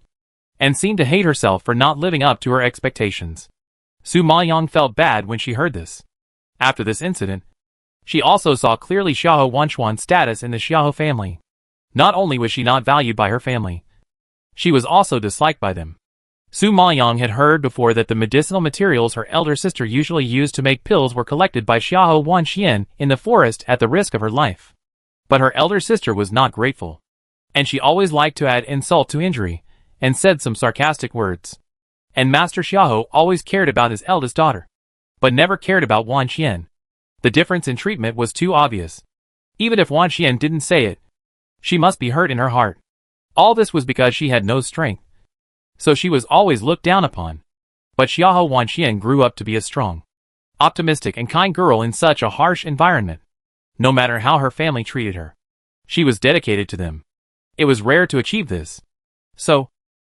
Speaker 1: and seemed to hate herself for not living up to her expectations. Su Maoyong felt bad when she heard this. After this incident, she also saw clearly Xiahou Wanxuan's status in the Xiahou family. Not only was she not valued by her family, she was also disliked by them. Su Maoyong had heard before that the medicinal materials her elder sister usually used to make pills were collected by Xiahou Wanxian in the forest at the risk of her life. But her elder sister was not grateful, and she always liked to add insult to injury, and said some sarcastic words. And Master Xiahou always cared about his eldest daughter, but never cared about Wanxian. The difference in treatment was too obvious. Even if Wanxian didn't say it, she must be hurt in her heart. All this was because she had no strength, so she was always looked down upon. But Xiahou Wanxian grew up to be a strong, optimistic and kind girl in such a harsh environment. No matter how her family treated her, she was dedicated to them. It was rare to achieve this. So,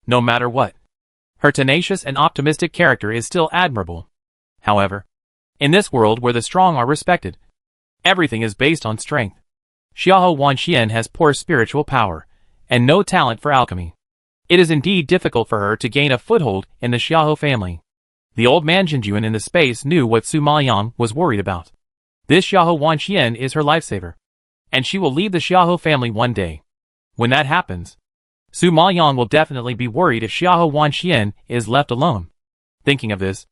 Speaker 1: no matter what, her tenacious and optimistic character is still admirable. However, in this world where the strong are respected, everything is based on strength. Xiahou Wanxian has poor spiritual power, and no talent for alchemy. It is indeed difficult for her to gain a foothold in the Xiahou family. The old man Jinjuan in the space knew what Su Maoyong was worried about. This Xiahou Wanxian is her lifesaver, and she will leave the Xiahou family one day. When that happens, Su Maoyong will definitely be worried if Xiahou Wanxian is left alone. Thinking of this,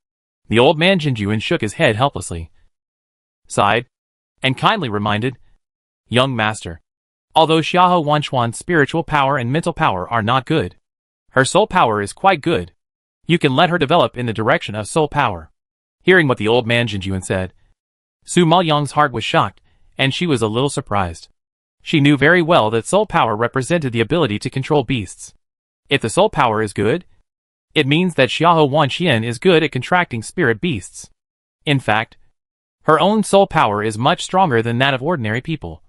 Speaker 1: the old man Jinjuan shook his head helplessly, sighed, and kindly reminded, Young master, although Xiahou Wanxuan's spiritual power and mental power are not good, her soul power is quite good. You can let her develop in the direction of soul power. Hearing what the old man Jinjuan said, Su Maoyong's heart was shocked, and she was a little surprised. She knew very well that soul power represented the ability to control beasts. If the soul power is good, it means that Xiahou Wanxian is good at contracting spirit beasts. In fact, her own soul power is much stronger than that of ordinary people,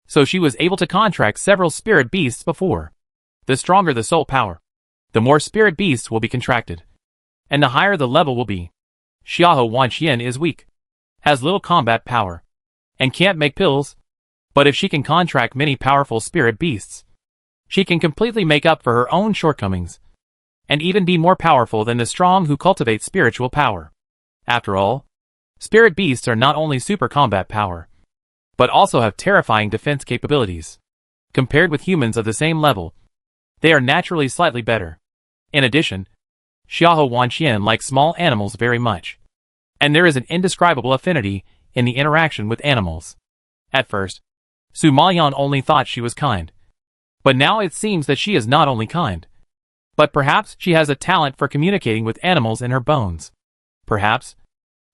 Speaker 1: so she was able to contract several spirit beasts before. The stronger the soul power, the more spirit beasts will be contracted, and the higher the level will be. Xiahou Wanxian is weak, has little combat power, and can't make pills, but if she can contract many powerful spirit beasts, she can completely make up for her own shortcomings, and even be more powerful than the strong who cultivate spiritual power. After all, spirit beasts are not only super combat power, but also have terrifying defense capabilities. Compared with humans of the same level, they are naturally slightly better. In addition, Xiahou Wanxian likes small animals very much, and there is an indescribable affinity in the interaction with animals. At first, Su Maoyong only thought she was kind, but now it seems that she is not only kind, but perhaps she has a talent for communicating with animals in her bones. Perhaps,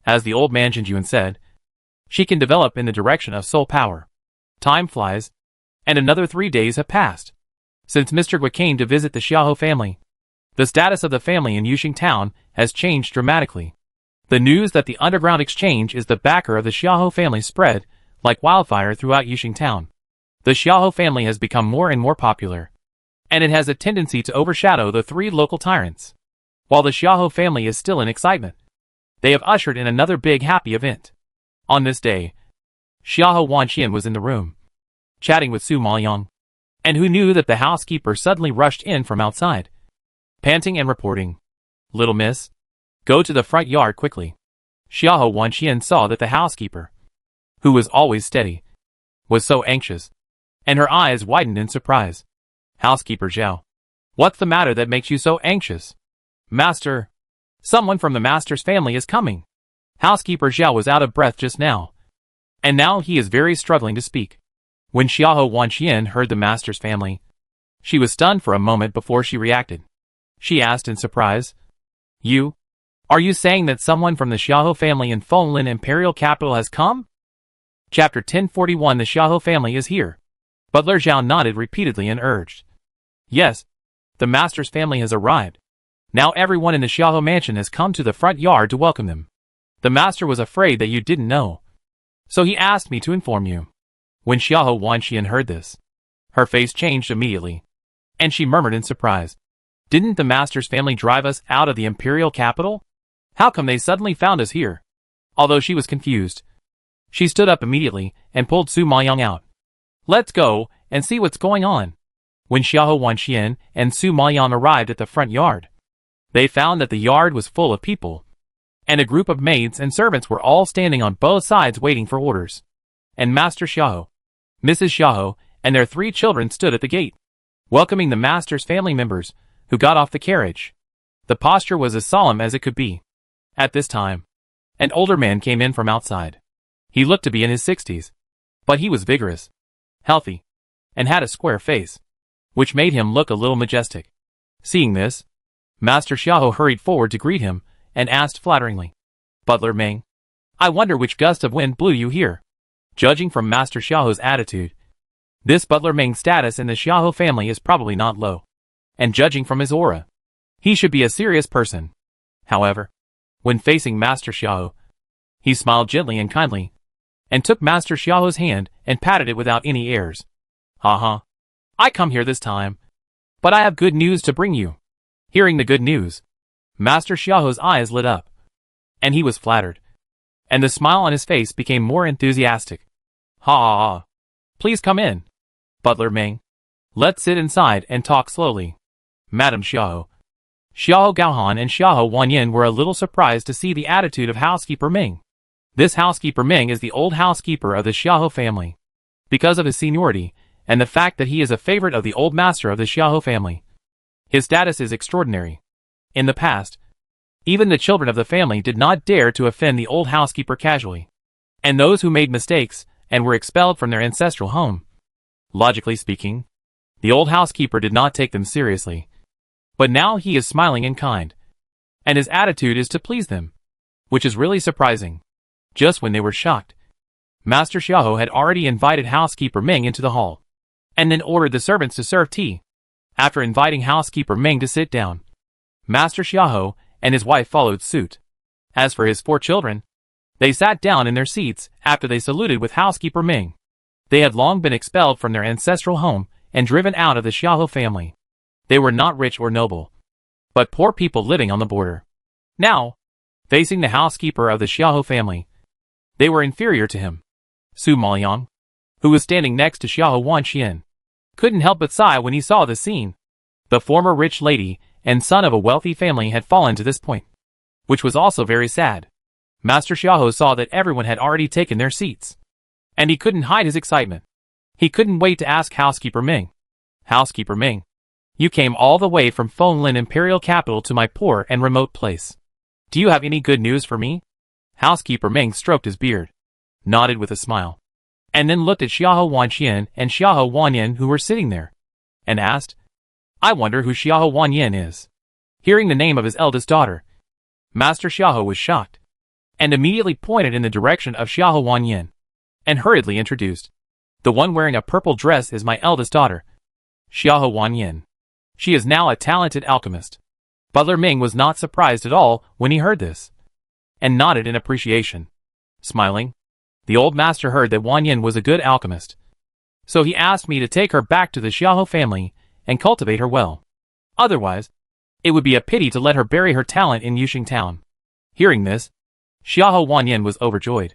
Speaker 1: as the old man Jinjuan said, she can develop in the direction of soul power. Time flies, and another 3 days have passed since Mr. Gui came to visit the Xiahou family. The status of the family in Yuxing town has changed dramatically. The news that the underground exchange is the backer of the Xiahou family spread like wildfire throughout Yuxing town. The Xiahou family has become more and more popular, and it has a tendency to overshadow the 3 local tyrants. While the Xiahou family is still in excitement, they have ushered in another big happy event. On this day, Xiahou Wanxian was in the room, chatting with Su Maoyong, and who knew that the housekeeper suddenly rushed in from outside, panting and reporting, Little miss, go to the front yard quickly. Xiahou Wanxian saw that the housekeeper, who was always steady, was so anxious, and her eyes widened in surprise. Housekeeper Zhao, what's the matter that makes you so anxious? Master, someone from the master's family is coming. Housekeeper Zhao was out of breath just now, and now he is very struggling to speak. When Xiahou Wanxian heard the master's family, she was stunned for a moment before she reacted. She asked in surprise, Are you saying that someone from the Xiahou family in Fenglin Imperial Capital has come? Chapter 1041. The Xiahou family is here. Butler Zhao nodded repeatedly and urged. Yes, the master's family has arrived. Now everyone in the Xiahou mansion has come to the front yard to welcome them. The master was afraid that you didn't know, so he asked me to inform you. When Xiahou Wanxian heard this, her face changed immediately, and she murmured in surprise. Didn't the master's family drive us out of the imperial capital? How come they suddenly found us here? Although she was confused, she stood up immediately and pulled Su Maoyang out. Let's go and see what's going on. When Xiahou Wanxian and Su Maoyang arrived at the front yard, they found that the yard was full of people, and a group of maids and servants were all standing on both sides waiting for orders. And Master Xiahou, Mrs. Xiahou, and their 3 children stood at the gate, welcoming the master's family members, who got off the carriage. The posture was as solemn as it could be. At this time, an older man came in from outside. He looked to be in his 60s, but he was vigorous, healthy, and had a square face, which made him look a little majestic. Seeing this, Master Xiahou hurried forward to greet him and asked flatteringly, Butler Meng, I wonder which gust of wind blew you here. Judging from Master Xiahou's attitude, this Butler Meng's status in the Xiahou family is probably not low. And judging from his aura, he should be a serious person. However, when facing Master Xiahou, he smiled gently and kindly, and took Master Xiahou's hand and patted it without any airs. I come here this time, but I have good news to bring you. Hearing the good news, Master Xiahou's eyes lit up, and he was flattered, and the smile on his face became more enthusiastic. Please come in, Butler Meng. Let's sit inside and talk slowly. Madam Xiahou, Xiahou Gaohan and Xiahou Wanyan were a little surprised to see the attitude of housekeeper Meng. This housekeeper Meng is the old housekeeper of the Xiahou family. Because of his seniority, and the fact that he is a favorite of the old master of the Xiahou family, his status is extraordinary. In the past, even the children of the family did not dare to offend the old housekeeper casually, and those who made mistakes and were expelled from their ancestral home. Logically speaking, the old housekeeper did not take them seriously. But now he is smiling and kind, and his attitude is to please them, which is really surprising. Just when they were shocked, Master Xiahou had already invited housekeeper Meng into the hall, and then ordered the servants to serve tea. After inviting housekeeper Meng to sit down, Master Xiahou and his wife followed suit. As for his 4 children, they sat down in their seats after they saluted with housekeeper Meng. They had long been expelled from their ancestral home and driven out of the Xiahou family. They were not rich or noble, but poor people living on the border. Now, facing the housekeeper of the Xiahou family, they were inferior to him. Su Maoyang, who was standing next to Xiahou Wanxian, couldn't help but sigh when he saw the scene. The former rich lady and son of a wealthy family had fallen to this point, which was also very sad. Master Xiahou saw that everyone had already taken their seats, and he couldn't hide his excitement. He couldn't wait to ask housekeeper Meng. Housekeeper Meng, you came all the way from Fenglin Imperial Capital to my poor and remote place. Do you have any good news for me? Housekeeper Meng stroked his beard, nodded with a smile, and then looked at Xiahou Wanxian and Xiahou Wanyan who were sitting there, and asked, I wonder who Xiahou Wanyan is. Hearing the name of his eldest daughter, Master Xiahou was shocked, and immediately pointed in the direction of Xiahou Wanyan, and hurriedly introduced, the one wearing a purple dress is my eldest daughter, Xiahou Wanyan. She is now a talented alchemist. Butler Meng was not surprised at all when he heard this, and nodded in appreciation. Smiling, the old master heard that Wanyan was a good alchemist, so he asked me to take her back to the Xiahou family and cultivate her well. Otherwise, it would be a pity to let her bury her talent in Yuxing town. Hearing this, Xiahou Wanyan was overjoyed,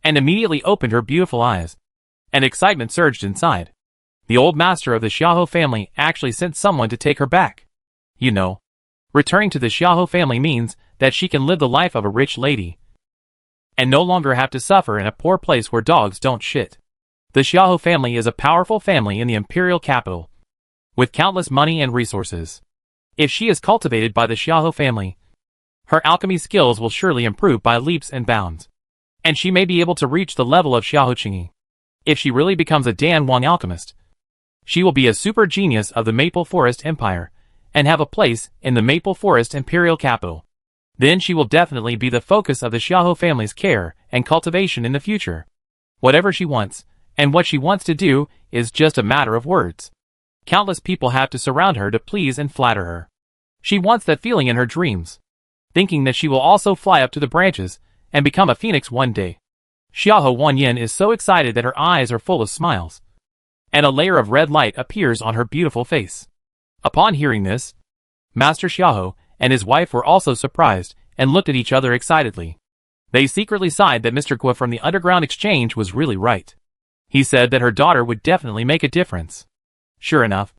Speaker 1: and immediately opened her beautiful eyes, and excitement surged inside. The old master of the Xiahou family actually sent someone to take her back. You know, returning to the Xiahou family means that she can live the life of a rich lady, and no longer have to suffer in a poor place where dogs don't shit. The Xiahou family is a powerful family in the imperial capital, with countless money and resources. If she is cultivated by the Xiahou family, her alchemy skills will surely improve by leaps and bounds, and she may be able to reach the level of Xiahou Qingyi. If she really becomes a Dan Wang alchemist, she will be a super genius of the Maple Forest Empire, and have a place in the Maple Forest Imperial Capital. Then she will definitely be the focus of the Xiahou family's care and cultivation in the future. whatever she wants, and what she wants to do is just a matter of words. Countless people have to surround her to please and flatter her. She wants that feeling in her dreams, thinking that she will also fly up to the branches and become a phoenix one day. Xiahou Wanyan is so excited that her eyes are full of smiles, and a layer of red light appears on her beautiful face. Upon hearing this, Master Xiahou and his wife were also surprised and looked at each other excitedly. They secretly sighed that Mr. Gua from the Underground Exchange was really right. He said that her daughter would definitely make a difference. Sure enough,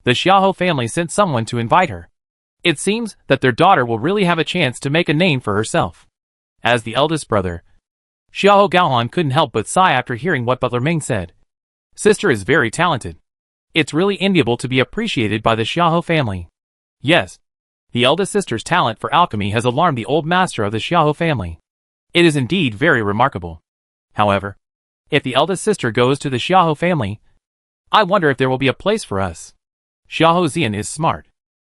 Speaker 1: the Xiahou family sent someone to invite her. It seems that their daughter will really have a chance to make a name for herself. As the eldest brother, Xiahou Gaohan couldn't help but sigh after hearing what Butler Ming said. Sister is very talented. It's really enviable to be appreciated by the Xiahou family. Yes, the eldest sister's talent for alchemy has alarmed the old master of the Xiahou family. It is indeed very remarkable. However, if the eldest sister goes to the Xiahou family, I wonder if there will be a place for us. Xiahou Zian is smart.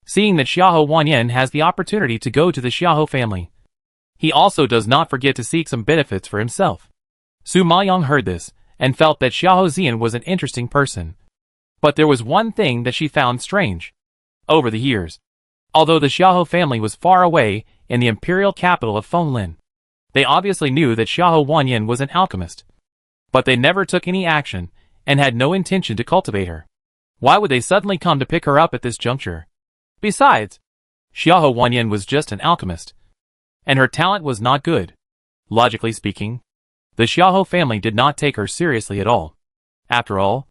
Speaker 1: Seeing that Xiahou Wanyan has the opportunity to go to the Xiahou family, he also does not forget to seek some benefits for himself. Su Maoyang heard this and felt that Xiahou Zian was an interesting person. But there was one thing that she found strange. Over the years, although the Xiahou family was far away in the imperial capital of Fenglin, they obviously knew that Xiahou Wanyan was an alchemist. But they never took any action and had no intention to cultivate her. Why would they suddenly come to pick her up at this juncture? Besides, Xiahou Wanyan was just an alchemist, and her talent was not good. Logically speaking, the Xiahou family did not take her seriously at all. After all,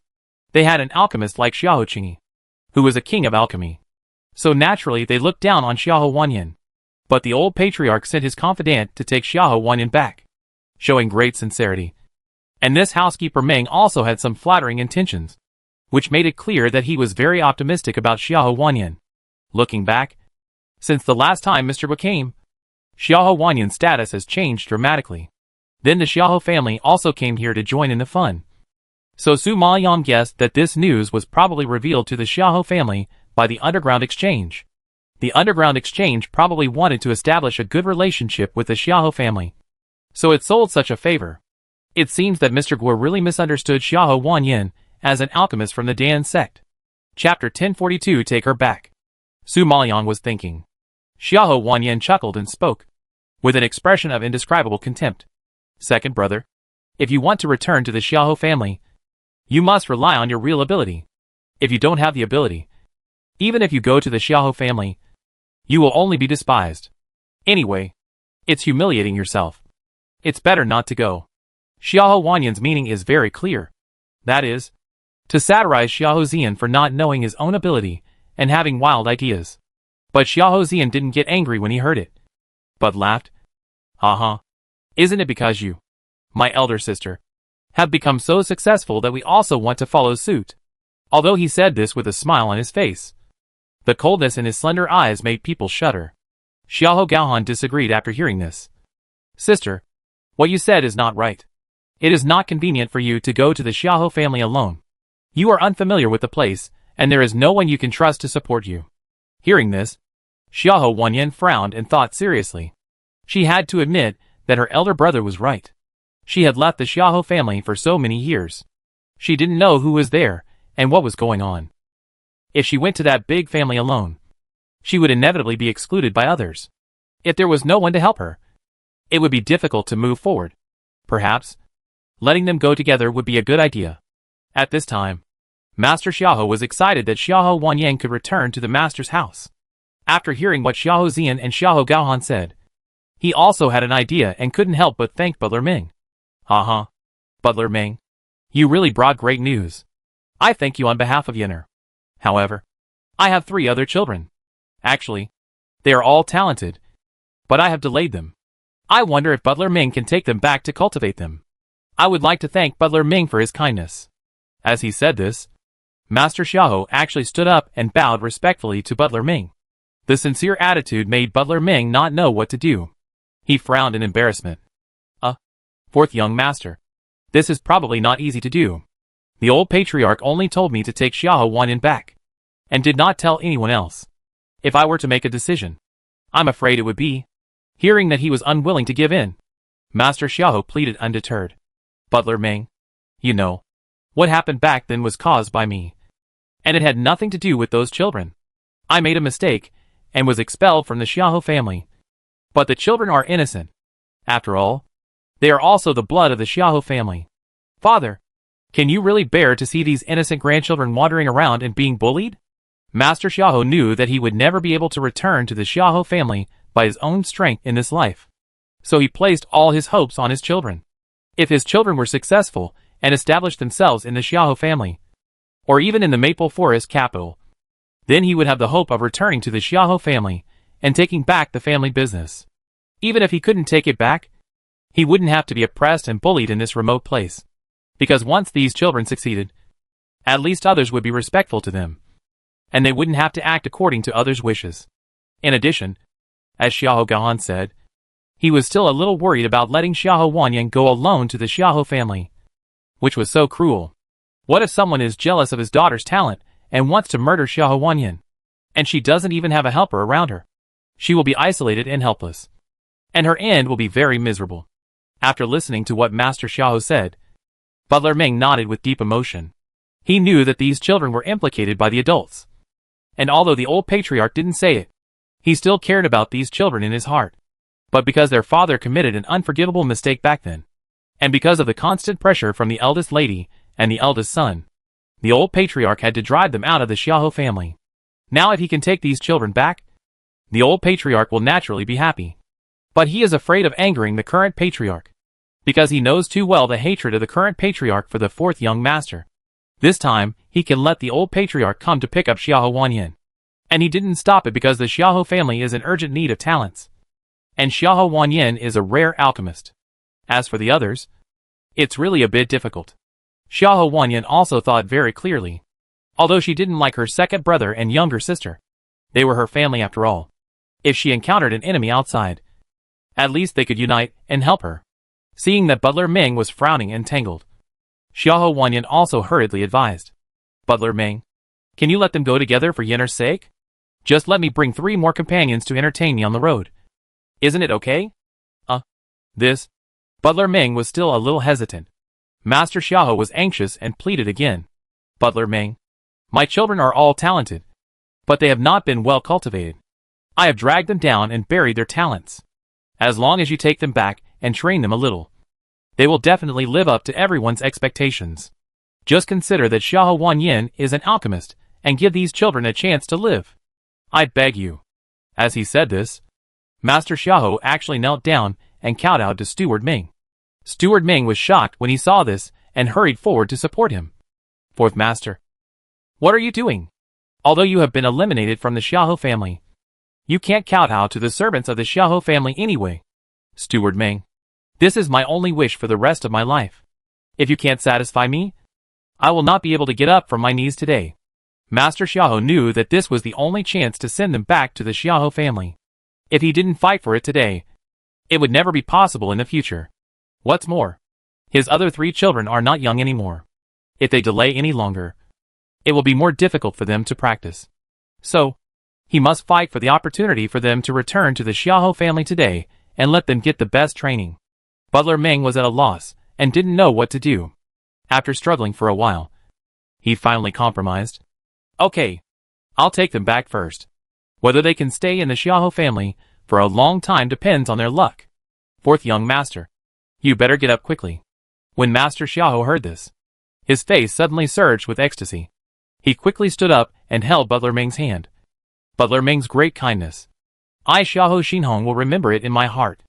Speaker 1: they had an alchemist like Xiahou Qingyi, who was a king of alchemy. So naturally they looked down on Xiahou Wanyan. But the old patriarch sent his confidant to take Xiahou Wanyan back, showing great sincerity. And this housekeeper Meng also had some flattering intentions, which made it clear that he was very optimistic about Xiahou Wanyan. Looking back, since the last time Mr. Gua came, Xiahou Wanyan's status has changed dramatically. Then the Xiahou family also came here to join in the fun. So Su Maoyang guessed that this news was probably revealed to the Xiahou family by the Underground Exchange. The Underground Exchange probably wanted to establish a good relationship with the Xiahou family, so it sold such a favor. It seems that Mr. Gua really misunderstood Xiahou Wanyan as an alchemist from the Dan sect. Chapter 1042 Take Her Back. Su Maoyang was thinking. Xiahou Wanyan chuckled and spoke, with an expression of indescribable contempt. Second brother, if you want to return to the Xiahou family, you must rely on your real ability. If you don't have the ability, even if you go to the Xiahou family, you will only be despised. Anyway, it's humiliating yourself. It's better not to go. Xiahou Wanyan's meaning is very clear. That is, to satirize Xiahou Zian for not knowing his own ability and having wild ideas. But Xiahou Zian didn't get angry when he heard it, but laughed. Haha. Isn't it because you, my elder sister, have become so successful that we also want to follow suit? Although he said this with a smile on his face, the coldness in his slender eyes made people shudder. Xiahou Gaohan disagreed after hearing this. Sister, what you said is not right. It is not convenient for you to go to the Xiahou family alone. You are unfamiliar with the place, and there is no one you can trust to support you. Hearing this, Xiahou Wanyan frowned and thought seriously. She had to admit that her elder brother was right. She had left the Xiahou family for so many years. She didn't know who was there and what was going on. If she went to that big family alone, she would inevitably be excluded by others. If there was no one to help her, it would be difficult to move forward. Perhaps, letting them go together would be a good idea. At this time, Master Xiahou was excited that Xiahou Wanyan could return to the master's house. After hearing what Xiahou Zian and Xiahou Gaohan said, he also had an idea and couldn't help but thank Butler Ming. Haha. Butler Ming, you really brought great news. I thank you on behalf of Yenner. However, I have 3 other children. Actually, they are all talented, but I have delayed them. I wonder if Butler Ming can take them back to cultivate them. I would like to thank Butler Ming for his kindness. As he said this, Master Xiahou actually stood up and bowed respectfully to Butler Ming. The sincere attitude made Butler Ming not know what to do. He frowned in embarrassment. Fourth young master. This is probably not easy to do. The old patriarch only told me to take Xiahou Wanyan back, and did not tell anyone else. If I were to make a decision, I'm afraid it would be. Hearing that he was unwilling to give in, Master Xiahou pleaded undeterred. Butler Ming. You know, what happened back then was caused by me. And it had nothing to do with those children. I made a mistake, and was expelled from the Xiahou family. But the children are innocent. After all, they are also the blood of the Xiahou family. Father, can you really bear to see these innocent grandchildren wandering around and being bullied? Master Xiahou knew that he would never be able to return to the Xiahou family by his own strength in this life. So he placed all his hopes on his children. If his children were successful and established themselves in the Xiahou family, or even in the Maple Forest capital, then he would have the hope of returning to the Xiahou family and taking back the family business. Even if he couldn't take it back, he wouldn't have to be oppressed and bullied in this remote place. Because once these children succeeded, at least others would be respectful to them, and they wouldn't have to act according to others' wishes. In addition, as Xiahou Gahan said, he was still a little worried about letting Xiahou Wanyan go alone to the Xiahou family, which was so cruel. What if someone is jealous of his daughter's talent and wants to murder Xiahou Wanyan, and she doesn't even have a helper around her? She will be isolated and helpless, and her end will be very miserable. After listening to what Master Xiahou said, Butler Ming nodded with deep emotion. He knew that these children were implicated by the adults. And although the old patriarch didn't say it, he still cared about these children in his heart. But because their father committed an unforgivable mistake back then, and because of the constant pressure from the eldest lady and the eldest son, the old patriarch had to drive them out of the Xiahou family. Now if he can take these children back, the old patriarch will naturally be happy. But he is afraid of angering the current patriarch, because he knows too well the hatred of the current patriarch for the fourth young master. This time, he can let the old patriarch come to pick up Xiahou Wanyan. And he didn't stop it because the Xiahou family is in urgent need of talents. And Xiahou Wanyan is a rare alchemist. As for the others, it's really a bit difficult. Xiahou Wanyan also thought very clearly. Although she didn't like her second brother and younger sister, they were her family after all. If she encountered an enemy outside, at least they could unite and help her. Seeing that Butler Ming was frowning and tangled, Xiahou Wanyan also hurriedly advised. Butler Ming, can you let them go together for Yenner's sake? Just let me bring 3 more companions to entertain me on the road. Isn't it okay? This. Butler Ming was still a little hesitant. Master Xiahou was anxious and pleaded again. Butler Ming, my children are all talented, but they have not been well cultivated. I have dragged them down and buried their talents. As long as you take them back and train them a little, they will definitely live up to everyone's expectations. Just consider that Xiahou Wanyan is an alchemist and give these children a chance to live. I beg you. As he said this, Master Xiahou actually knelt down and kowtowed to Steward Ming. Steward Ming was shocked when he saw this and hurried forward to support him. Fourth Master, what are you doing? Although you have been eliminated from the Xiahou family, you can't kowtow to the servants of the Xiahou family anyway. Steward Ming, this is my only wish for the rest of my life. If you can't satisfy me, I will not be able to get up from my knees today. Master Xiahou knew that this was the only chance to send them back to the Xiahou family. If he didn't fight for it today, it would never be possible in the future. What's more, his other 3 children are not young anymore. If they delay any longer, it will be more difficult for them to practice. So, he must fight for the opportunity for them to return to the Xiahou family today and let them get the best training. Butler Ming was at a loss and didn't know what to do. After struggling for a while, he finally compromised. Okay, I'll take them back first. Whether they can stay in the Xiahou family for a long time depends on their luck. Fourth young master, you better get up quickly. When Master Xiahou heard this, his face suddenly surged with ecstasy. He quickly stood up and held Butler Ming's hand. Butler Ming's great kindness. I Xiahou Xinhong will remember it in my heart.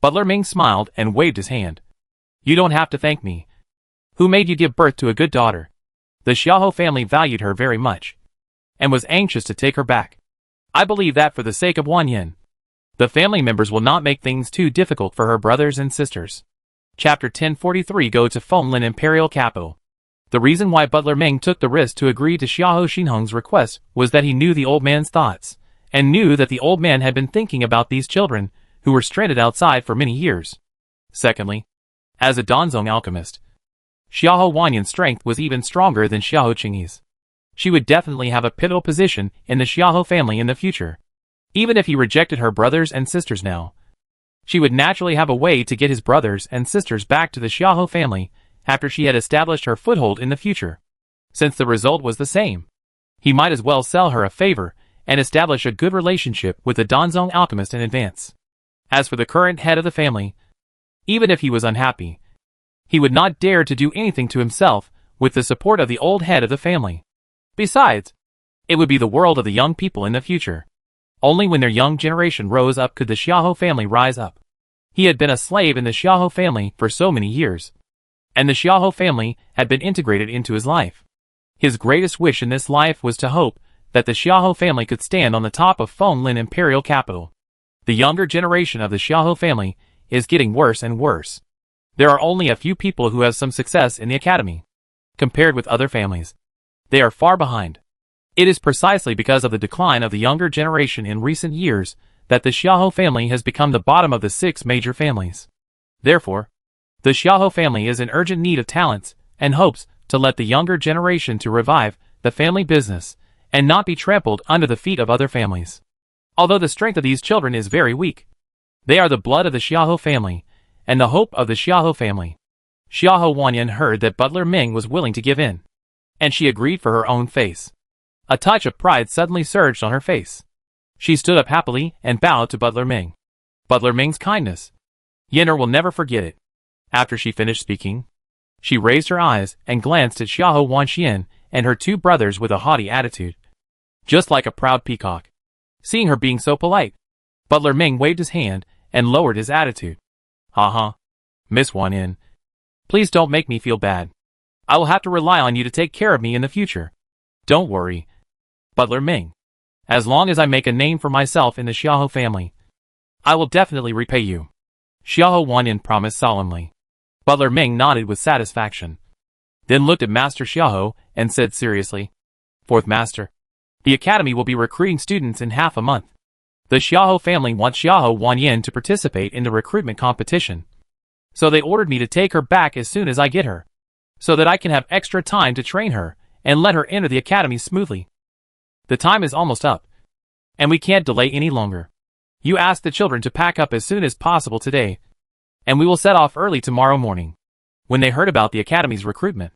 Speaker 1: Butler Ming smiled and waved his hand. You don't have to thank me. Who made you give birth to a good daughter? The Xiahou family valued her very much, and was anxious to take her back. I believe that for the sake of Wanyan, the family members will not make things too difficult for her brothers and sisters. Chapter 1043 Go to Fenlin Imperial Capital. The reason why Butler Ming took the risk to agree to Xiahou Xinhong's request was that he knew the old man's thoughts, and knew that the old man had been thinking about these children, who were stranded outside for many years. Secondly, as a Danzong alchemist, Xiahou Wanyan's strength was even stronger than Xiahou Qingyi's. She would definitely have a pivotal position in the Xiahou family in the future. Even if he rejected her brothers and sisters now, she would naturally have a way to get his brothers and sisters back to the Xiahou family after she had established her foothold in the future. Since the result was the same, he might as well sell her a favor and establish a good relationship with the Danzong alchemist in advance. As for the current head of the family, even if he was unhappy, he would not dare to do anything to himself with the support of the old head of the family. Besides, it would be the world of the young people in the future. Only when their young generation rose up could the Xiaohou family rise up. He had been a slave in the Xiaohou family for so many years, and the Xiaohou family had been integrated into his life. His greatest wish in this life was to hope that the Xiaohou family could stand on the top of Fenglin imperial capital. The younger generation of the Xiaohou family is getting worse and worse. There are only a few people who have some success in the academy. Compared with other families, they are far behind. It is precisely because of the decline of the younger generation in recent years that the Xiaohou family has become the bottom of the 6 major families. Therefore, the Xiaohou family is in urgent need of talents and hopes to let the younger generation to revive the family business and not be trampled under the feet of other families. Although the strength of these children is very weak, they are the blood of the Xiaohou family and the hope of the Xiaohou family. Xiaohou Wanyan heard that Butler Ming was willing to give in, and she agreed for her own face. A touch of pride suddenly surged on her face. She stood up happily and bowed to Butler Ming. Butler Ming's kindness. Yenner will never forget it. After she finished speaking, she raised her eyes and glanced at Xiaohou Wanxian and her 2 brothers with a haughty attitude, just like a proud peacock. Seeing her being so polite, Butler Ming waved his hand and lowered his attitude. Ha, Miss Wanyan, please don't make me feel bad. I will have to rely on you to take care of me in the future. Don't worry, Butler Ming. As long as I make a name for myself in the Xiaohou family, I will definitely repay you. Xiaohou Wanyan promised solemnly. Butler Ming nodded with satisfaction, then looked at Master Xiaohou and said seriously, 4th Master, the academy will be recruiting students in half a month. The Xiaohou family wants Xiaohou Wanyan to participate in the recruitment competition, so they ordered me to take her back as soon as I get her, so that I can have extra time to train her and let her enter the academy smoothly. The time is almost up, and we can't delay any longer. You ask the children to pack up as soon as possible today, and we will set off early tomorrow morning. When they heard about the academy's recruitment,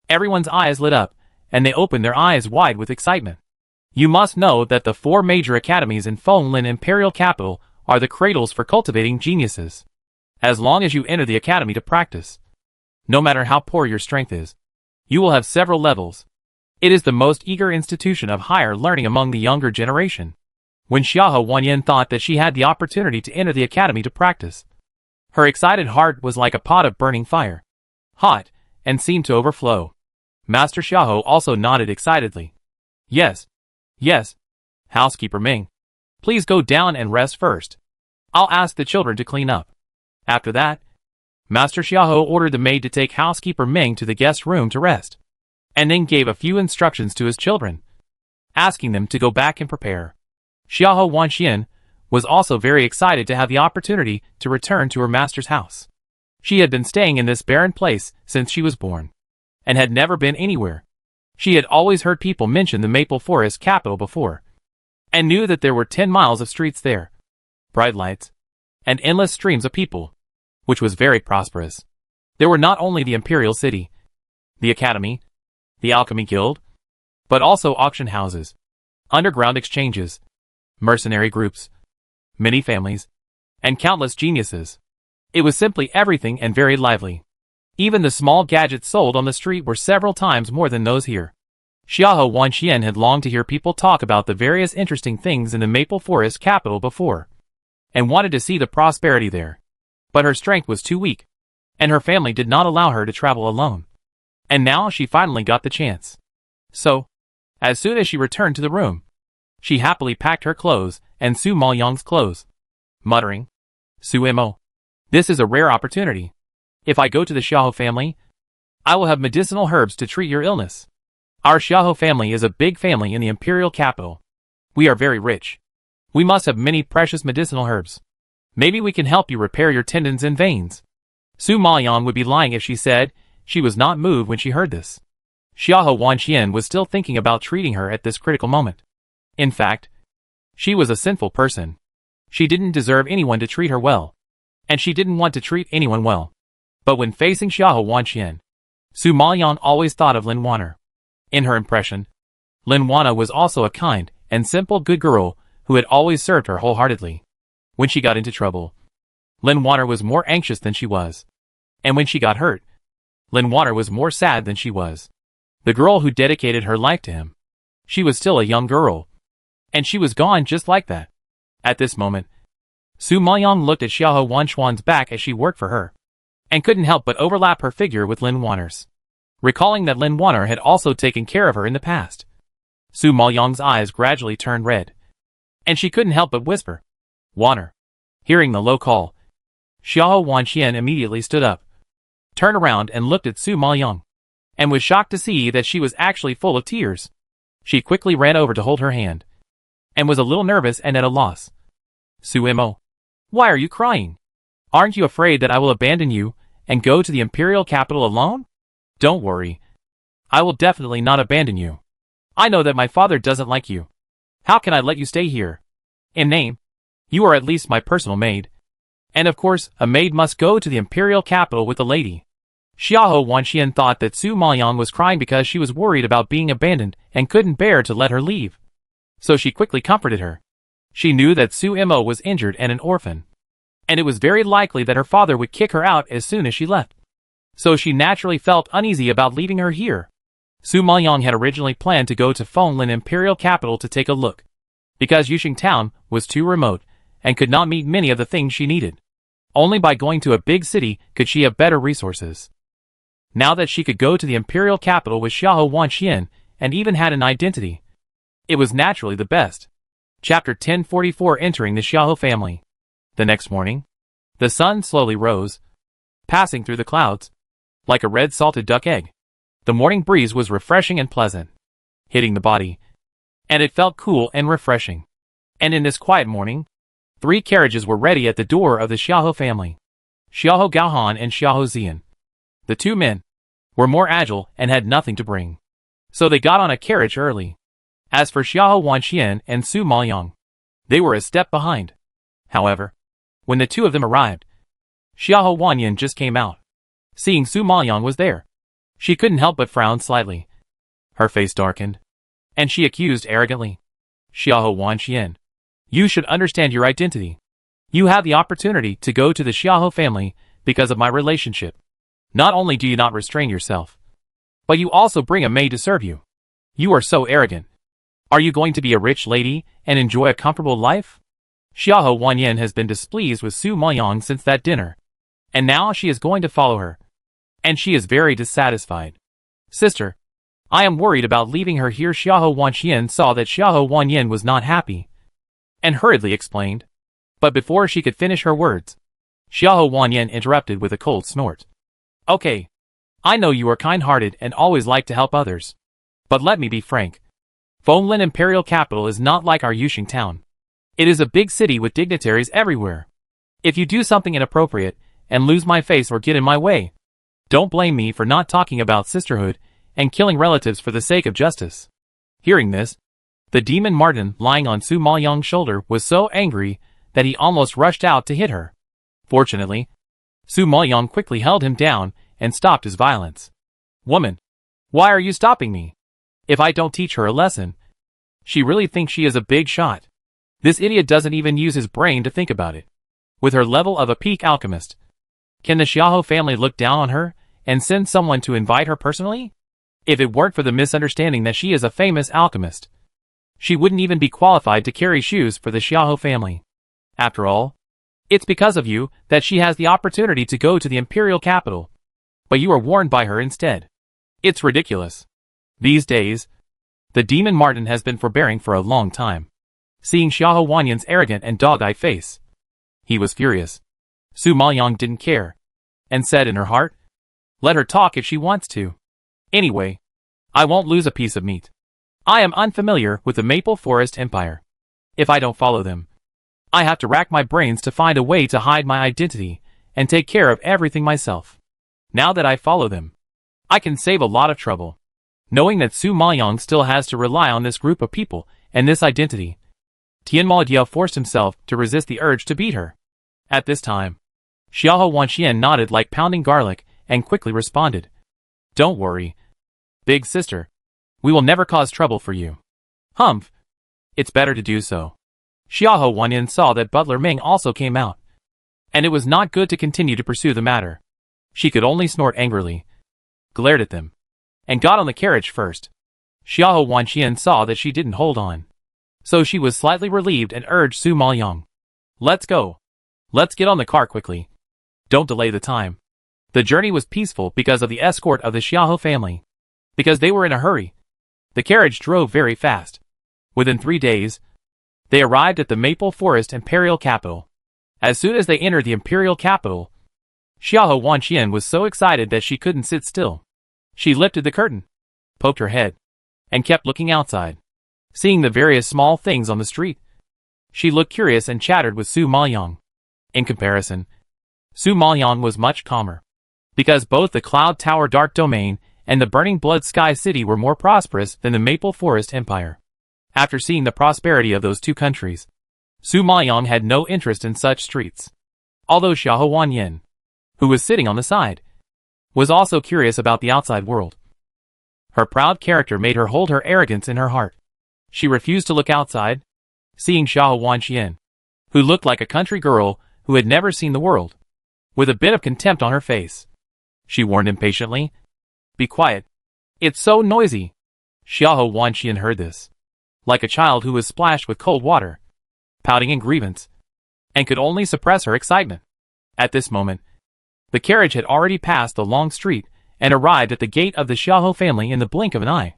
Speaker 1: everyone's eyes lit up, and they opened their eyes wide with excitement. You must know that the 4 major academies in Fenglin imperial capital are the cradles for cultivating geniuses. As long as you enter the academy to practice, no matter how poor your strength is, you will have several levels. It is the most eager institution of higher learning among the younger generation. When Xiaohou Wanyan thought that she had the opportunity to enter the academy to practice, her excited heart was like a pot of burning fire, hot, and seemed to overflow. Master Xiaohou also nodded excitedly. Yes, Housekeeper Ming, please go down and rest first. I'll ask the children to clean up. After that, Master Xiaohou ordered the maid to take Housekeeper Ming to the guest room to rest, and then gave a few instructions to his children, asking them to go back and prepare. Xiaohou Wanxian was also very excited to have the opportunity to return to her master's house. She had been staying in this barren place since she was born, and had never been anywhere. She had always heard people mention the Maple Forest capital before, and knew that there were 10 miles of streets there, bright lights, and endless streams of people, which was very prosperous. There were not only the Imperial City, the Academy, the Alchemy Guild, but also auction houses, underground exchanges, mercenary groups, many families, and countless geniuses. It was simply everything and very lively. Even the small gadgets sold on the street were several times more than those here. Xiaohou Wanxian had longed to hear people talk about the various interesting things in the Maple Forest capital before, and wanted to see the prosperity there. But her strength was too weak, and her family did not allow her to travel alone. And now she finally got the chance. So, as soon as she returned to the room, she happily packed her clothes and Su Maoyang's clothes, muttering, Su Mo, this is a rare opportunity. If I go to the Xiaohou family, I will have medicinal herbs to treat your illness. Our Xiaohou family is a big family in the imperial capital. We are very rich. We must have many precious medicinal herbs. Maybe we can help you repair your tendons and veins. Su Maoyang would be lying if she said she was not moved when she heard this. Xiaohou Wanxian was still thinking about treating her at this critical moment. In fact, she was a sinful person. She didn't deserve anyone to treat her well, and she didn't want to treat anyone well. But when facing Xiaohou Wanxian, Su Maoyang always thought of Lin Wanner. In her impression, Lin Wanner was also a kind and simple good girl who had always served her wholeheartedly. When she got into trouble, Lin Wanner was more anxious than she was. And when she got hurt, Lin Wanner was more sad than she was. The girl who dedicated her life to him. She was still a young girl. And she was gone just like that. At this moment, Su Maoyang looked at Xiahou Wanquan's back as she worked for her, and couldn't help but overlap her figure with Lin Wanner's. Recalling that Lin Wanner had also taken care of her in the past, Su Maoyang's eyes gradually turned red, and she couldn't help but whisper, "Wanner." Hearing the low call, Xiahou Wanqian immediately stood up, turned around and looked at Su Maoyang, and was shocked to see that she was actually full of tears. She quickly ran over to hold her hand, and was a little nervous and at a loss. "Su Mo, why are you crying? Aren't you afraid that I will abandon you and go to the imperial capital alone? Don't worry. I will definitely not abandon you. I know that my father doesn't like you. How can I let you stay here? In name, you are at least my personal maid. And of course, a maid must go to the imperial capital with a lady." Xiahou Wanqian thought that Su Maoyang was crying because she was worried about being abandoned and couldn't bear to let her leave. So she quickly comforted her. She knew that Su Mo was injured and an orphan, and it was very likely that her father would kick her out as soon as she left. So she naturally felt uneasy about leaving her here. Su Maoyang had originally planned to go to Fenglin Imperial Capital to take a look, because Yuxing Town was too remote and could not meet many of the things she needed. Only by going to a big city could she have better resources. Now that she could go to the Imperial Capital with Xiahou Wanqian and even had an identity, it was naturally the best. Chapter 1044 Entering the Xiahou family. The next morning, the sun slowly rose, passing through the clouds, like a red salted duck egg. The morning breeze was refreshing and pleasant, hitting the body, and it felt cool and refreshing. And in this quiet morning, 3 carriages were ready at the door of the Xiahou family. Xiahou Gaohan and Xiahou Zian, the 2 men, were more agile and had nothing to bring, so they got on a carriage early. As for Xiahou Wanqian and Su Maoyang, they were a step behind. However, when the 2 of them arrived, Xiahou Wanyan just came out. Seeing Su Maoyang was there, she couldn't help but frown slightly. Her face darkened, and she accused arrogantly, "Xiahou Wanqian, you should understand your identity. You have the opportunity to go to the Xiahou family because of my relationship. Not only do you not restrain yourself, but you also bring a maid to serve you. You are so arrogant. Are you going to be a rich lady and enjoy a comfortable life?" Xiahou Wanyan has been displeased with Su Maoyang since that dinner, and now she is going to follow her. And she is very dissatisfied. "Sister, I am worried about leaving her here." Xiahou Wanqian saw that Xiahou Wanyan was not happy, and hurriedly explained. But before she could finish her words, Xiahou Wanyan interrupted with a cold snort. "Okay, I know you are kind-hearted and always like to help others. But let me be frank. Fenglin Imperial Capital is not like our Yuxing Town. It is a big city with dignitaries everywhere. If you do something inappropriate and lose my face or get in my way, don't blame me for not talking about sisterhood and killing relatives for the sake of justice." Hearing this, the demon Martin lying on Su Maoyang's shoulder was so angry that he almost rushed out to hit her. Fortunately, Su Maoyang quickly held him down and stopped his violence. "Woman, why are you stopping me? If I don't teach her a lesson, she really thinks she is a big shot. This idiot doesn't even use his brain to think about it. With her level of a peak alchemist, can the Xiahou family look down on her and send someone to invite her personally? If it weren't for the misunderstanding that she is a famous alchemist, she wouldn't even be qualified to carry shoes for the Xiahou family. After all, it's because of you that she has the opportunity to go to the imperial capital, but you are warned by her instead. It's ridiculous." These days, the demon Martin has been forbearing for a long time. Seeing Xiahou Wanyan's arrogant and dog-eyed face, he was furious. Su Maoyang didn't care, and said in her heart, "Let her talk if she wants to. Anyway, I won't lose a piece of meat. I am unfamiliar with the Maple Forest Empire. If I don't follow them, I have to rack my brains to find a way to hide my identity and take care of everything myself. Now that I follow them, I can save a lot of trouble." Knowing that Su Maoyang still has to rely on this group of people and this identity, Tian Maodiao forced himself to resist the urge to beat her. At this time, Xiahou Wanqian nodded like pounding garlic and quickly responded, Don't worry, big sister. We will never cause trouble for you. Humph. It's better to do so. Xiahou Wanyan saw that Butler Ming also came out, and it was not good to continue to pursue the matter. She could only snort angrily, glared at them, and got on the carriage first. Xiahou Wanxian saw that she didn't hold on, so she was slightly relieved and urged Su Maoyang. Let's go. Let's get on the car quickly. Don't delay the time. The journey was peaceful because of the escort of the Xiahou family. Because they were in a hurry, the carriage drove very fast. Within 3 days, they arrived at the Maple Forest imperial capital. As soon as they entered the imperial capital, Xiahou Wanxian was so excited that she couldn't sit still. She lifted the curtain, poked her head, and kept looking outside, seeing the various small things on the street. She looked curious and chattered with Su Maoyang. In comparison, Su Maoyang was much calmer, because both the Cloud Tower Dark Domain and the Burning Blood Sky City were more prosperous than the Maple Forest Empire. After seeing the prosperity of those two countries, Su Maoyang had no interest in such streets. Although Xiahou Wanyan, who was sitting on the side, was also curious about the outside world. Her proud character made her hold her arrogance in her heart. She refused to look outside, seeing Xiahou Wanxian, who looked like a country girl who had never seen the world, with a bit of contempt on her face. She warned impatiently, "Be quiet. It's so noisy." Xiahou Wanxian heard this, like a child who was splashed with cold water, pouting in grievance, and could only suppress her excitement. At this moment, the carriage had already passed the long street and arrived at the gate of the Xiahou family in the blink of an eye.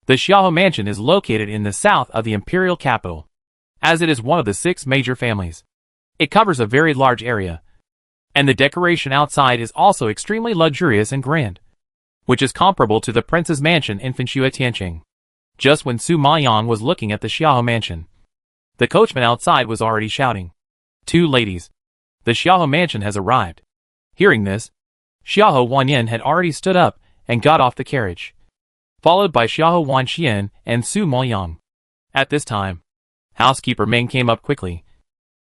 Speaker 1: The Xiahou mansion is located in the south of the imperial capital, as it is one of the 6 major families. It covers a very large area, and the decoration outside is also extremely luxurious and grand, which is comparable to the prince's mansion in Fenshua Tianqing. Just when Su Maoyang was looking at the Xiahou mansion, the coachman outside was already shouting, "2 ladies, the Xiahou mansion has arrived." Hearing this, Xiahou Wanyan had already stood up and got off the carriage, followed by Xiahou Wanxian and Su Maoyang. At this time, housekeeper Ming came up quickly,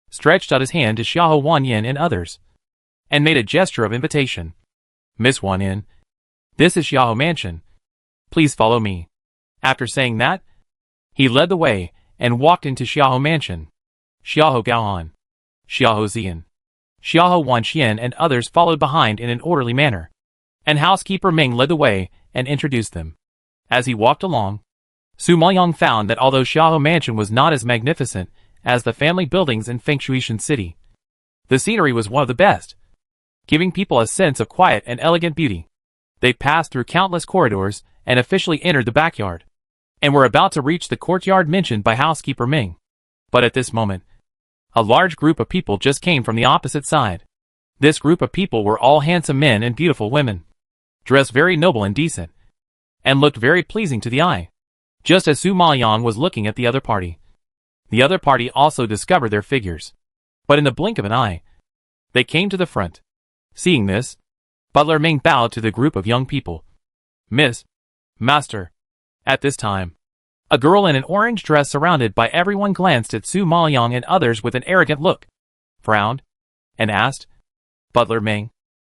Speaker 1: stretched out his hand to Xiahou Wanyan and others, and made a gesture of invitation. "Miss Wanyan, this is Xiahou mansion. Please follow me." After saying that, he led the way and walked into Xiahou mansion. Xiahou Gaohan, Xiahou Zian, Xiahou Wanxian and others followed behind in an orderly manner, and housekeeper Ming led the way and introduced them. As he walked along, Su Maoyang found that although Xiahou mansion was not as magnificent as the family buildings in Fengshuishan City, the scenery was one of the best, giving people a sense of quiet and elegant beauty. They passed through countless corridors and officially entered the backyard, and were about to reach the courtyard mentioned by housekeeper Ming. But at this moment, a large group of people just came from the opposite side. This group of people were all handsome men and beautiful women, dressed very noble and decent, and looked very pleasing to the eye. Just as Su Maoyang was looking at the other party also discovered their figures. But in the blink of an eye, they came to the front. Seeing this, Butler Ming bowed to the group of young people. "Miss, Master." At this time, a girl in an orange dress surrounded by everyone glanced at Su Maoyang and others with an arrogant look, frowned, and asked, "Butler Ming,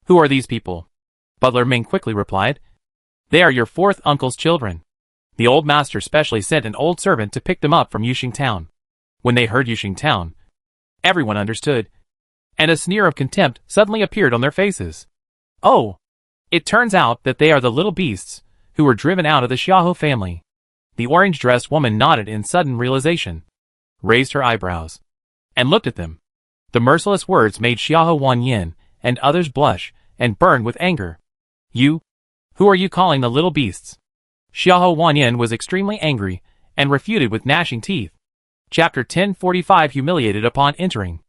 Speaker 1: who are these people?" Butler Ming quickly replied, "They are your 4th uncle's children. The old master specially sent an old servant to pick them up from Yuxing Town." When they heard Yuxing Town, everyone understood, and a sneer of contempt suddenly appeared on their faces. "Oh, it turns out that they are the little beasts who were driven out of the Xiahou family." The orange-dressed woman nodded in sudden realization, raised her eyebrows, and looked at them. The merciless words made Xiahou Wanyan and others blush and burn with anger. "You? Who are you calling the little beasts?" Xiahou Wanyan was extremely angry and refuted with gnashing teeth. Chapter 1045 Humiliated upon entering.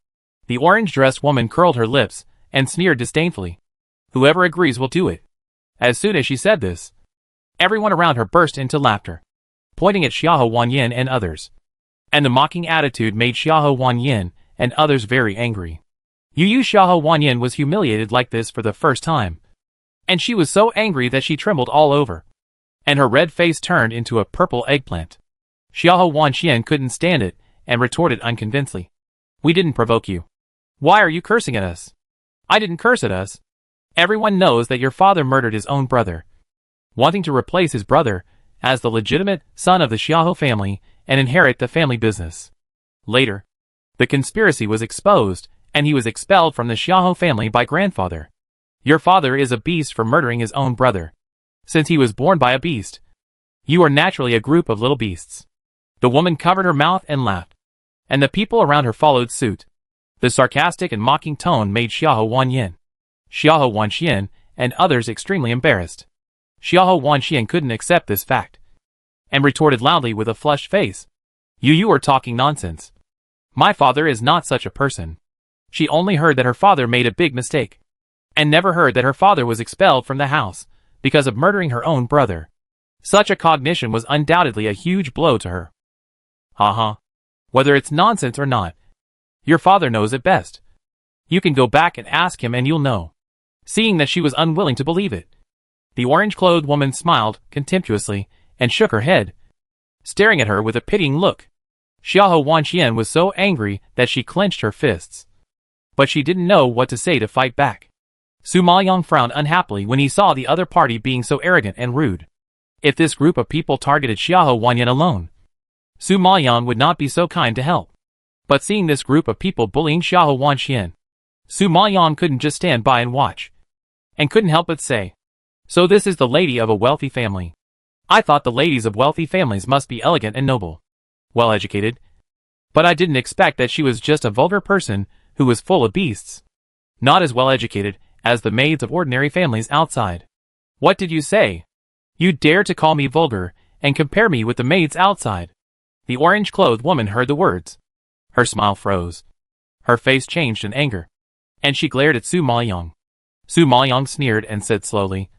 Speaker 1: The orange-dressed woman curled her lips and sneered disdainfully. "Whoever agrees will do it." As soon as she said this, everyone around her burst into laughter, pointing at Xiahou Wanyan and others. And the mocking attitude made Xiahou Wanyan and others very angry. Xiahou Wanyan was humiliated like this for the first time, and she was so angry that she trembled all over, and her red face turned into a purple eggplant. Xiahou Wanxian couldn't stand it and retorted unconvincedly, "We didn't provoke you. Why are you cursing at us?" "I didn't curse at us. Everyone knows that your father murdered his own brother, wanting to replace his brother as the legitimate son of the Xiahou family and inherit the family business. Later, the conspiracy was exposed, and he was expelled from the Xiahou family by grandfather. Your father is a beast for murdering his own brother. Since he was born by a beast, you are naturally a group of little beasts. The woman covered her mouth and laughed, and the people around her followed suit. The sarcastic and mocking tone made Xiahou Wanyin, Xiahou Wanxian, and others extremely embarrassed. Xiahou Wanxian couldn't accept this fact, and retorted loudly with a flushed face. You are talking nonsense. My father is not such a person. She only heard that her father made a big mistake, and never heard that her father was expelled from the house because of murdering her own brother. Such a cognition was undoubtedly a huge blow to her. Whether it's nonsense or not, your father knows it best. You can go back and ask him and you'll know. Seeing that she was unwilling to believe it, the orange-clothed woman smiled contemptuously and shook her head, staring at her with a pitying look. Xiahou Wanxian was so angry that she clenched her fists, but she didn't know what to say to fight back. Su Maoyang frowned unhappily when he saw the other party being so arrogant and rude. If this group of people targeted Xiahou Wanyin alone, Su Maoyang would not be so kind to help. But seeing this group of people bullying Xiahou Wanxian, Su Maoyang couldn't just stand by and watch, and couldn't help but say, "So this is the lady of a wealthy family. I thought the ladies of wealthy families must be elegant and noble, well-educated, but I didn't expect that she was just a vulgar person who was full of beasts. Not as well-educated as the maids of ordinary families outside." "What did you say? You dare to call me vulgar and compare me with the maids outside?" The orange-clothed woman heard the words. Her smile froze. Her face changed in anger, and she glared at Su Maoyang. Su Maoyang sneered and said slowly,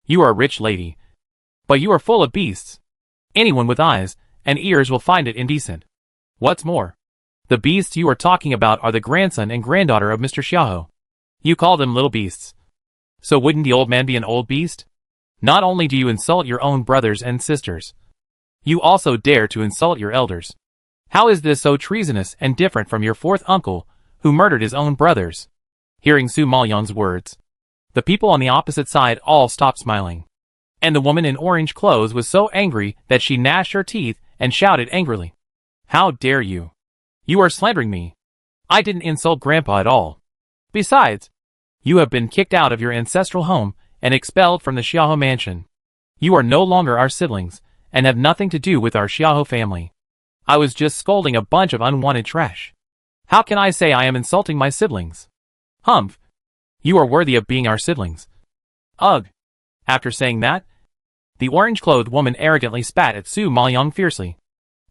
Speaker 1: "You are a rich lady, but you are full of beasts. Anyone with eyes and ears will find it indecent. What's more, the beasts you are talking about are the grandson and granddaughter of Mr. Xiahou. You call them little beasts. So wouldn't the old man be an old beast? Not only do you insult your own brothers and sisters, you also dare to insult your elders. How is this so treasonous and different from your fourth uncle, who murdered his own brothers?" Hearing Su Maoyang's words, the people on the opposite side all stopped smiling, and the woman in orange clothes was so angry that she gnashed her teeth and shouted angrily, "How dare you? You are slandering me. I didn't insult Grandpa at all. Besides, you have been kicked out of your ancestral home and expelled from the Xiahou mansion. You are no longer our siblings and have nothing to do with our Xiahou family. I was just scolding a bunch of unwanted trash. How can I say I am insulting my siblings? Humph! You are worthy of being our siblings. Ugh!" After saying that, the orange-clothed woman arrogantly spat at Su Maoyang fiercely,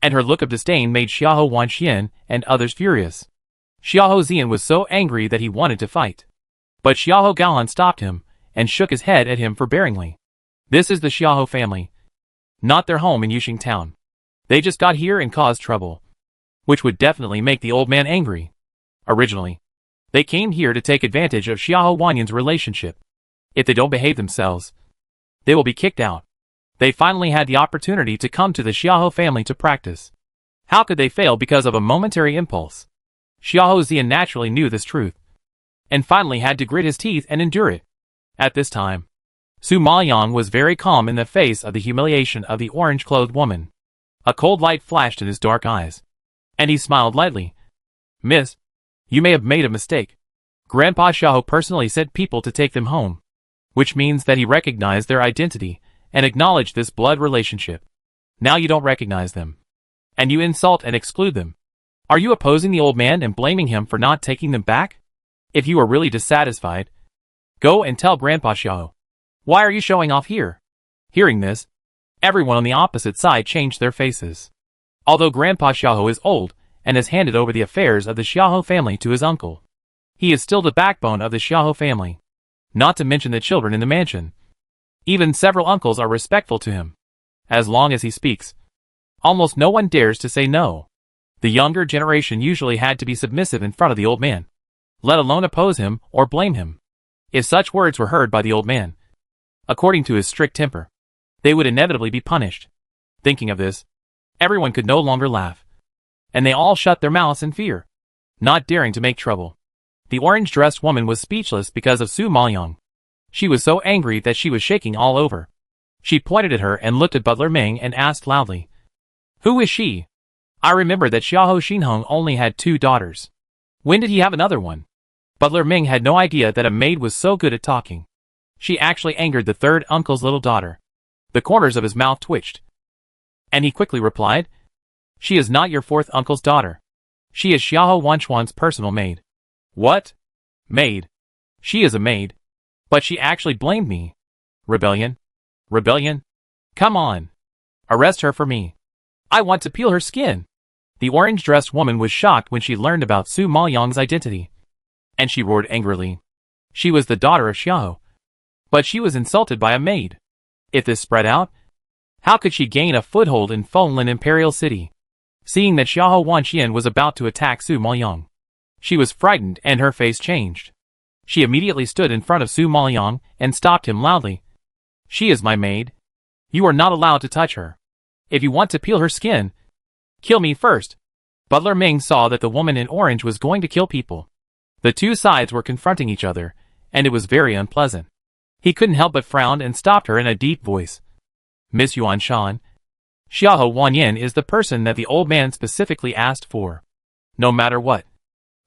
Speaker 1: and her look of disdain made Xiahou Wanxian and others furious. Xiahou Zian was so angry that he wanted to fight, but Xiahou Gaohan stopped him and shook his head at him forbearingly. "This is the Xiahou family, not their home in Yuxing town. They just got here and caused trouble, which would definitely make the old man angry. Originally, they came here to take advantage of Xiahou Wanyin's relationship. If they don't behave themselves, they will be kicked out. They finally had the opportunity to come to the Xiahou family to practice. How could they fail because of a momentary impulse?" Xiahou Zian naturally knew this truth, and finally had to grit his teeth and endure it. At this time, Su Maoyang was very calm in the face of the humiliation of the orange-clothed woman. A cold light flashed in his dark eyes, and he smiled lightly. "Miss, you may have made a mistake. Grandpa Xiahou personally sent people to take them home, which means that he recognized their identity and acknowledged this blood relationship. Now you don't recognize them, and you insult and exclude them. Are you opposing the old man and blaming him for not taking them back? If you are really dissatisfied, go and tell Grandpa Xiahou. Why are you showing off here?" Hearing this, everyone on the opposite side changed their faces. Although Grandpa Xiahou is old and has handed over the affairs of the Xiahou family to his uncle, he is still the backbone of the Xiahou family, not to mention the children in the mansion. Even several uncles are respectful to him. As long as he speaks, almost no one dares to say no. The younger generation usually had to be submissive in front of the old man, let alone oppose him or blame him. If such words were heard by the old man, according to his strict temper, they would inevitably be punished. Thinking of this, everyone could no longer laugh, and they all shut their mouths in fear, not daring to make trouble. The orange-dressed woman was speechless because of Su Maoyang. She was so angry that she was shaking all over. She pointed at her and looked at Butler Ming and asked loudly, "Who is she?" I remember that Xiahou Xinheng only had 2 daughters. When did he have another one? Butler Ming had no idea that a maid was so good at talking. She actually angered the 3rd uncle's little daughter. The corners of his mouth twitched. And he quickly replied, "She is not your 4th uncle's daughter. She is Xiahou Wanchuan's personal maid." "What? Maid? She is a maid. But she actually blamed me." "Rebellion? Rebellion? Come on. Arrest her for me. I want to peel her skin." The orange-dressed woman was shocked when she learned about Su Maoyang's identity. And she roared angrily. She was the daughter of Xiahou. But she was insulted by a maid. If this spread out, how could she gain a foothold in Fenglin Imperial City? Seeing that Xiahou Wanxian was about to attack Su Maoyang, she was frightened and her face changed. She immediately stood in front of Su Maoyang and stopped him loudly. "She is my maid. You are not allowed to touch her. If you want to peel her skin, kill me first." Butler Ming saw that the woman in orange was going to kill people. The 2 sides were confronting each other, and it was very unpleasant. He couldn't help but frown and stopped her in a deep voice. "Miss Yuan Shan, Xiahou Wanyan is the person that the old man specifically asked for. No matter what.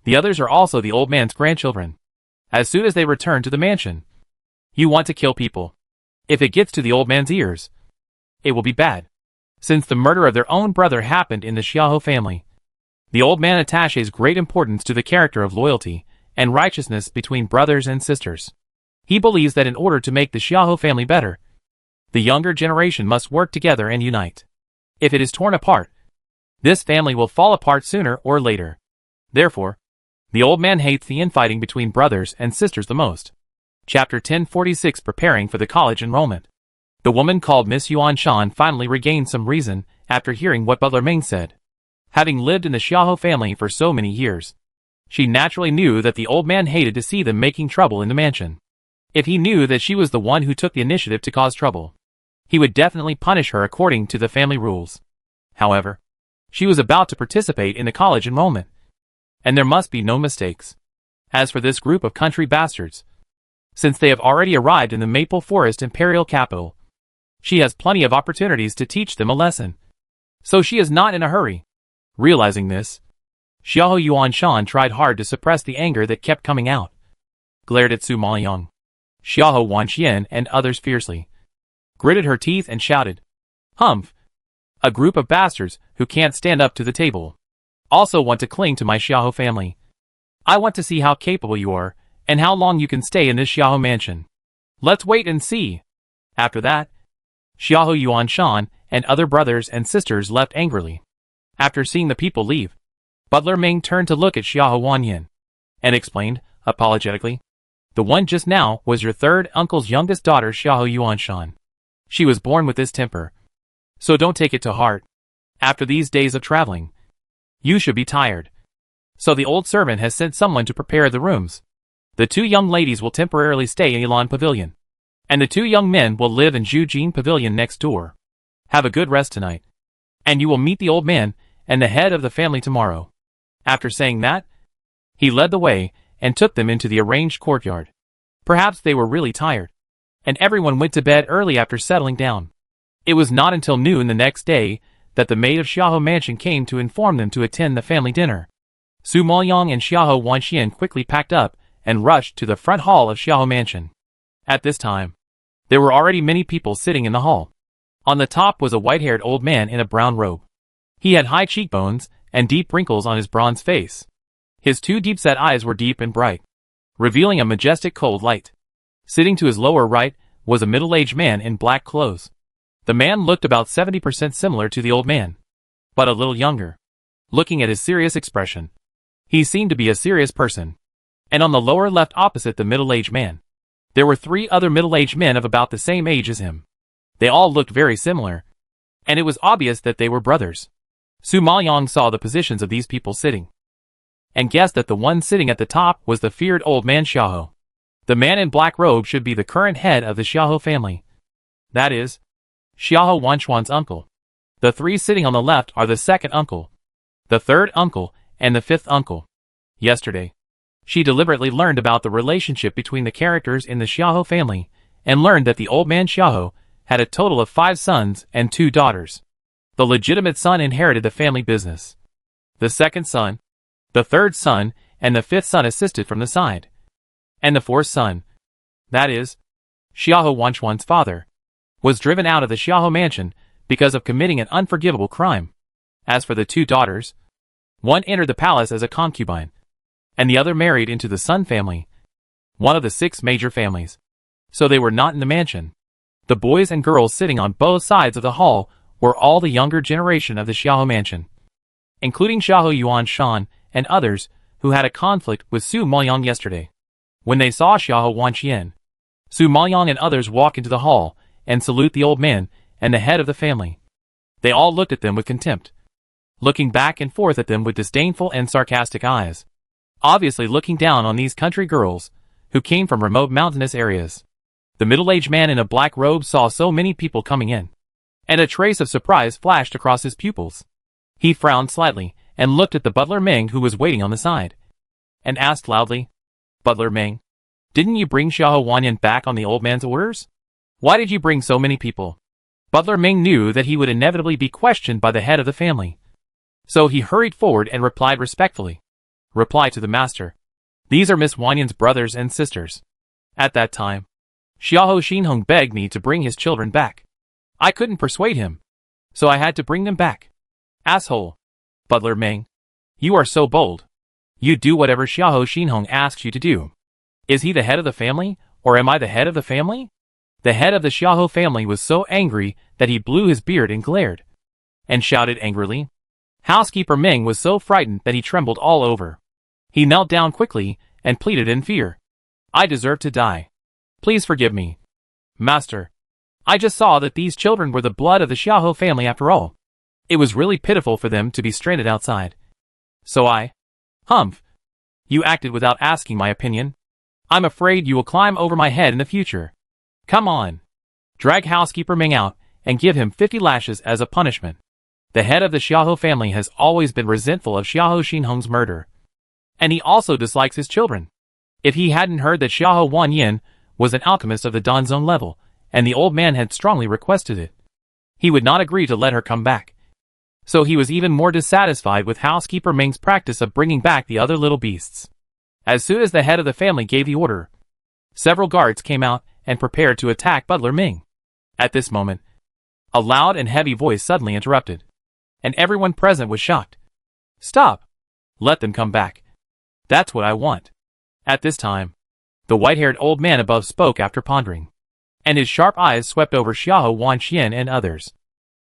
Speaker 1: The others are also the old man's grandchildren. As soon as they return to the mansion, you want to kill people. If it gets to the old man's ears, it will be bad. Since the murder of their own brother happened in the Xiahou family, the old man attaches great importance to the character of loyalty and righteousness between brothers and sisters. He believes that in order to make the Xiahou family better, the younger generation must work together and unite. If it is torn apart, this family will fall apart sooner or later. Therefore, the old man hates the infighting between brothers and sisters the most." Chapter 1046 Preparing for the college enrollment. The woman called Miss Yuan Shan finally regained some reason after hearing what Butler Ming said. Having lived in the Xiahou family for so many years, she naturally knew that the old man hated to see them making trouble in the mansion. If he knew that she was the one who took the initiative to cause trouble, he would definitely punish her according to the family rules. However, she was about to participate in the college enrollment, and there must be no mistakes. As for this group of country bastards, since they have already arrived in the Maple Forest Imperial capital, she has plenty of opportunities to teach them a lesson. So she is not in a hurry. Realizing this, Xiahou Yuanshan tried hard to suppress the anger that kept coming out. Glared at Su Maoyang, Xiahou Wanxian and others fiercely. Gritted her teeth and shouted, "Humph! A group of bastards who can't stand up to the table. Also want to cling to my Xiahou family. I want to see how capable you are, and how long you can stay in this Xiahou mansion. Let's wait and see." After that, Xiahou Yuanshan and other brothers and sisters left angrily. After seeing the people leave, Butler Ming turned to look at Xiahou Wanyan, and explained, apologetically, "The one just now was your 3rd uncle's youngest daughter, Xiahou Yuanshan. She was born with this temper, so don't take it to heart. After these days of traveling, you should be tired. So the old servant has sent someone to prepare the rooms. The 2 young ladies will temporarily stay in Elan Pavilion, and the 2 young men will live in Jujin Pavilion next door. Have a good rest tonight, and you will meet the old man and the head of the family tomorrow." After saying that, he led the way and took them into the arranged courtyard. Perhaps they were really tired, and everyone went to bed early after settling down. It was not until noon the next day that the maid of Xiahou Mansion came to inform them to attend the family dinner. Su Maoyang and Xiahou Wanxian quickly packed up and rushed to the front hall of Xiahou Mansion. At this time, there were already many people sitting in the hall. On the top was a white-haired old man in a brown robe. He had high cheekbones and deep wrinkles on his bronze face. His 2 deep-set eyes were deep and bright, revealing a majestic cold light. Sitting to his lower right was a middle-aged man in black clothes. The man looked about 70% similar to the old man, but a little younger. Looking at his serious expression, he seemed to be a serious person. And on the lower left opposite the middle-aged man, there were 3 other middle-aged men of about the same age as him. They all looked very similar, and it was obvious that they were brothers. Su Maoyang saw the positions of these people sitting, and guessed that the one sitting at the top was the feared old man Xiahou. The man in black robe should be the current head of the Xiahou family. That is, Xiahou Wanchuan's uncle. The 3 sitting on the left are the 2nd uncle, the 3rd uncle, and the 5th uncle. Yesterday, she deliberately learned about the relationship between the characters in the Xiahou family, and learned that the old man Xiahou had a total of 5 sons and 2 daughters. The legitimate son inherited the family business. The second son, the third son, and the fifth son assisted from the side. And the fourth son, that is, Xiahou Wanchuan's father, was driven out of the Xiahou mansion because of committing an unforgivable crime. As for the 2 daughters, one entered the palace as a concubine, and the other married into the Sun family, one of the 6 major families. So they were not in the mansion. The boys and girls sitting on both sides of the hall were all the younger generation of the Xiahou mansion, including Xiahou Yuan Shan and others who had a conflict with Su Maoyang yesterday. When they saw Xiahou Wanqian, Su Maoyang and others walk into the hall and salute the old man and the head of the family. They all looked at them with contempt, looking back and forth at them with disdainful and sarcastic eyes, obviously looking down on these country girls who came from remote mountainous areas. The middle-aged man in a black robe saw so many people coming in, and a trace of surprise flashed across his pupils. He frowned slightly and looked at the butler Meng who was waiting on the side, and asked loudly, "Butler Meng, didn't you bring Xiahou Wanyan back on the old man's orders? Why did you bring so many people?" Butler Meng knew that he would inevitably be questioned by the head of the family, so he hurried forward and replied respectfully. Reply to the master. These are Miss Wanyan's brothers and sisters. At that time, Xiahou Xinhong begged me to bring his children back. I couldn't persuade him, so I had to bring them back. Asshole. Butler Meng, you are so bold. You do whatever Xiahou Xinhong asks you to do. Is he the head of the family, or am I the head of the family? The head of the Xiahou family was so angry that he blew his beard and glared, and shouted angrily. Housekeeper Meng was so frightened that he trembled all over. He knelt down quickly and pleaded in fear. I deserve to die. Please forgive me. Master, I just saw that these children were the blood of the Xiahou family after all. It was really pitiful for them to be stranded outside. So Humph. You acted without asking my opinion. I'm afraid you will climb over my head in the future. Come on. Drag housekeeper Meng out and give him 50 lashes as a punishment. The head of the Xiahou family has always been resentful of Xiahou Xinhong's murder, and he also dislikes his children. If he hadn't heard that Xiahou Wanyan was an alchemist of the Danzong level, and the old man had strongly requested it, he would not agree to let her come back. So he was even more dissatisfied with housekeeper Meng's practice of bringing back the other little beasts. As soon as the head of the family gave the order, several guards came out and prepared to attack Butler Meng. At this moment, a loud and heavy voice suddenly interrupted, and everyone present was shocked. Stop! Let them come back. That's what I want. At this time, the white-haired old man above spoke after pondering, and his sharp eyes swept over Xiahou Wanqian and others,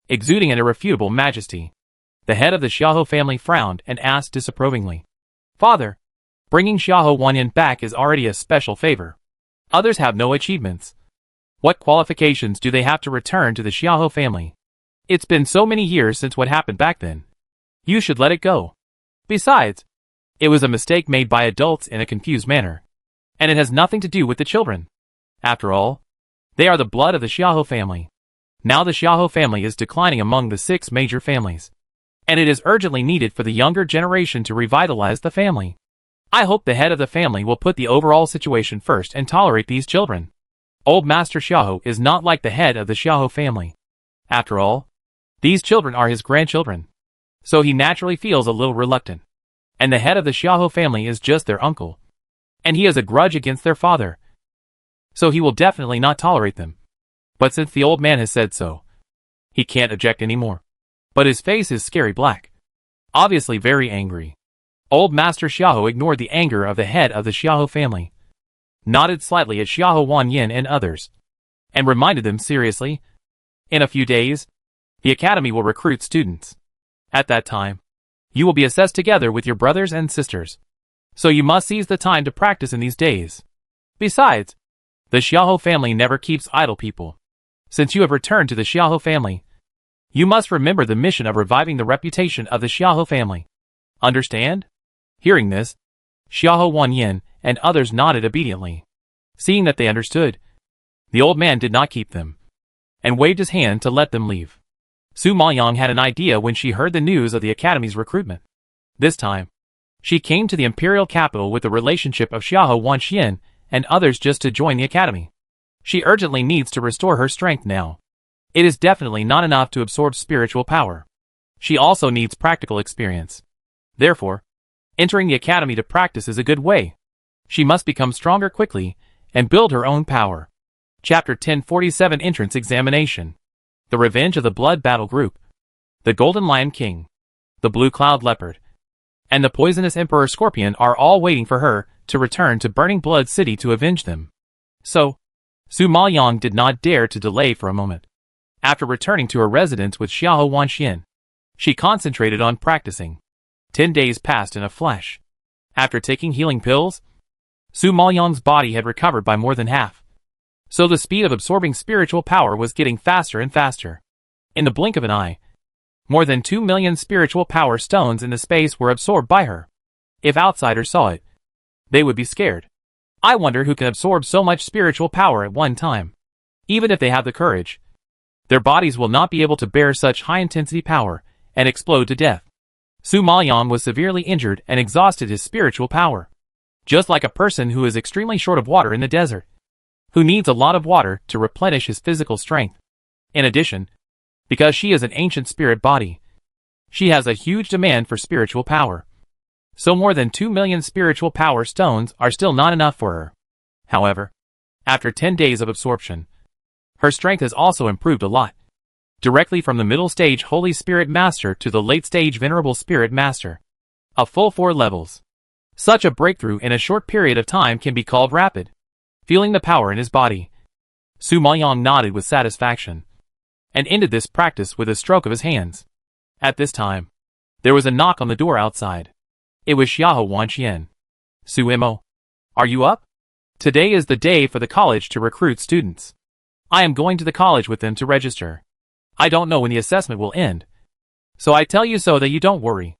Speaker 1: exuding an irrefutable majesty. The head of the Xiahou family frowned and asked disapprovingly, Father, bringing Xiahou Wanyan back is already a special favor. Others have no achievements. What qualifications do they have to return to the Xiahou family? It's been so many years since what happened back then. You should let it go. Besides, it was a mistake made by adults in a confused manner, and it has nothing to do with the children. After all, they are the blood of the Xiahou family. Now the Xiahou family is declining among the 6 major families, and it is urgently needed for the younger generation to revitalize the family. I hope the head of the family will put the overall situation first and tolerate these children. Old Master Xiahou is not like the head of the Xiahou family. After all, these children are his grandchildren, so he naturally feels a little reluctant. And the head of the Xiahou family is just their uncle, and he has a grudge against their father, so he will definitely not tolerate them. But since the old man has said so, he can't object anymore. But his face is scary black, obviously very angry. Old Master Xiahou ignored the anger of the head of the Xiahou family, nodded slightly at Xiahou Wanyan and others, and reminded them seriously, in a few days, the academy will recruit students. At that time, you will be assessed together with your brothers and sisters, so you must seize the time to practice in these days. Besides, the Xiahou family never keeps idle people. Since you have returned to the Xiahou family, you must remember the mission of reviving the reputation of the Xiahou family. Understand? Hearing this, Xiahou Wanyan and others nodded obediently. Seeing that they understood, the old man did not keep them, and waved his hand to let them leave. Su Maoyang had an idea when she heard the news of the academy's recruitment. This time, she came to the imperial capital with the relationship of Xiahou Wanxian and others just to join the academy. She urgently needs to restore her strength now. It is definitely not enough to absorb spiritual power. She also needs practical experience. Therefore, entering the academy to practice is a good way. She must become stronger quickly and build her own power. Chapter 1047 Entrance Examination. The Revenge of the Blood Battle Group. The Golden Lion King, the Blue Cloud Leopard, and the Poisonous Emperor Scorpion are all waiting for her to return to Burning Blood City to avenge them. So, Su Maoyang did not dare to delay for a moment. After returning to her residence with Xiahou Wanxian, she concentrated on practicing. 10 days passed in a flash. After taking healing pills, Su Maoyang's body had recovered by more than half. So the speed of absorbing spiritual power was getting faster and faster. In the blink of an eye, more than 2 million spiritual power stones in the space were absorbed by her. If outsiders saw it, they would be scared. I wonder who can absorb so much spiritual power at one time. Even if they have the courage, their bodies will not be able to bear such high-intensity power and explode to death. Su Maoyang was severely injured and exhausted his spiritual power. Just like a person who is extremely short of water in the desert, who needs a lot of water to replenish his physical strength. In addition, because she is an ancient spirit body, she has a huge demand for spiritual power. So more than 2 million spiritual power stones are still not enough for her. However, after 10 days of absorption, her strength has also improved a lot. Directly from the middle stage Holy Spirit Master to the late stage Venerable Spirit Master. A full 4 levels. Such a breakthrough in a short period of time can be called rapid. Feeling the power in his body, Su Maoyang nodded with satisfaction, and ended this practice with a stroke of his hands. At this time, there was a knock on the door outside. It was Xiahou Wanxian. Su Mo, are you up? Today is the day for the college to recruit students. I am going to the college with them to register. I don't know when the assessment will end, so I tell you so that you don't worry.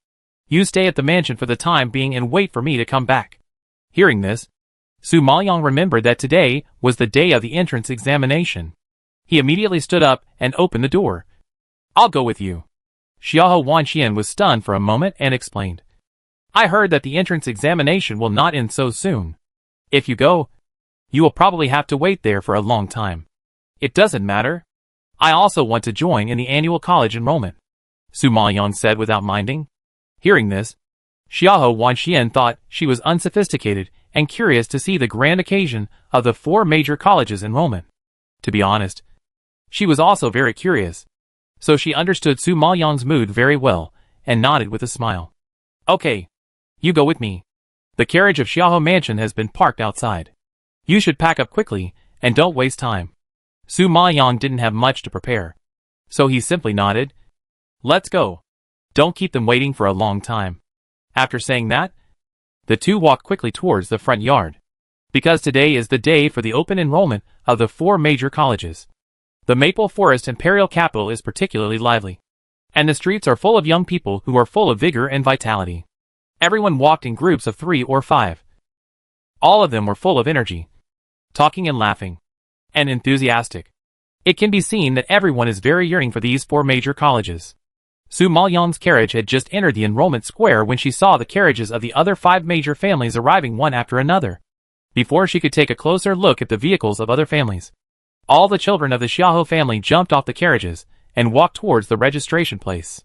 Speaker 1: You stay at the mansion for the time being and wait for me to come back. Hearing this, Su Maoyang remembered that today was the day of the entrance examination. He immediately stood up and opened the door. I'll go with you. Xiahou Wanxian was stunned for a moment and explained. I heard that the entrance examination will not end so soon. If you go, you will probably have to wait there for a long time. It doesn't matter. I also want to join in the annual college enrollment, Su Maoyang said without minding. Hearing this, Xiahou Wanxian thought she was unsophisticated and curious to see the grand occasion of the 4 major colleges enrollment. To be honest, she was also very curious, so she understood Su Maoyang's mood very well and nodded with a smile. Okay, you go with me. The carriage of Xiahou Mansion has been parked outside. You should pack up quickly and don't waste time. Su Maoyang didn't have much to prepare, so he simply nodded. Let's go. Don't keep them waiting for a long time. After saying that, the two walked quickly towards the front yard. Because today is the day for the open enrollment of the 4 major colleges. The Maple Forest Imperial Capital is particularly lively, and the streets are full of young people who are full of vigor and vitality. Everyone walked in groups of 3 or 5. All of them were full of energy, talking and laughing, and enthusiastic. It can be seen that everyone is very yearning for these 4 major colleges. Su Maoyang's carriage had just entered the enrollment square when she saw the carriages of the other 5 major families arriving one after another. Before she could take a closer look at the vehicles of other families, all the children of the Xiahou family jumped off the carriages and walked towards the registration place.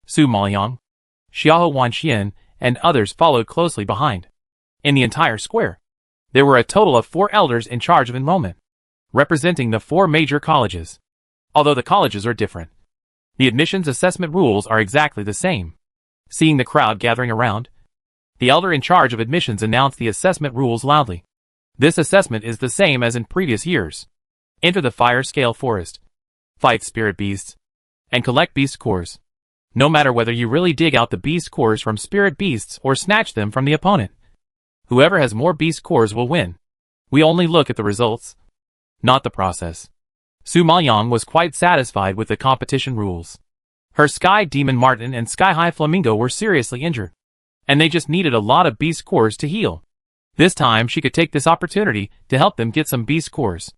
Speaker 1: Su Maoyang, Xiahou Wanxian, and others followed closely behind. In the entire square, there were a total of 4 elders in charge of enrollment, representing the 4 major colleges. Although the colleges are different, the admissions assessment rules are exactly the same. Seeing the crowd gathering around, the elder in charge of admissions announced the assessment rules loudly. This assessment is the same as in previous years. Enter the fire scale forest, fight spirit beasts, and collect beast cores. No matter whether you really dig out the beast cores from spirit beasts or snatch them from the opponent, whoever has more beast cores will win. We only look at the results, not the process. Su Maoyang was quite satisfied with the competition rules. Her Sky Demon Marten and Sky High Flamingo were seriously injured, and they just needed a lot of beast cores to heal. This time she could take this opportunity to help them get some beast cores.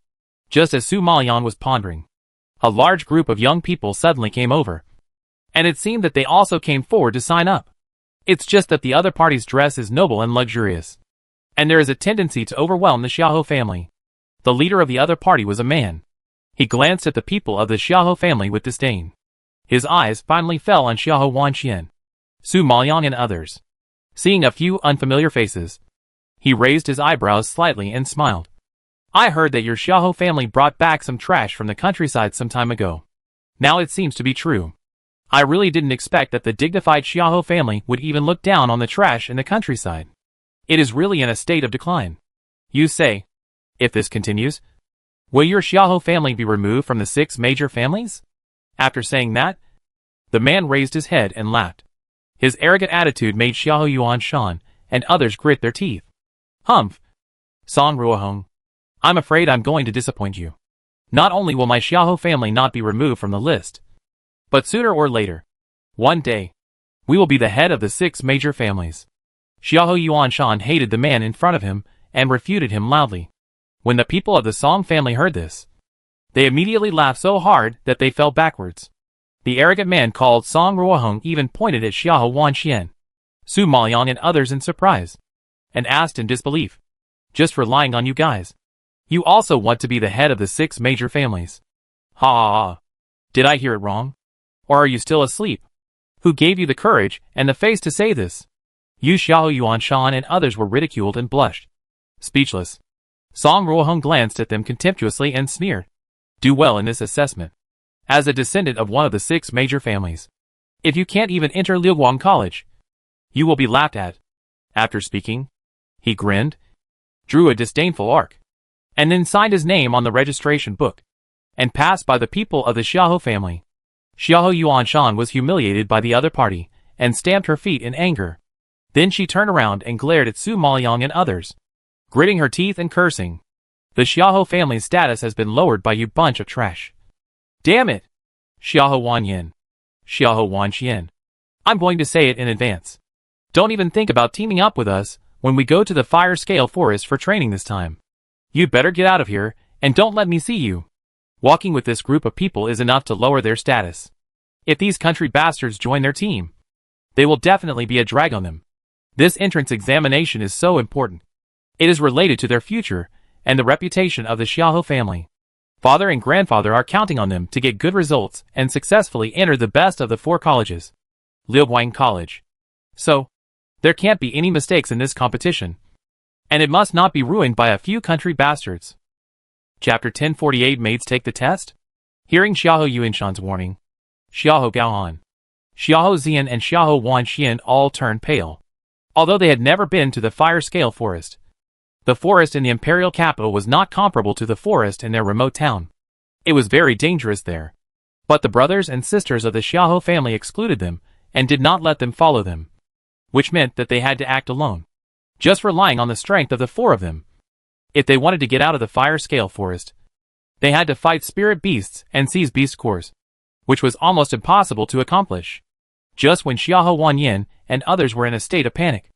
Speaker 1: Just as Su Maoyang was pondering, a large group of young people suddenly came over, and it seemed that they also came forward to sign up. It's just that the other party's dress is noble and luxurious, and there is a tendency to overwhelm the Xiahou family. The leader of the other party was a man. He glanced at the people of the Xiahou family with disdain. His eyes finally fell on Xiahou Wanxian, Su Maoyang and others. Seeing a few unfamiliar faces, he raised his eyebrows slightly and smiled. I heard that your Xiahou family brought back some trash from the countryside some time ago. Now it seems to be true. I really didn't expect that the dignified Xiahou family would even look down on the trash in the countryside. It is really in a state of decline. You say, if this continues, will your Xiahou family be removed from the 6 major families? After saying that, the man raised his head and laughed. His arrogant attitude made Xiahou Yuanshan and others grit their teeth. Humph! Song Ruohong, I'm afraid I'm going to disappoint you. Not only will my Xiahou family not be removed from the list, but sooner or later, one day, we will be the head of the 6 major families. Xiahou Yuanshan hated the man in front of him and refuted him loudly. When the people of the Song family heard this, they immediately laughed so hard that they fell backwards. The arrogant man called Song Ruohong even pointed at Xiahou Wanxian, Su Maoyang and others in surprise, and asked in disbelief, just relying on you guys, you also want to be the head of the 6 major families? Ha ha ha. Did I hear it wrong? Or are you still asleep? Who gave you the courage and the face to say this? You Xiahou Yuanshan and others were ridiculed and blushed. Speechless, Song Ruohong glanced at them contemptuously and sneered. Do well in this assessment. As a descendant of one of the 6 major families, if you can't even enter Liuguang College, you will be laughed at. After speaking, he grinned, drew a disdainful arc, and then signed his name on the registration book, and passed by the people of the Xiahou family. Xiahou Yuanshan was humiliated by the other party, and stamped her feet in anger. Then she turned around and glared at Su Maoyang and others, gritting her teeth and cursing. The Xiahou family's status has been lowered by you bunch of trash. Damn it! Xiahou Wanyan. Xiahou Wanxian. I'm going to say it in advance. Don't even think about teaming up with us when we go to the fire scale forest for training this time. You'd better get out of here, and don't let me see you. Walking with this group of people is enough to lower their status. If these country bastards join their team, they will definitely be a drag on them. This entrance examination is so important. It is related to their future and the reputation of the Xiahou family. Father and grandfather are counting on them to get good results and successfully enter the best of the 4 colleges. Liuguang College. So, there can't be any mistakes in this competition. And it must not be ruined by a few country bastards. Chapter 1048 Maids Take the Test? Hearing Xiahou Yuanshan's warning, Xiahou Gaohan, Xiahou Zian and Xiahou Wanxian all turned pale. Although they had never been to the fire scale forest, the forest in the imperial capital was not comparable to the forest in their remote town. It was very dangerous there. But the brothers and sisters of the Xiahou family excluded them and did not let them follow them, which meant that they had to act alone, just relying on the strength of the 4 of them. If they wanted to get out of the fire scale forest, they had to fight spirit beasts and seize beast cores, which was almost impossible to accomplish. Just when Xiahou Wanyan and others were in a state of panic,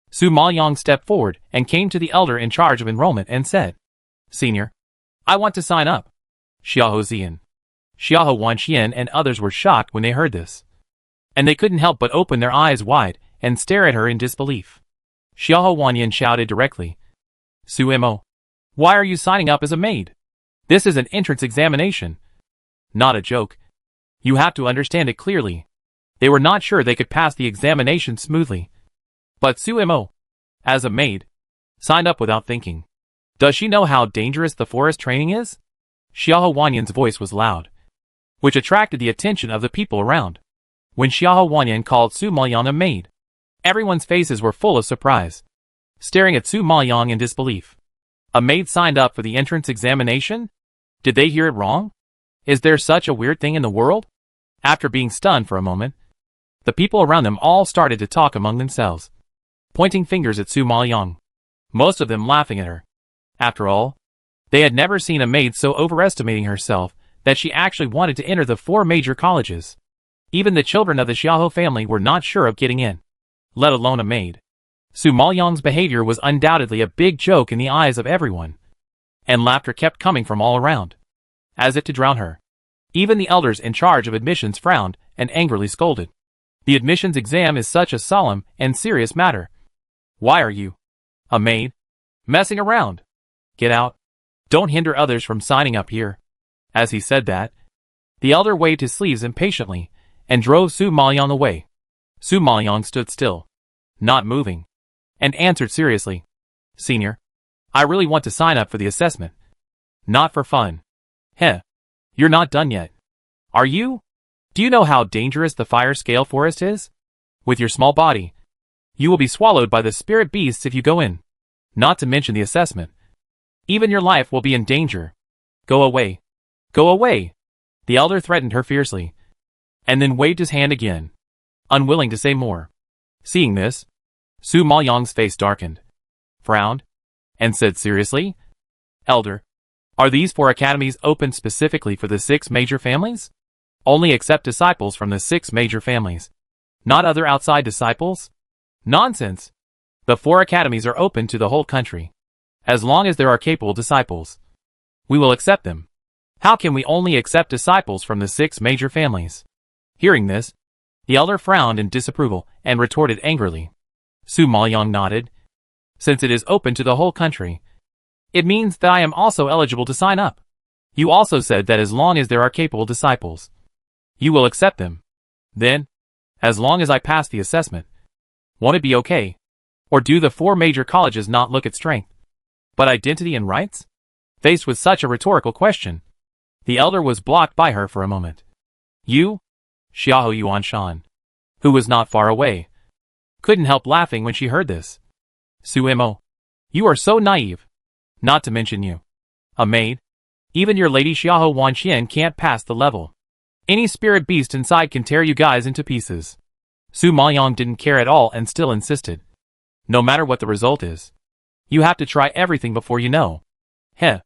Speaker 1: Su Maoyang stepped forward and came to the elder in charge of enrollment and said, Senior, I want to sign up. Xiahou Zian, Xiahou Wanxian and others were shocked when they heard this, and they couldn't help but open their eyes wide and stare at her in disbelief. Xiahou Wanyan shouted directly, Su Mo, why are you signing up as a maid? This is an entrance examination, not a joke. You have to understand it clearly. They were not sure they could pass the examination smoothly. But Su Mo, as a maid, signed up without thinking. Does she know how dangerous the forest training is? Xiahou Wanyan's voice was loud, which attracted the attention of the people around. When Xiahou Wanyan called Su Maoyang a maid, everyone's faces were full of surprise, staring at Su Maoyang in disbelief. A maid signed up for the entrance examination? Did they hear it wrong? Is there such a weird thing in the world? After being stunned for a moment, the people around them all started to talk among themselves, pointing fingers at Su Maoyang, most of them laughing at her. After all, they had never seen a maid so overestimating herself that she actually wanted to enter the 4 major colleges. Even the children of the Xiahou family were not sure of getting in, let alone a maid. Su Maoyang's behavior was undoubtedly a big joke in the eyes of everyone, and laughter kept coming from all around, as if to drown her. Even the elders in charge of admissions frowned and angrily scolded. The admissions exam is such a solemn and serious matter. Why are you, a maid, messing around? Get out. Don't hinder others from signing up here. As he said that, the elder waved his sleeves impatiently and drove Su Maoyang away. Su Maoyang stood still, not moving, and answered seriously, "Senior, I really want to sign up for the assessment. Not for fun." "Heh, you're not done yet. Are you? Do you know how dangerous the fire scale forest is? With your small body, you will be swallowed by the spirit beasts if you go in. Not to mention the assessment. Even your life will be in danger. Go away. Go away." The elder threatened her fiercely, and then waved his hand again, unwilling to say more. Seeing this, Su Maoyang's face darkened, frowned, and said seriously, "Elder, are these 4 academies open specifically for the 6 major families? Only accept disciples from the 6 major families, not other outside disciples? Nonsense! The 4 academies are open to the whole country. As long as there are capable disciples, we will accept them. How can we only accept disciples from the 6 major families?" Hearing this, the elder frowned in disapproval and retorted angrily. Su Maoyang nodded. "Since it is open to the whole country, it means that I am also eligible to sign up. You also said that as long as there are capable disciples, you will accept them. Then, as long as I pass the assessment, won't it be okay? Or do the 4 major colleges not look at strength, but identity and rights?" Faced with such a rhetorical question, the elder was blocked by her for a moment. "You?" Xiahou Yuanshan, who was not far away, couldn't help laughing when she heard this. "Suimo, you are so naive. Not to mention you, a maid. Even your lady Xiahou Wanxian can't pass the level. Any spirit beast inside can tear you guys into pieces." Su Maoyang didn't care at all and still insisted. "No matter what the result is, you have to try everything before you know. Heh,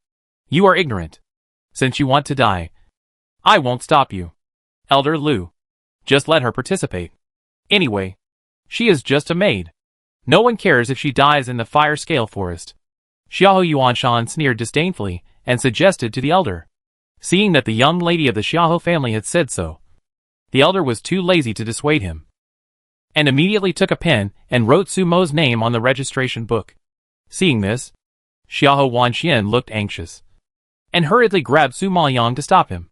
Speaker 1: you are ignorant. Since you want to die, I won't stop you. Elder Lu, just let her participate. Anyway, she is just a maid. No one cares if she dies in the fire scale forest." Xiahou Yuanshan sneered disdainfully and suggested to the elder. Seeing that the young lady of the Xiahou family had said so, the elder was too lazy to dissuade him, and immediately took a pen and wrote Su Mo's name on the registration book. Seeing this, Xiahou Wanxian looked anxious, and hurriedly grabbed Su Maoyang to stop him,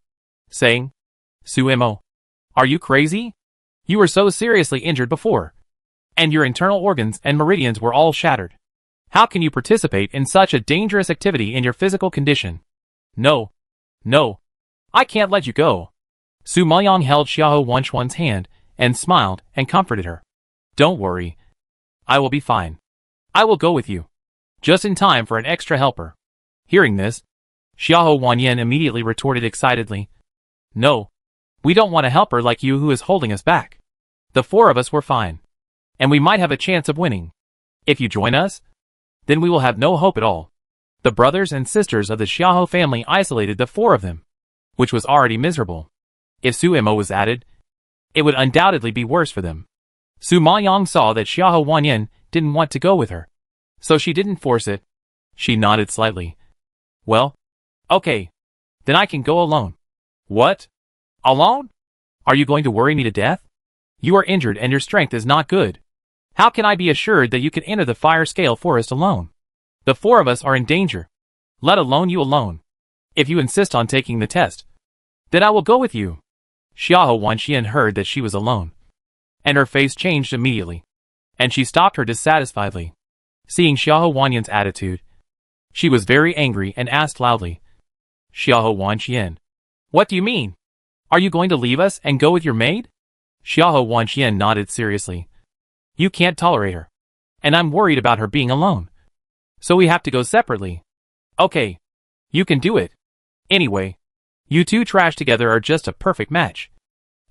Speaker 1: saying, "Suimo, are you crazy? You were so seriously injured before, and your internal organs and meridians were all shattered. How can you participate in such a dangerous activity in your physical condition? No, no, I can't let you go." Su Maoyang held Xiahou Wanxuan's hand and smiled and comforted her. "Don't worry. I will be fine. I will go with you. Just in time for an extra helper." Hearing this, Xiahou Wanyan immediately retorted excitedly, "No, we don't want a helper like you who is holding us back. The 4 of us were fine, and we might have a chance of winning. If you join us, then we will have no hope at all." The brothers and sisters of the Xiahou family isolated the 4 of them, which was already miserable. If Suimo was added, it would undoubtedly be worse for them. Su Maoyang saw that Xiahou Wanyan didn't want to go with her, so she didn't force it. She nodded slightly. "Well, okay, then I can go alone." "What? Alone? Are you going to worry me to death? You are injured and your strength is not good. How can I be assured that you can enter the fire scale forest alone? The 4 of us are in danger, let alone you alone. If you insist on taking the test, then I will go with you." Xiahou Wanxian heard that she was alone, and her face changed immediately, and she stopped her dissatisfiedly. Seeing Xiahou Wanyan's attitude, she was very angry and asked loudly, "Xiahou Wanxian, what do you mean? Are you going to leave us and go with your maid?" Xiahou Wanxian nodded seriously. "You can't tolerate her, and I'm worried about her being alone. So we have to go separately." "Okay, you can do it. Anyway, you 2 trash together are just a perfect match,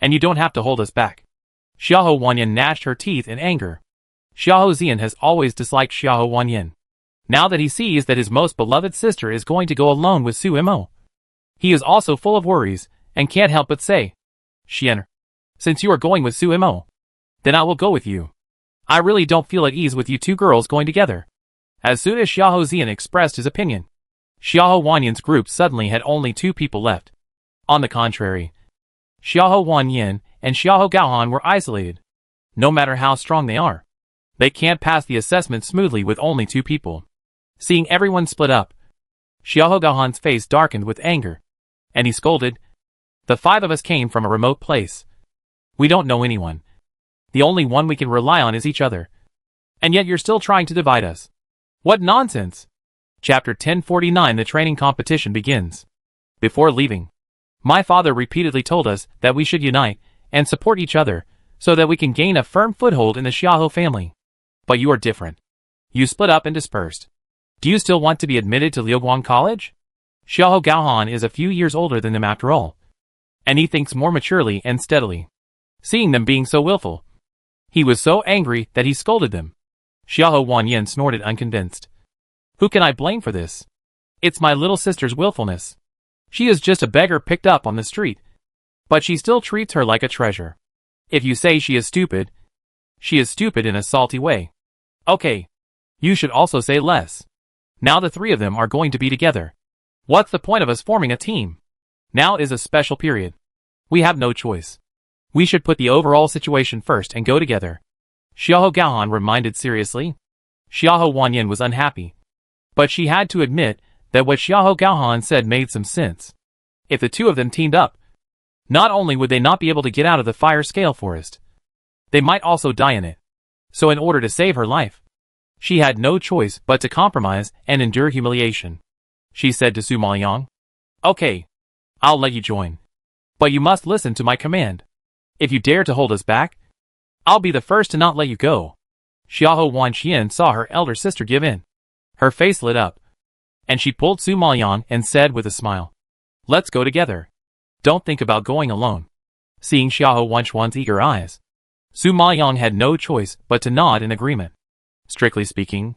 Speaker 1: and you don't have to hold us back." Xiahou Wanyan gnashed her teeth in anger. Xiahou Zian has always disliked Xiahou Wanyan. Now that he sees that his most beloved sister is going to go alone with Suimo, he is also full of worries and can't help but say, "Xian, since you are going with Suimo, then I will go with you. I really don't feel at ease with you 2 girls going together." As soon as Xiahou Zian expressed his opinion, Xiahou Wanyan's group suddenly had only 2 people left. On the contrary, Xiahou Wanyan and Xiahou Gaohan were isolated. No matter how strong they are, they can't pass the assessment smoothly with only 2 people. Seeing everyone split up, Xiahou Gaohan's face darkened with anger, And he scolded, "The 5 of us came from a remote place. We don't know anyone. The only one we can rely on is each other. And yet you're still trying to divide us. What nonsense!" Chapter 1049. The training competition begins. Before leaving, my father repeatedly told us that we should unite and support each other so that we can gain a firm foothold in the Xiahou family. But you are different. You split up and dispersed. Do you still want to be admitted to Liuguang College? Xiahou Gaohan is a few years older than them after all. And he thinks more maturely and steadily. Seeing them being so willful, he was so angry that he scolded them. Xiahou Wanyan snorted unconvinced. Who can I blame for this? It's my little sister's willfulness. She is just a beggar picked up on the street. But she still treats her like a treasure. If you say she is stupid in a salty way. Okay. You should also say less. Now the 3 of them are going to be together. What's the point of us forming a team? Now is a special period. We have no choice. We should put the overall situation first and go together. Xiahou Gaohan reminded seriously. Xiahou Wanyan was unhappy. But she had to admit that what Xiahou Gaohan said made some sense. If the 2 of them teamed up, not only would they not be able to get out of the fire scale forest, they might also die in it. So in order to save her life, she had no choice but to compromise and endure humiliation. She said to Su Maoyang, "Okay, I'll let you join. But you must listen to my command. If you dare to hold us back, I'll be the first to not let you go." Xiahou Wanxian saw her elder sister give in. Her face lit up, and she pulled Su Maoyang and said with a smile, "Let's go together. Don't think about going alone." Seeing Xiahou Wanxian's eager eyes, Su Maoyang had no choice but to nod in agreement. Strictly speaking,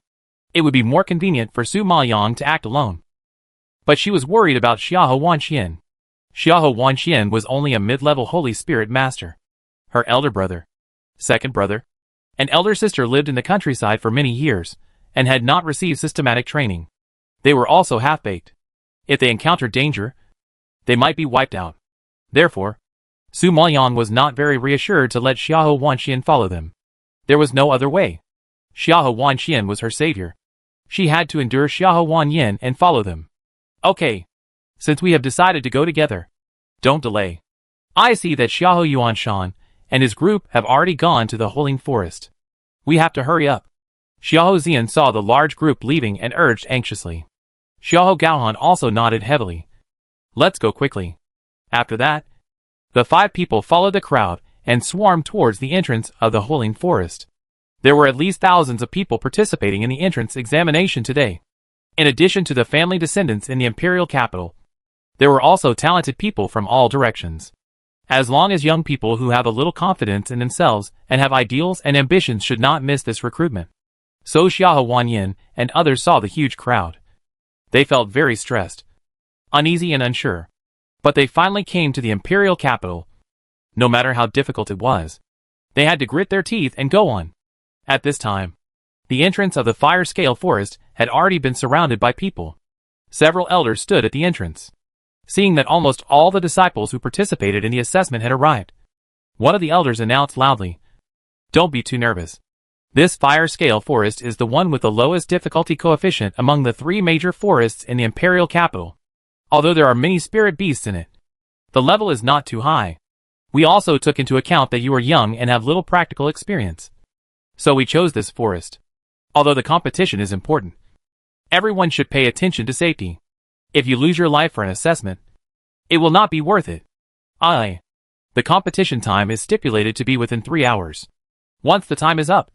Speaker 1: it would be more convenient for Su Maoyang to act alone. But she was worried about Xiahou Wanxian. Xiahou Wanxian was only a mid-level Holy Spirit master. Her elder brother, second brother, and elder sister lived in the countryside for many years, and had not received systematic training. They were also half-baked. If they encountered danger, they might be wiped out. Therefore, Su Maoyang was not very reassured to let Xiahou Wanxian follow them. There was no other way. Xiahou Wanxian was her savior. She had to endure Xiahou Wanyan and follow them. Okay. Since we have decided to go together, don't delay. I see that Xiahou Yuanshan and his group have already gone to the Holing Forest. We have to hurry up. Xiahou Zian saw the large group leaving and urged anxiously. Xiahou Gaohan also nodded heavily. Let's go quickly. After that, the 5 people followed the crowd and swarmed towards the entrance of the Holing Forest. There were at least thousands of people participating in the entrance examination today. In addition to the family descendants in the imperial capital, there were also talented people from all directions. As long as young people who have a little confidence in themselves and have ideals and ambitions should not miss this recruitment. So Xiahou Wanyan and others saw the huge crowd. They felt very stressed, uneasy and unsure. But they finally came to the imperial capital. No matter how difficult it was, they had to grit their teeth and go on. At this time, the entrance of the fire scale forest had already been surrounded by people. Several elders stood at the entrance. Seeing that almost all the disciples who participated in the assessment had arrived, one of the elders announced loudly, "Don't be too nervous. This fire scale forest is the one with the lowest difficulty coefficient among the 3 major forests in the imperial capital. Although there are many spirit beasts in it, the level is not too high. We also took into account that you are young and have little practical experience. So we chose this forest. Although the competition is important, everyone should pay attention to safety. If you lose your life for an assessment, it will not be worth it. The competition time is stipulated to be within 3 hours. Once the time is up,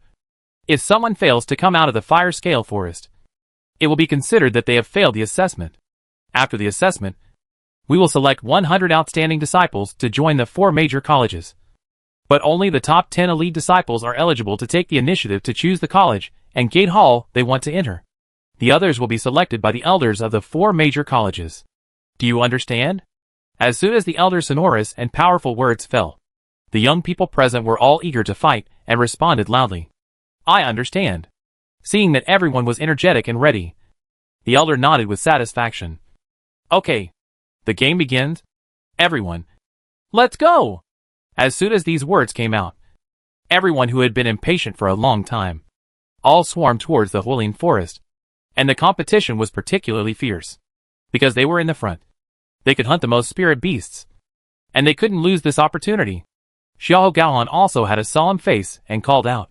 Speaker 1: if someone fails to come out of the fire scale forest, it will be considered that they have failed the assessment. After the assessment, we will select 100 outstanding disciples to join the 4 major colleges. But only the top 10 elite disciples are eligible to take the initiative to choose the college and gate hall they want to enter. The others will be selected by the elders of the 4 major colleges. Do you understand?" As soon as the elder's sonorous and powerful words fell, the young people present were all eager to fight and responded loudly. "I understand." Seeing that everyone was energetic and ready, the elder nodded with satisfaction. "Okay. The game begins. Everyone, let's go!" As soon as these words came out, everyone who had been impatient for a long time, all swarmed towards the Holing Forest, and the competition was particularly fierce, because they were in the front. They could hunt the most spirit beasts. And they couldn't lose this opportunity. Xiahou Gaohan also had a solemn face and called out,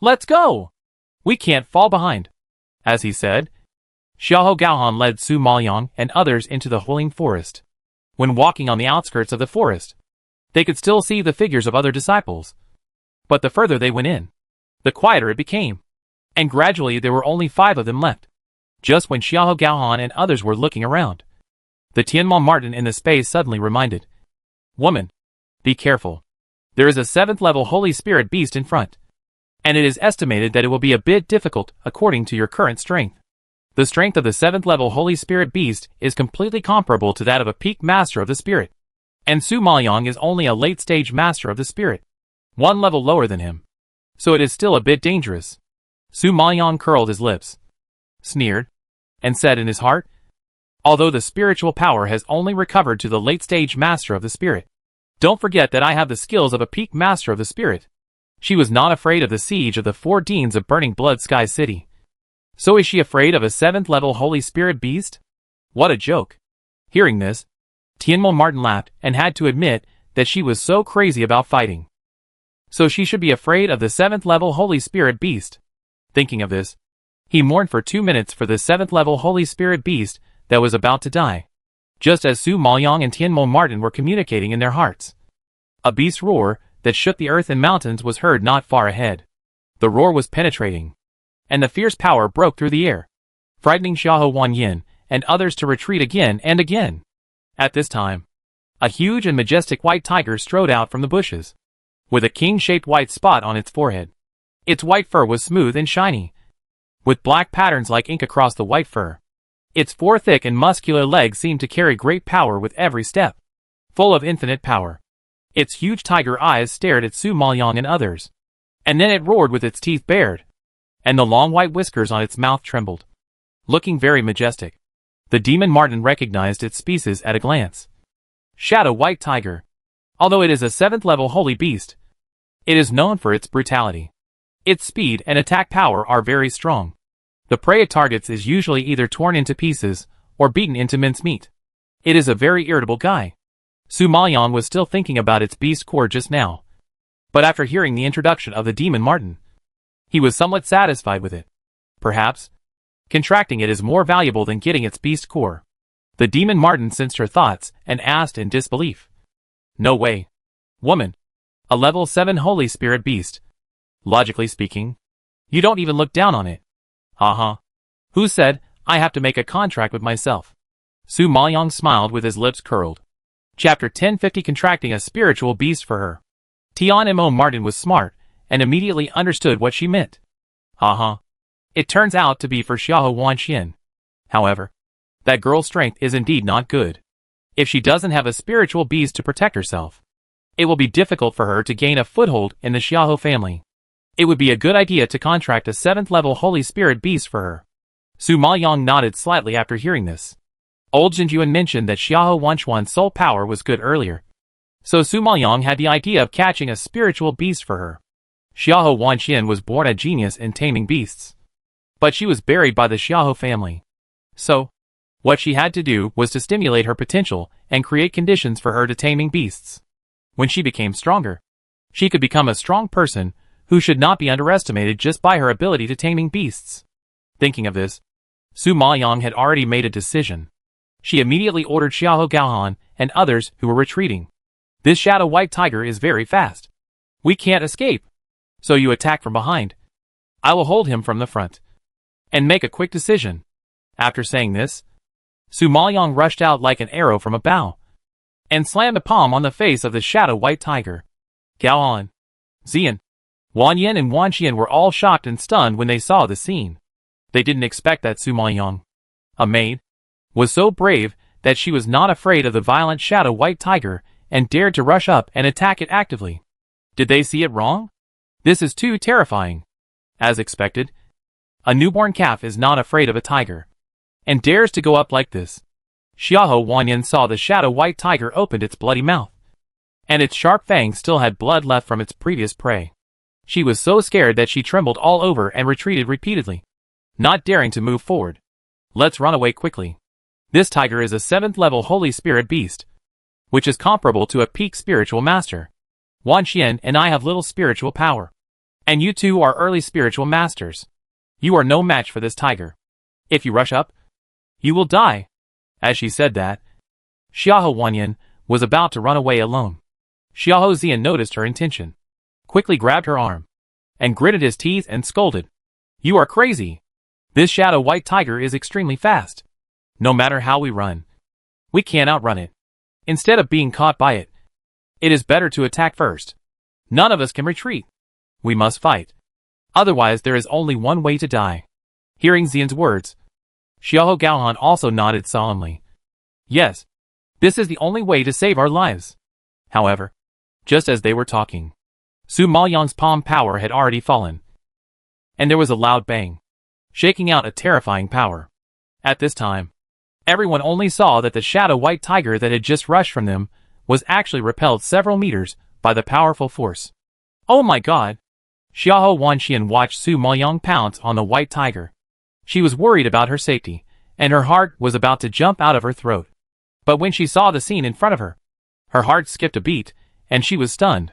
Speaker 1: "Let's go! We can't fall behind." As he said, Xiahou Gaohan led Su Maoyang and others into the Huling forest. When walking on the outskirts of the forest, they could still see the figures of other disciples. But the further they went in, the quieter it became. And gradually there were only 5 of them left. Just when Xiahou Gaohan and others were looking around, the Tianmao Martin in the space suddenly reminded, "Woman, be careful. There is a 7th level Holy Spirit beast in front. And it is estimated that it will be a bit difficult according to your current strength. The strength of the 7th level Holy Spirit beast is completely comparable to that of a peak master of the spirit. And Su Maoyang is only a late stage master of the spirit, 1 level lower than him. So it is still a bit dangerous." Su Maoyang curled his lips, sneered, and said in his heart, "Although the spiritual power has only recovered to the late stage master of the spirit, don't forget that I have the skills of a peak master of the spirit." She was not afraid of the siege of the 4 deans of Burning Blood Sky City. So is she afraid of a 7th level Holy Spirit beast? What a joke. Hearing this, Tianmao Martin laughed and had to admit that she was so crazy about fighting. So she should be afraid of the 7th level Holy Spirit beast. Thinking of this, he mourned for 2 minutes for the 7th level Holy Spirit beast that was about to die. Just as Su Maoyang and Tianmao Martin were communicating in their hearts, a beast roar that shook the earth and mountains was heard not far ahead. The roar was penetrating, and the fierce power broke through the air, frightening Xiahou Wanyin and others to retreat again and again. At this time, a huge and majestic white tiger strode out from the bushes, with a king-shaped white spot on its forehead. Its white fur was smooth and shiny, with black patterns like ink across the white fur. Its 4 thick and muscular legs seemed to carry great power with every step, full of infinite power. Its huge tiger eyes stared at Su Maoyang and others, and then it roared with its teeth bared, and the long white whiskers on its mouth trembled. Looking very majestic, the demon Martin recognized its species at a glance. Shadow White Tiger. Although it is a 7th level holy beast, it is known for its brutality. Its speed and attack power are very strong. The prey it targets is usually either torn into pieces or beaten into mincemeat. It is a very irritable guy. Su Maoyang was still thinking about its beast core just now, but after hearing the introduction of the demon Martin, he was somewhat satisfied with it. Perhaps contracting it is more valuable than getting its beast core. The demon Martin sensed her thoughts and asked in disbelief, "No way. Woman. A level 7 Holy Spirit beast. Logically speaking, you don't even look down on it." Who said I have to make a contract with myself? Su Maoyang smiled with his lips curled. Chapter 1050 Contracting a Spiritual Beast for Her. Tianmao Martin was smart and immediately understood what she meant. It turns out to be for Xiahou Wanxian. However, that girl's strength is indeed not good. If she doesn't have a spiritual beast to protect herself, it will be difficult for her to gain a foothold in the Xiahou family. It would be a good idea to contract a 7th level Holy Spirit beast for her. Su Maoyang nodded slightly after hearing this. Old Jinjuan mentioned that Xiahou Wanchuan's soul power was good earlier, so Su Maoyang had the idea of catching a spiritual beast for her. Xiahou Wanxian was born a genius in taming beasts, but she was buried by the Xiahou family. So, what she had to do was to stimulate her potential and create conditions for her to taming beasts. When she became stronger, she could become a strong person who should not be underestimated just by her ability to taming beasts. Thinking of this, Su Maoyang had already made a decision. She immediately ordered Xiahou Gaohan and others who were retreating. "This shadow white tiger is very fast. We can't escape. So you attack from behind. I will hold him from the front. And make a quick decision." After saying this, Su Maoyang rushed out like an arrow from a bow, and slammed a palm on the face of the shadow white tiger. Gaohan, Xian, Wanyin and Wanxian were all shocked and stunned when they saw the scene. They didn't expect that Su Maoyang, a maid, was so brave that she was not afraid of the violent shadow white tiger and dared to rush up and attack it actively. Did they see it wrong? This is too terrifying. As expected, a newborn calf is not afraid of a tiger, and dares to go up like this. Xiahou Wanyin saw the shadow white tiger opened its bloody mouth, and its sharp fangs still had blood left from its previous prey. She was so scared that she trembled all over and retreated repeatedly, not daring to move forward. "Let's run away quickly," This tiger is a 7th level Holy Spirit beast, which is comparable to a peak spiritual master. Wan Xian and I have little spiritual power. And you two are early spiritual masters. You are no match for this tiger. If you rush up, you will die. As she said that, Xiahou Wanyan was about to run away alone. Xiahou Zian noticed her intention, quickly grabbed her arm, and gritted his teeth and scolded. You are crazy. This shadow white tiger is extremely fast. No matter how we run, we can't outrun it. Instead of being caught by it, it is better to attack first. None of us can retreat. We must fight. Otherwise there is only one way to die. Hearing Xian's words, Xiahou Gaohan also nodded solemnly. Yes, this is the only way to save our lives. However, just as they were talking, Su Maoyang's palm power had already fallen, and there was a loud bang, shaking out a terrifying power. At this time, everyone only saw that the shadow white tiger that had just rushed from them was actually repelled several meters by the powerful force. Oh my god! Xiahou Wanxian watched Su Maoyang pounce on the white tiger. She was worried about her safety, and her heart was about to jump out of her throat. But when she saw the scene in front of her heart skipped a beat, and she was stunned.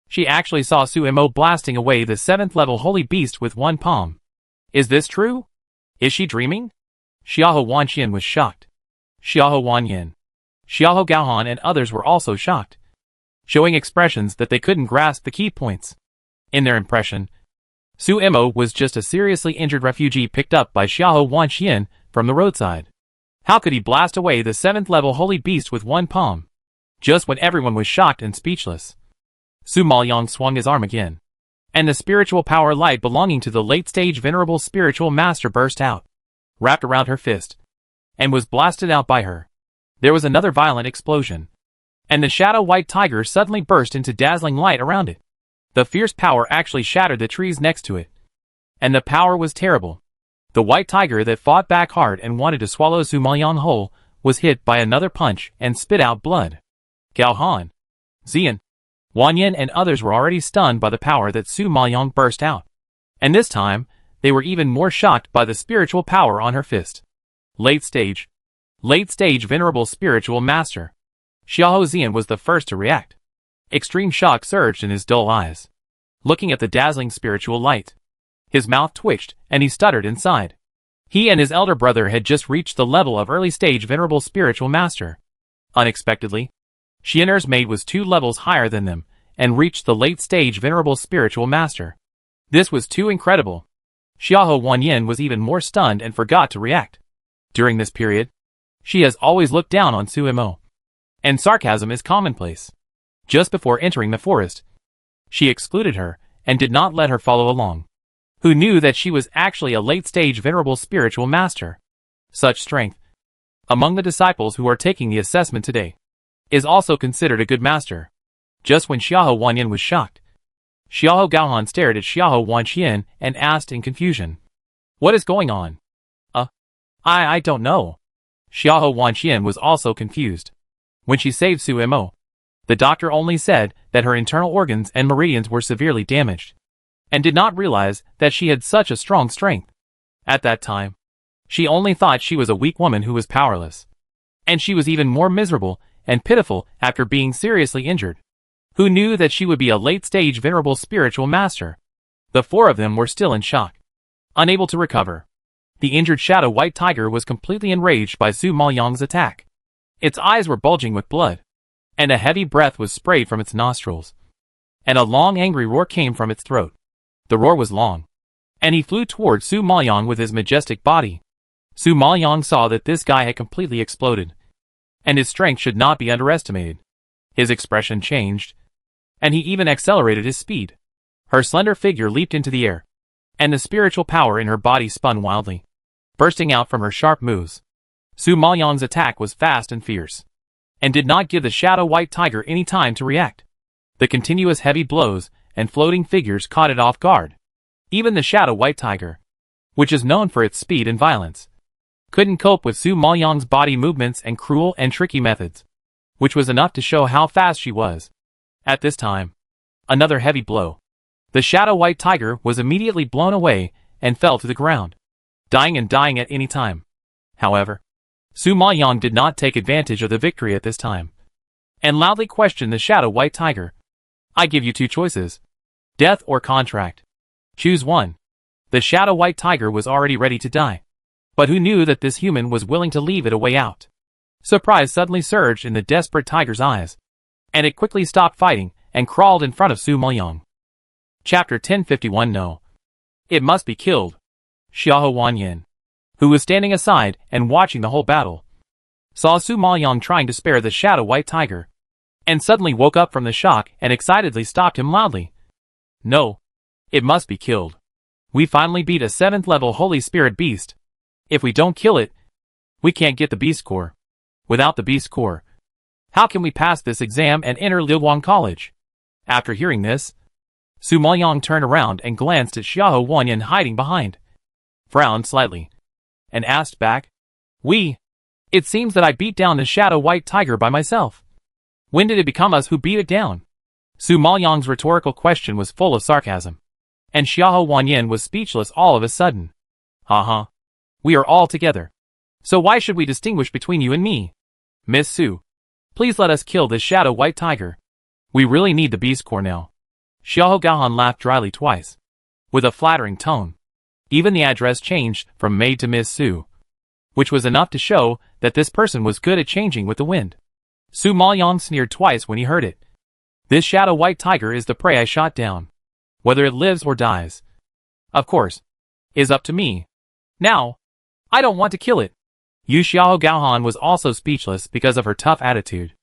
Speaker 1: She actually saw Su Mo blasting away the 7th level holy beast with one palm. Is this true? Is she dreaming? Xiahou Wanxian was shocked. Xiahou Wanyan, Xiahou Gaohan and others were also shocked, showing expressions that they couldn't grasp the key points. In their impression, Su Mo was just a seriously injured refugee picked up by Xiahou Wanxian from the roadside. How could he blast away the 7th level holy beast with one palm? Just when everyone was shocked and speechless, Su Maoyang swung his arm again, and the spiritual power light belonging to the late-stage venerable spiritual master burst out, wrapped around her fist, and was blasted out by her. There was another violent explosion, and the shadow white tiger suddenly burst into dazzling light around it. The fierce power actually shattered the trees next to it, and the power was terrible. The white tiger that fought back hard and wanted to swallow Su Maoyang whole was hit by another punch and spit out blood. Gaohan, Xian, Wanyan and others were already stunned by the power that Su Maoyang burst out, and this time they were even more shocked by the spiritual power on her fist. Late stage venerable spiritual master. Xiahou Zian was the first to react. Extreme shock surged in his dull eyes, looking at the dazzling spiritual light. His mouth twitched, and he stuttered inside. He and his elder brother had just reached the level of early-stage venerable spiritual master. Unexpectedly, Xian'er's maid was 2 levels higher than them, and reached the late-stage venerable spiritual master. This was too incredible. Xiahou Wanyan was even more stunned and forgot to react. During this period, she has always looked down on Su Mo, and sarcasm is commonplace. Just before entering the forest, she excluded her, and did not let her follow along. Who knew that she was actually a late-stage venerable spiritual master? Such strength, among the disciples who are taking the assessment today, is also considered a good master. Just when Xiahou Wanyan was shocked, Xiahou Gaohan stared at Xiahou Wanxian and asked in confusion, "What is going on?" I don't know." Xiahou Wanxian was also confused. When she saved Su Mo, the doctor only said that her internal organs and meridians were severely damaged, and did not realize that she had such a strong strength. At that time, she only thought she was a weak woman who was powerless. And she was even more miserable and pitiful after being seriously injured. Who knew that she would be a late-stage venerable spiritual master? The 4 of them were still in shock, unable to recover. The injured shadow white tiger was completely enraged by Su Maoyang's attack. Its eyes were bulging with blood, and a heavy breath was sprayed from its nostrils, and a long angry roar came from its throat. The roar was long, and he flew toward Su Maoyang with his majestic body. Su Maoyang saw that this guy had completely exploded, and his strength should not be underestimated. His expression changed, and he even accelerated his speed. Her slender figure leaped into the air, and the spiritual power in her body spun wildly, bursting out from her sharp moves. Su Maoyang's attack was fast and fierce, and did not give the shadow white tiger any time to react. The continuous heavy blows and floating figures caught it off guard. Even the shadow white tiger, which is known for its speed and violence, couldn't cope with Su Maoyang's body movements and cruel and tricky methods, which was enough to show how fast she was. At this time, another heavy blow. The shadow white tiger was immediately blown away and fell to the ground, dying at any time. However, Su Maoyang did not take advantage of the victory at this time, and loudly questioned the Shadow White Tiger. I give you two choices. Death or contract. Choose one. The Shadow White Tiger was already ready to die. But who knew that this human was willing to leave it a way out? Surprise suddenly surged in the desperate tiger's eyes, and it quickly stopped fighting and crawled in front of Su Maoyang. Chapter 1051 No. It must be killed. Xiahou Wanyan, who was standing aside and watching the whole battle, saw Su Maoyang trying to spare the Shadow White Tiger, and suddenly woke up from the shock and excitedly stopped him loudly. No. It must be killed. We finally beat a 7th level Holy Spirit beast. If we don't kill it, we can't get the beast core. Without the beast core, how can we pass this exam and enter Liuguang College? After hearing this, Su Maoyang turned around and glanced at Xiahou Wanyan hiding behind, frowned slightly, and asked back, It seems that I beat down the Shadow White Tiger by myself. When did it become us who beat it down? Su Maoyang's rhetorical question was full of sarcasm, and Xiahou Wanyan was speechless all of a sudden. We are all together. So why should we distinguish between you and me? Miss Su, please let us kill this Shadow White Tiger. We really need the beast core now. Xiahou Gaohan laughed dryly twice, with a flattering tone. Even the address changed from maid to Miss Su, which was enough to show that this person was good at changing with the wind. Su Maoyang sneered twice when he heard it. This Shadow White Tiger is the prey I shot down. Whether it lives or dies, of course, is up to me. Now, I don't want to kill it. Xiahou Gaohan was also speechless because of her tough attitude.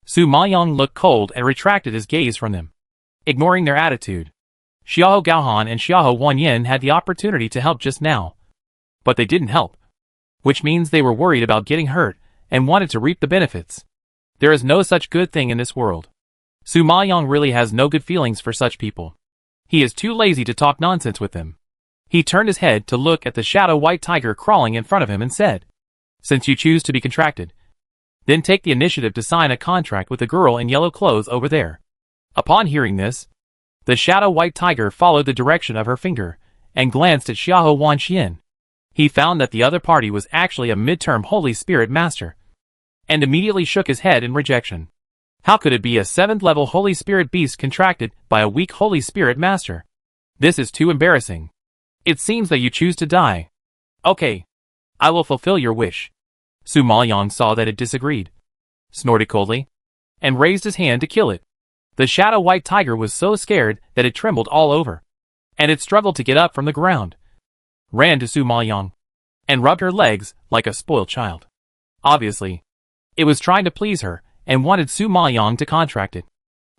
Speaker 1: Su Maoyang looked cold and retracted his gaze from them, ignoring their attitude. Xiahou Gaohan and Xiahou Wanyan had the opportunity to help just now, but they didn't help, which means they were worried about getting hurt and wanted to reap the benefits. There is no such good thing in this world. Su Maoyang really has no good feelings for such people. He is too lazy to talk nonsense with them. He turned his head to look at the Shadow White Tiger crawling in front of him and said, Since you choose to be contracted, then take the initiative to sign a contract with the girl in yellow clothes over there. Upon hearing this, the Shadow White Tiger followed the direction of her finger and glanced at Xiahou Wanyan. He found that the other party was actually a midterm Holy Spirit Master, and immediately shook his head in rejection. How could it be a 7th level Holy Spirit beast contracted by a weak Holy Spirit Master? This is too embarrassing. It seems that you choose to die. Okay, I will fulfill your wish. Su Maoyang saw that it disagreed, snorted coldly, and raised his hand to kill it. The Shadow White Tiger was so scared that it trembled all over, and it struggled to get up from the ground, ran to Su Maoyang, and rubbed her legs like a spoiled child. Obviously, it was trying to please her and wanted Su Maoyang to contract it.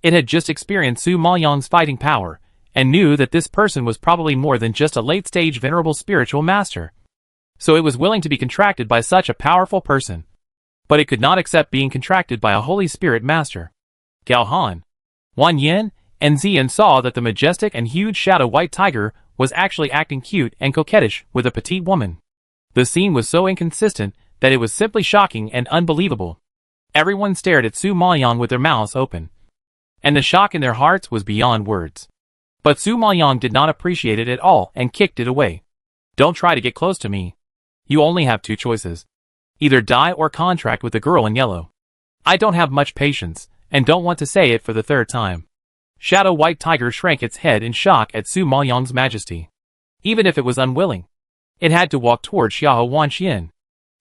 Speaker 1: It had just experienced Su Maoyang's fighting power and knew that this person was probably more than just a late-stage venerable spiritual master. So it was willing to be contracted by such a powerful person. But it could not accept being contracted by a Holy Spirit Master. Gaohan, Wanyan, and Zian saw that the majestic and huge Shadow White Tiger was actually acting cute and coquettish with a petite woman. The scene was so inconsistent that it was simply shocking and unbelievable. Everyone stared at Su Maoyang with their mouths open, and the shock in their hearts was beyond words. But Su Maoyang did not appreciate it at all and kicked it away. Don't try to get close to me. You only have two choices. Either die or contract with the girl in yellow. I don't have much patience, and don't want to say it for the third time. Shadow White Tiger shrank its head in shock at Su Maoyang's majesty. Even if it was unwilling, it had to walk toward Xiahou Wanyan.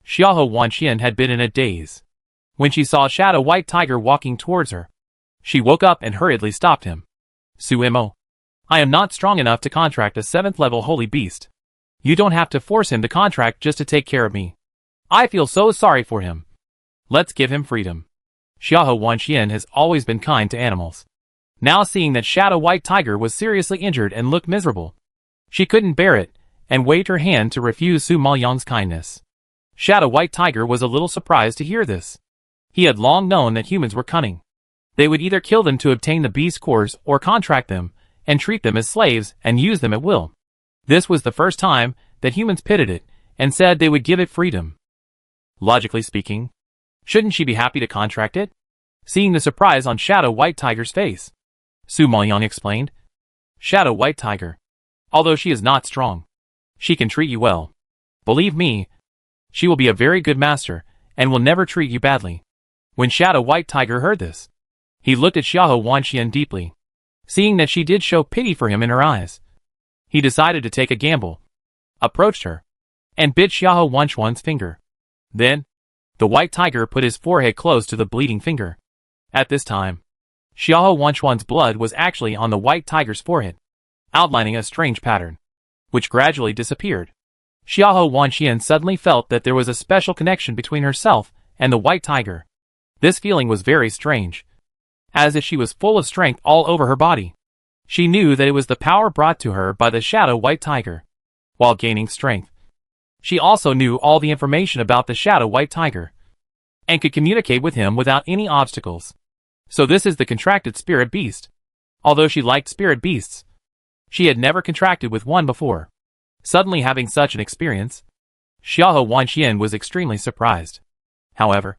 Speaker 1: Xiahou Wanyan had been in a daze. When she saw Shadow White Tiger walking towards her, she woke up and hurriedly stopped him. Suimo, I am not strong enough to contract a 7th level holy beast. You don't have to force him to contract just to take care of me. I feel so sorry for him. Let's give him freedom. Xiahou Wanyan has always been kind to animals. Now seeing that Shadow White Tiger was seriously injured and looked miserable, she couldn't bear it and waved her hand to refuse Su Maoyang's kindness. Shadow White Tiger was a little surprised to hear this. He had long known that humans were cunning. They would either kill them to obtain the beast cores or contract them and treat them as slaves and use them at will. This was the first time that humans pitted it and said they would give it freedom. Logically speaking, shouldn't she be happy to contract it? Seeing the surprise on Shadow White Tiger's face, Su Maoyang explained. Shadow White Tiger, although she is not strong, she can treat you well. Believe me, she will be a very good master and will never treat you badly. When Shadow White Tiger heard this, he looked at Xiahou Wanxian deeply. Seeing that she did show pity for him in her eyes, he decided to take a gamble, approached her, and bit Xiahou Wanxian's finger. Then, the White Tiger put his forehead close to the bleeding finger. At this time, Xiahou Wanxian's blood was actually on the White Tiger's forehead, outlining a strange pattern, which gradually disappeared. Xiahou Wanxian suddenly felt that there was a special connection between herself and the White Tiger. This feeling was very strange, as if she was full of strength all over her body. She knew that it was the power brought to her by the Shadow White Tiger. While gaining strength, she also knew all the information about the Shadow White Tiger, and could communicate with him without any obstacles. So this is the contracted spirit beast. Although she liked spirit beasts, she had never contracted with one before. Suddenly having such an experience, Xiahou Wanxian was extremely surprised. However,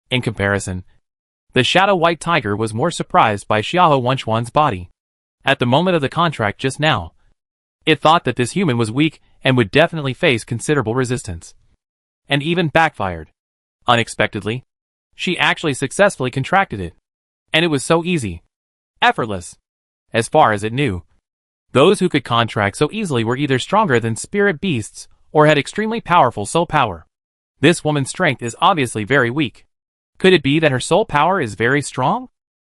Speaker 1: in comparison, the Shadow White Tiger was more surprised by Xiahou Wanxian's body. At the moment of the contract just now, it thought that this human was weak and would definitely face considerable resistance, and even backfired. Unexpectedly, she actually successfully contracted it, and it was so easy, effortless. As far as it knew, those who could contract so easily were either stronger than spirit beasts or had extremely powerful soul power. This woman's strength is obviously very weak. Could it be that her soul power is very strong?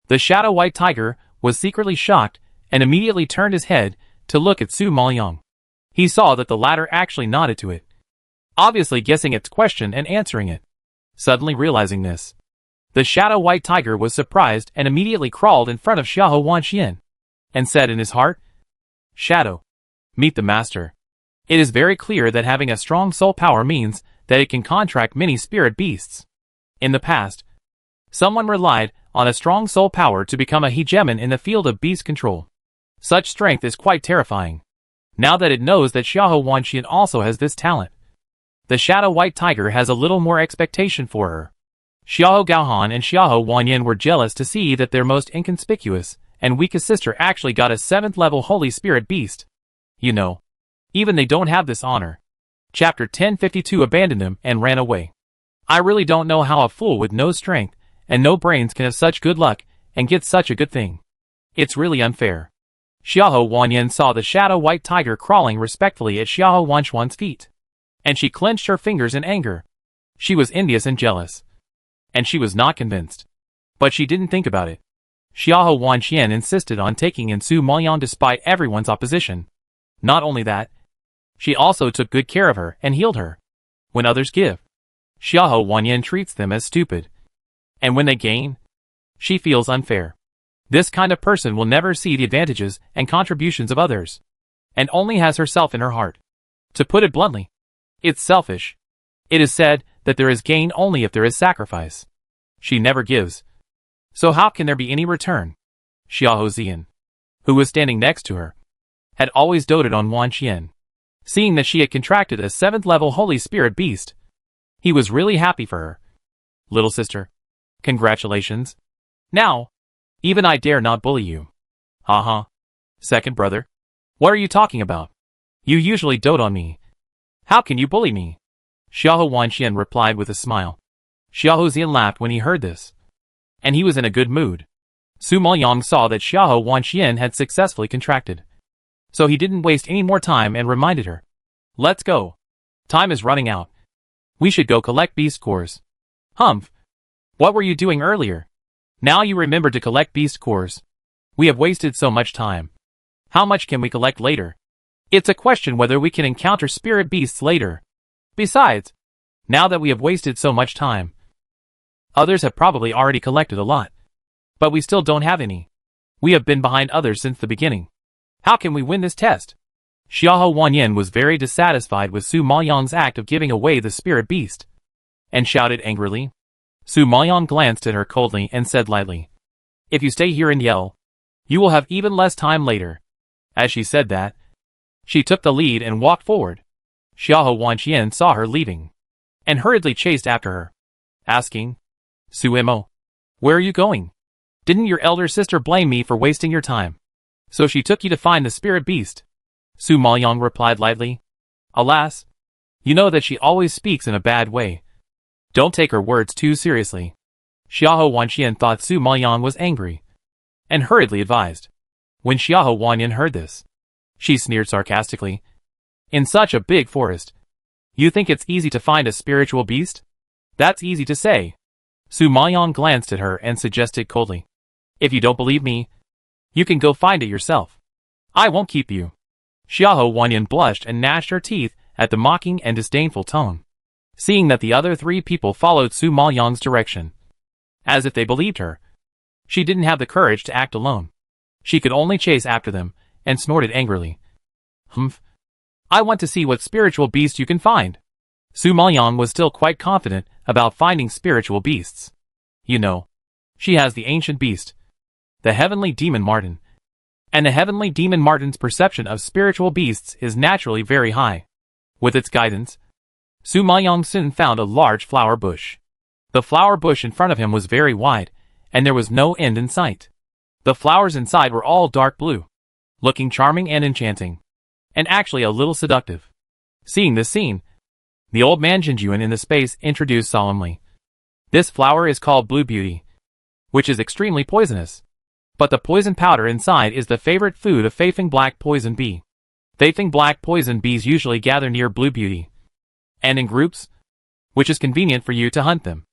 Speaker 1: The Shadow White Tiger was secretly shocked and immediately turned his head to look at Su Maoyang. He saw that the latter actually nodded to it, obviously guessing its question and answering it. Suddenly realizing this, the Shadow White Tiger was surprised and immediately crawled in front of Xiahou Wanxian, and said in his heart, "Shadow, meet the master." It is very clear that having a strong soul power means that it can contract many spirit beasts. In the past, someone relied on a strong soul power to become a hegemon in the field of beast control. Such strength is quite terrifying. Now that it knows that Xiahou Wanxian also has this talent, the Shadow White Tiger has a little more expectation for her. Xiahou Gaohan and Xiahou Wanyan were jealous to see that their most inconspicuous and weakest sister actually got a 7th level Holy Spirit beast. You know, even they don't have this honor. Chapter 1052 abandoned him and ran away. I really don't know how a fool with no strength and no brains can have such good luck and get such a good thing. It's really unfair. Xiahou Wanyan saw the Shadow White Tiger crawling respectfully at Xiahou Wanxuan's feet, and she clenched her fingers in anger. She was envious and jealous, and she was not convinced. But she didn't think about it. Xiahou Wanxian insisted on taking in Su Maoyang despite everyone's opposition. Not only that, she also took good care of her and healed her. When others give, Xiahou Wanyan treats them as stupid. And when they gain, she feels unfair. This kind of person will never see the advantages and contributions of others, and only has herself in her heart. To put it bluntly, it's selfish. It is said that there is gain only if there is sacrifice. She never gives, so how can there be any return? Xiahou Zian, who was standing next to her, had always doted on Wanxian. Seeing that she had contracted a 7th level Holy Spirit beast, he was really happy for her. Little sister, congratulations. Now, even I dare not bully you. Haha. Second brother, what are you talking about? You usually dote on me. How can you bully me? Xiahou Wanxian replied with a smile. Xiahou Zian laughed when he heard this, and he was in a good mood. Su Maoyang saw that Xiahou Wanxian had successfully contracted, so he didn't waste any more time and reminded her. Let's go. Time is running out. We should go collect beast cores. Humph. What were you doing earlier? Now you remember to collect beast cores. We have wasted so much time. How much can we collect later? It's a question whether we can encounter spirit beasts later. Besides, now that we have wasted so much time, others have probably already collected a lot. But we still don't have any. We have been behind others since the beginning. How can we win this test? Xiahou Wanyan was very dissatisfied with Su Maoyang's act of giving away the spirit beast, and shouted angrily. Su Maoyang glanced at her coldly and said lightly, "If you stay here and yell, you will have even less time later." As she said that, she took the lead and walked forward. Xiahou Wanxian saw her leaving, and hurriedly chased after her, asking, "Suimo, where are you going? Didn't your elder sister blame me for wasting your time? So she took you to find the spirit beast?" Su Maoyang replied lightly, "Alas, you know that she always speaks in a bad way. Don't take her words too seriously. Xiahou Wanqian thought Su Maoyang was angry, and hurriedly advised. When Xiahou Wanyan heard this, she sneered sarcastically. In such a big forest, you think it's easy to find a spiritual beast? That's easy to say. Su Maoyang glanced at her and suggested coldly. If you don't believe me, you can go find it yourself. I won't keep you. Xiahou Wanyan blushed and gnashed her teeth at the mocking and disdainful tone. Seeing that the other three people followed Su Maoyang's direction, as if they believed her, she didn't have the courage to act alone. She could only chase after them, and snorted angrily. Humph. I want to see what spiritual beast you can find. Su Maoyang was still quite confident about finding spiritual beasts. You know, she has the ancient beast, the heavenly demon Marten. And the heavenly demon Marten's perception of spiritual beasts is naturally very high. With its guidance, Su Maoyang soon found a large flower bush. The flower bush in front of him was very wide, and there was no end in sight. The flowers inside were all dark blue, looking charming and enchanting, and actually a little seductive. Seeing this scene, the old man Jinjuan in the space introduced solemnly. This flower is called Blue Beauty, which is extremely poisonous. But the poison powder inside is the favorite food of Feifeng black poison bee. Feifeng black poison bees usually gather near Blue Beauty, and in groups, which is convenient for you to hunt them.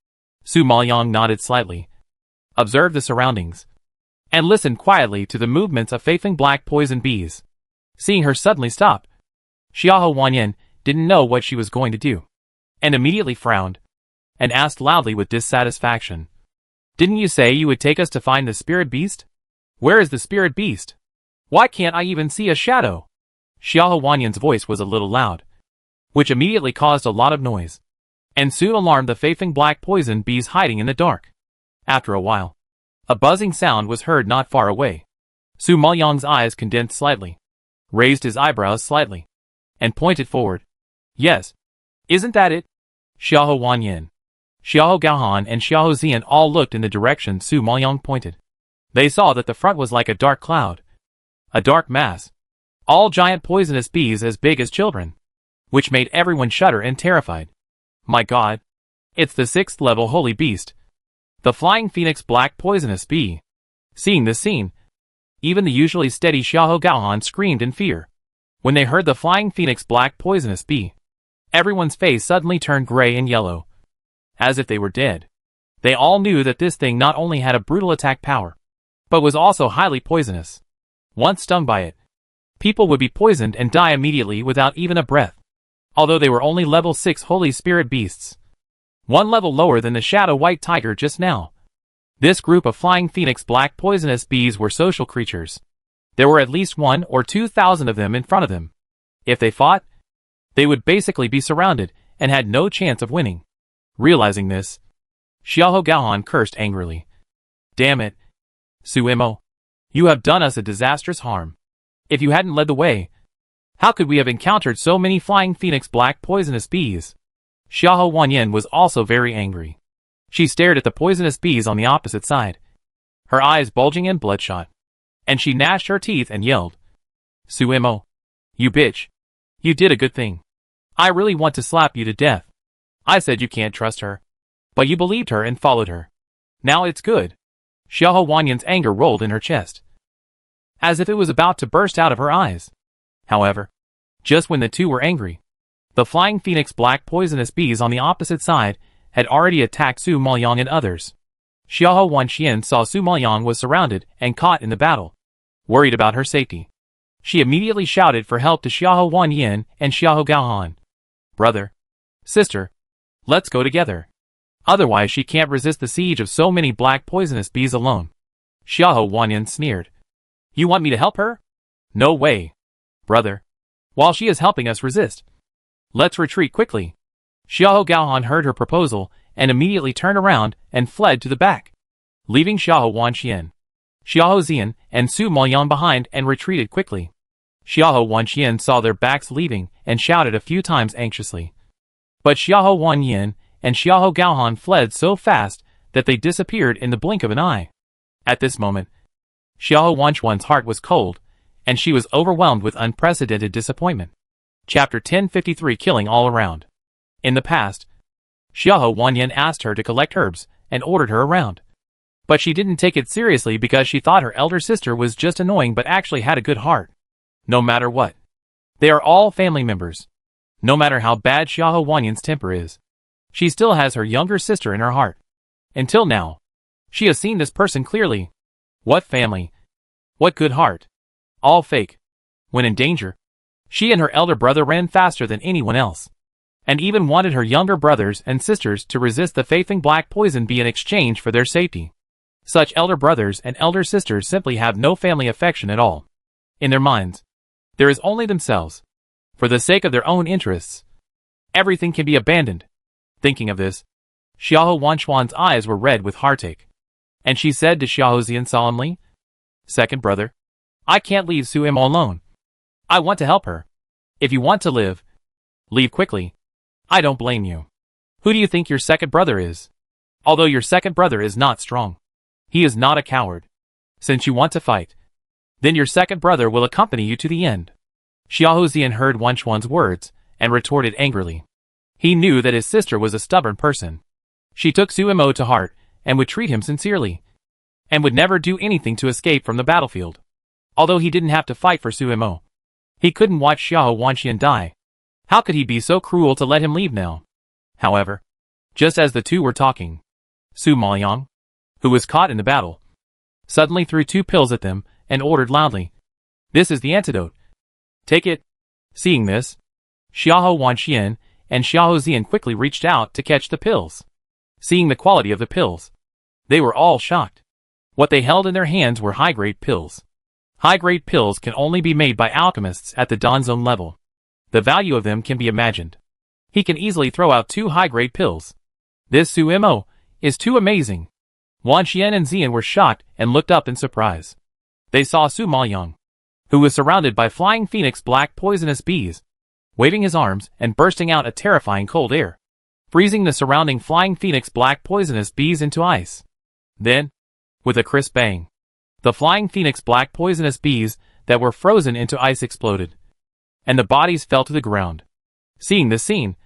Speaker 1: Su Maoyang nodded slightly, observed the surroundings, and listened quietly to the movements of Feifeng black poison bees. Seeing her suddenly stop, Xiahou Wanyan didn't know what she was going to do, and immediately frowned, and asked loudly with dissatisfaction. Didn't you say you would take us to find the spirit beast? Where is the spirit beast? Why can't I even see a shadow? Xiahou Wanyan's voice was a little loud, which immediately caused a lot of noise, and soon alarmed the Feifeng black poison bees hiding in the dark. After a while, a buzzing sound was heard not far away. Su Maoyang's eyes condensed slightly, raised his eyebrows slightly, and pointed forward. Yes, isn't that it? Xiahou Wanyan, Xiahou Gaohan and Xiahou Zian all looked in the direction Su Maoyang pointed. They saw that the front was like a dark cloud, a dark mass, all giant poisonous bees as big as children, which made everyone shudder and terrified. My God, it's the 6th level holy beast, the flying phoenix black poisonous bee. Seeing this scene, even the usually steady Xiahou Gaohan screamed in fear. When they heard the flying phoenix black poisonous bee, everyone's face suddenly turned gray and yellow, as if they were dead. They all knew that this thing not only had a brutal attack power, but was also highly poisonous. Once stung by it, people would be poisoned and die immediately without even a breath. Although they were only level 6 holy spirit beasts, one level lower than the shadow white tiger just now. This group of flying phoenix black poisonous bees were social creatures. There were at least 1,000 or 2,000 of them in front of them. If they fought, they would basically be surrounded and had no chance of winning. Realizing this, Xiahou Gaohan cursed angrily. Damn it, Suimo, you have done us a disastrous harm. If you hadn't led the way, how could we have encountered so many flying phoenix black poisonous bees? Xiahou Wanyan was also very angry. She stared at the poisonous bees on the opposite side, her eyes bulging and bloodshot, and she gnashed her teeth and yelled, Suimo, you bitch. You did a good thing. I really want to slap you to death. I said you can't trust her, but you believed her and followed her. Now it's good. Xiahou Wanyan's anger rolled in her chest, as if it was about to burst out of her eyes. However, just when the two were angry, the flying phoenix black poisonous bees on the opposite side had already attacked Su Maoyang and others. Xiahou Wanqian saw Su Maoyang was surrounded and caught in the battle. Worried about her safety, she immediately shouted for help to Xiahou Wanyan and Xiahou Gaohan. Brother, sister, let's go together. Otherwise she can't resist the siege of so many black poisonous bees alone. Xiahou Wanyan sneered. You want me to help her? No way, brother. While she is helping us resist, let's retreat quickly. Xiahou Gaohan heard her proposal and immediately turned around and fled to the back, leaving Xiahou Wanqian, Xiahou Zian, and Su Maoyang behind and retreated quickly. Xiahou Wanqian saw their backs leaving and shouted a few times anxiously. But Xiahou Wanyan and Xiahou Gaohan fled so fast that they disappeared in the blink of an eye. At this moment, Xiahou Wanquan's heart was cold, and she was overwhelmed with unprecedented disappointment. Chapter 1053 Killing All Around. In the past, Xiahou Wanyan asked her to collect herbs and ordered her around. But she didn't take it seriously because she thought her elder sister was just annoying but actually had a good heart. No matter what. They are all family members. No matter how bad Xiahou Wanyan's temper is, she still has her younger sister in her heart. Until now, she has seen this person clearly. What family? What good heart? All fake. When in danger, she and her elder brother ran faster than anyone else, and even wanted her younger brothers and sisters to resist the faithing black poison bee in exchange for their safety. Such elder brothers and elder sisters simply have no family affection at all. In their minds, there is only themselves. For the sake of their own interests, everything can be abandoned. Thinking of this, Xiahou Wanchuan's eyes were red with heartache, and she said to Xiahou Zian solemnly, "Second brother, I can't leave Su Imo alone. I want to help her. If you want to live, leave quickly. I don't blame you. Who do you think your second brother is? Although your second brother is not strong, he is not a coward. Since you want to fight, then your second brother will accompany you to the end." Xiahou Zian heard Wanchuan's words and retorted angrily. He knew that his sister was a stubborn person. She took Su Imo to heart and would treat him sincerely, and would never do anything to escape from the battlefield. Although he didn't have to fight for Su Imo, he couldn't watch Xiahou Wanxian die. How could he be so cruel to let him leave now? However, just as the two were talking, Su Maoyang, who was caught in the battle, suddenly threw 2 pills at them and ordered loudly, "This is the antidote. Take it." Seeing this, Xiahou Wanxian and Xiahou Zian quickly reached out to catch the pills. Seeing the quality of the pills, they were all shocked. What they held in their hands were high-grade pills. High-grade pills can only be made by alchemists at the Danzone level. The value of them can be imagined. He can easily throw out 2 high-grade pills. This Su Imo is too amazing. Wanxian and Zian were shocked and looked up in surprise. They saw Su Maoyang, who was surrounded by flying phoenix black poisonous bees, waving his arms and bursting out a terrifying cold air, freezing the surrounding flying phoenix black poisonous bees into ice. Then, with a crisp bang, the flying phoenix black poisonous bees that were frozen into ice exploded, and the bodies fell to the ground. Seeing this scene,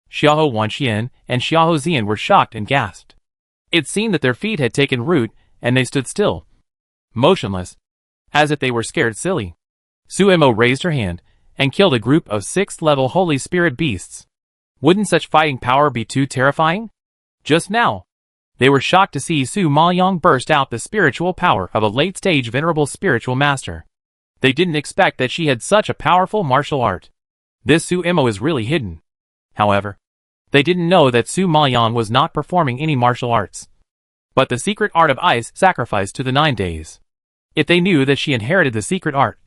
Speaker 1: Xiahou Wanxian and Xiahou Zian were shocked and gasped. It seemed that their feet had taken root and they stood still, motionless, as if they were scared silly. Su Imo raised her hand and killed a group of 6th-level Holy Spirit beasts. Wouldn't such fighting power be too terrifying? Just now, they were shocked to see Su Maoyang burst out the spiritual power of a late-stage venerable spiritual master. They didn't expect that she had such a powerful martial art. This Su Imo is really hidden. However, they didn't know that Su Maoyang was not performing any martial arts, but the secret art of ice sacrificed to the 9 days. If they knew that she inherited the secret art,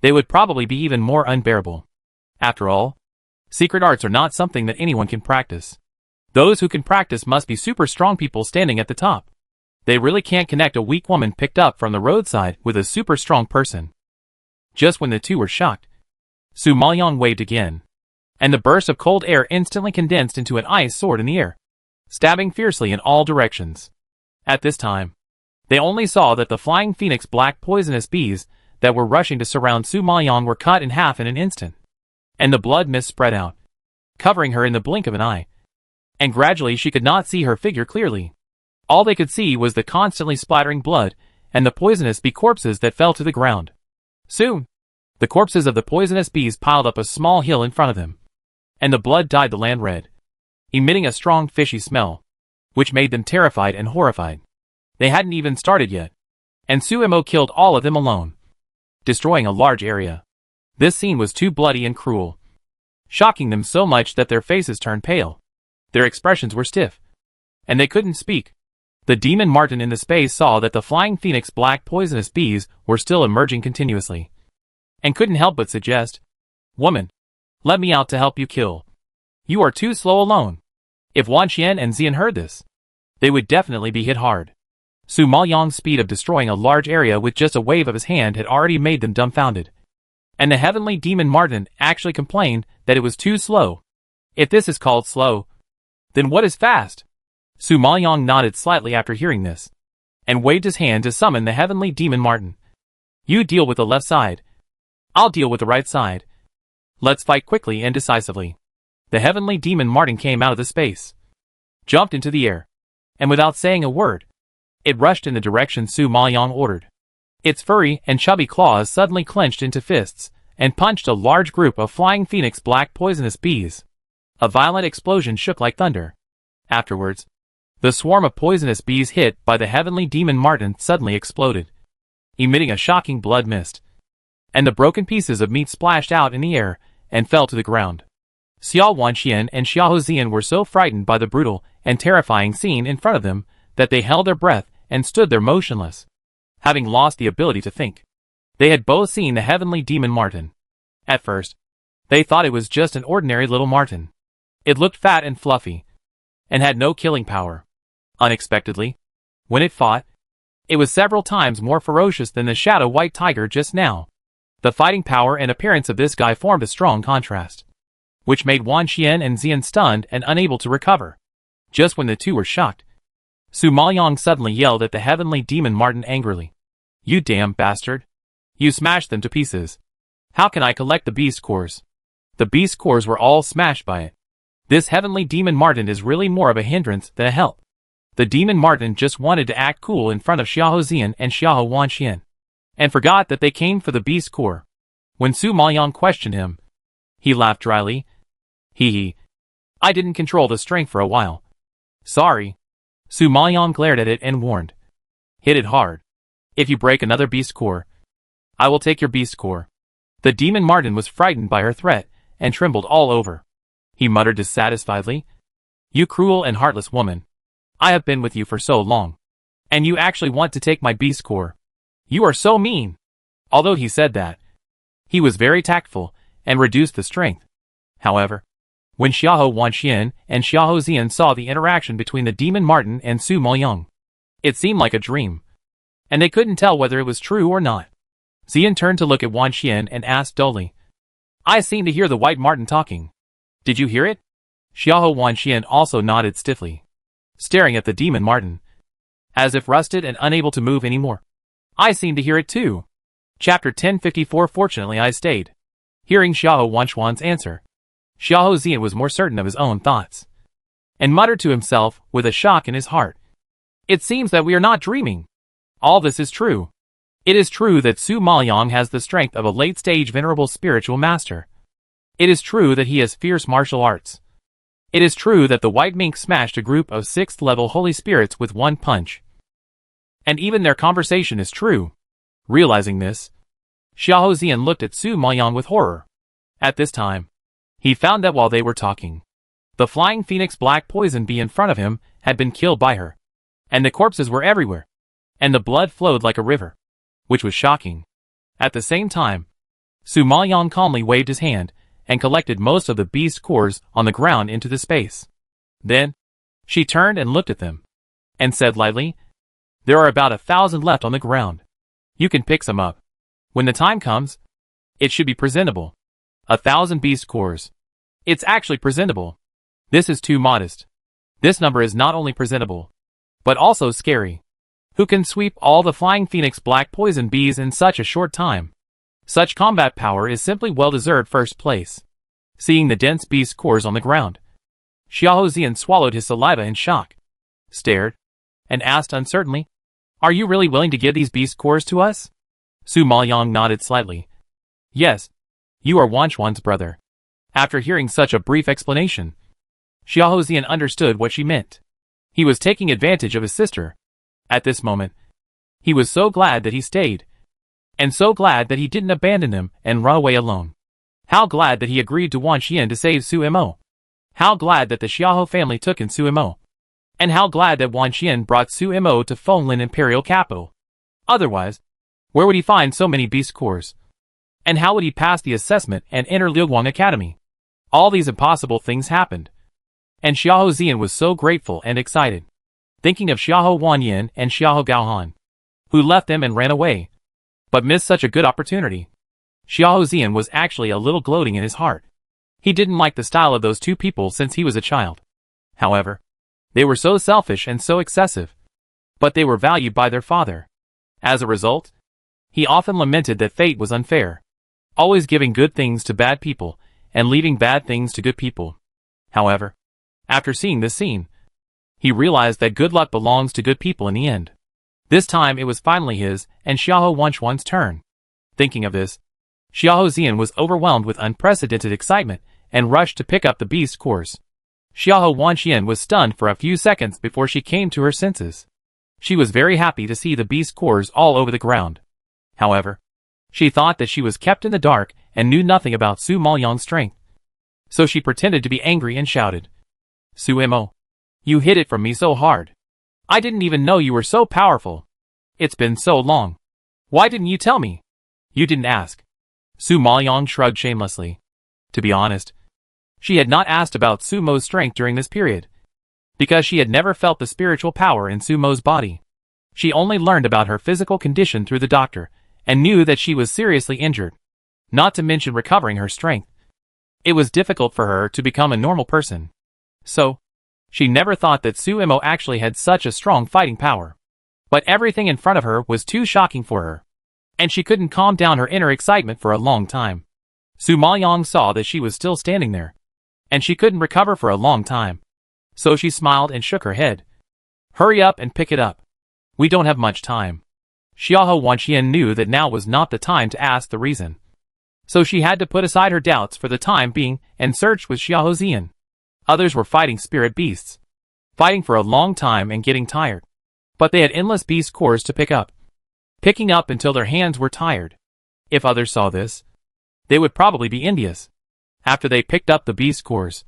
Speaker 1: they would probably be even more unbearable. After all, secret arts are not something that anyone can practice. Those who can practice must be super strong people standing at the top. They really can't connect a weak woman picked up from the roadside with a super strong person. Just when the two were shocked, Su Maoyang waved again, and the burst of cold air instantly condensed into an ice sword in the air, stabbing fiercely in all directions. At this time, they only saw that the flying phoenix black poisonous bees that were rushing to surround Su Maoyang were cut in half in an instant, and the blood mist spread out, covering her in the blink of an eye, and gradually she could not see her figure clearly. All they could see was the constantly splattering blood and the poisonous bee corpses that fell to the ground. Soon, the corpses of the poisonous bees piled up a small hill in front of them, and the blood dyed the land red, emitting a strong fishy smell, which made them terrified and horrified. They hadn't even started yet, and Su Imo killed all of them alone, destroying a large area. This scene was too bloody and cruel, shocking them so much that their faces turned pale. Their expressions were stiff, and they couldn't speak. The demon marten in the space saw that the flying phoenix black poisonous bees were still emerging continuously, and couldn't help but suggest, "Woman, let me out to help you kill. You are too slow alone." If Wanxian and Zian heard this, they would definitely be hit hard. Su Maoyang's speed of destroying a large area with just a wave of his hand had already made them dumbfounded, and the heavenly demon marten actually complained that it was too slow. If this is called slow, then what is fast? Su Maoyang nodded slightly after hearing this, and waved his hand to summon the heavenly demon marten. "You deal with the left side. I'll deal with the right side. Let's fight quickly and decisively." The heavenly demon marten came out of the space, jumped into the air, and without saying a word, it rushed in the direction Su Maoyang ordered. Its furry and chubby claws suddenly clenched into fists, and punched a large group of flying phoenix black poisonous bees. A violent explosion shook like thunder. Afterwards, the swarm of poisonous bees hit by the heavenly demon Marten suddenly exploded, emitting a shocking blood mist, and the broken pieces of meat splashed out in the air and fell to the ground. Xiao Wanqian and Xiao Zian were so frightened by the brutal and terrifying scene in front of them that they held their breath and stood there motionless, having lost the ability to think. They had both seen the heavenly demon Marten. At first, they thought it was just an ordinary little Marten. It looked fat and fluffy, and had no killing power. Unexpectedly, when it fought, it was several times more ferocious than the shadow white tiger just now. The fighting power and appearance of this guy formed a strong contrast, which made Wanqian and Zian stunned and unable to recover. Just when the two were shocked, Su Maoyang suddenly yelled at the heavenly demon Marten angrily. "You damn bastard! You smashed them to pieces. How can I collect the beast cores?" The beast cores were all smashed by it. This heavenly demon Marten is really more of a hindrance than a help. The demon Marten just wanted to act cool in front of Xiao Zian and Xiao Wanqian, and forgot that they came for the beast core. When Su Maoyang questioned him, he laughed dryly. Hee. I didn't control the strength for a while. Sorry. Su Maoyang glared at it and warned. Hit it hard. If you break another beast core, I will take your beast core. The demon Marten was frightened by her threat and trembled all over. He muttered dissatisfiedly. You cruel and heartless woman. I have been with you for so long, and you actually want to take my beast core. You are so mean. Although he said that, he was very tactful and reduced the strength. However, when Xiao Wanqian and Xiao Zian saw the interaction between the demon Marten and Su Maoyang, it seemed like a dream, and they couldn't tell whether it was true or not. Zian turned to look at Wanqian and asked dully, I seem to hear the white Marten talking. Did you hear it? Xiao Wanqian also nodded stiffly, staring at the demon Marten, as if rusted and unable to move anymore. I seem to hear it too. Chapter 1054. Fortunately I stayed. Hearing Xiao Wanqian's answer, Xiao Zian was more certain of his own thoughts, and muttered to himself with a shock in his heart. It seems that we are not dreaming. All this is true. It is true that Su Maoyang has the strength of a late-stage venerable spiritual master. It is true that he has fierce martial arts. It is true that the white mink smashed a group of 6th-level holy spirits with one punch. And even their conversation is true. Realizing this, Xiao Zian looked at Su Maoyang with horror. At this time, he found that while they were talking, the flying phoenix black poison bee in front of him had been killed by her, and the corpses were everywhere, and the blood flowed like a river, which was shocking. At the same time, Su Maoyang calmly waved his hand and collected most of the beast cores on the ground into the space. Then, she turned and looked at them, and said lightly, There are about 1,000 left on the ground. You can pick some up. When the time comes, it should be presentable. 1,000 beast cores. It's actually presentable. This is too modest. This number is not only presentable, but also scary. Who can sweep all the flying phoenix black poison bees in such a short time? Such combat power is simply well-deserved first place. Seeing the dense beast cores on the ground, Xiao Zian swallowed his saliva in shock, stared, and asked uncertainly, Are you really willing to give these beast cores to us? Su Maoyang nodded slightly. Yes, you are Wanquan's brother. After hearing such a brief explanation, Xiao Zian understood what she meant. He was taking advantage of his sister. At this moment, he was so glad that he stayed, and so glad that he didn't abandon them and run away alone. How glad that he agreed to Wanqian to save Su Mo. How glad that the Xiao family took in Su Mo. And how glad that Wanqian brought Su Mo to Fenglin Imperial Capital. Otherwise, where would he find so many beast cores? And how would he pass the assessment and enter Liuguang Academy? All these impossible things happened, and Xiao Zian was so grateful and excited, thinking of Xiao Wanyan and Xiao Gaohan, who left them and ran away, but missed such a good opportunity. Xiao Zian was actually a little gloating in his heart. He didn't like the style of those two people since he was a child. However, they were so selfish and so excessive, but they were valued by their father. As a result, he often lamented that fate was unfair, always giving good things to bad people and leaving bad things to good people. However, after seeing this scene, He realized that good luck belongs to good people in the end. This time it was finally his and Xiahou Wanchuan's turn. Thinking of this, Xiahou Zian was overwhelmed with unprecedented excitement and rushed to pick up the beast cores. Xiahou Wanxian was stunned for a few seconds before she came to her senses. She was very happy to see the beast cores all over the ground. However, she thought that she was kept in the dark and knew nothing about Su Maoyang's strength. So she pretended to be angry and shouted, "Su Mo, you hid it from me so hard. I didn't even know you were so powerful. It's been so long. Why didn't you tell me?" "You didn't ask." Su Maoyang shrugged shamelessly. To be honest, she had not asked about Su Mo's strength during this period, because she had never felt the spiritual power in Su Mo's body. She only learned about her physical condition through the doctor, and knew that she was seriously injured, not to mention recovering her strength. It was difficult for her to become a normal person. So, she never thought that Su Mo actually had such a strong fighting power. But everything in front of her was too shocking for her, and she couldn't calm down her inner excitement for a long time. Su Maoyang saw that she was still standing there, and she couldn't recover for a long time. So she smiled and shook her head. "Hurry up and pick it up. We don't have much time." Xiahou Wanxian knew that now was not the time to ask the reason. So she had to put aside her doubts for the time being and search with Xiahou Zian. Others were fighting spirit beasts, fighting for a long time and getting tired. But they had endless beast cores to pick up, picking up until their hands were tired. If others saw this, they would probably be envious. After they picked up the beast cores,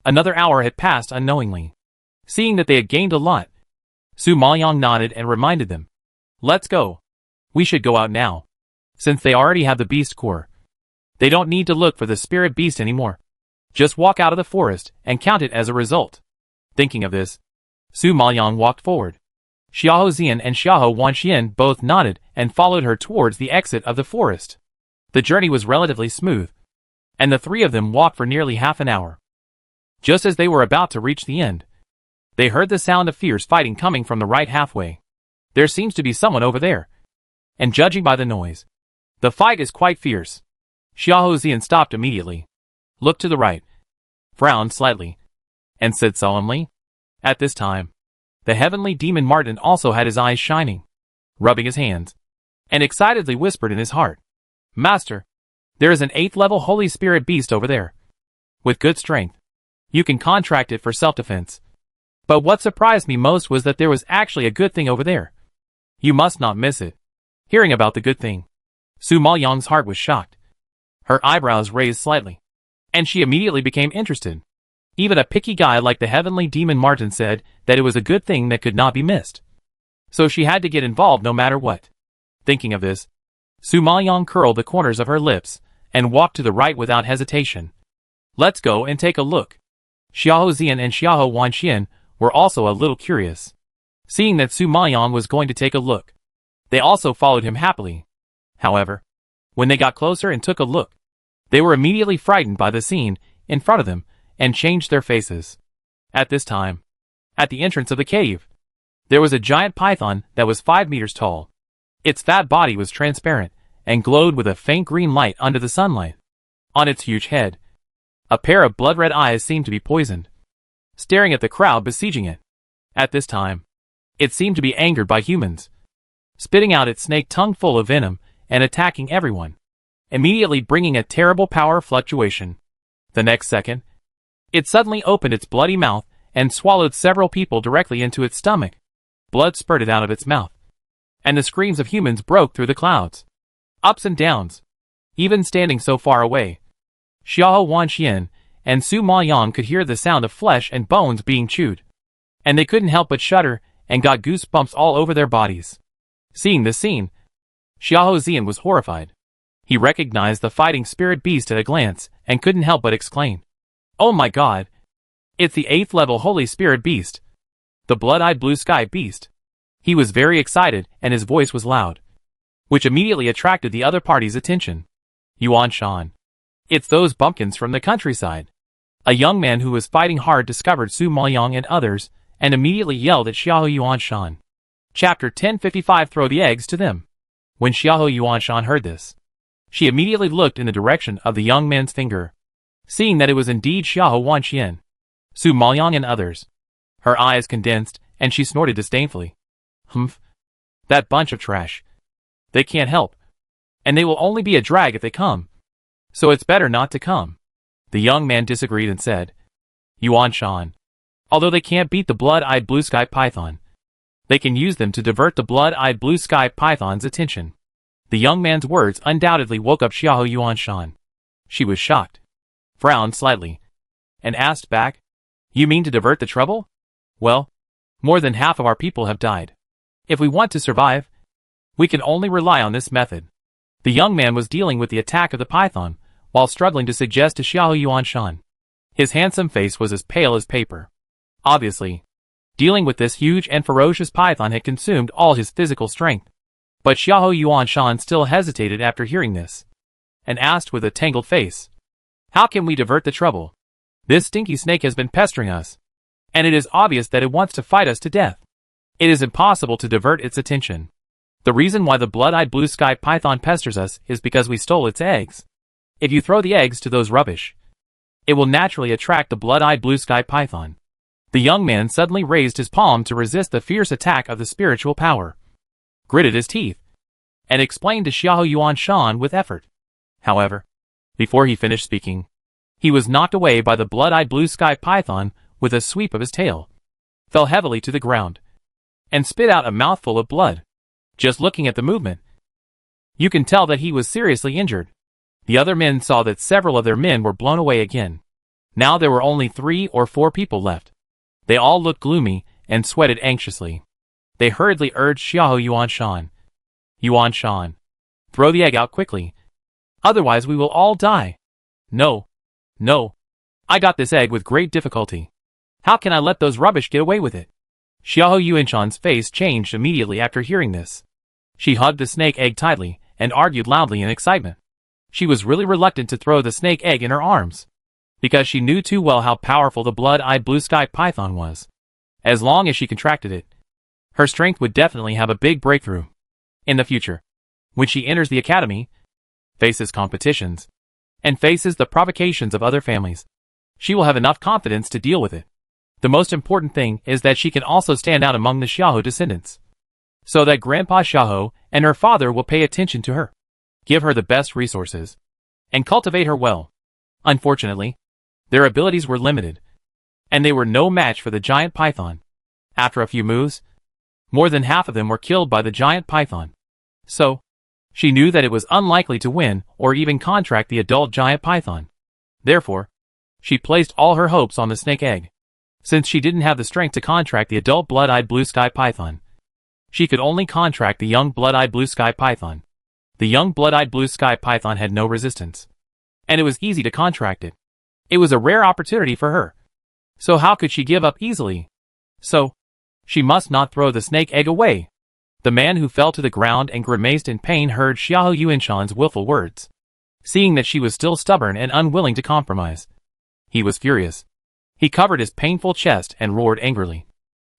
Speaker 1: another hour had passed unknowingly. Seeing that they had gained a lot, Su Maoyang nodded and reminded them, "Let's go. We should go out now. Since they already have the beast core, they don't need to look for the spirit beast anymore. Just walk out of the forest and count it as a result." Thinking of this, Su Maoyang walked forward. Xiahou Zian and Xiahou Wanxian both nodded and followed her towards the exit of the forest. The journey was relatively smooth, and the three of them walked for nearly half an hour. Just as they were about to reach the end, they heard the sound of fierce fighting coming from the right halfway. "There seems to be someone over there. And judging by the noise, the fight is quite fierce." Xiahou Zian stopped immediately, looked to the right, frowned slightly, and said solemnly. At this time, the heavenly demon Martin also had his eyes shining, rubbing his hands, and excitedly whispered in his heart, "Master, there is an 8th level Holy Spirit beast over there. With good strength, you can contract it for self-defense. But what surprised me most was that there was actually a good thing over there. You must not miss it." Hearing about the good thing, Su Maoyang's heart was shocked. Her eyebrows raised slightly, and she immediately became interested. Even a picky guy like the heavenly demon Martin said that it was a good thing that could not be missed. So she had to get involved no matter what. Thinking of this, Su Maoyang curled the corners of her lips and walked to the right without hesitation. "Let's go and take a look." Xiahou Zian and Xiahou Wanxian were also a little curious. Seeing that Su Maoyang was going to take a look, they also followed him happily. However, when they got closer and took a look, they were immediately frightened by the scene in front of them and changed their faces. At this time, at the entrance of the cave, there was a giant python that was 5 meters tall. Its fat body was transparent and glowed with a faint green light under the sunlight. On its huge head, a pair of blood-red eyes seemed to be poisoned, staring at the crowd besieging it. At this time, it seemed to be angered by humans, spitting out its snake tongue full of venom and attacking everyone, immediately bringing a terrible power fluctuation. The next second, it suddenly opened its bloody mouth and swallowed several people directly into its stomach. Blood spurted out of its mouth, and the screams of humans broke through the clouds. Ups and downs. Even standing so far away, Xiahou Wanxian and Su Maoyang could hear the sound of flesh and bones being chewed, and they couldn't help but shudder and got goosebumps all over their bodies. Seeing this scene, Xiahou Zian was horrified. He recognized the fighting spirit beast at a glance and couldn't help but exclaim, "Oh my god! It's the 8th level Holy Spirit beast! The blood-eyed blue sky beast!" He was very excited and his voice was loud, which immediately attracted the other party's attention. "Yuan Shan. It's those bumpkins from the countryside." A young man who was fighting hard discovered Su Maoyang and others, and immediately yelled at Xiahou Yuanshan. Chapter 1055 Throw the eggs to them. When Xiahou Yuanshan heard this, she immediately looked in the direction of the young man's finger. Seeing that it was indeed Xiahou Wanxian, Su Maoyang and others, Her eyes condensed, and she snorted disdainfully. Humph. That bunch of trash. They can't help. And they will only be a drag if they come. So it's better not to come. The young man disagreed and said, Yuan Shan. Although they can't beat the blood-eyed blue sky python, they can use them to divert the blood-eyed blue sky python's attention. The young man's words undoubtedly woke up Xiahou Yuan Shan. She was shocked, frowned slightly, and asked back, You mean to divert the trouble? Well, more than half of our people have died. If we want to survive, we can only rely on this method. The young man was dealing with the attack of the python, while struggling to suggest to Xiahou Yuan Shan. His handsome face was as pale as paper. Obviously, dealing with this huge and ferocious python had consumed all his physical strength. But Xiahou Yuan Shan still hesitated after hearing this, and asked with a tangled face, How can we divert the trouble? This stinky snake has been pestering us, and it is obvious that it wants to fight us to death. It is impossible to divert its attention. The reason why the blood-eyed blue sky python pesters us is because we stole its eggs. If you throw the eggs to those rubbish, it will naturally attract the blood-eyed blue sky python. The young man suddenly raised his palm to resist the fierce attack of the spiritual power, gritted his teeth, and explained to Xiahou Yuan Shan with effort. However, before he finished speaking, he was knocked away by the blood-eyed blue sky python with a sweep of his tail, fell heavily to the ground, and spit out a mouthful of blood. Just looking at the movement, you can tell that he was seriously injured. The other men saw that several of their men were blown away again. Now there were only 3 or 4 people left. They all looked gloomy and sweated anxiously. They hurriedly urged Xiahou Yuan Shan. Yuan Shan, throw the egg out quickly. Otherwise we will all die. No. No. I got this egg with great difficulty. How can I let those rubbish get away with it? Xiahou Yuan Shan's face changed immediately after hearing this. She hugged the snake egg tightly and argued loudly in excitement. She was really reluctant to throw the snake egg in her arms, because she knew too well how powerful the blood-eyed blue sky python was. As long as she contracted it, her strength would definitely have a big breakthrough. In the future, when she enters the academy, faces competitions, and faces the provocations of other families, she will have enough confidence to deal with it. The most important thing is that she can also stand out among the Xiahou descendants, so that Grandpa Xiahou and her father will pay attention to her, give her the best resources, and cultivate her well. Unfortunately, their abilities were limited, and they were no match for the giant python. After a few moves, more than half of them were killed by the giant python. So, she knew that it was unlikely to win or even contract the adult giant python. Therefore, she placed all her hopes on the snake egg. Since she didn't have the strength to contract the adult blood-eyed blue sky python, she could only contract the young blood-eyed blue sky python. The young blood-eyed blue sky python had no resistance, and it was easy to contract it. It was a rare opportunity for her. So how could she give up easily? So, she must not throw the snake egg away. The man who fell to the ground and grimaced in pain heard Xiahou Yuan Shan's willful words. Seeing that she was still stubborn and unwilling to compromise, he was furious. He covered his painful chest and roared angrily.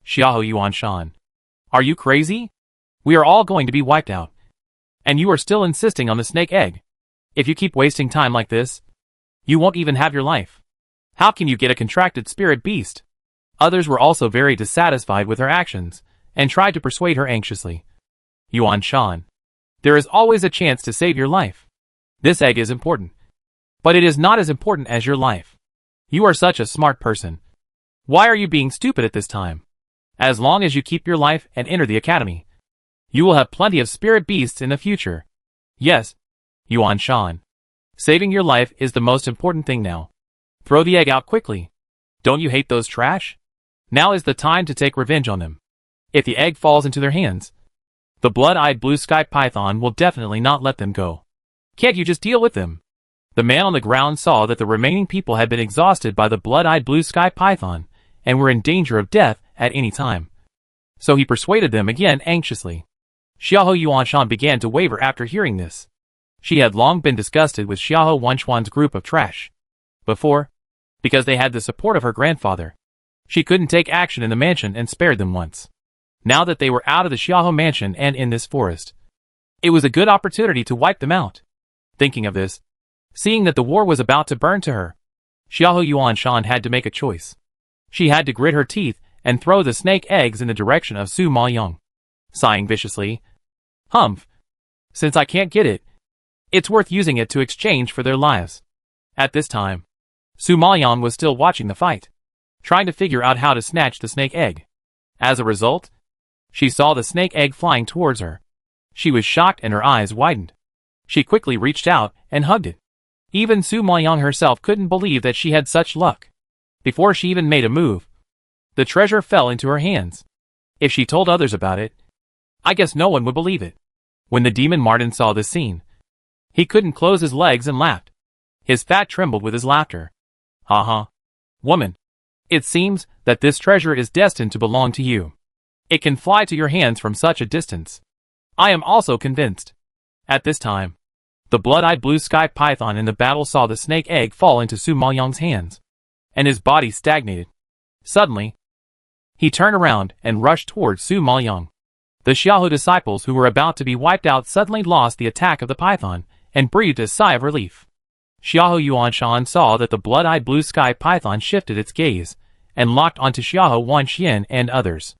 Speaker 1: Xiahou Yuan Shan, are you crazy? We are all going to be wiped out. And you are still insisting on the snake egg. If you keep wasting time like this, you won't even have your life. How can you get a contracted spirit beast? Others were also very dissatisfied with her actions, and tried to persuade her anxiously. Yuan Shan, there is always a chance to save your life. This egg is important, but it is not as important as your life. You are such a smart person. Why are you being stupid at this time? As long as you keep your life and enter the academy, you will have plenty of spirit beasts in the future. Yes, Yuan Shan. Saving your life is the most important thing now. Throw the egg out quickly. Don't you hate those trash? Now is the time to take revenge on them. If the egg falls into their hands, the blood-eyed blue sky python will definitely not let them go. Can't you just deal with them? The man on the ground saw that the remaining people had been exhausted by the blood-eyed blue sky python and were in danger of death at any time. So he persuaded them again anxiously. Xiahou Yuan Shan began to waver after hearing this. She had long been disgusted with Xiahou Yuan Shan's group of trash. Before, because they had the support of her grandfather, she couldn't take action in the mansion and spared them once. Now that they were out of the Xiahou mansion and in this forest, it was a good opportunity to wipe them out. Thinking of this, seeing that the war was about to burn to her, Xiahou Yuan Shan had to make a choice. She had to grit her teeth and throw the snake eggs in the direction of Su Maoyong, sighing viciously. Humph. Since I can't get it, it's worth using it to exchange for their lives. At this time, Su Maoyong was still watching the fight, trying to figure out how to snatch the snake egg. As a result, she saw the snake egg flying towards her. She was shocked and her eyes widened. She quickly reached out and hugged it. Even Su Maoyong herself couldn't believe that she had such luck. Before she even made a move, the treasure fell into her hands. If she told others about it, I guess no one would believe it. When the demon Martin saw this scene, he couldn't close his legs and laughed. His fat trembled with his laughter. Ha ha. Woman, it seems that this treasure is destined to belong to you. It can fly to your hands from such a distance. I am also convinced. At this time, the blood-eyed blue sky python in the battle saw the snake egg fall into Su Maoyong's hands, and his body stagnated. Suddenly, he turned around and rushed towards Su Maoyong. The Xiahou disciples who were about to be wiped out suddenly lost the attack of the python and breathed a sigh of relief. Xiahou Yuanshan saw that the blood-eyed blue sky python shifted its gaze and locked onto Xiahou Wanxian and others.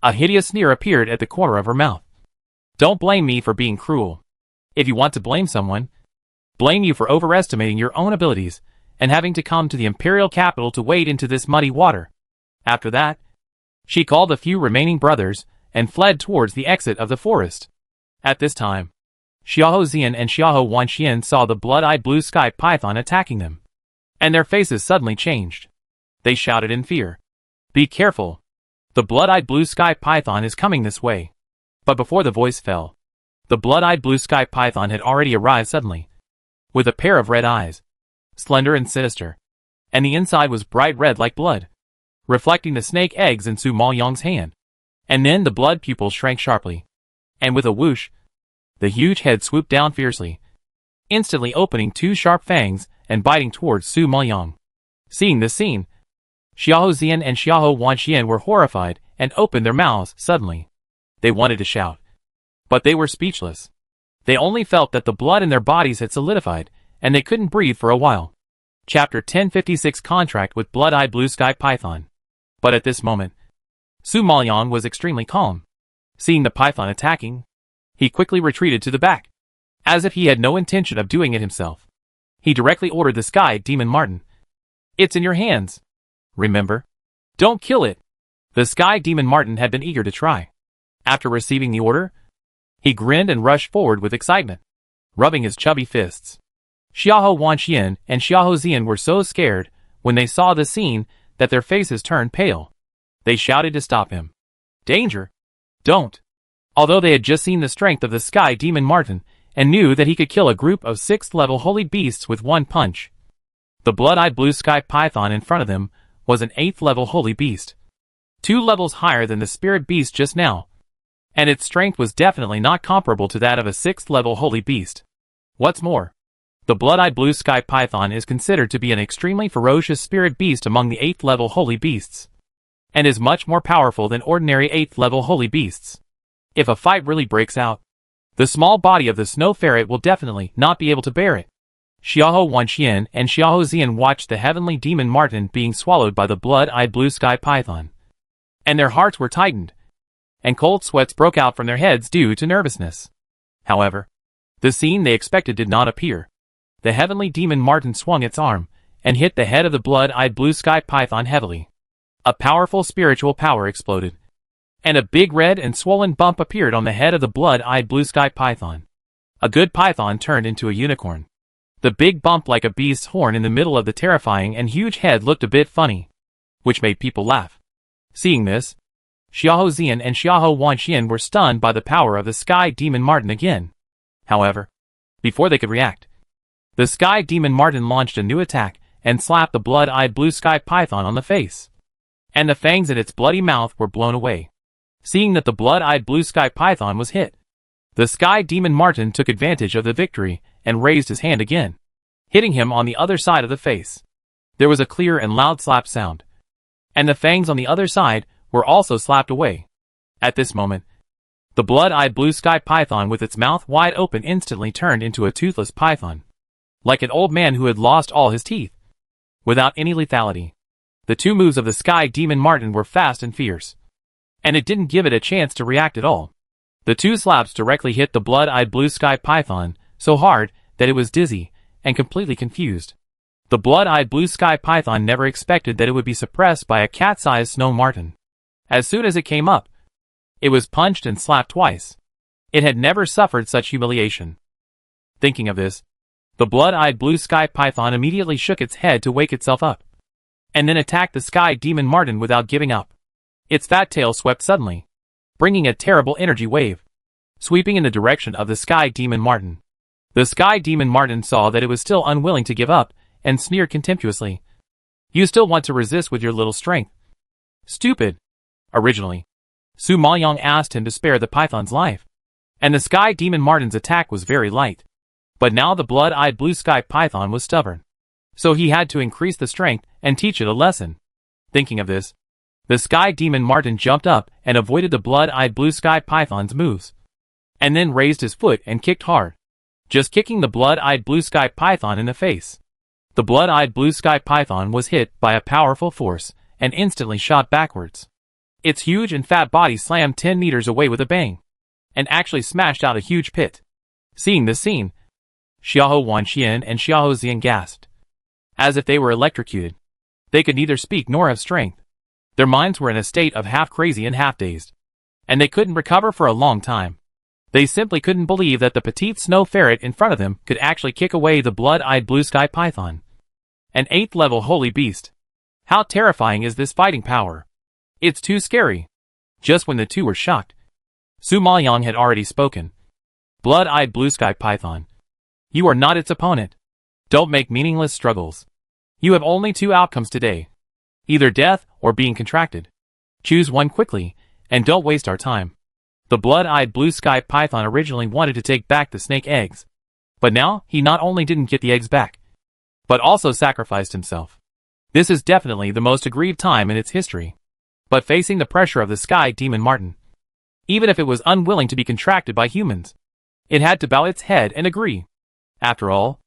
Speaker 1: A hideous sneer appeared at the corner of her mouth. Don't blame me for being cruel. If you want to blame someone, blame you for overestimating your own abilities and having to come to the imperial capital to wade into this muddy water. After that, she called the few remaining brothers and fled towards the exit of the forest. At this time, Xiahou Zian and Xiahou Wanxian saw the blood-eyed blue sky python attacking them, and their faces suddenly changed. They shouted in fear. Be careful. The blood-eyed blue sky python is coming this way. But before the voice fell, the blood-eyed blue sky python had already arrived suddenly, with a pair of red eyes, slender and sinister, and the inside was bright red like blood, reflecting the snake eggs in Su Maoyong's hand. And then the blood pupils shrank sharply, and with a whoosh, the huge head swooped down fiercely, instantly opening two sharp fangs and biting towards Su Maoyong. Seeing this scene, Xiahou Zian and Xiahou Wanxian were horrified and opened their mouths suddenly. They wanted to shout, but they were speechless. They only felt that the blood in their bodies had solidified, and they couldn't breathe for a while. Chapter 1056 Contract with Blood-Eyed Blue Sky Python. But at this moment, Su Maoyong was extremely calm. Seeing the python attacking, he quickly retreated to the back, as if he had no intention of doing it himself. He directly ordered the sky demon Martin. It's in your hands. Remember? Don't kill it. The sky demon Martin had been eager to try. After receiving the order, he grinned and rushed forward with excitement, rubbing his chubby fists. Xiahou Wanxian and Xiahou Zian were so scared when they saw the scene that their faces turned pale. They shouted to stop him. Danger! Don't! Although they had just seen the strength of the sky demon Martin and knew that he could kill a group of 6th-level holy beasts with one punch, the blood-eyed blue sky python in front of them was an 8th-level holy beast, 2 levels higher than the spirit beast just now, and its strength was definitely not comparable to that of a 6th-level holy beast. What's more, the blood-eyed blue sky python is considered to be an extremely ferocious spirit beast among the 8th-level holy beasts, and is much more powerful than ordinary 8th-level holy beasts. If a fight really breaks out, the small body of the snow ferret will definitely not be able to bear it. Xiahou Wanxian and Xiahou Zian watched the heavenly demon Martin being swallowed by the blood-eyed blue sky python, and their hearts were tightened, and cold sweats broke out from their heads due to nervousness. However, the scene they expected did not appear. The heavenly demon Martin swung its arm and hit the head of the blood-eyed blue sky python heavily. A powerful spiritual power exploded, and a big red and swollen bump appeared on the head of the blood-eyed blue sky python. A good python turned into a unicorn. The big bump like a beast's horn in the middle of the terrifying and huge head looked a bit funny, which made people laugh. Seeing this, Xiahou Zian and Xiahou Wanxian were stunned by the power of the sky demon Martin again. However, before they could react, the sky demon Martin launched a new attack and slapped the blood-eyed blue sky python on the face, and the fangs in its bloody mouth were blown away. Seeing that the blood-eyed blue sky python was hit, the sky demon Martin took advantage of the victory and raised his hand again, hitting him on the other side of the face. There was a clear and loud slap sound, and the fangs on the other side were also slapped away. At this moment, the blood-eyed blue sky python with its mouth wide open instantly turned into a toothless python, like an old man who had lost all his teeth. Without any lethality, The two moves of the Sky Demon Marten were fast and fierce, and it didn't give it a chance to react at all. The two slaps directly hit the blood-eyed blue sky python so hard that it was dizzy and completely confused. The blood-eyed blue sky python never expected that it would be suppressed by a cat-sized snow marten. As soon as it came up, it was punched and slapped twice. It had never suffered such humiliation. Thinking of this, the blood-eyed blue sky python immediately shook its head to wake itself up, and then attacked the Sky Demon Marten without giving up. Its fat tail swept suddenly, bringing a terrible energy wave, sweeping in the direction of the Sky Demon Marten. The Sky Demon Marten saw that it was still unwilling to give up, and sneered contemptuously. "You still want to resist with your little strength? Stupid." Originally, Su Maoyong asked him to spare the python's life, and the Sky Demon Marten's attack was very light. But now the blood-eyed blue sky python was stubborn, so he had to increase the strength and teach it a lesson. Thinking of this, the Sky Demon Marten jumped up and avoided the blood-eyed blue sky python's moves, and then raised his foot and kicked hard, just kicking the blood-eyed blue sky python in the face. The blood-eyed blue sky python was hit by a powerful force and instantly shot backwards. Its huge and fat body slammed 10 meters away with a bang, and actually smashed out a huge pit. Seeing this scene, Xiahou Wanxian and Xiahou Xian gasped, as if they were electrocuted. They could neither speak nor have strength. Their minds were in a state of half crazy and half dazed, and they couldn't recover for a long time. They simply couldn't believe that the petite snow ferret in front of them could actually kick away the blood-eyed blue sky python. An 8th level holy beast. How terrifying is this fighting power? It's too scary. Just when the two were shocked, Su Maoyong had already spoken. "Blood-eyed blue sky python, you are not its opponent. Don't make meaningless struggles. You have only two outcomes today. Either death or being contracted. Choose one quickly, and don't waste our time." The blood-eyed blue sky python originally wanted to take back the snake eggs, but now he not only didn't get the eggs back, but also sacrificed himself. This is definitely the most aggrieved time in its history. But facing the pressure of the Sky Demon Marten, even if it was unwilling to be contracted by humans, it had to bow its head and agree. After all,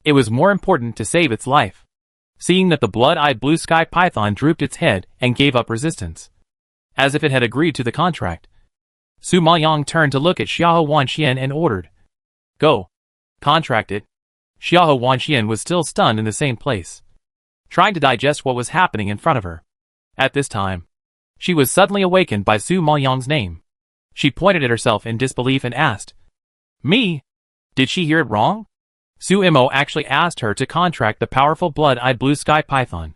Speaker 1: it was more important to save its life. Seeing that the blood-eyed blue sky python drooped its head and gave up resistance, as if it had agreed to the contract, Su Maoyong turned to look at Xiahou Wanxian and ordered, "Go. Contract it." Xiahou Wanxian was still stunned in the same place, trying to digest what was happening in front of her. At this time, she was suddenly awakened by Su Maoyong's name. She pointed at herself in disbelief and asked, "Me? Did she hear it wrong?" Su Imo actually asked her to contract the powerful blood-eyed blue sky python.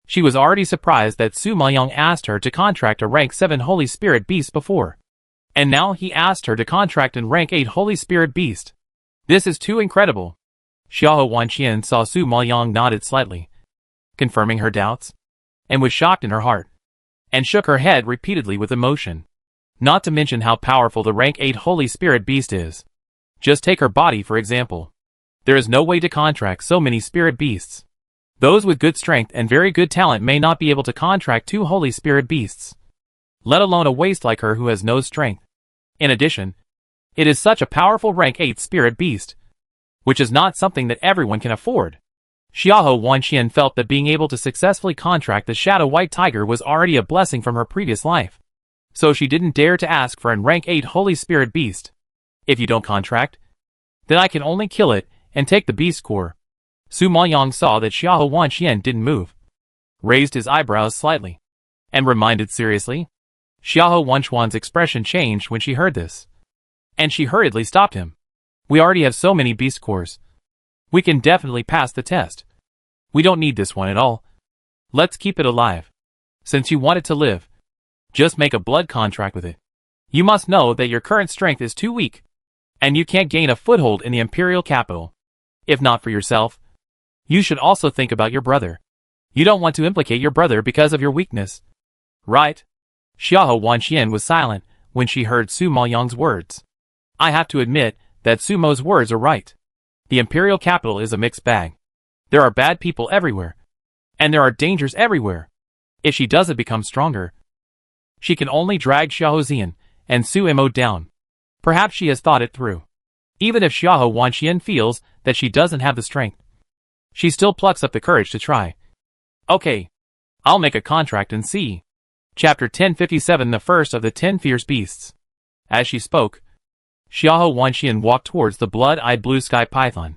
Speaker 1: She was already surprised that Su Maoyong asked her to contract a rank 7 Holy Spirit beast before, and now he asked her to contract a rank 8 Holy Spirit beast. This is too incredible. Xiahou Wanxian saw Su Maoyong nodded slightly, confirming her doubts, and was shocked in her heart, and shook her head repeatedly with emotion. Not to mention how powerful the rank 8 Holy Spirit beast is. Just take her body for example. There is no way to contract so many spirit beasts. Those with good strength and very good talent may not be able to contract 2 Holy Spirit beasts, let alone a waste like her who has no strength. In addition, it is such a powerful rank 8 spirit beast, which is not something that everyone can afford. Xiahou Wanxian felt that being able to successfully contract the Shadow White Tiger was already a blessing from her previous life, so she didn't dare to ask for an rank 8 Holy Spirit beast. "If you don't contract, then I can only kill it and take the beast core." Su Maoyong saw that Xiahou Wanxian didn't move, raised his eyebrows slightly, and reminded seriously. Xiahou Wanxian's expression changed when she heard this, and she hurriedly stopped him. "We already have so many beast cores. We can definitely pass the test. We don't need this one at all. Let's keep it alive. Since you want it to live, just make a blood contract with it. You must know that your current strength is too weak, and you can't gain a foothold in the imperial capital. If not for yourself, you should also think about your brother. You don't want to implicate your brother because of your weakness, right?" Xiahou Wanxian was silent when she heard Su Maoyong's words. I have to admit that Sumo's words are right. The imperial capital is a mixed bag. There are bad people everywhere, and there are dangers everywhere. If she doesn't become stronger, she can only drag Xiahou Xian and Su Imo down. Perhaps she has thought it through. Even if Xiahou Wanxian feels that she doesn't have the strength, she still plucks up the courage to try. "Okay, I'll make a contract and see. Chapter 1057, the first of the 10 fierce beasts. As she spoke, Xiahou Wanxian walked towards the blood-eyed blue sky python,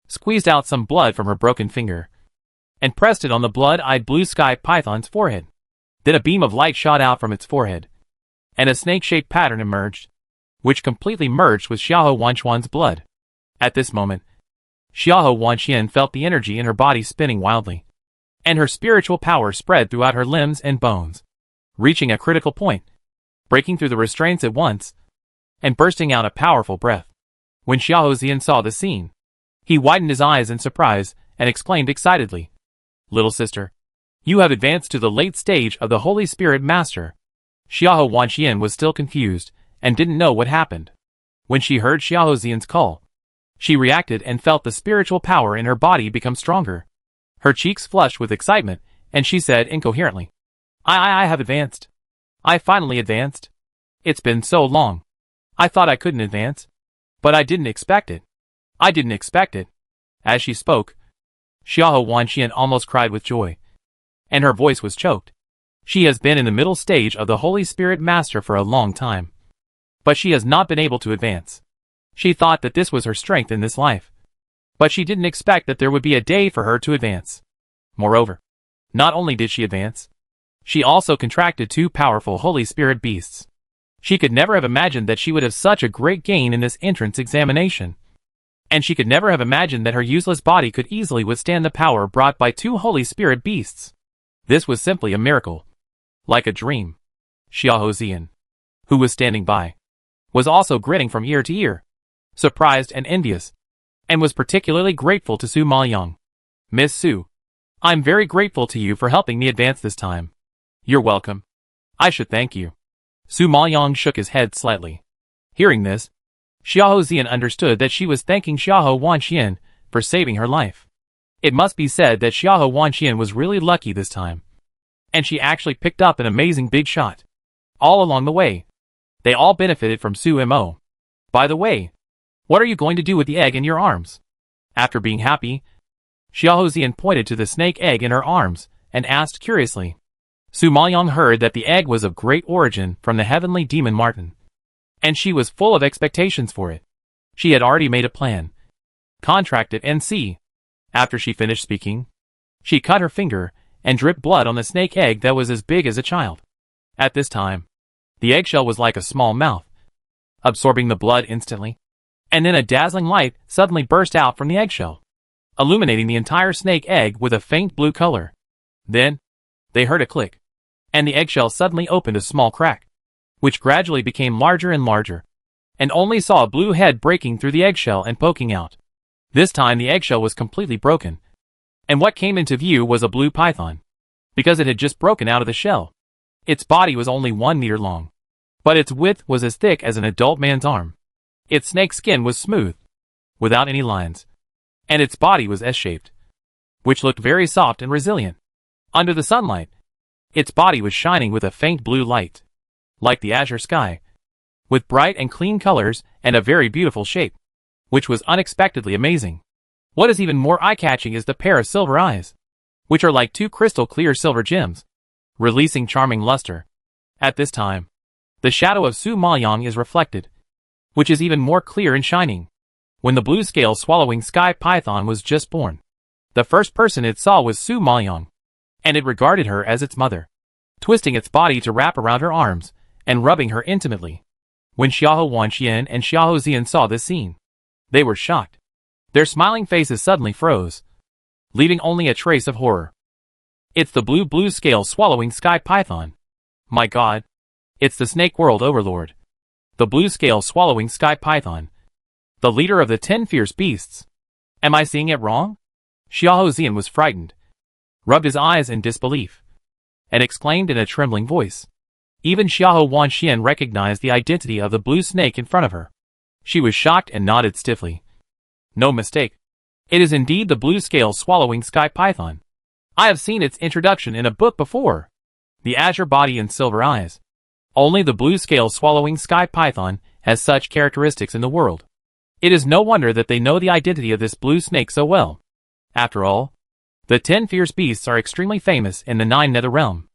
Speaker 1: squeezed out some blood from her broken finger, and pressed it on the blood-eyed blue sky python's forehead. Then a beam of light shot out from its forehead, and a snake-shaped pattern emerged, which completely merged with Xiahou Wanxian's blood. At this moment, Xiahou Wanxian felt the energy in her body spinning wildly, and her spiritual power spread throughout her limbs and bones, reaching a critical point, breaking through the restraints at once, and bursting out a powerful breath. When Xiahou Zian saw the scene, he widened his eyes in surprise and exclaimed excitedly, "Little sister, you have advanced to the late stage of the Holy Spirit Master." Xiahou Wanxian was still confused and didn't know what happened. When she heard Xiahou Zian's call, she reacted and felt the spiritual power in her body become stronger. Her cheeks flushed with excitement, and she said incoherently, I have advanced. I finally advanced. It's been so long. I thought I couldn't advance. But I didn't expect it. I didn't expect it." As she spoke, Xiahou Wanxian almost cried with joy, and her voice was choked. She has been in the middle stage of the Holy Spirit Master for a long time, but she has not been able to advance. She thought that this was her strength in this life, but she didn't expect that there would be a day for her to advance. Moreover, not only did she advance, she also contracted 2 powerful Holy Spirit beasts. She could never have imagined that she would have such a great gain in this entrance examination. And she could never have imagined that her useless body could easily withstand the power brought by 2 Holy Spirit beasts. This was simply a miracle. Like a dream. Xiahou Zian, who was standing by, was also grinning from ear to ear, surprised and envious, and was particularly grateful to Su Maoyang. "Miss Su, I'm very grateful to you for helping me advance this time." "You're welcome. I should thank you." Su Maoyang shook his head slightly. Hearing this, Xiahou Zian understood that she was thanking Xiahou Wanxian for saving her life. It must be said that Xiahou Wanxian was really lucky this time, and she actually picked up an amazing big shot. All along the way, they all benefited from Su Mo. "By the way, what are you going to do with the egg in your arms?" After being happy, Xiahou Zian pointed to the snake egg in her arms and asked curiously. Su Maoyang heard that the egg was of great origin from the heavenly demon Martin, and she was full of expectations for it. She had already made a plan, contracted and see. After she finished speaking, she cut her finger and dripped blood on the snake egg that was as big as a child. At this time, the eggshell was like a small mouth, absorbing the blood instantly, and then a dazzling light suddenly burst out from the eggshell, illuminating the entire snake egg with a faint blue color. Then, they heard a click, and the eggshell suddenly opened a small crack, which gradually became larger and larger, and only saw a blue head breaking through the eggshell and poking out. This time the eggshell was completely broken, and what came into view was a blue python, because it had just broken out of the shell. Its body was only 1 meter long, but its width was as thick as an adult man's arm. Its snake skin was smooth, without any lines, and its body was S-shaped, which looked very soft and resilient. Under the sunlight, its body was shining with a faint blue light, like the azure sky, with bright and clean colors and a very beautiful shape, which was unexpectedly amazing. What is even more eye-catching is the pair of silver eyes, which are like 2 crystal-clear silver gems, releasing charming luster. At this time, the shadow of Su Maoyang is reflected, which is even more clear and shining. When the blue scale swallowing sky python was just born, the first person it saw was Su Maoyang, and it regarded her as its mother, twisting its body to wrap around her arms and rubbing her intimately. When Xiahou Wanxian and Xiahou Zian saw this scene, they were shocked. Their smiling faces suddenly froze, leaving only a trace of horror. "It's the blue scale swallowing sky python. My God, it's the snake world overlord. The blue scale swallowing sky python, the leader of the 10 fierce beasts. Am I seeing it wrong?" Xiahou Zian was frightened, rubbed his eyes in disbelief, and exclaimed in a trembling voice. Even Xiahou Wanxian recognized the identity of the blue snake in front of her. She was shocked and nodded stiffly. "No mistake. It is indeed the blue scale swallowing sky python. I have seen its introduction in a book before. The azure body and silver eyes. Only the blue scale swallowing sky python has such characteristics in the world. It is no wonder that they know the identity of this blue snake so well. After all, The 10 fierce beasts are extremely famous in the 9 nether realm,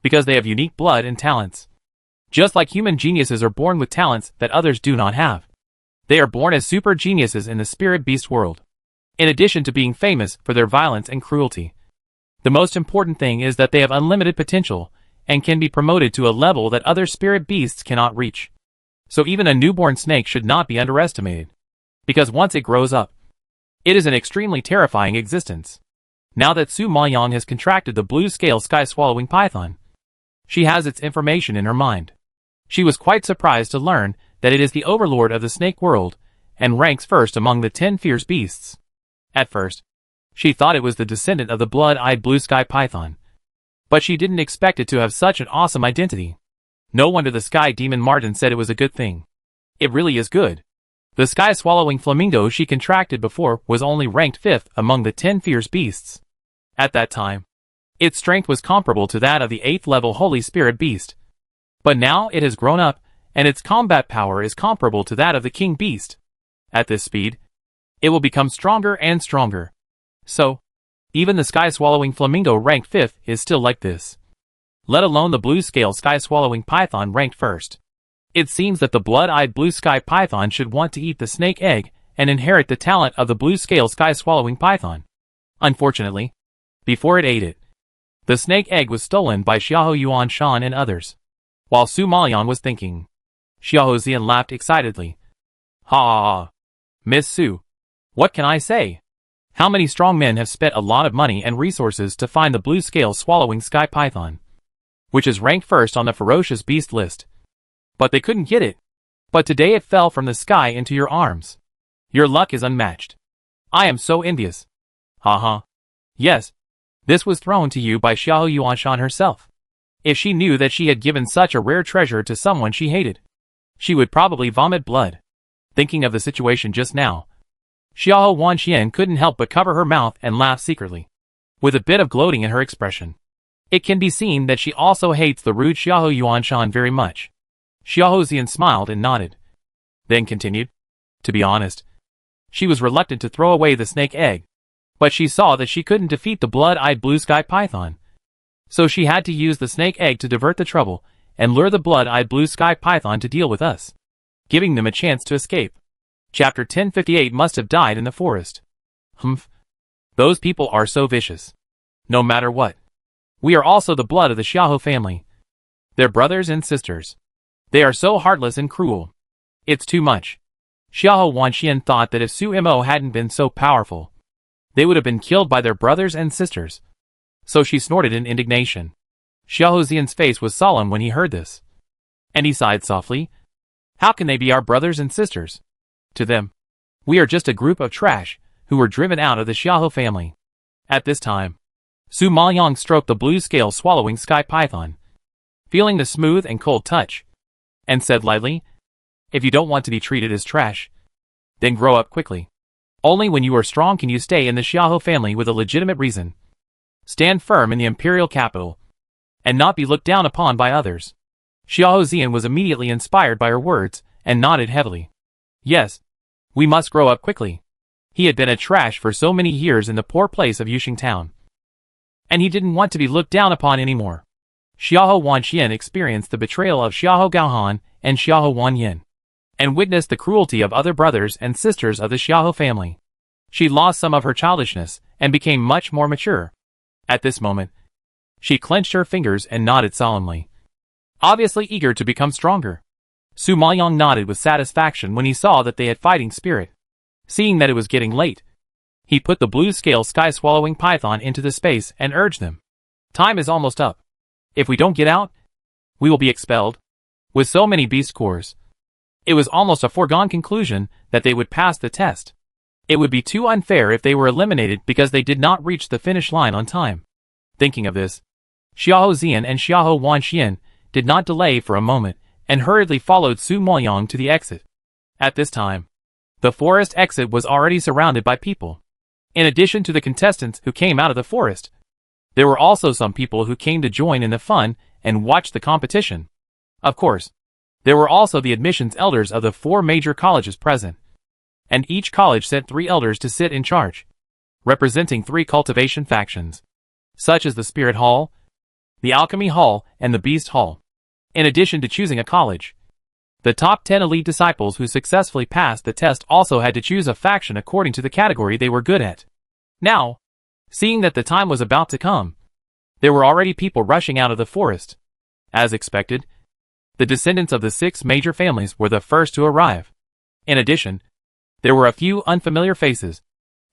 Speaker 1: because they have unique blood and talents. Just like human geniuses are born with talents that others do not have. They are born as super geniuses in the spirit beast world, in addition to being famous for their violence and cruelty. The most important thing is that they have unlimited potential, and can be promoted to a level that other spirit beasts cannot reach. So even a newborn snake should not be underestimated, because once it grows up, it is an extremely terrifying existence. Now that Su Maoyang has contracted the blue-scale sky-swallowing python, she has its information in her mind. She was quite surprised to learn that it is the overlord of the snake world, and ranks first among the 10 fierce beasts. At first, she thought it was the descendant of the blood-eyed blue-sky python, but she didn't expect it to have such an awesome identity. No wonder the sky demon Martin said it was a good thing. It really is good. The sky-swallowing flamingo she contracted before was only ranked 5th among the 10 fierce beasts. At that time, its strength was comparable to that of the 8th level Holy Spirit beast. But now it has grown up, and its combat power is comparable to that of the king beast. At this speed, it will become stronger and stronger. So, even the sky-swallowing flamingo ranked 5th is still like this. Let alone the blue-scale sky-swallowing python ranked 1st. It seems that the blood-eyed blue-sky python should want to eat the snake egg and inherit the talent of the blue-scale sky-swallowing python. Unfortunately, before it ate it, the snake egg was stolen by Xiahou Yuan Shan and others. While Su Maoyang was thinking, Xiahou Zian laughed excitedly. Ha! Miss Su, what can I say? How many strong men have spent a lot of money and resources to find the blue-scale swallowing sky python, which is ranked 1st on the ferocious beast list. But they couldn't get it. But today it fell from the sky into your arms. Your luck is unmatched. I am so envious. Haha. Yes. This was thrown to you by Xiahou Yuanshan herself. If she knew that she had given such a rare treasure to someone she hated, she would probably vomit blood. Thinking of the situation just now, Xiahou Wanxian couldn't help but cover her mouth and laugh secretly, with a bit of gloating in her expression. It can be seen that she also hates the rude Xiahou Yuanshan very much. Xiahou Zian smiled and nodded, then continued. To be honest, she was reluctant to throw away the snake egg, but she saw that she couldn't defeat the blood-eyed blue-sky python. So she had to use the snake egg to divert the trouble and lure the blood-eyed blue-sky python to deal with us, giving them a chance to escape. Chapter 1058 must have died in the forest. Humph. Those people are so vicious. No matter what. We are also the blood of the Xiahou family. They're brothers and sisters. They are so heartless and cruel. It's too much. Xiahou Wanxian thought that if Su Mo hadn't been so powerful, they would have been killed by their brothers and sisters. So she snorted in indignation. Xiahou Zian's face was solemn when he heard this, and he sighed softly. How can they be our brothers and sisters? To them, we are just a group of trash who were driven out of the Xiahou family. At this time, Su Maoyang stroked the blue-scale swallowing sky python, feeling the smooth and cold touch, and said lightly, if you don't want to be treated as trash, then grow up quickly. Only when you are strong can you stay in the Xiahou family with a legitimate reason. Stand firm in the imperial capital, and not be looked down upon by others. Xiahou Zian was immediately inspired by her words, and nodded heavily. Yes, we must grow up quickly. He had been a trash for so many years in the poor place of Yuxing Town, and he didn't want to be looked down upon anymore. Xiahou Wanxian experienced the betrayal of Xiahou Gaohan and Xiahou Wanyin, and witnessed the cruelty of other brothers and sisters of the Xiahou family. She lost some of her childishness, and became much more mature. At this moment, she clenched her fingers and nodded solemnly, obviously eager to become stronger. Su Maoyang nodded with satisfaction when he saw that they had fighting spirit. Seeing that it was getting late, he put the blue-scale sky-swallowing python into the space and urged them. Time is almost up. If we don't get out, we will be expelled. With so many beast cores, it was almost a foregone conclusion that they would pass the test. It would be too unfair if they were eliminated because they did not reach the finish line on time. Thinking of this, Xiahou Zian and Xiahou Wanxian did not delay for a moment, and hurriedly followed Su Maoyang to the exit. At this time, the forest exit was already surrounded by people. In addition to the contestants who came out of the forest, there were also some people who came to join in the fun and watch the competition. Of course, there were also the admissions elders of the 4 major colleges present, and each college sent 3 elders to sit in charge. representing 3 cultivation factions, such as the Spirit Hall, the Alchemy Hall, and the Beast Hall. In addition to choosing a college, the top 10 elite disciples who successfully passed the test also had to choose a faction according to the category they were good at. Now, seeing that the time was about to come, there were already people rushing out of the forest. As expected, the descendants of the 6 major families were the first to arrive. In addition, there were a few unfamiliar faces,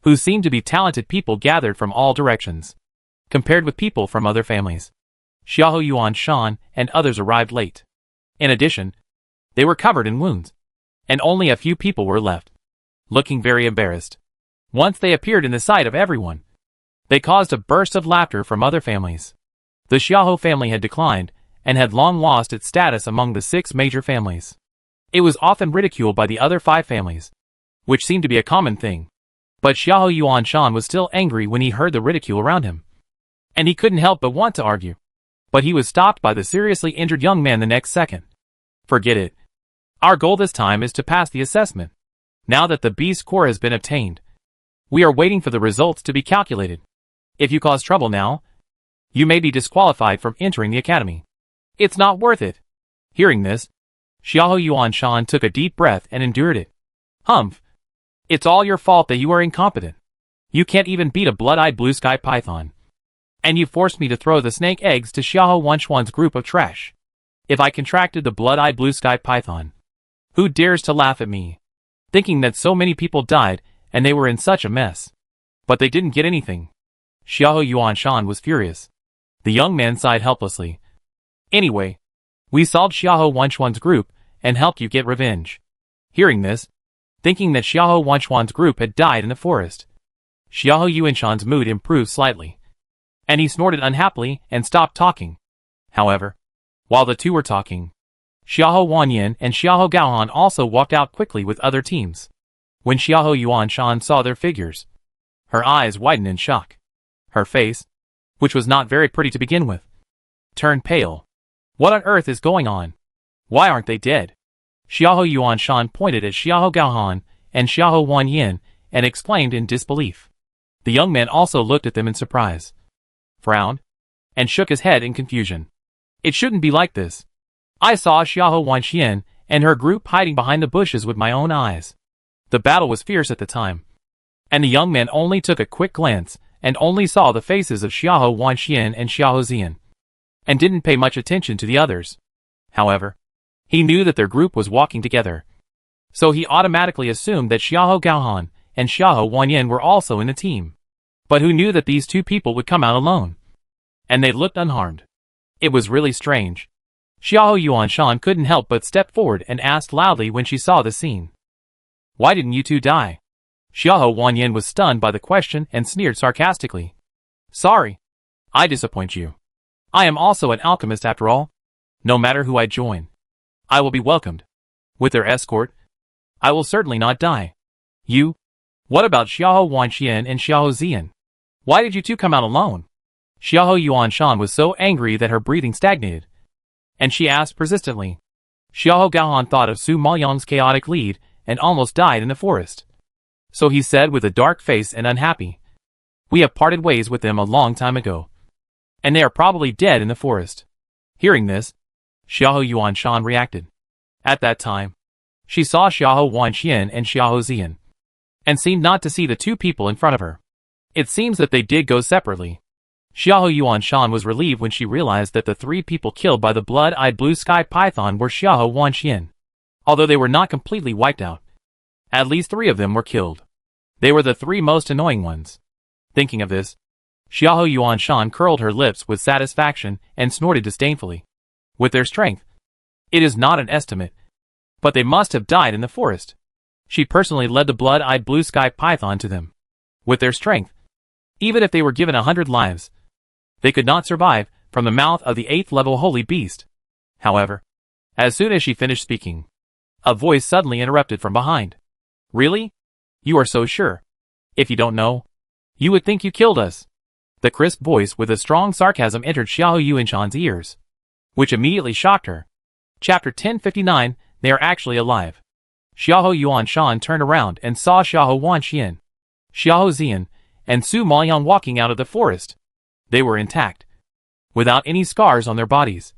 Speaker 1: who seemed to be talented people gathered from all directions, compared with people from other families. Xiahou Yuan Shan and others arrived late. In addition, they were covered in wounds, and only a few people were left, looking very embarrassed. Once they appeared in the sight of everyone, they caused a burst of laughter from other families. The Xiahou family had declined, and had long lost its status among the 6 major families. It was often ridiculed by the other 5 families, which seemed to be a common thing. But Xiahou Yuan Shan was still angry when he heard the ridicule around him, and he couldn't help but want to argue. But he was stopped by the seriously injured young man the next second. Forget it. Our goal this time is to pass the assessment. Now that the Beast Core has been obtained, we are waiting for the results to be calculated. If you cause trouble now, you may be disqualified from entering the academy. It's not worth it. Hearing this, Xiahou Yuan Shan took a deep breath and endured it. Humph. It's all your fault that you are incompetent. You can't even beat a blood-eyed blue sky python. And you forced me to throw the snake eggs to Xiahou Wanchuan's group of trash. If I contracted the blood-eyed blue sky python, who dares to laugh at me? Thinking that so many people died and they were in such a mess. But they didn't get anything. Xiahou Yuan Shan was furious. The young man sighed helplessly. Anyway, we solved Xiahou Wanchuan's group and helped you get revenge. Hearing this, thinking that Xiahou Wanchuan's group had died in the forest, Xiahou Yuanshan's mood improved slightly, and he snorted unhappily and stopped talking. However, while the two were talking, Xiahou Wanyan and Xiahou Gaohan also walked out quickly with other teams. When Xiahou Yuanshan saw their figures, her eyes widened in shock. Her face, which was not very pretty to begin with, turned pale. What on earth is going on? Why aren't they dead? Xiahou Yuanshan pointed at Xiahou Gaohan and Xiahou Wanyan and exclaimed in disbelief. The young man also looked at them in surprise, frowned, and shook his head in confusion. It shouldn't be like this. I saw Xiahou Wanxian and her group hiding behind the bushes with my own eyes. The battle was fierce at the time, and the young man only took a quick glance and only saw the faces of Xiahou Wanxian and Xiahou Zian, and didn't pay much attention to the others. However, he knew that their group was walking together, so he automatically assumed that Xiahou Gaohan and Xiahou Wanyan were also in the team. But who knew that these two people would come out alone? And they looked unharmed. It was really strange. Xiahou Yuanshan couldn't help but step forward and asked loudly when she saw the scene. Why didn't you two die? Xiahou Wanyan was stunned by the question and sneered sarcastically. Sorry. I disappoint you. I am also an alchemist after all. No matter who I join, I will be welcomed. With their escort, I will certainly not die. You? What about Xiahou Wanxian and Xiahou Zian? Why did you two come out alone? Xiahou Yuanshan was so angry that her breathing stagnated, and she asked persistently. Xiahou Gaohan thought of Su Maoyang's chaotic lead and almost died in the forest. So he said with a dark face and unhappy, we have parted ways with them a long time ago, and they are probably dead in the forest. Hearing this, Xiahou Yuanshan reacted. At that time, she saw Xiahou Wanxian and Xiahou Zian, and seemed not to see the two people in front of her. It seems that they did go separately. Xiahou Yuanshan was relieved when she realized that the three people killed by the blood-eyed blue sky python were Xiahou Wanxian. Although they were not completely wiped out, at least 3 of them were killed. They were the 3 most annoying ones. Thinking of this, Xiahou Yuanshan curled her lips with satisfaction and snorted disdainfully. With their strength, it is not an estimate, but they must have died in the forest. She personally led the blood-eyed blue sky python to them. With their strength, even if they were given 100 lives, they could not survive from the mouth of the 8th level holy beast. However, as soon as she finished speaking, a voice suddenly interrupted from behind. Really? You are so sure? If you don't know, you would think you killed us. The crisp voice with a strong sarcasm entered Xiahou Yuanshan's ears, which immediately shocked her. Chapter 1059, They are actually alive. Xiahou Yuanshan turned around and saw Xiahou Wanxian, Xiahou Zian, and Su Maoyang walking out of the forest. They were intact, without any scars on their bodies,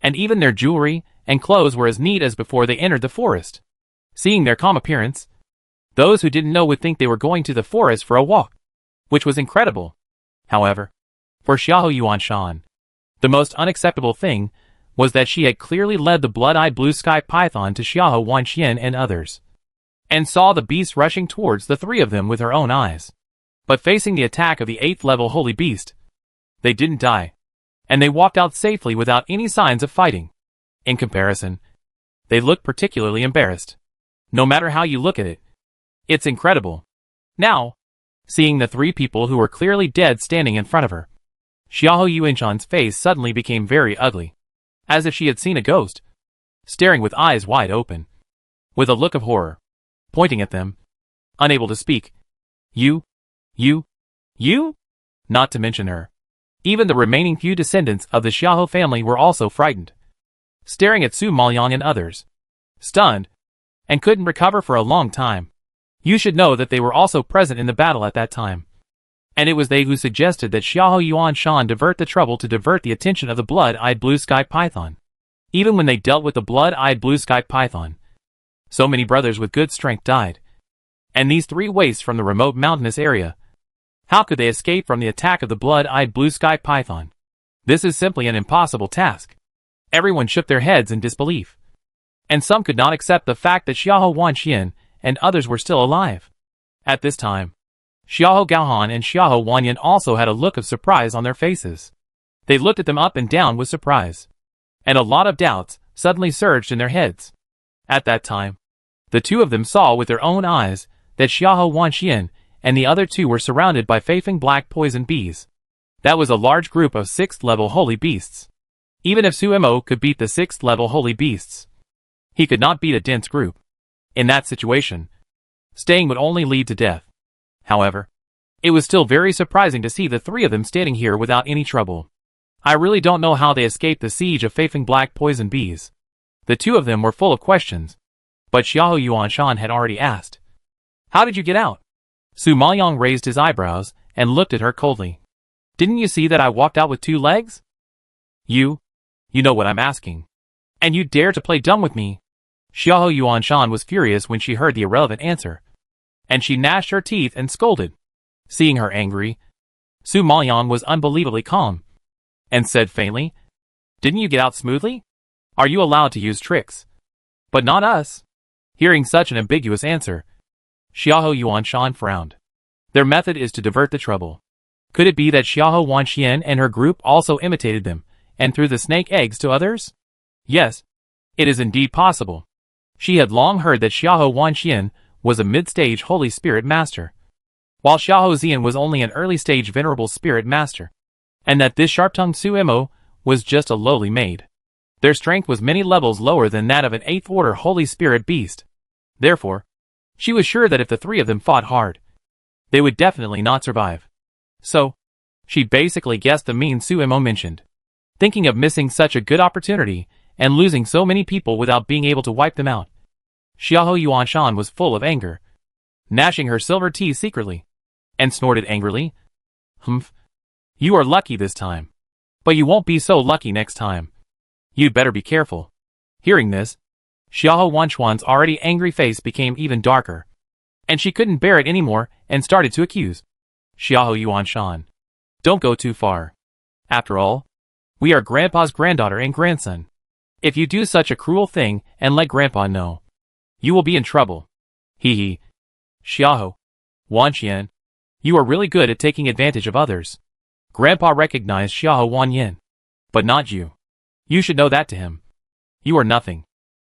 Speaker 1: and even their jewelry and clothes were as neat as before they entered the forest. Seeing their calm appearance, those who didn't know would think they were going to the forest for a walk, which was incredible. However, for Xiahou Yuanshan, the most unacceptable thing was that she had clearly led the blood-eyed blue sky python to Xiahou Wanxian and others, and saw the beast rushing towards the three of them with her own eyes. But facing the attack of the 8th level holy beast, they didn't die, and they walked out safely without any signs of fighting. In comparison, they looked particularly embarrassed. No matter how you look at it, it's incredible. Now, seeing the three people who were clearly dead standing in front of her, Xiahou Yuanshan's face suddenly became very ugly, as if she had seen a ghost, staring with eyes wide open, with a look of horror, pointing at them, unable to speak. You? Not to mention her. Even the remaining few descendants of the Xiahou family were also frightened, staring at Su Maoyang and others, stunned, and couldn't recover for a long time. You should know that they were also present in the battle at that time, and it was they who suggested that Xiahou Yuanshan divert the trouble to divert the attention of the blood-eyed blue sky python. Even when they dealt with the blood-eyed blue sky python, so many brothers with good strength died, and these three wastes from the remote mountainous area. How could they escape from the attack of the blood-eyed blue sky python? This is simply an impossible task. Everyone shook their heads in disbelief, and some could not accept the fact that Xiahou Wanxian and others were still alive. At this time, Xiahou Gaohan and Xiahou Wanyan also had a look of surprise on their faces. They looked at them up and down with surprise, and a lot of doubts suddenly surged in their heads. At that time, the two of them saw with their own eyes that Xiahou Wanxian and the other two were surrounded by fafing black poison bees. That was a large group of 6th level holy beasts. Even if Suemo could beat the 6th level holy beasts, he could not beat a dense group. In that situation, staying would only lead to death. However, it was still very surprising to see the three of them standing here without any trouble. I really don't know how they escaped the siege of fafing black poison bees. The two of them were full of questions, but Xiahou Yuanshan had already asked, "How did you get out?" Su Maoyang raised his eyebrows and looked at her coldly. "Didn't you see that I walked out with 2 legs? You know what I'm asking. And you dare to play dumb with me?" Xiahou Yuanshan was furious when she heard the irrelevant answer, and she gnashed her teeth and scolded. Seeing her angry, Su Maoyang was unbelievably calm, and said faintly, "Didn't you get out smoothly? Are you allowed to use tricks? But not us." Hearing such an ambiguous answer, Xiahou Yuanshan frowned. Their method is to divert the trouble. Could it be that Xiahou Wanxian and her group also imitated them, and threw the snake eggs to others? Yes, it is indeed possible. She had long heard that Xiahou Wanxian was a mid-stage Holy Spirit Master, while Xiahou Xian was only an early-stage Venerable Spirit Master, and that this sharp-tongued Suemo was just a lowly maid. Their strength was many levels lower than that of an 8th-order Holy Spirit Beast. Therefore, she was sure that if the three of them fought hard, they would definitely not survive. So, she basically guessed the mean Suemo mentioned. Thinking of missing such a good opportunity, and losing so many people without being able to wipe them out, Xiahou Yuanshan was full of anger, gnashing her silver teeth secretly, and snorted angrily, "Humph, you are lucky this time, but you won't be so lucky next time. You'd better be careful." Hearing this, Xiahou Wanchuan's already angry face became even darker, and she couldn't bear it anymore and started to accuse. "Xiahou Yuanshan, don't go too far. After all, we are Grandpa's granddaughter and grandson. If you do such a cruel thing and let Grandpa know, you will be in trouble." Hee. Xiahou Wanxian, you are really good at taking advantage of others. Grandpa recognized Xiahou Wanyan, but not you. You should know that to him. You are nothing.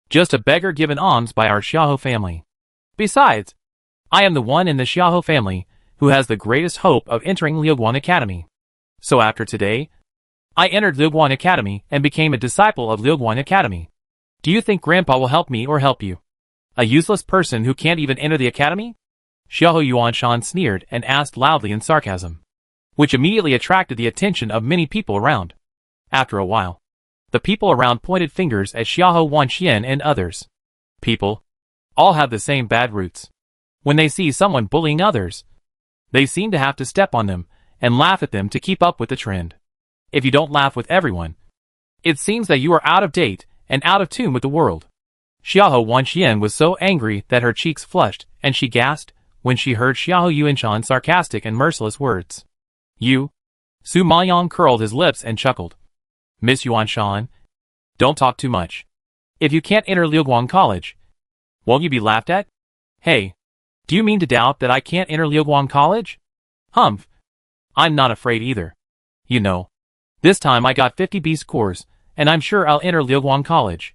Speaker 1: Just a beggar given alms by our Xiahou family. Besides, I am the one in the Xiahou family who has the greatest hope of entering Liuguan Academy. So after today, I entered Liuguan Academy and became a disciple of Liuguan Academy. Do you think Grandpa will help me or help you? A useless person who can't even enter the academy? Xiahou Yuanshan sneered and asked loudly in sarcasm, which immediately attracted the attention of many people around. After a while, the people around pointed fingers at Xiahou Wanxian and others. People all have the same bad roots. When they see someone bullying others, They seem to have to step on them and laugh at them to keep up with the trend. If you don't laugh with everyone, it seems that you are out of date and out of tune with the world. Xiahou Wanxian was so angry that her cheeks flushed, and she gasped when she heard Xiahou Yuanshan's sarcastic and merciless words. You? Su Maoyang curled his lips and chuckled. Miss Yuanshan, don't talk too much. If you can't enter Liuguang College, won't you be laughed at? Hey, do you mean to doubt that I can't enter Liuguang College? Humph. I'm not afraid either. You know, this time I got 50 B scores, and I'm sure I'll enter Liuguang College.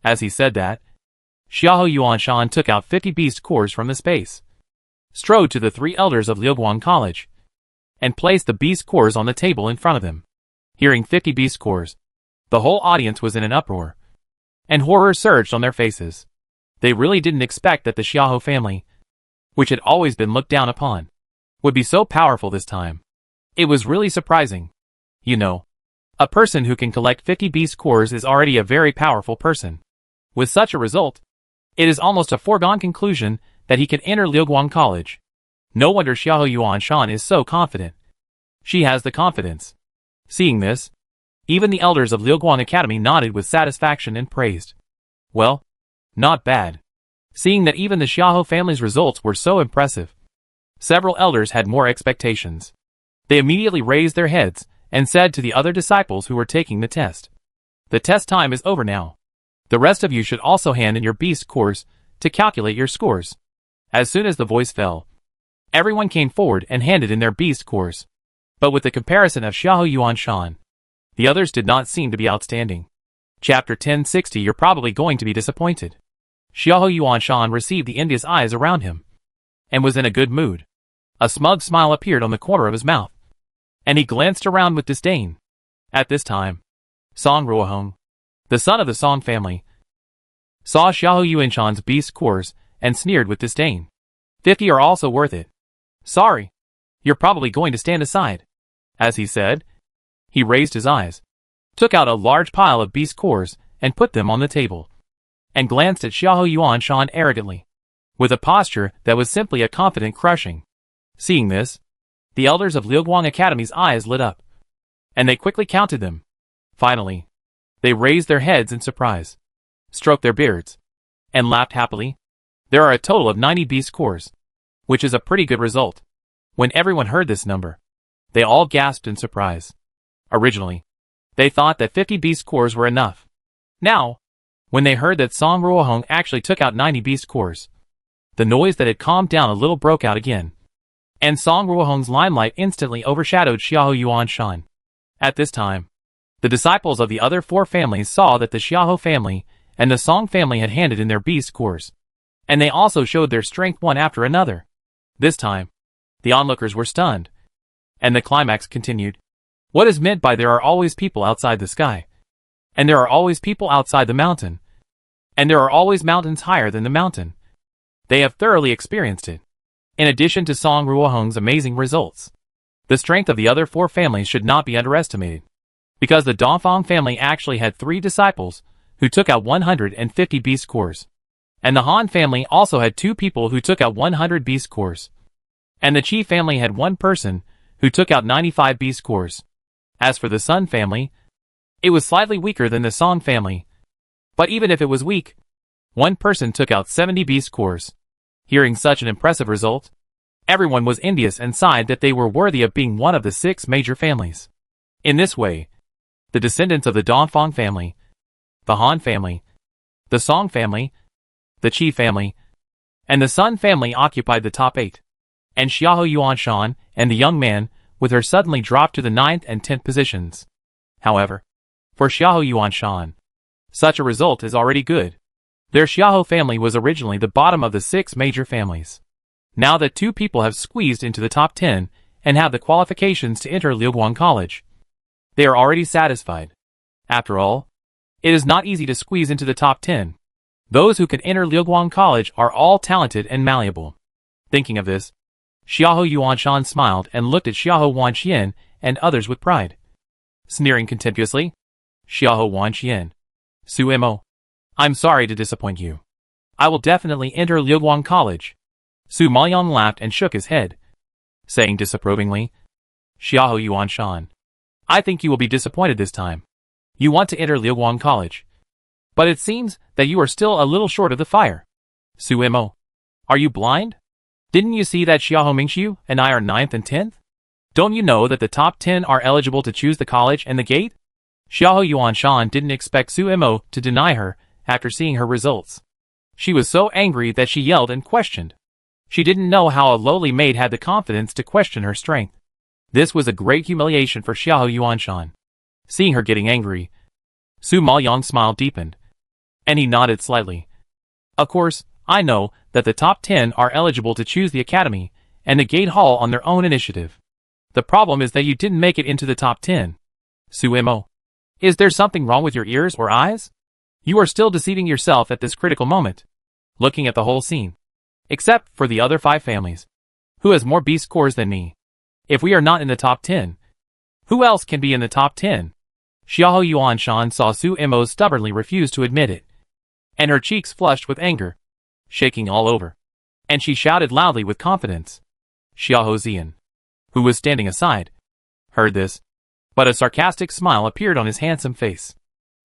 Speaker 1: As he said that, Xiahou Yuanshan took out 50 B scores from the space, strode to the 3 elders of Liuguang College, and placed the B scores on the table in front of them. Hearing 50 B scores, the whole audience was in an uproar, and horror surged on their faces. They really didn't expect that the Xiahou family, which had always been looked down upon, would be so powerful this time. It was really surprising. You know, a person who can collect 50 B scores is already a very powerful person. With such a result, it is almost a foregone conclusion that he can enter Liuguang College. No wonder Xiahou Yuanshan is so confident. She has the confidence. Seeing this, even the elders of Liuguang Academy nodded with satisfaction and praised. Well, not bad. Seeing that even the Xiahou family's results were so impressive, several elders had more expectations. They immediately raised their heads and said to the other disciples who were taking the test, "The test time is over now. The rest of you should also hand in your B scores to calculate your scores." As soon as the voice fell, everyone came forward and handed in their B scores. But with the comparison of Xiahou Yuanshan, the others did not seem to be outstanding. Chapter 1060. You're probably going to be disappointed. Xiahou Yuanshan received the envious eyes around him, and was in a good mood. A smug smile appeared on the corner of his mouth, and he glanced around with disdain. At this time, Song Ruohong, the son of the Song family, saw Xiahou Yuanshan's B scores and sneered with disdain. 50 are also worth it. Sorry, you're probably going to stand aside. As he said, he raised his eyes, took out a large pile of B scores and put them on the table, and glanced at Xiahou Yuanshan arrogantly, with a posture that was simply a confident crushing. Seeing this, the elders of Liuguang Academy's eyes lit up, and they quickly counted them. Finally, they raised their heads in surprise, stroked their beards, and laughed happily. There are a total of 90 B scores, which is a pretty good result. When everyone heard this number, they all gasped in surprise. Originally, they thought that 50 B scores were enough. Now, when they heard that Song Ruohong actually took out 90 B scores, the noise that had calmed down a little broke out again, and Song Ruohong's limelight instantly overshadowed Xiahou Yuanshan. At this time, the disciples of the other 4 families saw that the Xiahou family and the Song family had handed in their B scores, and they also showed their strength one after another. This time, the onlookers were stunned, and the climax continued. What is meant by there are always people outside the sky, and there are always people outside the mountain, and there are always mountains higher than the mountain. They have thoroughly experienced it. In addition to Song Ruohong's amazing results, the strength of the other 4 families should not be underestimated, because the Dongfang family actually had 3 disciples who took out 150 B scores, and the Han family also had 2 people who took out 100 B scores, and the Qi family had 1 person who took out 95 B scores. As for the Sun family, it was slightly weaker than the Song family, but even if it was weak, 1 person took out 70 B scores. Hearing such an impressive result, everyone was envious and sighed that they were worthy of being one of the 6 major families. In this way, the descendants of the Dongfang family, the Han family, the Song family, the Qi family, and the Sun family occupied the top 8, and Xiahou Yuanshan and the young man with her suddenly dropped to the 9th and 10th positions. However, for Xiahou Yuanshan, such a result is already good. Their Xiahou family was originally the bottom of the 6 major families. Now that 2 people have squeezed into the top 10 and have the qualifications to enter Liuguang College, they are already satisfied. After all, it is not easy to squeeze into the top 10. Those who can enter Liuguang College are all talented and malleable. Thinking of this, Xiahou Yuanshan smiled and looked at Xiahou Wanxian and others with pride. Sneering contemptuously, Xiahou Wanxian, Suimo, I'm sorry to disappoint you. I will definitely enter Liuguang College. Su Maoyang laughed and shook his head. saying disapprovingly, Xiao Yuanshan, I think you will be disappointed this time. You want to enter Liuguang College. But it seems that you are still a little short of the fire. Su Imo, are you blind? Didn't you see that Xiao Mingxiu and I are 9th and 10th? Don't you know that the top 10 are eligible to choose the college and the gate? Xiao Yuanshan didn't expect Su Imo to deny her after seeing her results. She was so angry that she yelled and questioned. She didn't know how a lowly maid had the confidence to question her strength. This was a great humiliation for Xiao Yuanshan. Seeing her getting angry, Su Maoyang smile deepened, and he nodded slightly. Of course, I know that the top 10 are eligible to choose the academy and the gate hall on their own initiative. The problem is that you didn't make it into the top 10. Su Imo, is there something wrong with your ears or eyes? You are still deceiving yourself at this critical moment. Looking at the whole scene, except for the other 5 families. Who has more beast cores than me? If we are not in the top 10, who else can be in the top 10? Xiao Yuanshan saw Su Imo stubbornly refuse to admit it, and her cheeks flushed with anger, shaking all over. And she shouted loudly with confidence. Xiao Zian, who was standing aside, heard this, but a sarcastic smile appeared on his handsome face.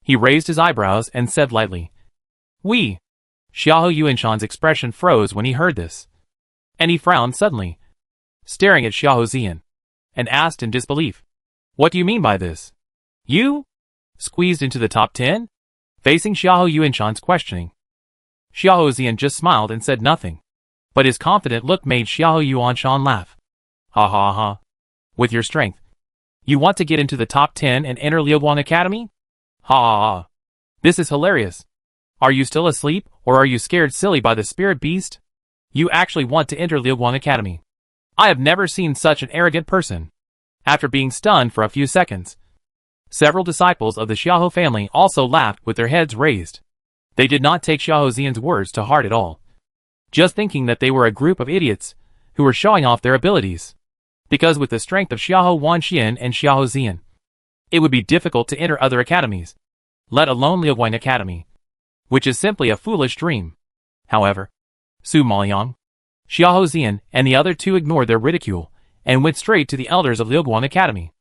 Speaker 1: He raised his eyebrows and said lightly, "We." Xiao Yuanshan's expression froze when he heard this, and he frowned suddenly, staring at Xiao Zian, and asked in disbelief, "What do you mean by this? You? Squeezed into the top 10? Facing Xiao Yuanshan's questioning, Xiao Zian just smiled and said nothing, but his confident look made Xiao Yuanshan laugh. Ha ha ha. With your strength, you want to get into the top 10 and enter Liuguang Academy? Ha ha ha. This is hilarious. Are you still asleep, or are you scared silly by the spirit beast? You actually want to enter Liuguang Academy. I have never seen such an arrogant person. After being stunned for a few seconds, several disciples of the Xiao family also laughed with their heads raised. They did not take Xiao Zian's words to heart at all, just thinking that they were a group of idiots who were showing off their abilities. Because with the strength of Xiao Wanxian and Xiao Zian, it would be difficult to enter other academies, let alone Liuguang Academy, which is simply a foolish dream. However, Su Maoyang, Xiao Zian, and the other 2 ignored their ridicule and went straight to the elders of Liuguang Academy.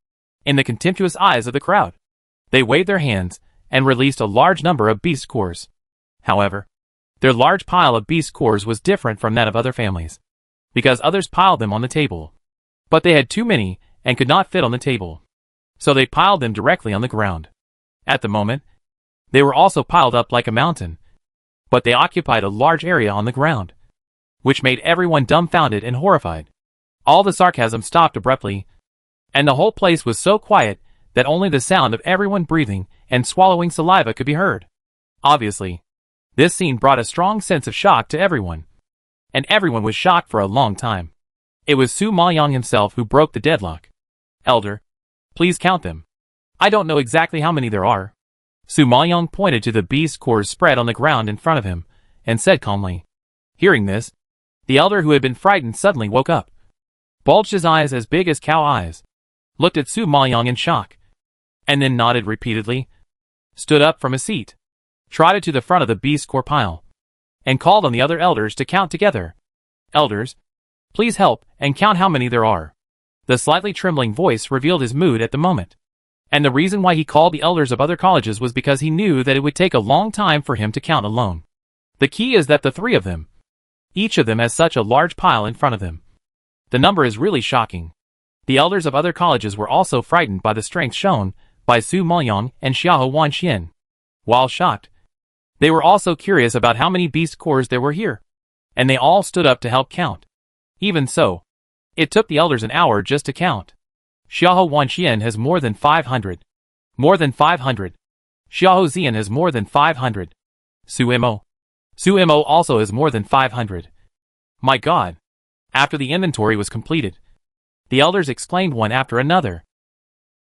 Speaker 1: In the contemptuous eyes of the crowd, they waved their hands and released a large number of beast cores. However, their large pile of beast cores was different from that of other families, because others piled them on the table. But they had too many and could not fit on the table, so they piled them directly on the ground. At the moment, they were also piled up like a mountain, but they occupied a large area on the ground, which made everyone dumbfounded and horrified. All the sarcasm stopped abruptly, and the whole place was so quiet that only the sound of everyone breathing and swallowing saliva could be heard. Obviously, this scene brought a strong sense of shock to everyone, and everyone was shocked for a long time. It was Su Maoyang himself who broke the deadlock. Elder, please count them. I don't know exactly how many there are. Su Maoyang pointed to the beast cores spread on the ground in front of him, and said calmly. Hearing this, the elder who had been frightened suddenly woke up, bulged his eyes as big as cow eyes, looked at Su Maoyang in shock, and then nodded repeatedly, stood up from his seat, trotted to the front of the beast core pile, and called on the other elders to count together. Elders, please help and count how many there are. The slightly trembling voice revealed his mood at the moment, and the reason why he called the elders of other colleges was because he knew that it would take a long time for him to count alone. The key is that the 3 of them, each of them has such a large pile in front of them. The number is really shocking. The elders of other colleges were also frightened by the strength shown by Su Maoyang and Xiao Wanxian. While shocked, they were also curious about how many beast cores there were here, and they all stood up to help count. Even so, it took the elders an hour just to count. Xiao Wanxian has more than 500. More than 500. Xiao Zian has more than 500. Su Imo also has more than 500. My God! After the inventory was completed, the elders exclaimed one after another.